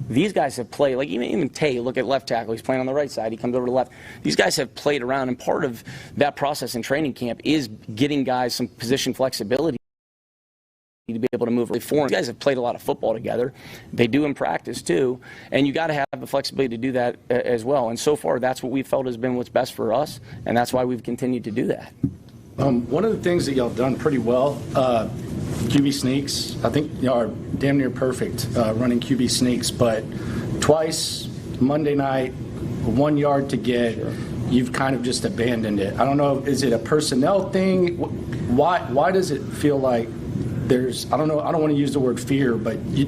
these guys have played, like even Tay, look at left tackle, he's playing on the right side, he comes over to the left. These guys have played around, and part of that process in training camp is getting guys some position flexibility to be able to move forward. You guys have played a lot of football together. They do in practice too, and you got to have the flexibility to do that as well. And so far, that's what we felt has been what's best for us, and that's why we've continued to do that. One of the things that y'all done pretty well, QB sneaks. I think y'all are damn near perfect running QB sneaks, but twice Monday night, 1 yard to get. You've kind of just abandoned it. I don't know. Is it a personnel thing? Why does it feel like there's, I don't know, I don't want to use the word fear, but the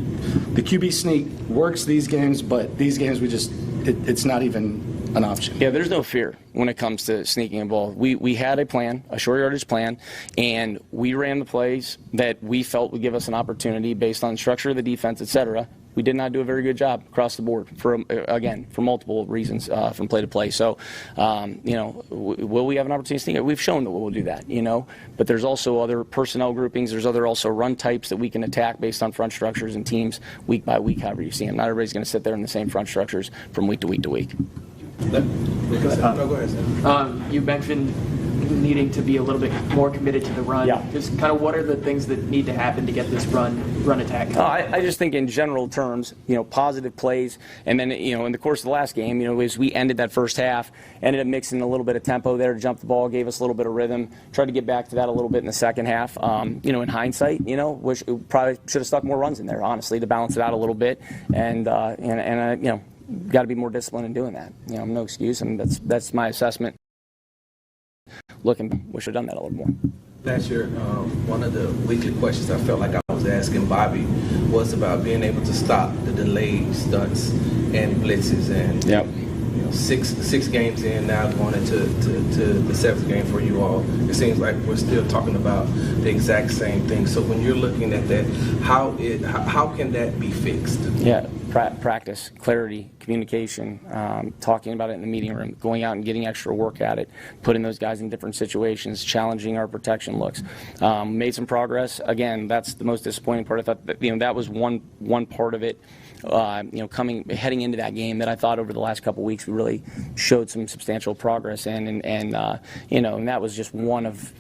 QB sneak works these games, but these games it's not even an option. Yeah, there's no fear when it comes to sneaking a ball. We had a plan, a short yardage plan, and we ran the plays that we felt would give us an opportunity based on the structure of the defense, et cetera. We did not do a very good job across the board for multiple reasons from play to play. So, will we have an opportunity to sneak it? We've shown that we'll do that, but there's also other personnel groupings. There's also run types that we can attack based on front structures and teams week by week, however you see them. Not everybody's going to sit there in the same front structures from week to week to week. Go ahead, Sam. You mentioned needing to be a little bit more committed to the run. Yeah. Just kind of what are the things that need to happen to get this run attack? I just think in general terms, positive plays, and then, in the course of the last game, as we ended that first half, ended up mixing a little bit of tempo there to jump the ball, gave us a little bit of rhythm, tried to get back to that a little bit in the second half. In hindsight, wish probably should have stuck more runs in there, honestly, to balance it out a little bit, and got to be more disciplined in doing that. No excuse, and that's my assessment. wish I'd done that a little more. Last year, one of the weekly questions I felt like I was asking Bobby was about being able to stop the delayed stunts and blitzes. And you know, six games in now, going into the seventh game for you all, it seems like we're still talking about the exact same thing. So when you're looking at that, how can that be fixed? Yeah, practice, clarity, communication, talking about it in the meeting room, going out and getting extra work at it, putting those guys in different situations, challenging our protection looks. Made some progress. Again, that's the most disappointing part. I thought that, that was one part of it. Heading into that game that I thought over the last couple of weeks we really showed some substantial progress in, and that was just one of,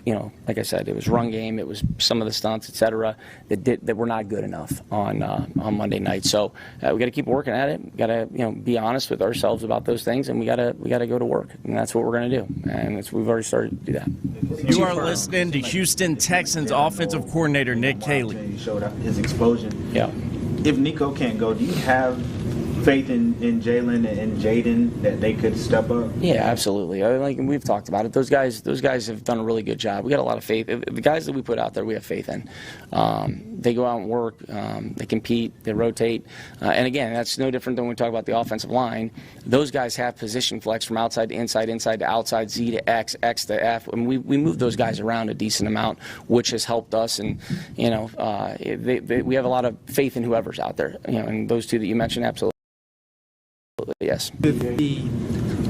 like I said, it was run game, it was some of the stunts, etc. that were not good enough on Monday night. So we got to keep working at it. We got to be honest with ourselves about those things, and we got to go to work, and that's what we're going to do, and we've already started to do that. You are listening to Houston Texans offensive coordinator Nick Caley. He showed his explosion. Yeah. If Nico can't go, do you have faith in Jalen and Jaden that they could step up? Yeah, absolutely. Like we've talked about it. Those guys have done a really good job. We got a lot of faith. The guys that we put out there, we have faith in. They go out and work. They compete. They rotate. And again, that's no different than when we talk about the offensive line. Those guys have position flex from outside to inside, inside to outside, Z to X, X to F. And we move those guys around a decent amount, which has helped us. And we have a lot of faith in whoever's out there. And those two that you mentioned, absolutely. Yes. The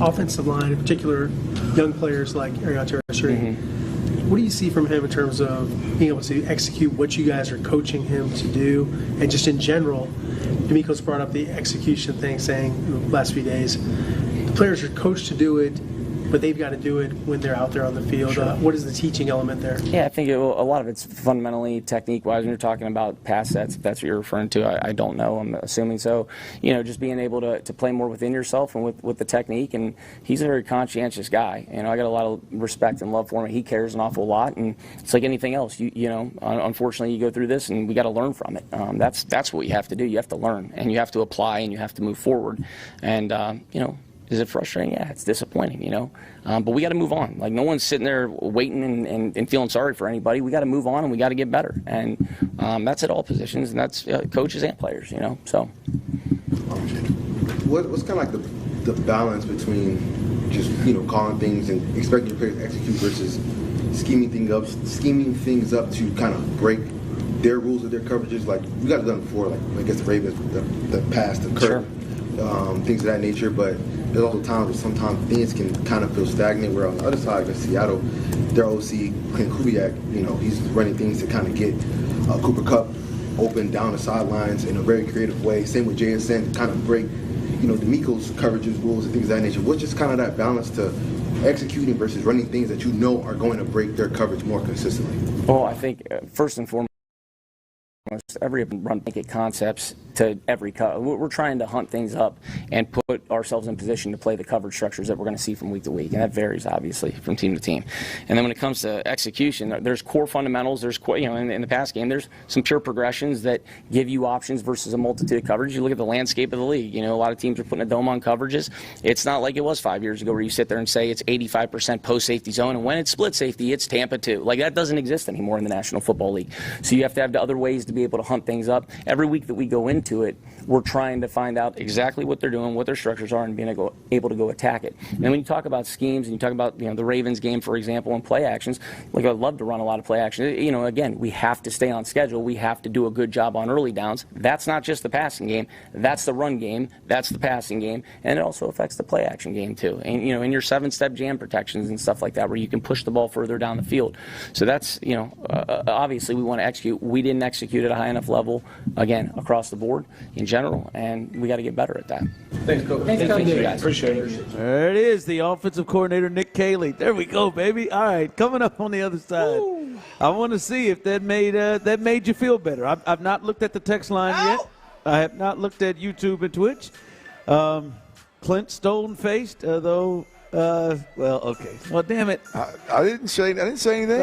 offensive line, in particular, young players like Ariel what do you see from him in terms of being able to execute what you guys are coaching him to do? And just in general, DeMeco's brought up the execution thing, saying the last few days, the players are coached to do it, but they've got to do it when they're out there on the field. Sure. What is the teaching element there? Yeah, I think a lot of it's fundamentally technique-wise. When you're talking about pass sets, if that's what you're referring to, I don't know. I'm assuming so. Just being able to play more within yourself and with the technique. And he's a very conscientious guy. I got a lot of respect and love for him. He cares an awful lot, and it's like anything else. Unfortunately, you go through this, and we got to learn from it. That's what you have to do. You have to learn, and you have to apply, and you have to move forward. And is it frustrating? Yeah, it's disappointing, but we got to move on. Like, no one's sitting there waiting and feeling sorry for anybody. We got to move on, and we got to get better. And that's at all positions, and that's coaches and players, so. What's kind of like the balance between just, calling things and expecting your players to execute versus scheming things up to kind of break their rules of their coverages? Like, we got it done before, like, I guess the Ravens, the pass, the Kirk, sure. Things of that nature, but there's also times where sometimes things can kind of feel stagnant, where on the other side, in Seattle, their OC, Clint Kubiak, he's running things to kind of get Cooper Kupp open down the sidelines in a very creative way. Same with JSN, kind of break, DeMeco's coverages, rules, and things of that nature. What's just kind of that balance to executing versus running things that are going to break their coverage more consistently? Well, I think first and foremost, every run blanket concepts to every cut. We're trying to hunt things up and put ourselves in position to play the coverage structures that we're going to see from week to week, and that varies obviously from team to team. And then when it comes to execution, there's core fundamentals. There's in the pass game, there's some pure progressions that give you options versus a multitude of coverage. You look at the landscape of the league. A lot of teams are putting a dome on coverages. It's not like it was 5 years ago where you sit there and say it's 85% post safety zone, and when it's split safety, it's Tampa 2. Like, that doesn't exist anymore in the National Football League. So you have to have the other ways to be able to hunt things up. Every week that we go into it, we're trying to find out exactly what they're doing, what their structures are, and being able to go attack it. And when you talk about schemes and you talk about the Ravens game, for example, and play actions, like, I'd love to run a lot of play action. Again, we have to stay on schedule. We have to do a good job on early downs. That's not just the passing game. That's the run game. That's the passing game. And it also affects the play action game too. And in your 7-step jam protections and stuff like that, where you can push the ball further down the field. So that's obviously we want to execute. We didn't execute at a high enough level, again, across the board in general, and we got to get better at that. Thanks, Coach. Thank you, guys. Appreciate it. There it is, the offensive coordinator, Nick Caley. There we go, baby. All right, coming up on the other side. Ooh. I want to see if that made you feel better. I've not looked at the text line yet. I have not looked at YouTube and Twitch. Clint stone-faced, though. Well, okay. Well, damn it. I didn't say anything.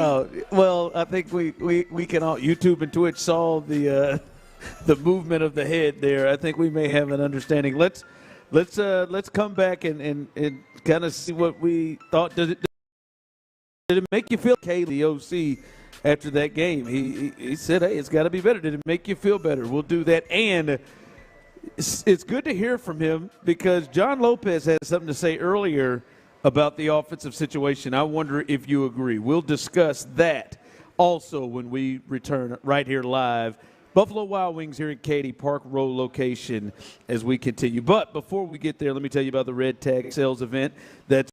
Well, I think we can all, YouTube and Twitch saw the movement of the head there. I think we may have an understanding. Let's come back and kind of see what we thought. Does it Did it make you feel okay, the OC, after that game? He said, hey, it's got to be better. Did it make you feel better? We'll do that. And it's good to hear from him because John Lopez had something to say earlier about the offensive situation. I wonder if you agree. We'll discuss that also when we return right here live. Buffalo Wild Wings here in Katy, Park Row location as we continue. But before we get there, let me tell you about the Red Tag Sales event that's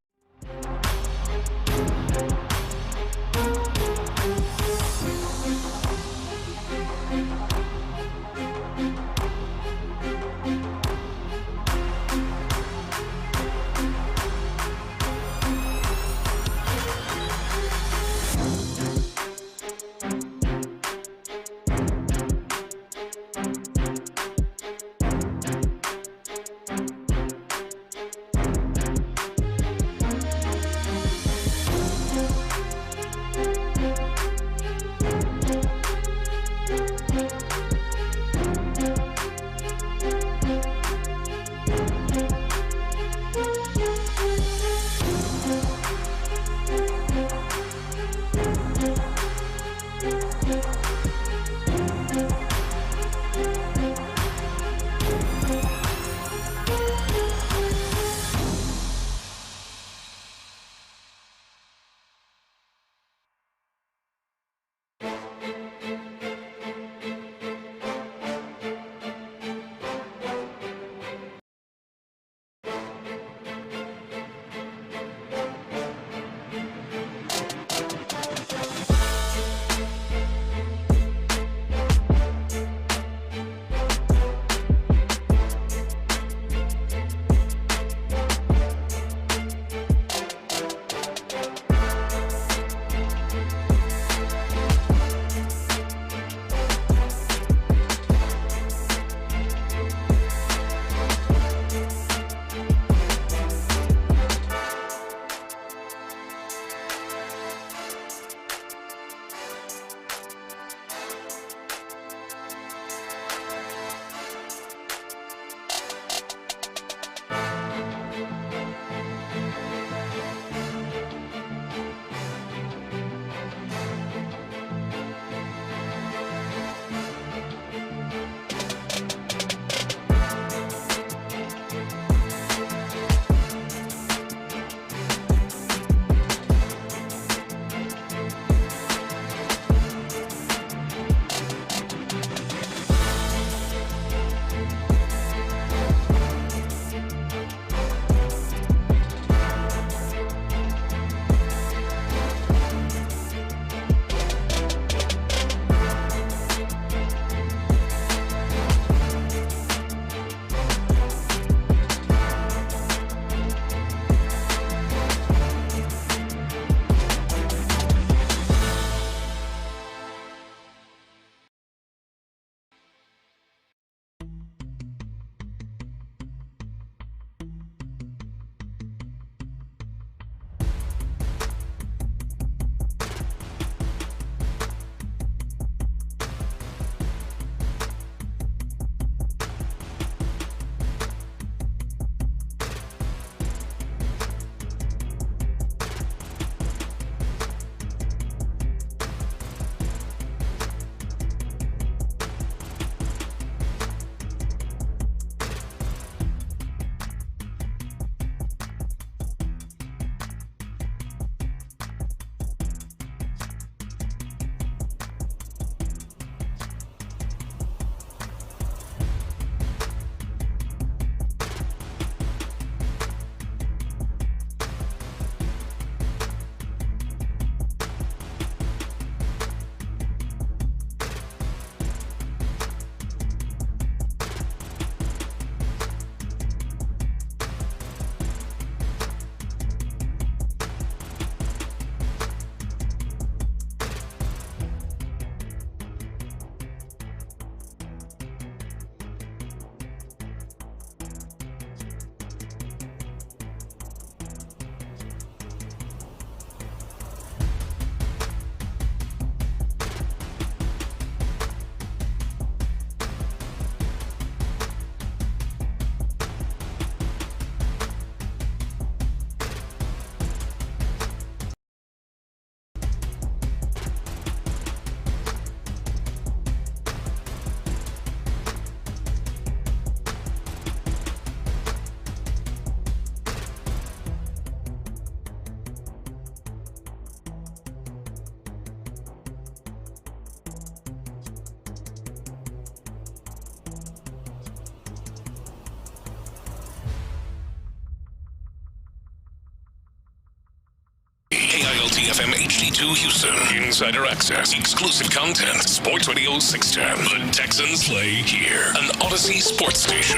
WFM HD2 Houston. Insider access, exclusive content. Sports Radio 610. The Texans play here. An Odyssey sports station.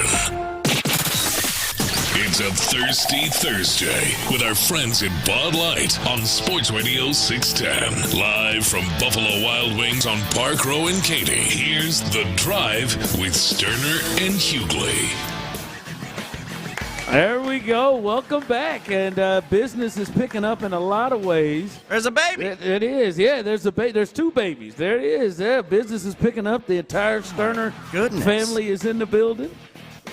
It's a Thirsty Thursday with our friends at Bud Light on Sports Radio 610. Live from Buffalo Wild Wings on Park Row in Katy. Here's The Drive with Stoerner and Hughley. There we go. Welcome back. And business is picking up in a lot of ways. There's a baby. It is. Yeah, there's two babies. There it is. Yeah, business is picking up. The entire Stoerner family is in the building.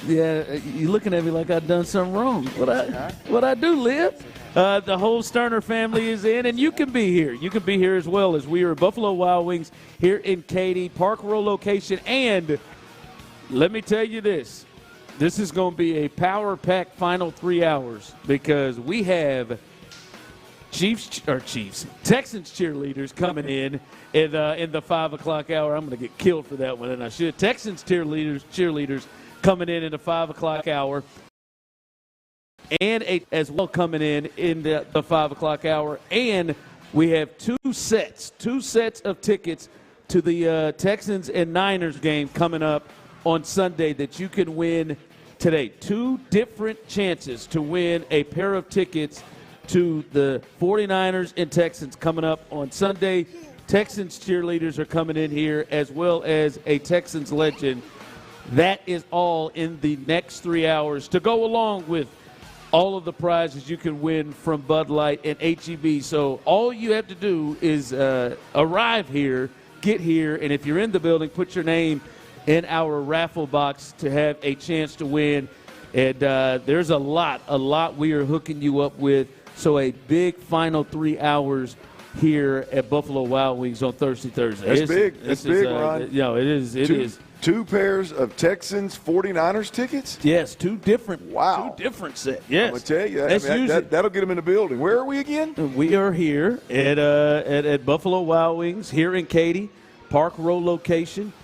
Yeah, you're looking at me like I've done something wrong. What I do, Liv? The whole Stoerner family is in, and you can be here. You can be here as well, as we are at Buffalo Wild Wings here in Katy, Park Row location. And let me tell you this. This is going to be a power-packed final 3 hours because we have Texans cheerleaders coming in the 5 o'clock hour. I'm going to get killed for that one, and I should. Texans cheerleaders coming in the 5 o'clock hour, and as well coming in the 5 o'clock hour. And we have two sets of tickets to the Texans and Niners game coming up on Sunday that you can win today. 2 different chances to win a pair of tickets to the 49ers and Texans coming up on Sunday. Texans cheerleaders are coming in here, as well as a Texans legend. That is all in the next 3 hours to go along with all of the prizes you can win from Bud Light and H-E-B. So all you have to do is arrive here, get here, and if you're in the building, put your name in our raffle box to have a chance to win. And there's a lot we are hooking you up with. So a big final 3 hours here at Buffalo Wild Wings on Thursday. That's big. That's big, Ron. It is. 2 pairs of Texans 49ers tickets? Yes, 2 different. Wow. 2 different sets. Yes. I'm going to tell you, that'll get them in the building. Where are we again? We are here at Buffalo Wild Wings here in Katy, Park Row location.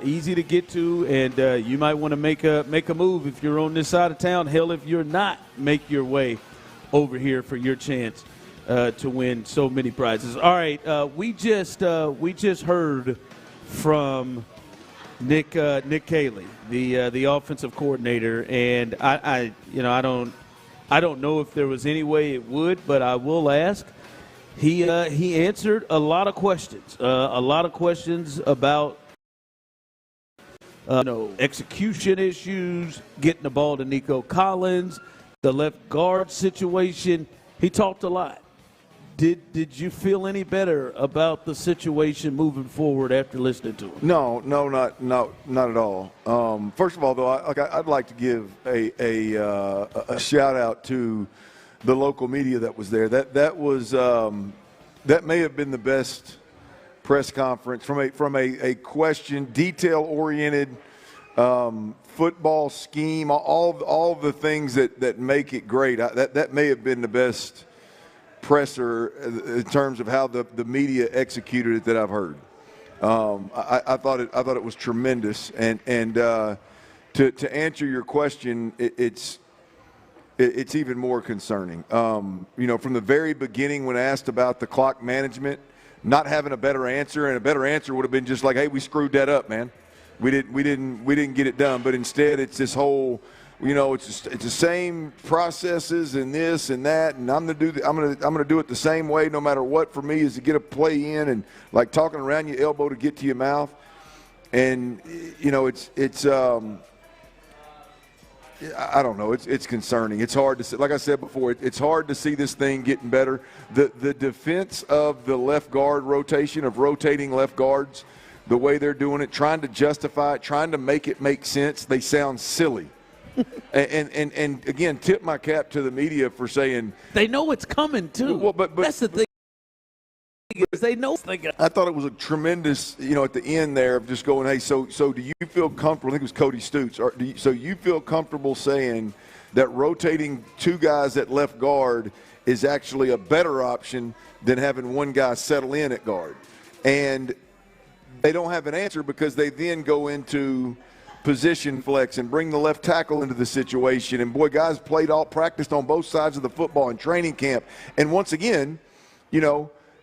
Easy to get to, and you might want to make a move if you're on this side of town. Hell, if you're not, make your way over here for your chance to win so many prizes. All right, we just heard from Nick Caley, the offensive coordinator, and I don't know if there was any way it would, but I will ask. He answered a lot of questions about execution issues, getting the ball to Nico Collins, the left guard situation. He talked a lot. Did you feel any better about the situation moving forward after listening to him? No, not at all. First of all, though, I'd like to give a shout out to the local media that was there. That may have been the best press conference from a question, detail-oriented football scheme, all of the things that make it great. That may have been the best presser in terms of how the media executed it that I've heard. I thought it was tremendous, and to answer your question, it's even more concerning. From the very beginning when asked about the clock management, not having a better answer, and a better answer would have been just like, hey, we screwed that up, man. We didn't get it done. But instead, it's this whole, it's the same processes and this and that, and I'm gonna do it the same way no matter what. For me, is to get a play in and like talking around your elbow to get to your mouth, and I don't know. It's concerning. It's hard to see. Like I said before, it's hard to see this thing getting better. The defense of the left guard rotation, of rotating left guards, the way they're doing it, trying to justify it, trying to make it make sense, they sound silly. and again, tip my cap to the media for saying they know it's coming too. Well, but that's the thing. They know. I thought it was a tremendous, at the end there of just going, hey, so do you feel comfortable? I think it was Cody Stoots. So you feel comfortable saying that rotating 2 guys at left guard is actually a better option than having one guy settle in at guard? And they don't have an answer because they then go into position flex and bring the left tackle into the situation. And, boy, guys practiced on both sides of the football in training camp. And once again,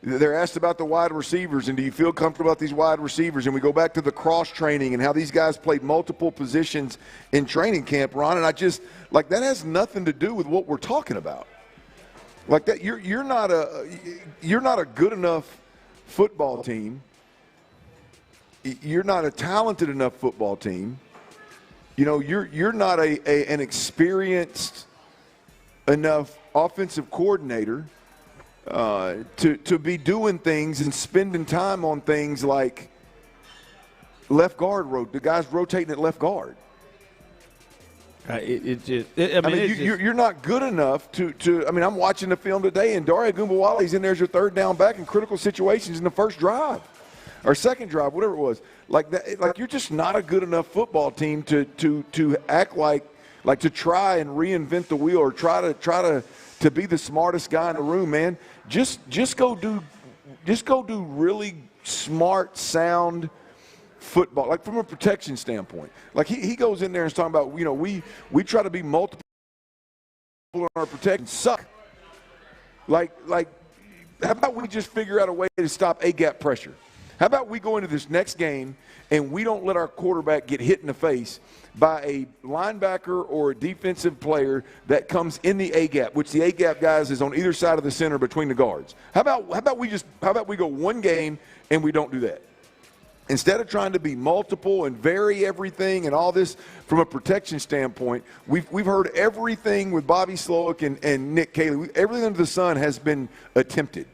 they're asked about the wide receivers, and do you feel comfortable about these wide receivers? And we go back to the cross-training and how these guys played multiple positions in training camp, Ron, and I just – like, that has nothing to do with what we're talking about. Like that, you're not a good enough football team. You're not a talented enough football team. You're not an experienced enough offensive coordinator to be doing things and spending time on things like left guard. The guys rotating at left guard. You're not good enough to. I mean, I'm watching the film today, and Dare Ogunbowale's in there as your third down back in critical situations in the first drive or second drive, whatever it was. Like that. Like you're just not a good enough football team to act like to try and reinvent the wheel or try to be the smartest guy in the room, man. Just go do really smart, sound football, like from a protection standpoint. Like he goes in there and is talking about, we try to be multiple in our protection. Suck. Like, how about we just figure out a way to stop A-gap pressure? How about we go into this next game and we don't let our quarterback get hit in the face by a linebacker or a defensive player that comes in the A-gap, which the A-gap guys is on either side of the center between the guards. How about we go one game and we don't do that? Instead of trying to be multiple and vary everything and all this from a protection standpoint, we've heard everything with Bobby Slowick and Nick Caley. Everything under the sun has been attempted.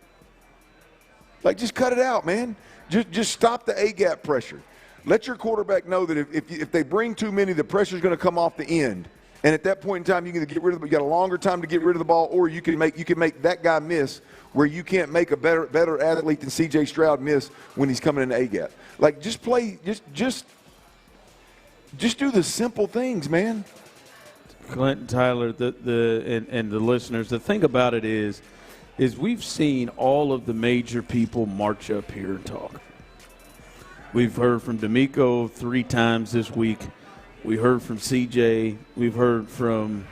Like, just cut it out, man. Just stop the A-gap pressure. Let your quarterback know that if they bring too many, the pressure's going to come off the end. And at that point in time, you can either get rid of you got a longer time to get rid of the ball, or you can make that guy miss where you can't make a better athlete than C.J. Stroud miss when he's coming in the A-gap. Like, just do the simple things, man. Clinton, Tyler, and the listeners, the thing about it is we've seen all of the major people march up here and talk. We've heard from DeMeco 3 times this week. We heard from CJ. We've heard from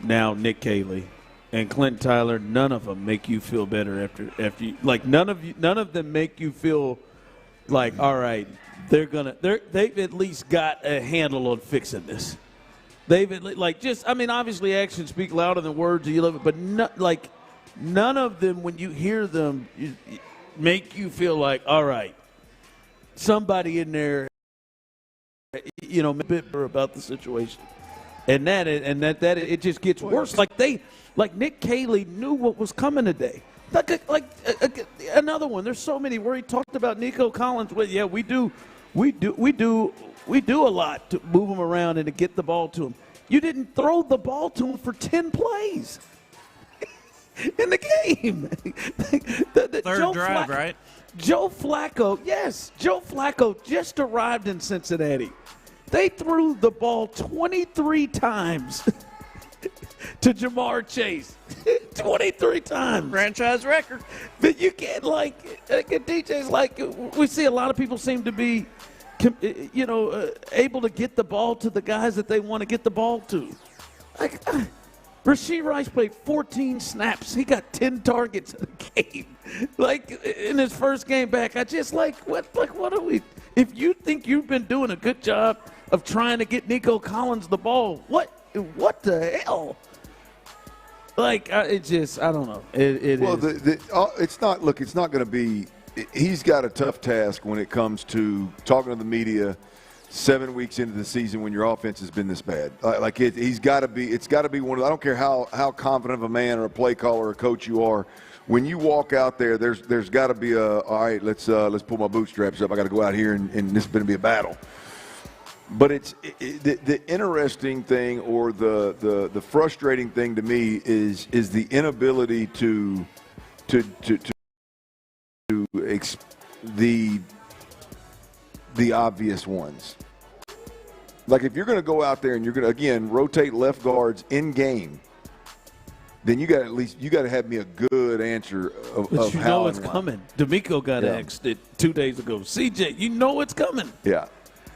now Nick Caley and Clinton, Tyler. None of them make you feel better after you, like none of them make you feel like, all right, they've at least got a handle on fixing this. Obviously actions speak louder than words. You love it, but none of them, when you hear them, make you feel like, all right, somebody in there, a bit about the situation, and that it just gets worse. Like Nick Caley knew what was coming today. Like another one. There's so many where he talked about Nico Collins. Well, yeah, we do a lot to move him around and to get the ball to him. You didn't throw the ball to him for 10 plays in the game. Third drive, right? Joe Flacco just arrived in Cincinnati. They threw the ball 23 times to Jamar Chase. 23 times. Franchise record. But you can't, DJ's we see a lot of people seem to be, able to get the ball to the guys that they want to get the ball to. Rashee Rice played 14 snaps. He got 10 targets in the game. In his first game back, what are we? If you think you've been doing a good job of trying to get Nico Collins the ball, what the hell? I don't know. It's not. Look, it's not going to be. He's got a tough task when it comes to talking to the media 7 weeks into the season when your offense has been this bad. He's got to be. It's got to be one of. I don't care how confident of a man or a play caller or a coach you are. When you walk out there, there's got to be all right. Let's pull my bootstraps up. I got to go out here and this is going to be a battle. But the interesting thing or the frustrating thing to me is the inability to the obvious ones. Like if you're going to go out there and you're going to again rotate left guards in game, then you got to have me a good answer of how it's coming. DeMeco got asked it 2 days ago. CJ, you know it's coming. Yeah.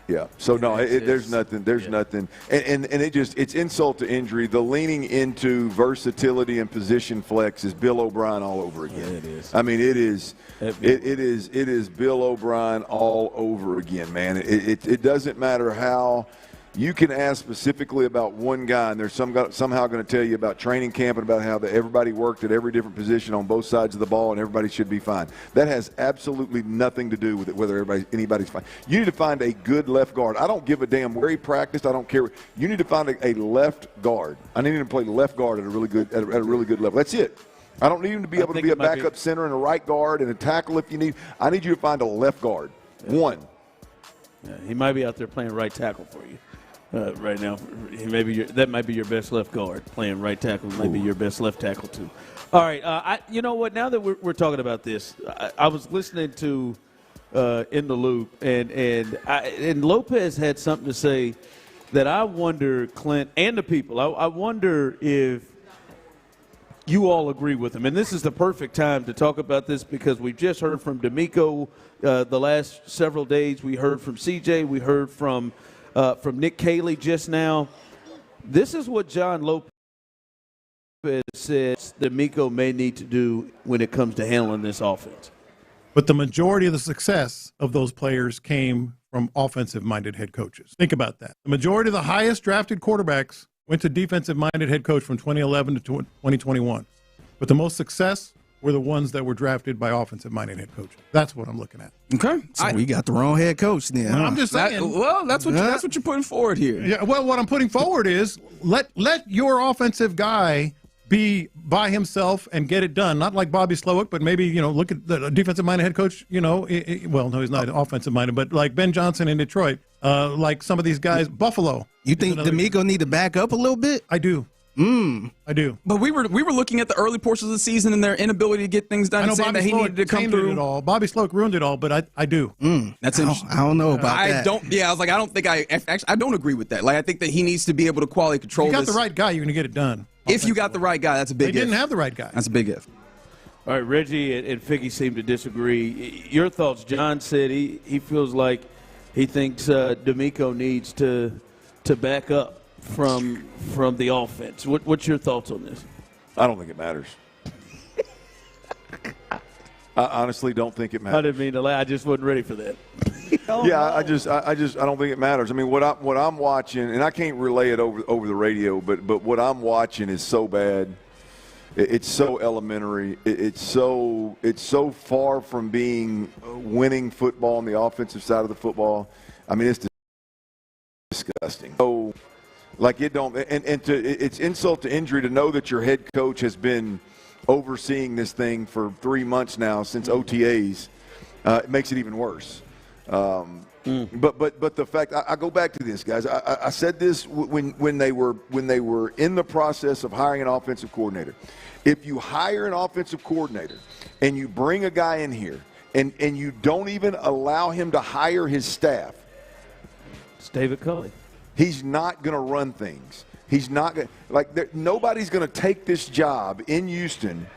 Yeah. So no, there's nothing. There's nothing, and it's insult to injury. The leaning into versatility and position flex is Bill O'Brien all over again. Yeah, it is. I mean, it is Bill O'Brien all over again, man. It doesn't matter how. You can ask specifically about one guy, and they're somehow going to tell you about training camp and about how everybody worked at every different position on both sides of the ball, and everybody should be fine. That has absolutely nothing to do with it, whether anybody's fine. You need to find a good left guard. I don't give a damn where he practiced. I don't care. You need to find a left guard. I need him to play left guard at a really good level. That's it. I don't need him to be able to be a backup center and a right guard and a tackle if you need. I need you to find a left guard. One. Yeah, he might be out there playing right tackle for you. Right now, that might be your best left guard. Playing right tackle might be your best left tackle too. All right, you know what? Now that we're talking about this, I was listening to In the Loop, and Lopez had something to say that I wonder, Clint and the people, I wonder if you all agree with him. And this is the perfect time to talk about this because we've just heard from DeMeco the last several days. We heard from CJ. We heard from Nick Caley just now. This is what John Lopez says DeMeco may need to do when it comes to handling this offense. But the majority of the success of those players came from offensive-minded head coaches. Think about that. The majority of the highest drafted quarterbacks went to defensive-minded head coach from 2011 to 2021. But the most success were the ones that were drafted by offensive-minded head coaches. That's what I'm looking at. Okay. So we got the wrong head coach then. I'm just saying. That's what you're putting forward here. Yeah. Well, what I'm putting forward is let your offensive guy be by himself and get it done. Not like Bobby Slowick, but maybe, look at the defensive-minded head coach, no, he's not offensive-minded, but like Ben Johnson in Detroit, like some of these guys, Buffalo. You think DeMeco need to back up a little bit? I do. I do. But we were looking at the early portions of the season and their inability to get things done. I know and saying Bobby that he needed to come through. It all. Bobby Slowick ruined it all, but I do. That's interesting. I don't know about that. I was like, I don't think I don't agree with that. Like, I think that he needs to be able to quality control. You got the right guy, you're going to get it done. If you got the right guy, that's a big if. They didn't have the right guy. That's a big if. All right, Reggie and Figgy seem to disagree. Your thoughts? John said he feels like he thinks DeMeco needs to back up from the offense. What's your thoughts on this? I don't think it matters. I honestly don't think it matters. I didn't mean to lie. I just wasn't ready for that. I don't think it matters. I mean, what I'm watching, and I can't relay it over the radio, but what I'm watching is so bad. It's so elementary. It's so far from being winning football on the offensive side of the football. I mean, it's disgusting. So, like, it's insult to injury to know that your head coach has been overseeing this thing for 3 months now since OTAs. It makes it even worse. But the fact, I go back to this, guys. I said this when they were in the process of hiring an offensive coordinator. If you hire an offensive coordinator and you bring a guy in here and you don't even allow him to hire his staff, it's David Culley. He's not going to run things. He's not going nobody's going to take this job in Houston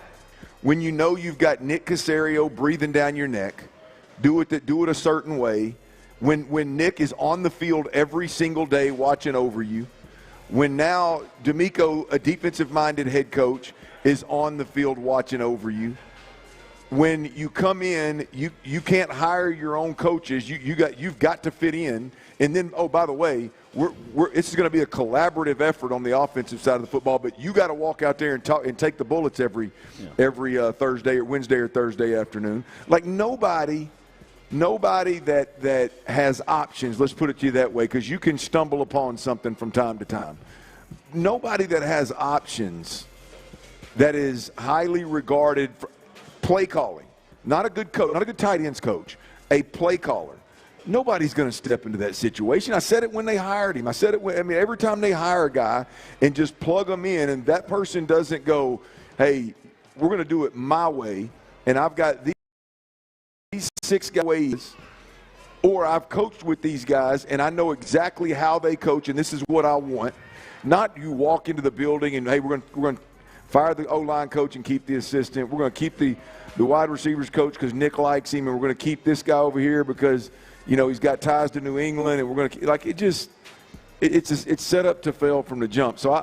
when you know you've got Nick Caserio breathing down your neck. Do it a certain way. When Nick is on the field every single day watching over you. When now DeMeco, a defensive-minded head coach, is on the field watching over you. When you come in, you can't hire your own coaches. You've got to fit in. And then, oh, by the way, this is going to be a collaborative effort on the offensive side of the football. But you got to walk out there and take the bullets every Thursday or Wednesday or Thursday afternoon. Like nobody that has options. Let's put it to you that way, because you can stumble upon something from time to time. Nobody that has options that is highly regarded for play calling, not a good coach, not a good tight ends coach, a play caller. Nobody's going to step into that situation. I said it when they hired him. I said it every time they hire a guy and just plug them in, and that person doesn't go, hey, we're going to do it my way, and I've got these 6 ways, or I've coached with these guys and I know exactly how they coach and this is what I want. Not you walk into the building and, hey, we're going to fire the O-line coach and keep the assistant. We're going to keep the wide receivers coach because Nick likes him, and we're going to keep this guy over here because, he's got ties to New England, and we're going to like it. It's set up to fail from the jump. So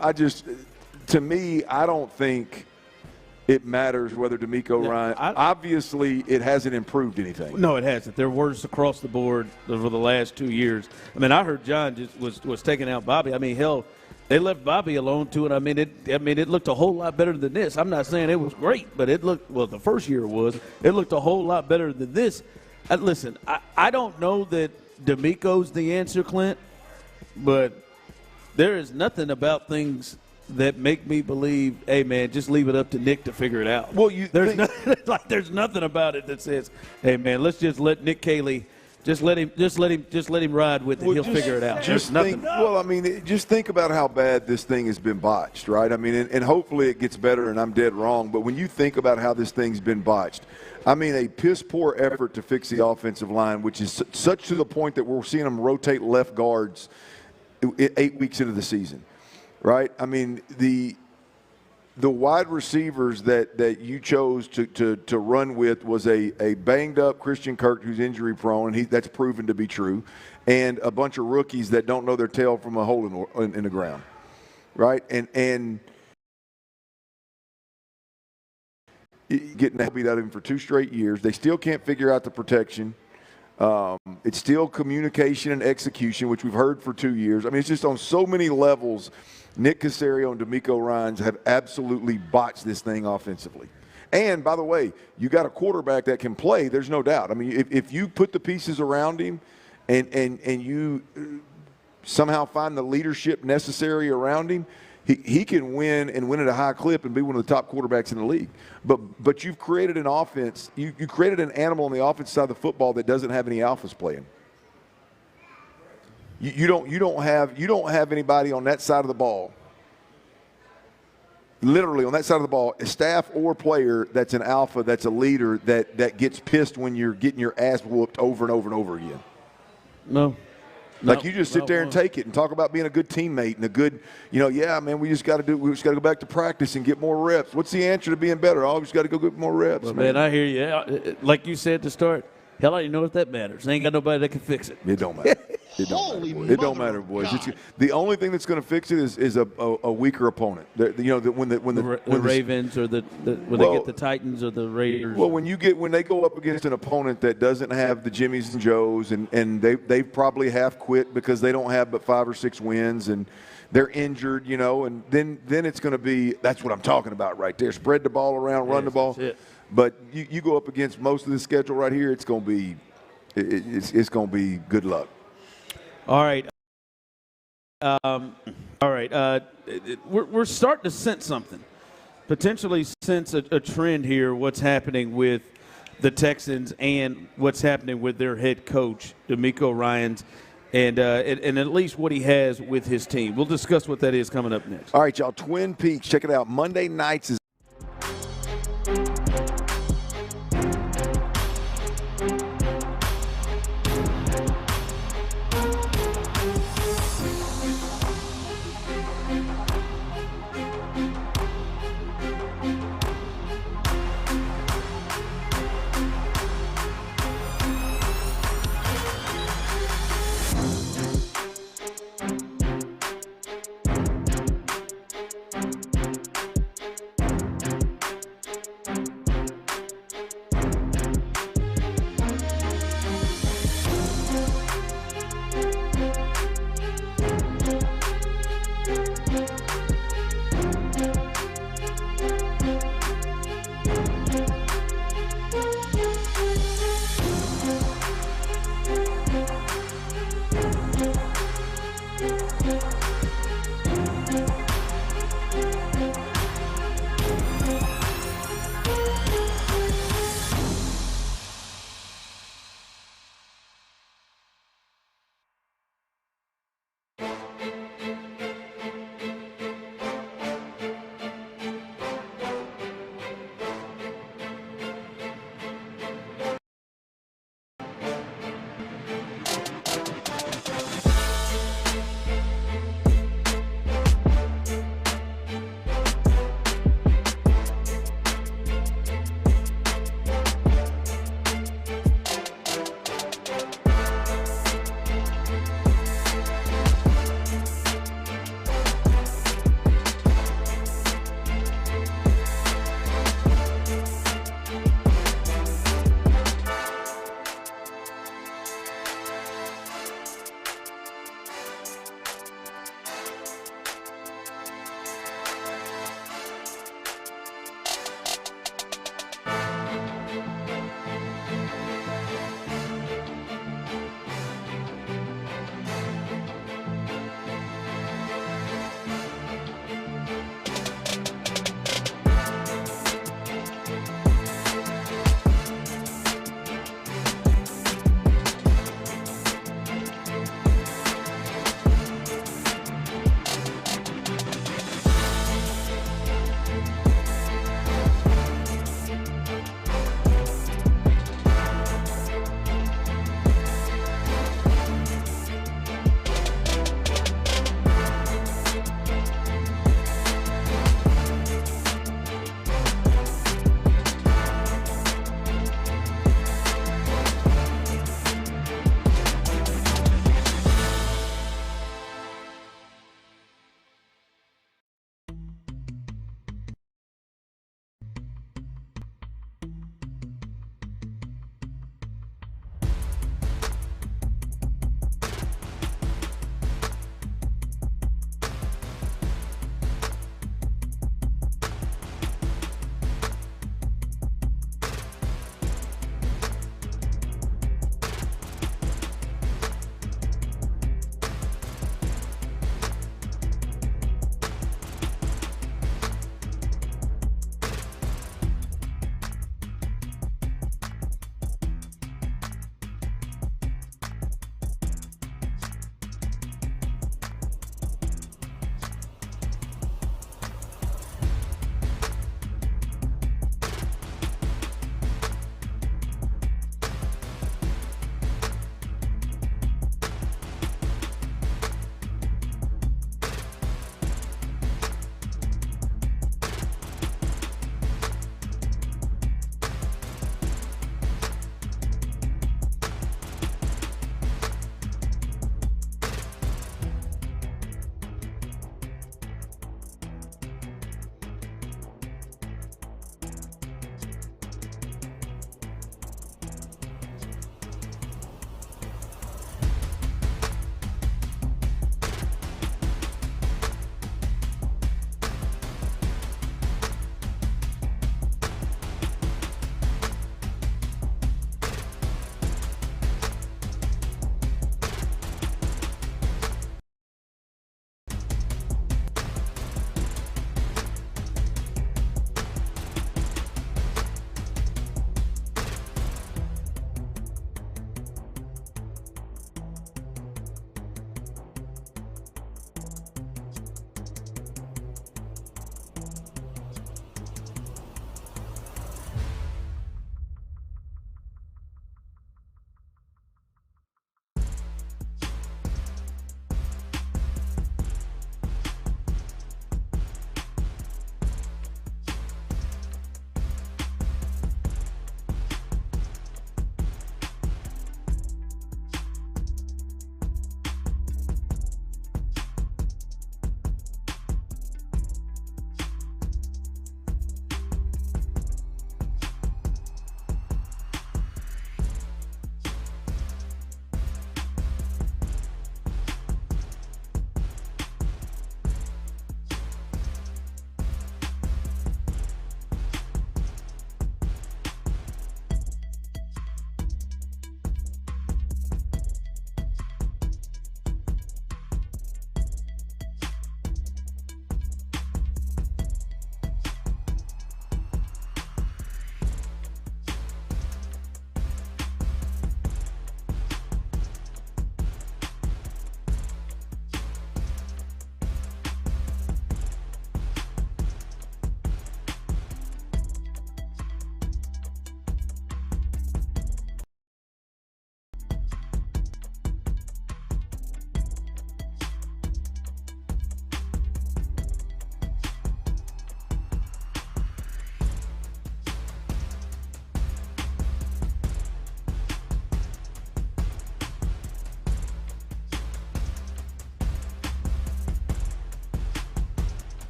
to me, I don't think it matters whether DeMeco Ryans. Obviously, it hasn't improved anything. No, it hasn't. They're worse across the board over the last 2 years. I mean, I heard John just was taking out Bobby. I mean, hell, they left Bobby alone too, and I mean, it looked a whole lot better than this. I'm not saying it was great, but it looked the first year it looked a whole lot better than this. Listen, I don't know that DeMeco's the answer, Clint, but there is nothing about things that make me believe, hey man, just leave it up to Nick to figure it out. Well, there's nothing about it that says, hey man, let's just let Nick Caley just let him ride with it. He'll figure it out. Just think about how bad this thing has been botched, right? I mean, and hopefully it gets better, and I'm dead wrong. But when you think about how this thing's been botched, I mean, a piss-poor effort to fix the offensive line, which is such to the point that we're seeing them rotate left guards 8 weeks into the season, right? I mean, the wide receivers that you chose to run with was a banged-up Christian Kirk who's injury-prone, and that's proven to be true, and a bunch of rookies that don't know their tail from a hole in the ground, right? And getting that beat out of him for 2 straight years. They still can't figure out the protection. It's still communication and execution, which we've heard for 2 years. I mean, it's just on so many levels. Nick Caserio and DeMeco Ryans have absolutely botched this thing offensively. And, by the way, you got a quarterback that can play, there's no doubt. I mean, if you put the pieces around him and you somehow find the leadership necessary around him, he can win and win at a high clip and be one of the top quarterbacks in the league. But you've created an offense. You created an animal on the offensive side of the football that doesn't have any alphas playing. You don't have anybody on that side of the ball. Literally on that side of the ball, a staff or player that's an alpha, that's a leader, that gets pissed when you're getting your ass whooped over and over and over again. No. Like you just sit there and take it and talk about being a good teammate and a good, yeah, man, we just got to go back to practice and get more reps. What's the answer to being better? Oh, we just got to go get more reps, well, man. I hear you. Like you said at the start, hell, I don't even know if that matters. Ain't got nobody that can fix it. It don't matter. It don't matter, boys. The only thing that's going to fix it is a weaker opponent. When the Ravens or they get the Titans or the Raiders. Well, when they go up against an opponent that doesn't have the Jimmies and Joes and they probably half quit because they don't have but 5 or 6 wins and they're injured, and then it's going to be, that's what I'm talking about right there. Spread the ball around, run the ball. But you go up against most of the schedule right here, it's going to be good luck. All right. We're starting to sense something, potentially sense a trend here. What's happening with the Texans and what's happening with their head coach, DeMeco Ryans, and at least what he has with his team. We'll discuss what that is coming up next. All right, y'all. Twin Peaks. Check it out. Monday nights is.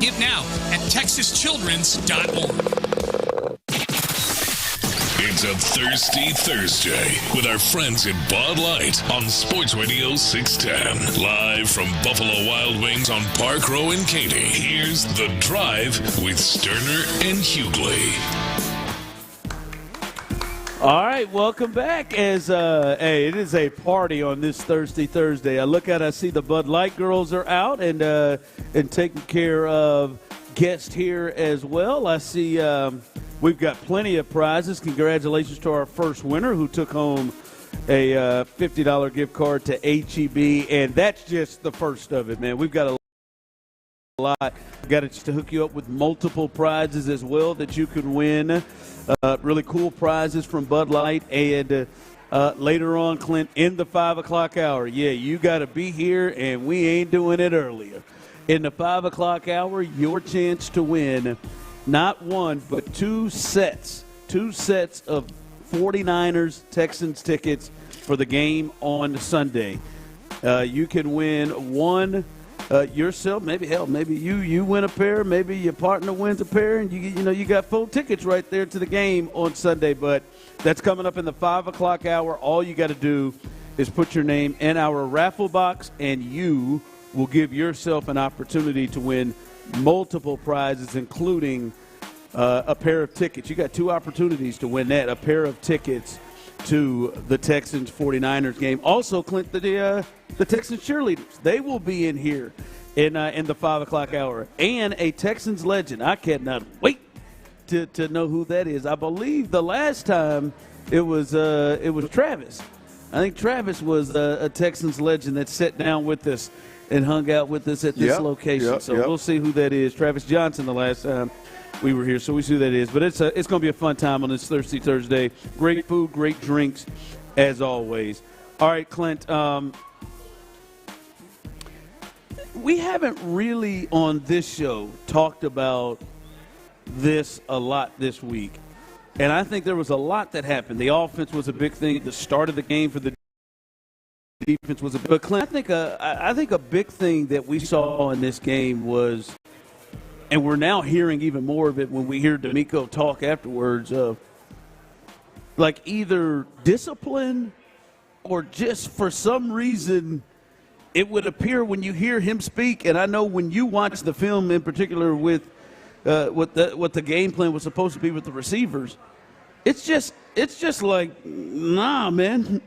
it now at texaschildrens.org. It's a Thirsty Thursday with our friends at Bud Light on Sports Radio 610. Live from Buffalo Wild Wings on Park Row in Katy. Here's The Drive with Stoerner and Hughley. All right, welcome back. It is a party on this Thirsty Thursday. I look out, I see the Bud Light girls are out and taking care of guests here as well. I see we've got plenty of prizes. Congratulations to our first winner who took home a $50 gift card to HEB, and that's just the first of it, man. We've got a lot. Got to hook you up with multiple prizes as well that you can win. Really cool prizes from Bud Light. And later on, Clint, in the 5 o'clock hour, you got to be here, and we ain't doing it earlier. In the 5 o'clock hour, your chance to win not one, but two sets of 49ers Texans tickets for the game on Sunday. You can win one yourself, maybe you win a pair, maybe your partner wins a pair, and you got full tickets right there to the game on Sunday. But that's coming up in the 5 o'clock hour. All you got to do is put your name in our raffle box, and you will give yourself an opportunity to win multiple prizes, including a pair of tickets. You got two opportunities to win that, a pair of tickets to the Texans 49ers game. Also, Clint, the Texans cheerleaders, they will be in here in the 5 o'clock hour. And a Texans legend. I cannot wait to know who that is. I believe the last time it was Travis. I think Travis was a Texans legend that sat down with us and hung out with us at this location. We'll see who that is. Travis Johnson the last time we were here, so we see who that is. But it's going to be a fun time on this Thirsty Thursday. Great food, great drinks, as always. All right, Clint, we haven't really on this show talked about this a lot this week. And I think there was a lot that happened. The offense was a big thing. The start of the game for the defense was a big. But Clint, I think a big thing that we saw in this game was, and we're now hearing even more of it when we hear DeMeco talk afterwards, of like either discipline or just for some reason it would appear when you hear him speak, and I know when you watch the film in particular with what the game plan was supposed to be with the receivers, it's just like, nah, man,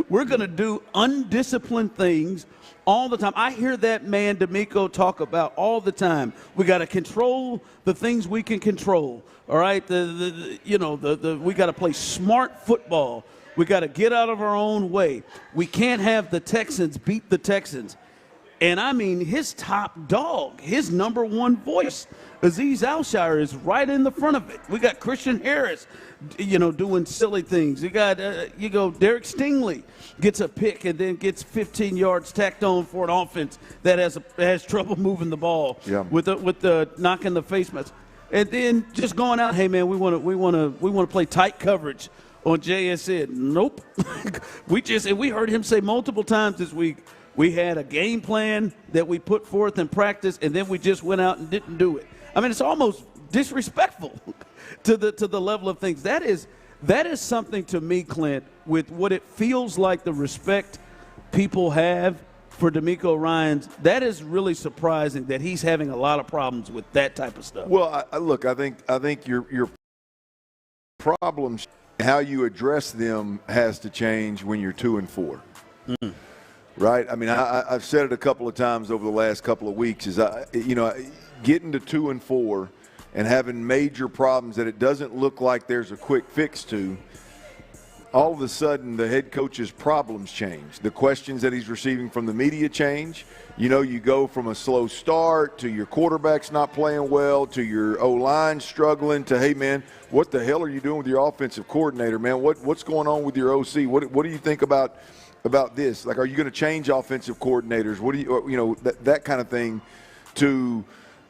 we're going to do undisciplined things all the time. I hear that man DeMeco talk about all the time. We got to control the things we can control. All right, we got to play smart football. We got to get out of our own way. We can't have the Texans beat the Texans. And I mean, his top dog, his number one voice, Azeez Al-Shire, is right in the front of it. We got Christian Harris, doing silly things. You got, Derek Stingley gets a pick and then gets 15 yards tacked on for an offense that has trouble moving the ball with the knock in the face mask. And then just going out, hey man, we want to play tight coverage on JSN. Nope. We heard him say multiple times this week, we had a game plan that we put forth in practice, and then we just went out and didn't do it. I mean, it's almost disrespectful to the level of things. That is something to me, Clint, with what it feels like the respect people have for DeMeco Ryans. That is really surprising that he's having a lot of problems with that type of stuff. Well, I think your problems, how you address them, has to change when you're 2-4. Mm. Right? I mean, I've said it a couple of times over the last couple of weeks, is getting to 2-4 and having major problems that it doesn't look like there's a quick fix to, all of a sudden the head coach's problems change. The questions that he's receiving from the media change. You go from a slow start to your quarterback's not playing well to your O-line struggling to, hey, man, what the hell are you doing with your offensive coordinator, man? What's going on with your OC? What do you think about this? Like, are you going to change offensive coordinators? What do you that kind of thing to,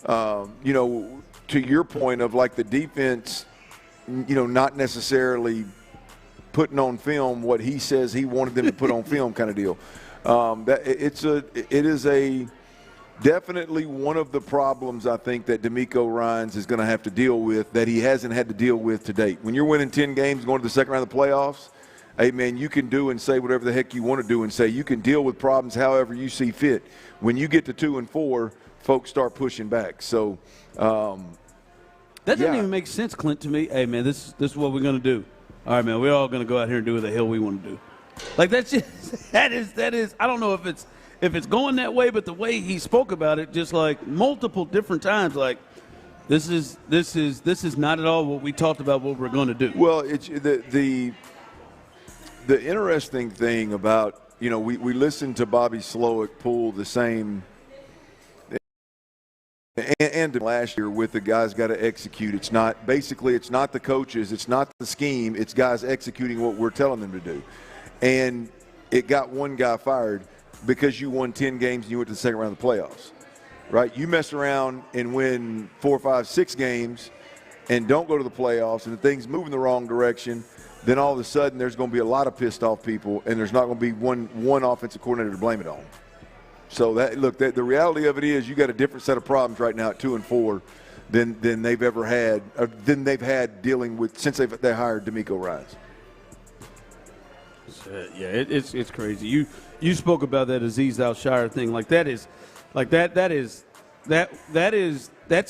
to your point of like the defense, not necessarily putting on film what he says he wanted them to put on film kind of deal. It is a definitely one of the problems I think that DeMeco Ryans is going to have to deal with that he hasn't had to deal with to date. When you're winning 10 games going to the second round of the playoffs, hey, man, you can do and say whatever the heck you want to do and say. You can deal with problems however you see fit. When you get to 2 and 4, folks start pushing back. So that doesn't even make sense, Clint, to me. Hey, man, this is what we're going to do. All right, man, we're all going to go out here and do what the hell we want to do. Like, that's just that is. I don't know if it's going that way, but the way he spoke about it, just like multiple different times, like this is not at all what we talked about. What we're going to do. Well, it's the interesting thing about we listened to Bobby Slowick pull the same. And last year with the guys got to execute. It's not the coaches, it's not the scheme, it's guys executing what we're telling them to do. And it got one guy fired because you won 10 games and you went to the second round of the playoffs, right? You mess around and win 4, 5, 6 games and don't go to the playoffs and the things move in the wrong direction, then all of a sudden there's going to be a lot of pissed off people and there's not going to be one offensive coordinator to blame it on. So the reality of it is you got a different set of problems right now at 2 and 4 than they've ever had, or than they've had dealing with since they hired DeMeco Ryans. It's crazy. You spoke about that Azeez Al-Shire thing. Like that's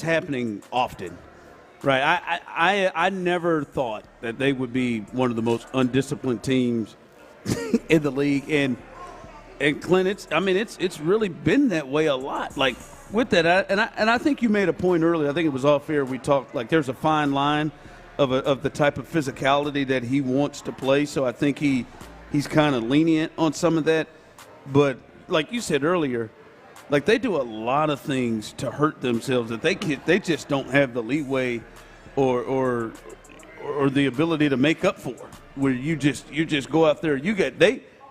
happening often, right? I never thought that they would be one of the most undisciplined teams in the league, and Clint, it's really been that way a lot. Like with that, and I think you made a point earlier. I think it was off air. We talked like there's a fine line of the type of physicality that he wants to play. So I think he's kind of lenient on some of that. But like you said earlier, like they do a lot of things to hurt themselves that they just don't have the leeway or the ability to make up for. Where you just go out there,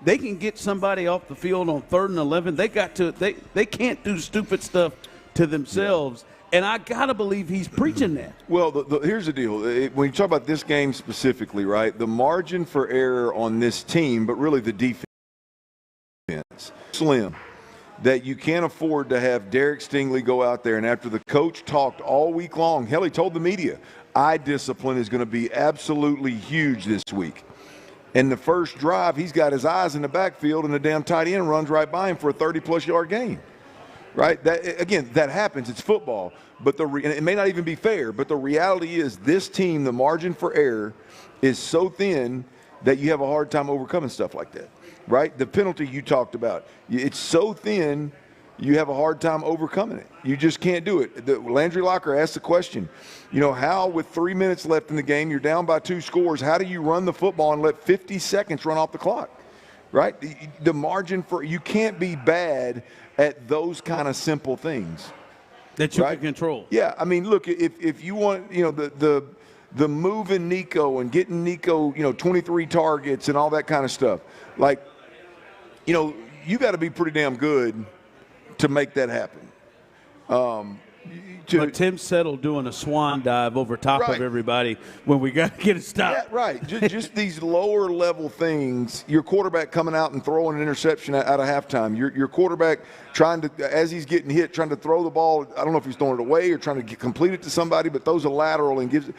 they can get somebody off the field on 3rd and 11. They can't do stupid stuff to themselves. And I got to believe he's preaching that. Well, here's the deal. When you talk about this game specifically, right, the margin for error on this team, but really the defense, slim, that you can't afford to have Derek Stingley go out there and after the coach talked all week long, hell, he told the media, eye discipline is going to be absolutely huge this week. And the first drive, he's got his eyes in the backfield and the damn tight end runs right by him for a 30-plus yard gain. Right? That happens. It's football. But and it may not even be fair, but the reality is this team, the margin for error is so thin that you have a hard time overcoming stuff like that. Right? The penalty you talked about, it's so thin you have a hard time overcoming it. You just can't do it. Landry Locker asked the question, how with 3 minutes left in the game, you're down by 2 scores, how do you run the football and let 50 seconds run off the clock? Right? The margin for – you can't be bad at those kind of simple things. That you can control. Yeah. I mean, look, if you want, the moving Nico and getting Nico, 23 targets and all that kind of stuff, like, you got to be pretty damn good to make that happen. But Tim Settle doing a swan dive over top of everybody when we got to get a stop. Yeah, right. just these lower level things. Your quarterback coming out and throwing an interception out of halftime. Your quarterback trying to, as he's getting hit, trying to throw the ball. I don't know if he's throwing it away or trying to complete it to somebody, but throws a lateral and gives it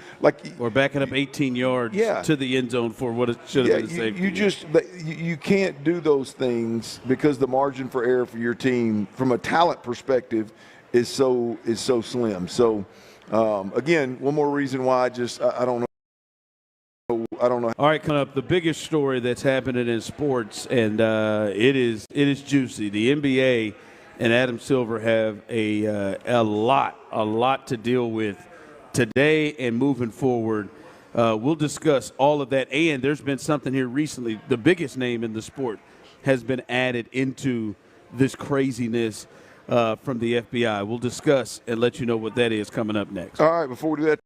or backing up 18 yards to the end zone for what it should have been a safety. You can't do those things because the margin for error for your team from a talent perspective is so slim. So again, one more reason why I don't know. All right, coming up, the biggest story that's happening in sports, and it is juicy. The NBA and Adam Silver have a lot to deal with today and moving forward. We'll discuss all of that, and there's been something here recently. The biggest name in the sport has been added into this craziness from the FBI. We'll discuss and let you know what that is coming up next. All right, before we do that.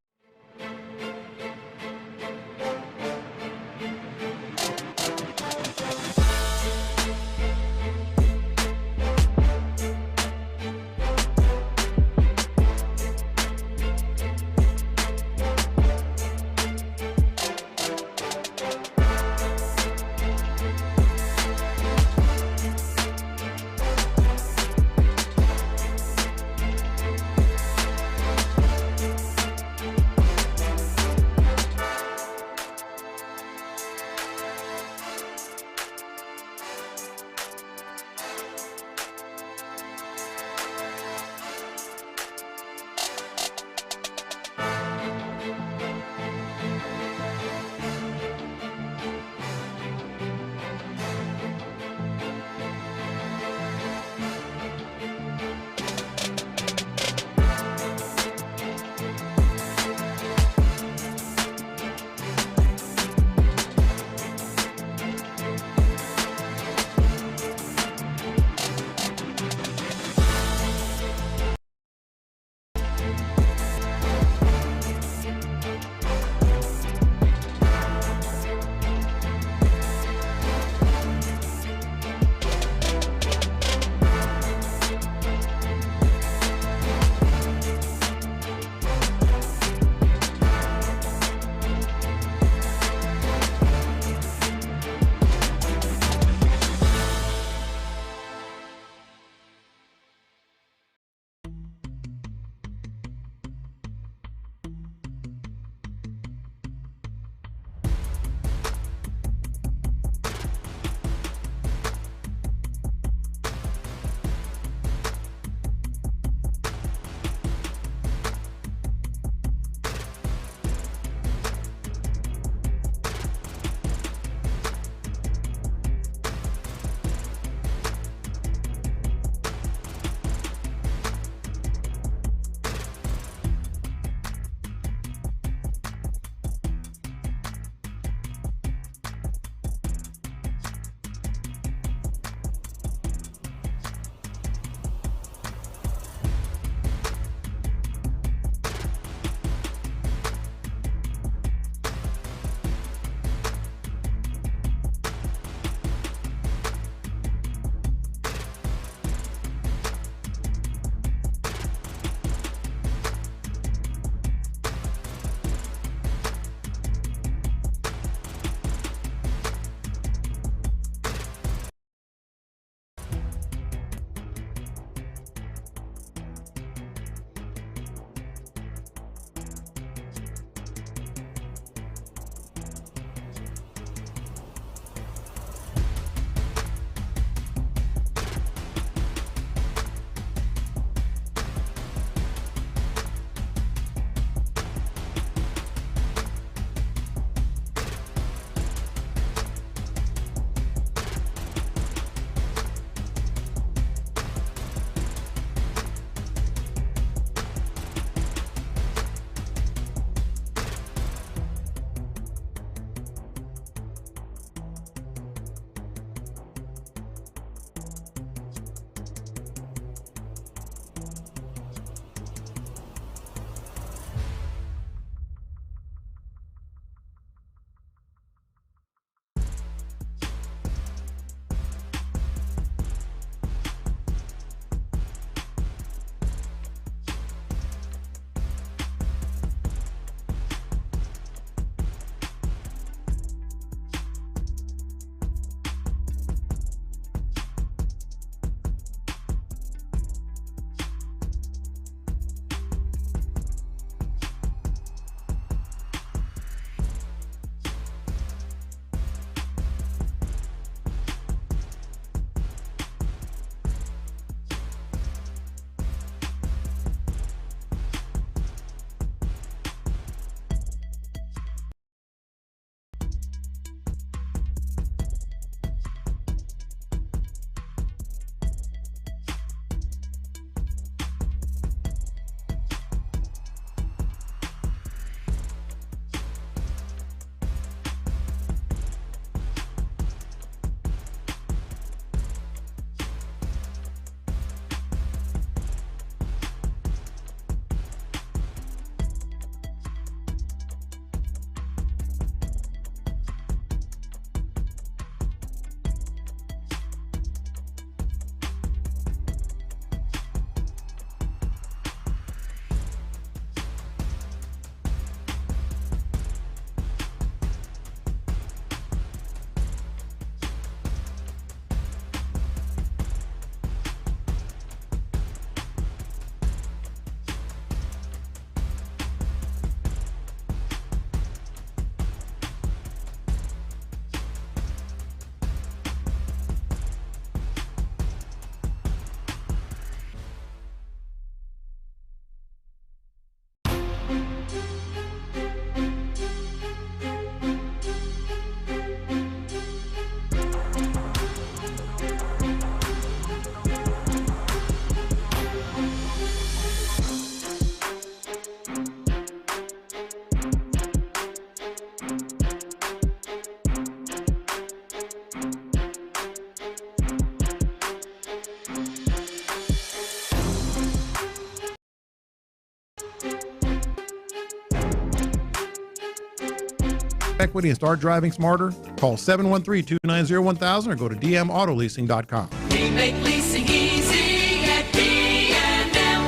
equity and start driving smarter? Call 713-290-1000 or go to dmautoleasing.com. We make leasing easy at B&M.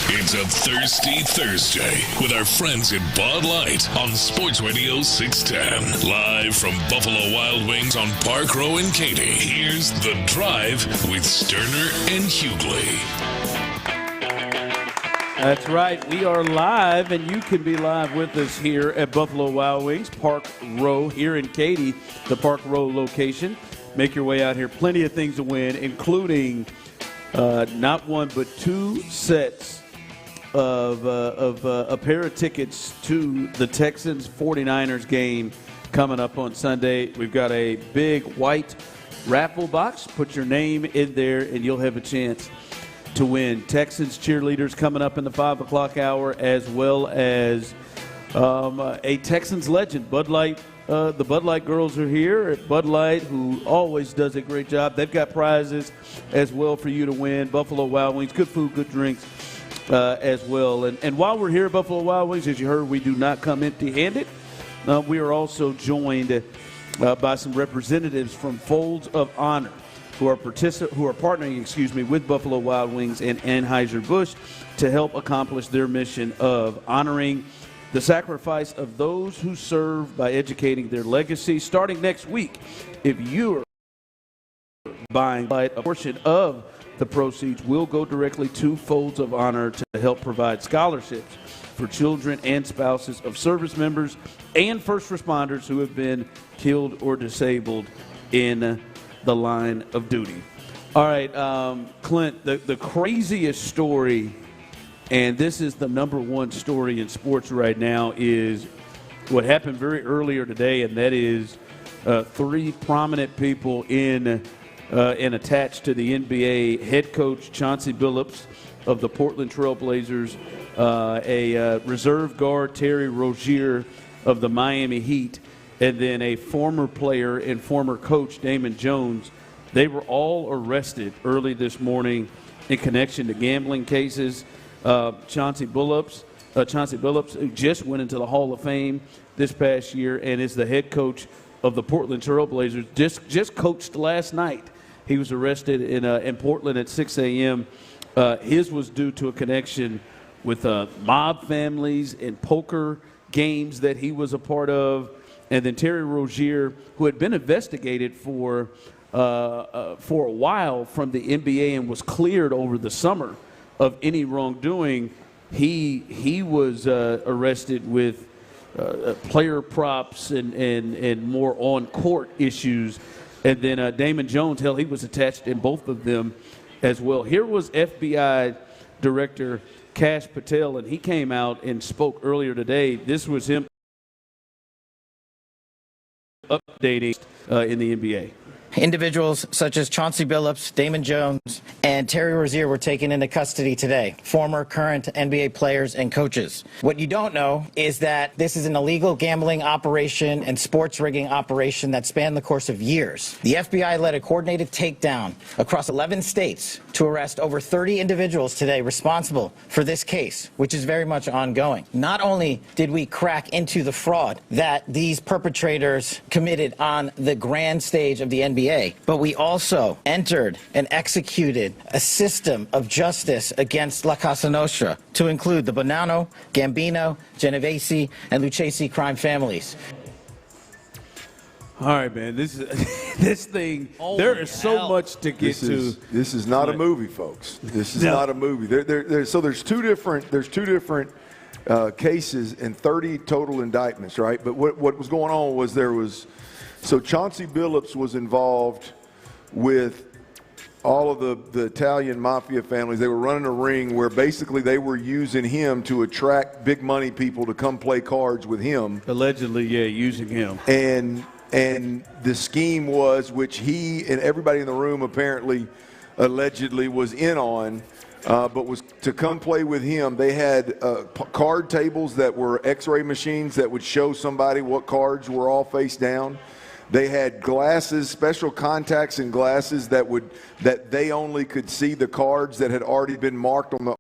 It's a Thirsty Thursday with our friends at Bud Light on Sports Radio 610. Live from Buffalo Wild Wings on Park Row in Katy. Here's The Drive with Stoerner and Hughley. That's right. We are live, and you can be live with us here at Buffalo Wild Wings, Park Row here in Katy, the Park Row location. Make your way out here. Plenty of things to win, including not one but two sets of a pair of tickets to the Texans-49ers game coming up on Sunday. We've got a big white raffle box. Put your name in there, and you'll have a chance to win. Texans cheerleaders coming up in the 5 o'clock hour, as well as a Texans legend. Bud Light, the Bud Light girls are here at Bud Light, who always does a great job. They've got prizes as well for you to win. Buffalo Wild Wings, good food, good drinks as well. And while we're here at Buffalo Wild Wings, as you heard, we do not come empty-handed. We are also joined by some representatives from Folds of Honor, who are partnering, with Buffalo Wild Wings and Anheuser-Busch to help accomplish their mission of honoring the sacrifice of those who serve by educating their legacy. Starting next week, if you are buying a portion of the proceeds will go directly to Folds of Honor to help provide scholarships for children and spouses of service members and first responders who have been killed or disabled in the line of duty. All right, Clint, the craziest story, and this is the number one story in sports right now, is what happened very earlier today, and that is three prominent people in and attached to the NBA: head coach Chauncey Billups of the Portland Trail Blazers, a reserve guard Terry Rozier of the Miami Heat, and then a former player and former coach, Damon Jones. They were all arrested early this morning in connection to gambling cases. Chauncey Billups, who just went into the Hall of Fame this past year and is the head coach of the Portland Trail Blazers, just coached last night. He was arrested in Portland at 6 a.m. His was due to a connection with mob families and poker games that he was a part of. And then Terry Rozier, who had been investigated for a while from the NBA and was cleared over the summer of any wrongdoing, he was arrested with player props and more on-court issues. And then Damon Jones, he was attached in both of them as well. Here was FBI Director Kash Patel, and he came out and spoke earlier today. This was him updating in the NBA. Individuals such as Chauncey Billups, Damon Jones, and Terry Rozier were taken into custody today, former, current NBA players and coaches. What you don't know is that this is an illegal gambling operation and sports rigging operation that spanned the course of years. The FBI led a coordinated takedown across 11 states to arrest over 30 individuals today responsible for this case, which is very much ongoing. Not only did we crack into the fraud that these perpetrators committed on the grand stage of the NBA, but we also entered and executed a system of justice against La Casa Nostra to include the Bonanno, Gambino, Genovese, and Lucchese crime families. All right, man. This thing. There is so much to get to. This is not a movie, folks. This is not a movie. So there's two different cases and 30 total indictments, right? But what was going on was so Chauncey Billups was involved with all of the Italian mafia families. They were running a ring where basically they were using him to attract big money people to come play cards with him. Allegedly, yeah, using him. And the scheme was, which he and everybody in the room apparently allegedly was in on, but was to come play with him. They had card tables that were x-ray machines that would show somebody what cards were all face down. They had glasses, special contacts and glasses that they only could see the cards that had already been marked on the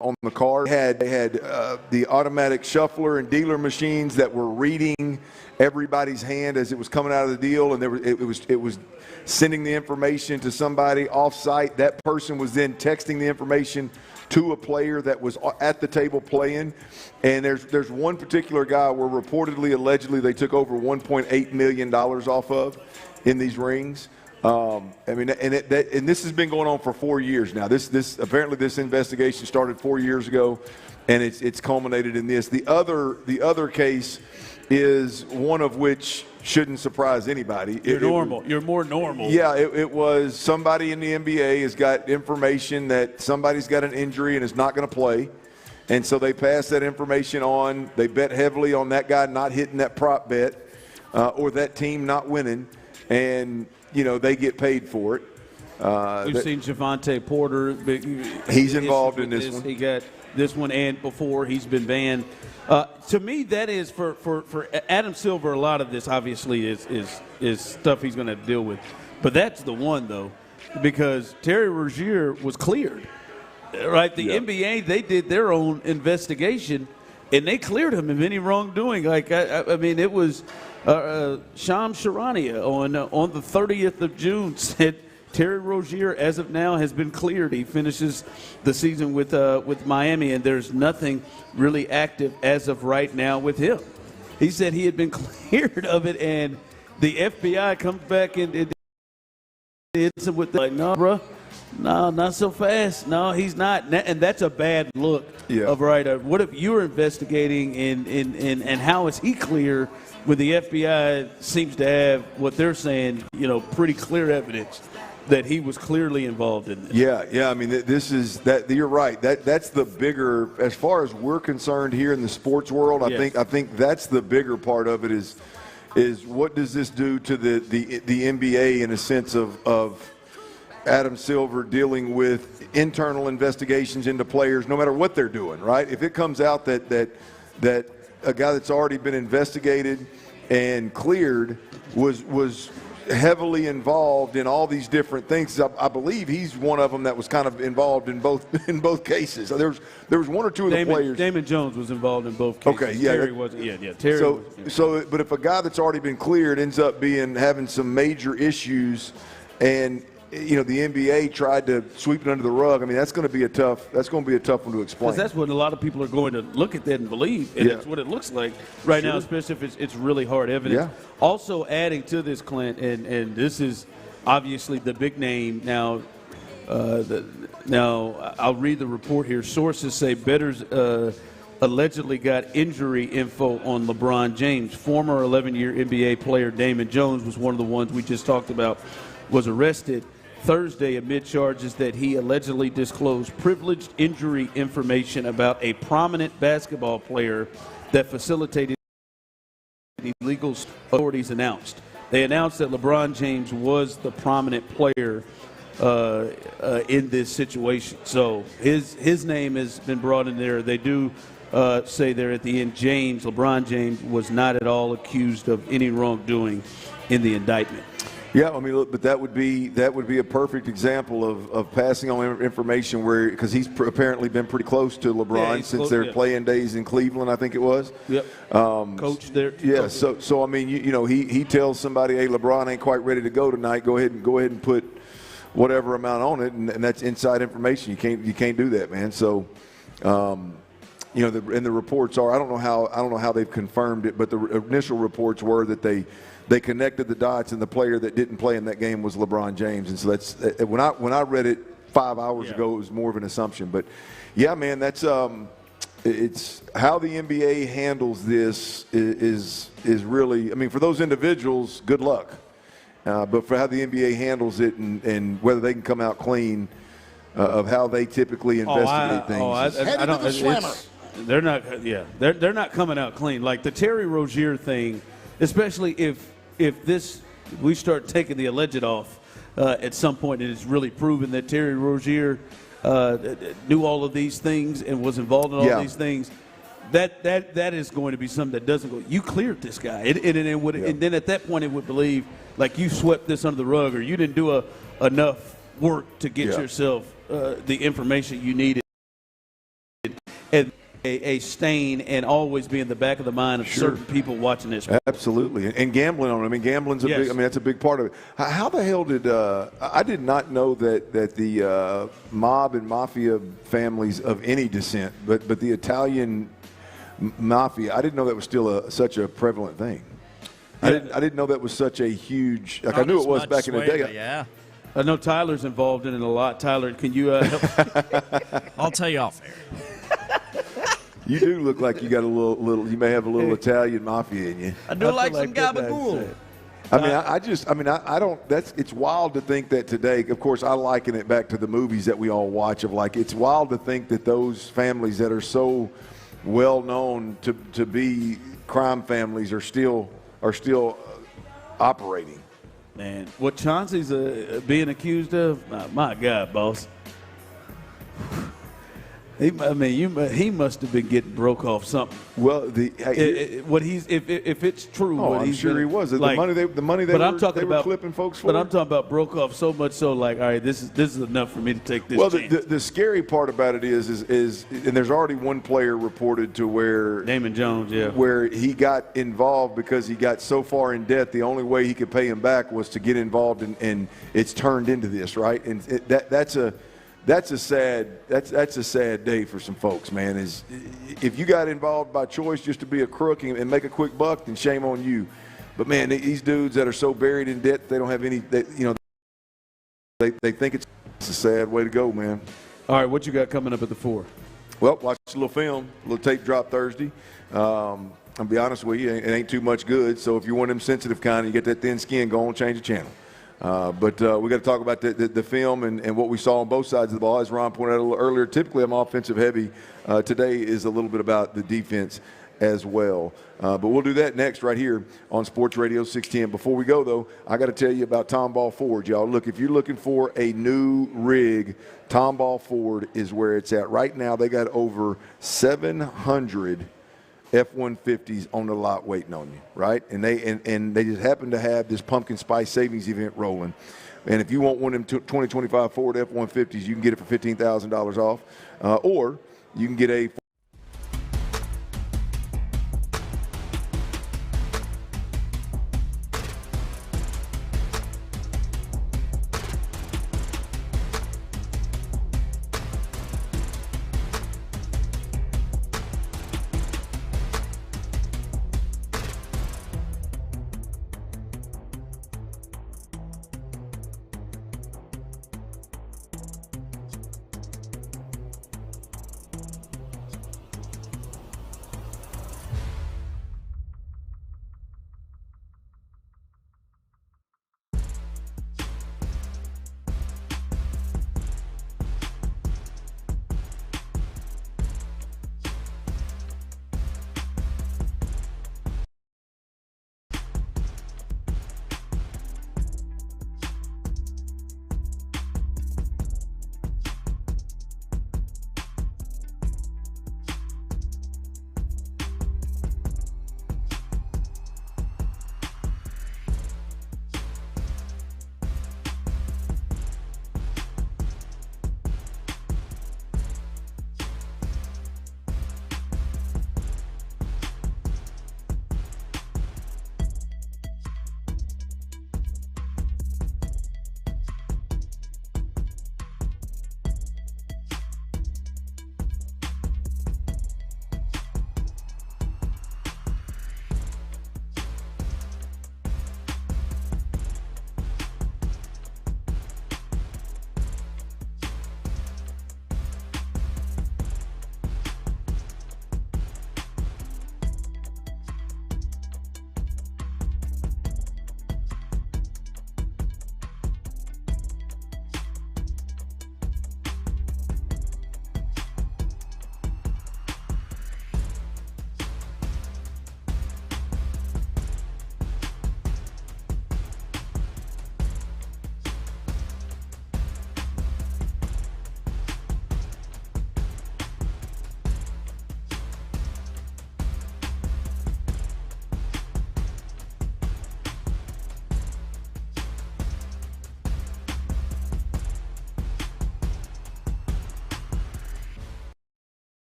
on the card. They had the automatic shuffler and dealer machines that were reading everybody's hand as it was coming out of the deal, and it was sending the information to somebody off-site. That person was then texting the information to a player that was at the table playing. And there's one particular guy where reportedly, allegedly, they took over $1.8 million off of in these rings. I mean, and this has been going on for 4 years now. Apparently this investigation started 4 years ago, and it's culminated in this. The other case is one of which shouldn't surprise anybody. You're more normal. Yeah, it was somebody in the NBA has got information that somebody's got an injury and is not going to play. And so they pass that information on. They bet heavily on that guy not hitting that prop bet or that team not winning. And, they get paid for it. We've seen Javante Porter. He's involved in this one. He got this one, and before he's been banned. To me, that is for Adam Silver. A lot of this obviously is stuff he's going to deal with, but that's the one though, because Terry Rozier was cleared, right? The NBA, they did their own investigation, and they cleared him of any wrongdoing. Like I mean, it was Shams Charania on the 30th of June said Terry Rozier, as of now, has been cleared. He finishes the season with Miami, and there's nothing really active as of right now with him. He said he had been cleared of it, and the FBI comes back and hits him with like, no, bro, no, not so fast. No, he's not. And that's a bad look of right. What if you're investigating and how is he clear when the FBI seems to have what they're saying, pretty clear evidence that he was clearly involved in this. Yeah. I mean, this is that. You're right. That's the bigger, as far as we're concerned here in the sports world. I think that's the bigger part of it is what does this do to the NBA in a sense of Adam Silver dealing with internal investigations into players, no matter what they're doing. Right? If it comes out that a guy that's already been investigated and cleared was heavily involved in all these different things. I believe he's one of them that was kind of involved in both cases. So there was one or two of the players. Damon Jones was involved in both cases. Okay, yeah. Terry wasn't. Yeah. Terry. But if a guy that's already been cleared ends up having some major issues, and the NBA tried to sweep it under the rug, I mean that's going to be a tough one to explain. Because that's what a lot of people are going to look at that and believe, and it's what it looks like right now, especially if it's really hard evidence. Yeah. Also adding to this, Clint, and this is obviously the big name now. Now I'll read the report here. Sources say bettors allegedly got injury info on LeBron James. Former 11-year NBA player Damon Jones was one of the ones we just talked about, was arrested Thursday amid charges that he allegedly disclosed privileged injury information about a prominent basketball player that facilitated illegal. Authorities announced. They announced that LeBron James was the prominent player in this situation. So his name has been brought in there. They do say there at the end, LeBron James was not at all accused of any wrongdoing in the indictment. Yeah, I mean, look, but that would be a perfect example of passing on information because he's apparently been pretty close to LeBron since their playing days in Cleveland, I think it was. Yep. Coach there. Yeah. So I mean, he tells somebody, hey, LeBron ain't quite ready to go tonight. Go ahead and put whatever amount on it, and that's inside information. You can't do that, man. So. And the reports are I don't know how they've confirmed it, but the initial reports were that they connected the dots, and the player that didn't play in that game was LeBron James. And so that's when I read it 5 hours ago, it was more of an assumption. But yeah, man, that's it's how the NBA handles this is really. I mean, for those individuals, good luck. But for how the NBA handles it and whether they can come out clean of how they typically investigate things. They're not. Yeah, they're not coming out clean. Like the Terry Rozier thing, especially if we start taking the alleged off at some point, and it's really proven that Terry Rozier knew all of these things and was involved in all these things. That is going to be something that doesn't go. You cleared this guy, and then at that point it would believe like you swept this under the rug, or you didn't do enough work to get yourself the information you needed. and a stain and always be in the back of the mind of certain people watching this. Absolutely, and gambling on it. I mean, gambling's Yes. that's a big part of it. How the hell did I did not know that the mob and mafia families of any descent, but the Italian mafia, I didn't know that was still such a prevalent thing. I didn't know that was such a huge. Like I knew it was back in the day. Yeah. I know Tyler's involved in it a lot. Tyler, can you help? I'll tell you off air. You do look like you got a little. You may have a little Italian mafia in you. I do like some gabagool. I don't. It's wild to think that today. Of course, I liken it back to the movies that we all watch. Of like, it's wild to think that those families that are so well known to be crime families are still operating. Man, what Chauncey's being accused of? My God, boss. He must have been getting broke off something. Well, if it's true, I'm sure he was. The money they were clipping folks for. But I'm talking about broke off so much so, like, all right, this is enough for me to take this. Well, chance. the scary part about it is, and there's already one player reported to where Damon Jones, where he got involved because he got so far in debt. The only way he could pay him back was to get involved, and it's turned into this, right? And that's a sad day for some folks, man. Is if you got involved by choice just to be a crook and make a quick buck, then shame on you. But man, these dudes that are so buried in debt, they don't have any. They think it's a sad way to go, man. All right, what you got coming up at the 4? Well, watch a little film, a little tape drop Thursday. I'll be honest with you, it ain't too much good. So if you're one of them sensitive kind, you get that thin skin, go on, change the channel. But we got to talk about the film and what we saw on both sides of the ball. As Ron pointed out a little earlier, typically I'm offensive heavy. Today is a little bit about the defense as well. But we'll do that next right here on Sports Radio 610. Before we go, though, I got to tell you about Tomball Ford, y'all. Look, if you're looking for a new rig, Tomball Ford is where it's at. Right now, they got over 700 F-150s on the lot waiting on you, right? And they just happen to have this pumpkin spice savings event rolling. And if you want one of them 2025 Ford F-150s, you can get it for $15,000 off. Or you can get a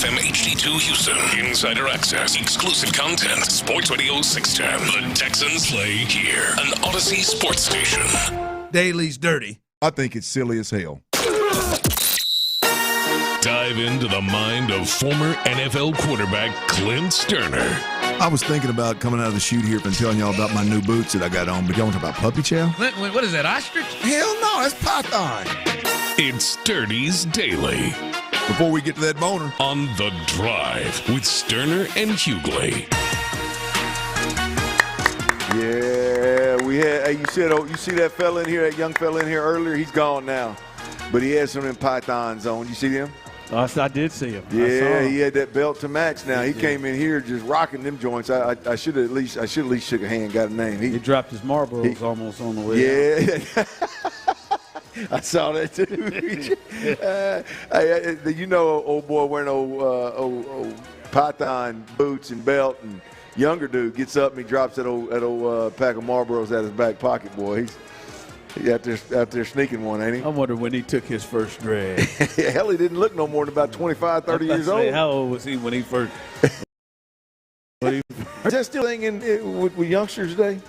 FM HD2 Houston. Insider access. Exclusive content. Sports Radio 610. The Texans play here. An Odyssey sports station. Daly's dirty. I think it's silly as hell. Dive into the mind of former NFL quarterback Clint Stoerner. I was thinking about coming out of the chute here and telling y'all about my new boots that I got on, but y'all want to talk about puppy chow? What is that, ostrich? Hell no, that's python. It's Dirty's Daily. Before we get to that boner. On The Drive with Stoerner and Hughley. Yeah, we had. Hey, you see that fella in here, that young fella in here earlier? He's gone now, but he had some of them pythons on. You see them? I did see him. Yeah, he had that belt to max. Now he came in here just rocking them joints. I should at least shook a hand, got a name. He dropped his Marlboros almost on the way. Yeah. I saw that too. You know, old boy wearing old python boots and belt, and younger dude gets up and he drops that old pack of Marlboros out of his back pocket. Boy, he's out there sneaking one, ain't he? I wonder when he took his first drag. Hell, he didn't look no more than about 25, 30 years old. How old was he when he first? Is that still a thing with youngsters today?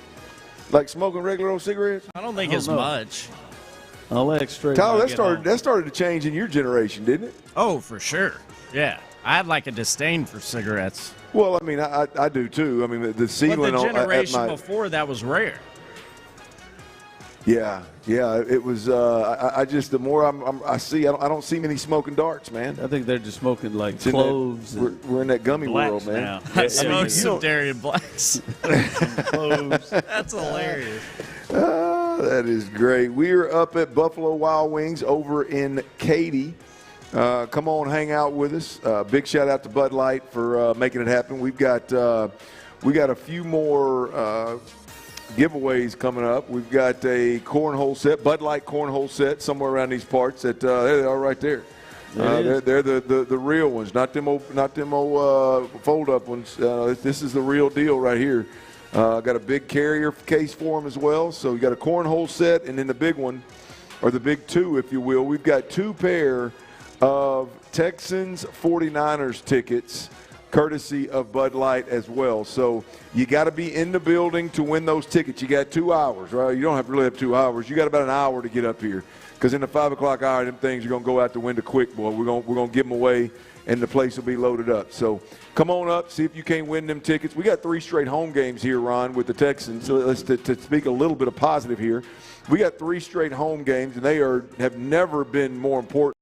Like smoking regular old cigarettes? I don't think it's much. I'll let straight. Tyler, that started to change in your generation, didn't it? Oh, for sure. Yeah. I had like a disdain for cigarettes. Well, I mean, I do too. I mean, the ceiling. But the generation before that was rare. Yeah, it was. I just the more I see, I don't see many smoking darts, man. I think they're just smoking like cloves. We're in that gummy world, man. Now. I smoked some Darian Blacks. Cloves. That's hilarious. That is great. We are up at Buffalo Wild Wings over in Katy. Come on, hang out with us. Big shout out to Bud Light for making it happen. We've got a few more giveaways coming up. We've got a cornhole set, Bud Light cornhole set, somewhere around these parts. There they are, right there. They're the real ones, not them old fold up ones. This is the real deal right here. Got a big carrier case for them as well. So you got a cornhole set, and then the big one, or the big two, if you will. We've got 2 pair of Texans 49ers tickets, courtesy of Bud Light as well. So you got to be in the building to win those tickets. You got 2 hours, right? You don't really have 2 hours. You got about an hour to get up here, because in the 5 o'clock hour, them things are going to go out the window quick, boy. We're going to give them away, and the place will be loaded up. So come on up, see if you can't win them tickets. We got 3 straight home games here, Ron, with the Texans. So let's to speak a little bit of positive here. We got 3 straight home games, and they have never been more important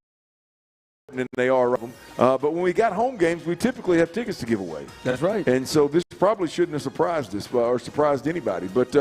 than they are. But when we got home games, we typically have tickets to give away. That's right. And so this probably shouldn't have surprised us or surprised anybody. But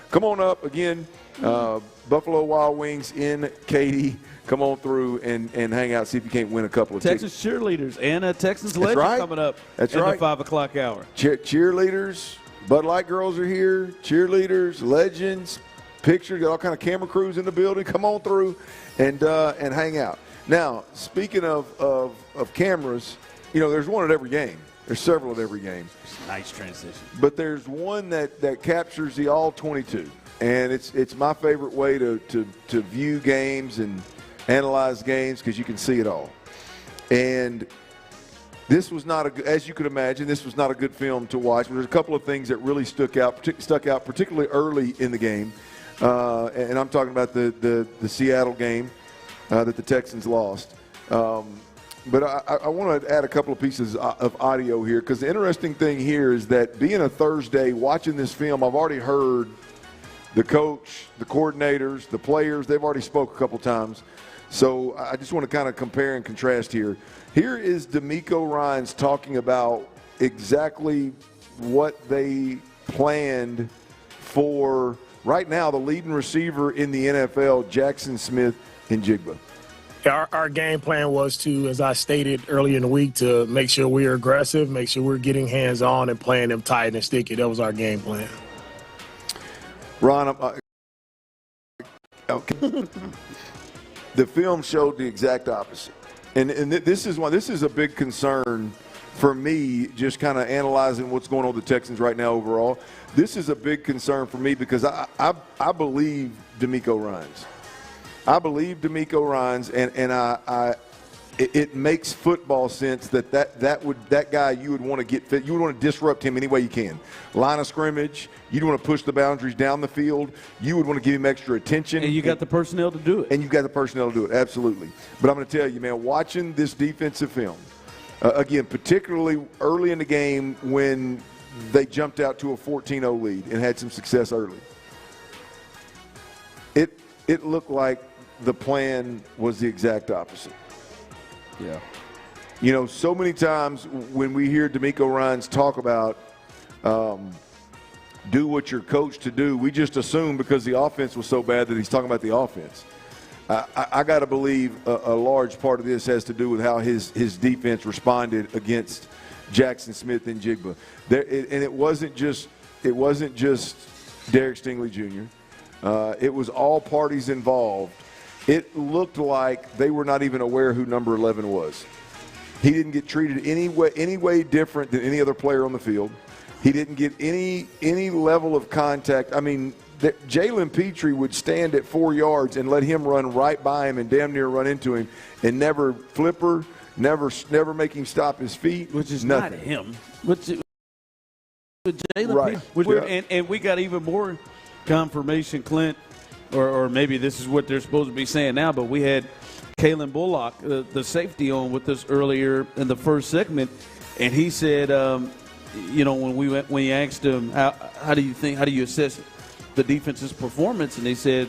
come on up again, Buffalo Wild Wings in Katy. Come on through and hang out. See if you can't win a couple of Texas cheerleaders and a Texans legend coming up. That's in right. the 5 o'clock hour. Cheerleaders, Bud Light girls are here. Cheerleaders, legends, pictures. Got all kind of camera crews in the building. Come on through and hang out. Now, speaking of cameras, there's one at every game. There's several at every game. Nice transition. But there's one that captures the all 22, and it's my favorite way to view games and analyze games, because you can see it all. And this was not as you could imagine, this was not a good film to watch. But there's a couple of things that really stuck out, particularly early in the game. And I'm talking about the Seattle game that the Texans lost. But I want to add a couple of pieces of audio here, because the interesting thing here is that being a Thursday, watching this film, I've already heard the coach, the coordinators, the players. They've already spoke a couple times. So I just want to kind of compare and contrast here. Here is DeMeco Ryans talking about exactly what they planned for right now, the leading receiver in the NFL, Jackson Smith and Jigba. Our game plan was to, as I stated earlier in the week, to make sure we're aggressive, make sure we're getting hands-on and playing them tight and sticky. That was our game plan. Ron, okay. The film showed the exact opposite. And this is a big concern for me, just kind of analyzing what's going on with the Texans right now overall. This is a big concern for me, because I believe DeMeco Ryans. I believe DeMeco Ryans, and it makes football sense that guy you would want to get fit. You would want to disrupt him any way you can. Line of scrimmage, you'd want to push the boundaries down the field. You would want to give him extra attention. And you got the personnel to do it. And you've got the personnel to do it, absolutely. But I'm going to tell you, man, watching this defensive film, again, particularly early in the game when they jumped out to a 14-0 lead and had some success early. It looked like the plan was the exact opposite. Yeah. You know, so many times when we hear DeMeco Ryans talk about do what you're coached to do, we just assume because the offense was so bad that he's talking about the offense. I got to believe a large part of this has to do with how his defense responded against Jackson Smith and Jigba. And it wasn't just Derek Stingley Jr. It was all parties involved. It looked like they were not even aware who number 11 was. He didn't get treated any way different than any other player on the field. He didn't get any level of contact. I mean, Jalen Petrie would stand at 4 yards and let him run right by him and damn near run into him and never flipper, never make him stop his feet. Which is nothing. not him. With Jalen right. Petrie. And we got even more confirmation, Clint, or maybe this is what they're supposed to be saying now, but we had Kalen Bullock, the safety, on with us earlier in the first segment, and he said, you know, when we asked him how do you assess the defense's performance, and they said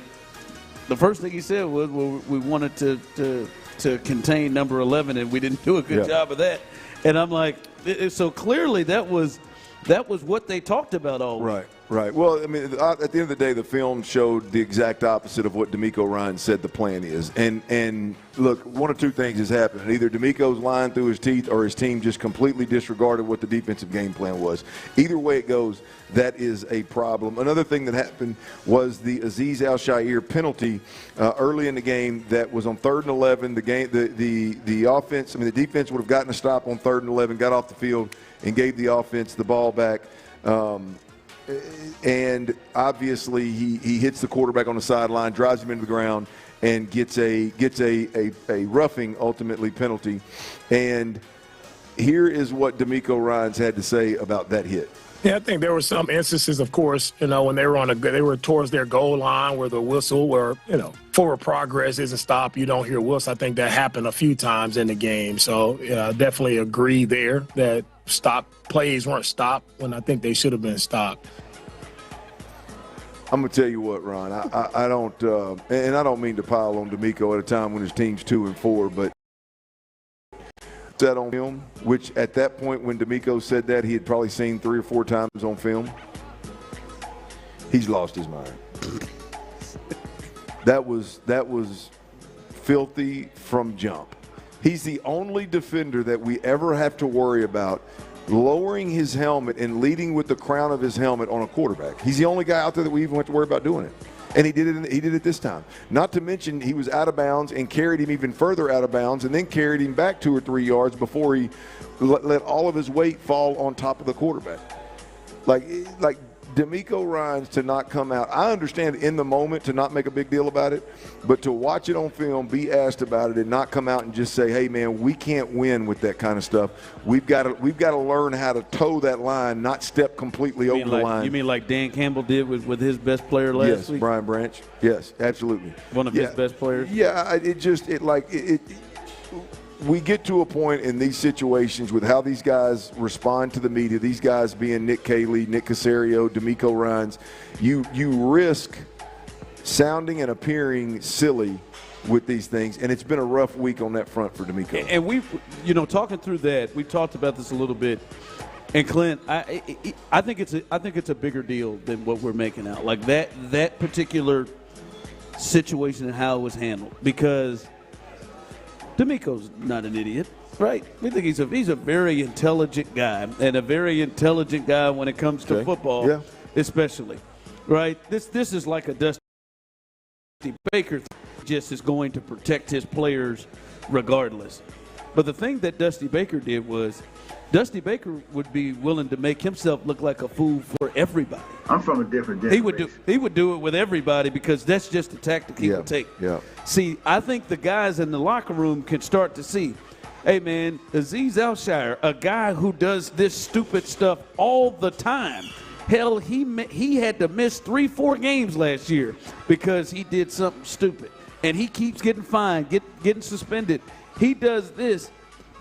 the first thing he said was, well, we wanted to contain number 11, and we didn't do a good job of that. And I'm like, so clearly that was what they talked about all week. Right. Well, I mean, at the end of the day, the film showed the exact opposite of what DeMeco Ryans said the plan is. And look, one of two things has happened. Either DeMeco's lying through his teeth or his team just completely disregarded what the defensive game plan was. Either way it goes, that is a problem. Another thing that happened was the Azeez Al-Shaair penalty early in the game that was on 3rd and 11. The offense, the defense would have gotten a stop on 3rd and 11, got off the field, and gave the offense the ball back. And obviously he hits the quarterback on the sideline, drives him into the ground, and gets a roughing ultimately penalty. And here is what DeMeco Ryans had to say about that hit. Yeah, I think there were some instances, of course, you know, when they were towards their goal line where the whistle, where, you know, forward progress isn't stopped, you don't hear whistle. I think that happened a few times in the game. So definitely agree there that plays weren't stopped when I think they should have been stopped. I'm going to tell you what, Ron, I don't and I don't mean to pile on DeMeco at a time when his team's 2-4, but that on film, which at that point when DeMeco said that, he had probably seen 3 or 4 times on film. He's lost his mind. That was filthy from jump. He's the only defender that we ever have to worry about lowering his helmet and leading with the crown of his helmet on a quarterback. He's the only guy out there that we even have to worry about doing it. And he did it this time. Not to mention he was out of bounds and carried him even further out of bounds and then carried him back 2 or 3 yards before he let all of his weight fall on top of the quarterback. Like DeMeco Ryans to not come out. I understand in the moment to not make a big deal about it, but to watch it on film, be asked about it, and not come out and just say, hey, man, we can't win with that kind of stuff. We've got to learn how to toe that line, not step completely over the line. You mean like Dan Campbell did with his best player last week? Yes, Brian Branch. Yes, absolutely. One of his best players? Yeah, we get to a point in these situations with how these guys respond to the media, these guys being Nick Caley, Nick Caserio, DeMeco Ryans, you risk sounding and appearing silly with these things, and it's been a rough week on that front for DeMeco. And we, talking through that, we talked about this a little bit. And Clint, I think it's a bigger deal than what we're making out. Like that particular situation and how it was handled, because DeMeco's not an idiot, right? We think he's a very intelligent guy, and a very intelligent guy when it comes to football, especially, right? This is like a Dusty Baker just is going to protect his players regardless. But the thing that Dusty Baker did was Dusty Baker would be willing to make himself look like a fool for everybody. I'm from a different generation. He would do it with everybody because that's just a tactic he would take. Yeah. See, I think the guys in the locker room can start to see, hey, man, Azeez Al-Shaair, a guy who does this stupid stuff all the time. Hell, he had to miss 3-4 games last year because he did something stupid. And he keeps getting fined, getting suspended. He does this.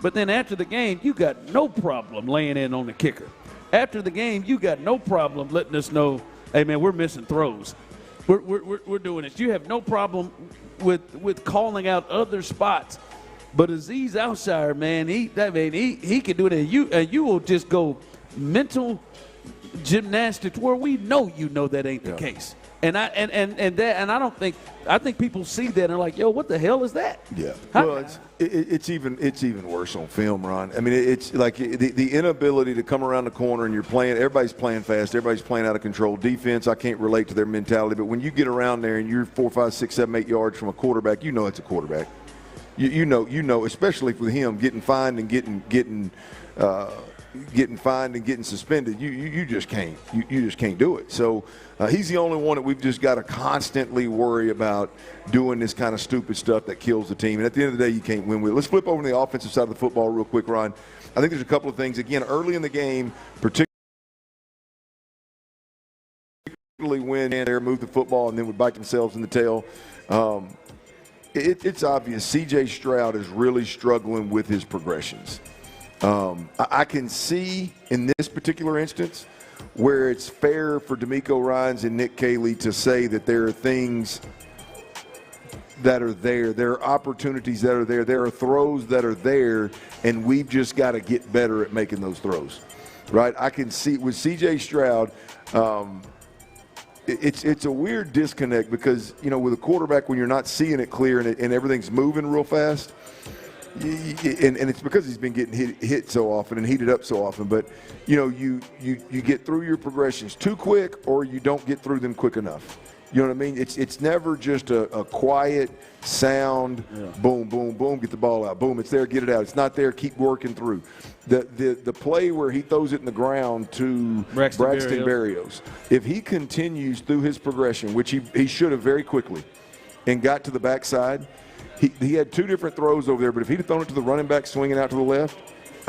But then after the game, you got no problem laying in on the kicker. after the game, you got no problem letting us know, hey, man, we're missing throws. We're doing this. You have no problem with calling out other spots. But Azeez Al-Shire, man, he can do it. And you will just go mental gymnastics where we know that ain't the case. And I don't think people see that and are like, yo, what the hell is that? Yeah. Well, it's even worse on film, Ron. I mean, it's like the inability to come around the corner and everybody's playing fast, everybody's playing out of control. Defense, I can't relate to their mentality, but when you get around there and you're 4, 5, 6, 7, 8 yards from a quarterback, you know it's a quarterback. You know, especially with him getting fined and getting fined and getting suspended, you just can't. You just can't do it. So he's the only one that we've just got to constantly worry about doing this kind of stupid stuff that kills the team. And at the end of the day, you can't win with it. Let's flip over to the offensive side of the football real quick, Ron. I think there's a couple of things. Again, early in the game, particularly when they move the football and then would bite themselves in the tail. It's obvious C.J. Stroud is really struggling with his progressions. I can see in this particular instance where it's fair for DeMeco Ryans and Nick Caley to say that there are things that are there. There are opportunities that are there. There are throws that are there, and we've just got to get better at making those throws, right? I can see with C.J. Stroud, it's a weird disconnect because, with a quarterback when you're not seeing it clear and everything's moving real fast, and it's because he's been getting hit so often and heated up so often. But you get through your progressions too quick, or you don't get through them quick enough. You know what I mean? It's never just a quiet sound. Boom, boom, boom. Get the ball out. Boom. It's there. Get it out. It's not there. Keep working through. The play where he throws it in the ground to Braxton Berrios. If he continues through his progression, which he should have very quickly, and got to the backside. He had 2 different throws over there, but if he'd have thrown it to the running back swinging out to the left,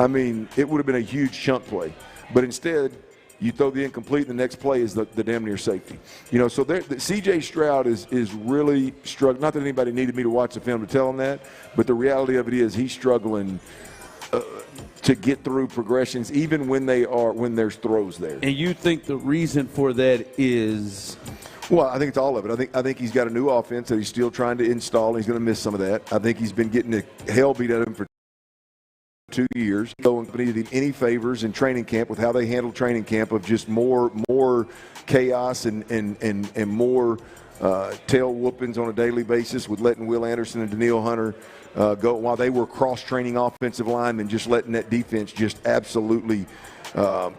I mean, it would have been a huge chunk play. But instead, you throw the incomplete, and the next play is the damn near safety. So C.J. Stroud is really struggling. Not that anybody needed me to watch the film to tell him that, but the reality of it is he's struggling to get through progressions, even when there's throws there. And you think the reason for that is? Well, I think it's all of it. I think he's got a new offense that he's still trying to install, and he's going to miss some of that. I think he's been getting the hell beat out of him for 2 years. No one needed him any favors in training camp with how they handled training camp of just more chaos and more tail whoopings on a daily basis with letting Will Anderson and Daniil Hunter go while they were cross-training offensive linemen, just letting that defense just absolutely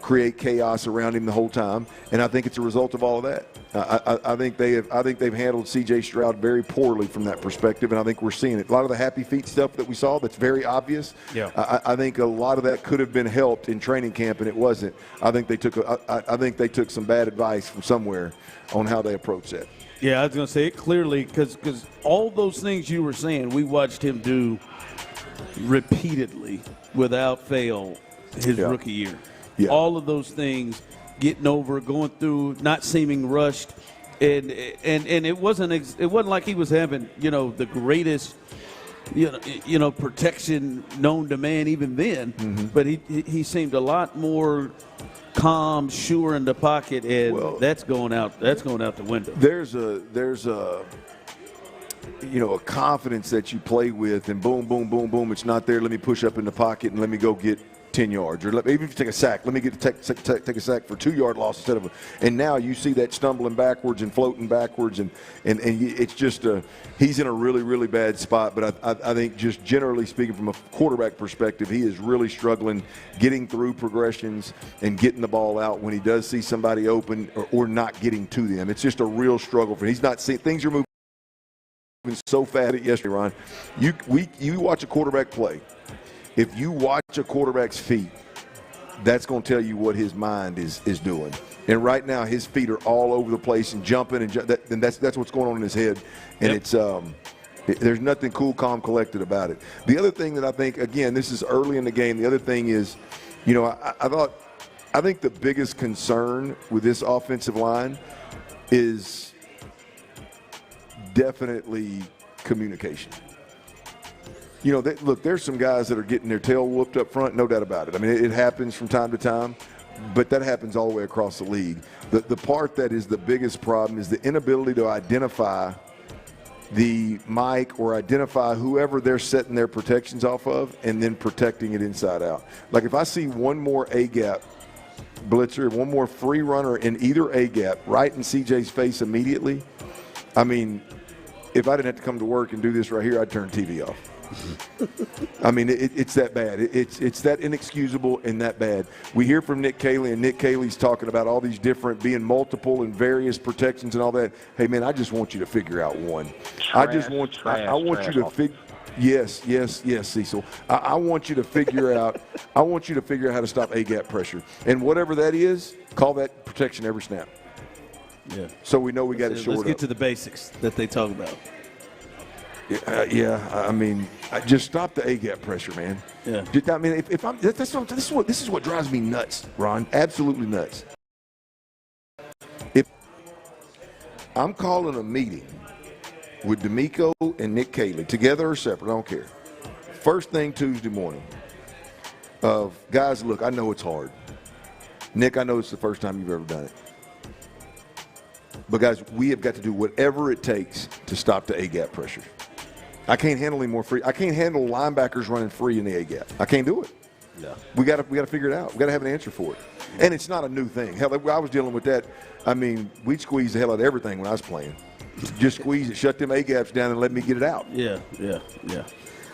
create chaos around him the whole time. And I think it's a result of all of that. I think they've handled C.J. Stroud very poorly from that perspective, and I think we're seeing it. A lot of the happy feet stuff that we saw that's very obvious. Yeah. I think a lot of that could have been helped in training camp, and it wasn't. I think they took some bad advice from somewhere on how they approach that. Yeah, I was going to say it clearly because all those things you were saying, we watched him do repeatedly without fail his rookie year. Yeah. All of those things, getting over, going through, not seeming rushed, and it wasn't like he was having the greatest protection known to man even then. Mm-hmm. But he seemed a lot more calm, sure in the pocket, and that's going out the window. There's a confidence that you play with, and boom, boom, boom, boom, it's not there. Let me push up in the pocket and let me go get 10 yards, or even if you take a sack, let me take a sack for 2-yard loss instead of and now you see that stumbling backwards and floating backwards, and it's just he's in a really, really bad spot. But I think just generally speaking from a quarterback perspective, he is really struggling getting through progressions and getting the ball out when he does see somebody open or not getting to them. It's just a real struggle for him. He's not seeing things are moving so fast. Yesterday, Ron, you watch a quarterback play. If you watch a quarterback's feet, that's going to tell you what his mind is doing. And right now, his feet are all over the place and jumping, and that's what's going on in his head. And it's there's nothing cool, calm, collected about it. The other thing that I think, again, this is early in the game. The other thing is, I think the biggest concern with this offensive line is definitely communication. Look, there's some guys that are getting their tail whooped up front, no doubt about it. I mean, it happens from time to time. but that happens all the way across the league. The part that is the biggest problem is the inability to identify the mic or identify whoever they're setting their protections off of and then protecting it inside out. Like if I see one more A-gap blitzer, one more free runner in either A-gap right in CJ's face immediately, I mean, if I didn't have to come to work and do this right here, I'd turn TV off. I mean, it's that bad. It's that inexcusable and that bad. We hear from Nick Caley, and Nick Caley's talking about all these different, being multiple and various protections and all that. Hey, man, I just want you to figure out one. I want you to figure. Yes, Cecil. I want you to figure out. I want you to figure out how to stop A-gap pressure, and whatever that is, call that protection every snap. Yeah. So we know we got it short. Let's get to the basics that they talk about. I mean, just stop the A-gap pressure, man. Yeah. I mean, if I'm, this is what drives me nuts, Ron. Absolutely nuts. If I'm calling a meeting with DeMeco and Nick Caley, together or separate, I don't care. First thing Tuesday morning, of guys, look, I know it's hard. Nick, I know it's the first time you've ever done it. But guys, we have got to do whatever it takes to stop the A-gap pressure. I can't handle any more free. I can't handle linebackers running free in the A-gap. I can't do it. Yeah. We got to figure it out. We got to have an answer for it. And it's not a new thing. Hell, I was dealing with that. I mean, we'd squeeze the hell out of everything when I was playing. Just squeeze it, shut them A-gaps down, and let me get it out. Yeah.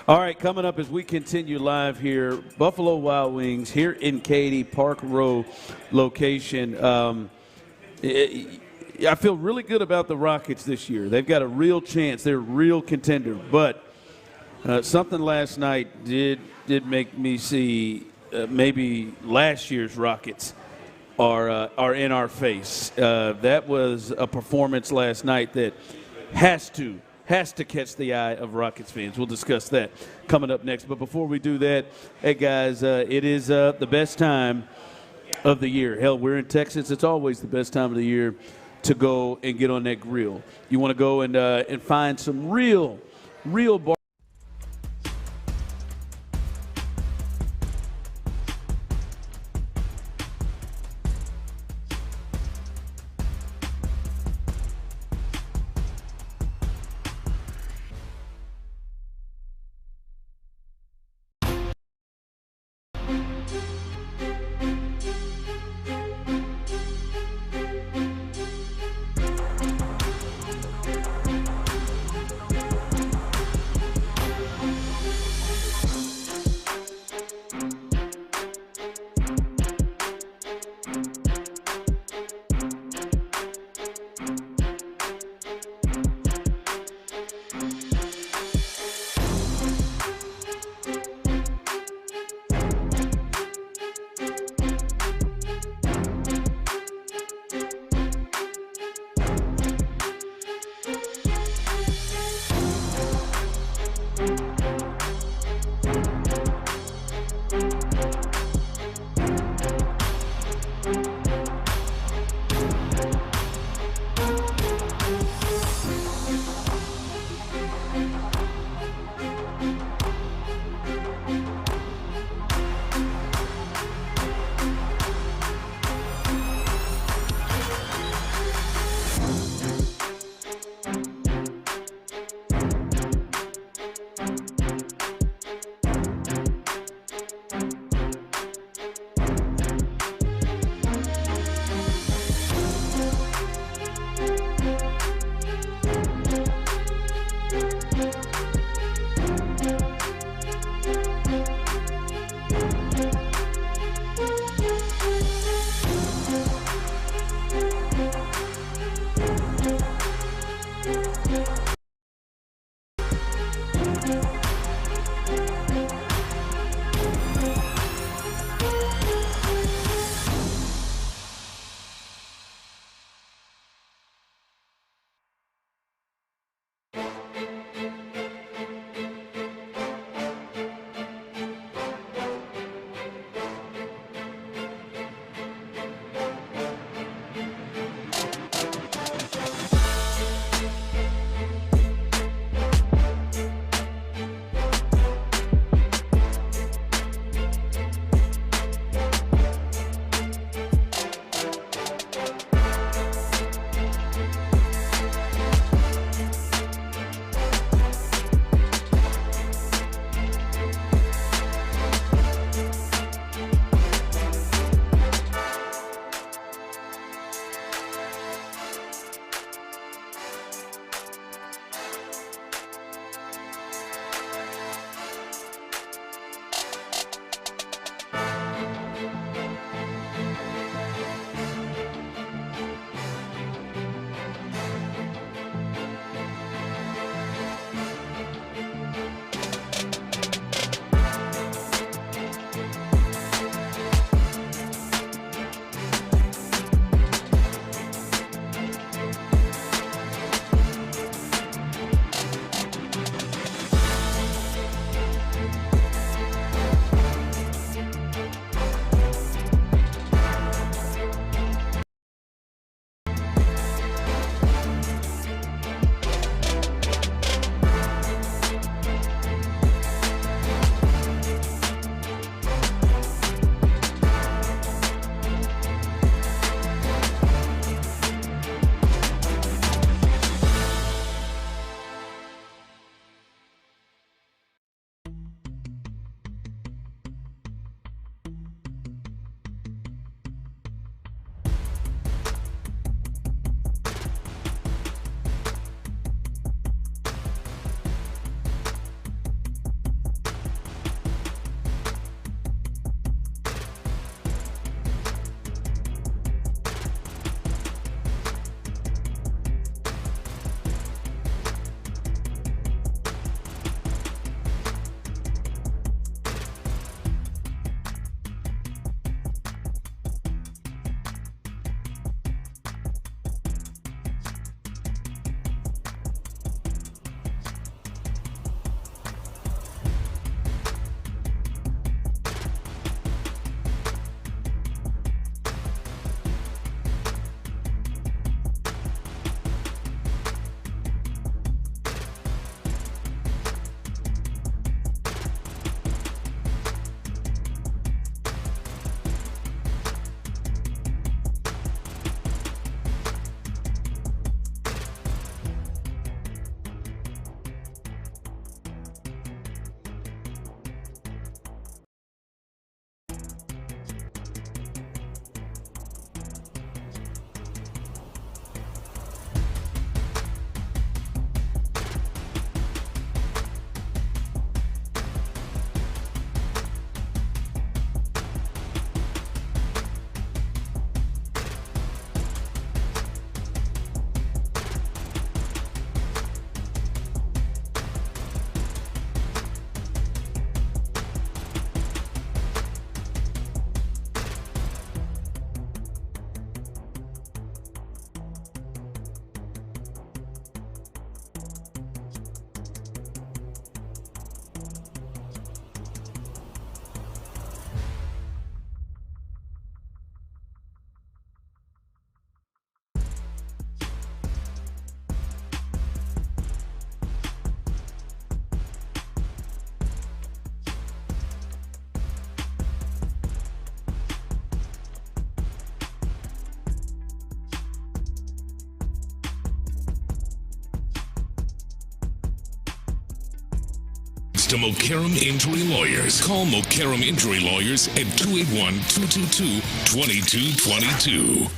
All right, coming up as we continue live here, Buffalo Wild Wings here in Katy, Park Row location. I feel really good about the Rockets this year. They've got a real chance. They're a real contender. But something last night did make me see maybe last year's Rockets are in our face. That was a performance last night that has to catch the eye of Rockets fans. We'll discuss that coming up next. But before we do that, hey, guys, it is the best time of the year. Hell, we're in Texas. It's always the best time of the year to go and get on that grill. You want to go and find some real bar. to Mokaram Injury Lawyers. Call Mokaram Injury Lawyers at 281-222-2222.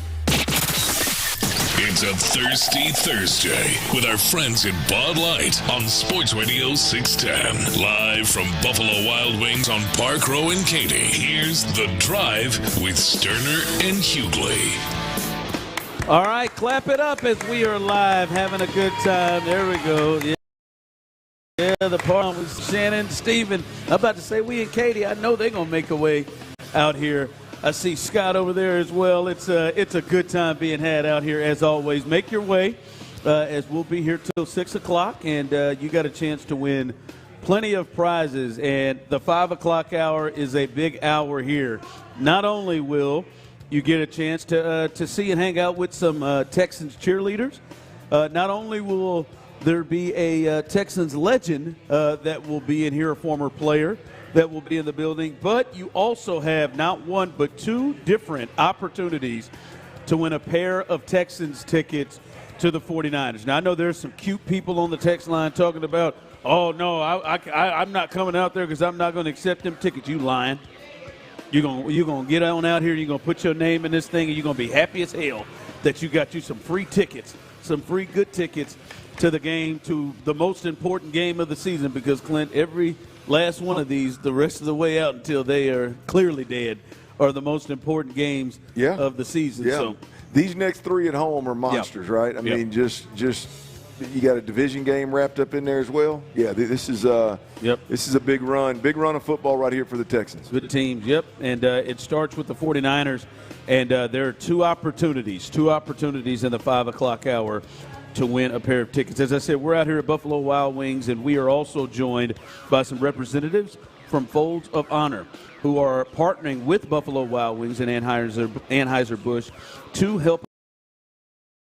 It's a Thirsty Thursday with our friends at Bud Light on Sports Radio 610. Live from Buffalo Wild Wings on Park Row in Katy. Here's The Drive with Stoerner and Hughley. All right, clap it up as we are live, having a good time. There we go. Yeah, the part with Shannon, Steven. I'm about to say we and Katie, I know they're going to make a way out here. I see Scott over there as well. It's a good time being had out here as always. Make your way as we'll be here till 6 o'clock, and you got a chance to win plenty of prizes. And the 5 o'clock hour is a big hour here. Not only will you get a chance to see and hang out with some Texans cheerleaders, not only will there be a Texans legend that will be in here, a former player that will be in the building, but you also have not one but two different opportunities to win a pair of Texans tickets to the 49ers. Now, I know there's some cute people on the text line talking about, oh, no, I'm not coming out there because I'm not going to accept them tickets. You lying. You're gonna get on out here, you're going to put your name in this thing, and you're going to be happy as hell that you got you some free tickets, some free good tickets to the game, to the most important game of the season, because, Clint, every last one of these, the rest of the way out until they are clearly dead, are the most important games of the season. Yeah. So these next three at home are monsters, right? I mean, just you got a division game wrapped up in there as well. Yeah, this is a big run of football right here for the Texans. Good teams, and it starts with the 49ers, and there are two opportunities in the 5 o'clock hour to win a pair of tickets. As I said, we're out here at Buffalo Wild Wings, and we are also joined by some representatives from Folds of Honor who are partnering with Buffalo Wild Wings and Anheuser-Busch to help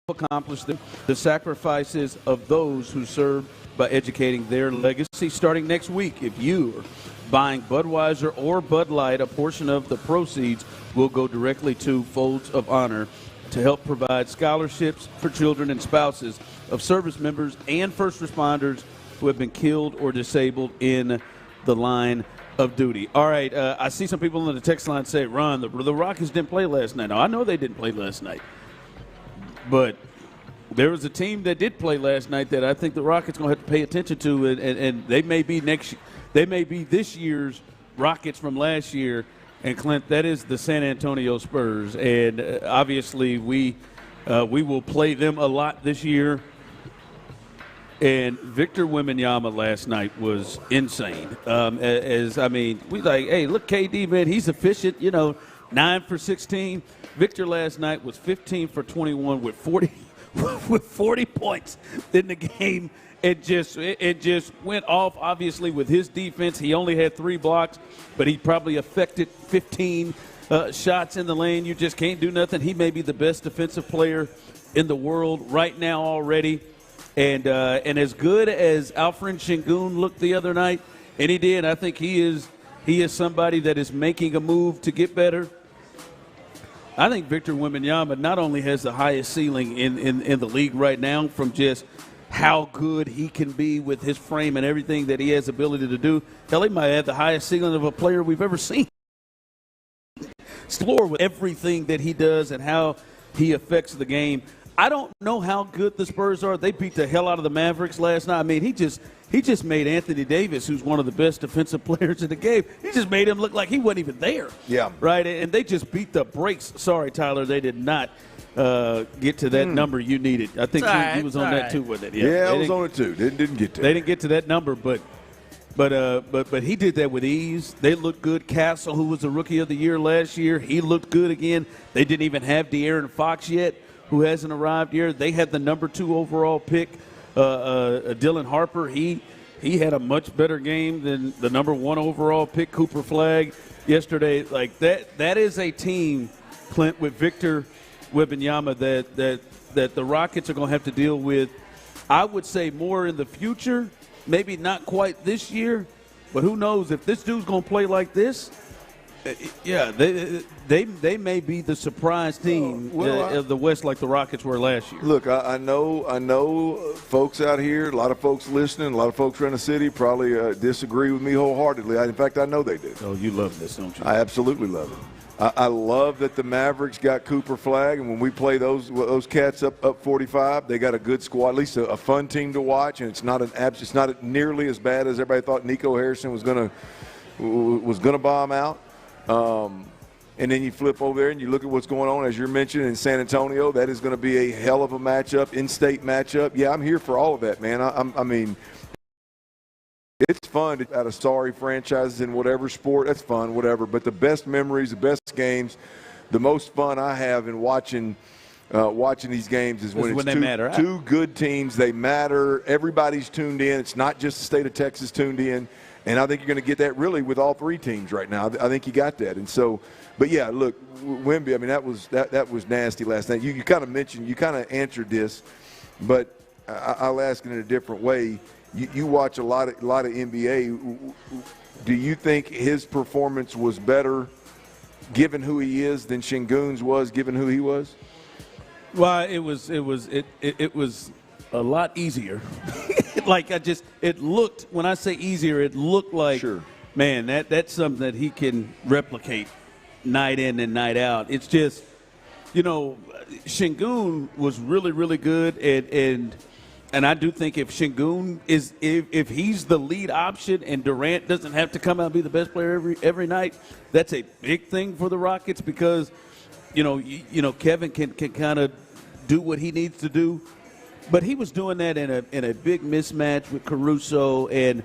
accomplish the sacrifices of those who serve by educating their legacy. Starting next week, if you are buying Budweiser or Bud Light, a portion of the proceeds will go directly to Folds of Honor to help provide scholarships for children and spouses of service members and first responders who have been killed or disabled in the line of duty. All right, I see some people on the text line say, Ron, the Rockets didn't play last night. No, I know they didn't play last night. But there was a team that did play last night that I think the Rockets going to have to pay attention to, and they may be this year's Rockets from last year. And, Clint, that is the San Antonio Spurs. And obviously we will play them a lot this year. And Victor Wembanyama last night was insane. We like, hey, look, KD, man, he's efficient, 9 for 16. Victor last night was 15 for 21 with 40 points in the game. It just went off, obviously, with his defense. He only had 3 blocks, but he probably affected 15 shots in the lane. You just can't do nothing. He may be the best defensive player in the world right now already. And as good as Alfred Şengün looked the other night, and he did, I think he is somebody that is making a move to get better. I think Victor Wembanyama not only has the highest ceiling in the league right now from just how good he can be with his frame and everything that he has ability to do. Hell, he might have the highest ceiling of a player we've ever seen. Explore with everything that he does and how he affects the game. I don't know how good the Spurs are. They beat the hell out of the Mavericks last night. I mean, he just made Anthony Davis, who's one of the best defensive players in the game, he just made him look like he wasn't even there. Yeah. Right? And they just beat the brakes. Sorry, Tyler, they did not get to that number you needed. I think he was on that too, wasn't it? Yeah, I was on it too. They didn't get to They didn't get to that number, but he did that with ease. They looked good. Castle, who was the Rookie of the Year last year, he looked good again. They didn't even have De'Aaron Fox yet, who hasn't arrived here. They had the number 2 overall pick, Dylan Harper. He had a much better game than the number 1 overall pick, Cooper Flagg, yesterday. Like that is a team, Clint, with Victor Wembanyama that the Rockets are going to have to deal with, I would say, more in the future. Maybe not quite this year, but who knows? If this dude's going to play like this, Yeah, they may be the surprise team of the West, like the Rockets were last year. Look, I know folks out here, a lot of folks listening, a lot of folks around the city probably disagree with me wholeheartedly. In fact, I know they do. Oh, you love this, don't you? I absolutely love it. I love that the Mavericks got Cooper Flagg, and when we play those cats up 45, they got a good squad, at least a fun team to watch, and it's not nearly as bad as everybody thought Nico Harrison was gonna bomb out. And then you flip over there and you look at what's going on, as you're mentioning, in San Antonio. That is going to be a hell of a matchup, in-state matchup. Yeah, I'm here for all of that, man. I mean, it's fun out of sorry franchises in whatever sport. That's fun, whatever. But the best memories, the best games, the most fun I have in watching these games is when it's two good teams. They matter. Everybody's tuned in. It's not just the state of Texas tuned in. And I think you're going to get that really with all three teams right now. I think you got that. And so, but yeah, look, Wemby, I mean, that was nasty last night. You kind of mentioned, you kind of answered this, but I'll ask it in a different way. You watch a lot of NBA. Do you think his performance was better, given who he is, than Şengün's was, given who he was? Well, it was a lot easier. It looked, when I say easier, it looked like, sure, man, that's something that he can replicate night in and night out. It's just, Şengün was really, really good, and I do think if Şengün if he's the lead option and Durant doesn't have to come out and be the best player every night, that's a big thing for the Rockets because, Kevin can kind of do what he needs to do. But he was doing that in a big mismatch with Caruso, and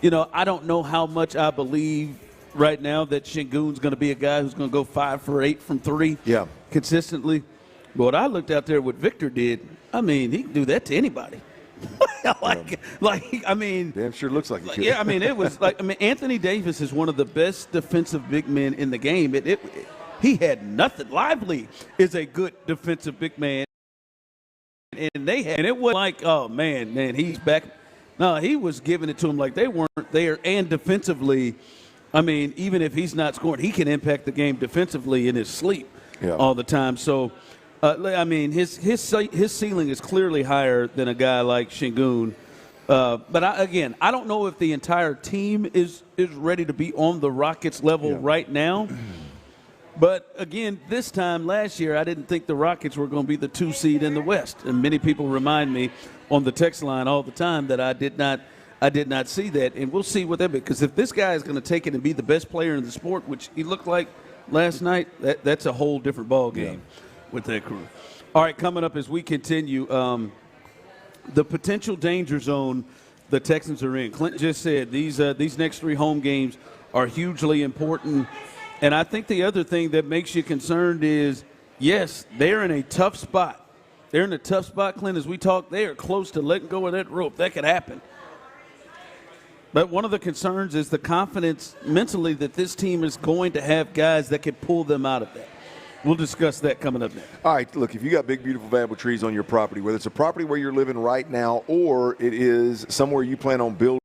I don't know how much I believe right now that Şengün's going to be a guy who's going to go 5 for 8 from 3 consistently. But what I looked out there, what Victor did, I mean, he can do that to anybody. I mean, damn sure looks like he could. Yeah, I mean, it was Anthony Davis is one of the best defensive big men in the game. He had nothing. Lively is a good defensive big man. And it was like, oh, man, he's back. No, he was giving it to him like they weren't there. And defensively, I mean, even if he's not scoring, he can impact the game defensively in his sleep all the time. So, I mean, his ceiling is clearly higher than a guy like Şengün. But, I don't know if the entire team is ready to be on the Rockets level right now. But, again, this time last year, I didn't think the Rockets were going to be the 2 seed in the West. And many people remind me on the text line all the time that I did not see that. And we'll see what that be. Because if this guy is going to take it and be the best player in the sport, which he looked like last night, that's a whole different ball game with that crew. All right, coming up as we continue, the potential danger zone the Texans are in. Clint just said these next 3 home games are hugely important. And I think the other thing that makes you concerned is, yes, they're in a tough spot. They're in a tough spot, Clint, as we talk. They are close to letting go of that rope. That could happen. But one of the concerns is the confidence mentally that this team is going to have guys that can pull them out of that. We'll discuss that coming up next. All right, look, if you got big, beautiful, valuable trees on your property, whether it's a property where you're living right now or it is somewhere you plan on building,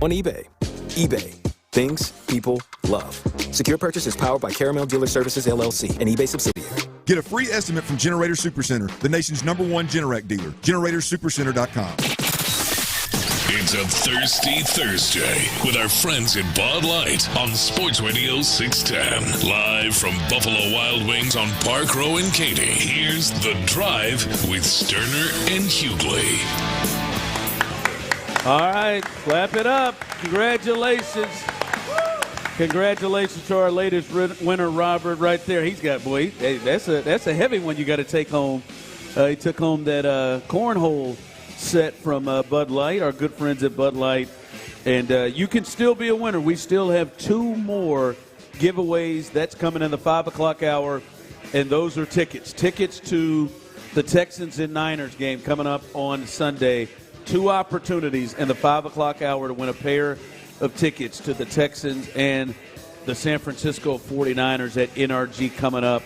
On eBay. eBay. Things people love. Secure purchase is powered by Caramel Dealer Services, LLC, an eBay subsidiary. Get a free estimate from Generator Supercenter, the nation's #1 Generac dealer. GeneratorSupercenter.com. It's a Thirsty Thursday with our friends at Bud Light on Sports Radio 610. Live from Buffalo Wild Wings on Park Row in Katy. Here's The Drive with Stoerner and Hughley. All right, clap it up. Congratulations. Congratulations to our latest winner, Robert, right there. He's got, boy, hey, that's a heavy one you got to take home. He took home that cornhole set from Bud Light, our good friends at Bud Light. And you can still be a winner. We still have 2 more giveaways. That's coming in the 5 o'clock hour. And those are tickets. Tickets to the Texans and Niners game coming up on Sunday. 2 opportunities in the 5 o'clock hour to win a pair of tickets to the Texans and the San Francisco 49ers at NRG coming up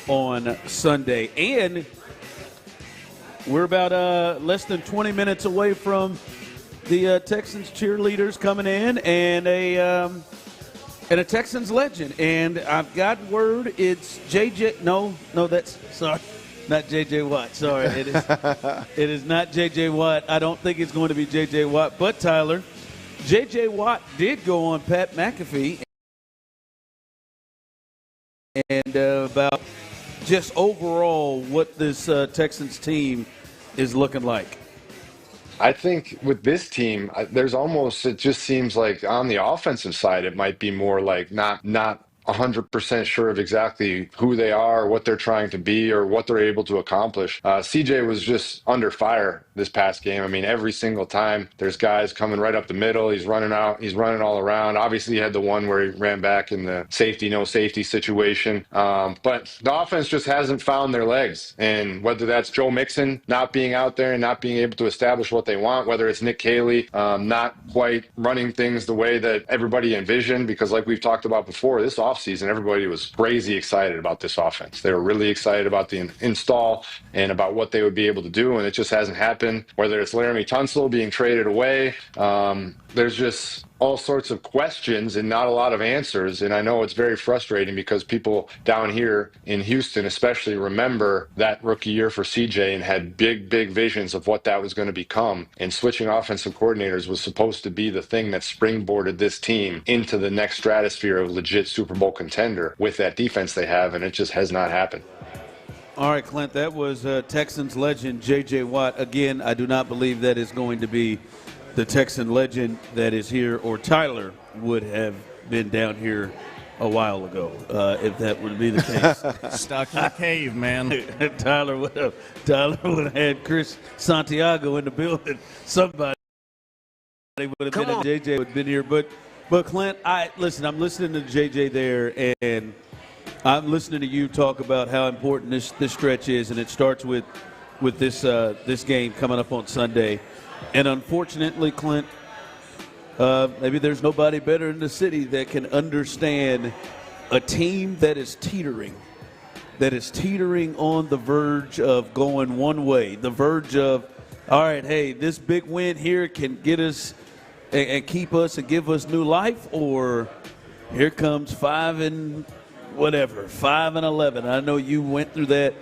on Sunday. And we're about less than 20 minutes away from the Texans cheerleaders coming in and a Texans legend. And I've got word it's JJ. No, that's sorry. Not J.J. Watt. Sorry. It is not J.J. Watt. I don't think it's going to be J.J. Watt. But, Tyler, J.J. Watt did go on Pat McAfee and about just overall what this Texans team is looking like. I think with this team, it just seems like on the offensive side, it might be more like not 100% sure of exactly who they are, what they're trying to be, or what they're able to accomplish. CJ was just under fire this past game. I mean, every single time there's guys coming right up the middle. He's running out. He's running all around. Obviously, he had the one where he ran back in the no safety situation. But the offense just hasn't found their legs. And whether that's Joe Mixon not being out there and not being able to establish what they want, whether it's Nick Caley not quite running things the way that everybody envisioned, because like we've talked about before, this offseason, everybody was crazy excited about this offense. They were really excited about the install and about what they would be able to do, and it just hasn't happened. Whether it's Laramie Tunsil being traded away, there's just all sorts of questions and not a lot of answers. And I know it's very frustrating because people down here in Houston especially remember that rookie year for CJ and had big visions of what that was going to become. And switching offensive coordinators was supposed to be the thing that springboarded this team into the next stratosphere of legit Super Bowl contender with that defense they have, and it just has not happened. All right, Clint, that was Texans legend J.J. Watt. Again, I do not believe that is going to be the Texan legend that is here, or Tyler would have been down here a while ago, if that would be the case. Stuck in a cave, man. Tyler would have had Chris Santiago in the building. Somebody would have been, and J.J. would have been here. But Clint, I'm listening to J.J. there, and I'm listening to you talk about how important this stretch is, and it starts with this game coming up on Sunday. And unfortunately, Clint, maybe there's nobody better in the city that can understand a team that is teetering on the verge of going one way, the verge of, all right, hey, this big win here can get us and keep us and give us new life, or here comes 5-11. I know you went through that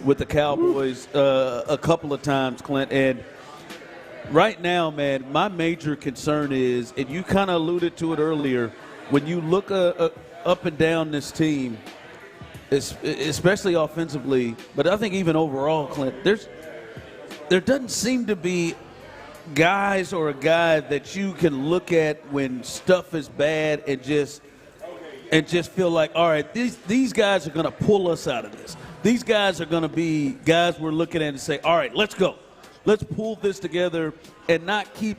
with the Cowboys a couple of times, Clint. And right now, man, my major concern is, and you kind of alluded to it earlier, when you look up and down this team, especially offensively, but I think even overall, Clint, there doesn't seem to be guys or a guy that you can look at when stuff is bad and just feel like, all right, these guys are going to pull us out of this. These guys are going to be guys we're looking at and say, all right, let's go. Let's pull this together and not keep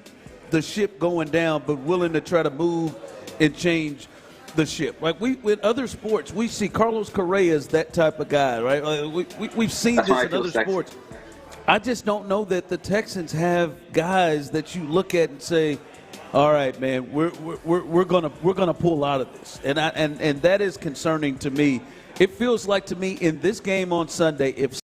the ship going down, but willing to try to move and change the ship. Like with other sports, we see Carlos Correa's that type of guy, right? We've seen this in other sports. I just don't know that the Texans have guys that you look at and say, all right, man, we're gonna pull out of this, and that is concerning to me. It feels like to me in this game on Sunday, if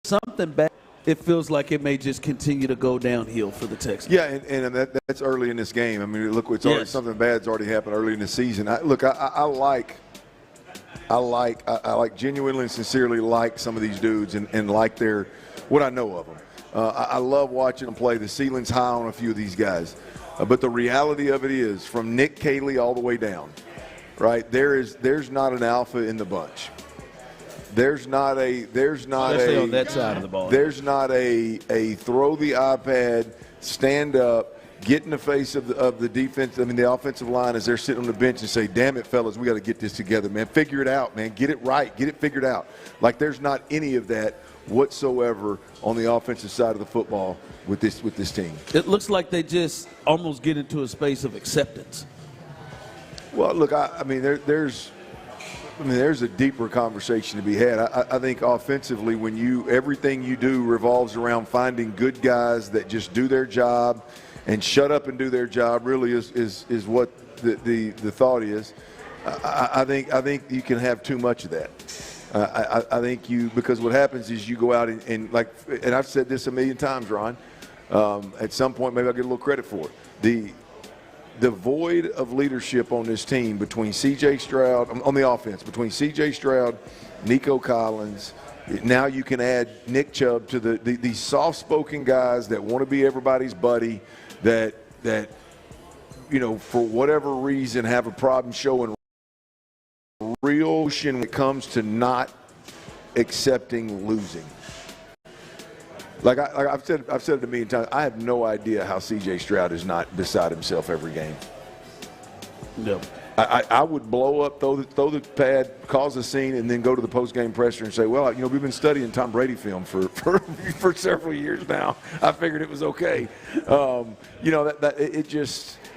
something bad it feels like it may just continue to go downhill for the Texans. Yeah, and that's early in this game. I mean, look, it's already, something bad's already happened early in the season. I genuinely and sincerely like some of these dudes and like what I know of them. I love watching them play. The ceiling's high on a few of these guys. But the reality of it is, from Nick Caley all the way down, right, there's not an alpha in the bunch. Especially on that side of the ball. There's not a throw the iPad, stand up, get in the face of the defense. I mean, the offensive line as they're sitting on the bench and say, "Damn it, fellas, we got to get this together, man. Figure it out, man. Get it right. Get it figured out." Like there's not any of that whatsoever on the offensive side of the football with this team. It looks like they just almost get into a space of acceptance. Well, look, I mean, there's a deeper conversation to be had. I think offensively, when everything you do revolves around finding good guys that just do their job and shut up and do their job, really is what the thought is. I think you can have too much of that. I think because what happens is you go out and I've said this a million times, Ron. At some point, maybe I'll get a little credit for it. The void of leadership on this team between C.J. Stroud, on the offense, between C.J. Stroud, Nico Collins, now you can add Nick Chubb to these soft-spoken guys that want to be everybody's buddy, that for whatever reason have a problem showing real emotion when it comes to not accepting losing. Like I've said it a million times, I have no idea how C.J. Stroud is not beside himself every game. No. I would blow up, throw the pad, cause a scene, and then go to the post-game presser and say, well, we've been studying Tom Brady film for several years now. I figured it was okay.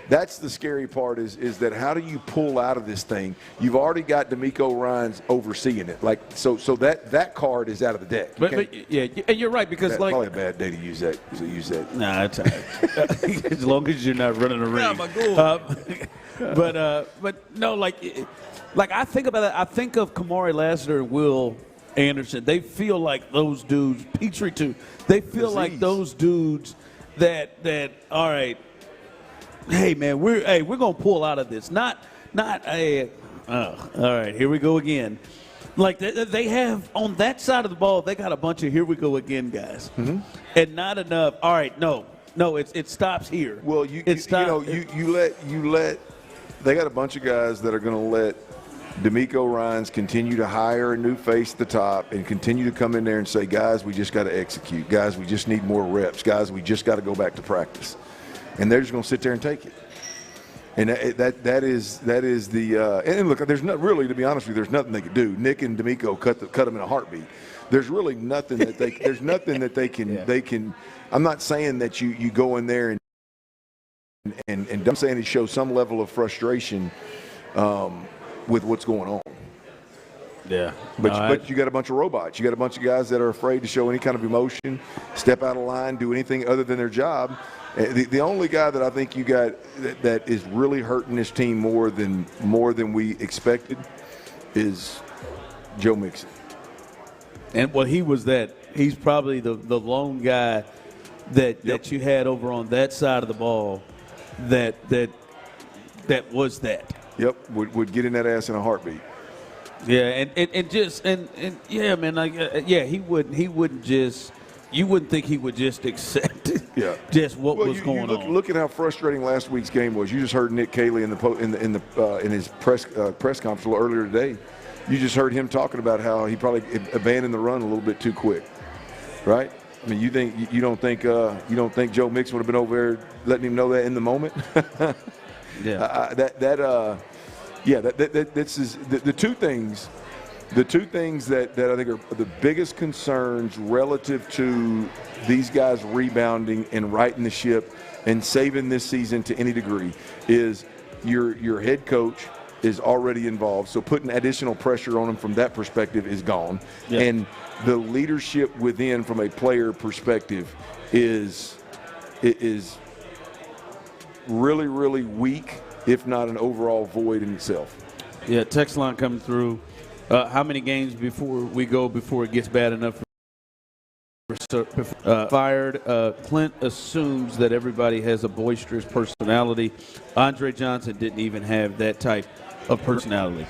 That's the scary part is that how do you pull out of this thing? You've already got DeMeco Ryans overseeing it. So that card is out of the deck. But you're right, because that's probably a bad day to use that. Nah, it's all right. As long as you're not running a ring. Yeah, but go. But no, like I think about it. I think of Kamari Lassiter and Will Anderson. They feel like those dudes. Petrie too. They feel like those dudes that all right. Hey man, we're gonna pull out of this. Not a. All right, here we go again. Like they have on that side of the ball, they got a bunch of here we go again guys, and not enough. All right, no, it stops here. Well, you let. They got a bunch of guys that are going to let DeMeco Ryans continue to hire a new face at the top and continue to come in there and say, guys, we just got to execute. Guys, we just need more reps. Guys, we just got to go back to practice. And they're just going to sit there and take it. And that is the and look, there's not really, to be honest with you, there's nothing they could do. Nick and DeMeco cut them in a heartbeat. There's really nothing that they can. I'm not saying that you go in there and I'm saying it shows some level of frustration with what's going on. Yeah. But you got a bunch of robots. You got a bunch of guys that are afraid to show any kind of emotion, step out of line, do anything other than their job. The only guy that I think you got that is really hurting this team more than we expected is Joe Mixon. And he's probably the lone guy that you had over on that side of the ball that was that. Yep, would get in that ass in a heartbeat. Yeah, and yeah, man, he wouldn't just. You wouldn't think he would just accept it. Yeah. Just what was going on. Look at how frustrating last week's game was. You just heard Nick Caley in his press conference earlier today. You just heard him talking about how he probably abandoned the run a little bit too quick, right? I mean, you don't think Joe Mixon would have been over there letting him know that in the moment? Yeah. This is the two things. The two things that I think are the biggest concerns relative to these guys rebounding and righting the ship and saving this season to any degree is your head coach is already involved, so putting additional pressure on him from that perspective is gone. Yeah. And the leadership within from a player perspective is really, really weak, if not an overall void in itself. Yeah, text line coming through. How many games before it gets bad enough fired. Clint assumes that everybody has a boisterous personality. Andre Johnson didn't even have that type of personality.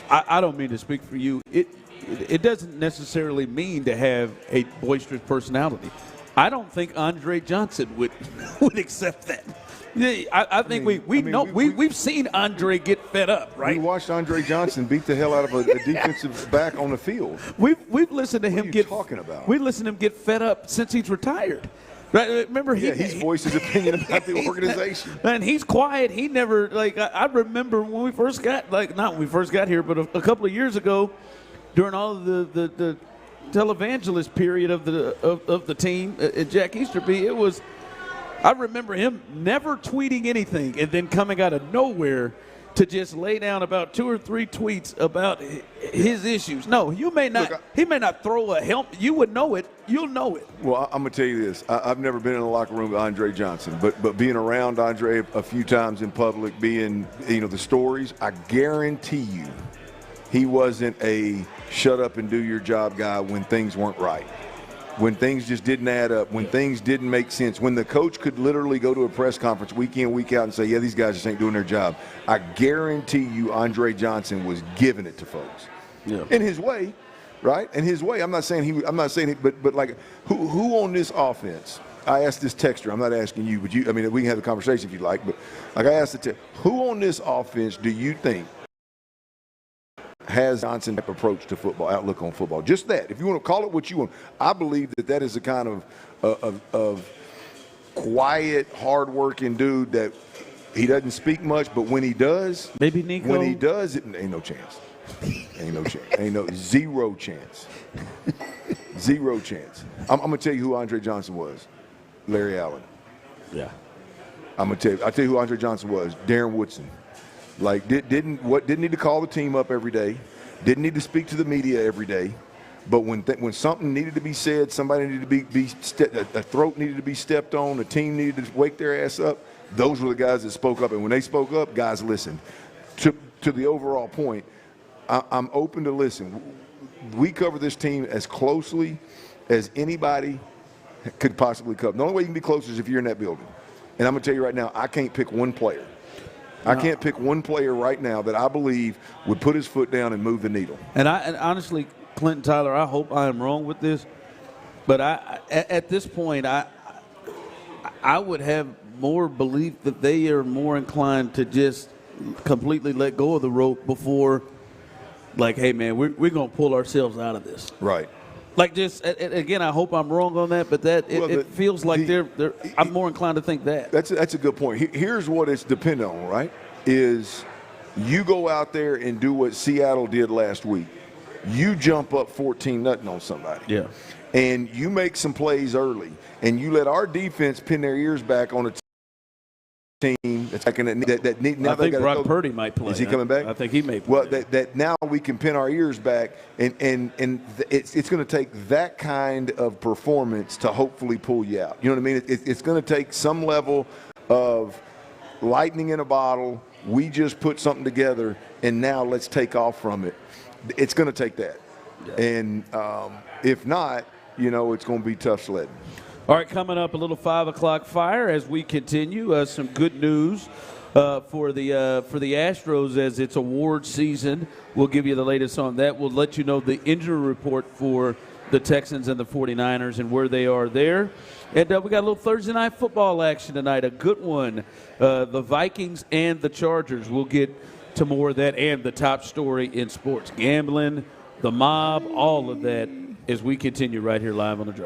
I don't mean to speak for you. It doesn't necessarily mean to have a boisterous personality. I don't think Andre Johnson would accept that. I think we've seen Andre get fed up, right? We watched Andre Johnson beat the hell out of a defensive back on the field. We've listened to him what are you talking about? We listened to him get fed up since he's retired. Right? Remember, he's voiced his opinion about the organization. And he's quiet. He never I remember when we first got not when we first got here, but a couple of years ago, during all of the televangelist period of the team at Jack Easterby, I remember him never tweeting anything and then coming out of nowhere to just lay down about 2 or 3 tweets about his issues. No, he may not throw a helmet. You would know it. You'll know it. Well, I'm going to tell you this. I've never been in a locker room with Andre Johnson, but being around Andre a few times in public, being, the stories, I guarantee you he wasn't a shut up and do your job guy when things weren't right. When things just didn't add up, when things didn't make sense, when the coach could literally go to a press conference week in, week out and say, yeah, these guys just ain't doing their job. I guarantee you Andre Johnson was giving it to folks. Yeah. In his way, right? In his way. I'm not saying but like who on this offense, I asked this texter, I'm not asking you, but we can have a conversation if you like, but like I asked the texter, who on this offense do you think has Johnson type approach to football, outlook on football? Just that. If you want to call it what you want, I believe that is a kind of quiet, hard-working dude that he doesn't speak much, but when he does, maybe Nico. When he does, it ain't no chance. Zero chance. Zero chance. I'm gonna tell you who Andre Johnson was. Larry Allen. Yeah. I'll tell you who Andre Johnson was. Darren Woodson. Like didn't need to call the team up every day, didn't need to speak to the media every day, but when something needed to be said, somebody needed to be a throat needed to be stepped on, a team needed to wake their ass up. Those were the guys that spoke up, and when they spoke up, guys listened. To the overall point, I'm open to listen. We cover this team as closely as anybody could possibly cover. The only way you can be close is if you're in that building. And I'm gonna tell you right now, I can't pick one player. I can't pick one player right now that I believe would put his foot down and move the needle. And honestly, Clinton Tyler, I hope I am wrong with this, but at this point, I would have more belief that they are more inclined to just completely let go of the rope before, like, hey man, we're going to pull ourselves out of this. Right. Like, just again, I hope I'm wrong on that, but it feels like I'm more inclined to think that. That's a good point. Here's what it's dependent on, right? Is you go out there and do what Seattle did last week. You jump up 14-0 on somebody. Yeah. And you make some plays early, and you let our defense pin their ears back on a team that's like now I think Brock Purdy might play. Is he coming back? I think he may play. Well, that now we can pin our ears back, and it's going to take that kind of performance to hopefully pull you out. You know what I mean? It's going to take some level of lightning in a bottle. We just put something together, and now let's take off from it. It's going to take that. Yeah. And if not, it's going to be tough sledding. All right, coming up, a little 5 o'clock fire as we continue. Some good news for the Astros as it's award season. We'll give you the latest on that. We'll let you know the injury report for the Texans and the 49ers and where they are there. And we got a little Thursday night football action tonight, a good one. The Vikings and the Chargers. We'll get to more of that and the top story in sports gambling, the mob, all of that as we continue right here live on the Drive.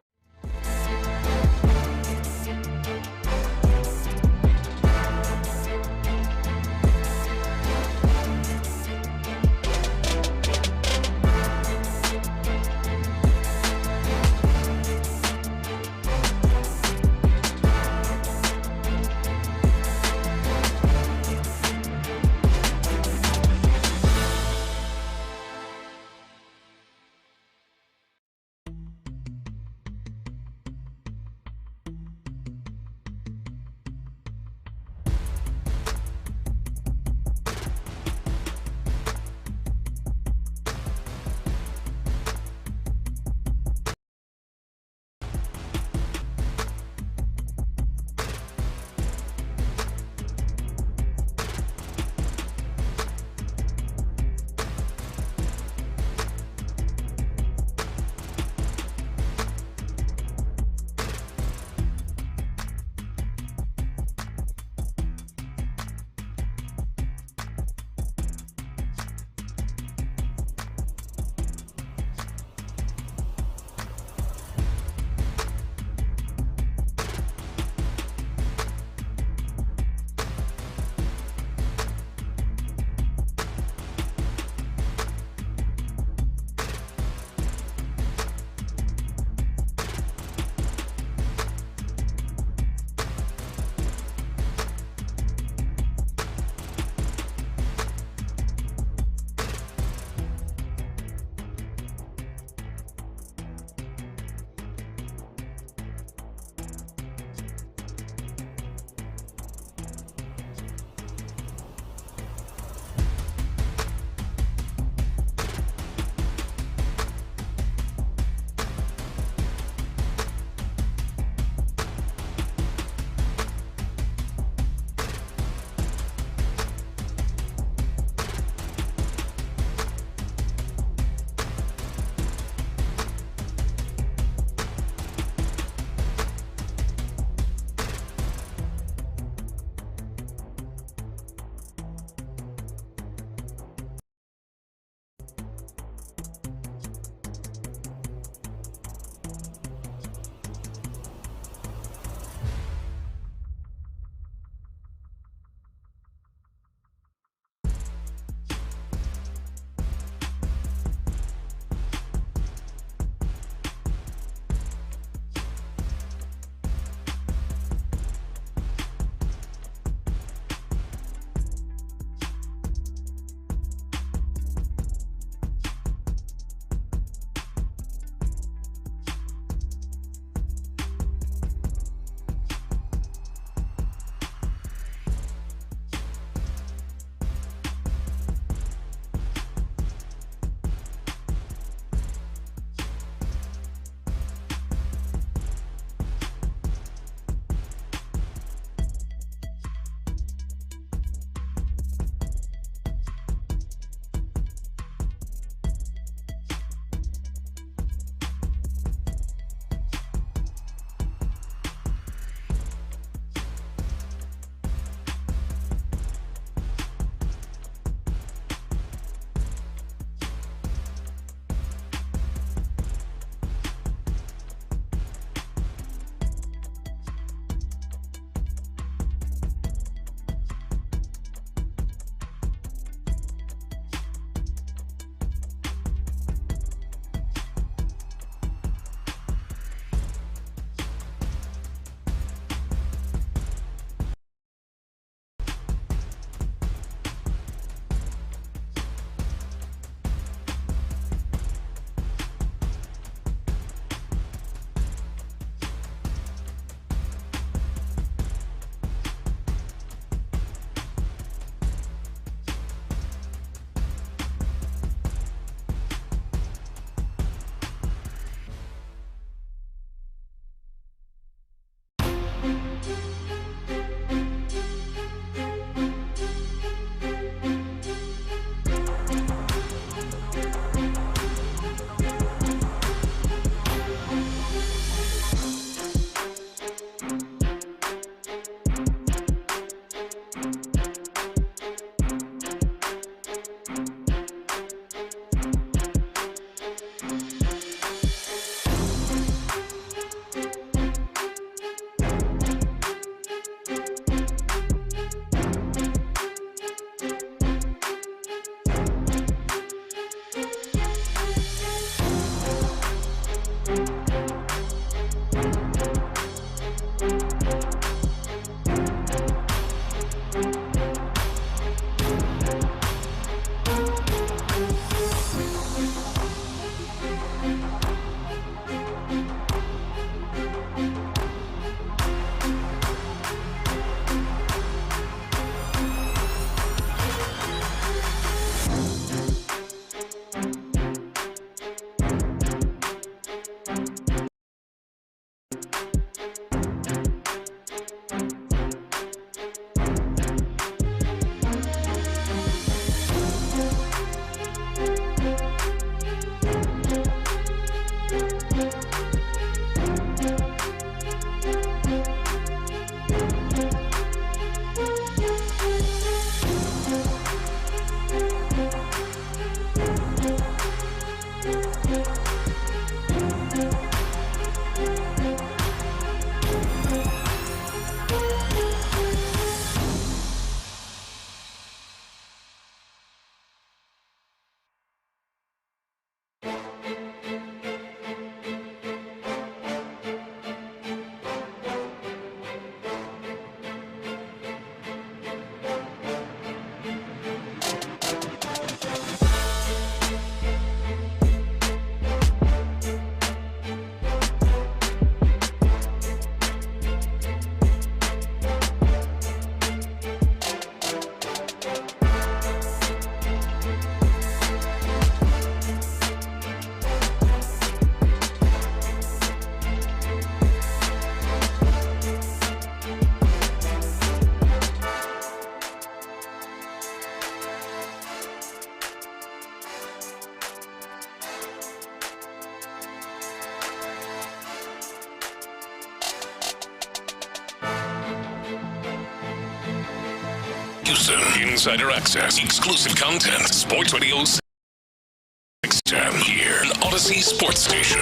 Houston. Insider access, exclusive content. Sports Radio 610 here, an Odyssey Sports Station.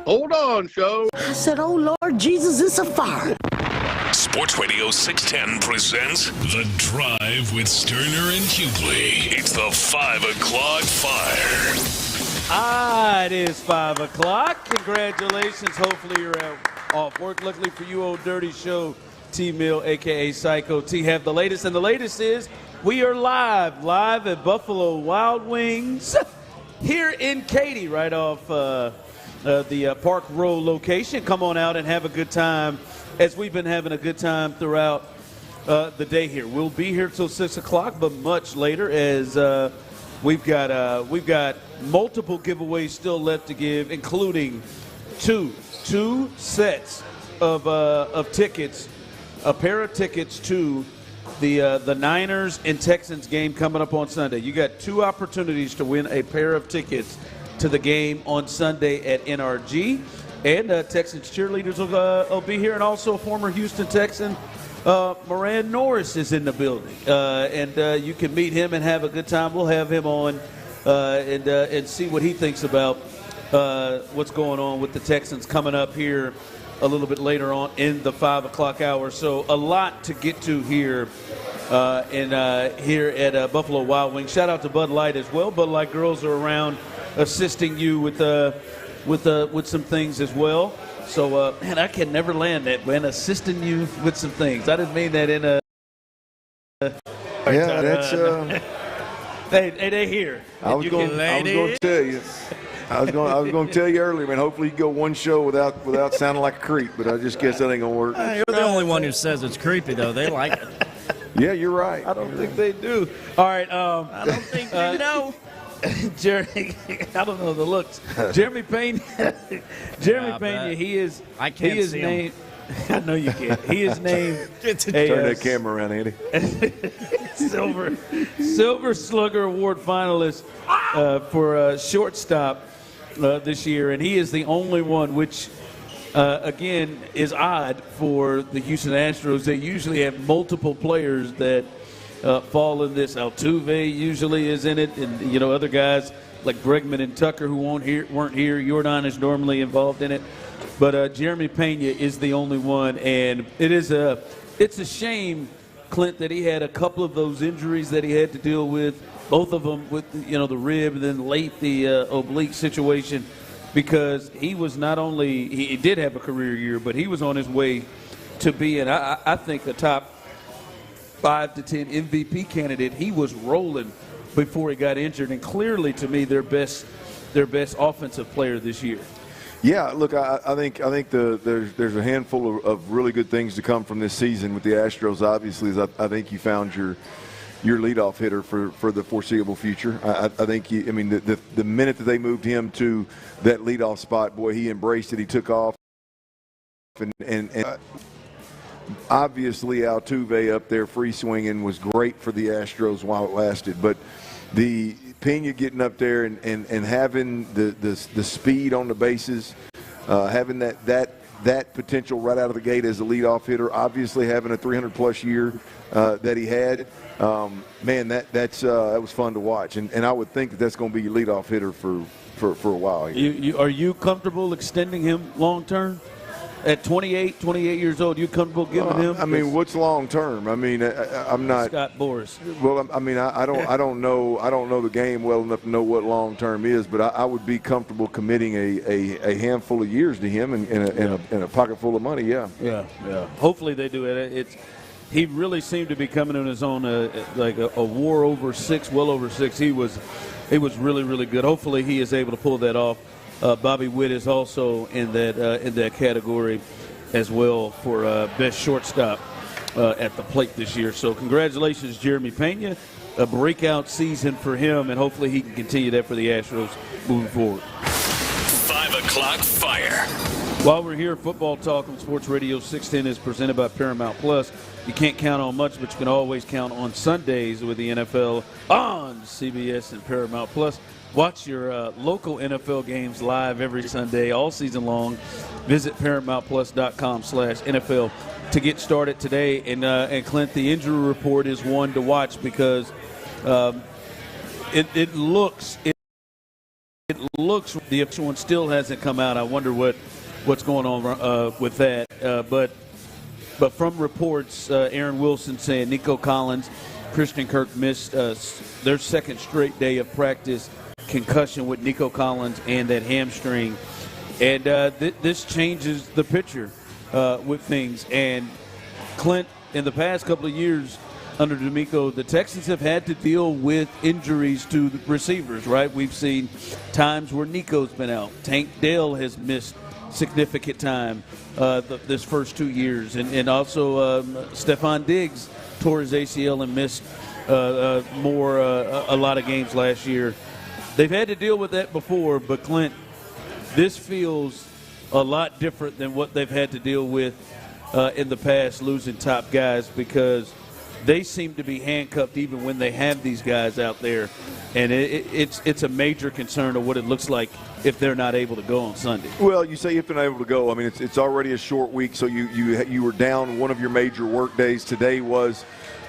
Hold on, show. I said, oh, Lord Jesus, it's a fire. Sports Radio 610 presents The Drive with Stoerner and Hughley. It's the 5 o'clock fire. It is 5 o'clock. Congratulations. Hopefully you're off work. Luckily for you, old dirty show, T-Mill, a.k.a. Psycho T, have the latest. And the latest is we are live at Buffalo Wild Wings here in Katy, right off the Park Row location. Come on out and have a good time, as we've been having a good time throughout the day here. We'll be here till 6 o'clock, but much later, as we've got multiple giveaways still left to give, including two sets of tickets, a pair of tickets to the Niners and Texans game coming up on Sunday. You got two opportunities to win a pair of tickets to the game on Sunday at NRG. And Texans cheerleaders will be here, and also former Houston Texan Moran Norris is in the building. And you can meet him and have a good time. We'll have him on and see what he thinks about what's going on with the Texans coming up here a little bit later on in the 5 o'clock hour. So a lot to get to here here at Buffalo Wild Wings. Shout out to Bud Light as well. Bud Light girls are around assisting you with some things as well. So man, I can never land that, man. Assisting you with some things. I didn't mean that in a. Yeah, that's. Hey, they here. I was going to tell you. I was going to tell you earlier, man. Hopefully you go one show without sounding like a creep, but I just guess that ain't gonna work. You're the only one who says it's creepy, though. They like it. Yeah, you're right. I don't think they do. All right. I don't think they know. Jeremy, I don't know the looks. Jeremy Payne. Pena. He is. I can't he is see named. I know you can't. He is named. Turn that camera around, Andy. Silver Slugger Award finalist for shortstop this year, and he is the only one, which again is odd for the Houston Astros. They usually have multiple players that fall in this. Altuve usually is in it, and other guys like Bregman and Tucker who weren't here. Jordan is normally involved in it, but Jeremy Pena is the only one, and it's a shame, Clint, that he had a couple of those injuries that he had to deal with. Both of them with the rib, and then late the oblique situation, because he was not only he did have a career year, but he was on his way to being I think a top 5 to 10 MVP candidate. He was rolling before he got injured, and clearly to me their best offensive player this year. Yeah, look, I think there's a handful of really good things to come from this season with the Astros. Obviously, I think you found your leadoff hitter for the foreseeable future. I think the minute that they moved him to that leadoff spot, boy, he embraced it. He took off, and obviously Altuve up there free swinging was great for the Astros while it lasted. But the Pena getting up there and having the speed on the bases, having that potential right out of the gate as a leadoff hitter, obviously having a 300-plus year that he had, man, that was fun to watch. And I would think that's going to be your leadoff hitter for a while here. Are you comfortable extending him long term? At 28 years old, you comfortable giving him? I mean, what's long term? I mean, I'm not Scott Boras. Well, I mean, I don't know the game well enough to know what long term is, but I would be comfortable committing a handful of years to him in a pocket full of money. Yeah. Hopefully they do it. He really seemed to be coming on his own, like a war over 6, well over 6. He was really, really good. Hopefully he is able to pull that off. Bobby Witt is also in that category as well for best shortstop at the plate this year. So congratulations, Jeremy Pena. A breakout season for him, and hopefully he can continue that for the Astros moving forward. 5 o'clock fire. While we're here, Football Talk on Sports Radio 610 is presented by Paramount Plus. You can't count on much, but you can always count on Sundays with the NFL on CBS and Paramount Plus. Watch your local NFL games live every Sunday, all season long. Visit ParamountPlus.com/NFL to get started today. And Clint, the injury report is one to watch because it looks the other one still hasn't come out. I wonder what's going on with that. But from reports, Aaron Wilson saying Nico Collins, Christian Kirk missed their second straight day of practice, concussion with Nico Collins and that hamstring. And this changes the picture with things. And Clint, in the past couple of years under DeMeco, the Texans have had to deal with injuries to the receivers, right? We've seen times where Nico's been out. Tank Dell has missed significant time this first 2 years. And also Stephon Diggs tore his ACL and missed a lot of games last year. They've had to deal with that before, but Clint, this feels a lot different than what they've had to deal with in the past, losing top guys, because they seem to be handcuffed even when they have these guys out there. And it's a major concern of what it looks like if they're not able to go on Sunday. Well, you say if they're not able to go. I mean, it's already a short week, so you were down one of your major work days. Today was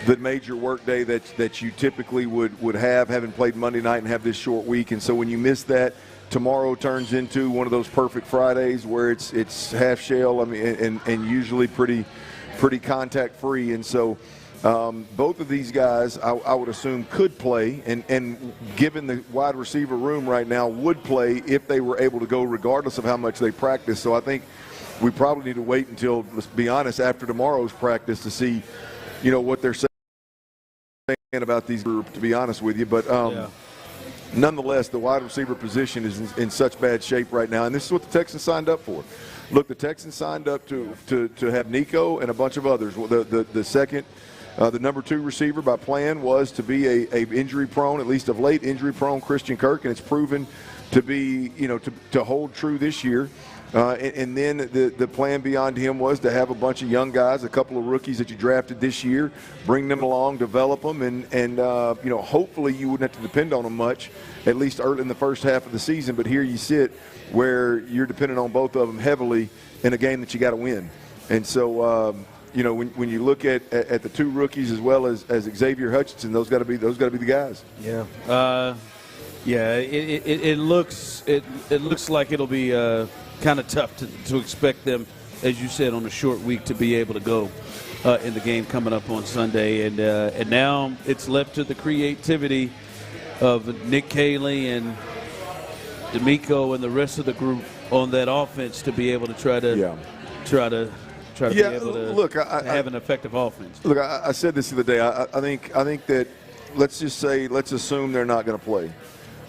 the major work day that you typically would have, having played Monday night and have this short week. And so when you miss that, tomorrow turns into one of those perfect Fridays where it's half shell, I mean, and usually pretty contact free. And so both of these guys, I would assume, could play, and given the wide receiver room right now, would play if they were able to go, regardless of how much they practice. So I think we probably need to wait until, let's be honest, after tomorrow's practice to see, what they're saying about these groups, to be honest with you. But nonetheless, the wide receiver position is in such bad shape right now, and this is what the Texans signed up for. Look, the Texans signed up to have Nico and a bunch of others. The second, the number 2 receiver by plan was to be a injury-prone, at least of late, injury-prone Christian Kirk, and it's proven to be, to hold true this year. And then the plan beyond him was to have a bunch of young guys, a couple of rookies that you drafted this year, bring them along, develop them, and hopefully you wouldn't have to depend on them much, at least early in the first half of the season. But here you sit where you're dependent on both of them heavily in a game that you got to win. And so, when you look at the 2 rookies as well as Xavier Hutchinson, those got to be the guys. Yeah. It looks like it'll be kind of tough to expect them, as you said, on a short week to be able to go in the game coming up on Sunday. And now it's left to the creativity of Nick Caley and DeMeco and the rest of the group on that offense to be able to try to be able to have an effective offense. Look, I said this the other day. I think that let's assume they're not going to play.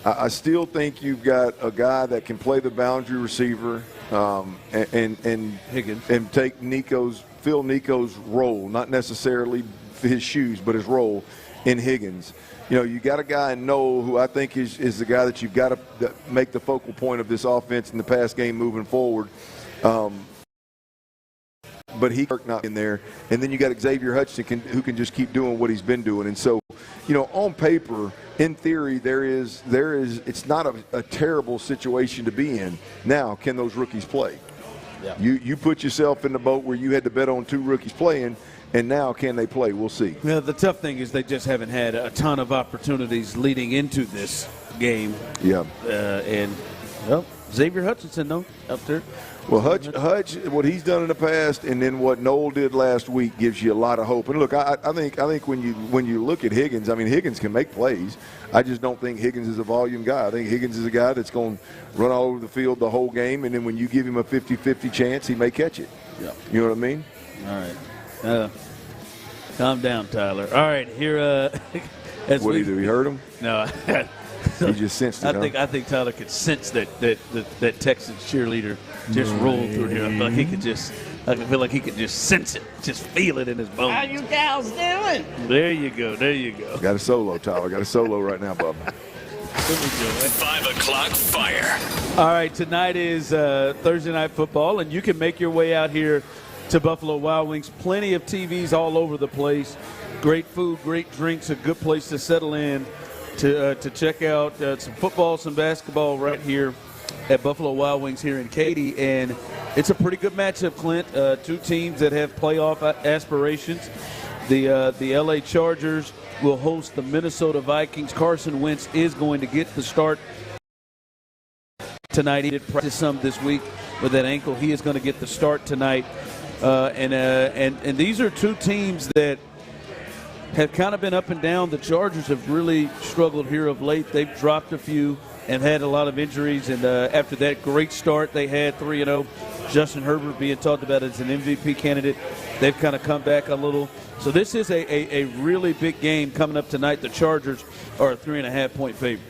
I still think you've got a guy that can play the boundary receiver and Higgins, and fill Nico's role, not necessarily his shoes, but his role in Higgins. You got a guy in Noel who I think is the guy that you've got to make the focal point of this offense in the pass game moving forward. But Kirk not in there, and then you got Xavier Hutchinson who can just keep doing what he's been doing. And so, on paper, in theory, there is. It's not a terrible situation to be in. Now, can those rookies play? Yeah. You put yourself in the boat where you had to bet on 2 rookies playing, and now can they play? We'll see. Yeah, the tough thing is they just haven't had a ton of opportunities leading into this game. Yeah. Xavier Hutchinson, though, up there. Well, Hutch, what he's done in the past, and then what Noel did last week gives you a lot of hope. And look, I think when you look at Higgins, I mean, Higgins can make plays. I just don't think Higgins is a volume guy. I think Higgins is a guy that's going to run all over the field the whole game, and then when you give him a 50-50 chance, he may catch it. Yeah. You know what I mean? All right. Calm down, Tyler. All right, here. What did he do? He hurt him? No. He just sensed it. I think Tyler could sense that Texas cheerleader just rolled through here. I feel like he could just sense it, just feel it in his bones. How you gals doing? There you go. Got a solo, Tyler. Got a solo right now, Bubba. 5 o'clock fire. All right, tonight is Thursday Night Football, and you can make your way out here to Buffalo Wild Wings. Plenty of TVs all over the place. Great food, great drinks, a good place to settle in. To check out some football, some basketball right here at Buffalo Wild Wings here in Katy. And It's a pretty good matchup, Clint. Two teams that have playoff aspirations. The LA Chargers will host the Minnesota Vikings. Carson Wentz is going to get the start tonight. He did practice some this week with that ankle. He is going to get the start tonight. And these are two teams that have kind of been up and down. The Chargers have really struggled here of late. They've dropped a few and had a lot of injuries. And after that great start they had, 3-0, Justin Herbert being talked about as an MVP candidate, they've kind of come back a little. So this is a really big game coming up tonight. The Chargers are a 3.5-point favorite.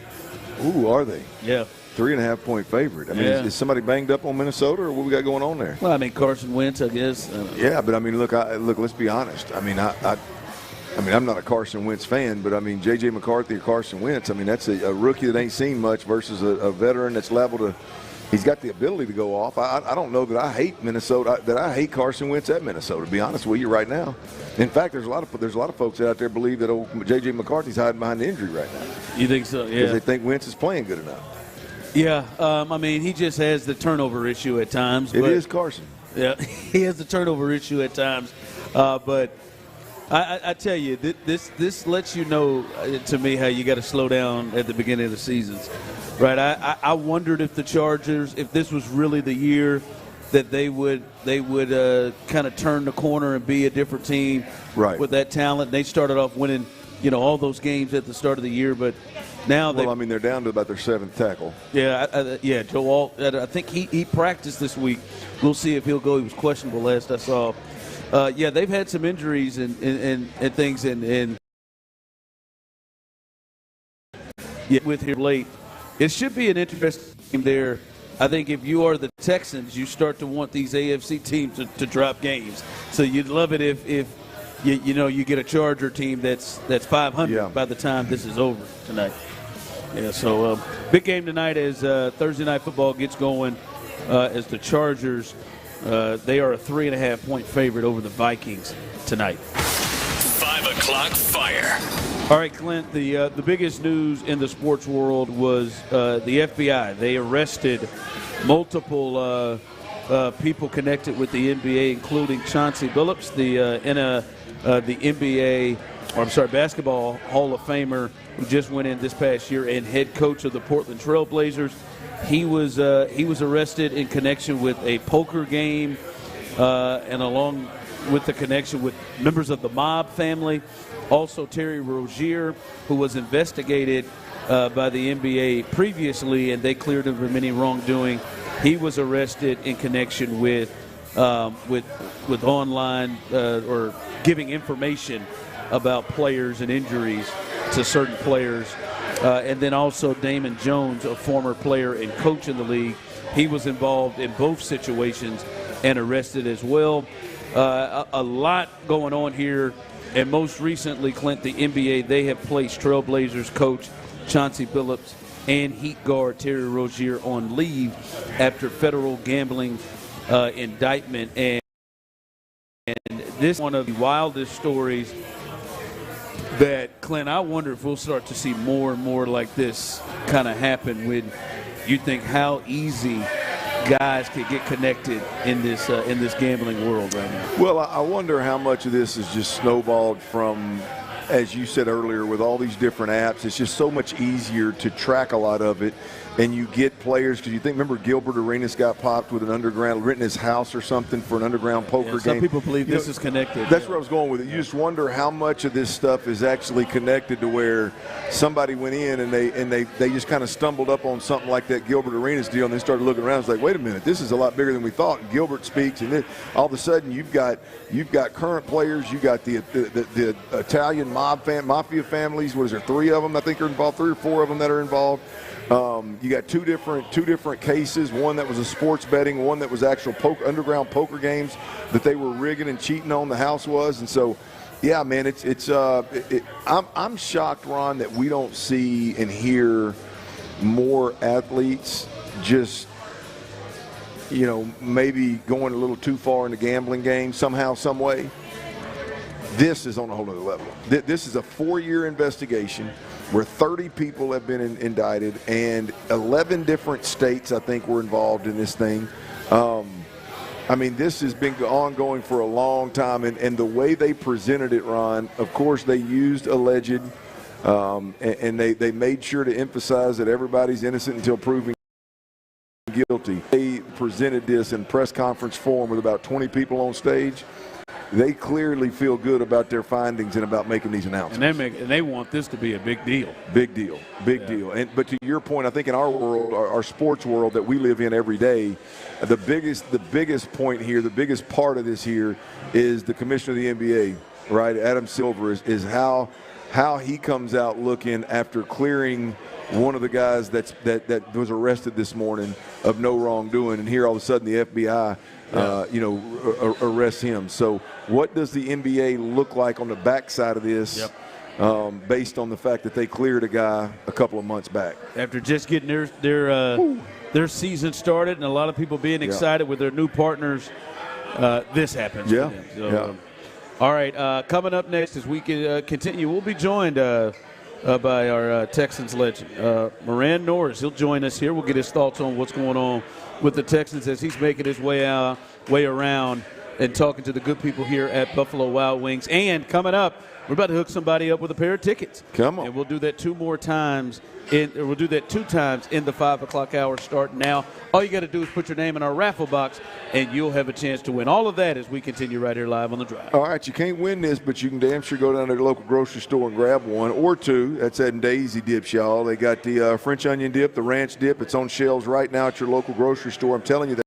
Ooh, are they? Yeah. 3.5-point favorite. I mean, is somebody banged up on Minnesota, or what we got going on there? Well, I mean, Carson Wentz, I guess. Yeah, but I mean, look, let's be honest. I mean, I'm not a Carson Wentz fan, but I mean, J.J. McCarthy or Carson Wentz, I mean, that's a rookie that ain't seen much versus a veteran that's liable to. He's got the ability to go off. I don't know that I hate Minnesota, that I hate Carson Wentz at Minnesota, to be honest with you right now. In fact, there's a lot of folks out there believe that old J.J. McCarthy's hiding behind the injury right now. You think so? Yeah. Because they think Wentz is playing good enough. Yeah, I mean, he just has the turnover issue at times. It is Carson. Yeah, he has the turnover issue at times. But I tell you, this lets you know, to me, how you got to slow down at the beginning of the seasons. Right, I wondered if the Chargers, if this was really the year that they would kind of turn the corner and be a different team with that talent. They started off winning, all those games at the start of the year, but now they're down to about their seventh tackle. Yeah, Joe Alt. I think he practiced this week. We'll see if he'll go. He was questionable last I saw. They've had some injuries and things, and with here late. It should be an interesting game there. I think if you are the Texans, you start to want these AFC teams to drop games. So you'd love it if you get a Charger team that's 500 by the time this is over tonight. Yeah, so big game tonight as Thursday Night Football gets going as the Chargers, they are a 3.5-point favorite over the Vikings tonight. 5 o'clock fire. All right, Clint, the biggest news in the sports world was the FBI. They arrested multiple people connected with the NBA, including Chauncey Billups, the Basketball Hall of Famer who just went in this past year and head coach of the Portland Trail Blazers. He was arrested in connection with a poker game and along with the connection with members of the mob family. Also, Terry Rozier, who was investigated by the NBA previously, and they cleared him from any wrongdoing. He was arrested in connection with online or giving information about players and injuries to certain players. And then also Damon Jones, a former player and coach in the league. He was involved in both situations and arrested as well. A lot going on here. And most recently, Clint, the NBA, they have placed Trailblazers coach Chauncey Billups and Heat guard Terry Rozier on leave after federal gambling indictment. And this is one of the wildest stories that, Clint, I wonder if we'll start to see more and more like this kind of happen when you think how easy guys could get connected in this gambling world right now. Well, I wonder how much of this is just snowballed from, as you said earlier, with all these different apps. It's just so much easier to track a lot of it. And you get players, because remember Gilbert Arenas got popped with an underground, written his house or something for an underground poker game. Some people believe this is connected. That's where I was going with it. You just wonder how much of this stuff is actually connected to where somebody went in and they just kind of stumbled up on something like that Gilbert Arenas deal, and they started looking around. It's like, wait a minute, this is a lot bigger than we thought. And Gilbert speaks, and then all of a sudden you've got current players, you got the Italian mafia families. What is there, 3 of them? I think are involved, 3 or 4 of them that are involved. You got two different cases, one that was a sports betting, one that was actual underground poker games that they were rigging and cheating on, the house was. And so, yeah, man, I'm shocked, Ron, that we don't see and hear more athletes just, maybe going a little too far in the gambling game somehow, some way. This is on a whole other level. This is a 4-year investigation where 30 people have been indicted, and 11 different states, I think, were involved in this thing. I mean, this has been ongoing for a long time, and the way they presented it, Ron, of course, they used alleged, and they made sure to emphasize that everybody's innocent until proven guilty. They presented this in press conference form with about 20 people on stage. They clearly feel good about their findings and about making these announcements. And they want this to be a big deal. Big deal. But to your point, I think in our world, our sports world that we live in every day, the biggest point here, the biggest part of this here is the commissioner of the NBA, right? Adam Silver is how he comes out looking after clearing one of the guys that was arrested this morning of no wrongdoing, and here all of a sudden the FBI arrests him. So what does the NBA look like on the backside of this? Based on the fact that they cleared a guy a couple of months back after just getting their season started, and a lot of people being excited with their new partners. This happens. Yeah. So, all right. Coming up next as we continue, we'll be joined by our Texans legend, Moran Norris. He'll join us here. We'll get his thoughts on what's going on with the Texans as he's making his way around and talking to the good people here at Buffalo Wild Wings. And coming up, we're about to hook somebody up with a pair of tickets. Come on. And we'll do that two times in the 5 o'clock hour starting now. All you got to do is put your name in our raffle box, and you'll have a chance to win. All of that as we continue right here live on The Drive. All right, you can't win this, but you can damn sure go down to the local grocery store and grab one or two. That's at Daisy Dips, y'all. They got the French onion dip, the ranch dip. It's on shelves right now at your local grocery store. I'm telling you that.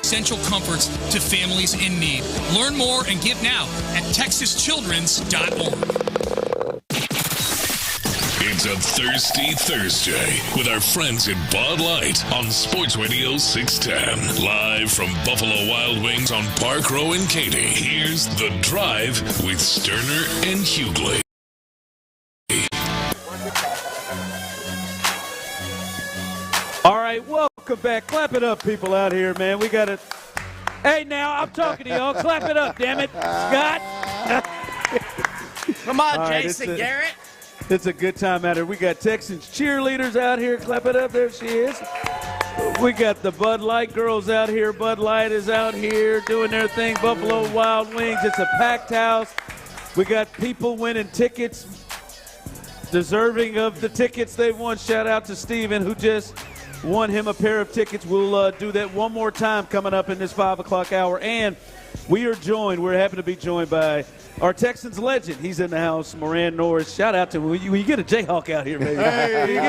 Essential comforts to families in need. Learn more and give now at texaschildrens.org. It's a Thirsty Thursday with our friends at Bud Light on Sports Radio 610. Live from Buffalo Wild Wings on Park Row in Katy. Here's The Drive with Stoerner and Hughley. All right, welcome back. Clap it up, people out here, man. We got it. Hey, now, I'm talking to y'all. Clap it up, damn it. Scott. Come on, right, Jason Garrett. It's a good time out here. We got Texans cheerleaders out here. Clap it up. There she is. We got the Bud Light girls out here. Bud Light is out here doing their thing. Buffalo Wild Wings. It's a packed house. We got people winning tickets, deserving of the tickets they won. Shout out to Steven, who just won him a pair of tickets. We'll do that one more time coming up in this 5 o'clock hour. And we're happy to be joined by our Texans legend. He's in the house, Moran Norris. Shout out to him. You get a Jayhawk out here, baby. Hey, you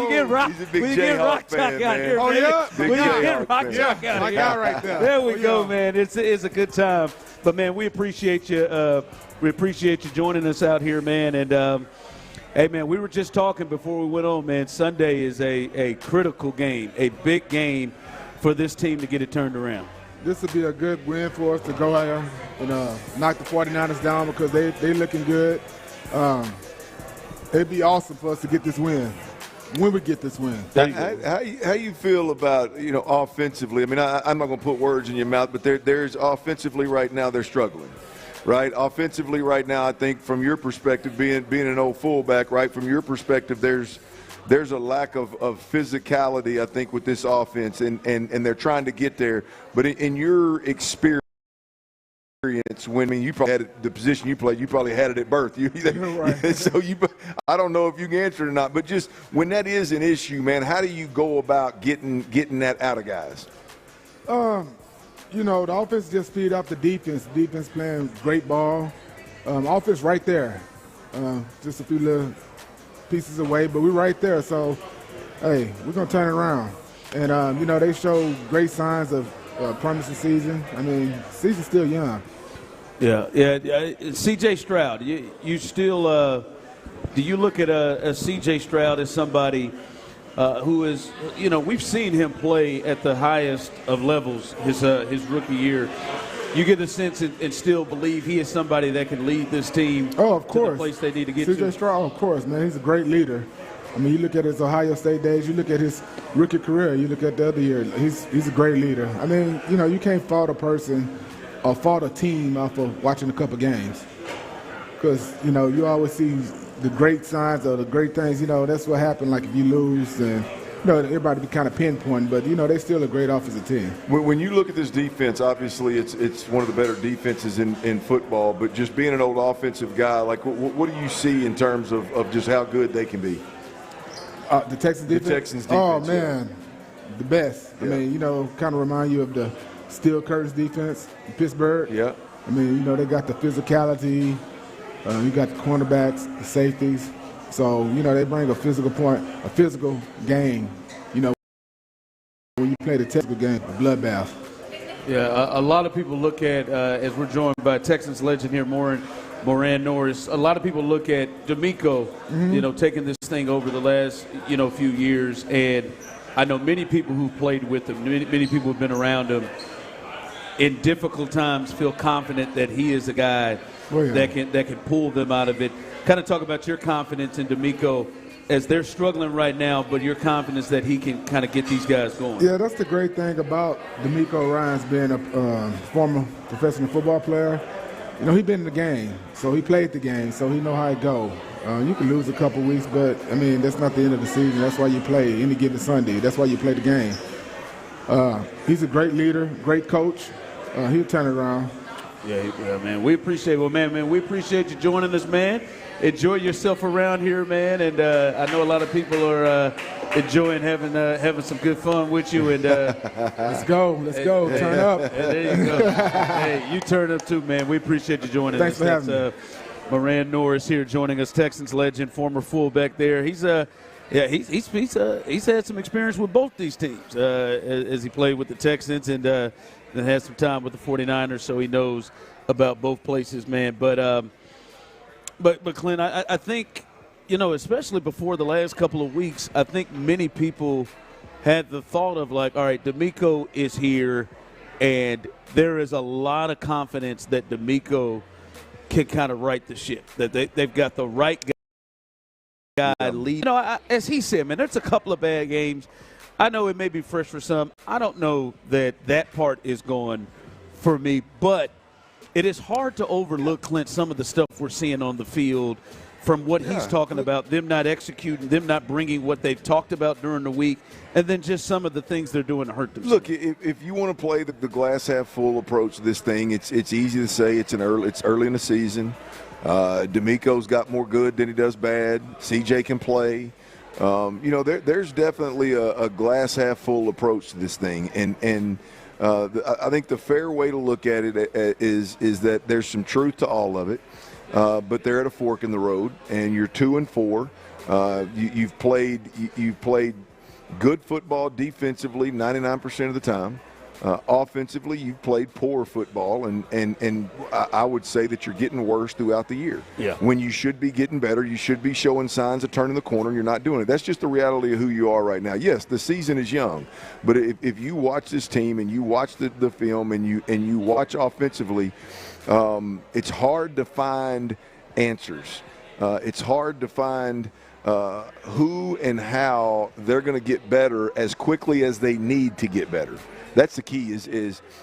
get rock. He's a big you get rock fan, talk out man. here, Oh, baby. yeah? When you get rock talk out here. My guy right there. There we go, man. It's a good time. But, man, we appreciate you. We appreciate you joining us out here, man. And, hey, man, we were just talking before we went on, man. Sunday is a critical game, a big game for this team to get it turned around. This would be a good win for us to go out there and knock the 49ers down because they looking good. It'd be awesome for us to get this win. When we get this win. How you feel about, offensively? I mean, I'm not going to put words in your mouth, but there's offensively right now they're struggling. Right, offensively right now, I think from your perspective, being an old fullback, right, from your perspective, there's a lack of physicality, I think, with this offense, and they're trying to get there. But in your experience, when you probably had it, the position you played, you probably had it at birth. Right. So I don't know if you can answer it or not, but just when that is an issue, man, how do you go about getting that out of guys? The offense just speed up the defense. Defense playing great ball. Offense right there. Just a few little pieces away, but we're right there. So, hey, we're going to turn it around. And, they show great signs of promising season. I mean, season's still young. Yeah. C.J. Stroud, you still do you look at a C.J. Stroud as somebody who is, we've seen him play at the highest of levels his rookie year. You get the sense and still believe he is somebody that can lead this team to the place they need to get to? C.J. Stroud, of course, man. He's a great leader. I mean, you look at his Ohio State days, you look at his rookie career, you look at the other year, he's a great leader. I mean, you can't fault a person or fault a team off of watching a couple games. Because, you always see the great signs or the great things, that's what happened. Like if you lose, and everybody be kind of pinpointing, but they're still a great offensive team. When you look at this defense, obviously it's one of the better defenses in football. But just being an old offensive guy, like what do you see in terms of just how good they can be? The Texans defense. The Texans defense. Oh man, the best. Yeah. I mean, kind of remind you of the Steel Curtis defense in Pittsburgh. Yeah. I mean, they got the physicality. You got the cornerbacks, the safeties. So, they bring a physical game, when you play the technical game, a bloodbath. Yeah, a lot of people look at, as we're joined by Texans legend here, Moran Norris, a lot of people look at DeMeco, taking this thing over the last, few years. And I know many people who've played with him, many people who've been around him, in difficult times feel confident that he is a guy that can pull them out of it. Kind of talk about your confidence in DeMeco as they're struggling right now, but your confidence that he can kind of get these guys going. Yeah, that's the great thing about DeMeco Ryans being a former professional football player. He's been in the game, so he played the game, so he know how it go. You can lose a couple weeks, but, that's not the end of the season. That's why you play any given Sunday. That's why you play the game. He's a great leader, great coach. He'll turn it around. Yeah, man. We appreciate it. Well, man, we appreciate you joining us, man. Enjoy yourself around here, man. And I know a lot of people are enjoying having some good fun with you. And let's go. Turn up. There you go. Hey, you turn up too, man. We appreciate you joining us. Thanks for having me. Moran Norris here joining us, Texans legend, former fullback there. He's had some experience with both these teams as he played with the Texans and then had some time with the 49ers, so he knows about both places, man. But Clint, I think, especially before the last couple of weeks, I think many people had the thought of like, all right, DeMeco is here, and there is a lot of confidence that DeMeco can kind of right the ship, that they've got the right guy lead. As he said, man, there's a couple of bad games. I know it may be fresh for some. I don't know that part is going for me, but it is hard to overlook, Clint, some of the stuff we're seeing on the field from what he's talking about, them not executing, them not bringing what they've talked about during the week, and then just some of the things they're doing to hurt themselves. Look, if you want to play the glass half full approach to this thing, it's easy to say it's early in the season. DeMeco's got more good than he does bad. CJ can play. There's definitely a glass half full approach to this thing, and I think the fair way to look at it is that there's some truth to all of it, but they're at a fork in the road, and you're 2-4. You've played good football defensively 99% of the time. Offensively, you've played poor football, and I would say that you're getting worse throughout the year. Yeah. When you should be getting better, you should be showing signs of turning the corner, and you're not doing it. That's just the reality of who you are right now. Yes, the season is young, but if you watch this team and you watch the film and you watch offensively, it's hard to find answers. It's hard to find who and how they're going to get better as quickly as they need to get better. That's the key is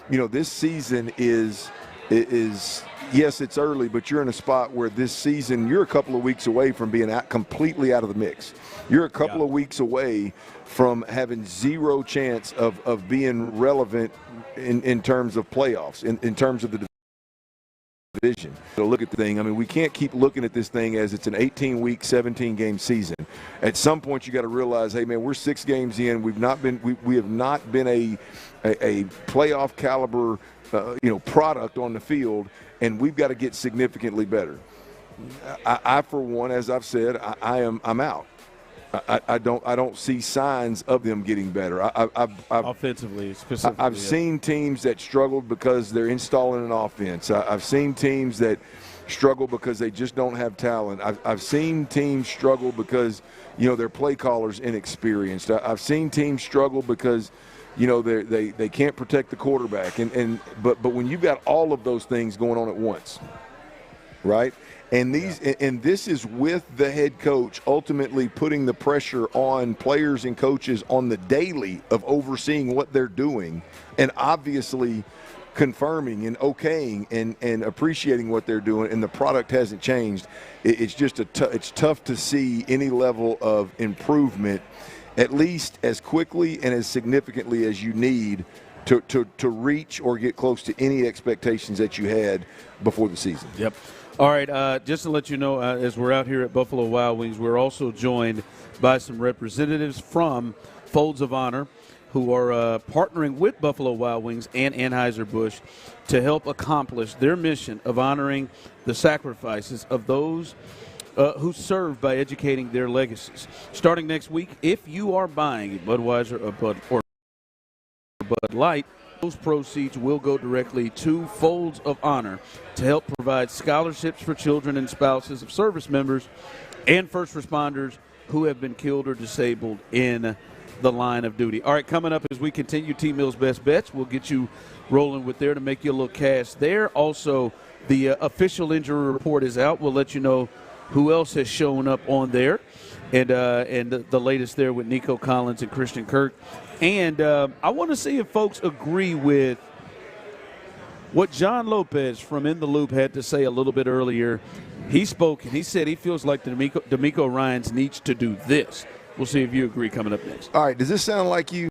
this season is yes, it's early, but you're in a spot where this season you're a couple of weeks away from being completely out of the mix. You're a couple of weeks away from having zero chance of being relevant in terms of playoffs, in terms of the division. So look at the thing. I mean, we can't keep looking at this thing as it's an 18-week, 17-game season. At some point, you got to realize, hey, man, we're 6 games in. We have not been a playoff caliber, product on the field, and we've got to get significantly better. I for one, as I've said, I'm out. I don't see signs of them getting better. Offensively, specifically. I've seen teams that struggled because they're installing an offense. I've seen teams that struggle because they just don't have talent. I've seen teams struggle because, their play caller's inexperienced. I've seen teams struggle because, they can't protect the quarterback. But when you've got all of those things going on at once, right? And this is with the head coach ultimately putting the pressure on players and coaches on the daily of overseeing what they're doing and obviously confirming and okaying and appreciating what they're doing, and the product hasn't changed. It's just it's tough to see any level of improvement at least as quickly and as significantly as you need to reach or get close to any expectations that you had before the season. Yep. All right, just to let you know, as we're out here at Buffalo Wild Wings, we're also joined by some representatives from Folds of Honor who are partnering with Buffalo Wild Wings and Anheuser-Busch to help accomplish their mission of honoring the sacrifices of those who serve by educating their legacies. Starting next week, if you are buying a Budweiser or Bud Light, those proceeds will go directly to Folds of Honor to help provide scholarships for children and spouses of service members and first responders who have been killed or disabled in the line of duty. All right, coming up as we continue T-Mill's Best Bets, we'll get you rolling with there to make you a little cash there. Also, the official injury report is out. We'll let you know who else has shown up on there and the latest there with Nico Collins and Christian Kirk. And I want to see if folks agree with what John Lopez from In the Loop had to say a little bit earlier. He spoke and he said he feels like DeMeco Ryans needs to do this. We'll see if you agree coming up next. All right, does this sound like you?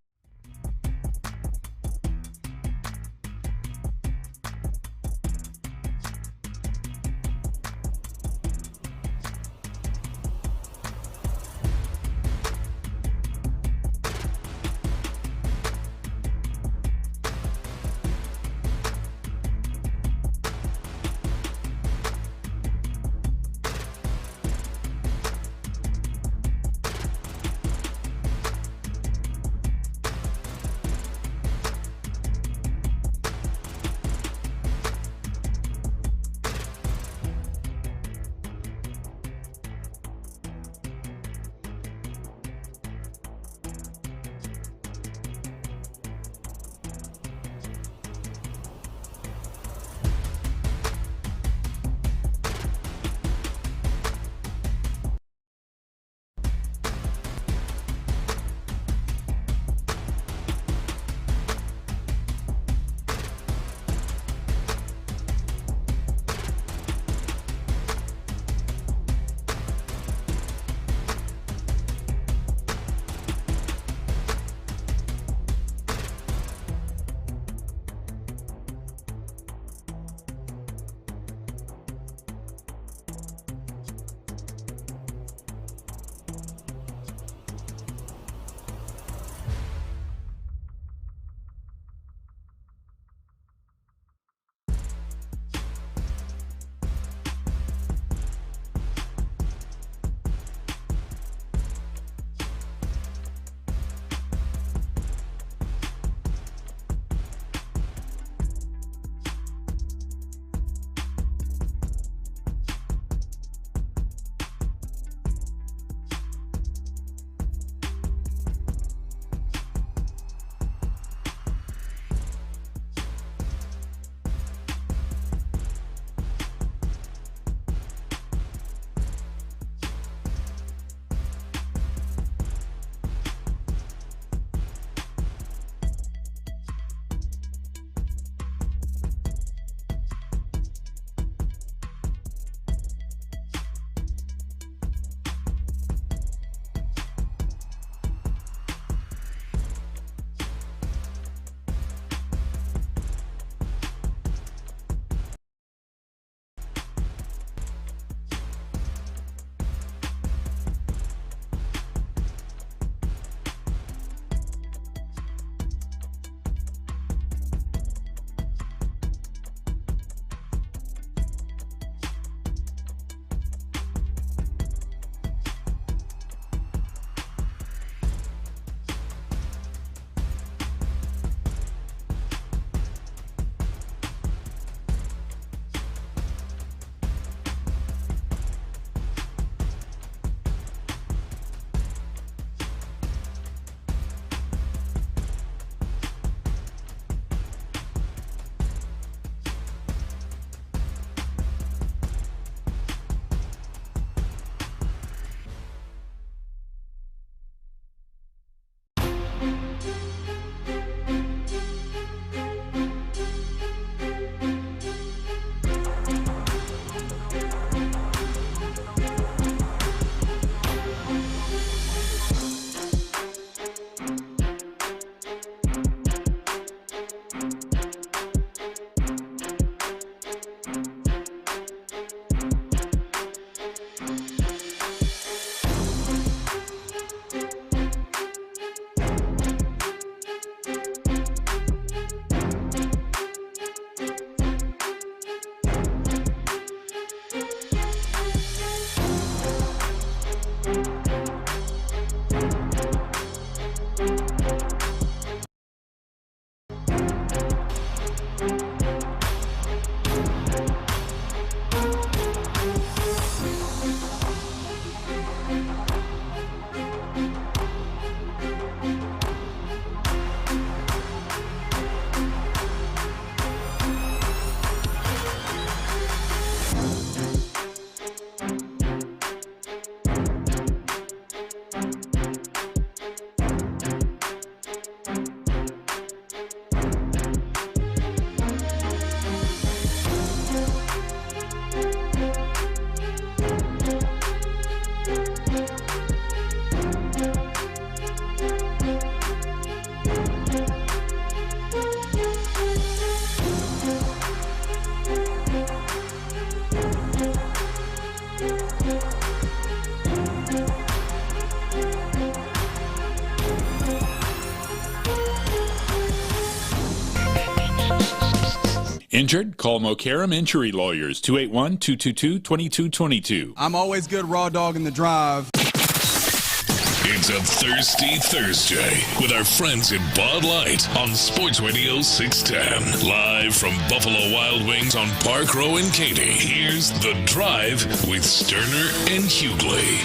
Injured? Call Mokaram Injury Lawyers, 281-222-2222. I'm always good raw dog in the drive. It's a Thirsty Thursday with our friends at Bud Light on Sports Radio 610. Live from Buffalo Wild Wings on Park Row in Katy. Here's The Drive with Stoerner and Hughley.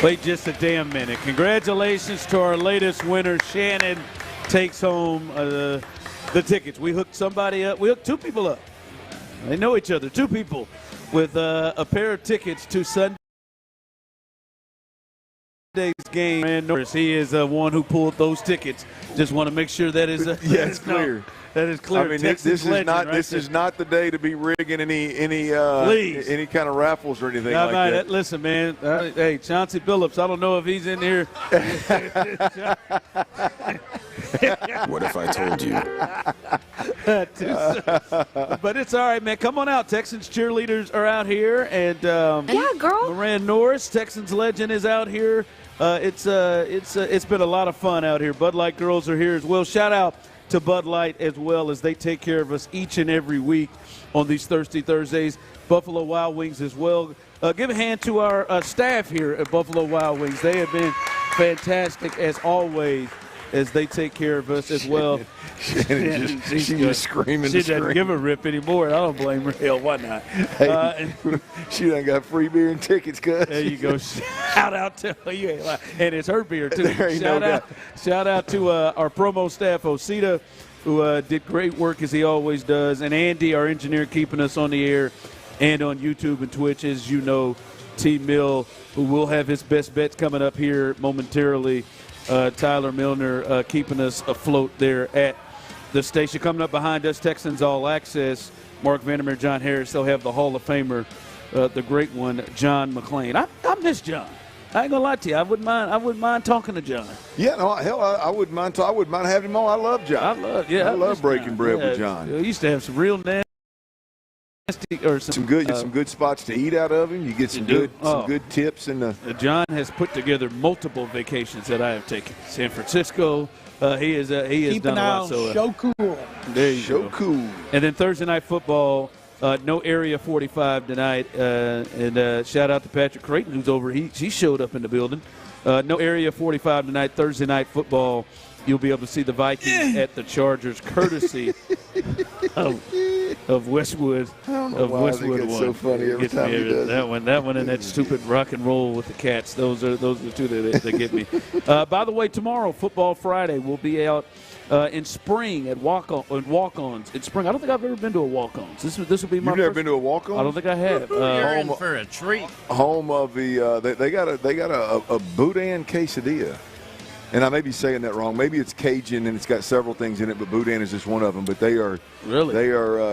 Wait just a damn minute. Congratulations to our latest winner. Shannon takes home the tickets. We hooked somebody up. We hooked two people up. They know each other. Two people with a pair of tickets to Sunday's game. And Norris, he is one who pulled those tickets. Just want to make sure that is it's clear. That is clear. I mean, this is not the day to be rigging any kind of raffles or anything like that. Listen, man. Hey, Chauncey Billups. I don't know if he's in here. What if I told you? But it's all right, man. Come on out. Texans cheerleaders are out here, and yeah, girl. Moran Norris, Texans legend, is out here. It's been a lot of fun out here. Bud Light girls are here as well. Shout out to Bud Light as well, as they take care of us each and every week on these Thirsty Thursdays. Buffalo Wild Wings as well. Give a hand to our staff here at Buffalo Wild Wings. They have been fantastic as always, as they take care of us as well. Shannon just screaming. She doesn't give a rip anymore, and I don't blame her. Hell, why not? Hey, she done got free beer and tickets, cuz. There you go. Shout out to you, ain't lying. And it's her beer too. Shout out to our promo staff, Osita, who did great work as he always does, and Andy, our engineer, keeping us on the air and on YouTube and Twitch, as you know. T. Mill, who will have his best bets coming up here momentarily. Tyler Milner keeping us afloat there at the station. Coming up behind us, Texans All Access, Mark Vandermeer, John Harris. They'll have the Hall of Famer, the great one, John McClain. I miss John. I ain't gonna lie to you. I wouldn't mind talking to John. Yeah, no, hell, I wouldn't mind. I wouldn't mind having him on. I love John. I love breaking bread with John. We used to have some real nasty or some good spots to eat out of him. You get some good tips in the. John has put together multiple vacations that I have taken. San Francisco. He has done a lot. So cool. There you go. Cool. And then Thursday night football. No Area 45 tonight. And shout out to Patrick Creighton, who's over. He showed up in the building. No Area 45 tonight. Thursday night football. You'll be able to see the Vikings at the Chargers, courtesy of Westwood. I don't know why Westwood it's so funny every time he does that one, and that stupid rock and roll with the Cats. Those are the two that get me. By the way, tomorrow, Football Friday, we'll be out in spring at walk-ons. In spring, I don't think I've ever been to a walk-ons. This will be my. You've never been to a walk-on? I don't think I have. You're in for a treat. Home of the they got a boudin quesadilla. And I may be saying that wrong. Maybe it's Cajun and it's got several things in it, but boudin is just one of them. But they are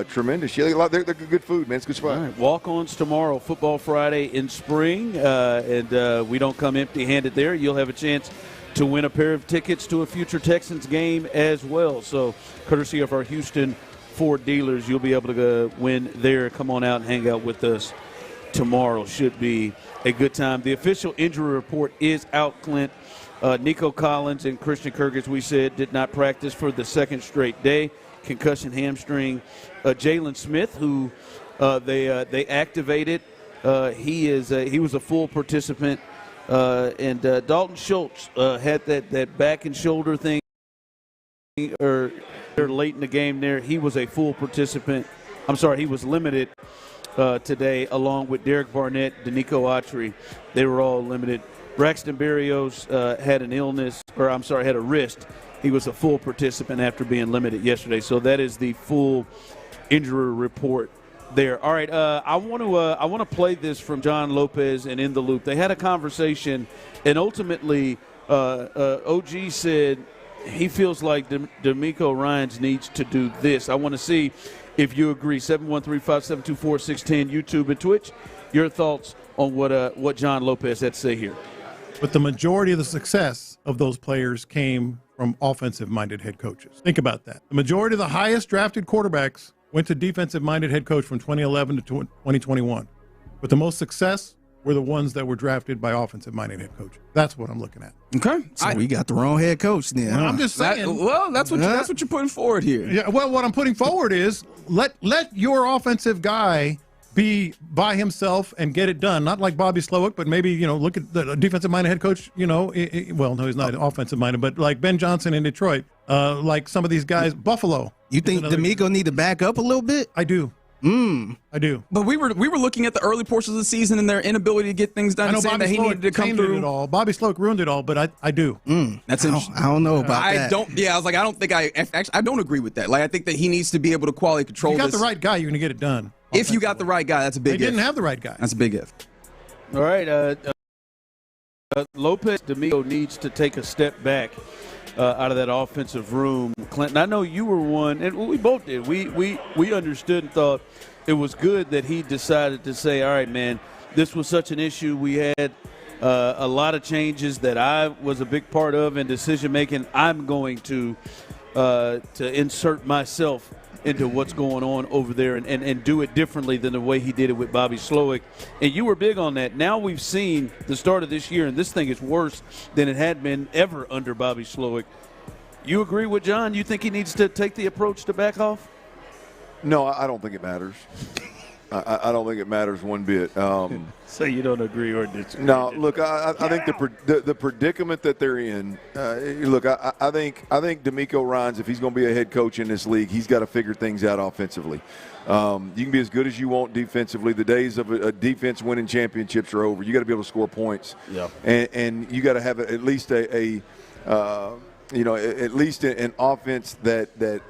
tremendous. Yeah, they're good food, man. It's a good spot. All right, walk-ons tomorrow, Football Friday in spring, and we don't come empty-handed there. You'll have a chance to win a pair of tickets to a future Texans game as well. So, courtesy of our Houston Ford dealers, you'll be able to win there. Come on out and hang out with us tomorrow. Should be a good time. The official injury report is out, Clint. Nico Collins and Christian Kirk, as we said, did not practice for the second straight day. Concussion hamstring. Jalen Smith, who they activated, he was a full participant. And Dalton Schultz had that back and shoulder thing, or late in the game there. He was a full participant. I'm sorry, he was limited today, along with Derek Barnett, DeMeco Ryans. They were all limited. Braxton Berrios had had a wrist. He was a full participant after being limited yesterday. So that is the full injury report there. All right, I want to play this from John Lopez and In the Loop. They had a conversation, and ultimately OG said he feels like DeMeco Ryans needs to do this. I want to see if you agree. 713-572-4610, YouTube and Twitch. Your thoughts on what John Lopez had to say here. But the majority of the success of those players came from offensive-minded head coaches. Think about that. The majority of the highest drafted quarterbacks went to defensive-minded head coach from 2011 to 2021. But the most success were the ones that were drafted by offensive-minded head coaches. That's what I'm looking at. Okay. So we got the wrong head coach then. Well, I'm just saying. That's what you're putting forward here. Yeah. Well, what I'm putting forward is let your offensive guy be by himself and get it done. Not like Bobby Slowick, but maybe, look at the defensive-minded head coach, well, no, he's not offensive-minded, but like Ben Johnson in Detroit, like some of these guys, Buffalo. You think DeMeco need to back up a little bit? I do. I do. But we were looking at the early portions of the season and their inability to get things done, I know saying Bobby that he needed to come through. It all. Bobby Slowick ruined it all, but I do. That's interesting. I don't know about that. I was like, I don't agree with that. Like, I think that he needs to be able to quality control If you got this. the right guy, you're going to get it done. If you got the right guy, that's a big if. They didn't have the right guy. That's a big if. All right. Lopez DeMeco needs to take a step back out of that offensive room. Clinton, I know you were one, and we both did. We understood and thought it was good that he decided to say, all right, man, this was such an issue. We had a lot of changes that I was a big part of in decision-making. I'm going to insert myself into what's going on over there and do it differently than the way he did it with Bobby Slowick. And you were big on that. Now we've seen the start of this year, and this thing is worse than it had been ever under Bobby Slowick. You agree with John? You think he needs to take the approach to back off? No, I don't think it matters. I don't think it matters one bit. So you don't agree or disagree? No, look, I think the predicament that they're in. Look, I think DeMeco Ryans, if he's going to be a head coach in this league, he's got to figure things out offensively. You can be as good as you want defensively. The days of a defense winning championships are over. You got to be able to score points. Yeah. And you got to have at least at least an offense that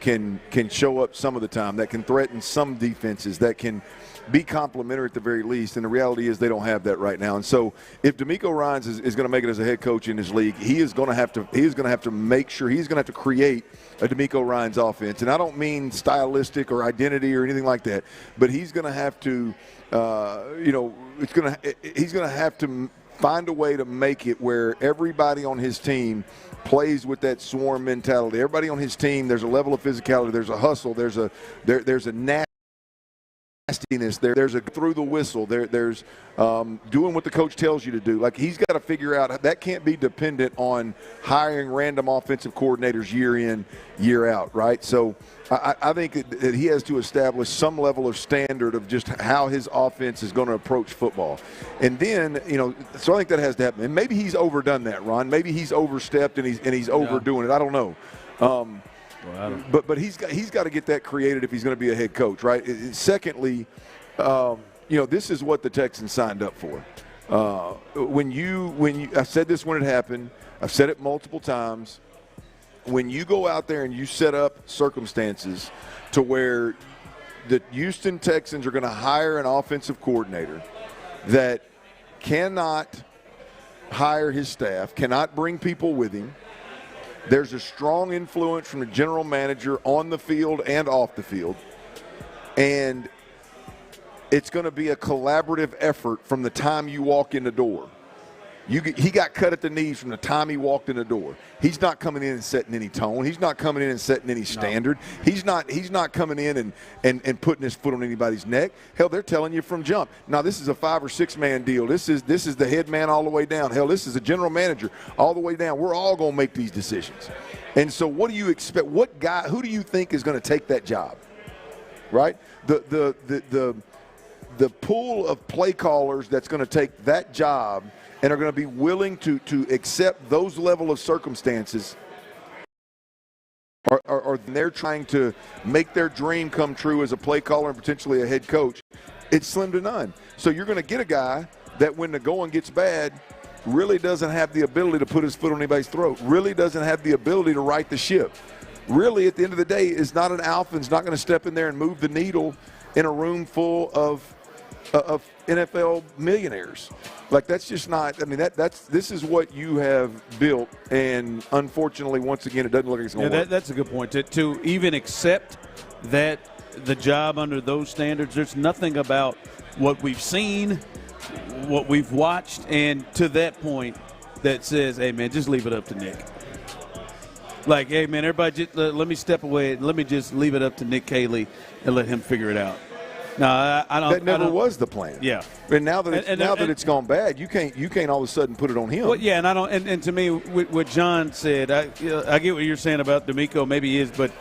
can show up some of the time, that can threaten some defenses, that can be complimentary at the very least. And the reality is they don't have that right now. And so if DeMeco Ryans is going to make it as a head coach in this league, he is going to have to make sure he's going to have to create a DeMeco Ryans offense. And I don't mean stylistic or identity or anything like that, but he's going to have to he's going to have to find a way to make it where everybody on his team plays with that swarm mentality. Everybody on his team, there's a level of physicality, there's a hustle, there's a nastiness, there's a through the whistle, there's doing what the coach tells you to do. Like, he's got to figure out that can't be dependent on hiring random offensive coordinators year in, year out, right? So I think that he has to establish some level of standard of just how his offense is going to approach football. And then, so I think that has to happen. And maybe he's overdone that, Ron. Maybe he's overstepped and he's overdoing it. I don't know. But he's got to get that created if he's going to be a head coach, right? Secondly, this is what the Texans signed up for. I said this when it happened. I've said it multiple times. When you go out there and you set up circumstances to where the Houston Texans are going to hire an offensive coordinator that cannot hire his staff, cannot bring people with him, there's a strong influence from the general manager on the field and off the field, and it's going to be a collaborative effort from the time you walk in the door. He got cut at the knees from the time he walked in the door. He's not coming in and setting any tone. He's not coming in and setting any standard. No. He's not coming in and putting his foot on anybody's neck. Hell, they're telling you from jump. Now, this is a 5 or 6 man deal. This is the head man all the way down. Hell, this is a general manager all the way down. We're all going to make these decisions. And so what do you expect? Who do you think is going to take that job? Right? The pool of play callers that's going to take that job and are going to be willing to accept those level of circumstances or they're trying to make their dream come true as a play caller and potentially a head coach, it's slim to none. So you're going to get a guy that when the going gets bad really doesn't have the ability to put his foot on anybody's throat, really doesn't have the ability to right the ship. Really, at the end of the day, is not an alpha and is not going to step in there and move the needle in a room full of NFL millionaires. Like, that's just not – I mean, this is what you have built, and unfortunately, once again, it doesn't look like it's going to work. That's a good point. To even accept that the job under those standards, there's nothing about what we've seen, what we've watched, and to that point that says, hey, man, just leave it up to Nick. Like, hey, man, everybody just let me step away and let me just leave it up to Nick Caley and let him figure it out. No, I don't. That never was the plan. Yeah, and now that it's gone bad, you can't all of a sudden put it on him. Well, yeah, and I don't. And to me, what John said, I get what you're saying about DeMeco. Maybe he is, but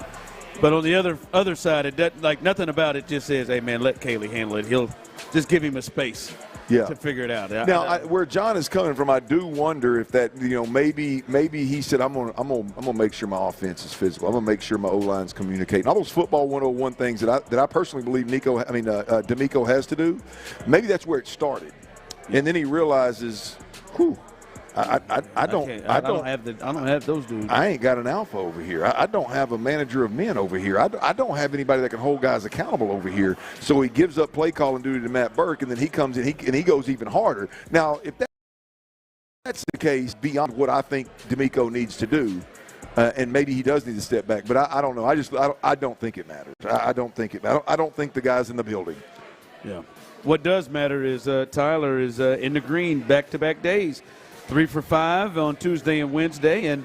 on the other side, it doesn't, like, nothing about it just says, hey, man, let Caley handle it. He'll just give him a space. Yeah. To figure it out. Now, where John is coming from, I do wonder if that, maybe he said, I'm gonna make sure my offense is physical. I'm gonna make sure my O-line's communicating. All those football 101 things that I personally believe DeMeco has to do. Maybe that's where it started, and then he realizes, I don't have those dudes. I ain't got an alpha over here. I don't have a manager of men over here. I don't have anybody that can hold guys accountable over here. So he gives up play calling duty to Matt Burke, and then he comes in and he goes even harder. Now, if that's the case, beyond what I think DeMeco needs to do, and maybe he does need to step back, but I don't know. I don't think it matters. I don't think the guy's in the building. Yeah. What does matter is Tyler is in the green back-to-back days. 3 for 5 on Tuesday and Wednesday, and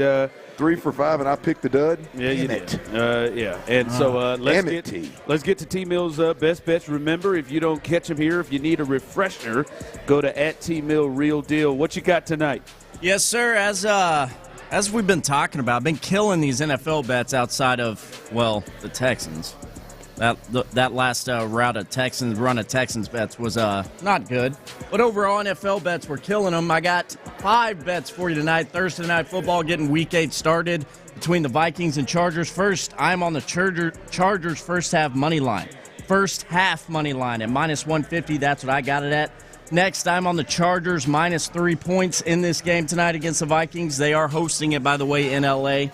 3 for 5, and I picked the dud. Yeah, you did. Yeah, and so let's get to T-Mill's best bets. Remember, if you don't catch them here, if you need a refresher, go to @T-Mill Real Deal. What you got tonight? Yes, sir. As we've been talking about, I've been killing these NFL bets outside of the Texans. That last run of Texans bets was not good. But overall, NFL bets, we're killing them. I got 5 bets for you tonight. Thursday Night Football getting Week 8 started between the Vikings and Chargers. First, I'm on the Chargers first half money line. First half money line at -150. That's what I got it at. Next, I'm on the Chargers -3 points in this game tonight against the Vikings. They are hosting it, by the way, in L.A.